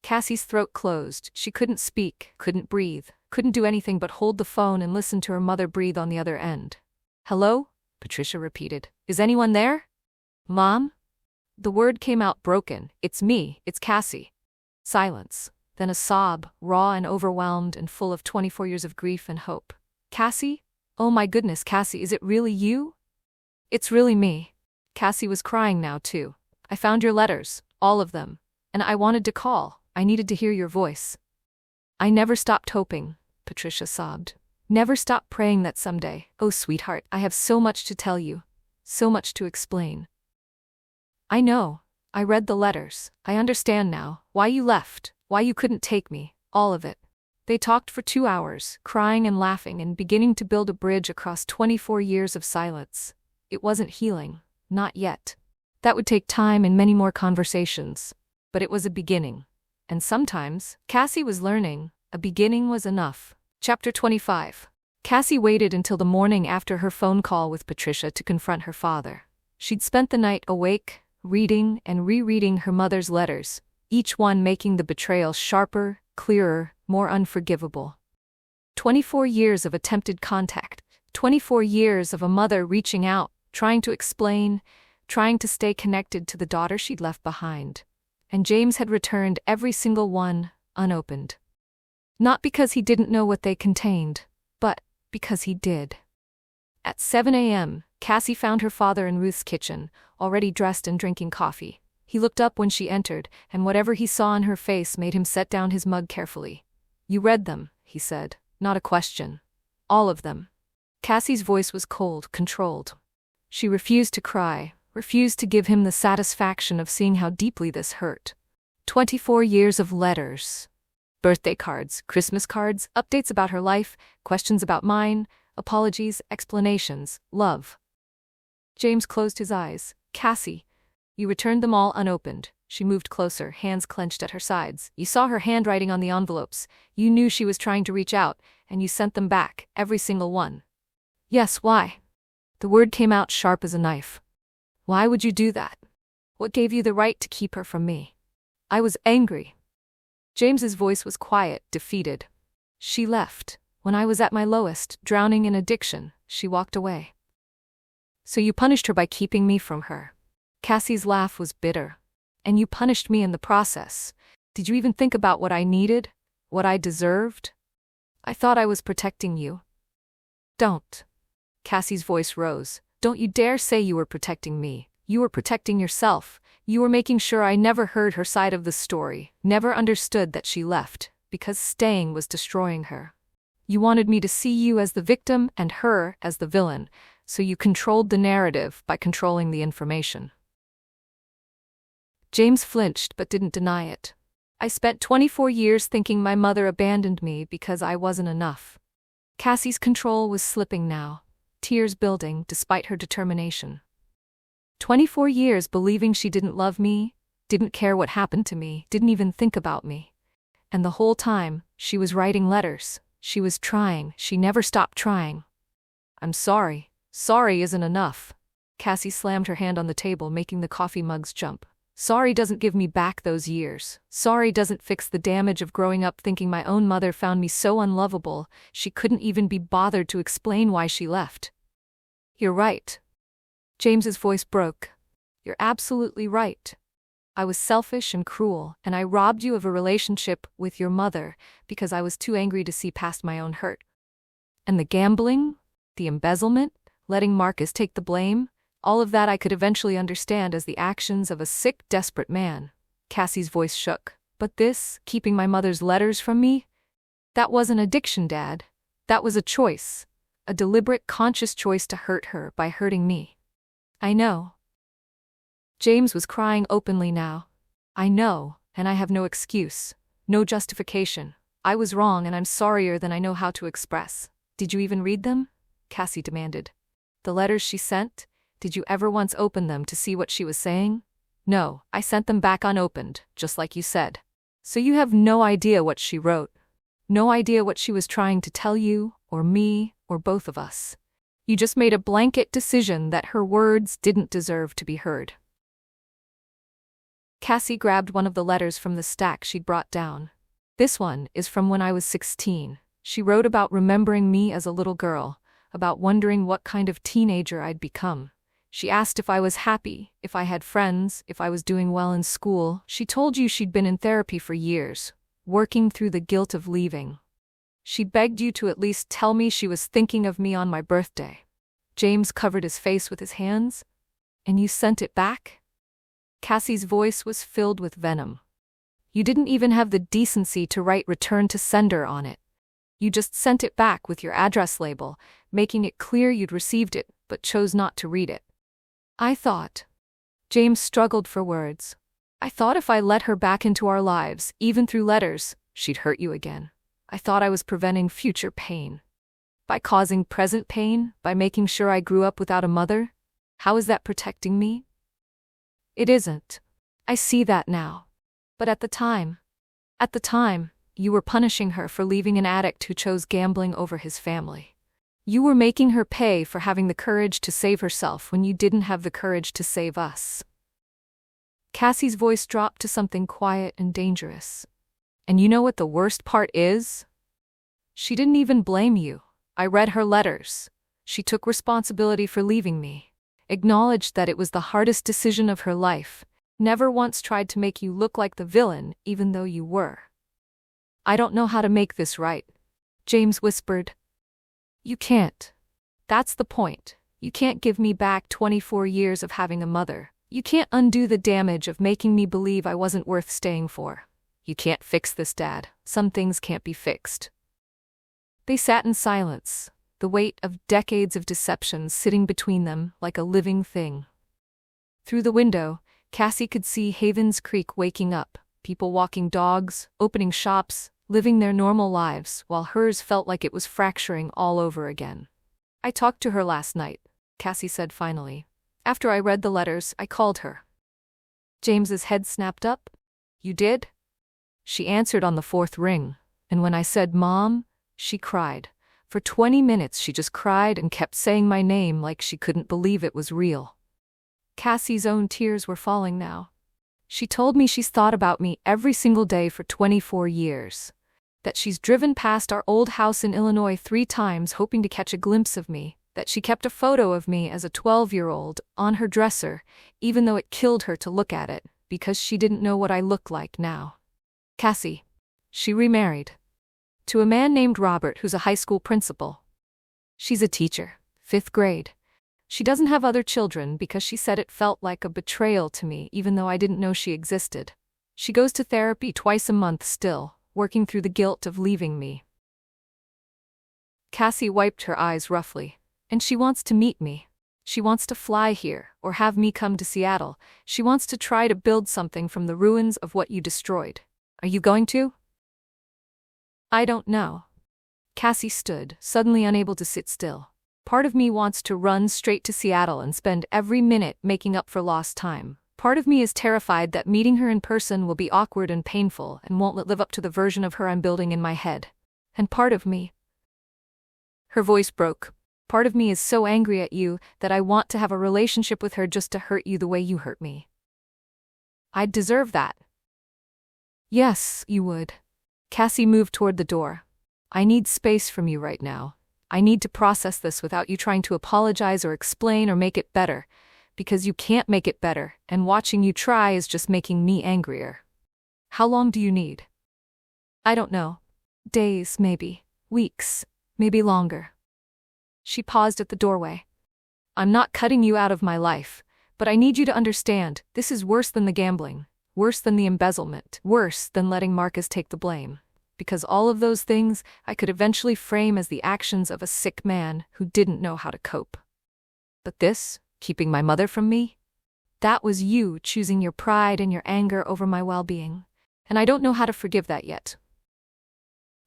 Cassie's throat closed. She couldn't speak, couldn't breathe, couldn't do anything but hold the phone and listen to her mother breathe on the other end. Hello? Patricia repeated. Is anyone there? Mom? The word came out broken. It's me, it's Cassie. Silence. Then a sob, raw and overwhelmed and full of 24 years of grief and hope. Cassie? Oh my goodness, Cassie, is it really you? It's really me. Cassie was crying now too. I found your letters, all of them. And I wanted to call. I needed to hear your voice. I never stopped hoping, Patricia sobbed. Never stopped praying that someday. Oh sweetheart, I have so much to tell you. So much to explain. I know. I read the letters. I understand now. Why you left. Why you couldn't take me. All of it. They talked for 2 hours, crying and laughing and beginning to build a bridge across 24 years of silence. It wasn't healing. Not yet. That would take time and many more conversations. But it was a beginning. And sometimes, Cassie was learning, a beginning was enough. Chapter 25. Cassie waited until the morning after her phone call with Patricia to confront her father. She'd spent the night awake, reading and rereading her mother's letters, each one making the betrayal sharper, clearer, more unforgivable. 24 years of attempted contact, 24 years of a mother reaching out, trying to explain, trying to stay connected to the daughter she'd left behind. And James had returned every single one, unopened. Not because he didn't know what they contained, but because he did. At 7 a.m., Cassie found her father in Ruth's kitchen, already dressed and drinking coffee. He looked up when she entered, and whatever he saw on her face made him set down his mug carefully. You read them, he said, not a question. All of them. Cassie's voice was cold, controlled. She refused to cry, refused to give him the satisfaction of seeing how deeply this hurt. 24 years of letters. Birthday cards, Christmas cards, updates about her life, questions about mine, apologies, explanations, love. James closed his eyes. Cassie, you returned them all unopened. She moved closer, hands clenched at her sides. You saw her handwriting on the envelopes. You knew she was trying to reach out, and you sent them back, every single one. Yes, why? The word came out sharp as a knife. Why would you do that? What gave you the right to keep her from me? I was angry. James's voice was quiet, defeated. She left. When I was at my lowest, drowning in addiction, she walked away. So you punished her by keeping me from her. Cassie's laugh was bitter. And you punished me in the process. Did you even think about what I needed? What I deserved? I thought I was protecting you. Don't. Cassie's voice rose. Don't you dare say you were protecting me. You were protecting yourself. You were making sure I never heard her side of the story, never understood that she left, because staying was destroying her. You wanted me to see you as the victim and her as the villain, so you controlled the narrative by controlling the information. James flinched but didn't deny it. I spent 24 years thinking my mother abandoned me because I wasn't enough. Cassie's control was slipping now, tears building despite her determination. 24 years believing she didn't love me, didn't care what happened to me, didn't even think about me. And the whole time, she was writing letters. She was trying. She never stopped trying. I'm sorry. Sorry isn't enough. Cassie slammed her hand on the table, making the coffee mugs jump. Sorry doesn't give me back those years. Sorry doesn't fix the damage of growing up thinking my own mother found me so unlovable, she couldn't even be bothered to explain why she left. You're right. James's voice broke. You're absolutely right. I was selfish and cruel, and I robbed you of a relationship with your mother because I was too angry to see past my own hurt. And the gambling, the embezzlement, letting Marcus take the blame, all of that I could eventually understand as the actions of a sick, desperate man. Cassie's voice shook. But this, keeping my mother's letters from me, that wasn't addiction, Dad. That was a choice. A deliberate, conscious choice to hurt her by hurting me. I know. James was crying openly now. I know, and I have no excuse, no justification. I was wrong and I'm sorrier than I know how to express. Did you even read them? Cassie demanded. The letters she sent? Did you ever once open them to see what she was saying? No, I sent them back unopened, just like you said. So you have no idea what she wrote. No idea what she was trying to tell you, or me, or both of us. You just made a blanket decision that her words didn't deserve to be heard. Cassie grabbed one of the letters from the stack she'd brought down. This one is from when I was 16. She wrote about remembering me as a little girl, about wondering what kind of teenager I'd become. She asked if I was happy, if I had friends, if I was doing well in school. She told you she'd been in therapy for years, working through the guilt of leaving. She begged you to at least tell me she was thinking of me on my birthday. James covered his face with his hands. And you sent it back? Cassie's voice was filled with venom. You didn't even have the decency to write return to sender on it. You just sent it back with your address label, making it clear you'd received it, but chose not to read it. I thought. James struggled for words. I thought if I let her back into our lives, even through letters, she'd hurt you again. I thought I was preventing future pain. By causing present pain, by making sure I grew up without a mother? How is that protecting me? It isn't. I see that now. But at the time, you were punishing her for leaving an addict who chose gambling over his family. You were making her pay for having the courage to save herself when you didn't have the courage to save us. Cassie's voice dropped to something quiet and dangerous. And you know what the worst part is? She didn't even blame you. I read her letters. She took responsibility for leaving me, acknowledged that it was the hardest decision of her life, never once tried to make you look like the villain, even though you were. I don't know how to make this right, James whispered. You can't. That's the point. You can't give me back 24 years of having a mother. You can't undo the damage of making me believe I wasn't worth staying for. You can't fix this, Dad. Some things can't be fixed. They sat in silence, the weight of decades of deception sitting between them like a living thing. Through the window, Cassie could see Havens Creek waking up, People walking dogs, opening shops, living their normal lives, while hers felt like it was fracturing all over again. I talked to her last night, Cassie said finally. After I read the letters, I called her. James's head snapped up. You did? She answered on the fourth ring, and when I said, Mom, she cried. For 20 minutes she just cried and kept saying my name like she couldn't believe it was real. Cassie's own tears were falling now. She told me she's thought about me every single day for 24 years. That she's driven past our old house in Illinois 3 times hoping to catch a glimpse of me. That she kept a photo of me as a 12-year-old on her dresser, even though it killed her to look at it, because she didn't know what I look like now. Cassie. She remarried. To a man named Robert who's a high school principal. She's a teacher, 5th grade. She doesn't have other children because she said it felt like a betrayal to me even though I didn't know she existed. She goes to therapy twice a month still, working through the guilt of leaving me. Cassie wiped her eyes roughly. And she wants to meet me. She wants to fly here, or have me come to Seattle. She wants to try to build something from the ruins of what you destroyed. Are you going to? I don't know. Cassie stood, suddenly unable to sit still. Part of me wants to run straight to Seattle and spend every minute making up for lost time. Part of me is terrified that meeting her in person will be awkward and painful and won't live up to the version of her I'm building in my head. And part of me... Her voice broke. Part of me is so angry at you that I want to have a relationship with her just to hurt you the way you hurt me. I'd deserve that. Yes, you would. Cassie moved toward the door. I need space from you right now. I need to process this without you trying to apologize or explain or make it better, because you can't make it better, and watching you try is just making me angrier. How long do you need? I don't know. Days, maybe. Weeks. Maybe longer. She paused at the doorway. I'm not cutting you out of my life, but I need you to understand, this is worse than the gambling, worse than the embezzlement, worse than letting Marcus take the blame. Because all of those things I could eventually frame as the actions of a sick man who didn't know how to cope. But this, keeping my mother from me? That was you choosing your pride and your anger over my well-being, and I don't know how to forgive that yet.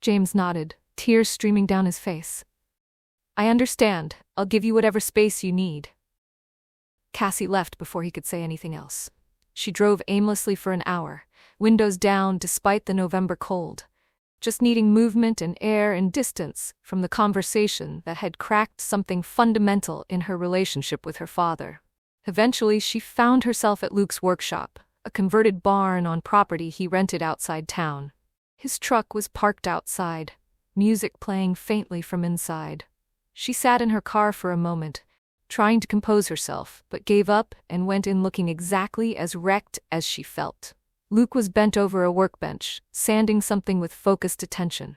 James nodded, tears streaming down his face. I understand. I'll give you whatever space you need. Cassie left before he could say anything else. She drove aimlessly for an hour, windows down despite the November cold, just needing movement and air and distance from the conversation that had cracked something fundamental in her relationship with her father. Eventually, she found herself at Luke's workshop, a converted barn on property he rented outside town. His truck was parked outside, music playing faintly from inside. She sat in her car for a moment, trying to compose herself, but gave up and went in looking exactly as wrecked as she felt. Luke was bent over a workbench, sanding something with focused attention.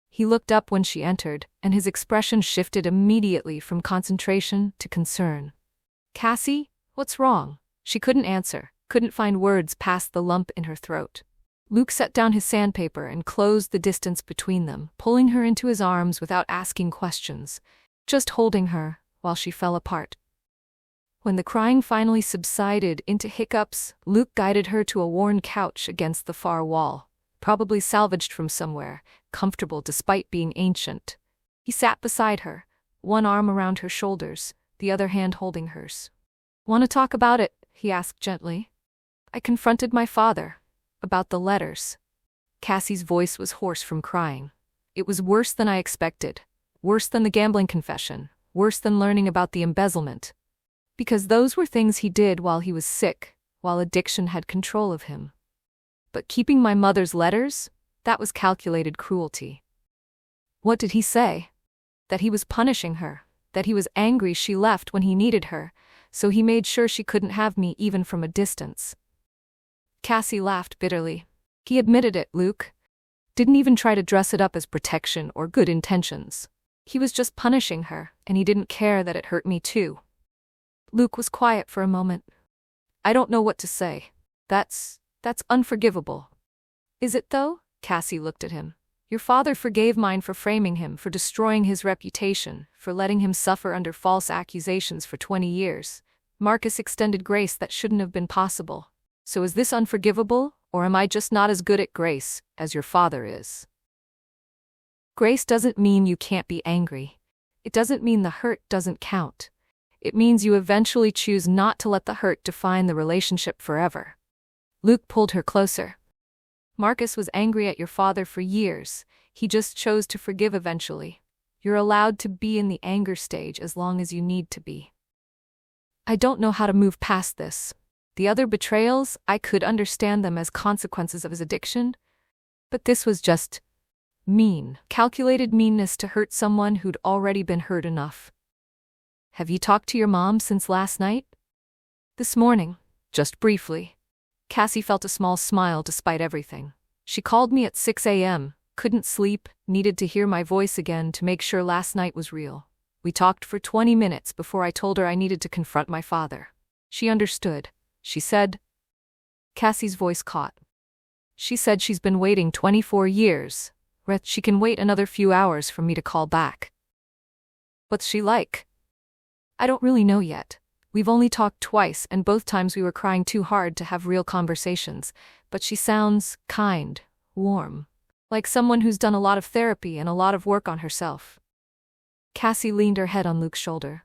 He looked up when she entered, and his expression shifted immediately from concentration to concern. Cassie, what's wrong? She couldn't answer, couldn't find words past the lump in her throat. Luke set down his sandpaper and closed the distance between them, pulling her into his arms without asking questions, just holding her while she fell apart. When the crying finally subsided into hiccups, Luke guided her to a worn couch against the far wall, probably salvaged from somewhere, comfortable despite being ancient. He sat beside her, one arm around her shoulders, the other hand holding hers. Want to talk about it? He asked gently. I confronted my father. About the letters. Cassie's voice was hoarse from crying. It was worse than I expected. Worse than the gambling confession. Worse than learning about the embezzlement. Because those were things he did while he was sick, while addiction had control of him. But keeping my mother's letters? That was calculated cruelty. What did he say? That he was punishing her. That he was angry she left when he needed her, so he made sure she couldn't have me even from a distance. Cassie laughed bitterly. He admitted it, Luke. Didn't even try to dress it up as protection or good intentions. He was just punishing her, and he didn't care that it hurt me too. Luke was quiet for a moment. I don't know what to say. That's unforgivable. Is it though? Cassie looked at him. Your father forgave mine for framing him, for destroying his reputation, for letting him suffer under false accusations for 20 years. Marcus extended grace that shouldn't have been possible. So is this unforgivable, Or am I just not as good at grace as your father is? Grace doesn't mean you can't be angry. It doesn't mean the hurt doesn't count. It means you eventually choose not to let the hurt define the relationship forever. Luke pulled her closer. Marcus was angry at your father for years. He just chose to forgive eventually. You're allowed to be in the anger stage as long as you need to be. I don't know how to move past this. The other betrayals, I could understand them as consequences of his addiction, but this was just mean, calculated meanness to hurt someone who'd already been hurt enough. Have you talked to your mom since last night? This morning, just briefly. Cassie felt a small smile despite everything. She called me at 6 a.m., couldn't sleep, needed to hear my voice again to make sure last night was real. We talked for 20 minutes before I told her I needed to confront my father. She understood. She said. Cassie's voice caught. She said she's been waiting 24 years. She can wait another few hours for me to call back. What's she like? I don't really know yet. We've only talked twice, and both times we were crying too hard to have real conversations, but she sounds kind, warm, like someone who's done a lot of therapy and a lot of work on herself. Cassie leaned her head on Luke's shoulder.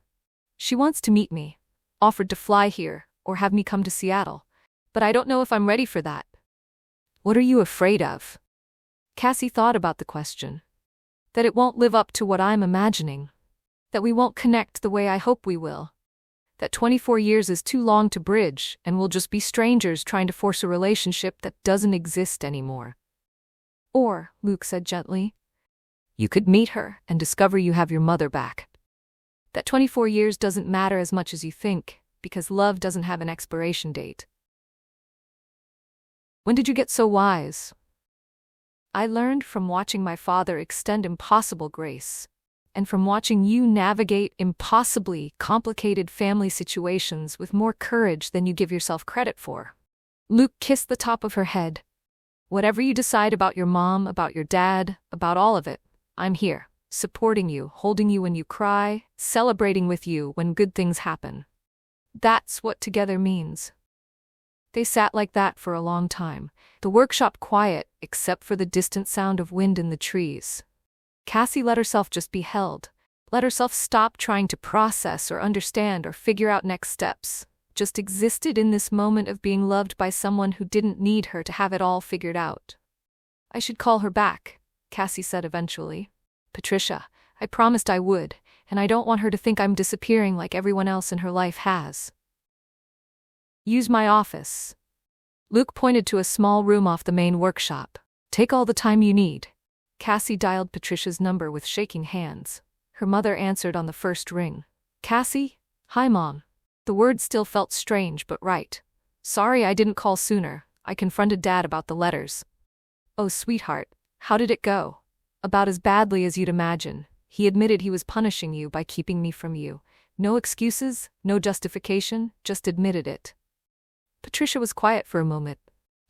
She wants to meet me, offered to fly here, or have me come to Seattle, but I don't know if I'm ready for that. What are you afraid of? Cassie thought about the question. That it won't live up to what I'm imagining. That we won't connect the way I hope we will. That 24 years is too long to bridge, and we'll just be strangers trying to force a relationship that doesn't exist anymore. Or, Luke said gently, you could meet her and discover you have your mother back. That 24 years doesn't matter as much as you think, because love doesn't have an expiration date. When did you get so wise? I learned from watching my father extend impossible grace, and from watching you navigate impossibly complicated family situations with more courage than you give yourself credit for. Luke kissed the top of her head. Whatever you decide about your mom, about your dad, about all of it, I'm here, supporting you, holding you when you cry, celebrating with you when good things happen. That's what together means. They sat like that for a long time, the workshop quiet except for the distant sound of wind in the trees. Cassie let herself just be held, let herself stop trying to process or understand or figure out next steps, just existed in this moment of being loved by someone who didn't need her to have it all figured out. I should call her back, Cassie said eventually. Patricia, I promised I would, and I don't want her to think I'm disappearing like everyone else in her life has. Use my office. Luke pointed to a small room off the main workshop. Take all the time you need. Cassie dialed Patricia's number with shaking hands. Her mother answered on the first ring. Cassie? Hi, Mom. The words still felt strange but right. Sorry I didn't call sooner. I confronted Dad about the letters. Oh, sweetheart, how did it go? About as badly as you'd imagine. He admitted he was punishing you by keeping me from you. No excuses, no justification, just admitted it. Patricia was quiet for a moment.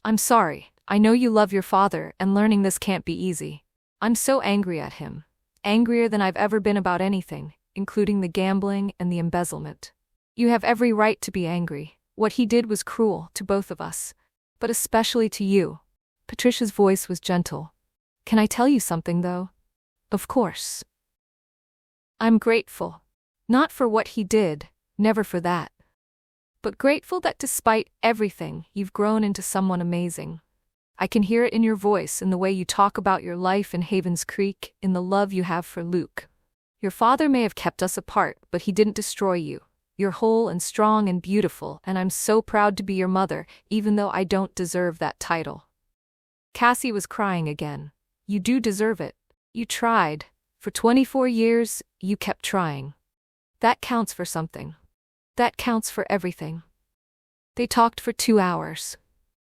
I'm sorry. I know you love your father, and learning this can't be easy. I'm so angry at him. Angrier than I've ever been about anything, including the gambling and the embezzlement. You have every right to be angry. What he did was cruel to both of us, but especially to you. Patricia's voice was gentle. Can I tell you something, though? Of course. I'm grateful. Not for what he did, never for that. But grateful that despite everything, you've grown into someone amazing. I can hear it in your voice, in the way you talk about your life in Havens Creek, in the love you have for Luke. Your father may have kept us apart, but he didn't destroy you. You're whole and strong and beautiful, and I'm so proud to be your mother, even though I don't deserve that title. Cassie was crying again. You do deserve it. You tried. For 24 years, you kept trying. That counts for something. That counts for everything. They talked for 2 hours.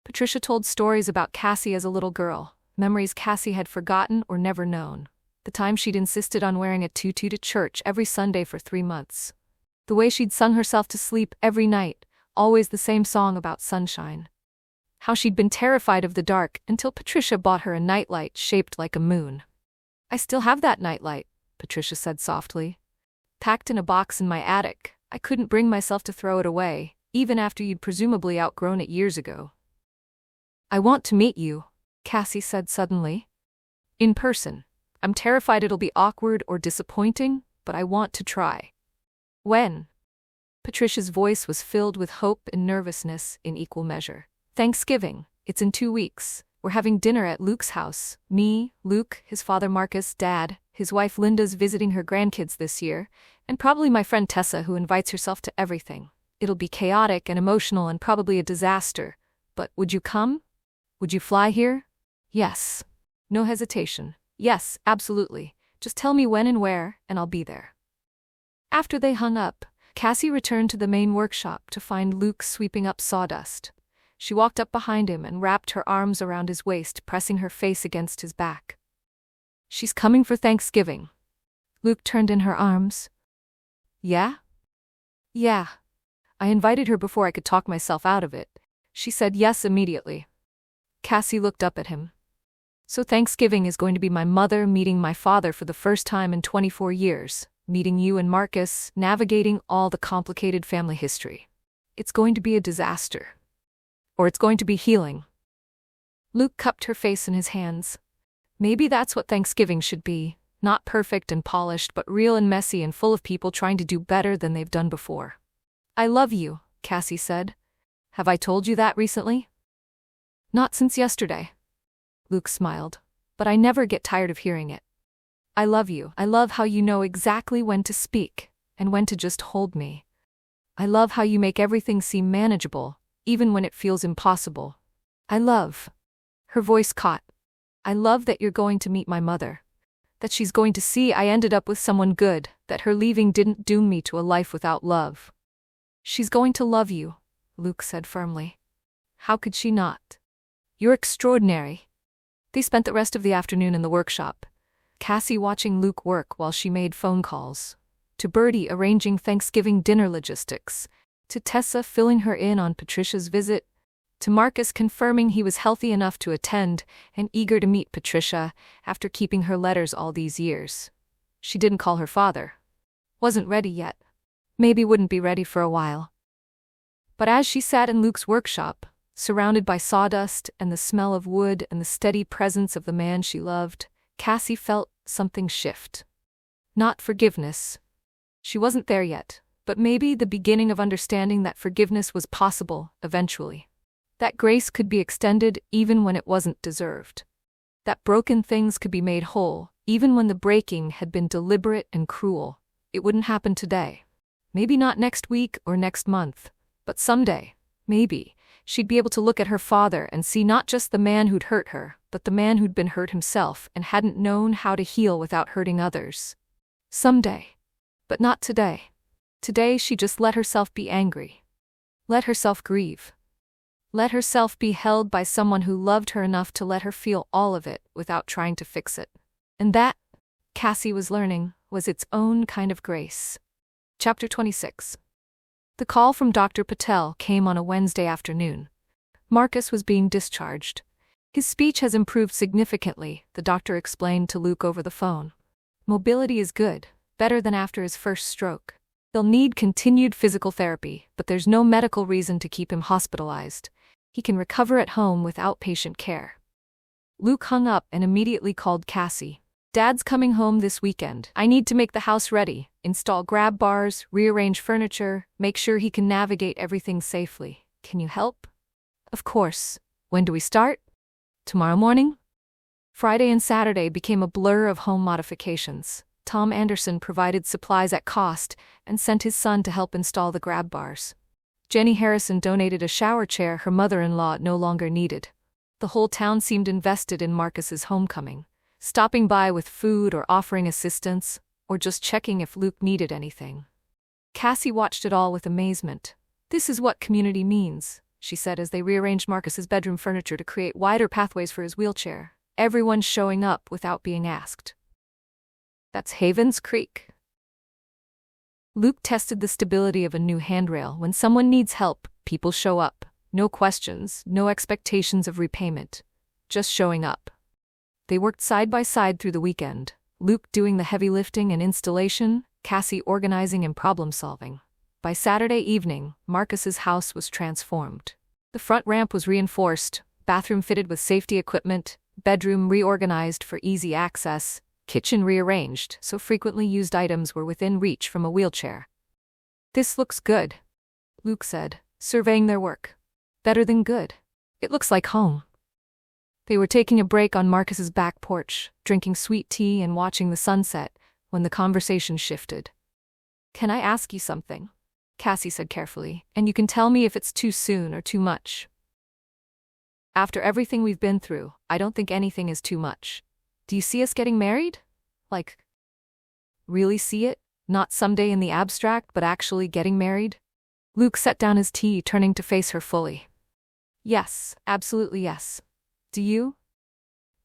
Patricia told stories about Cassie as a little girl, memories Cassie had forgotten or never known. The time she'd insisted on wearing a tutu to church every Sunday for 3 months. The way she'd sung herself to sleep every night, always the same song about sunshine. How she'd been terrified of the dark until Patricia bought her a nightlight shaped like a moon. I still have that nightlight, Patricia said softly. Packed in a box in my attic. I couldn't bring myself to throw it away, even after you'd presumably outgrown it years ago. I want to meet you, Cassie said suddenly. In person. I'm terrified it'll be awkward or disappointing, but I want to try. When? Patricia's voice was filled with hope and nervousness in equal measure. Thanksgiving. It's in 2 weeks. We're having dinner at Luke's house. Me, Luke, his father Marcus, Dad, his wife Linda's visiting her grandkids this year, and probably my friend Tessa who invites herself to everything. It'll be chaotic and emotional and probably a disaster. But would you come? Would you fly here? Yes. No hesitation. Yes, absolutely. Just tell me when and where, and I'll be there. After they hung up, Cassie returned to the main workshop to find Luke sweeping up sawdust. She walked up behind him and wrapped her arms around his waist, pressing her face against his back. She's coming for Thanksgiving. Luke turned in her arms. Yeah? Yeah. I invited her before I could talk myself out of it. She said yes immediately. Cassie looked up at him. So Thanksgiving is going to be my mother meeting my father for the first time in 24 years, meeting you and Marcus, navigating all the complicated family history. It's going to be a disaster. Or it's going to be healing. Luke cupped her face in his hands. Maybe that's what Thanksgiving should be, not perfect and polished but real and messy and full of people trying to do better than they've done before. I love you, Cassie said. Have I told you that recently? Not since yesterday. Luke smiled. But I never get tired of hearing it. I love you. I love how you know exactly when to speak, and when to just hold me. I love how you make everything seem manageable, even when it feels impossible. I love. Her voice caught. I love that you're going to meet my mother. That she's going to see I ended up with someone good, that her leaving didn't doom me to a life without love. She's going to love you, Luke said firmly. How could she not? You're extraordinary. They spent the rest of the afternoon in the workshop, Cassie watching Luke work while she made phone calls, to Bertie arranging Thanksgiving dinner logistics, to Tessa filling her in on Patricia's visit, to Marcus confirming he was healthy enough to attend and eager to meet Patricia after keeping her letters all these years. She didn't call her father. Wasn't ready yet. Maybe wouldn't be ready for a while. But as she sat in Luke's workshop, surrounded by sawdust and the smell of wood and the steady presence of the man she loved, Cassie felt something shift. Not forgiveness. She wasn't there yet, but maybe the beginning of understanding that forgiveness was possible eventually. That grace could be extended even when it wasn't deserved. That broken things could be made whole, even when the breaking had been deliberate and cruel. It wouldn't happen today. Maybe not next week or next month, but someday, maybe, she'd be able to look at her father and see not just the man who'd hurt her, but the man who'd been hurt himself and hadn't known how to heal without hurting others. Someday. But not today. Today she just let herself be angry. Let herself grieve. Let herself be held by someone who loved her enough to let her feel all of it without trying to fix it. And that, Cassie was learning, was its own kind of grace. Chapter 26. The call from Dr. Patel came on a Wednesday afternoon. Marcus was being discharged. His speech has improved significantly, the doctor explained to Luke over the phone. Mobility is good, better than after his first stroke. He'll need continued physical therapy, but there's no medical reason to keep him hospitalized. He can recover at home with outpatient care. Luke hung up and immediately called Cassie. Dad's coming home this weekend. I need to make the house ready, install grab bars, rearrange furniture, make sure he can navigate everything safely. Can you help? Of course. When do we start? Tomorrow morning? Friday and Saturday became a blur of home modifications. Tom Anderson provided supplies at cost and sent his son to help install the grab bars. Jenny Harrison donated a shower chair her mother-in-law no longer needed. The whole town seemed invested in Marcus's homecoming, stopping by with food or offering assistance, or just checking if Luke needed anything. Cassie watched it all with amazement. This is what community means, she said as they rearranged Marcus's bedroom furniture to create wider pathways for his wheelchair. Everyone showing up without being asked. That's Havens Creek. Luke tested the stability of a new handrail. When someone needs help, people show up. No questions, no expectations of repayment. Just showing up. They worked side by side through the weekend, Luke doing the heavy lifting and installation, Cassie organizing and problem-solving. By Saturday evening, Marcus's house was transformed. The front ramp was reinforced, bathroom fitted with safety equipment, bedroom reorganized for easy access, kitchen rearranged so frequently used items were within reach from a wheelchair. "This looks good," Luke said, surveying their work. "Better than good. It looks like home." They were taking a break on Marcus's back porch, drinking sweet tea and watching the sunset, when the conversation shifted. "Can I ask you something?" Cassie said carefully, "and you can tell me if it's too soon or too much." "After everything we've been through, I don't think anything is too much. Do you see us getting married? Like, really see it? Not someday in the abstract, but actually getting married?" Luke set down his tea, turning to face her fully. "Yes, absolutely yes. Do you?"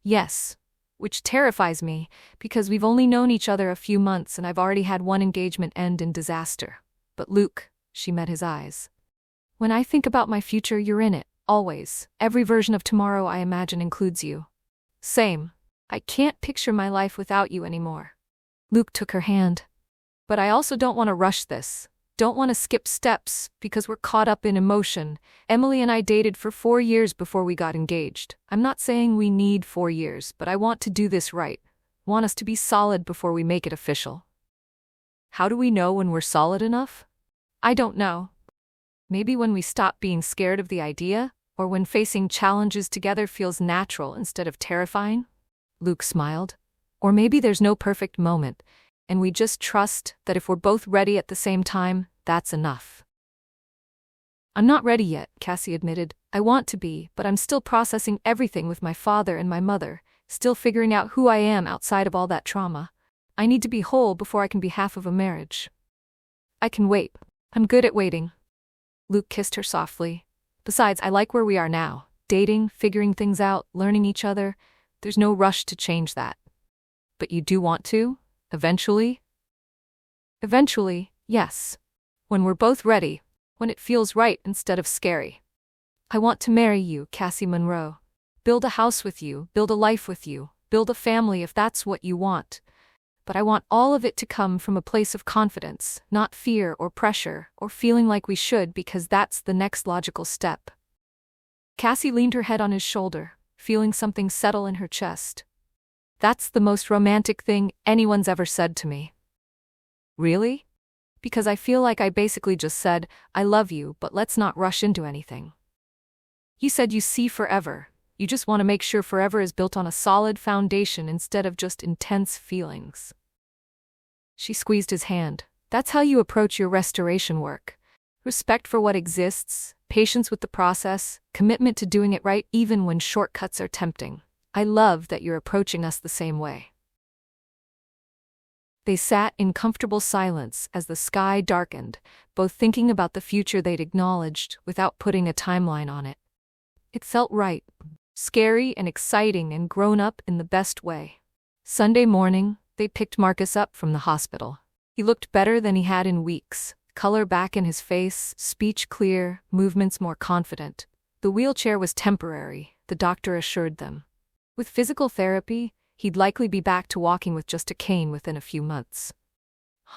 "Yes. Which terrifies me, because we've only known each other a few months and I've already had one engagement end in disaster. But Luke," she met his eyes, "when I think about my future, you're in it, always. Every version of tomorrow I imagine includes you." "Same. I can't picture my life without you anymore." Luke took her hand. "But I also don't want to rush this. Don't want to skip steps, because we're caught up in emotion. Emily and I dated for 4 years before we got engaged. I'm not saying we need 4 years, but I want to do this right. Want us to be solid before we make it official." "How do we know when we're solid enough?" "I don't know. Maybe when we stop being scared of the idea, or when facing challenges together feels natural instead of terrifying." Luke smiled. "Or maybe there's no perfect moment, and we just trust that if we're both ready at the same time, that's enough." "I'm not ready yet," Cassie admitted. "I want to be, but I'm still processing everything with my father and my mother, still figuring out who I am outside of all that trauma. I need to be whole before I can be half of a marriage." "I can wait. I'm good at waiting." Luke kissed her softly. "Besides, I like where we are now. Dating, figuring things out, learning each other. There's no rush to change that." "But you do want to? Eventually?" "Eventually, yes. When we're both ready, when it feels right instead of scary. I want to marry you, Cassie Monroe. Build a house with you, build a life with you, build a family if that's what you want. But I want all of it to come from a place of confidence, not fear or pressure, or feeling like we should because that's the next logical step." Cassie leaned her head on his shoulder, feeling something settle in her chest. "That's the most romantic thing anyone's ever said to me." "Really?" "Because I feel like I basically just said, I love you, but let's not rush into anything." "You said you see forever. You just want to make sure forever is built on a solid foundation instead of just intense feelings." She squeezed his hand. "That's how you approach your restoration work. Respect for what exists, patience with the process, commitment to doing it right even when shortcuts are tempting. I love that you're approaching us the same way." They sat in comfortable silence as the sky darkened, both thinking about the future they'd acknowledged without putting a timeline on it. It felt right, scary and exciting and grown up in the best way. Sunday morning, they picked Marcus up from the hospital. He looked better than he had in weeks, color back in his face, speech clear, movements more confident. The wheelchair was temporary, the doctor assured them. With physical therapy, he'd likely be back to walking with just a cane within a few months.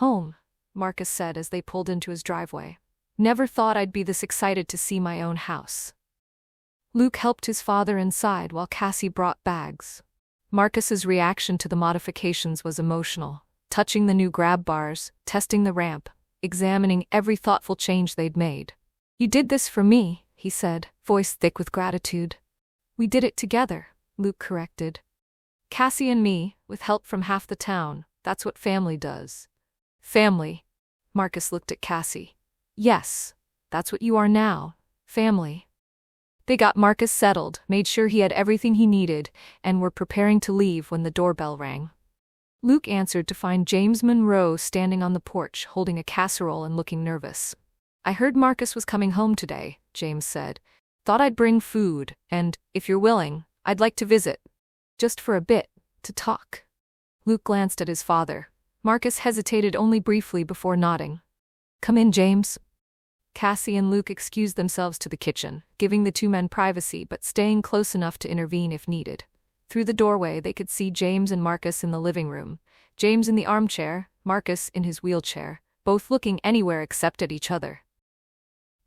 "Home," Marcus said as they pulled into his driveway. "Never thought I'd be this excited to see my own house." Luke helped his father inside while Cassie brought bags. Marcus's reaction to the modifications was emotional, touching the new grab bars, testing the ramp, examining every thoughtful change they'd made. "You did this for me," he said, voice thick with gratitude. "We did it together," Luke corrected. "Cassie and me, with help from half the town, that's what family does." "Family?" Marcus looked at Cassie. "Yes, that's what you are now, family." They got Marcus settled, made sure he had everything he needed, and were preparing to leave when the doorbell rang. Luke answered to find James Monroe standing on the porch holding a casserole and looking nervous. "I heard Marcus was coming home today," James said. "Thought I'd bring food, and, if you're willing, I'd like to visit. Just for a bit, to talk." Luke glanced at his father. Marcus hesitated only briefly before nodding. "Come in, James." Cassie and Luke excused themselves to the kitchen, giving the two men privacy but staying close enough to intervene if needed. Through the doorway they could see James and Marcus in the living room, James in the armchair, Marcus in his wheelchair, both looking anywhere except at each other.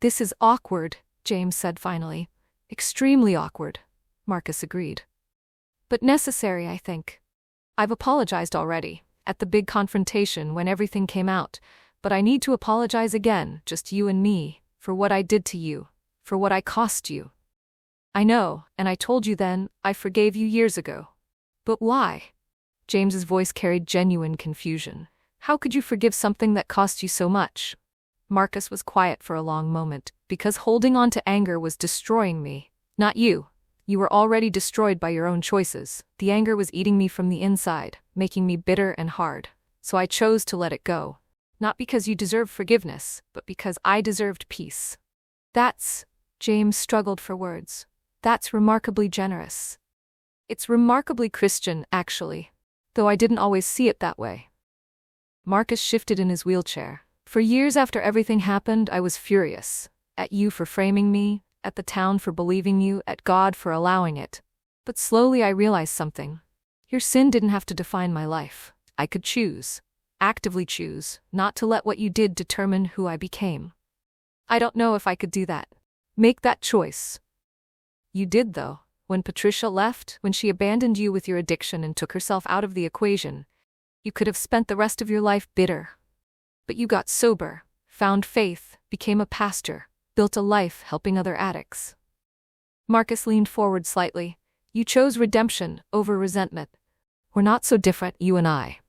"This is awkward," James said finally. "Extremely awkward. Marcus agreed. But necessary, I think. I've apologized already, at the big confrontation when everything came out, but I need to apologize again, just you and me, for what I did to you, for what I cost you. I know, and I told you then, I forgave you years ago. But why? James's voice carried genuine confusion. How could you forgive something that cost you so much? Marcus was quiet for a long moment, because holding on to anger was destroying me, not you. You were already destroyed by your own choices. The anger was eating me from the inside, making me bitter and hard. So I chose to let it go. Not because you deserved forgiveness, but because I deserved peace. James struggled for words. That's remarkably generous. It's remarkably Christian, actually, though I didn't always see it that way. Marcus shifted in his wheelchair. For years after everything happened, I was furious. At you for framing me, at the town for believing you, at God for allowing it. But slowly I realized something. Your sin didn't have to define my life. I could choose, actively choose, not to let what you did determine who I became. I don't know if I could do that. Make that choice. You did, though. When Patricia left, when she abandoned you with your addiction and took herself out of the equation, you could have spent the rest of your life bitter. But you got sober, found faith, became a pastor, built a life helping other addicts. Marcus leaned forward slightly. You chose redemption over resentment. We're not so different, you and I.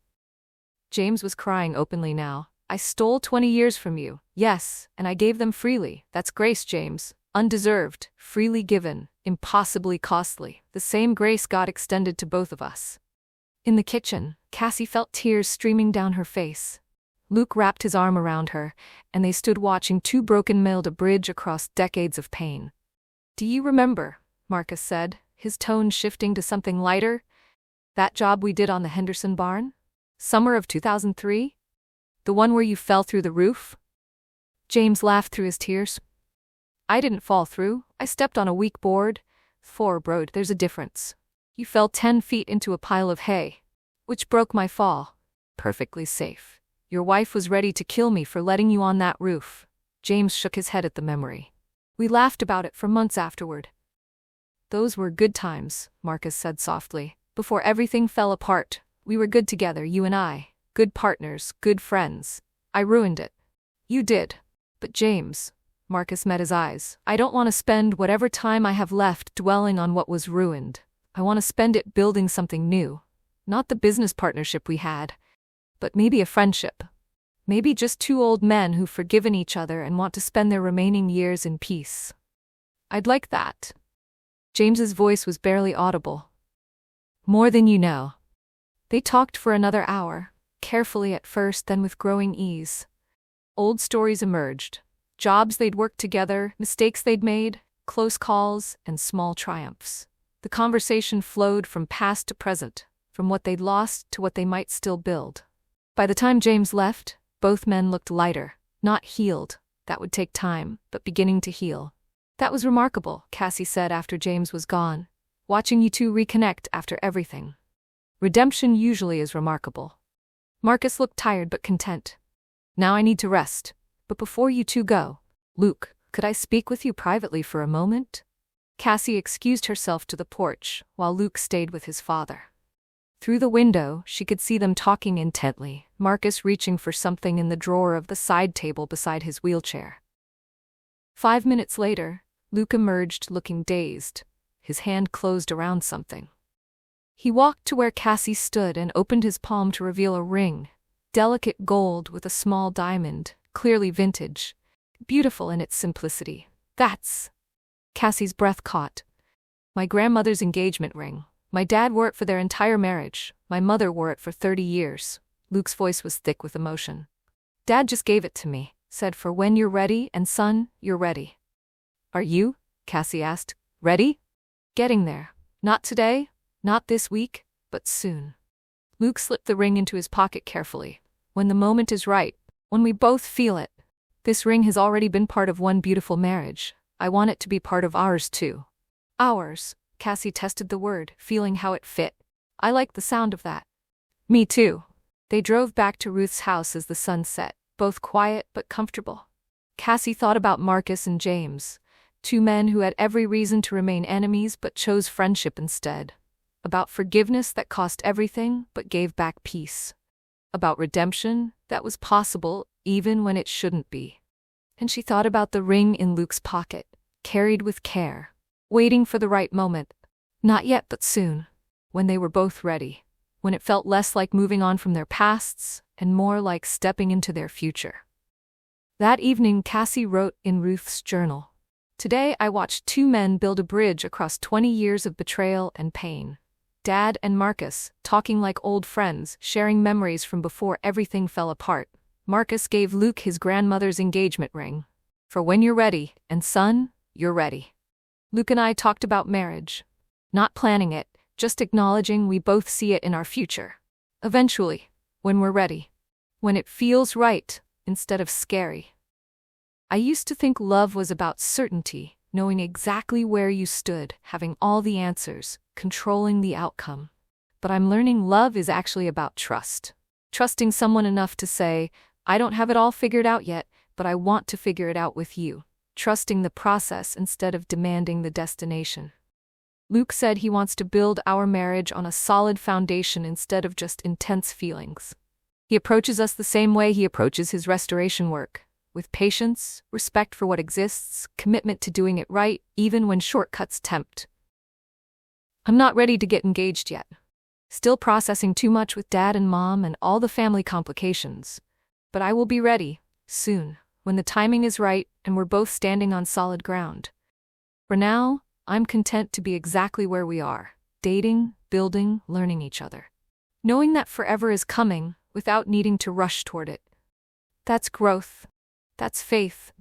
James was crying openly now. I stole 20 years from you, yes, and I gave them freely. That's grace, James. Undeserved, freely given, impossibly costly. The same grace God extended to both of us. In the kitchen, Cassie felt tears streaming down her face. Luke wrapped his arm around her, and they stood watching two broken men build a bridge across decades of pain. Do you remember, Marcus said, his tone shifting to something lighter, that job we did on the Henderson barn? Summer of 2003? The one where you fell through the roof? James laughed through his tears. I didn't fall through. I stepped on a weak board. Broad, there's a difference. You fell 10 feet into a pile of hay, which broke my fall. Perfectly safe. Your wife was ready to kill me for letting you on that roof. James shook his head at the memory. We laughed about it for months afterward. Those were good times, Marcus said softly. Before everything fell apart, we were good together, you and I. Good partners, good friends. I ruined it. You did. But James, Marcus met his eyes, I don't want to spend whatever time I have left dwelling on what was ruined. I want to spend it building something new. Not the business partnership we had, but maybe a friendship. Maybe just two old men who've forgiven each other and want to spend their remaining years in peace. I'd like that. James's voice was barely audible. More than you know. They talked for another hour, carefully at first, then with growing ease. Old stories emerged. Jobs they'd worked together, mistakes they'd made, close calls, and small triumphs. The conversation flowed from past to present, from what they'd lost to what they might still build. By the time James left, both men looked lighter, not healed. That would take time, but beginning to heal. That was remarkable, Cassie said after James was gone. Watching you two reconnect after everything. Redemption usually is remarkable. Marcus looked tired but content. Now I need to rest. But before you two go, Luke, could I speak with you privately for a moment? Cassie excused herself to the porch, while Luke stayed with his father. Through the window, she could see them talking intently, Marcus reaching for something in the drawer of the side table beside his wheelchair. 5 minutes later, Luke emerged looking dazed. His hand closed around something. He walked to where Cassie stood and opened his palm to reveal a ring, delicate gold with a small diamond, clearly vintage, beautiful in its simplicity. That's... Cassie's breath caught. My grandmother's engagement ring. My dad wore it for their entire marriage. My mother wore it for 30 years. Luke's voice was thick with emotion. Dad just gave it to me, said for when you're ready, and son, you're ready. Are you? Cassie asked. Ready? Getting there. Not today, not this week, but soon. Luke slipped the ring into his pocket carefully. When the moment is right, when we both feel it. This ring has already been part of one beautiful marriage. I want it to be part of ours too. Ours, Cassie tested the word, feeling how it fit. I like the sound of that. Me too. They drove back to Ruth's house as the sun set, both quiet but comfortable. Cassie thought about Marcus and James. two men who had every reason to remain enemies but chose friendship instead. About forgiveness that cost everything but gave back peace. About redemption that was possible even when it shouldn't be. And she thought about the ring in Luke's pocket, carried with care, waiting for the right moment. Not yet, but soon, when they were both ready, when it felt less like moving on from their pasts and more like stepping into their future. That evening, Cassie wrote in Ruth's journal, "Today I watched two men build a bridge across 20 years of betrayal and pain. Dad and Marcus, talking like old friends, sharing memories from before everything fell apart. Marcus gave Luke his grandmother's engagement ring. For when you're ready, and son, you're ready. Luke and I talked about marriage. Not planning it, just acknowledging we both see it in our future. Eventually, when we're ready. When it feels right, instead of scary. I used to think love was about certainty, knowing exactly where you stood, having all the answers, controlling the outcome. But I'm learning love is actually about trust. Trusting someone enough to say, I don't have it all figured out yet, but I want to figure it out with you. Trusting the process instead of demanding the destination. Luke said he wants to build our marriage on a solid foundation instead of just intense feelings. He approaches us the same way he approaches his restoration work, with patience, respect for what exists, commitment to doing it right, even when shortcuts tempt. I'm not ready to get engaged yet. Still processing too much with Dad and Mom and all the family complications. But I will be ready, soon, when the timing is right and we're both standing on solid ground. For now, I'm content to be exactly where we are, dating, building, learning each other. Knowing that forever is coming, without needing to rush toward it. That's growth. That's faith.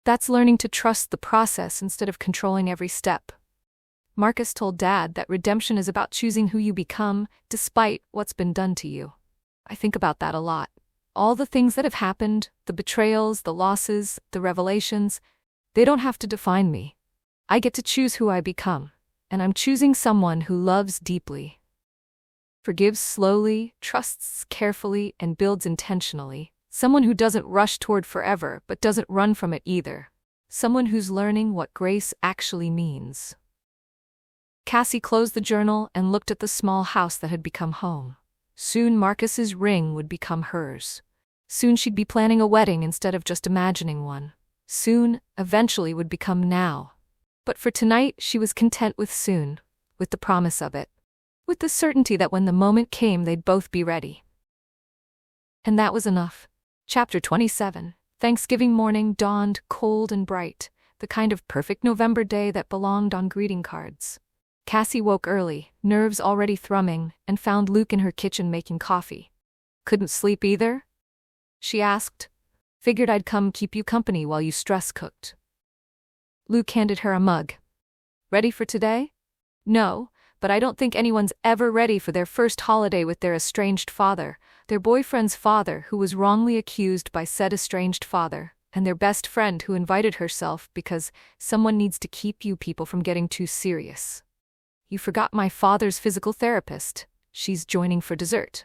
That's learning to trust the process instead of controlling every step. Marcus told Dad that redemption is about choosing who you become, despite what's been done to you. I think about that a lot. All the things that have happened, the betrayals, the losses, the revelations, they don't have to define me. I get to choose who I become, and I'm choosing someone who loves deeply. Forgives slowly, trusts carefully, and builds intentionally. Someone who doesn't rush toward forever, but doesn't run from it either. Someone who's learning what grace actually means. Cassie closed the journal and looked at the small house that had become home. Soon Marcus's ring would become hers. Soon she'd be planning a wedding instead of just imagining one. Soon, eventually, would become now. But for tonight, she was content with soon, with the promise of it. With the certainty that when the moment came, they'd both be ready. And that was enough. Chapter 27. Thanksgiving morning dawned cold and bright, the kind of perfect November day that belonged on greeting cards. Cassie woke early, nerves already thrumming, and found Luke in her kitchen making coffee. Couldn't sleep either? She asked. Figured I'd come keep you company while you stress cooked. Luke handed her a mug. Ready for today? No, but I don't think anyone's ever ready for their first holiday with their estranged father, their boyfriend's father who was wrongly accused by said estranged father, and their best friend who invited herself because someone needs to keep you people from getting too serious. You forgot my father's physical therapist. She's joining for dessert.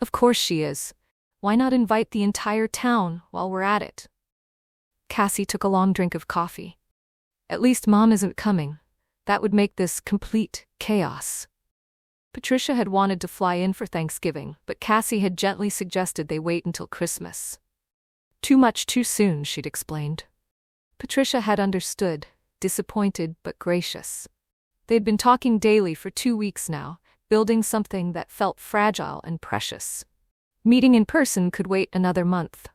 Of course she is. Why not invite the entire town while we're at it? Cassie took a long drink of coffee. At least Mom isn't coming. That would make this complete chaos. Patricia had wanted to fly in for Thanksgiving, but Cassie had gently suggested they wait until Christmas. Too much too soon, she'd explained. Patricia had understood, disappointed but gracious. They'd been talking daily for 2 weeks now, building something that felt fragile and precious. Meeting in person could wait another month.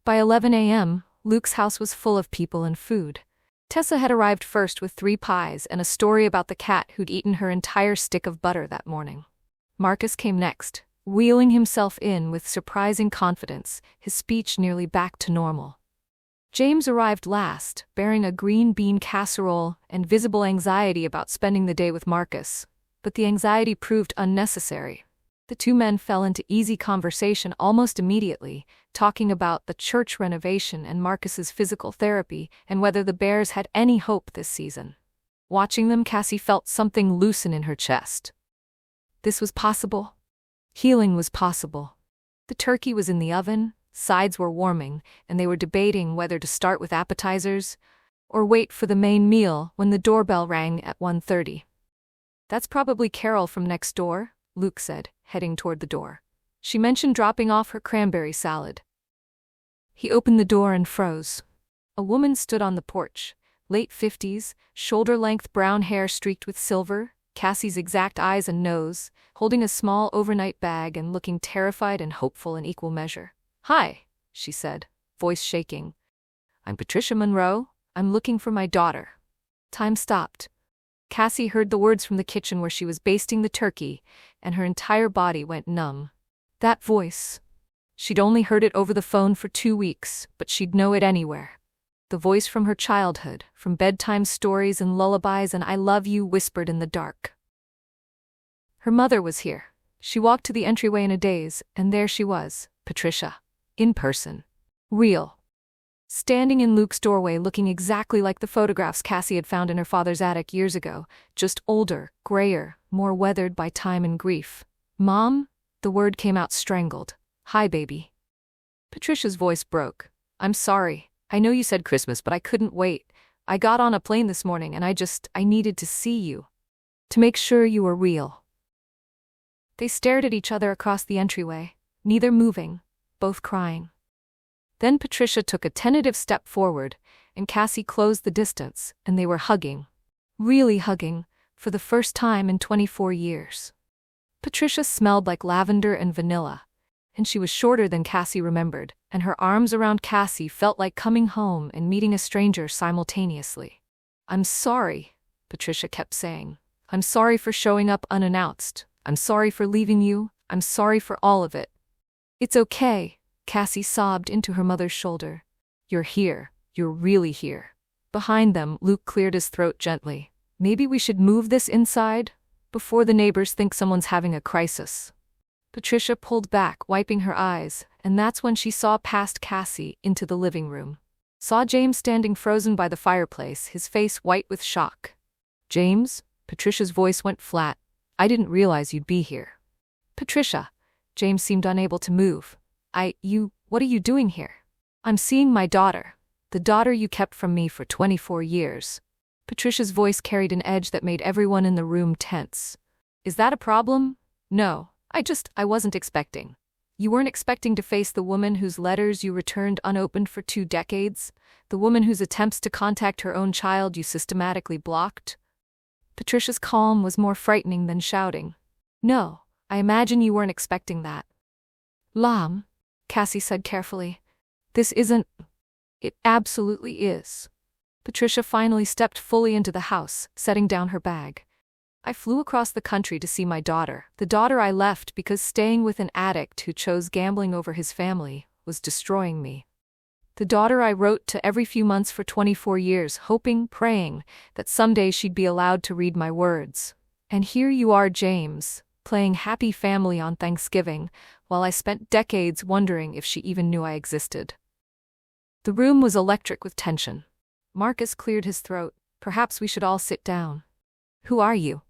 By 11 a.m., Luke's house was full of people and food. Tessa had arrived first with 3 pies and a story about the cat who'd eaten her entire stick of butter that morning. Marcus came next, wheeling himself in with surprising confidence, his speech nearly back to normal. James arrived last, bearing a green bean casserole and visible anxiety about spending the day with Marcus, but the anxiety proved unnecessary. The two men fell into easy conversation almost immediately, talking about the church renovation and Marcus's physical therapy and whether the Bears had any hope this season. Watching them, Cassie felt something loosen in her chest. This was possible. Healing was possible. The turkey was in the oven, sides were warming, and they were debating whether to start with appetizers, or wait for the main meal when the doorbell rang at 1:30. That's probably Carol from next door, Luke said, heading toward the door. She mentioned dropping off her cranberry salad. He opened the door and froze. A woman stood on the porch, late 50s, shoulder-length brown hair streaked with silver, Cassie's exact eyes and nose, holding a small overnight bag and looking terrified and hopeful in equal measure. "Hi," she said, voice shaking. "I'm Patricia Monroe. I'm looking for my daughter." Time stopped. Cassie heard the words from the kitchen where she was basting the turkey, and her entire body went numb. That voice. She'd only heard it over the phone for 2 weeks, but she'd know it anywhere. The voice from her childhood, from bedtime stories and lullabies and "I love you" whispered in the dark. Her mother was here. She walked to the entryway in a daze, and there she was, Patricia. In person. Real. Standing in Luke's doorway looking exactly like the photographs Cassie had found in her father's attic years ago, just older, grayer, more weathered by time and grief. "Mom?" The word came out strangled. "Hi, baby." Patricia's voice broke. "I'm sorry. I know you said Christmas, but I couldn't wait. I got on a plane this morning and I needed to see you. To make sure you were real." They stared at each other across the entryway, neither moving, both crying. Then Patricia took a tentative step forward, and Cassie closed the distance, and they were hugging. Really hugging, for the first time in 24 years. Patricia smelled like lavender and vanilla, and she was shorter than Cassie remembered, and her arms around Cassie felt like coming home and meeting a stranger simultaneously. "I'm sorry," Patricia kept saying. "I'm sorry for showing up unannounced. I'm sorry for leaving you. I'm sorry for all of it." "It's okay," Cassie sobbed into her mother's shoulder. "You're here. You're really here." Behind them, Luke cleared his throat gently. "Maybe we should move this inside, before the neighbors think someone's having a crisis." Patricia pulled back, wiping her eyes, and that's when she saw past Cassie into the living room. Saw James standing frozen by the fireplace, his face white with shock. "James?" Patricia's voice went flat. "I didn't realize you'd be here." "Patricia." James seemed unable to move. What are you doing here?" "I'm seeing my daughter. The daughter you kept from me for 24 years. Patricia's voice carried an edge that made everyone in the room tense. "Is that a problem?" "No, I wasn't expecting." "You weren't expecting to face the woman whose letters you returned unopened for 2 decades? The woman whose attempts to contact her own child you systematically blocked?" Patricia's calm was more frightening than shouting. "No, I imagine you weren't expecting that." "Lam," Cassie said carefully. "This isn't—" "It absolutely is." Patricia finally stepped fully into the house, setting down her bag. "I flew across the country to see my daughter, the daughter I left because staying with an addict who chose gambling over his family was destroying me. The daughter I wrote to every few months for 24 years, hoping, praying, that someday she'd be allowed to read my words. And here you are, James, playing happy family on Thanksgiving, while I spent decades wondering if she even knew I existed." The room was electric with tension. Marcus cleared his throat. "Perhaps we should all sit down." "Who are you?"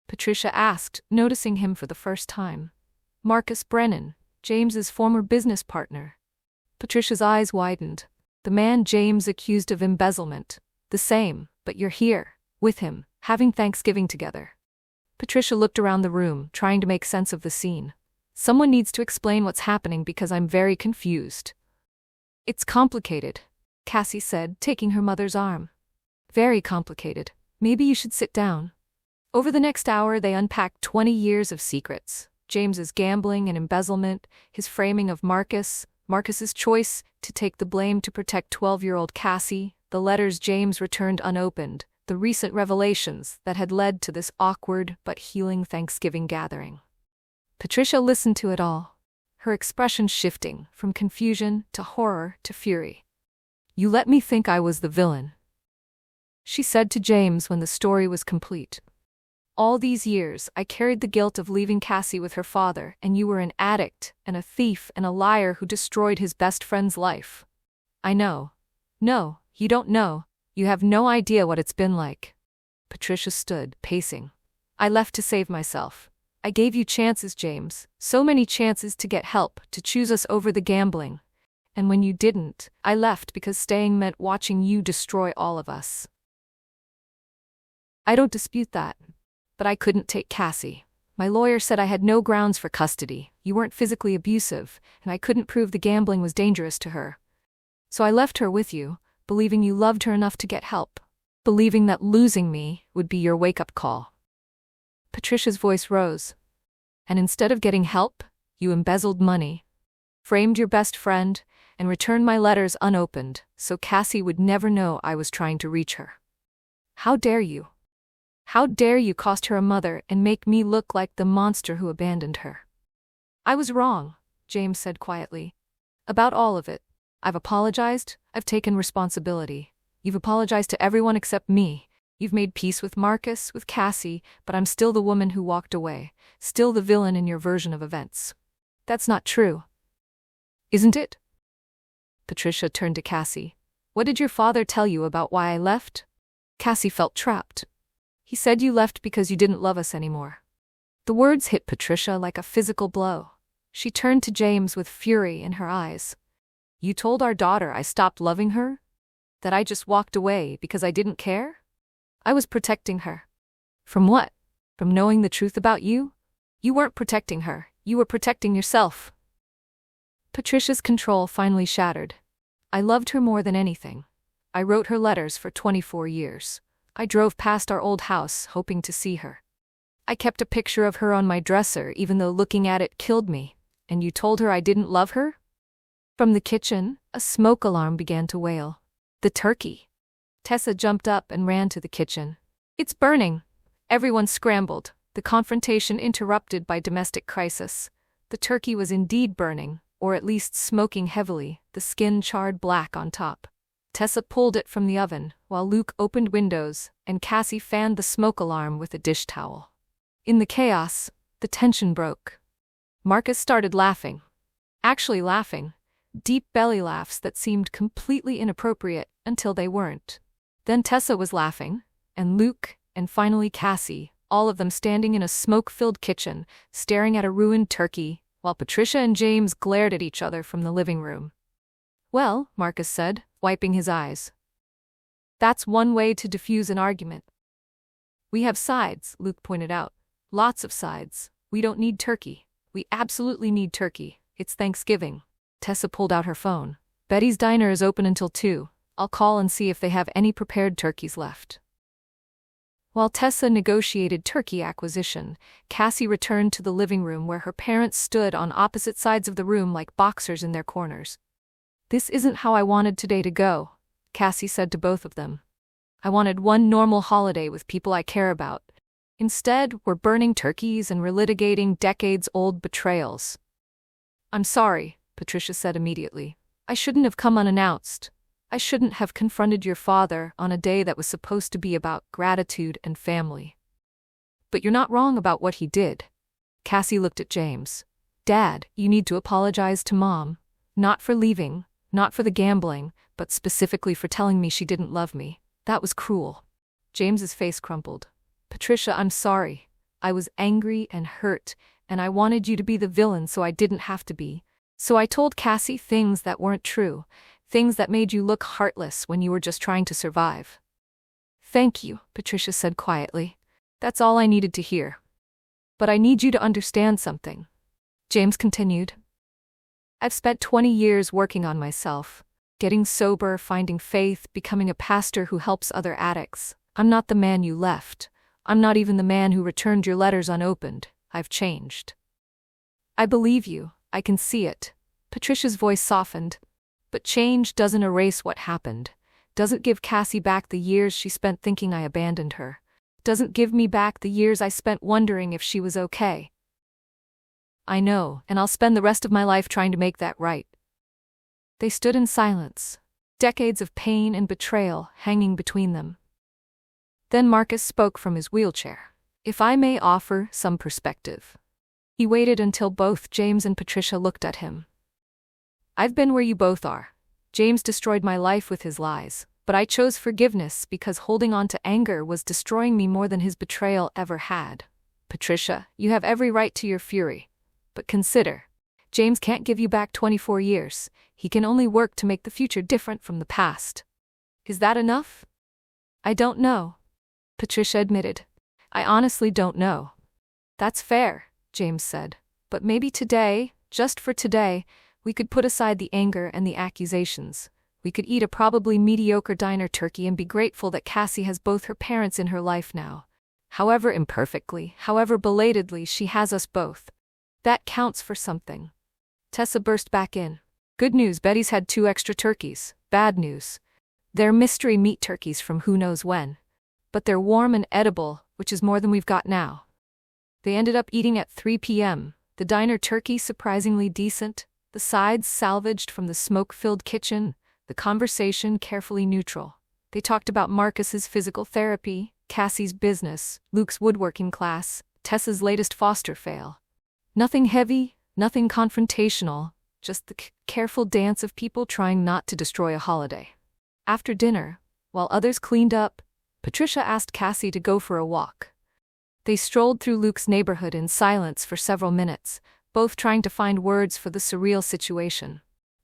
Patricia asked, noticing him for the first time. "Marcus Brennan, James's former business partner." Patricia's eyes widened. "The man James accused of embezzlement. The same, but you're here, with him, having Thanksgiving together." Patricia looked around the room, trying to make sense of the scene. "Someone needs to explain what's happening because I'm very confused." "It's complicated," Cassie said, taking her mother's arm. "Very complicated. Maybe you should sit down." Over the next hour they unpacked 20 years of secrets. James's gambling and embezzlement, his framing of Marcus's choice to take the blame to protect 12-year-old Cassie, the letters James returned unopened, the recent revelations that had led to this awkward but healing Thanksgiving gathering. Patricia listened to it all, her expression shifting from confusion to horror to fury. "You let me think I was the villain," she said to James when the story was complete. "All these years I carried the guilt of leaving Cassie with her father, and you were an addict and a thief and a liar who destroyed his best friend's life. I know. No, you don't know. You have no idea what it's been like." Patricia stood, pacing. "I left to save myself. I gave you chances, James, so many chances to get help, to choose us over the gambling. And when you didn't, I left because staying meant watching you destroy all of us. I don't dispute that. But I couldn't take Cassie. My lawyer said I had no grounds for custody, you weren't physically abusive, and I couldn't prove the gambling was dangerous to her. So I left her with you, believing you loved her enough to get help. Believing that losing me would be your wake-up call. Patricia's voice rose. And instead of getting help, you embezzled money, framed your best friend, and returned my letters unopened, so Cassie would never know I was trying to reach her. How dare you? How dare you cost her a mother and make me look like the monster who abandoned her? I was wrong, James said quietly. About all of it. I've apologized, I've taken responsibility. You've apologized to everyone except me. You've made peace with Marcus, with Cassie, but I'm still the woman who walked away, still the villain in your version of events. That's not true. Isn't it? Patricia turned to Cassie. What did your father tell you about why I left? Cassie felt trapped. He said you left because you didn't love us anymore. The words hit Patricia like a physical blow. She turned to James with fury in her eyes. You told our daughter I stopped loving her? That I just walked away because I didn't care? I was protecting her. From what? From knowing the truth about you? You weren't protecting her, you were protecting yourself. Patricia's control finally shattered. I loved her more than anything. I wrote her letters for 24 years. I drove past our old house, hoping to see her. I kept a picture of her on my dresser even though looking at it killed me. And you told her I didn't love her? From the kitchen, a smoke alarm began to wail. The turkey. Tessa jumped up and ran to the kitchen. It's burning. Everyone scrambled, the confrontation interrupted by domestic crisis. The turkey was indeed burning, or at least smoking heavily, the skin charred black on top. Tessa pulled it from the oven, while Luke opened windows, and Cassie fanned the smoke alarm with a dish towel. In the chaos, the tension broke. Marcus started laughing. Actually laughing. Deep belly laughs that seemed completely inappropriate until they weren't. Then Tessa was laughing, and Luke, and finally Cassie, all of them standing in a smoke-filled kitchen, staring at a ruined turkey, while Patricia and James glared at each other from the living room. Well, Marcus said, wiping his eyes. That's one way to diffuse an argument. We have sides, Luke pointed out. Lots of sides. We don't need turkey. We absolutely need turkey. It's Thanksgiving. Tessa pulled out her phone. Betty's diner is open until 2. I'll call and see if they have any prepared turkeys left. While Tessa negotiated turkey acquisition, Cassie returned to the living room where her parents stood on opposite sides of the room like boxers in their corners. This isn't how I wanted today to go, Cassie said to both of them. I wanted one normal holiday with people I care about. Instead, we're burning turkeys and relitigating decades-old betrayals. I'm sorry, Patricia said immediately. I shouldn't have come unannounced. I shouldn't have confronted your father on a day that was supposed to be about gratitude and family. But you're not wrong about what he did. Cassie looked at James. Dad, you need to apologize to Mom. Not for leaving, not for the gambling, but specifically for telling me she didn't love me. That was cruel. James's face crumpled. Patricia, I'm sorry. I was angry and hurt, and I wanted you to be the villain so I didn't have to be. So I told Cassie things that weren't true, things that made you look heartless when you were just trying to survive. Thank you, Patricia said quietly. That's all I needed to hear. But I need you to understand something. James continued. I've spent 20 years working on myself, getting sober, finding faith, becoming a pastor who helps other addicts. I'm not the man you left. I'm not even the man who returned your letters unopened. I've changed. I believe you. I can see it. Patricia's voice softened. But change doesn't erase what happened. Doesn't give Cassie back the years she spent thinking I abandoned her. Doesn't give me back the years I spent wondering if she was okay. I know, and I'll spend the rest of my life trying to make that right. They stood in silence, decades of pain and betrayal hanging between them. Then Marcus spoke from his wheelchair. If I may offer some perspective. He waited until both James and Patricia looked at him. I've been where you both are. James destroyed my life with his lies, but I chose forgiveness because holding on to anger was destroying me more than his betrayal ever had. Patricia, you have every right to your fury. But consider James can't give you back 24 years. He can only work to make the future different from the past. Is that enough? I don't know, Patricia admitted. I honestly don't know. That's fair, James said. But maybe today, just for today, we could put aside the anger and the accusations. We could eat a probably mediocre diner turkey and be grateful that Cassie has both her parents in her life now. However imperfectly, however belatedly, she has us both. That counts for something. Tessa burst back in. Good news, Betty's had 2 extra turkeys. Bad news. They're mystery meat turkeys from who knows when. But they're warm and edible, which is more than we've got now. They ended up eating at 3 p.m. The diner turkey surprisingly decent, the sides salvaged from the smoke-filled kitchen, the conversation carefully neutral. They talked about Marcus's physical therapy, Cassie's business, Luke's woodworking class, Tessa's latest foster fail. Nothing heavy, nothing confrontational, just the careful dance of people trying not to destroy a holiday. After dinner, while others cleaned up, Patricia asked Cassie to go for a walk. They strolled through Luke's neighborhood in silence for several minutes, both trying to find words for the surreal situation.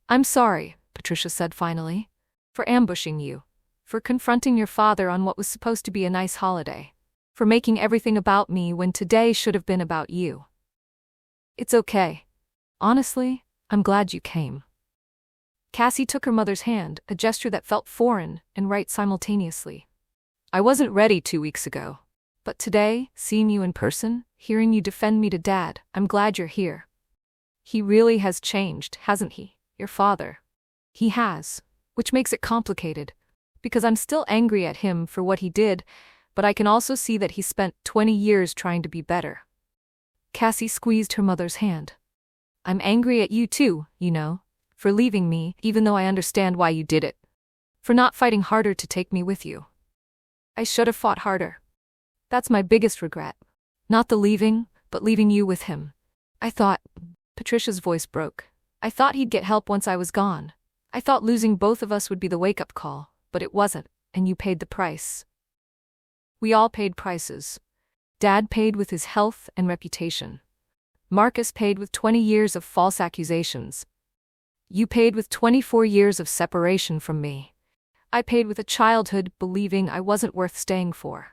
I'm sorry, Patricia said finally, for ambushing you, for confronting your father on what was supposed to be a nice holiday, for making everything about me when today should have been about you. It's okay. Honestly, I'm glad you came. Cassie took her mother's hand, a gesture that felt foreign and right simultaneously. I wasn't ready 2 weeks ago. But today, seeing you in person, hearing you defend me to Dad, I'm glad you're here. He really has changed, hasn't he, your father? He has, which makes it complicated, because I'm still angry at him for what he did, but I can also see that he spent 20 years trying to be better. Cassie squeezed her mother's hand. I'm angry at you too, you know, for leaving me, even though I understand why you did it. For not fighting harder to take me with you. I should have fought harder. That's my biggest regret. Not the leaving, but leaving you with him. I thought, Patricia's voice broke. I thought he'd get help once I was gone. I thought losing both of us would be the wake-up call, but it wasn't, and you paid the price. We all paid prices. Dad paid with his health and reputation. Marcus paid with 20 years of false accusations. You paid with 24 years of separation from me. I paid with a childhood believing I wasn't worth staying for.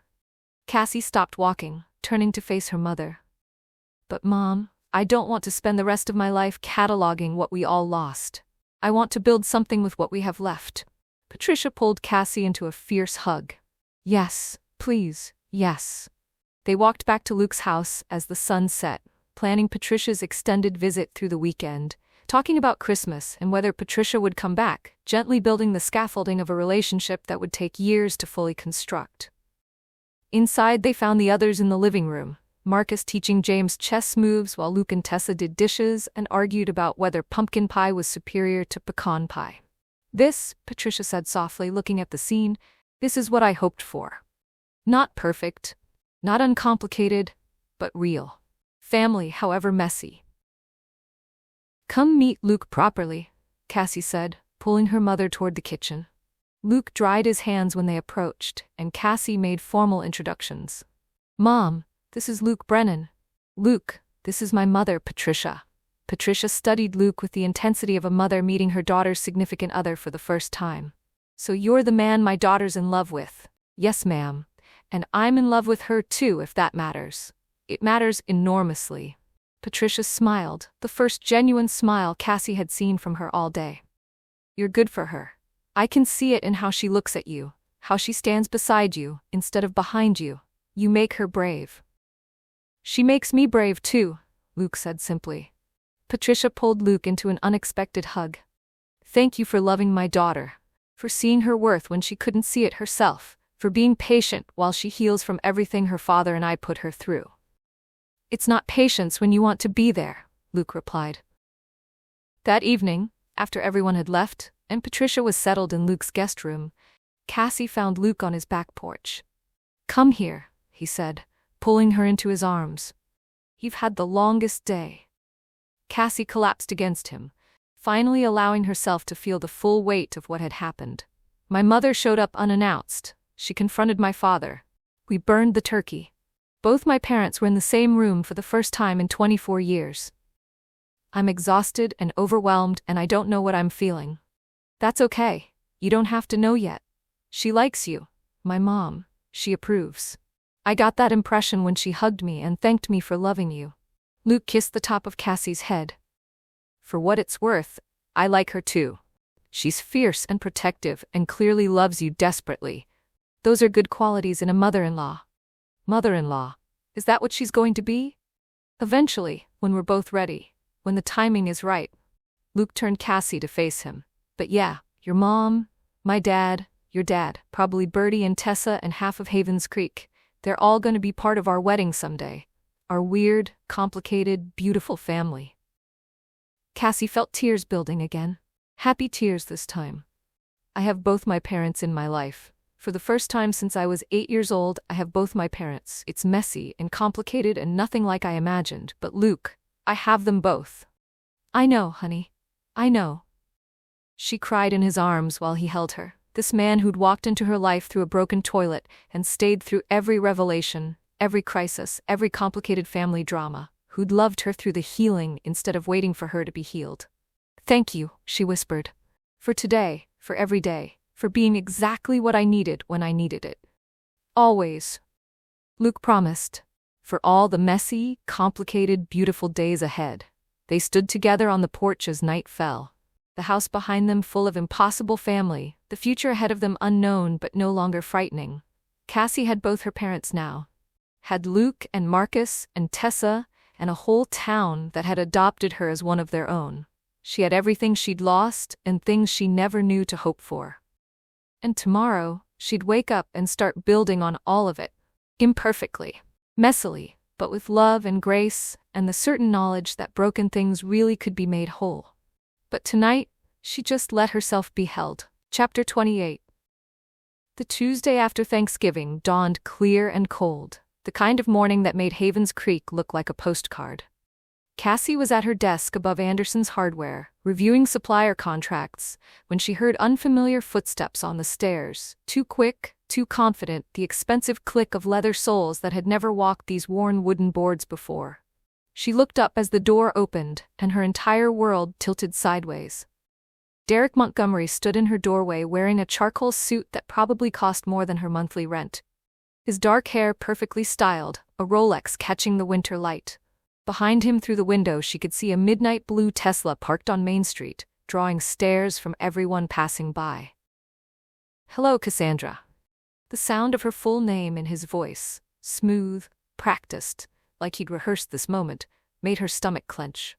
Cassie stopped walking, turning to face her mother. But Mom, I don't want to spend the rest of my life cataloging what we all lost. I want to build something with what we have left. Patricia pulled Cassie into a fierce hug. Yes, please, yes. They walked back to Luke's house as the sun set, planning Patricia's extended visit through the weekend, talking about Christmas and whether Patricia would come back, gently building the scaffolding of a relationship that would take years to fully construct. Inside they found the others in the living room, Marcus teaching James chess moves while Luke and Tessa did dishes and argued about whether pumpkin pie was superior to pecan pie. This, Patricia said softly, looking at the scene, this is what I hoped for. Not perfect, not uncomplicated, but real. Family, however messy. Come meet Luke properly, Cassie said, pulling her mother toward the kitchen. Luke dried his hands when they approached, and Cassie made formal introductions. Mom, this is Luke Brennan. Luke, this is my mother, Patricia. Patricia studied Luke with the intensity of a mother meeting her daughter's significant other for the first time. So you're the man my daughter's in love with. Yes, ma'am. And I'm in love with her too, if that matters. It matters enormously. Patricia smiled, the first genuine smile Cassie had seen from her all day. You're good for her. I can see it in how she looks at you, how she stands beside you, instead of behind you. You make her brave. She makes me brave too, Luke said simply. Patricia pulled Luke into an unexpected hug. Thank you for loving my daughter, for seeing her worth when she couldn't see it herself, for being patient while she heals from everything her father and I put her through. It's not patience when you want to be there, Luke replied. That evening, after everyone had left, and Patricia was settled in Luke's guest room, Cassie found Luke on his back porch. Come here, he said, pulling her into his arms. You've had the longest day. Cassie collapsed against him, finally allowing herself to feel the full weight of what had happened. My mother showed up unannounced. She confronted my father. We burned the turkey. Both my parents were in the same room for the first time in 24 years. I'm exhausted and overwhelmed and I don't know what I'm feeling. That's okay. You don't have to know yet. She likes you. My mom. She approves. I got that impression when she hugged me and thanked me for loving you. Luke kissed the top of Cassie's head. For what it's worth, I like her too. She's fierce and protective and clearly loves you desperately. Those are good qualities in a mother-in-law. Mother-in-law. Is that what she's going to be? Eventually, when we're both ready. When the timing is right. Luke turned Cassie to face him. But yeah, your mom, my dad, your dad, probably Bertie and Tessa and half of Havens Creek. They're all going to be part of our wedding someday. Our weird, complicated, beautiful family. Cassie felt tears building again. Happy tears this time. I have both my parents in my life. For the first time since I was 8 years old, I have both my parents. It's messy and complicated and nothing like I imagined, but Luke, I have them both. I know, honey. I know. She cried in his arms while he held her. This man who'd walked into her life through a broken toilet and stayed through every revelation, every crisis, every complicated family drama, who'd loved her through the healing instead of waiting for her to be healed. Thank you, she whispered. For today, for every day, for being exactly what I needed when I needed it. Always. Luke promised. For all the messy, complicated, beautiful days ahead. They stood together on the porch as night fell. The house behind them full of impossible family, the future ahead of them unknown but no longer frightening. Cassie had both her parents now. Had Luke and Marcus and Tessa and a whole town that had adopted her as one of their own. She had everything she'd lost and things she never knew to hope for. And tomorrow, she'd wake up and start building on all of it. Imperfectly, messily, but with love and grace and the certain knowledge that broken things really could be made whole. But tonight, she just let herself be held. Chapter 28. The Tuesday after Thanksgiving dawned clear and cold, the kind of morning that made Havens Creek look like a postcard. Cassie was at her desk above Anderson's Hardware, reviewing supplier contracts, when she heard unfamiliar footsteps on the stairs, too quick, too confident, the expensive click of leather soles that had never walked these worn wooden boards before. She looked up as the door opened, and her entire world tilted sideways. Derek Montgomery stood in her doorway wearing a charcoal suit that probably cost more than her monthly rent. His dark hair perfectly styled, a Rolex catching the winter light. Behind him through the window she could see a midnight blue Tesla parked on Main Street, drawing stares from everyone passing by. Hello, Cassandra. The sound of her full name in his voice, smooth, practiced, like he'd rehearsed this moment, made her stomach clench.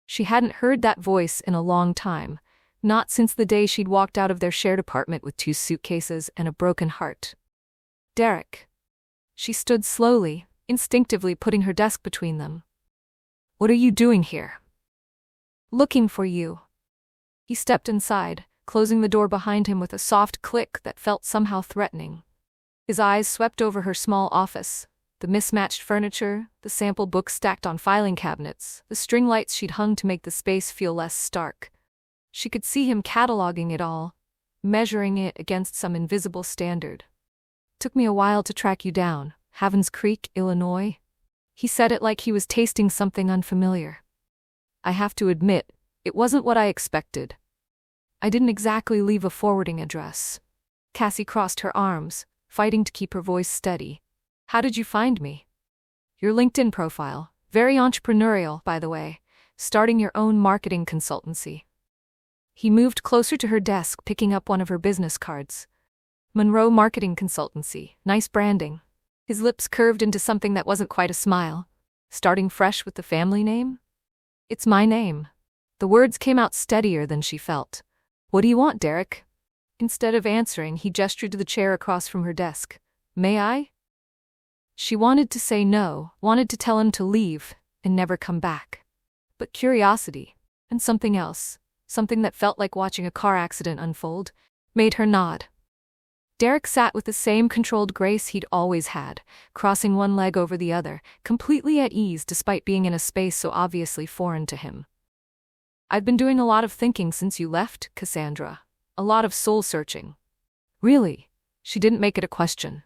She hadn't heard that voice in a long time, not since the day she'd walked out of their shared apartment with 2 suitcases and a broken heart. Derek. She stood slowly, instinctively putting her desk between them. What are you doing here? Looking for you. He stepped inside, closing the door behind him with a soft click that felt somehow threatening. His eyes swept over her small office, the mismatched furniture, the sample books stacked on filing cabinets, the string lights she'd hung to make the space feel less stark. She could see him cataloging it all, measuring it against some invisible standard. Took me a while to track you down, Havens Creek, Illinois. He said it like he was tasting something unfamiliar. I have to admit, it wasn't what I expected. I didn't exactly leave a forwarding address. Cassie crossed her arms, fighting to keep her voice steady. How did you find me? Your LinkedIn profile, very entrepreneurial, by the way, starting your own marketing consultancy. He moved closer to her desk, picking up one of her business cards. Monroe Marketing Consultancy, nice branding. His lips curved into something that wasn't quite a smile. Starting fresh with the family name? It's my name. The words came out steadier than she felt. What do you want, Derek? Instead of answering, he gestured to the chair across from her desk. May I? She wanted to say no, wanted to tell him to leave and never come back. But curiosity, and something else, something that felt like watching a car accident unfold, made her nod. Derek sat with the same controlled grace he'd always had, crossing one leg over the other, completely at ease despite being in a space so obviously foreign to him. I've been doing a lot of thinking since you left, Cassandra. A lot of soul-searching. Really? She didn't make it a question.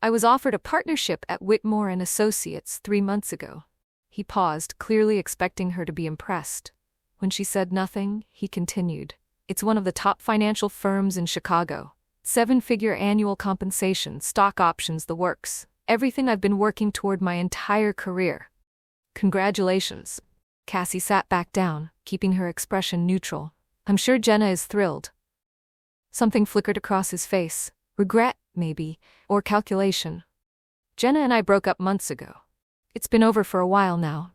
I was offered a partnership at Whitmore & Associates 3 months ago. He paused, clearly expecting her to be impressed. When she said nothing, he continued. It's one of the top financial firms in Chicago. 7-figure annual compensation, stock options, the works. Everything I've been working toward my entire career. Congratulations. Cassie sat back down, keeping her expression neutral. I'm sure Jenna is thrilled. Something flickered across his face. Regret, maybe, or calculation. Jenna and I broke up months ago. It's been over for a while now.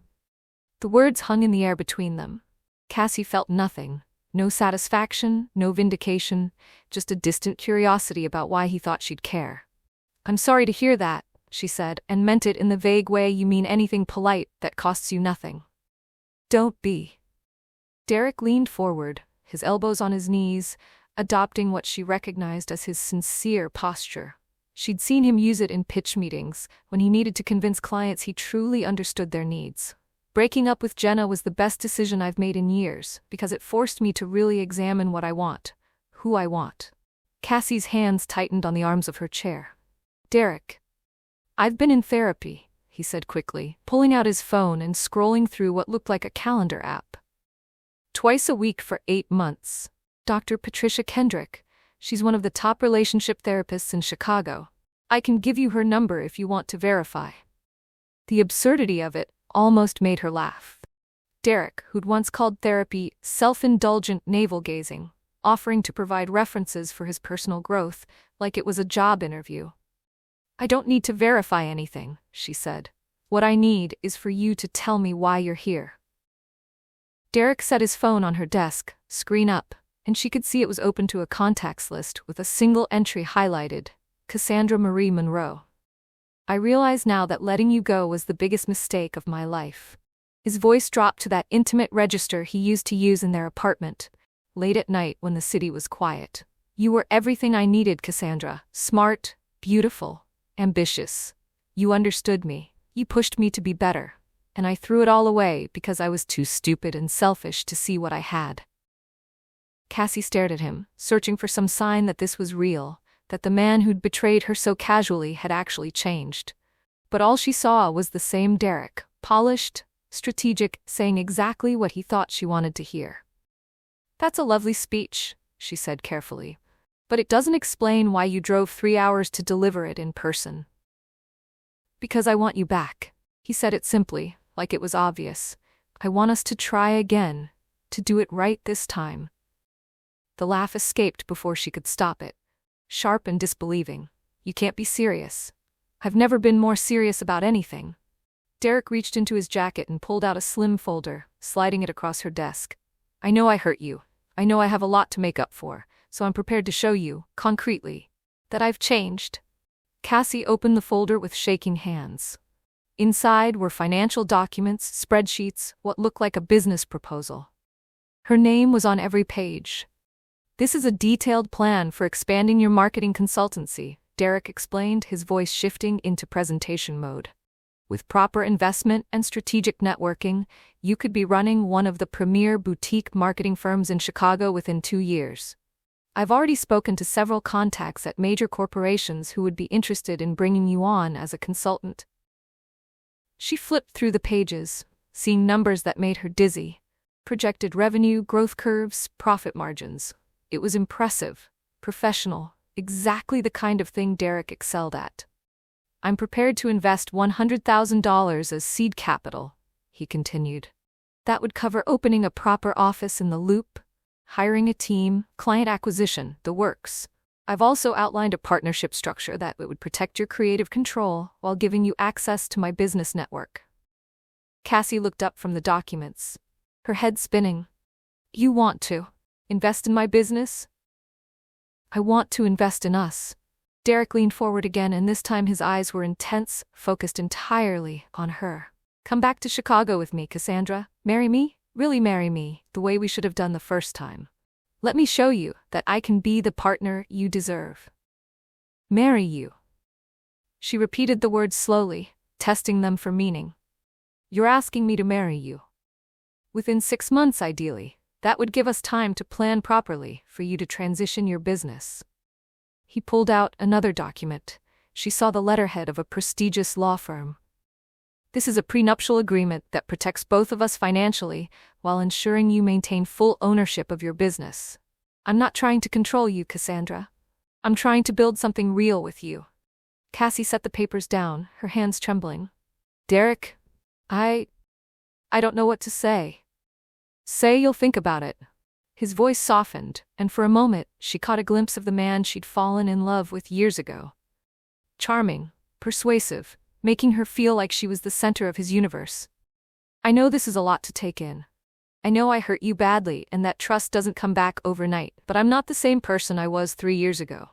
The words hung in the air between them. Cassie felt nothing. No satisfaction, no vindication, just a distant curiosity about why he thought she'd care. I'm sorry to hear that, she said, and meant it in the vague way you mean anything polite that costs you nothing. Don't be. Derek leaned forward, his elbows on his knees, adopting what she recognized as his sincere posture. She'd seen him use it in pitch meetings, when he needed to convince clients he truly understood their needs. Breaking up with Jenna was the best decision I've made in years, because it forced me to really examine what I want, who I want. Cassie's hands tightened on the arms of her chair. Derek. I've been in therapy, he said quickly, pulling out his phone and scrolling through what looked like a calendar app. Twice a week for 8 months. Dr. Patricia Kendrick. She's one of the top relationship therapists in Chicago. I can give you her number if you want to verify. The absurdity of it almost made her laugh. Derek, who'd once called therapy self-indulgent navel-gazing, offering to provide references for his personal growth, like it was a job interview. I don't need to verify anything, she said. What I need is for you to tell me why you're here. Derek set his phone on her desk, screen up, and she could see it was open to a contacts list with a single entry highlighted, Cassandra Marie Monroe. I realize now that letting you go was the biggest mistake of my life. His voice dropped to that intimate register he used to use in their apartment, late at night when the city was quiet. You were everything I needed, Cassandra. Smart, beautiful, ambitious. You understood me. You pushed me to be better. And I threw it all away because I was too stupid and selfish to see what I had. Cassie stared at him, searching for some sign that this was real, that the man who'd betrayed her so casually had actually changed. But all she saw was the same Derek, polished, strategic, saying exactly what he thought she wanted to hear. That's a lovely speech, she said carefully. But it doesn't explain why you drove 3 hours to deliver it in person. Because I want you back. He said it simply, like it was obvious. I want us to try again, to do it right this time. The laugh escaped before she could stop it. Sharp and disbelieving. You can't be serious. I've never been more serious about anything. Derek reached into his jacket and pulled out a slim folder, sliding it across her desk. I know I hurt you. I know I have a lot to make up for, so I'm prepared to show you, concretely, that I've changed. Cassie opened the folder with shaking hands. Inside were financial documents, spreadsheets, what looked like a business proposal. Her name was on every page. This is a detailed plan for expanding your marketing consultancy, Derek explained, his voice shifting into presentation mode. With proper investment and strategic networking, you could be running one of the premier boutique marketing firms in Chicago within 2 years. I've already spoken to several contacts at major corporations who would be interested in bringing you on as a consultant. She flipped through the pages, seeing numbers that made her dizzy. Projected revenue, growth curves, profit margins. It was impressive, professional, exactly the kind of thing Derek excelled at. I'm prepared to invest $100,000 as seed capital, he continued. That would cover opening a proper office in the Loop, hiring a team, client acquisition, the works. I've also outlined a partnership structure that would protect your creative control while giving you access to my business network. Cassie looked up from the documents, her head spinning. You want to invest in my business? I want to invest in us. Derek leaned forward again, and this time his eyes were intense, focused entirely on her. Come back to Chicago with me, Cassandra. Marry me? Really marry me, the way we should have done the first time. Let me show you that I can be the partner you deserve. Marry you. She repeated the words slowly, testing them for meaning. You're asking me to marry you. Within 6 months, ideally. That would give us time to plan properly for you to transition your business. He pulled out another document. She saw the letterhead of a prestigious law firm. This is a prenuptial agreement that protects both of us financially while ensuring you maintain full ownership of your business. I'm not trying to control you, Cassandra. I'm trying to build something real with you." Cassie set the papers down, her hands trembling. "Derek, I don't know what to say." "Say you'll think about it." His voice softened, and for a moment she caught a glimpse of the man she'd fallen in love with years ago. Charming, persuasive, making her feel like she was the center of his universe. "I know this is a lot to take in. I know I hurt you badly and that trust doesn't come back overnight, but I'm not the same person I was 3 years ago.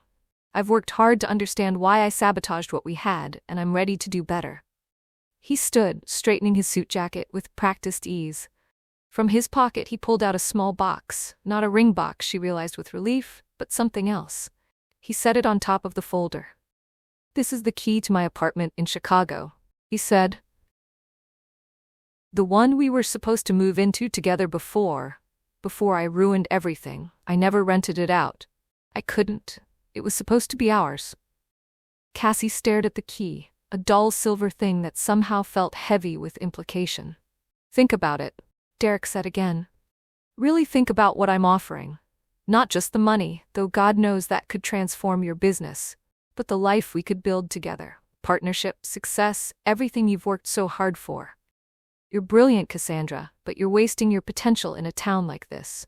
I've worked hard to understand why I sabotaged what we had, and I'm ready to do better." He stood, straightening his suit jacket with practiced ease. From his pocket he pulled out a small box, not a ring box, she realized with relief, but something else. He set it on top of the folder. "This is the key to my apartment in Chicago," he said. "The one we were supposed to move into together before I ruined everything. I never rented it out. I couldn't. It was supposed to be ours." Cassie stared at the key, a dull silver thing that somehow felt heavy with implication. "Think about it," Derek said again. "Really think about what I'm offering. Not just the money, though God knows that could transform your business, but the life we could build together. Partnership, success, everything you've worked so hard for. You're brilliant, Cassandra, but you're wasting your potential in a town like this."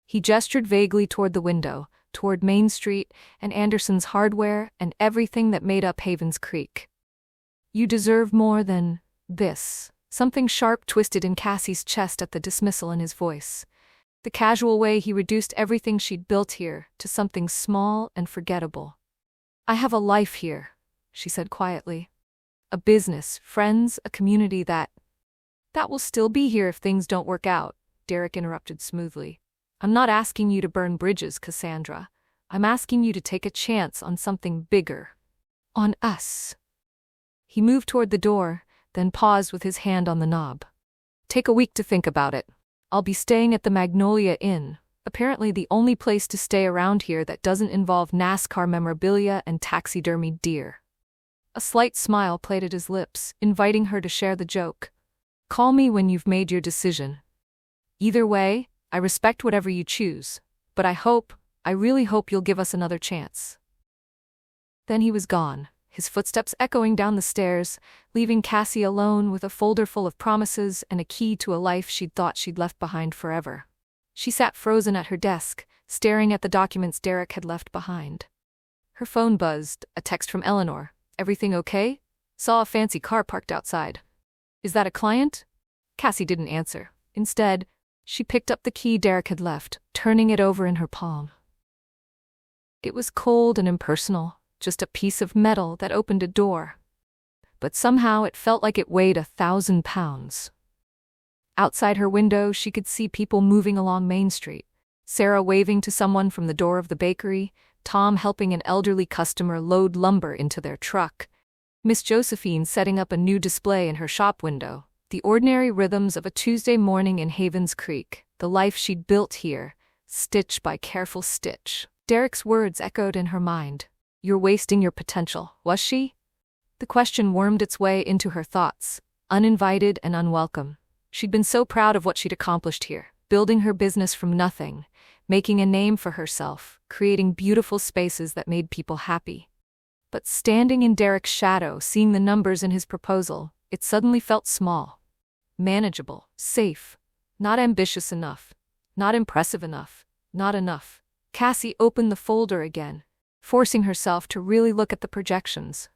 He gestured vaguely toward the window, toward Main Street and Anderson's Hardware and everything that made up Havens Creek. "You deserve more than this." Something sharp twisted in Cassie's chest at the dismissal in his voice. The casual way he reduced everything she'd built here to something small and forgettable. "I have a life here," she said quietly. "A business, friends, a community that will still be here if things don't work out," Derek interrupted smoothly. "I'm not asking you to burn bridges, Cassandra. I'm asking you to take a chance on something bigger. On us." He moved toward the door, then paused with his hand on the knob. "Take a week to think about it. I'll be staying at the Magnolia Inn, apparently the only place to stay around here that doesn't involve NASCAR memorabilia and taxidermied deer." A slight smile played at his lips, inviting her to share the joke. "Call me when you've made your decision. Either way, I respect whatever you choose, but I really hope you'll give us another chance." Then he was gone, his footsteps echoing down the stairs, leaving Cassie alone with a folder full of promises and a key to a life she'd thought she'd left behind forever. She sat frozen at her desk, staring at the documents Derek had left behind. Her phone buzzed, a text from Eleanor. "Everything okay? Saw a fancy car parked outside. Is that a client?" Cassie didn't answer. Instead, she picked up the key Derek had left, turning it over in her palm. It was cold and impersonal, just a piece of metal that opened a door. But somehow it felt like it weighed 1,000 pounds. Outside her window, she could see people moving along Main Street. Sarah waving to someone from the door of the bakery, Tom helping an elderly customer load lumber into their truck, Miss Josephine setting up a new display in her shop window. The ordinary rhythms of a Tuesday morning in Havens Creek, the life she'd built here, stitch by careful stitch. Derek's words echoed in her mind. "You're wasting your potential, was she?" The question wormed its way into her thoughts, uninvited and unwelcome. She'd been so proud of what she'd accomplished here, building her business from nothing, making a name for herself, creating beautiful spaces that made people happy. But standing in Derek's shadow, seeing the numbers in his proposal, it suddenly felt small. Manageable, safe, not ambitious enough, not impressive enough, not enough. Cassie opened the folder again, forcing herself to really look at the projections.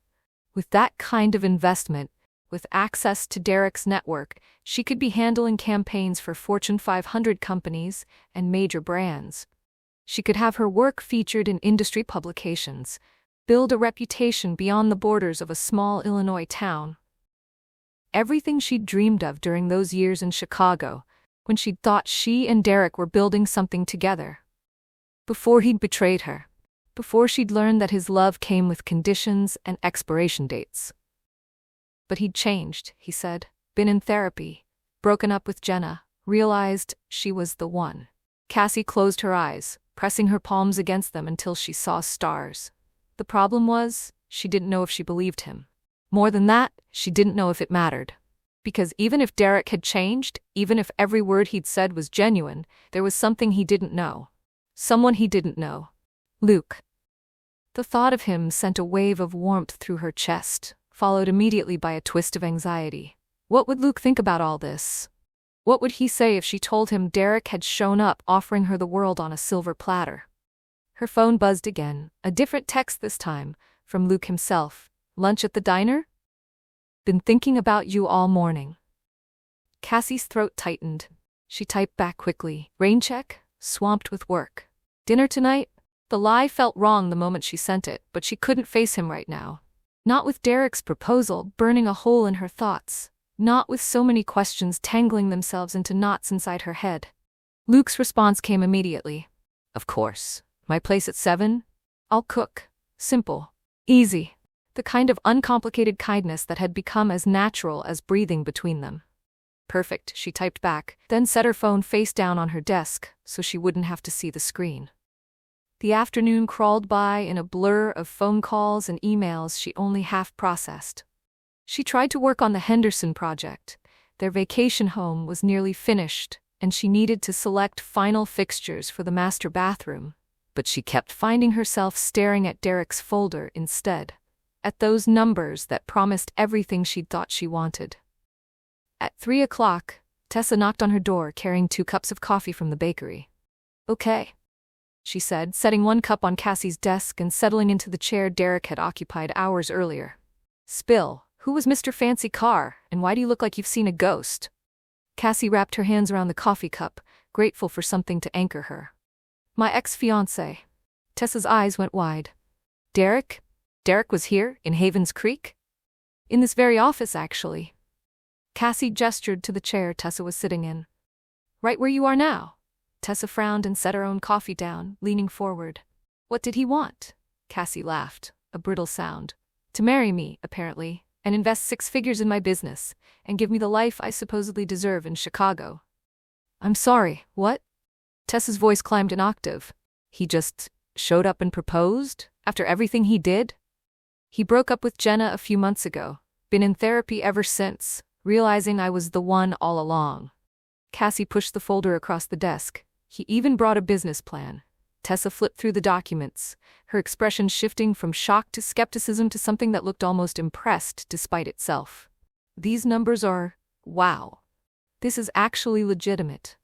With that kind of investment, with access to Derek's network, she could be handling campaigns for Fortune 500 companies and major brands. She could have her work featured in industry publications, build a reputation beyond the borders of a small Illinois town. Everything she'd dreamed of during those years in Chicago, when she'd thought she and Derek were building something together. Before he'd betrayed her. Before she'd learned that his love came with conditions and expiration dates. But he'd changed, he said, been in therapy, broken up with Jenna, realized she was the one. Cassie closed her eyes, pressing her palms against them until she saw stars. The problem was, she didn't know if she believed him. More than that, she didn't know if it mattered. Because even if Derek had changed, even if every word he'd said was genuine, there was something he didn't know. Someone he didn't know. Luke. The thought of him sent a wave of warmth through her chest, followed immediately by a twist of anxiety. What would Luke think about all this? What would he say if she told him Derek had shown up offering her the world on a silver platter? Her phone buzzed again, a different text this time, from Luke himself. Lunch at the diner? Been thinking about you all morning. Cassie's throat tightened. She typed back quickly. Rain check? Swamped with work. Dinner tonight? The lie felt wrong the moment she sent it, but she couldn't face him right now. Not with Derek's proposal burning a hole in her thoughts. Not with so many questions tangling themselves into knots inside her head. Luke's response came immediately. Of course. My place at 7? I'll cook. Simple. Easy. The kind of uncomplicated kindness that had become as natural as breathing between them. Perfect, she typed back, then set her phone face down on her desk so she wouldn't have to see the screen. The afternoon crawled by in a blur of phone calls and emails she only half processed. She tried to work on the Henderson project. Their vacation home was nearly finished, and she needed to select final fixtures for the master bathroom. But she kept finding herself staring at Derek's folder instead. At those numbers that promised everything she'd thought she wanted. At 3 o'clock, Tessa knocked on her door carrying 2 cups of coffee from the bakery. Okay, she said, setting 1 cup on Cassie's desk and settling into the chair Derek had occupied hours earlier. Spill, who was Mr. Fancy Car, and why do you look like you've seen a ghost? Cassie wrapped her hands around the coffee cup, grateful for something to anchor her. My ex-fiancé. Tessa's eyes went wide. Derek? Derek was here, in Havens Creek? In this very office, actually. Cassie gestured to the chair Tessa was sitting in. Right where you are now. Tessa frowned and set her own coffee down, leaning forward. What did he want? Cassie laughed, a brittle sound. To marry me, apparently, and invest 6 figures in my business, and give me the life I supposedly deserve in Chicago. I'm sorry, what? Tessa's voice climbed an octave. He just showed up and proposed, after everything he did? He broke up with Jenna a few months ago, been in therapy ever since, realizing I was the one all along. Cassie pushed the folder across the desk. He even brought a business plan. Tessa flipped through the documents, her expression shifting from shock to skepticism to something that looked almost impressed despite itself. These numbers are, wow. This is actually legitimate.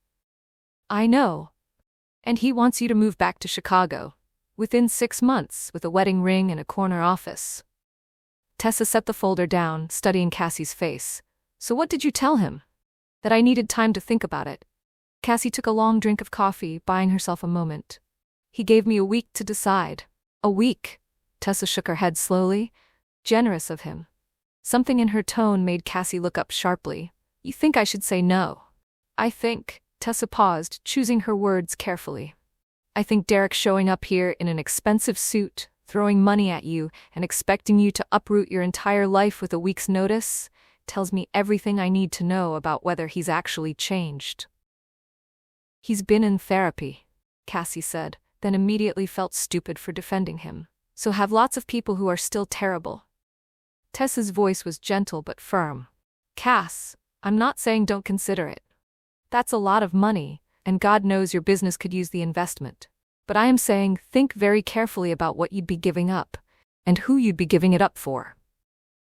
I know. And he wants you to move back to Chicago. Within 6 months, with a wedding ring and a corner office. Tessa set the folder down, studying Cassie's face. So what did you tell him? That I needed time to think about it. Cassie took a long drink of coffee, buying herself a moment. He gave me a week to decide. A week? Tessa shook her head slowly. Generous of him. Something in her tone made Cassie look up sharply. You think I should say no? I think, Tessa paused, choosing her words carefully. I think Derek showing up here in an expensive suit, throwing money at you, and expecting you to uproot your entire life with a week's notice, tells me everything I need to know about whether he's actually changed. He's been in therapy, Cassie said, then immediately felt stupid for defending him. So have lots of people who are still terrible. Tessa's voice was gentle but firm. Cass, I'm not saying don't consider it. That's a lot of money, and God knows your business could use the investment. But I am saying think very carefully about what you'd be giving up, and who you'd be giving it up for.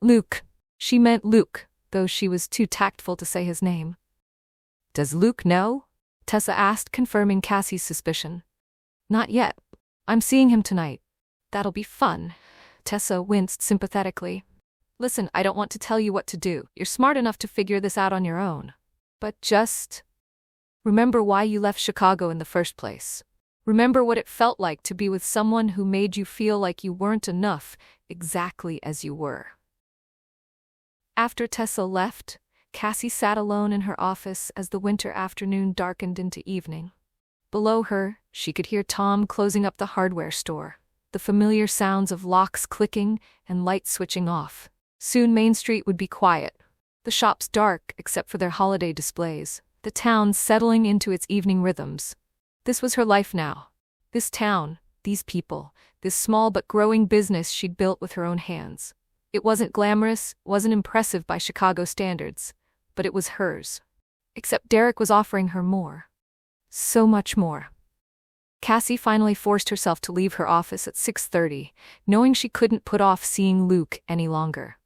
Luke. She meant Luke, though she was too tactful to say his name. Does Luke know? Tessa asked, confirming Cassie's suspicion. Not yet. I'm seeing him tonight. That'll be fun. Tessa winced sympathetically. Listen, I don't want to tell you what to do. You're smart enough to figure this out on your own. But just remember why you left Chicago in the first place. Remember what it felt like to be with someone who made you feel like you weren't enough, exactly as you were. After Tessa left, Cassie sat alone in her office as the winter afternoon darkened into evening. Below her, she could hear Tom closing up the hardware store, the familiar sounds of locks clicking and lights switching off. Soon Main Street would be quiet, the shops dark except for their holiday displays, the town settling into its evening rhythms. This was her life now. This town, these people, this small but growing business she'd built with her own hands. It wasn't glamorous, wasn't impressive by Chicago standards, but it was hers. Except Derek was offering her more. So much more. Cassie finally forced herself to leave her office at 6:30, knowing she couldn't put off seeing Luke any longer.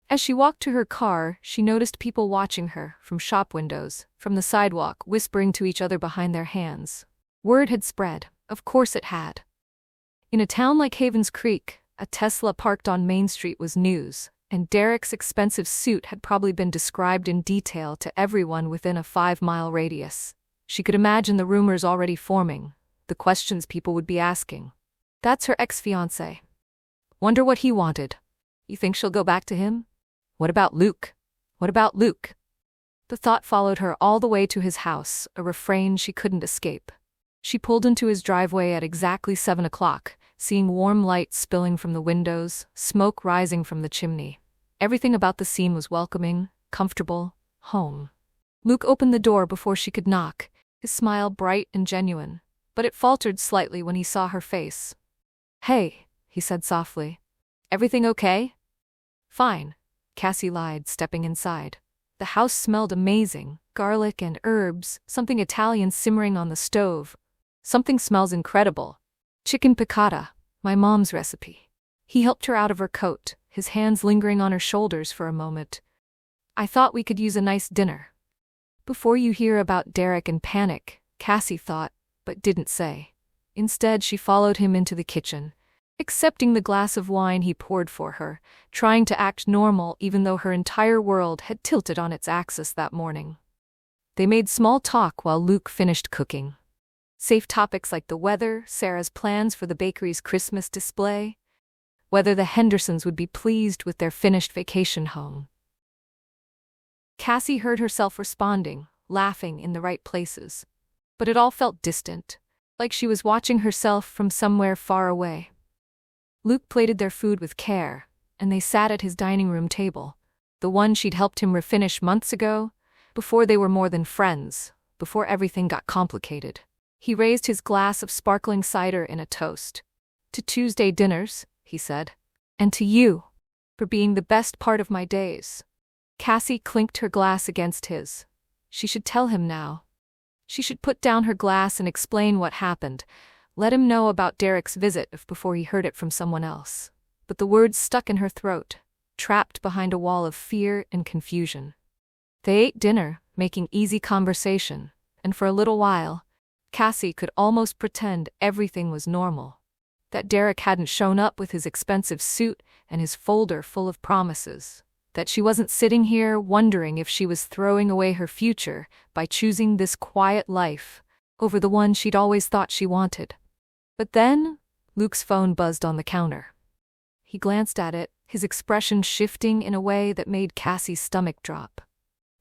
As she walked to her car, she noticed people watching her, from shop windows, from the sidewalk, whispering to each other behind their hands. Word had spread. Of course it had. In a town like Havens Creek, a Tesla parked on Main Street was news, and Derek's expensive suit had probably been described in detail to everyone within a 5-mile radius. She could imagine the rumors already forming, the questions people would be asking. That's her ex-fiancé. Wonder what he wanted. You think she'll go back to him? What about Luke? What about Luke? The thought followed her all the way to his house, a refrain she couldn't escape. She pulled into his driveway at exactly 7 o'clock, seeing warm light spilling from the windows, smoke rising from the chimney. Everything about the scene was welcoming, comfortable, home. Luke opened the door before she could knock, his smile bright and genuine, but it faltered slightly when he saw her face. "Hey," he said softly. "Everything okay?" "Fine," Cassie lied, stepping inside. The house smelled amazing, garlic and herbs, something Italian simmering on the stove. "Something smells incredible. Chicken piccata, my mom's recipe." He helped her out of her coat, his hands lingering on her shoulders for a moment. "I thought we could use a nice dinner." Before you hear about Derek and panic, Cassie thought, but didn't say. Instead, she followed him into the kitchen, accepting the glass of wine he poured for her, trying to act normal even though her entire world had tilted on its axis that morning. They made small talk while Luke finished cooking. Safe topics like the weather, Sarah's plans for the bakery's Christmas display, whether the Hendersons would be pleased with their finished vacation home. Cassie heard herself responding, laughing in the right places. But it all felt distant, like she was watching herself from somewhere far away. Luke plated their food with care, and they sat at his dining room table, the one she'd helped him refinish months ago, before they were more than friends, before everything got complicated. He raised his glass of sparkling cider in a toast. "To Tuesday dinners," he said. "And to you, for being the best part of my days." Cassie clinked her glass against his. She should tell him now. She should put down her glass and explain what happened, let him know about Derek's visit before he heard it from someone else. But the words stuck in her throat, trapped behind a wall of fear and confusion. They ate dinner, making easy conversation, and for a little while, Cassie could almost pretend everything was normal. That Derek hadn't shown up with his expensive suit and his folder full of promises. That she wasn't sitting here wondering if she was throwing away her future by choosing this quiet life over the one she'd always thought she wanted. But then, Luke's phone buzzed on the counter. He glanced at it, his expression shifting in a way that made Cassie's stomach drop.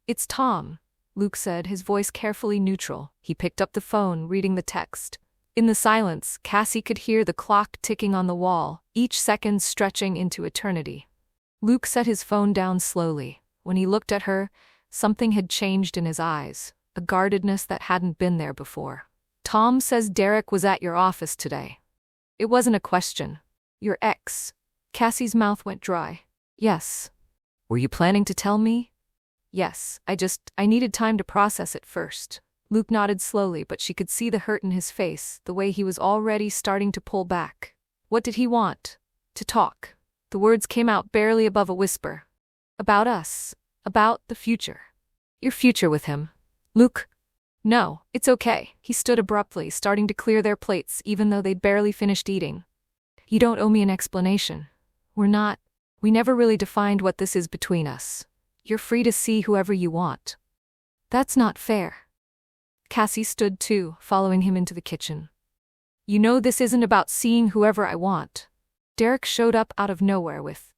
"It's Tom," Luke said, his voice carefully neutral. He picked up the phone, reading the text. In the silence, Cassie could hear the clock ticking on the wall, each second stretching into eternity. Luke set his phone down slowly. When he looked at her, something had changed in his eyes, a guardedness that hadn't been there before. "Tom says Derek was at your office today." It wasn't a question. "Your ex." Cassie's mouth went dry. "Yes." "Were you planning to tell me?" "Yes, I needed time to process it first." Luke nodded slowly, but she could see the hurt in his face, the way he was already starting to pull back. "What did he want?" "To talk." The words came out barely above a whisper. "About us. About the future." "Your future with him." "Luke." "No, it's okay." He stood abruptly, starting to clear their plates even though they'd barely finished eating. "You don't owe me an explanation. We never really defined what this is between us. You're free to see whoever you want." "That's not fair." Cassie stood too, following him into the kitchen. "You know this isn't about seeing whoever I want." Derek showed up out of nowhere with...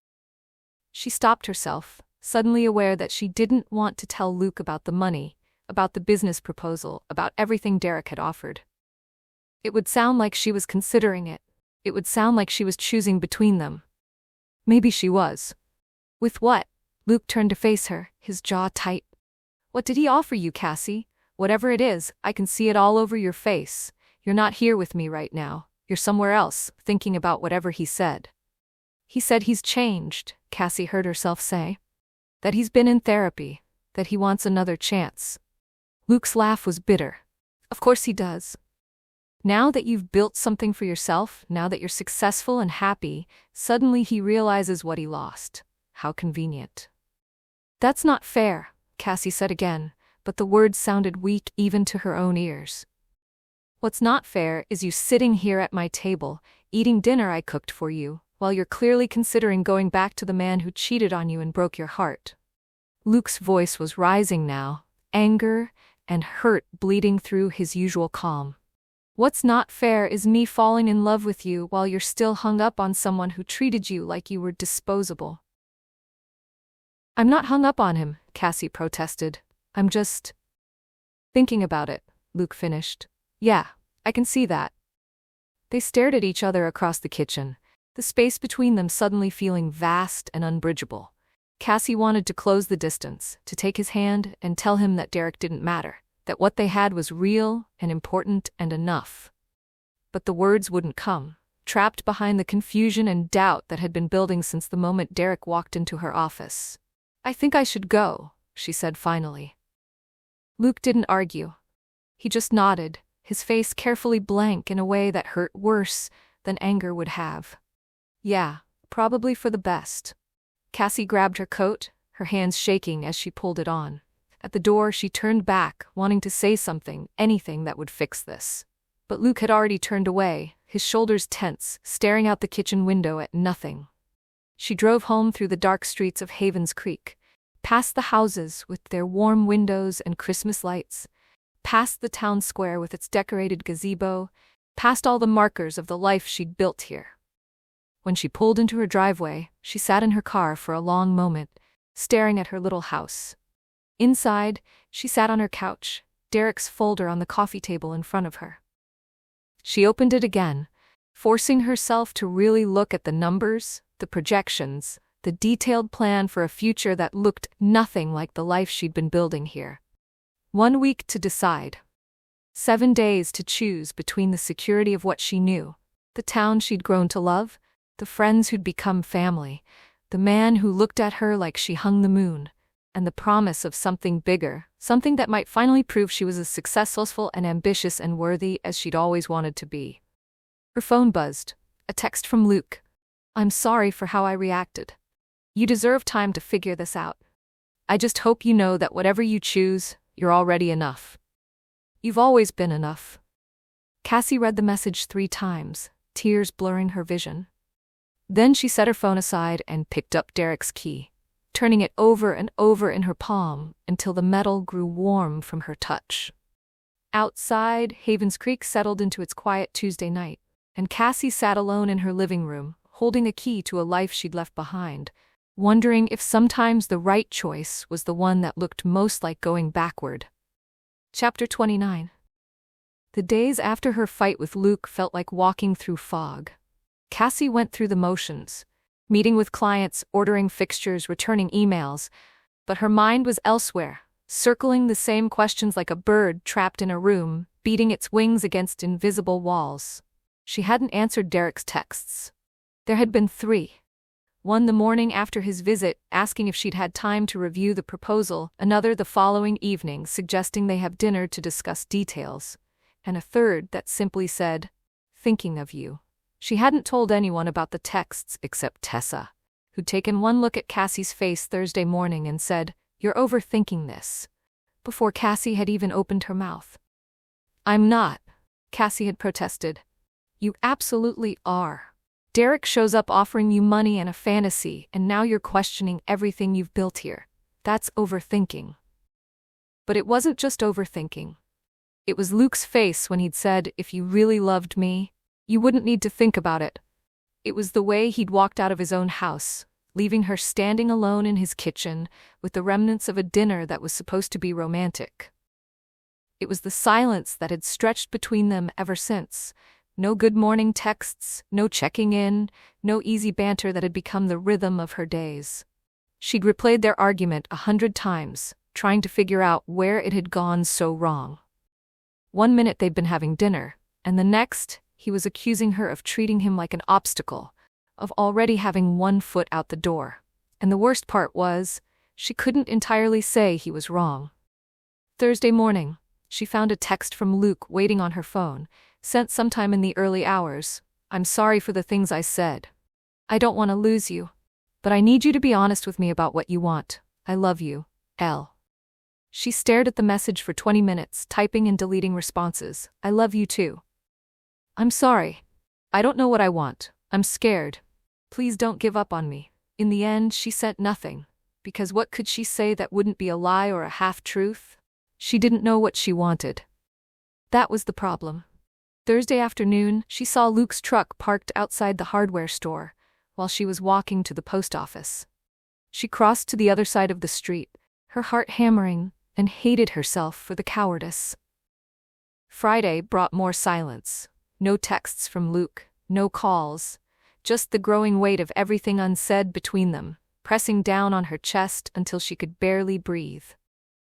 She stopped herself, suddenly aware that she didn't want to tell Luke about the money, about the business proposal, about everything Derek had offered. It would sound like she was considering it. It would sound like she was choosing between them. Maybe she was. "With what?" Luke turned to face her, his jaw tight. "What did he offer you, Cassie? Whatever it is, I can see it all over your face. You're not here with me right now. You're somewhere else, thinking about whatever he said." He said he's changed, Cassie heard herself say. That he's been in therapy, that he wants another chance. Luke's laugh was bitter. Of course he does. Now that you've built something for yourself, now that you're successful and happy, suddenly he realizes what he lost. How convenient. That's not fair, Cassie said again, but the words sounded weak even to her own ears. What's not fair is you sitting here at my table, eating dinner I cooked for you, while you're clearly considering going back to the man who cheated on you and broke your heart. Luke's voice was rising now, anger and hurt bleeding through his usual calm. What's not fair is me falling in love with you while you're still hung up on someone who treated you like you were disposable. I'm not hung up on him, Cassie protested. I'm just thinking about it, Luke finished. Yeah, I can see that. They stared at each other across the kitchen, the space between them suddenly feeling vast and unbridgeable. Cassie wanted to close the distance, to take his hand and tell him that Derek didn't matter, that what they had was real and important and enough. But the words wouldn't come, trapped behind the confusion and doubt that had been building since the moment Derek walked into her office. I think I should go, she said finally. Luke didn't argue. He just nodded, his face carefully blank in a way that hurt worse than anger would have. Yeah, probably for the best. Cassie grabbed her coat, her hands shaking as she pulled it on. At the door she turned back, wanting to say something, anything that would fix this. But Luke had already turned away, his shoulders tense, staring out the kitchen window at nothing. She drove home through the dark streets of Havens Creek, past the houses with their warm windows and Christmas lights, past the town square with its decorated gazebo, past all the markers of the life she'd built here. When she pulled into her driveway, she sat in her car for a long moment, staring at her little house. Inside, she sat on her couch, Derek's folder on the coffee table in front of her. She opened it again, forcing herself to really look at the numbers, the projections, the detailed plan for a future that looked nothing like the life she'd been building here. 1 week to decide. 7 days to choose between the security of what she knew, the town she'd grown to love, the friends who'd become family, the man who looked at her like she hung the moon, and the promise of something bigger, something that might finally prove she was as successful and ambitious and worthy as she'd always wanted to be. Her phone buzzed. A text from Luke. I'm sorry for how I reacted. You deserve time to figure this out. I just hope you know that whatever you choose, you're already enough. You've always been enough. Cassie read the message 3 times, tears blurring her vision. Then she set her phone aside and picked up Derek's key, turning it over and over in her palm until the metal grew warm from her touch. Outside, Havens Creek settled into its quiet Tuesday night, and Cassie sat alone in her living room, holding a key to a life she'd left behind, wondering if sometimes the right choice was the one that looked most like going backward. Chapter 29. The days after her fight with Luke felt like walking through fog. Cassie went through the motions, meeting with clients, ordering fixtures, returning emails, but her mind was elsewhere, circling the same questions like a bird trapped in a room, beating its wings against invisible walls. She hadn't answered Derek's texts. There had been 3. One the morning after his visit, asking if she'd had time to review the proposal, another the following evening suggesting they have dinner to discuss details, and a third that simply said, thinking of you. She hadn't told anyone about the texts except Tessa, who'd taken one look at Cassie's face Thursday morning and said, You're overthinking this, before Cassie had even opened her mouth. I'm not, Cassie had protested. You absolutely are. Derek shows up offering you money and a fantasy, and now you're questioning everything you've built here. That's overthinking. But it wasn't just overthinking. It was Luke's face when he'd said, if you really loved me, you wouldn't need to think about it. It was the way he'd walked out of his own house, leaving her standing alone in his kitchen with the remnants of a dinner that was supposed to be romantic. It was the silence that had stretched between them ever since. No good morning texts, no checking in, no easy banter that had become the rhythm of her days. She'd replayed their argument 100 times, trying to figure out where it had gone so wrong. 1 minute they'd been having dinner, and the next, he was accusing her of treating him like an obstacle, of already having one foot out the door. And the worst part was, she couldn't entirely say he was wrong. Thursday morning, she found a text from Luke waiting on her phone, sent sometime in the early hours. "I'm sorry for the things I said. I don't want to lose you. But I need you to be honest with me about what you want. I love you, L." She stared at the message for 20 minutes, typing and deleting responses. "I love you too. I'm sorry. I don't know what I want. I'm scared. Please don't give up on me." In the end, she sent nothing, because what could she say that wouldn't be a lie or a half-truth? She didn't know what she wanted. That was the problem. Thursday afternoon, she saw Luke's truck parked outside the hardware store, while she was walking to the post office. She crossed to the other side of the street, her heart hammering, and hated herself for the cowardice. Friday brought more silence. No texts from Luke, no calls, just the growing weight of everything unsaid between them, pressing down on her chest until she could barely breathe.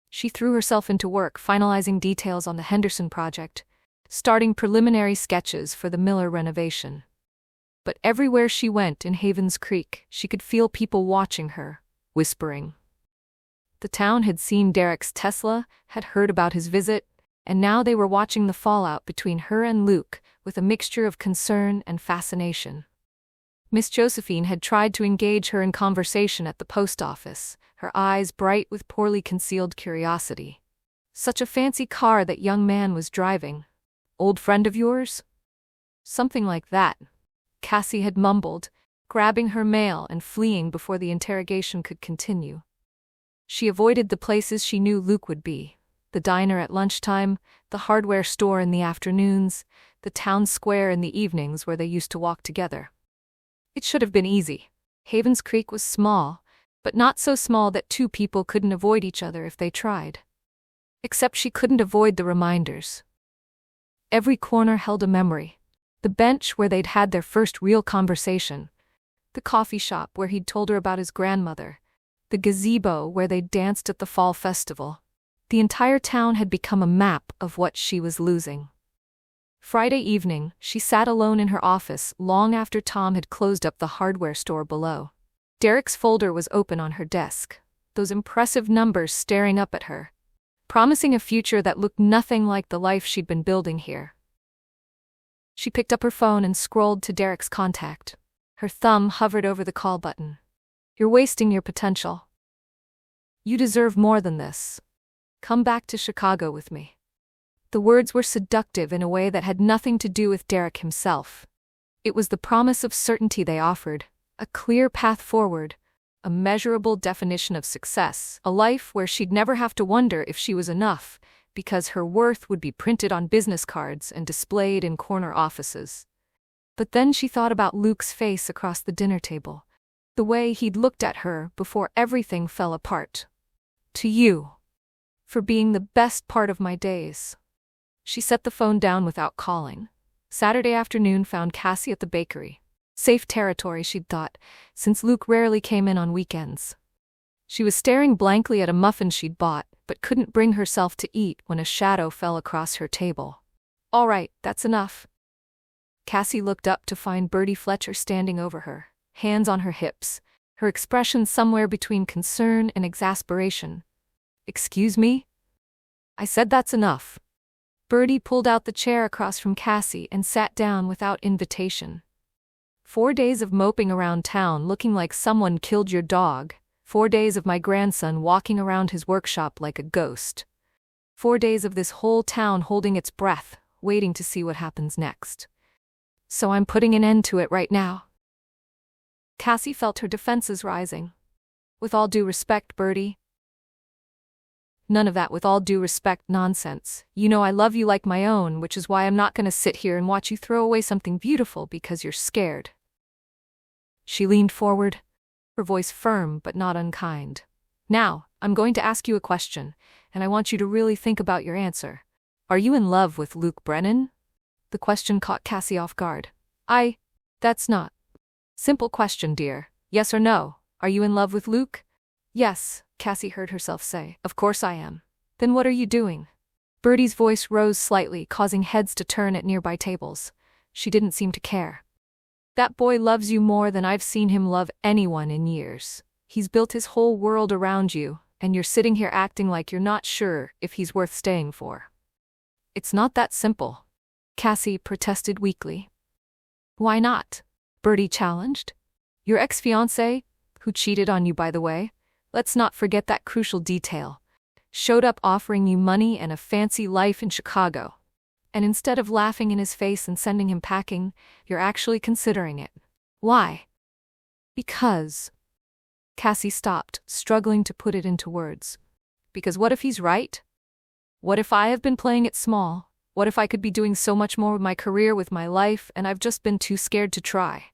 She threw herself into work, finalizing details on the Henderson project, starting preliminary sketches for the Miller renovation. But everywhere she went in Havens Creek, she could feel people watching her, whispering. The town had seen Derek's Tesla, had heard about his visit, and now they were watching the fallout between her and Luke with a mixture of concern and fascination. Miss Josephine had tried to engage her in conversation at the post office, her eyes bright with poorly concealed curiosity. "Such a fancy car that young man was driving. Old friend of yours?" "Something like that," Cassie had mumbled, grabbing her mail and fleeing before the interrogation could continue. She avoided the places she knew Luke would be: the diner at lunchtime, the hardware store in the afternoons, the town square in the evenings where they used to walk together. It should have been easy. Havens Creek was small, but not so small that two people couldn't avoid each other if they tried. Except she couldn't avoid the reminders. Every corner held a memory. The bench where they'd had their first real conversation, the coffee shop where he'd told her about his grandmother, the gazebo where they'd danced at the fall festival. The entire town had become a map of what she was losing. Friday evening, she sat alone in her office long after Tom had closed up the hardware store below. Derek's folder was open on her desk, those impressive numbers staring up at her, promising a future that looked nothing like the life she'd been building here. She picked up her phone and scrolled to Derek's contact. Her thumb hovered over the call button. "You're wasting your potential. You deserve more than this. Come back to Chicago with me." The words were seductive in a way that had nothing to do with Derek himself. It was the promise of certainty they offered, a clear path forward, a measurable definition of success, a life where she'd never have to wonder if she was enough, because her worth would be printed on business cards and displayed in corner offices. But then she thought about Luke's face across the dinner table, the way he'd looked at her before everything fell apart. "To you. For being the best part of my days." She set the phone down without calling. Saturday afternoon found Cassie at the bakery. Safe territory, she'd thought, since Luke rarely came in on weekends. She was staring blankly at a muffin she'd bought, but couldn't bring herself to eat when a shadow fell across her table. "All right, that's enough." Cassie looked up to find Bertie Fletcher standing over her, hands on her hips, her expression somewhere between concern and exasperation. "Excuse me?" "I said that's enough." Bertie pulled out the chair across from Cassie and sat down without invitation. 4 days of moping around town looking like someone killed your dog. 4 days of my grandson walking around his workshop like a ghost. 4 days of this whole town holding its breath, waiting to see what happens next. So I'm putting an end to it right now. Cassie felt her defenses rising. "With all due respect, Bertie." "None of that with all due respect nonsense. You know I love you like my own, which is why I'm not going to sit here and watch you throw away something beautiful because you're scared." She leaned forward, her voice firm but not unkind. "Now, I'm going to ask you a question, and I want you to really think about your answer. Are you in love with Luke Brennan?" The question caught Cassie off guard. That's not. Simple question, dear. Yes or no? Are you in love with Luke?" "Yes," Cassie heard herself say. "Of course I am." "Then what are you doing?" Bertie's voice rose slightly, causing heads to turn at nearby tables. She didn't seem to care. That boy loves you more than I've seen him love anyone in years. He's built his whole world around you, and you're sitting here acting like you're not sure if he's worth staying for. It's not that simple, Cassie protested weakly. Why not? Bertie challenged. Your ex-fiancé, who cheated on you by the way, let's not forget that crucial detail, showed up offering you money and a fancy life in Chicago. And instead of laughing in his face and sending him packing, you're actually considering it. Why? Because. Cassie stopped, struggling to put it into words. Because what if he's right? What if I have been playing it small? What if I could be doing so much more with my career, with my life, and I've just been too scared to try?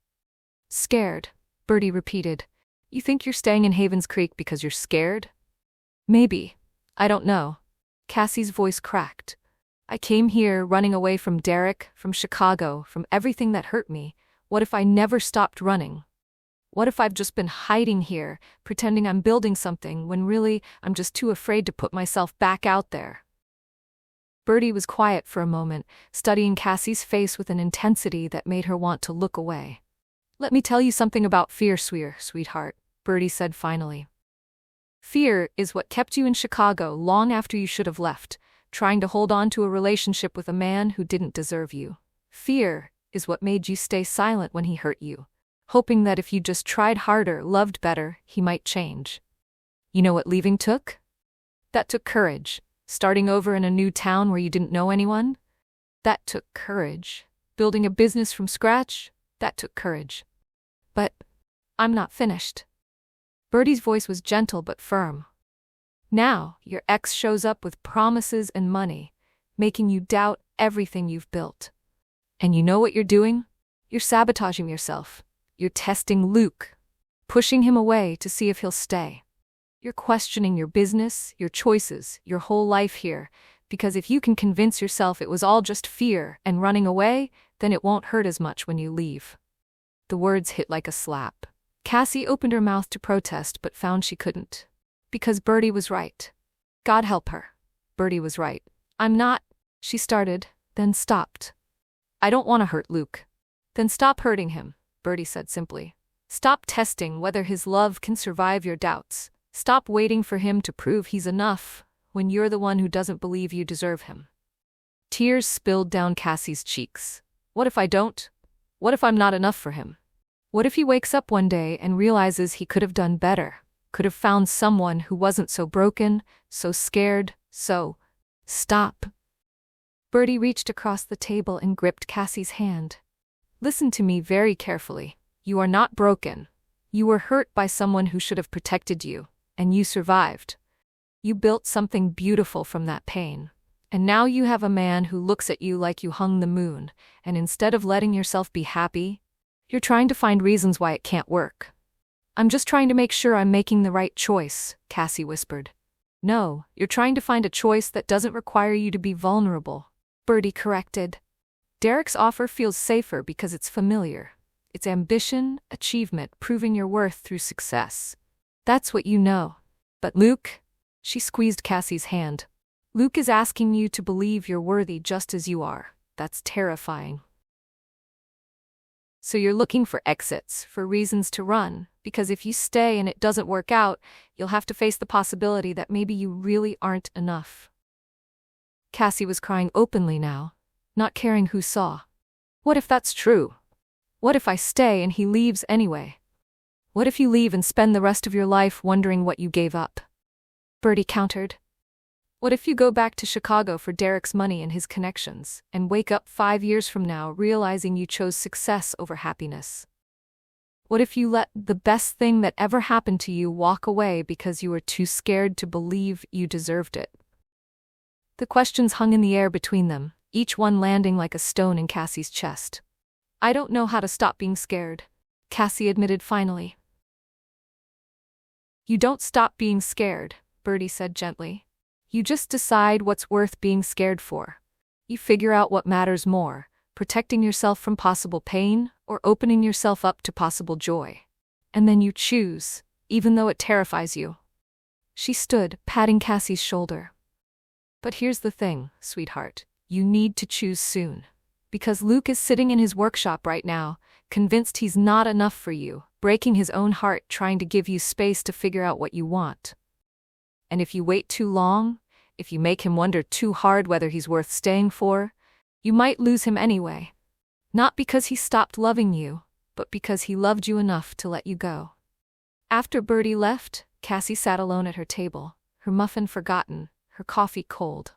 Scared, Bertie repeated. You think you're staying in Havens Creek because you're scared? Maybe. I don't know. Cassie's voice cracked. I came here running away from Derek, from Chicago, from everything that hurt me. What if I never stopped running? What if I've just been hiding here, pretending I'm building something, when really I'm just too afraid to put myself back out there? Bertie was quiet for a moment, studying Cassie's face with an intensity that made her want to look away. Let me tell you something about fear, sweetheart, Bertie said finally. Fear is what kept you in Chicago long after you should have left, trying to hold on to a relationship with a man who didn't deserve you. Fear is what made you stay silent when he hurt you, hoping that if you just tried harder, loved better, he might change. You know what leaving took? That took courage. Starting over in a new town where you didn't know anyone? That took courage. Building a business from scratch? That took courage. But I'm not finished. Bertie's voice was gentle but firm. Now, your ex shows up with promises and money, making you doubt everything you've built. And you know what you're doing? You're sabotaging yourself. You're testing Luke, pushing him away to see if he'll stay. You're questioning your business, your choices, your whole life here, because if you can convince yourself it was all just fear and running away, then it won't hurt as much when you leave. The words hit like a slap. Cassie opened her mouth to protest but found she couldn't. Because Bertie was right. God help her. Bertie was right. I'm not, she started, then stopped. I don't want to hurt Luke. Then stop hurting him, Bertie said simply. Stop testing whether his love can survive your doubts. Stop waiting for him to prove he's enough when you're the one who doesn't believe you deserve him. Tears spilled down Cassie's cheeks. What if I don't? What if I'm not enough for him? What if he wakes up one day and realizes he could have done better? Could have found someone who wasn't so broken, so scared, so... Stop. Bertie reached across the table and gripped Cassie's hand. Listen to me very carefully. You are not broken. You were hurt by someone who should have protected you, and you survived. You built something beautiful from that pain. And now you have a man who looks at you like you hung the moon, and instead of letting yourself be happy, you're trying to find reasons why it can't work. I'm just trying to make sure I'm making the right choice, Cassie whispered. No, you're trying to find a choice that doesn't require you to be vulnerable, Bertie corrected. Derek's offer feels safer because it's familiar. It's ambition, achievement, proving your worth through success. That's what you know. But Luke, she squeezed Cassie's hand. Luke is asking you to believe you're worthy just as you are. That's terrifying. So you're looking for exits, for reasons to run, because if you stay and it doesn't work out, you'll have to face the possibility that maybe you really aren't enough. Cassie was crying openly now, not caring who saw. What if that's true? What if I stay and he leaves anyway? What if you leave and spend the rest of your life wondering what you gave up? Bertie countered. What if you go back to Chicago for Derek's money and his connections, and wake up 5 years from now realizing you chose success over happiness? What if you let the best thing that ever happened to you walk away because you were too scared to believe you deserved it? The questions hung in the air between them, each one landing like a stone in Cassie's chest. I don't know how to stop being scared, Cassie admitted finally. You don't stop being scared, Bertie said gently. You just decide what's worth being scared for. You figure out what matters more, protecting yourself from possible pain or opening yourself up to possible joy. And then you choose, even though it terrifies you. She stood, patting Cassie's shoulder. But here's the thing, sweetheart. You need to choose soon. Because Luke is sitting in his workshop right now, convinced he's not enough for you, breaking his own heart trying to give you space to figure out what you want. And if you wait too long, if you make him wonder too hard whether he's worth staying for, you might lose him anyway. Not because he stopped loving you, but because he loved you enough to let you go. After Bertie left, Cassie sat alone at her table, her muffin forgotten, her coffee cold.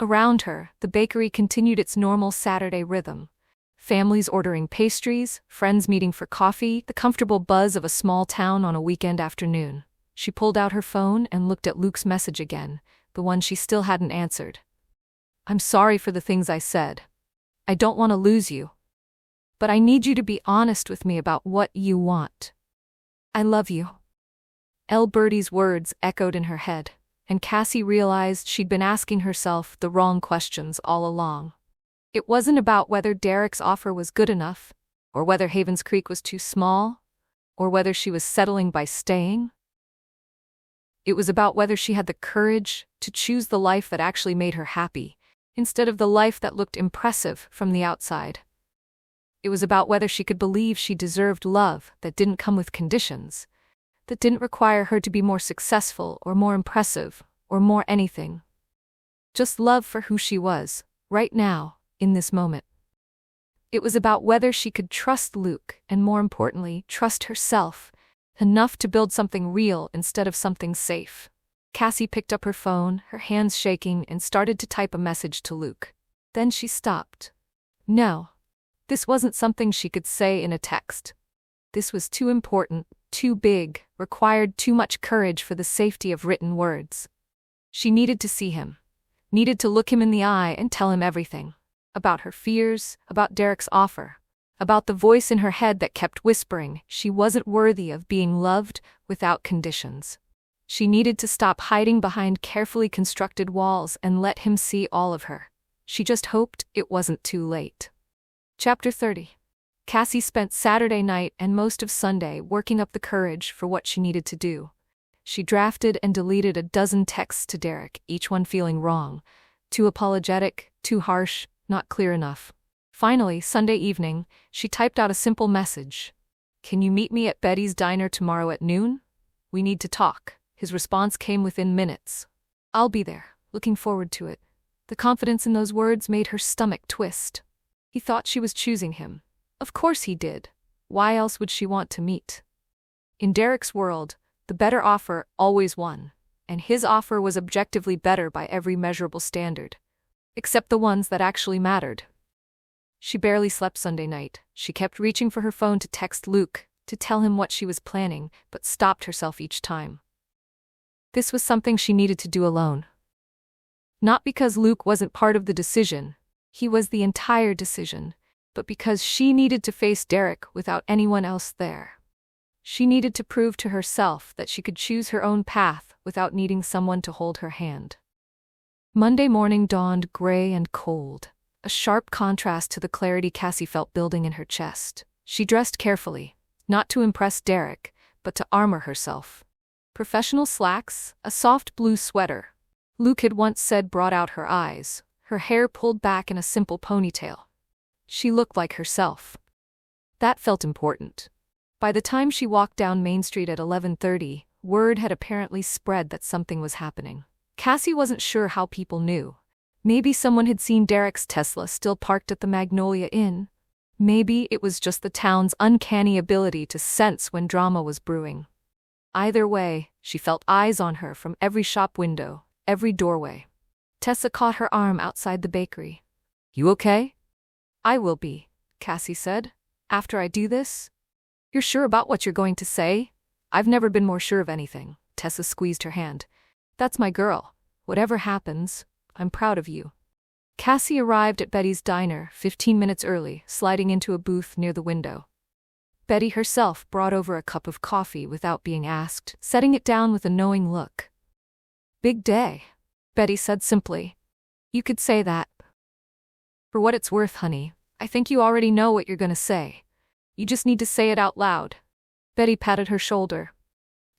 Around her, the bakery continued its normal Saturday rhythm. Families ordering pastries, friends meeting for coffee, the comfortable buzz of a small town on a weekend afternoon. She pulled out her phone and looked at Luke's message again, the one she still hadn't answered. "I'm sorry for the things I said. I don't want to lose you. But I need you to be honest with me about what you want. I love you." Bertie's words echoed in her head, and Cassie realized she'd been asking herself the wrong questions all along. It wasn't about whether Derek's offer was good enough, or whether Havens Creek was too small, or whether she was settling by staying. It was about whether she had the courage to choose the life that actually made her happy, instead of the life that looked impressive from the outside. It was about whether she could believe she deserved love that didn't come with conditions, that didn't require her to be more successful or more impressive or more anything. Just love for who she was, right now, in this moment. It was about whether she could trust Luke and, more importantly, trust herself, enough to build something real instead of something safe. Cassie picked up her phone, her hands shaking, and started to type a message to Luke. Then she stopped. No. This wasn't something she could say in a text. This was too important, too big, required too much courage for the safety of written words. She needed to see him, needed to look him in the eye and tell him everything. About her fears, about Derek's offer, about the voice in her head that kept whispering she wasn't worthy of being loved without conditions. She needed to stop hiding behind carefully constructed walls and let him see all of her. She just hoped it wasn't too late. Chapter 30. Cassie spent Saturday night and most of Sunday working up the courage for what she needed to do. She drafted and deleted a dozen texts to Derek, each one feeling wrong. Too apologetic, too harsh, not clear enough. Finally, Sunday evening, she typed out a simple message. "Can you meet me at Betty's Diner tomorrow at noon? We need to talk." His response came within minutes. "I'll be there, looking forward to it." The confidence in those words made her stomach twist. He thought she was choosing him. Of course he did. Why else would she want to meet? In Derek's world, the better offer always won, and his offer was objectively better by every measurable standard. Except the ones that actually mattered. She barely slept Sunday night. She kept reaching for her phone to text Luke, to tell him what she was planning, but stopped herself each time. This was something she needed to do alone. Not because Luke wasn't part of the decision, he was the entire decision, but because she needed to face Derek without anyone else there. She needed to prove to herself that she could choose her own path without needing someone to hold her hand. Monday morning dawned gray and cold, a sharp contrast to the clarity Cassie felt building in her chest. She dressed carefully, not to impress Derek, but to armor herself. Professional slacks, a soft blue sweater. Luke had once said brought out her eyes, her hair pulled back in a simple ponytail. She looked like herself. That felt important. By the time she walked down Main Street at 11:30, word had apparently spread that something was happening. Cassie wasn't sure how people knew. Maybe someone had seen Derek's Tesla still parked at the Magnolia Inn. Maybe it was just the town's uncanny ability to sense when drama was brewing. Either way, she felt eyes on her from every shop window, every doorway. Tessa caught her arm outside the bakery. "You okay?" "I will be," Cassie said. "After I do this." "You're sure about what you're going to say?" "I've never been more sure of anything." Tessa squeezed her hand. "That's my girl. Whatever happens, I'm proud of you." Cassie arrived at Betty's Diner 15 minutes early, sliding into a booth near the window. Betty herself brought over a cup of coffee without being asked, setting it down with a knowing look. "Big day," Betty said simply. "You could say that." "For what it's worth, honey, I think you already know what you're going to say. You just need to say it out loud." Betty patted her shoulder.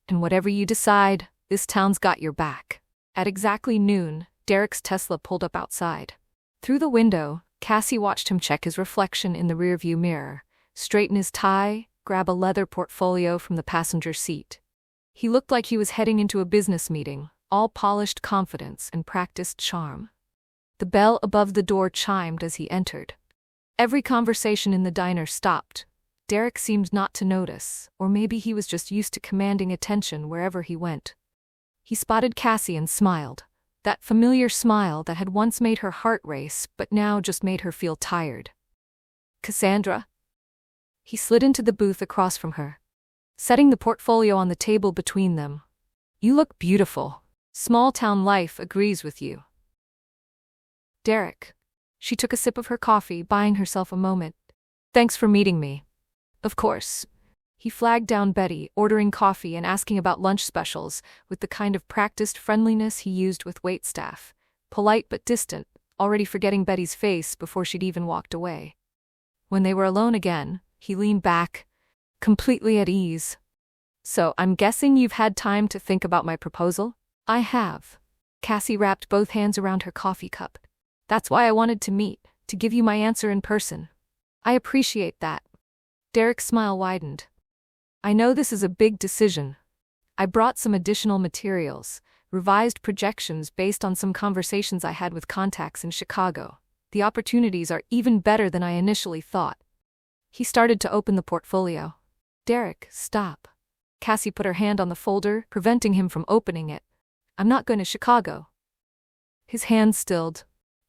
"And whatever you decide, this town's got your back." At exactly noon, Derek's Tesla pulled up outside. Through the window, Cassie watched him check his reflection in the rearview mirror, straighten his tie, grab a leather portfolio from the passenger seat. He looked like he was heading into a business meeting, all polished confidence and practiced charm. The bell above the door chimed as he entered. Every conversation in the diner stopped. Derek seemed not to notice, or maybe he was just used to commanding attention wherever he went. He spotted Cassie and smiled, that familiar smile that had once made her heart race but now just made her feel tired. "Cassandra?" He slid into the booth across from her, setting the portfolio on the table between them. "You look beautiful. Small-town life agrees with you." "Derek." She took a sip of her coffee, buying herself a moment. "Thanks for meeting me." "Of course." He flagged down Betty, ordering coffee and asking about lunch specials, with the kind of practiced friendliness he used with waitstaff, polite but distant, already forgetting Betty's face before she'd even walked away. When they were alone again, he leaned back, completely at ease. "So, I'm guessing you've had time to think about my proposal?" "I have." Cassie wrapped both hands around her coffee cup. "That's why I wanted to meet, to give you my answer in person." "I appreciate that." Derek's smile widened. "I know this is a big decision. I brought some additional materials, revised projections based on some conversations I had with contacts in Chicago. The opportunities are even better than I initially thought." He started to open the portfolio. "Derek, stop." Cassie put her hand on the folder, preventing him from opening it. "I'm not going to Chicago." His hand stilled.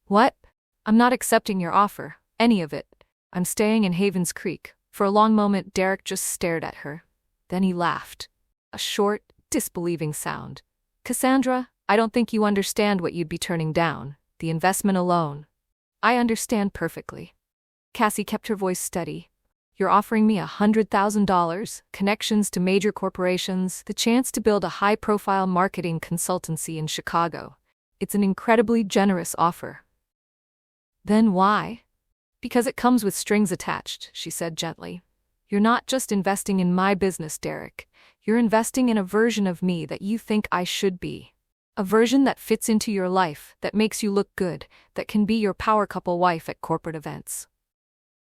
"What?" "I'm not accepting your offer, any of it. I'm staying in Havens Creek." For a long moment, Derek just stared at her. Then he laughed. A short, disbelieving sound. "Cassandra, I don't think you understand what you'd be turning down, the investment alone." "I understand perfectly." Cassie kept her voice steady. "You're offering me $100,000, connections to major corporations, the chance to build a high-profile marketing consultancy in Chicago. It's an incredibly generous offer." "Then why?" "Because it comes with strings attached," she said gently. "You're not just investing in my business, Derek. You're investing in a version of me that you think I should be. A version that fits into your life, that makes you look good, that can be your power couple wife at corporate events."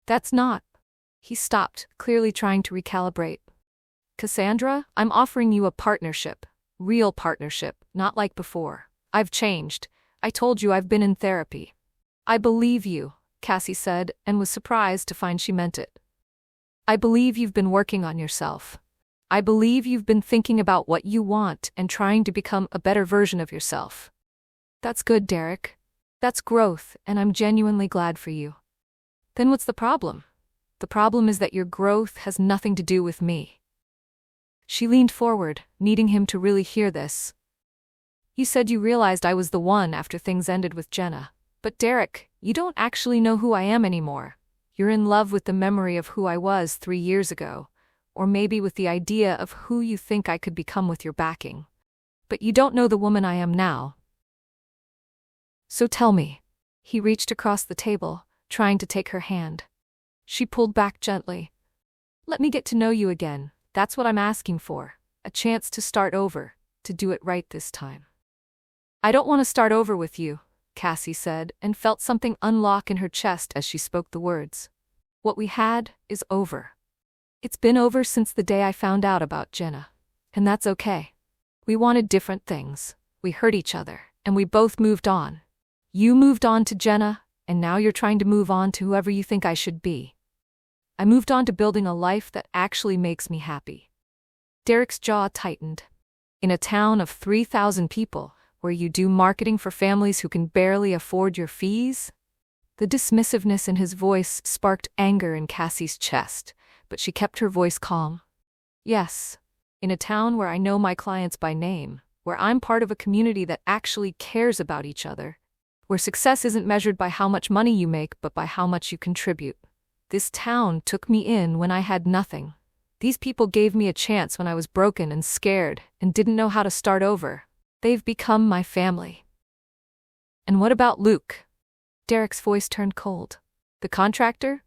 "That's not..." He stopped, clearly trying to recalibrate. "Cassandra, I'm offering you a partnership. Real partnership, not like before. I've changed. I told you I've been in therapy." "I believe you," Cassie said, and was surprised to find she meant it. "I believe you've been working on yourself. I believe you've been thinking about what you want and trying to become a better version of yourself." "That's good, Derek. That's growth, and I'm genuinely glad for you." "Then what's the problem?" "The problem is that your growth has nothing to do with me." She leaned forward, needing him to really hear this. "You said you realized I was the one after things ended with Jenna. But Derek, you don't actually know who I am anymore. You're in love with the memory of who I was 3 years ago, or maybe with the idea of who you think I could become with your backing. But you don't know the woman I am now. So tell me." He reached across the table, trying to take her hand. She pulled back gently. "Let me get to know you again. That's what I'm asking for. A chance to start over, to do it right this time." "I don't want to start over with you," Cassie said, and felt something unlock in her chest as she spoke the words. "What we had is over. It's been over since the day I found out about Jenna. And that's okay. We wanted different things. We hurt each other, and we both moved on. You moved on to Jenna, and now you're trying to move on to whoever you think I should be. I moved on to building a life that actually makes me happy." Derek's jaw tightened. "In a town of 3,000 people, where you do marketing for families who can barely afford your fees?" The dismissiveness in his voice sparked anger in Cassie's chest, but she kept her voice calm. "Yes, in a town where I know my clients by name, where I'm part of a community that actually cares about each other, where success isn't measured by how much money you make but by how much you contribute. This town took me in when I had nothing. These people gave me a chance when I was broken and scared and didn't know how to start over. They've become my family." "And what about Luke?" Derek's voice turned cold. "The contractor?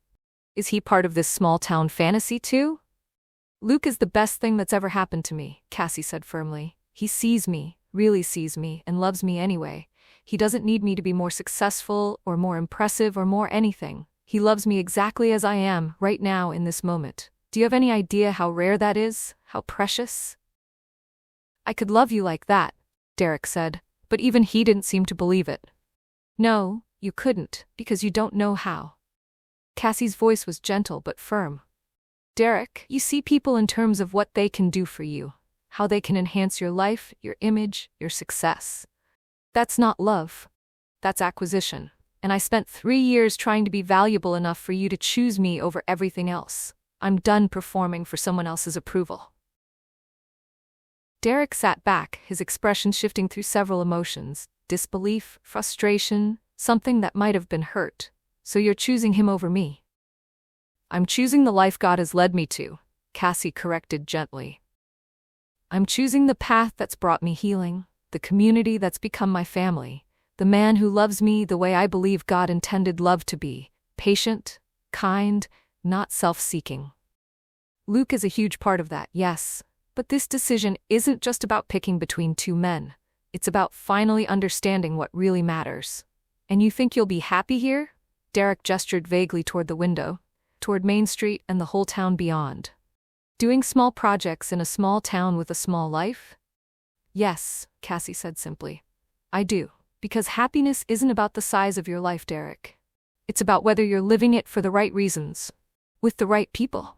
Is he part of this small-town fantasy too?" "Luke is the best thing that's ever happened to me," Cassie said firmly. "He sees me, really sees me, and loves me anyway. He doesn't need me to be more successful or more impressive or more anything. He loves me exactly as I am, right now in this moment. Do you have any idea how rare that is? How precious? I could love you like that, Derek said, but even he didn't seem to believe it. No, you couldn't, because you don't know how. Cassie's voice was gentle but firm. Derek, you see people in terms of what they can do for you, how they can enhance your life, your image, your success. That's not love. That's acquisition. And I spent 3 years trying to be valuable enough for you to choose me over everything else. I'm done performing for someone else's approval. Derek sat back, his expression shifting through several emotions: disbelief, frustration, something that might have been hurt. So you're choosing him over me? I'm choosing the life God has led me to, Cassie corrected gently. I'm choosing the path that's brought me healing, the community that's become my family, the man who loves me the way I believe God intended love to be, patient, kind, not self-seeking. Luke is a huge part of that, yes, but this decision isn't just about picking between two men. It's about finally understanding what really matters. And you think you'll be happy here? Derek gestured vaguely toward the window, toward Main Street and the whole town beyond. Doing small projects in a small town with a small life? Yes, Cassie said simply. I do. Because happiness isn't about the size of your life, Derek. It's about whether you're living it for the right reasons, with the right people.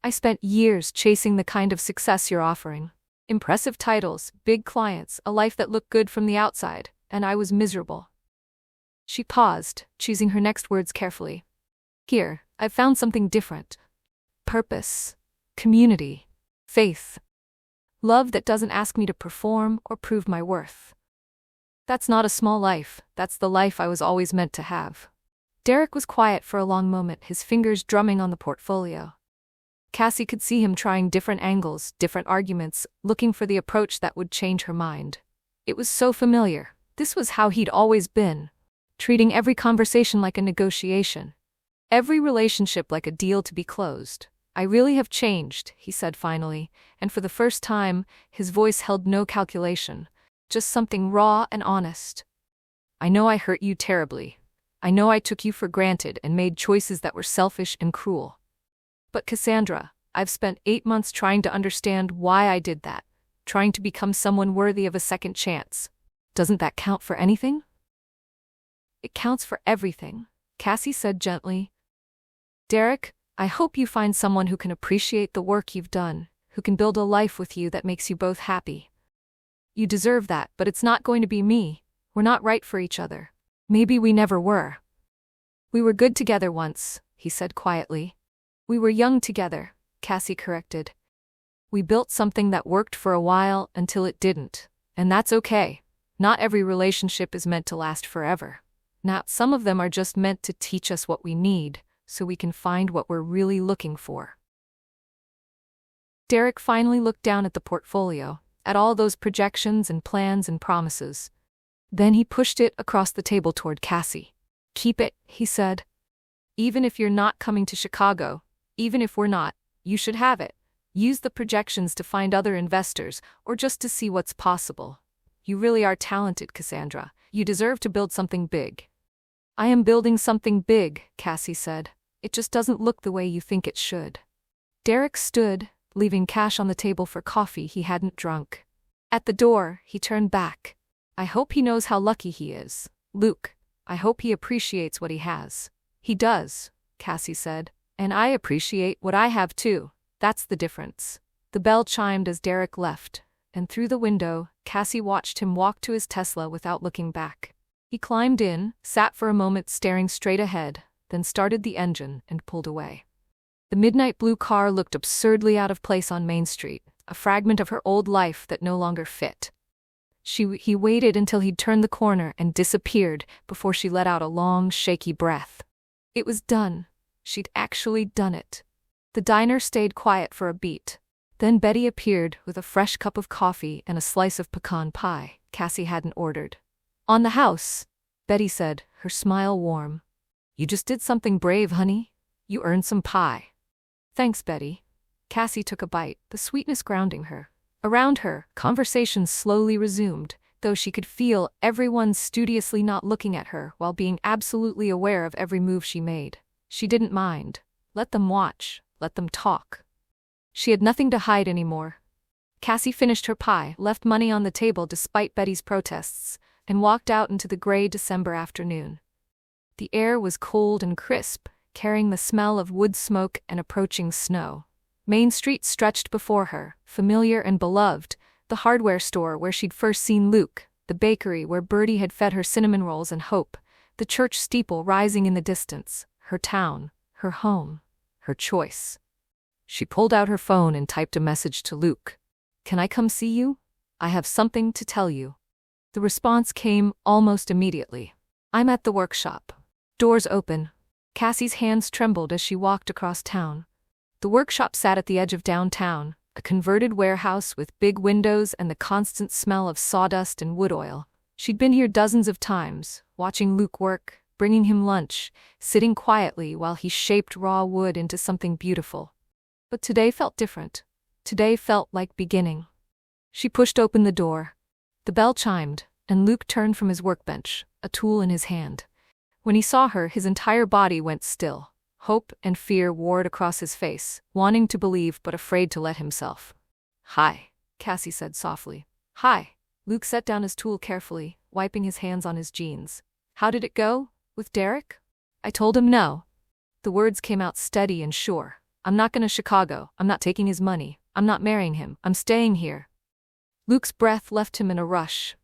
I spent years chasing the kind of success you're offering. Impressive titles, big clients, a life that looked good from the outside, and I was miserable. She paused, choosing her next words carefully. Here, I've found something different. Purpose, community, faith. Love that doesn't ask me to perform or prove my worth. That's not a small life, that's the life I was always meant to have. Derek was quiet for a long moment, his fingers drumming on the portfolio. Cassie could see him trying different angles, different arguments, looking for the approach that would change her mind. It was so familiar. This was how he'd always been, treating every conversation like a negotiation, every relationship like a deal to be closed. I really have changed, he said finally, and for the first time, his voice held no calculation. Just something raw and honest. I know I hurt you terribly. I know I took you for granted and made choices that were selfish and cruel. But Cassandra, I've spent 8 months trying to understand why I did that, trying to become someone worthy of a second chance. Doesn't that count for anything? It counts for everything, Cassie said gently. Derek, I hope you find someone who can appreciate the work you've done, who can build a life with you that makes you both happy. You deserve that, but it's not going to be me. We're not right for each other. Maybe we never were. We were good together once, he said quietly. We were young together, Cassie corrected. We built something that worked for a while until it didn't. And that's okay. Not every relationship is meant to last forever. Now, some of them are just meant to teach us what we need, so we can find what we're really looking for. Derek finally looked down at the portfolio, at all those projections and plans and promises. Then he pushed it across the table toward Cassie. Keep it, he said. Even if you're not coming to Chicago, even if we're not, you should have it. Use the projections to find other investors, or just to see what's possible. You really are talented, Cassandra. You deserve to build something big. I am building something big, Cassie said. It just doesn't look the way you think it should. Derek stood, leaving cash on the table for coffee he hadn't drunk. At the door, he turned back. I hope he knows how lucky he is. Luke, I hope he appreciates what he has. He does, Cassie said. And I appreciate what I have too. That's the difference. The bell chimed as Derek left, and through the window, Cassie watched him walk to his Tesla without looking back. He climbed in, sat for a moment staring straight ahead, then started the engine and pulled away. The midnight blue car looked absurdly out of place on Main Street, a fragment of her old life that no longer fit. He waited until he'd turned the corner and disappeared before she let out a long, shaky breath. It was done. She'd actually done it. The diner stayed quiet for a beat. Then Betty appeared with a fresh cup of coffee and a slice of pecan pie Cassie hadn't ordered. On the house, Betty said, her smile warm. You just did something brave, honey. You earned some pie. Thanks, Betty. Cassie took a bite, the sweetness grounding her. Around her, conversation slowly resumed, though she could feel everyone studiously not looking at her while being absolutely aware of every move she made. She didn't mind. Let them watch. Let them talk. She had nothing to hide anymore. Cassie finished her pie, left money on the table despite Betty's protests, and walked out into the gray December afternoon. The air was cold and crisp, carrying the smell of wood smoke and approaching snow. Main Street stretched before her, familiar and beloved, the hardware store where she'd first seen Luke, the bakery where Bertie had fed her cinnamon rolls and hope, the church steeple rising in the distance, her town, her home, her choice. She pulled out her phone and typed a message to Luke. "Can I come see you? I have something to tell you." The response came almost immediately. "I'm at the workshop." Doors open. Cassie's hands trembled as she walked across town. The workshop sat at the edge of downtown, a converted warehouse with big windows and the constant smell of sawdust and wood oil. She'd been here dozens of times, watching Luke work, bringing him lunch, sitting quietly while he shaped raw wood into something beautiful. But today felt different. Today felt like beginning. She pushed open the door. The bell chimed, and Luke turned from his workbench, a tool in his hand. When he saw her, his entire body went still. Hope and fear warred across his face, wanting to believe but afraid to let himself. "Hi," Cassie said softly. "Hi." Luke set down his tool carefully, wiping his hands on his jeans. "How did it go? With Derek?" "I told him no." The words came out steady and sure. "I'm not going to Chicago. I'm not taking his money. I'm not marrying him. I'm staying here." Luke's breath left him in a rush.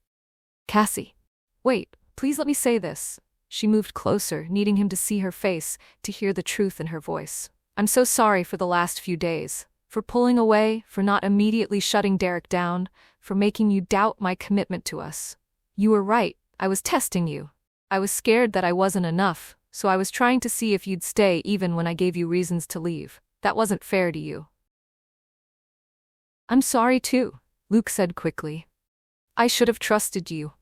"Cassie. Wait, please let me say this." She moved closer, needing him to see her face, to hear the truth in her voice. "I'm so sorry for the last few days. For pulling away, for not immediately shutting Derek down, for making you doubt my commitment to us. You were right. I was testing you. I was scared that I wasn't enough, so I was trying to see if you'd stay even when I gave you reasons to leave. That wasn't fair to you." "I'm sorry too," Luke said quickly. "I should have trusted you.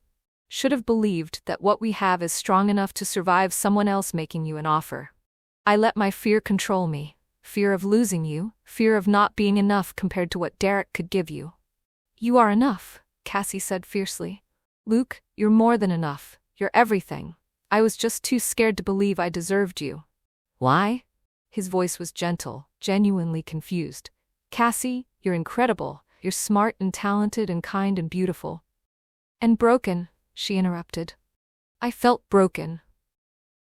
Should have believed that what we have is strong enough to survive someone else making you an offer. I let my fear control me. Fear of losing you, fear of not being enough compared to what Derek could give you." "You are enough," Cassie said fiercely. "Luke, you're more than enough. You're everything. I was just too scared to believe I deserved you." "Why?" His voice was gentle, genuinely confused. "Cassie, you're incredible. You're smart and talented and kind and beautiful." "And broken," she interrupted. "I felt broken.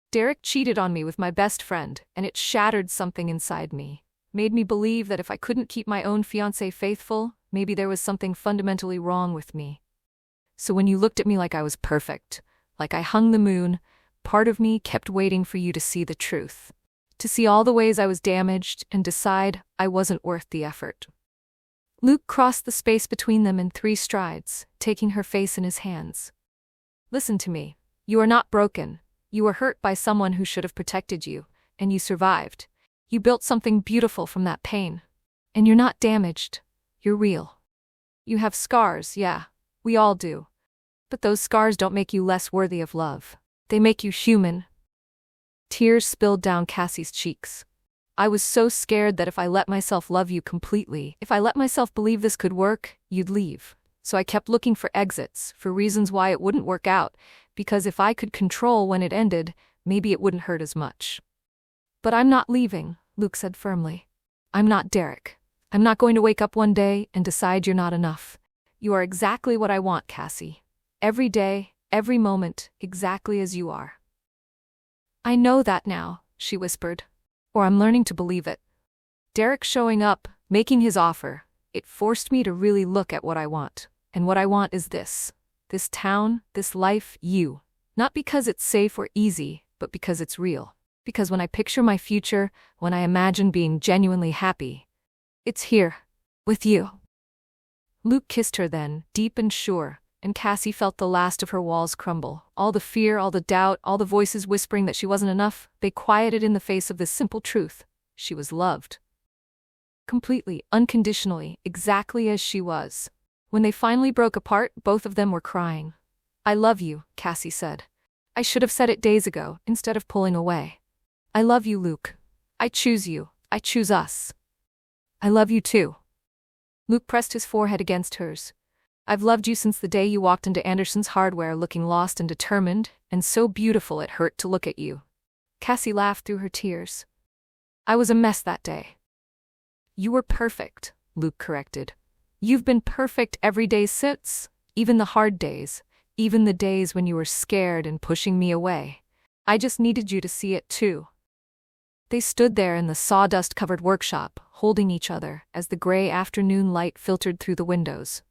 Derek cheated on me with my best friend, and it shattered something inside me. Made me believe that if I couldn't keep my own fiancé faithful, maybe there was something fundamentally wrong with me. So when you looked at me like I was perfect, like I hung the moon, part of me kept waiting for you to see the truth. To see all the ways I was damaged and decide I wasn't worth the effort." Luke crossed the space between them in 3 strides, taking her face in his hands. "Listen to me. You are not broken. You were hurt by someone who should have protected you, and you survived. You built something beautiful from that pain. And you're not damaged. You're real. You have scars, yeah, we all do. But those scars don't make you less worthy of love. They make you human." Tears spilled down Cassie's cheeks. "I was so scared that if I let myself love you completely, if I let myself believe this could work, you'd leave. So I kept looking for exits, for reasons why it wouldn't work out, because if I could control when it ended, maybe it wouldn't hurt as much. But I'm not leaving," Luke said firmly. "I'm not Derek. I'm not going to wake up one day and decide you're not enough. You are exactly what I want, Cassie. Every day, every moment, exactly as you are." "I know that now," she whispered. "Or I'm learning to believe it. Derek showing up, making his offer, it forced me to really look at what I want. And what I want is this. This town, this life, you. Not because it's safe or easy, but because it's real. Because when I picture my future, when I imagine being genuinely happy, it's here, with you." Luke kissed her then, deep and sure, and Cassie felt the last of her walls crumble. All the fear, all the doubt, all the voices whispering that she wasn't enough, they quieted in the face of this simple truth. She was loved. Completely, unconditionally, exactly as she was. When they finally broke apart, both of them were crying. "I love you," Cassie said. "I should have said it days ago, instead of pulling away. I love you, Luke. I choose you. I choose us." "I love you too." Luke pressed his forehead against hers. I've loved you since the day you walked into Anderson's Hardware looking lost and determined, and so beautiful it hurt to look at you." Cassie laughed through her tears. "I was a mess that day." "You were perfect," Luke corrected. "You've been perfect every day since, even the hard days, even the days when you were scared and pushing me away. I just needed you to see it too." They stood there in the sawdust-covered workshop, holding each other as the gray afternoon light filtered through the windows.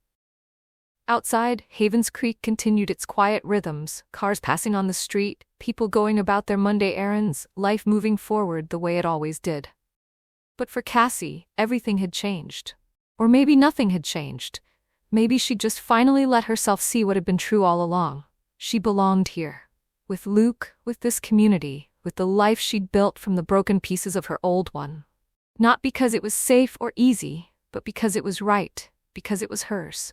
Outside, Havens Creek continued its quiet rhythms, cars passing on the street, people going about their Monday errands, life moving forward the way it always did. But for Cassie, everything had changed. Or maybe nothing had changed. Maybe she'd just finally let herself see what had been true all along. She belonged here. With Luke, with this community, with the life she'd built from the broken pieces of her old one. Not because it was safe or easy, but because it was right, because it was hers.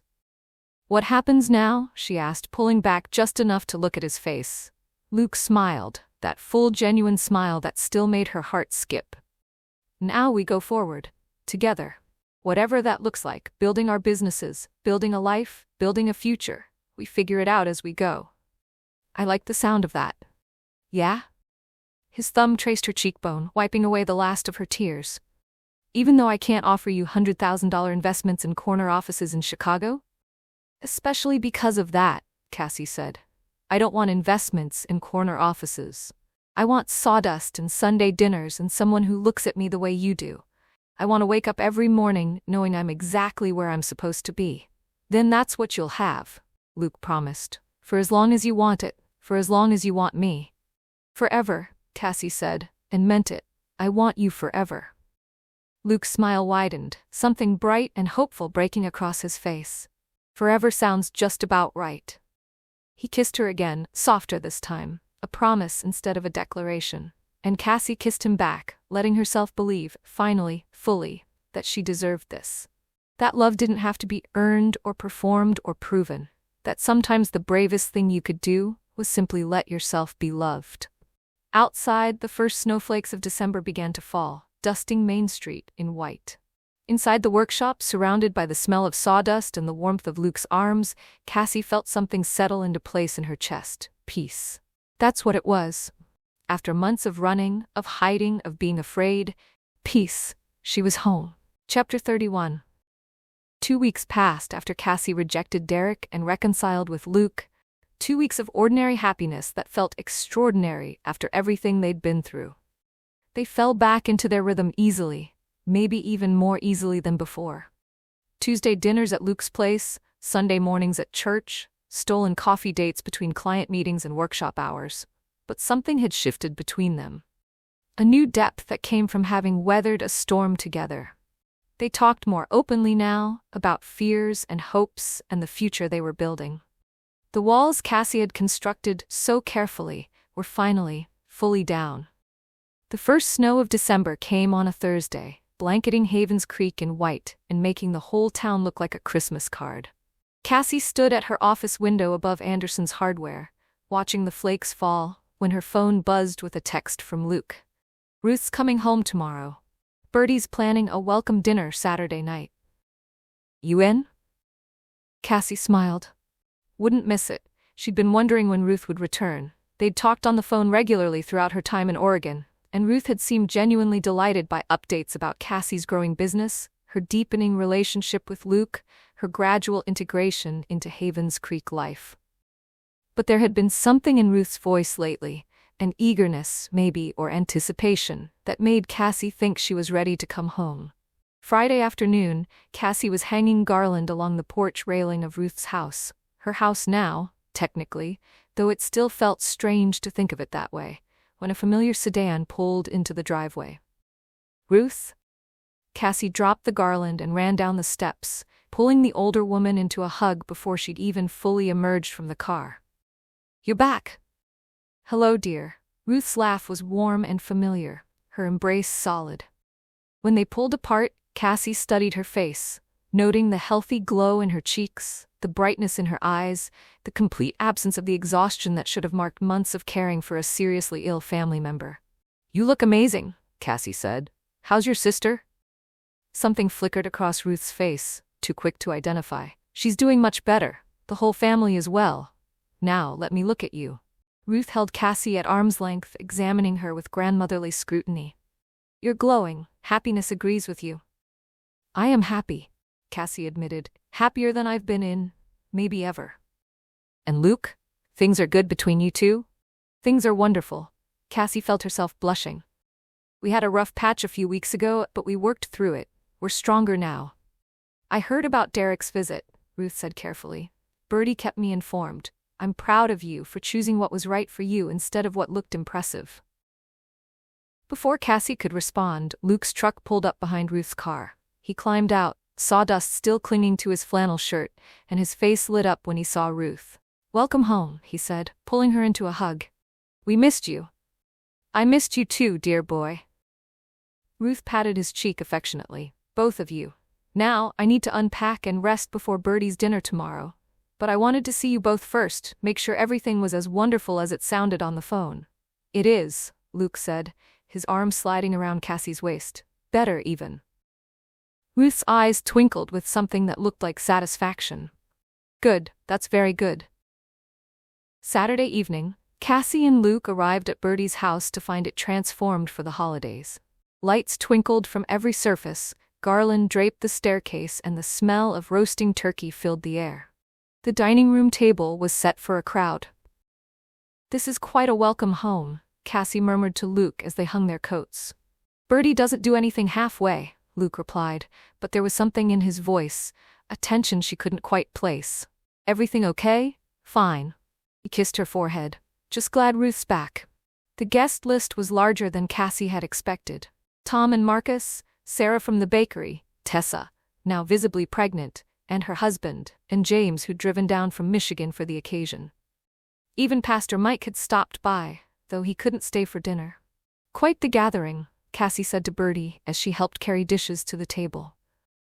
"What happens now?" she asked, pulling back just enough to look at his face. Luke smiled, that full, genuine smile that still made her heart skip. "Now we go forward. Together. Whatever that looks like, building our businesses, building a life, building a future. We figure it out as we go." "I like the sound of that." "Yeah?" His thumb traced her cheekbone, wiping away the last of her tears. "Even though I can't offer you $100,000 investments in corner offices in Chicago?" "Especially because of that," Cassie said. "I don't want investments in corner offices. I want sawdust and Sunday dinners and someone who looks at me the way you do. I want to wake up every morning knowing I'm exactly where I'm supposed to be." "Then that's what you'll have," Luke promised. "For as long as you want it, for as long as you want me." "Forever," Cassie said, and meant it. "I want you forever." Luke's smile widened, something bright and hopeful breaking across his face. "Forever sounds just about right." He kissed her again, softer this time, a promise instead of a declaration. And Cassie kissed him back, letting herself believe, finally, fully, that she deserved this. That love didn't have to be earned or performed or proven. That sometimes the bravest thing you could do was simply let yourself be loved. Outside, the first snowflakes of December began to fall, dusting Main Street in white. Inside the workshop, surrounded by the smell of sawdust and the warmth of Luke's arms, Cassie felt something settle into place in her chest. Peace. That's what it was. After months of running, of hiding, of being afraid, peace. She was home. Chapter 31. 2 weeks passed after Cassie rejected Derek and reconciled with Luke. 2 weeks of ordinary happiness that felt extraordinary after everything they'd been through. They fell back into their rhythm easily, maybe even more easily than before. Tuesday dinners at Luke's place, Sunday mornings at church, stolen coffee dates between client meetings and workshop hours. But something had shifted between them. A new depth that came from having weathered a storm together. They talked more openly now, about fears and hopes and the future they were building. The walls Cassie had constructed so carefully were finally, fully down. The first snow of December came on a Thursday, blanketing Havens Creek in white and making the whole town look like a Christmas card. Cassie stood at her office window above Anderson's Hardware, watching the flakes fall, when her phone buzzed with a text from Luke. "Ruth's coming home tomorrow. Bertie's planning a welcome dinner Saturday night. You in?" Cassie smiled. Wouldn't miss it. She'd been wondering when Ruth would return. They'd talked on the phone regularly throughout her time in Oregon, and Ruth had seemed genuinely delighted by updates about Cassie's growing business, her deepening relationship with Luke, her gradual integration into Havens Creek life. But there had been something in Ruth's voice lately, an eagerness, maybe, or anticipation, that made Cassie think she was ready to come home. Friday afternoon, Cassie was hanging garland along the porch railing of Ruth's house. Her house now, technically, though it still felt strange to think of it that way, when a familiar sedan pulled into the driveway. "Ruth?" Cassie dropped the garland and ran down the steps, pulling the older woman into a hug before she'd even fully emerged from the car. "You're back." "Hello, dear." Ruth's laugh was warm and familiar, her embrace solid. When they pulled apart, Cassie studied her face, noting the healthy glow in her cheeks, the brightness in her eyes, the complete absence of the exhaustion that should have marked months of caring for a seriously ill family member. "You look amazing," Cassie said. "How's your sister?" Something flickered across Ruth's face, too quick to identify. She's doing much better. The whole family is well. Now, let me look at you. Ruth held Cassie at arm's length, examining her with grandmotherly scrutiny. You're glowing. Happiness agrees with you. I am happy, Cassie admitted. Happier than I've been in, maybe ever. And Luke? Things are good between you two? Things are wonderful. Cassie felt herself blushing. We had a rough patch a few weeks ago, but we worked through it. We're stronger now. I heard about Derek's visit, Ruth said carefully. Bertie kept me informed. I'm proud of you for choosing what was right for you instead of what looked impressive. Before Cassie could respond, Luke's truck pulled up behind Ruth's car. He climbed out, sawdust still clinging to his flannel shirt, and his face lit up when he saw Ruth. Welcome home, he said, pulling her into a hug. We missed you. I missed you too, dear boy. Ruth patted his cheek affectionately. Both of you. Now, I need to unpack and rest before Bertie's dinner tomorrow. But I wanted to see you both first, make sure everything was as wonderful as it sounded on the phone. It is, Luke said, his arm sliding around Cassie's waist. Better, even. Ruth's eyes twinkled with something that looked like satisfaction. Good, that's very good. Saturday evening, Cassie and Luke arrived at Bertie's house to find it transformed for the holidays. Lights twinkled from every surface, garland draped the staircase, and the smell of roasting turkey filled the air. The dining room table was set for a crowd. This is quite a welcome home, Cassie murmured to Luke as they hung their coats. Bertie doesn't do anything halfway, Luke replied, but there was something in his voice, a tension she couldn't quite place. Everything okay? Fine. He kissed her forehead. Just glad Ruth's back. The guest list was larger than Cassie had expected. Tom and Marcus, Sarah from the bakery, Tessa, now visibly pregnant, and her husband, and James, who'd driven down from Michigan for the occasion. Even Pastor Mike had stopped by, though he couldn't stay for dinner. Quite the gathering, Cassie said to Bertie as she helped carry dishes to the table.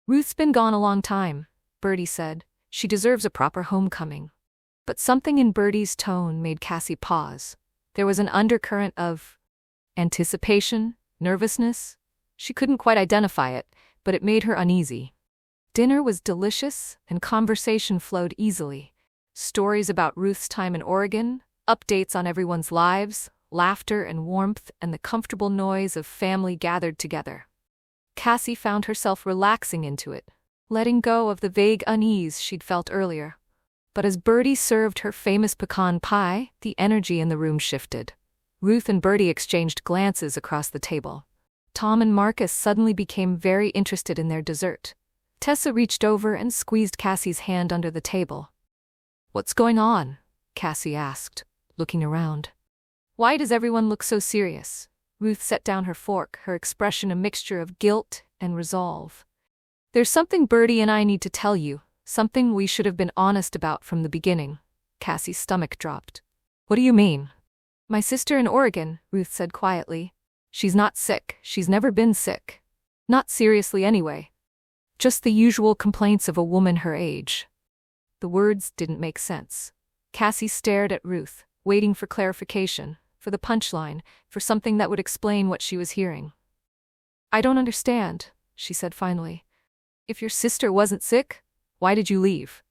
Ruth's been gone a long time, Bertie said. She deserves a proper homecoming. But something in Bertie's tone made Cassie pause. There was an undercurrent of anticipation, nervousness. She couldn't quite identify it, but it made her uneasy. Dinner was delicious, and conversation flowed easily. Stories about Ruth's time in Oregon, updates on everyone's lives, laughter and warmth, and the comfortable noise of family gathered together. Cassie found herself relaxing into it, letting go of the vague unease she'd felt earlier. But as Bertie served her famous pecan pie, the energy in the room shifted. Ruth and Bertie exchanged glances across the table. Tom and Marcus suddenly became very interested in their dessert. Tessa reached over and squeezed Cassie's hand under the table. What's going on? Cassie asked, looking around. Why does everyone look so serious? Ruth set down her fork, her expression a mixture of guilt and resolve. There's something Bertie and I need to tell you, something we should have been honest about from the beginning. Cassie's stomach dropped. What do you mean? My sister in Oregon, Ruth said quietly. She's not sick. She's never been sick. Not seriously anyway. Just the usual complaints of a woman her age. The words didn't make sense. Cassie stared at Ruth, waiting for clarification, for the punchline, for something that would explain what she was hearing. I don't understand, she said finally. If your sister wasn't sick, why did you leave?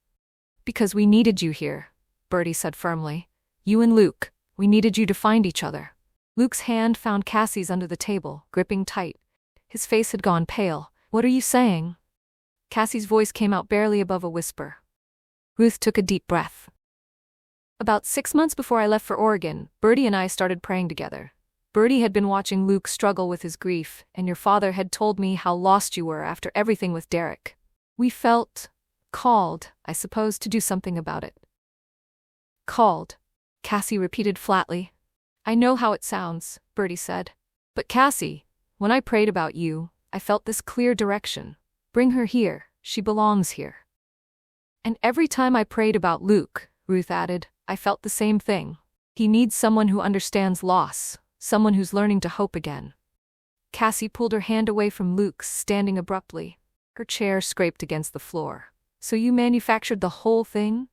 Because we needed you here, Bertie said firmly. You and Luke, we needed you to find each other. Luke's hand found Cassie's under the table, gripping tight. His face had gone pale. What are you saying? Cassie's voice came out barely above a whisper. Ruth took a deep breath. About 6 months before I left for Oregon, Bertie and I started praying together. Bertie had been watching Luke struggle with his grief, and your father had told me how lost you were after everything with Derek. We felt called, I suppose, to do something about it. Called, Cassie repeated flatly. I know how it sounds, Bertie said. But Cassie, when I prayed about you, I felt this clear direction. Bring her here, she belongs here. And every time I prayed about Luke, Ruth added, I felt the same thing. He needs someone who understands loss, someone who's learning to hope again. Cassie pulled her hand away from Luke's, standing abruptly. Her chair scraped against the floor. So you manufactured the whole thing?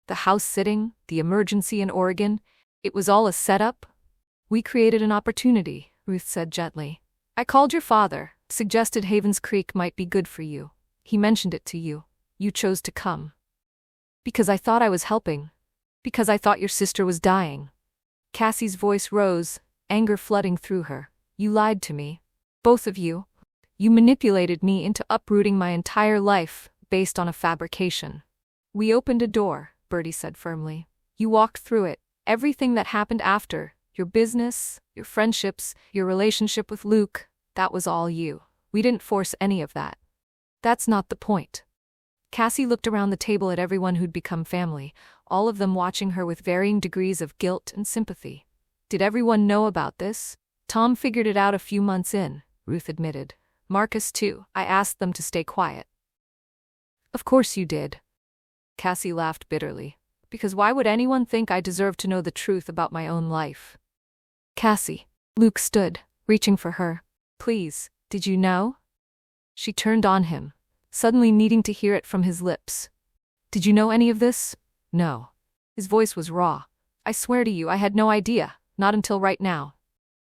The house sitting, the emergency in Oregon? It was all a setup? We created an opportunity, Ruth said gently. I called your father, suggested Havens Creek might be good for you. He mentioned it to you. You chose to come. Because I thought I was helping. Because I thought your sister was dying. Cassie's voice rose, anger flooding through her. You lied to me. Both of you. You manipulated me into uprooting my entire life, based on a fabrication. We opened a door, Bertie said firmly. You walked through it. Everything that happened after, your business, your friendships, your relationship with Luke, that was all you. We didn't force any of that. That's not the point. Cassie looked around the table at everyone who'd become family, all of them watching her with varying degrees of guilt and sympathy. Did everyone know about this? Tom figured it out a few months in, Ruth admitted. Marcus too. I asked them to stay quiet. Of course you did. Cassie laughed bitterly. Because why would anyone think I deserved to know the truth about my own life? Cassie. Luke stood, reaching for her. Please, did you know? She turned on him, suddenly needing to hear it from his lips. Did you know any of this? No. His voice was raw. I swear to you I had no idea, not until right now.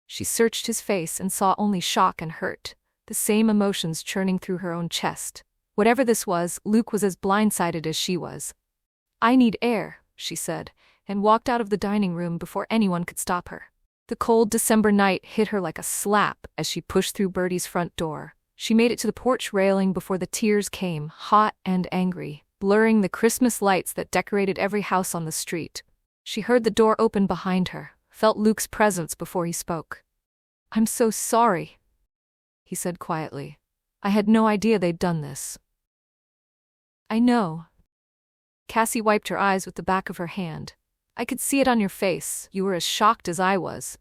She searched his face and saw only shock and hurt, the same emotions churning through her own chest. Whatever this was, Luke was as blindsided as she was. I need air, she said, and walked out of the dining room before anyone could stop her. The cold December night hit her like a slap as she pushed through Bertie's front door. She made it to the porch railing before the tears came, hot and angry, blurring the Christmas lights that decorated every house on the street. She heard the door open behind her, felt Luke's presence before he spoke. I'm so sorry, he said quietly. I had no idea they'd done this. I know. Cassie wiped her eyes with the back of her hand. I could see it on your face. You were as shocked as I was.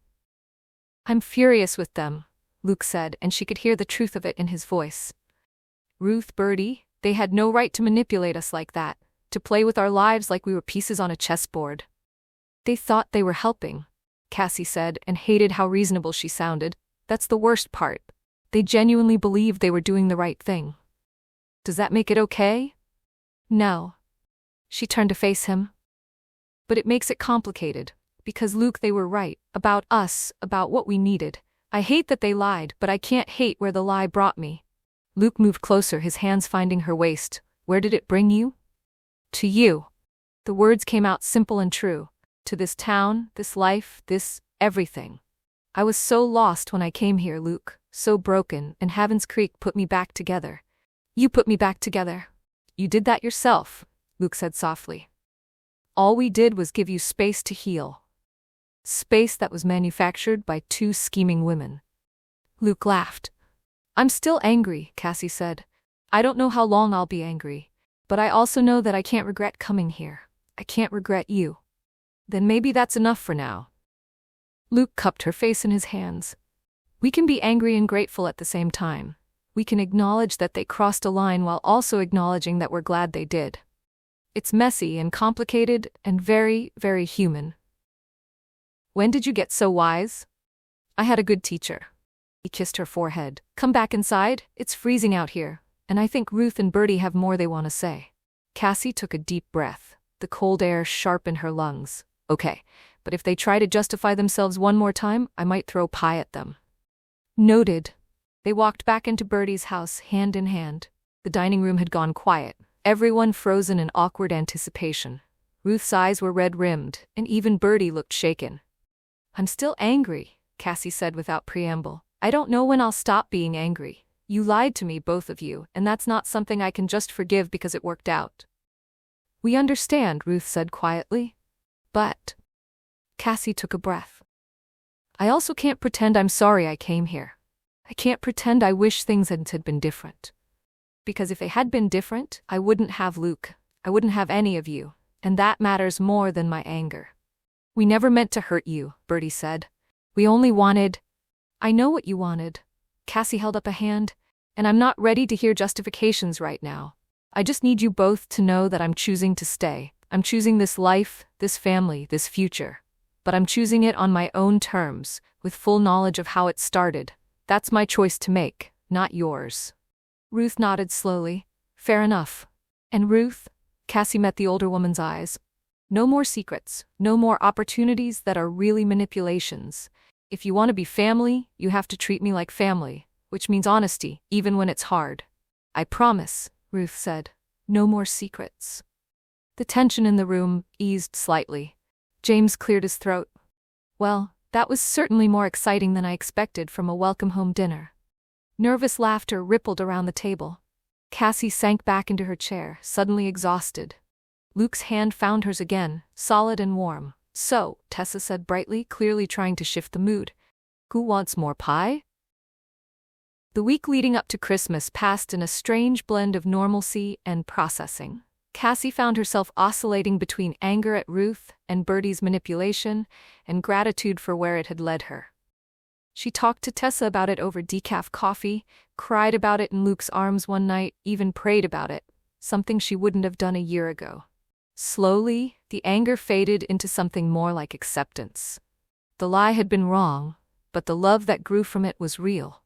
I'm furious with them, Luke said, and she could hear the truth of it in his voice. Ruth, Bertie, they had no right to manipulate us like that, to play with our lives like we were pieces on a chessboard. They thought they were helping, Cassie said, and hated how reasonable she sounded. That's the worst part. They genuinely believed they were doing the right thing. Does that make it okay? No. She turned to face him. But it makes it complicated. Because Luke, they were right. About us, about what we needed. I hate that they lied, but I can't hate where the lie brought me. Luke moved closer, his hands finding her waist. Where did it bring you? To you. The words came out simple and true. To this town, this life, this everything. I was so lost when I came here, Luke, so broken, and Havens Creek put me back together. You put me back together. You did that yourself, Luke said softly. All we did was give you space to heal. Space that was manufactured by two scheming women. Luke laughed. I'm still angry, Cassie said. I don't know how long I'll be angry, but I also know that I can't regret coming here. I can't regret you. Then maybe that's enough for now. Luke cupped her face in his hands. We can be angry and grateful at the same time. We can acknowledge that they crossed a line while also acknowledging that we're glad they did. It's messy and complicated and very, very human. When did you get so wise? I had a good teacher. He kissed her forehead. Come back inside, it's freezing out here, and I think Ruth and Bertie have more they want to say. Cassie took a deep breath. The cold air sharpened her lungs. Okay, but if they try to justify themselves one more time, I might throw pie at them. Noted. They walked back into Bertie's house, hand in hand. The dining room had gone quiet, everyone frozen in awkward anticipation. Ruth's eyes were red-rimmed, and even Bertie looked shaken. I'm still angry, Cassie said without preamble. I don't know when I'll stop being angry. You lied to me, both of you, and that's not something I can just forgive because it worked out. We understand, Ruth said quietly. But... Cassie took a breath. I also can't pretend I'm sorry I came here. I can't pretend I wish things had been different. Because if they had been different, I wouldn't have Luke. I wouldn't have any of you. And that matters more than my anger. We never meant to hurt you, Bertie said. We only wanted... I know what you wanted. Cassie held up a hand. And I'm not ready to hear justifications right now. I just need you both to know that I'm choosing to stay. I'm choosing this life, this family, this future. But I'm choosing it on my own terms, with full knowledge of how it started. That's my choice to make, not yours. Ruth nodded slowly. Fair enough. And Ruth? Cassie met the older woman's eyes. No more secrets, no more opportunities that are really manipulations. If you want to be family, you have to treat me like family, which means honesty, even when it's hard. I promise, Ruth said. No more secrets. The tension in the room eased slightly. James cleared his throat. Well, that was certainly more exciting than I expected from a welcome-home dinner. Nervous laughter rippled around the table. Cassie sank back into her chair, suddenly exhausted. Luke's hand found hers again, solid and warm. So, Tessa said brightly, clearly trying to shift the mood. Who wants more pie? The week leading up to Christmas passed in a strange blend of normalcy and processing. Cassie found herself oscillating between anger at Ruth and Bertie's manipulation and gratitude for where it had led her. She talked to Tessa about it over decaf coffee, cried about it in Luke's arms one night, even prayed about it, something she wouldn't have done a year ago. Slowly, the anger faded into something more like acceptance. The lie had been wrong, but the love that grew from it was real.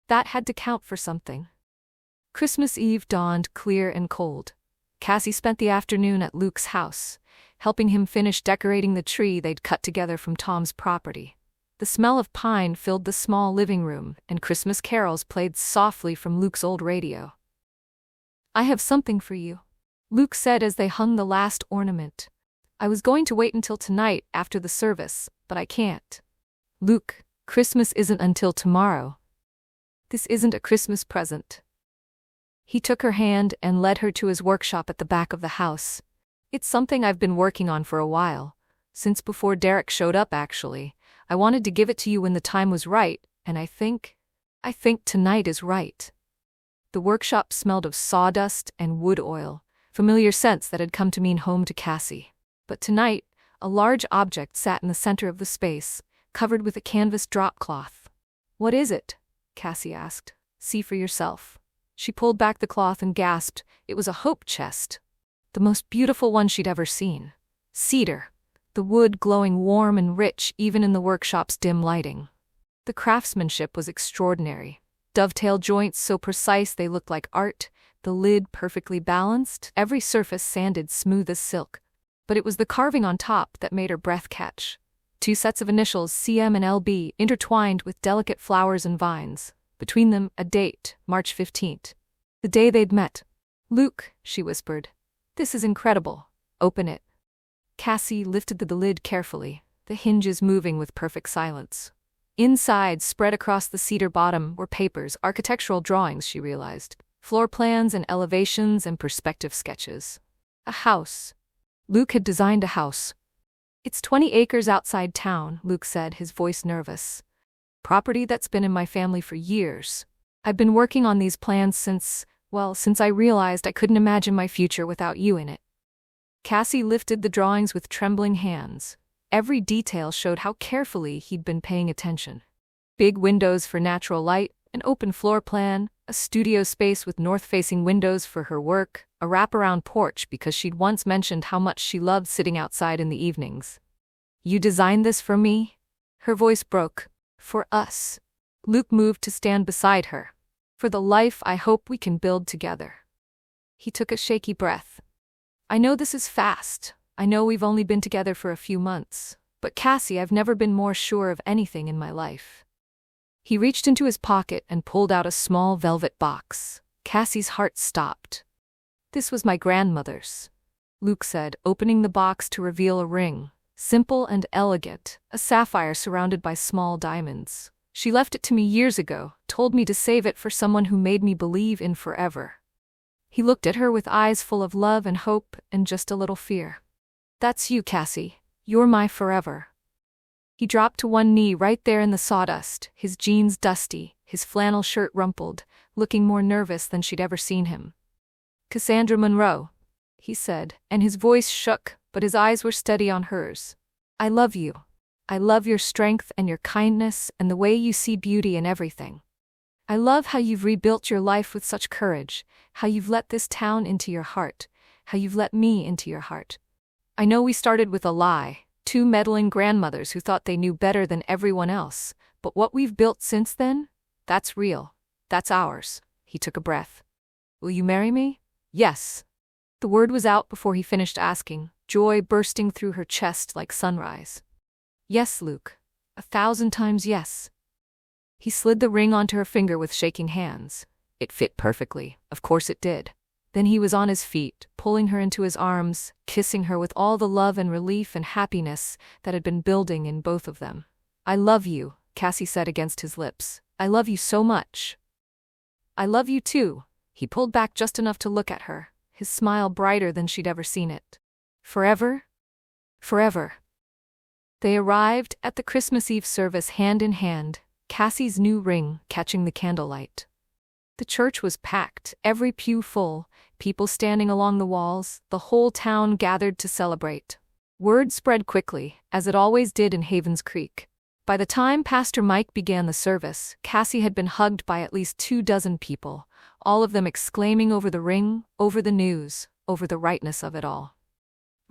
That had to count for something. Christmas Eve dawned clear and cold. Cassie spent the afternoon at Luke's house, helping him finish decorating the tree they'd cut together from Tom's property. The smell of pine filled the small living room, and Christmas carols played softly from Luke's old radio. I have something for you, Luke said as they hung the last ornament. I was going to wait until tonight after the service, but I can't. Luke, Christmas isn't until tomorrow. This isn't a Christmas present. He took her hand and led her to his workshop at the back of the house. It's something I've been working on for a while, since before Derek showed up actually. I wanted to give it to you when the time was right, and I think tonight is right. The workshop smelled of sawdust and wood oil, familiar scents that had come to mean home to Cassie. But tonight, a large object sat in the center of the space, covered with a canvas drop cloth. What is it? Cassie asked. See for yourself. She pulled back the cloth and gasped. It was a hope chest. The most beautiful one she'd ever seen. Cedar. The wood glowing warm and rich even in the workshop's dim lighting. The craftsmanship was extraordinary. Dovetail joints so precise they looked like art, the lid perfectly balanced, every surface sanded smooth as silk. But it was the carving on top that made her breath catch. 2 sets of initials, CM and LB, intertwined with delicate flowers and vines. Between them, a date, March 15th. The day they'd met. Luke, she whispered. This is incredible. Open it. Cassie lifted the lid carefully, the hinges moving with perfect silence. Inside, spread across the cedar bottom, were papers, architectural drawings, she realized. Floor plans and elevations and perspective sketches. A house. Luke had designed a house. It's 20 acres outside town, Luke said, his voice nervous. Property that's been in my family for years. I've been working on these plans since I realized I couldn't imagine my future without you in it. Cassie lifted the drawings with trembling hands. Every detail showed how carefully he'd been paying attention. Big windows for natural light, an open floor plan, a studio space with north-facing windows for her work, a wraparound porch because she'd once mentioned how much she loved sitting outside in the evenings. You designed this for me? Her voice broke. For us. Luke moved to stand beside her. For the life I hope we can build together. He took a shaky breath. I know this is fast. I know we've only been together for a few months. But Cassie, I've never been more sure of anything in my life. He reached into his pocket and pulled out a small velvet box. Cassie's heart stopped. This was my grandmother's, Luke said, opening the box to reveal a ring. Simple and elegant, a sapphire surrounded by small diamonds. She left it to me years ago, told me to save it for someone who made me believe in forever. He looked at her with eyes full of love and hope and just a little fear. That's you, Cassie. You're my forever. He dropped to one knee right there in the sawdust, his jeans dusty, his flannel shirt rumpled, looking more nervous than she'd ever seen him. Cassandra Monroe, he said, and his voice shook, but his eyes were steady on hers. I love you. I love your strength and your kindness and the way you see beauty in everything. I love how you've rebuilt your life with such courage, how you've let this town into your heart, how you've let me into your heart. I know we started with a lie, 2 meddling grandmothers who thought they knew better than everyone else, but what we've built since then? That's real. That's ours. He took a breath. Will you marry me? Yes. The word was out before he finished asking, joy bursting through her chest like sunrise. Yes, Luke. 1,000 times yes. He slid the ring onto her finger with shaking hands. It fit perfectly. Of course it did. Then he was on his feet, pulling her into his arms, kissing her with all the love and relief and happiness that had been building in both of them. "I love you," Cassie said against his lips. "I love you so much." "I love you too." He pulled back just enough to look at her, his smile brighter than she'd ever seen it. "Forever?" "Forever." They arrived at the Christmas Eve service hand in hand, Cassie's new ring catching the candlelight. The church was packed, every pew full, people standing along the walls, the whole town gathered to celebrate. Word spread quickly, as it always did in Havens Creek. By the time Pastor Mike began the service, Cassie had been hugged by at least 24 people, all of them exclaiming over the ring, over the news, over the rightness of it all.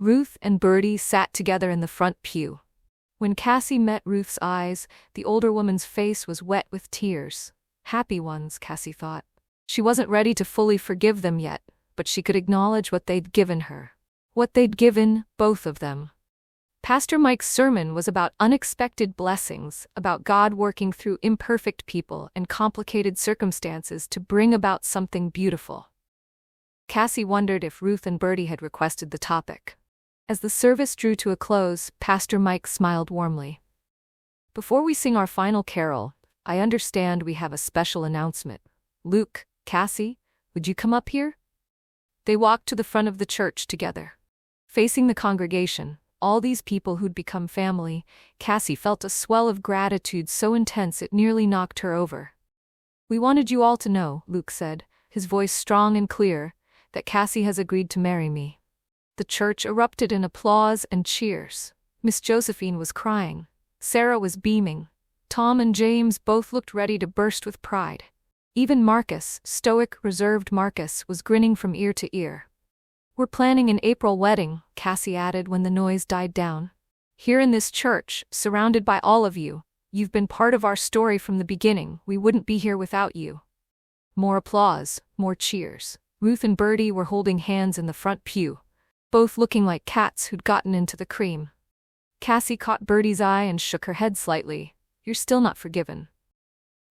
Ruth and Bertie sat together in the front pew. When Cassie met Ruth's eyes, the older woman's face was wet with tears. Happy ones, Cassie thought. She wasn't ready to fully forgive them yet, but she could acknowledge what they'd given her. What they'd given, both of them. Pastor Mike's sermon was about unexpected blessings, about God working through imperfect people and complicated circumstances to bring about something beautiful. Cassie wondered if Ruth and Bertie had requested the topic. As the service drew to a close, Pastor Mike smiled warmly. "Before we sing our final carol, I understand we have a special announcement. Luke, Cassie, would you come up here?" They walked to the front of the church together. Facing the congregation, all these people who'd become family, Cassie felt a swell of gratitude so intense it nearly knocked her over. "We wanted you all to know," Luke said, his voice strong and clear, "that Cassie has agreed to marry me." The church erupted in applause and cheers. Miss Josephine was crying. Sarah was beaming. Tom and James both looked ready to burst with pride. Even Marcus, stoic, reserved Marcus, was grinning from ear to ear. "We're planning an April wedding," Cassie added when the noise died down. "Here in this church, surrounded by all of you. You've been part of our story from the beginning. We wouldn't be here without you." More applause, more cheers. Ruth and Bertie were holding hands in the front pew, both looking like cats who'd gotten into the cream. Cassie caught Bertie's eye and shook her head slightly. "You're still not forgiven."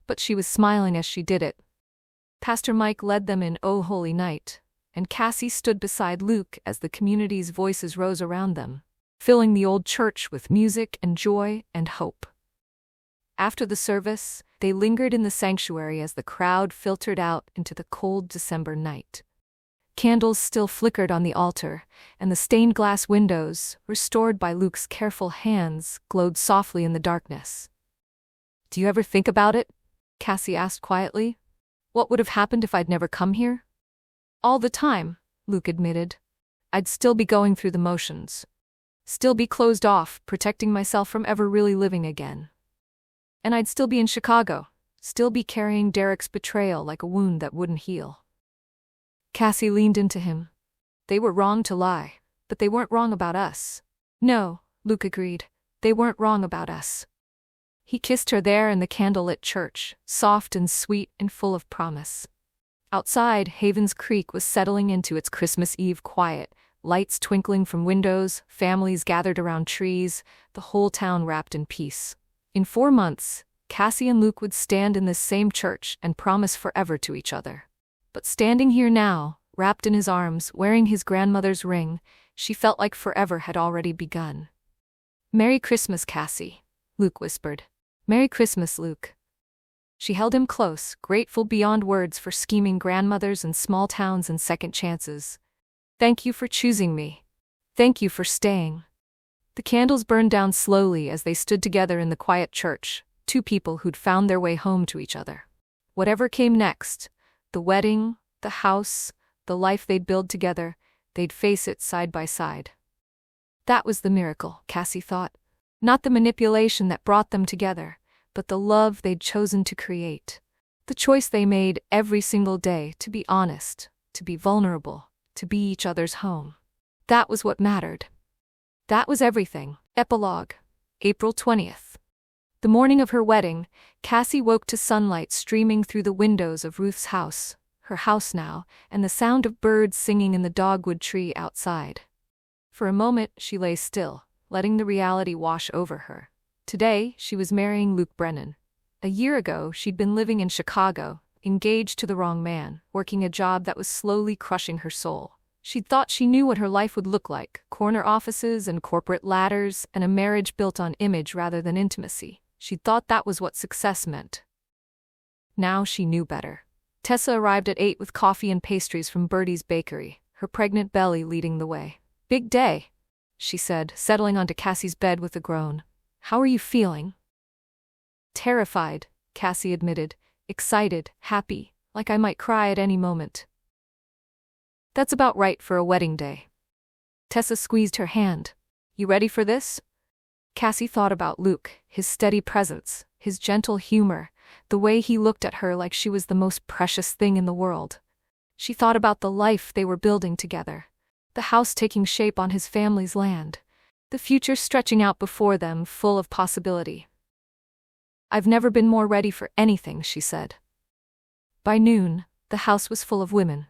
But she was smiling as she did it. Pastor Mike led them in O Holy Night, and Cassie stood beside Luke as the community's voices rose around them, filling the old church with music and joy and hope. After the service, they lingered in the sanctuary as the crowd filtered out into the cold December night. Candles still flickered on the altar, and the stained glass windows, restored by Luke's careful hands, glowed softly in the darkness. "Do you ever think about it?" Cassie asked quietly. "What would have happened if I'd never come here?" "All the time," Luke admitted. "I'd still be going through the motions. Still be closed off, protecting myself from ever really living again. And I'd still be in Chicago, still be carrying Derek's betrayal like a wound that wouldn't heal." Cassie leaned into him. "They were wrong to lie, but they weren't wrong about us." "No," Luke agreed, "they weren't wrong about us." He kissed her there in the candlelit church, soft and sweet and full of promise. Outside, Havens Creek was settling into its Christmas Eve quiet, lights twinkling from windows, families gathered around trees, the whole town wrapped in peace. In 4 months, Cassie and Luke would stand in this same church and promise forever to each other. But standing here now, wrapped in his arms, wearing his grandmother's ring, she felt like forever had already begun. "Merry Christmas, Cassie," Luke whispered. "Merry Christmas, Luke." She held him close, grateful beyond words for scheming grandmothers and small towns and second chances. "Thank you for choosing me. Thank you for staying." The candles burned down slowly as they stood together in the quiet church, 2 people who'd found their way home to each other. Whatever came next, the wedding, the house, the life they'd build together, they'd face it side by side. That was the miracle, Cassie thought. Not the manipulation that brought them together, but the love they'd chosen to create. The choice they made every single day to be honest, to be vulnerable, to be each other's home. That was what mattered. That was everything. Epilogue. April 20th. The morning of her wedding, Cassie woke to sunlight streaming through the windows of Ruth's house, her house now, and the sound of birds singing in the dogwood tree outside. For a moment, she lay still, letting the reality wash over her. Today, she was marrying Luke Brennan. A year ago, she'd been living in Chicago, engaged to the wrong man, working a job that was slowly crushing her soul. She'd thought she knew what her life would look like: corner offices and corporate ladders, and a marriage built on image rather than intimacy. She'd thought that was what success meant. Now she knew better. Tessa arrived at 8 with coffee and pastries from Bertie's bakery, her pregnant belly leading the way. "Big day," she said, settling onto Cassie's bed with a groan. "How are you feeling?" "Terrified," Cassie admitted. "Excited, happy, like I might cry at any moment." "That's about right for a wedding day." Tessa squeezed her hand. "You ready for this?" Cassie thought about Luke, his steady presence, his gentle humor, the way he looked at her like she was the most precious thing in the world. She thought about the life they were building together, the house taking shape on his family's land, the future stretching out before them, full of possibility. "I've never been more ready for anything," she said. By noon, the house was full of women.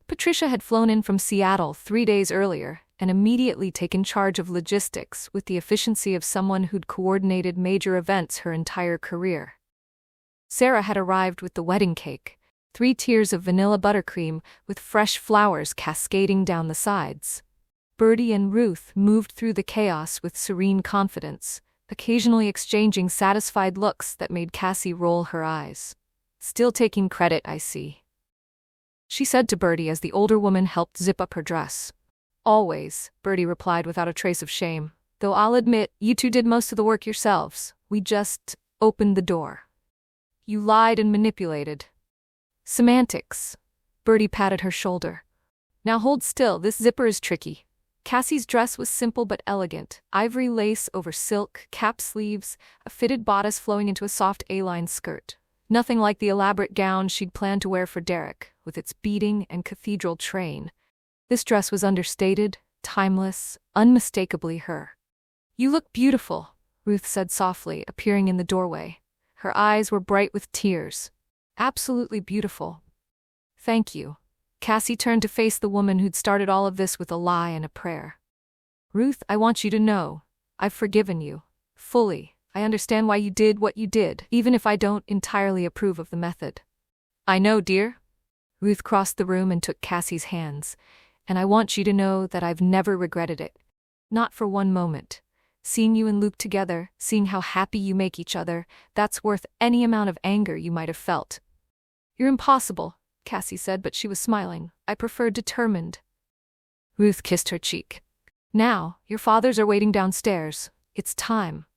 Patricia had flown in from Seattle 3 days earlier and immediately taken charge of logistics with the efficiency of someone who'd coordinated major events her entire career. Sarah had arrived with the wedding cake, 3 tiers of vanilla buttercream with fresh flowers cascading down the sides. Bertie and Ruth moved through the chaos with serene confidence, occasionally exchanging satisfied looks that made Cassie roll her eyes. "Still taking credit, I see," she said to Bertie as the older woman helped zip up her dress. "Always," Bertie replied without a trace of shame. "Though I'll admit, you two did most of the work yourselves. We just opened the door. You lied and manipulated." "Semantics." Bertie patted her shoulder. "Now hold still, this zipper is tricky." Cassie's dress was simple but elegant: ivory lace over silk, cap sleeves, a fitted bodice flowing into a soft A-line skirt. Nothing like the elaborate gown she'd planned to wear for Derek, with its beading and cathedral train. This dress was understated, timeless, unmistakably her. "You look beautiful," Ruth said softly, appearing in the doorway. Her eyes were bright with tears. "Absolutely beautiful." "Thank you." Cassie turned to face the woman who'd started all of this with a lie and a prayer. "Ruth, I want you to know, I've forgiven you. Fully. I understand why you did what you did, even if I don't entirely approve of the method." "I know, dear." Ruth crossed the room and took Cassie's hands. "And I want you to know that I've never regretted it. Not for one moment. Seeing you and Luke together, seeing how happy you make each other, that's worth any amount of anger you might have felt." "You're impossible," Cassie said, but she was smiling. "I prefer determined." Ruth kissed her cheek. "Now, your fathers are waiting downstairs. It's time."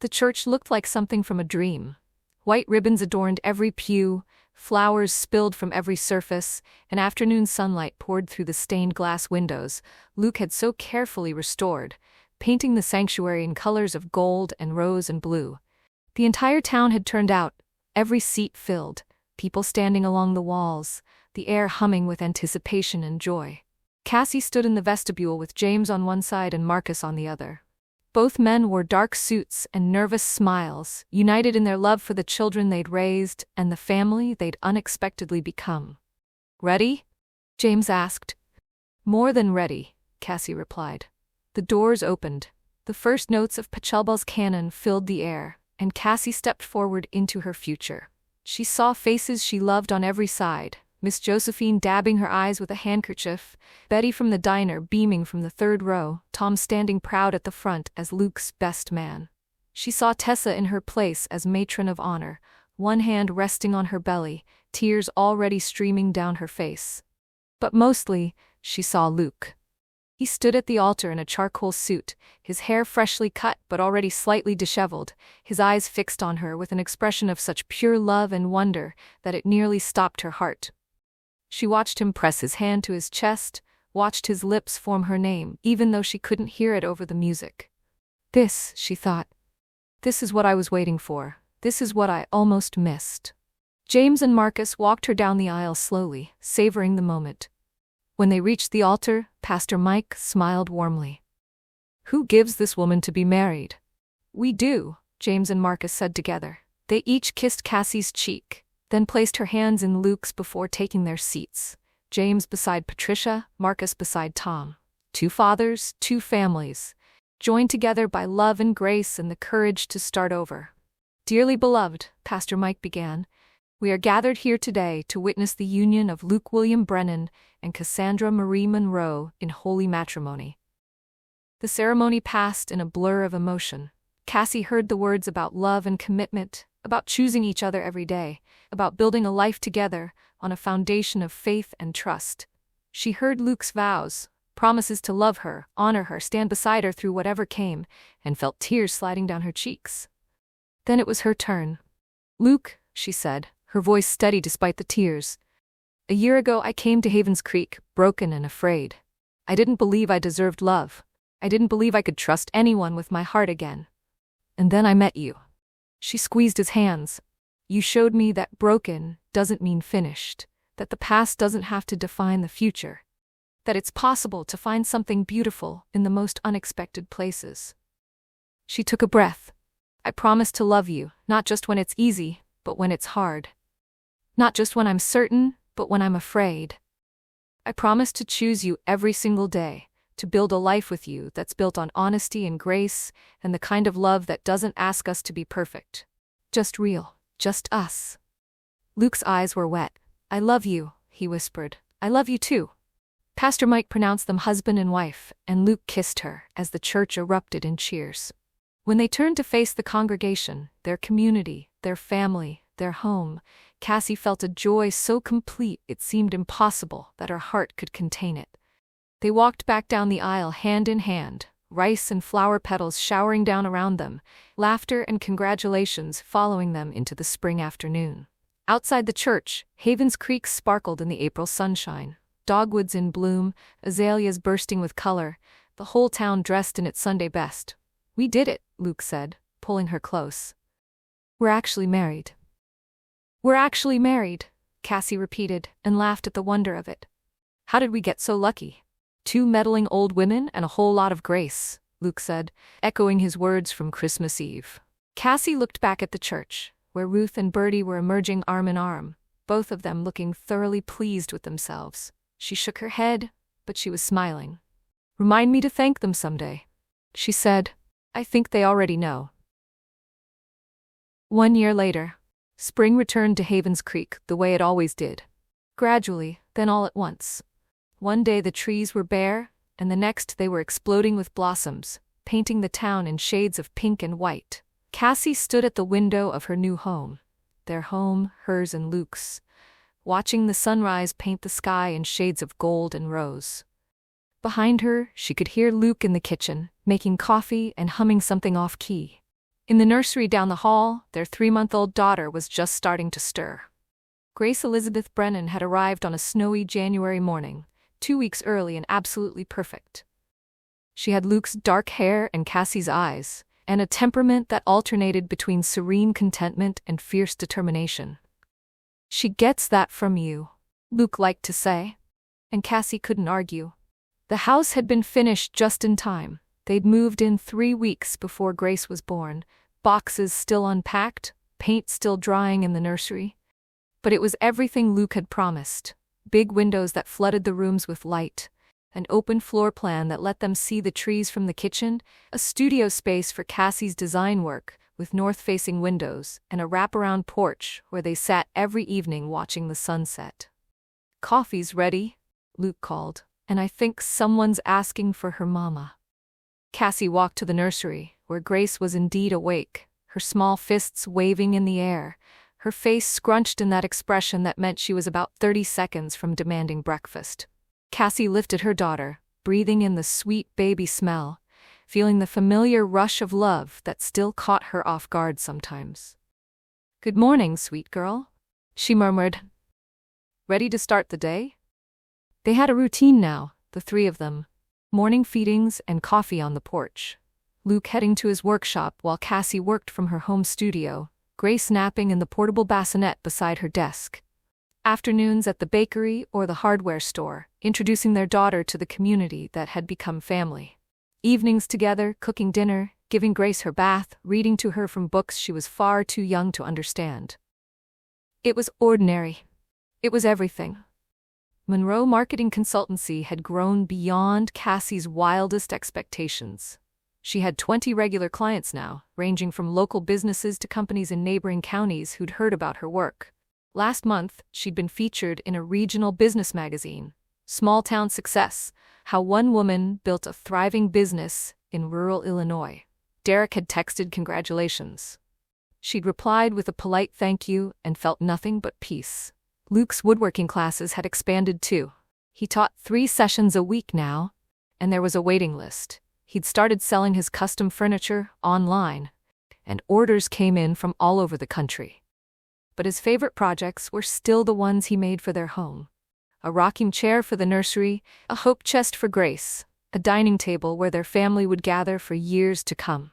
The church looked like something from a dream. White ribbons adorned every pew, flowers spilled from every surface, and afternoon sunlight poured through the stained glass windows Luke had so carefully restored, painting the sanctuary in colors of gold and rose and blue. The entire town had turned out, every seat filled, people standing along the walls, the air humming with anticipation and joy. Cassie stood in the vestibule with James on one side and Marcus on the other. Both men wore dark suits and nervous smiles, united in their love for the children they'd raised and the family they'd unexpectedly become. "Ready?" James asked. "More than ready," Cassie replied. The doors opened. The first notes of Pachelbel's canon filled the air, and Cassie stepped forward into her future. She saw faces she loved on every side: Miss Josephine dabbing her eyes with a handkerchief, Betty from the diner beaming from the 3rd row, Tom standing proud at the front as Luke's best man. She saw Tessa in her place as matron of honor, one hand resting on her belly, tears already streaming down her face. But mostly, she saw Luke. He stood at the altar in a charcoal suit, his hair freshly cut but already slightly disheveled, his eyes fixed on her with an expression of such pure love and wonder that it nearly stopped her heart. She watched him press his hand to his chest, watched his lips form her name, even though she couldn't hear it over the music. "This," she thought. "This is what I was waiting for. This is what I almost missed." James and Marcus walked her down the aisle slowly, savoring the moment. When they reached the altar, Pastor Mike smiled warmly. "Who gives this woman to be married?" "We do," James and Marcus said together. They each kissed Cassie's cheek, then placed her hands in Luke's before taking their seats. James beside Patricia, Marcus beside Tom. 2 fathers, 2 families, joined together by love and grace and the courage to start over. "Dearly beloved," Pastor Mike began, We are gathered here today to witness the union of Luke William Brennan and Cassandra Marie Monroe in holy matrimony. The ceremony passed in a blur of emotion. Cassie heard the words about love and commitment, about choosing each other every day, about building a life together on a foundation of faith and trust. She heard Luke's vows, promises to love her, honor her, stand beside her through whatever came, and felt tears sliding down her cheeks. Then it was her turn. "Luke," she said, her voice steady despite the tears. "A year ago I came to Havens Creek, broken and afraid. I didn't believe I deserved love. I didn't believe I could trust anyone with my heart again. And then I met you." She squeezed his hands. "You showed me that broken doesn't mean finished, that the past doesn't have to define the future, that it's possible to find something beautiful in the most unexpected places." She took a breath. "I promise to love you, not just when it's easy, but when it's hard. Not just when I'm certain, but when I'm afraid. I promise to choose you every single day, to build a life with you that's built on honesty and grace and the kind of love that doesn't ask us to be perfect. Just real, just us." Luke's eyes were wet. "I love you," he whispered. "I love you too." Pastor Mike pronounced them husband and wife, and Luke kissed her as the church erupted in cheers. When they turned to face the congregation, their community, their family, their home, Cassie felt a joy so complete it seemed impossible that her heart could contain it. They walked back down the aisle hand in hand, rice and flower petals showering down around them, laughter and congratulations following them into the spring afternoon. Outside the church, Havens Creek sparkled in the April sunshine, dogwoods in bloom, azaleas bursting with color, the whole town dressed in its Sunday best. "We did it," Luke said, pulling her close. "We're actually married." "We're actually married," Cassie repeated, and laughed at the wonder of it. "How did we get so lucky? 2 meddling old women and a whole lot of grace," Luke said, echoing his words from Christmas Eve. Cassie looked back at the church, where Ruth and Bertie were emerging arm in arm, both of them looking thoroughly pleased with themselves. She shook her head, but she was smiling. "Remind me to thank them someday," she said. "I think they already know." 1 year later, spring returned to Havens Creek the way it always did. Gradually, then all at once. One day the trees were bare, and the next they were exploding with blossoms, painting the town in shades of pink and white. Cassie stood at the window of her new home, their home, hers and Luke's, watching the sunrise paint the sky in shades of gold and rose. Behind her, she could hear Luke in the kitchen, making coffee and humming something off-key. In the nursery down the hall, their 3-month-old daughter was just starting to stir. Grace Elizabeth Brennan had arrived on a snowy January morning, 2 weeks early and absolutely perfect. She had Luke's dark hair and Cassie's eyes, and a temperament that alternated between serene contentment and fierce determination. "She gets that from you," Luke liked to say. And Cassie couldn't argue. The house had been finished just in time. They'd moved in 3 weeks before Grace was born, boxes still unpacked, paint still drying in the nursery. But it was everything Luke had promised. Big windows that flooded the rooms with light, an open floor plan that let them see the trees from the kitchen, a studio space for Cassie's design work with north-facing windows, and a wraparound porch where they sat every evening watching the sunset. "Coffee's ready," Luke called, "and I think someone's asking for her mama." Cassie walked to the nursery, where Grace was indeed awake, her small fists waving in the air, her face scrunched in that expression that meant she was about 30 seconds from demanding breakfast. Cassie lifted her daughter, breathing in the sweet baby smell, feeling the familiar rush of love that still caught her off guard sometimes. "Good morning, sweet girl," she murmured. "Ready to start the day?" They had a routine now, the 3 of them. Morning feedings and coffee on the porch. Luke heading to his workshop while Cassie worked from her home studio, Grace napping in the portable bassinet beside her desk. Afternoons at the bakery or the hardware store, introducing their daughter to the community that had become family. Evenings together, cooking dinner, giving Grace her bath, reading to her from books she was far too young to understand. It was ordinary. It was everything. Monroe Marketing Consultancy had grown beyond Cassie's wildest expectations. She had 20 regular clients now, ranging from local businesses to companies in neighboring counties who'd heard about her work. Last month, she'd been featured in a regional business magazine, Small Town Success, how one woman built a thriving business in rural Illinois. Derek had texted congratulations. She'd replied with a polite thank you and felt nothing but peace. Luke's woodworking classes had expanded too. He taught 3 sessions a week now, and there was a waiting list. He'd started selling his custom furniture online, and orders came in from all over the country. But his favorite projects were still the ones he made for their home. A rocking chair for the nursery, a hope chest for Grace, a dining table where their family would gather for years to come.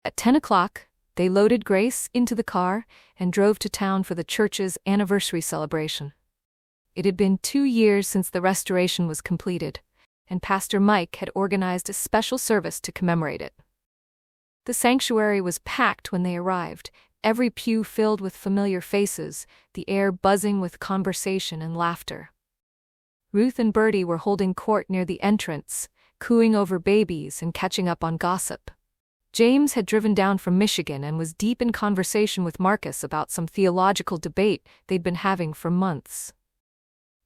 At 10 o'clock, they loaded Grace into the car and drove to town for the church's anniversary celebration. It had been 2 years since the restoration was completed, and Pastor Mike had organized a special service to commemorate it. The sanctuary was packed when they arrived, every pew filled with familiar faces, the air buzzing with conversation and laughter. Ruth and Bertie were holding court near the entrance, cooing over babies and catching up on gossip. James had driven down from Michigan and was deep in conversation with Marcus about some theological debate they'd been having for months.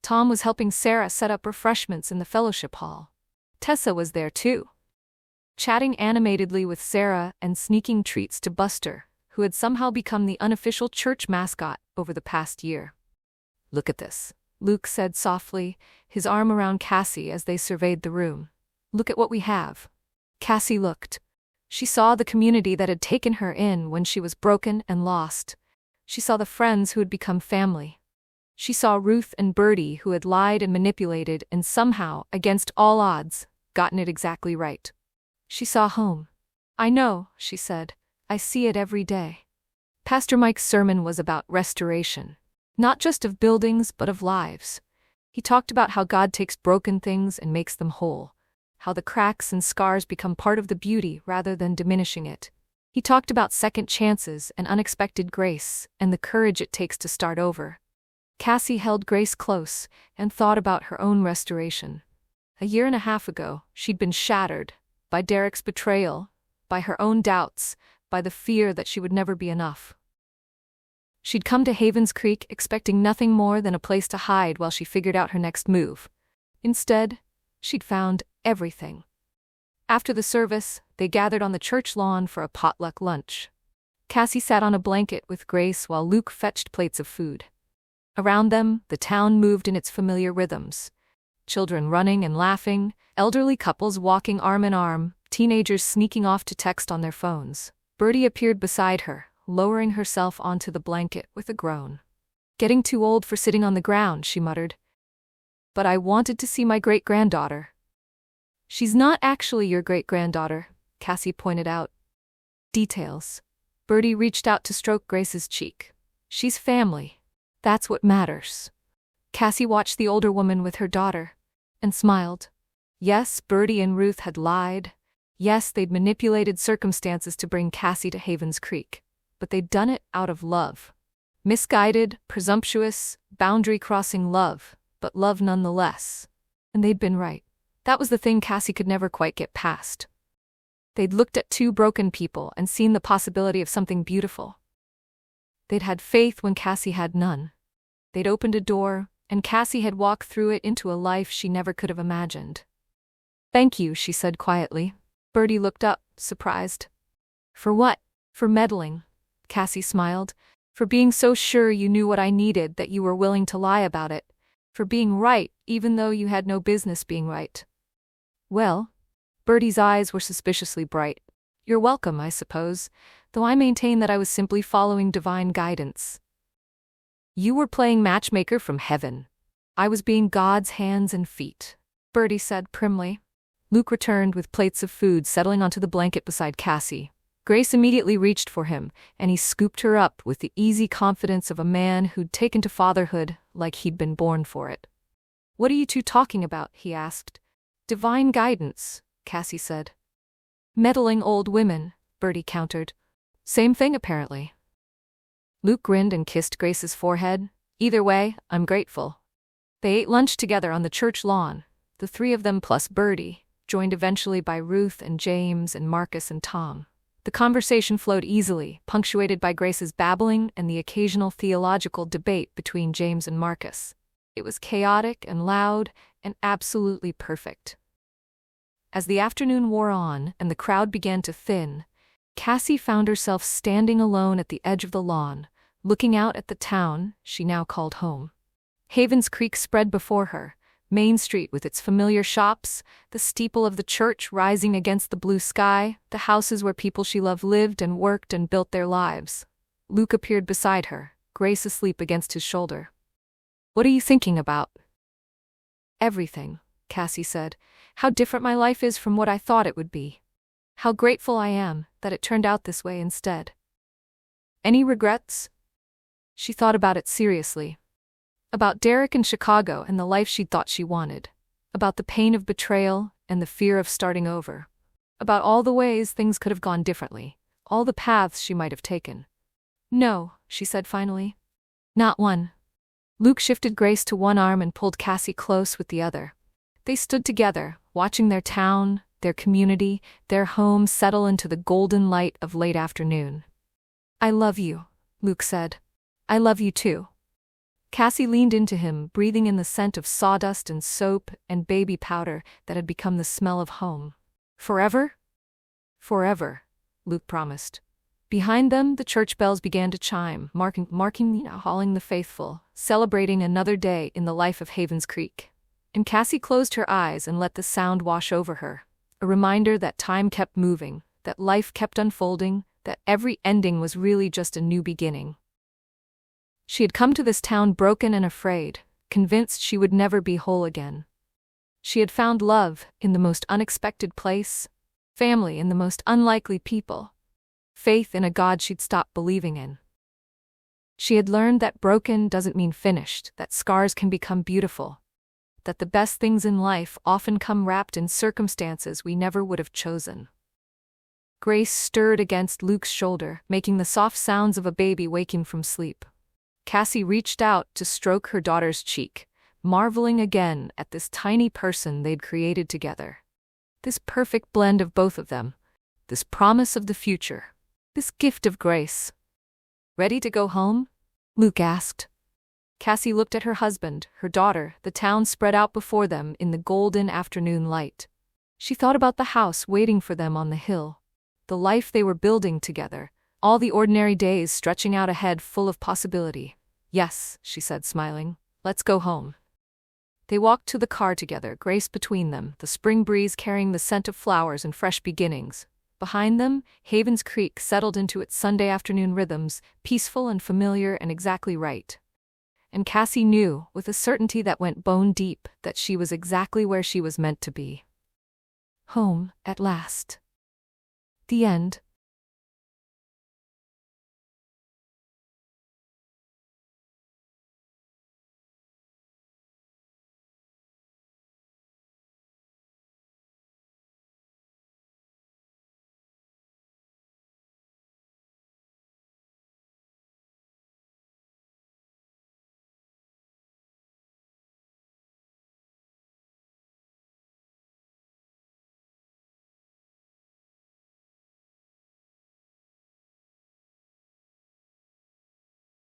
Tom was helping Sarah set up refreshments in the fellowship hall. Tessa was there too, chatting animatedly with Sarah and sneaking treats to Buster, who had somehow become the unofficial church mascot over the past year. "Look at this," Luke said softly, his arm around Cassie as they surveyed the room. "Look at what we have." Cassie looked. She saw the community that had taken her in when she was broken and lost. She saw the friends who had become family. She saw Ruth and Bertie who had lied and manipulated and somehow, against all odds, gotten it exactly right. She saw home. "I know," she said. "I see it every day." Pastor Mike's sermon was about restoration, not just of buildings but of lives. He talked about how God takes broken things and makes them whole, how the cracks and scars become part of the beauty rather than diminishing it. He talked about second chances and unexpected grace and the courage it takes to start over. Cassie held Grace close and thought about her own restoration. A year and a half ago, she'd been shattered by Derek's betrayal, by her own doubts, by the fear that she would never be enough. She'd come to Havens Creek expecting nothing more than a place to hide while she figured out her next move. Instead, she'd found everything. After the service, they gathered on the church lawn for a potluck lunch. Cassie sat on a blanket with Grace while Luke fetched plates of food. Around them, the town moved in its familiar rhythms. Children running and laughing, elderly couples walking arm in arm, teenagers sneaking off to text on their phones. Bertie appeared beside her, lowering herself onto the blanket with a groan. "Getting too old for sitting on the ground," she muttered. "But I wanted to see my great-granddaughter." "She's not actually your great-granddaughter," Cassie pointed out. "Details." Bertie reached out to stroke Grace's cheek. "She's family. That's what matters." Cassie watched the older woman with her daughter, and smiled. Yes, Bertie and Ruth had lied. Yes, they'd manipulated circumstances to bring Cassie to Havens Creek. But they'd done it out of love. Misguided, presumptuous, boundary-crossing love, but love nonetheless. And they'd been right. That was the thing Cassie could never quite get past. They'd looked at 2 broken people and seen the possibility of something beautiful. They'd had faith when Cassie had none. They'd opened a door, and Cassie had walked through it into a life she never could have imagined. "Thank you," she said quietly. Bertie looked up, surprised. "For what?" "For meddling," Cassie smiled. "For being so sure you knew what I needed that you were willing to lie about it. For being right, even though you had no business being right." "Well," Bertie's eyes were suspiciously bright. "You're welcome, I suppose, though I maintain that I was simply following divine guidance." "You were playing matchmaker from heaven. I was being God's hands and feet," Bertie said primly. Luke returned with plates of food settling onto the blanket beside Cassie. Grace immediately reached for him, and he scooped her up with the easy confidence of a man who'd taken to fatherhood like he'd been born for it. "What are you two talking about?" he asked. "Divine guidance," Cassie said. "Meddling old women," Bertie countered. "Same thing, apparently." Luke grinned and kissed Grace's forehead. "Either way, I'm grateful." They ate lunch together on the church lawn, the 3 of them plus Bertie, joined eventually by Ruth and James and Marcus and Tom. The conversation flowed easily, punctuated by Grace's babbling and the occasional theological debate between James and Marcus. It was chaotic and loud and absolutely perfect. As the afternoon wore on and the crowd began to thin, Cassie found herself standing alone at the edge of the lawn, looking out at the town she now called home. Havens Creek spread before her, Main Street with its familiar shops, the steeple of the church rising against the blue sky, the houses where people she loved lived and worked and built their lives. Luke appeared beside her, Grace asleep against his shoulder. "What are you thinking about?" "Everything," Cassie said. "How different my life is from what I thought it would be. How grateful I am that it turned out this way instead." "Any regrets?" She thought about it seriously. About Derek in Chicago and the life she'd thought she wanted. About the pain of betrayal and the fear of starting over. About all the ways things could have gone differently, all the paths she might have taken. "No," she said finally. "Not one." Luke shifted Grace to one arm and pulled Cassie close with the other. They stood together, watching their town, their community, their home settle into the golden light of late afternoon. "I love you," Luke said. "I love you too." Cassie leaned into him, breathing in the scent of sawdust and soap and baby powder that had become the smell of home. "Forever?" "Forever," Luke promised. Behind them, the church bells began to chime, calling the faithful, celebrating another day in the life of Havens Creek. And Cassie closed her eyes and let the sound wash over her, a reminder that time kept moving, that life kept unfolding, that every ending was really just a new beginning. She had come to this town broken and afraid, convinced she would never be whole again. She had found love in the most unexpected place, family in the most unlikely people, faith in a God she'd stopped believing in. She had learned that broken doesn't mean finished, that scars can become beautiful, that the best things in life often come wrapped in circumstances we never would have chosen. Grace stirred against Luke's shoulder, making the soft sounds of a baby waking from sleep. Cassie reached out to stroke her daughter's cheek, marveling again at this tiny person they'd created together. This perfect blend of both of them, this promise of the future, this gift of grace. "Ready to go home?" Luke asked. Cassie looked at her husband, her daughter, the town spread out before them in the golden afternoon light. She thought about the house waiting for them on the hill, the life they were building together, all the ordinary days stretching out ahead full of possibility. "Yes," she said, smiling. "Let's go home." They walked to the car together, Grace between them, the spring breeze carrying the scent of flowers and fresh beginnings. Behind them, Havens Creek settled into its Sunday afternoon rhythms, peaceful and familiar and exactly right. And Cassie knew, with a certainty that went bone deep, that she was exactly where she was meant to be. Home, at last. The end.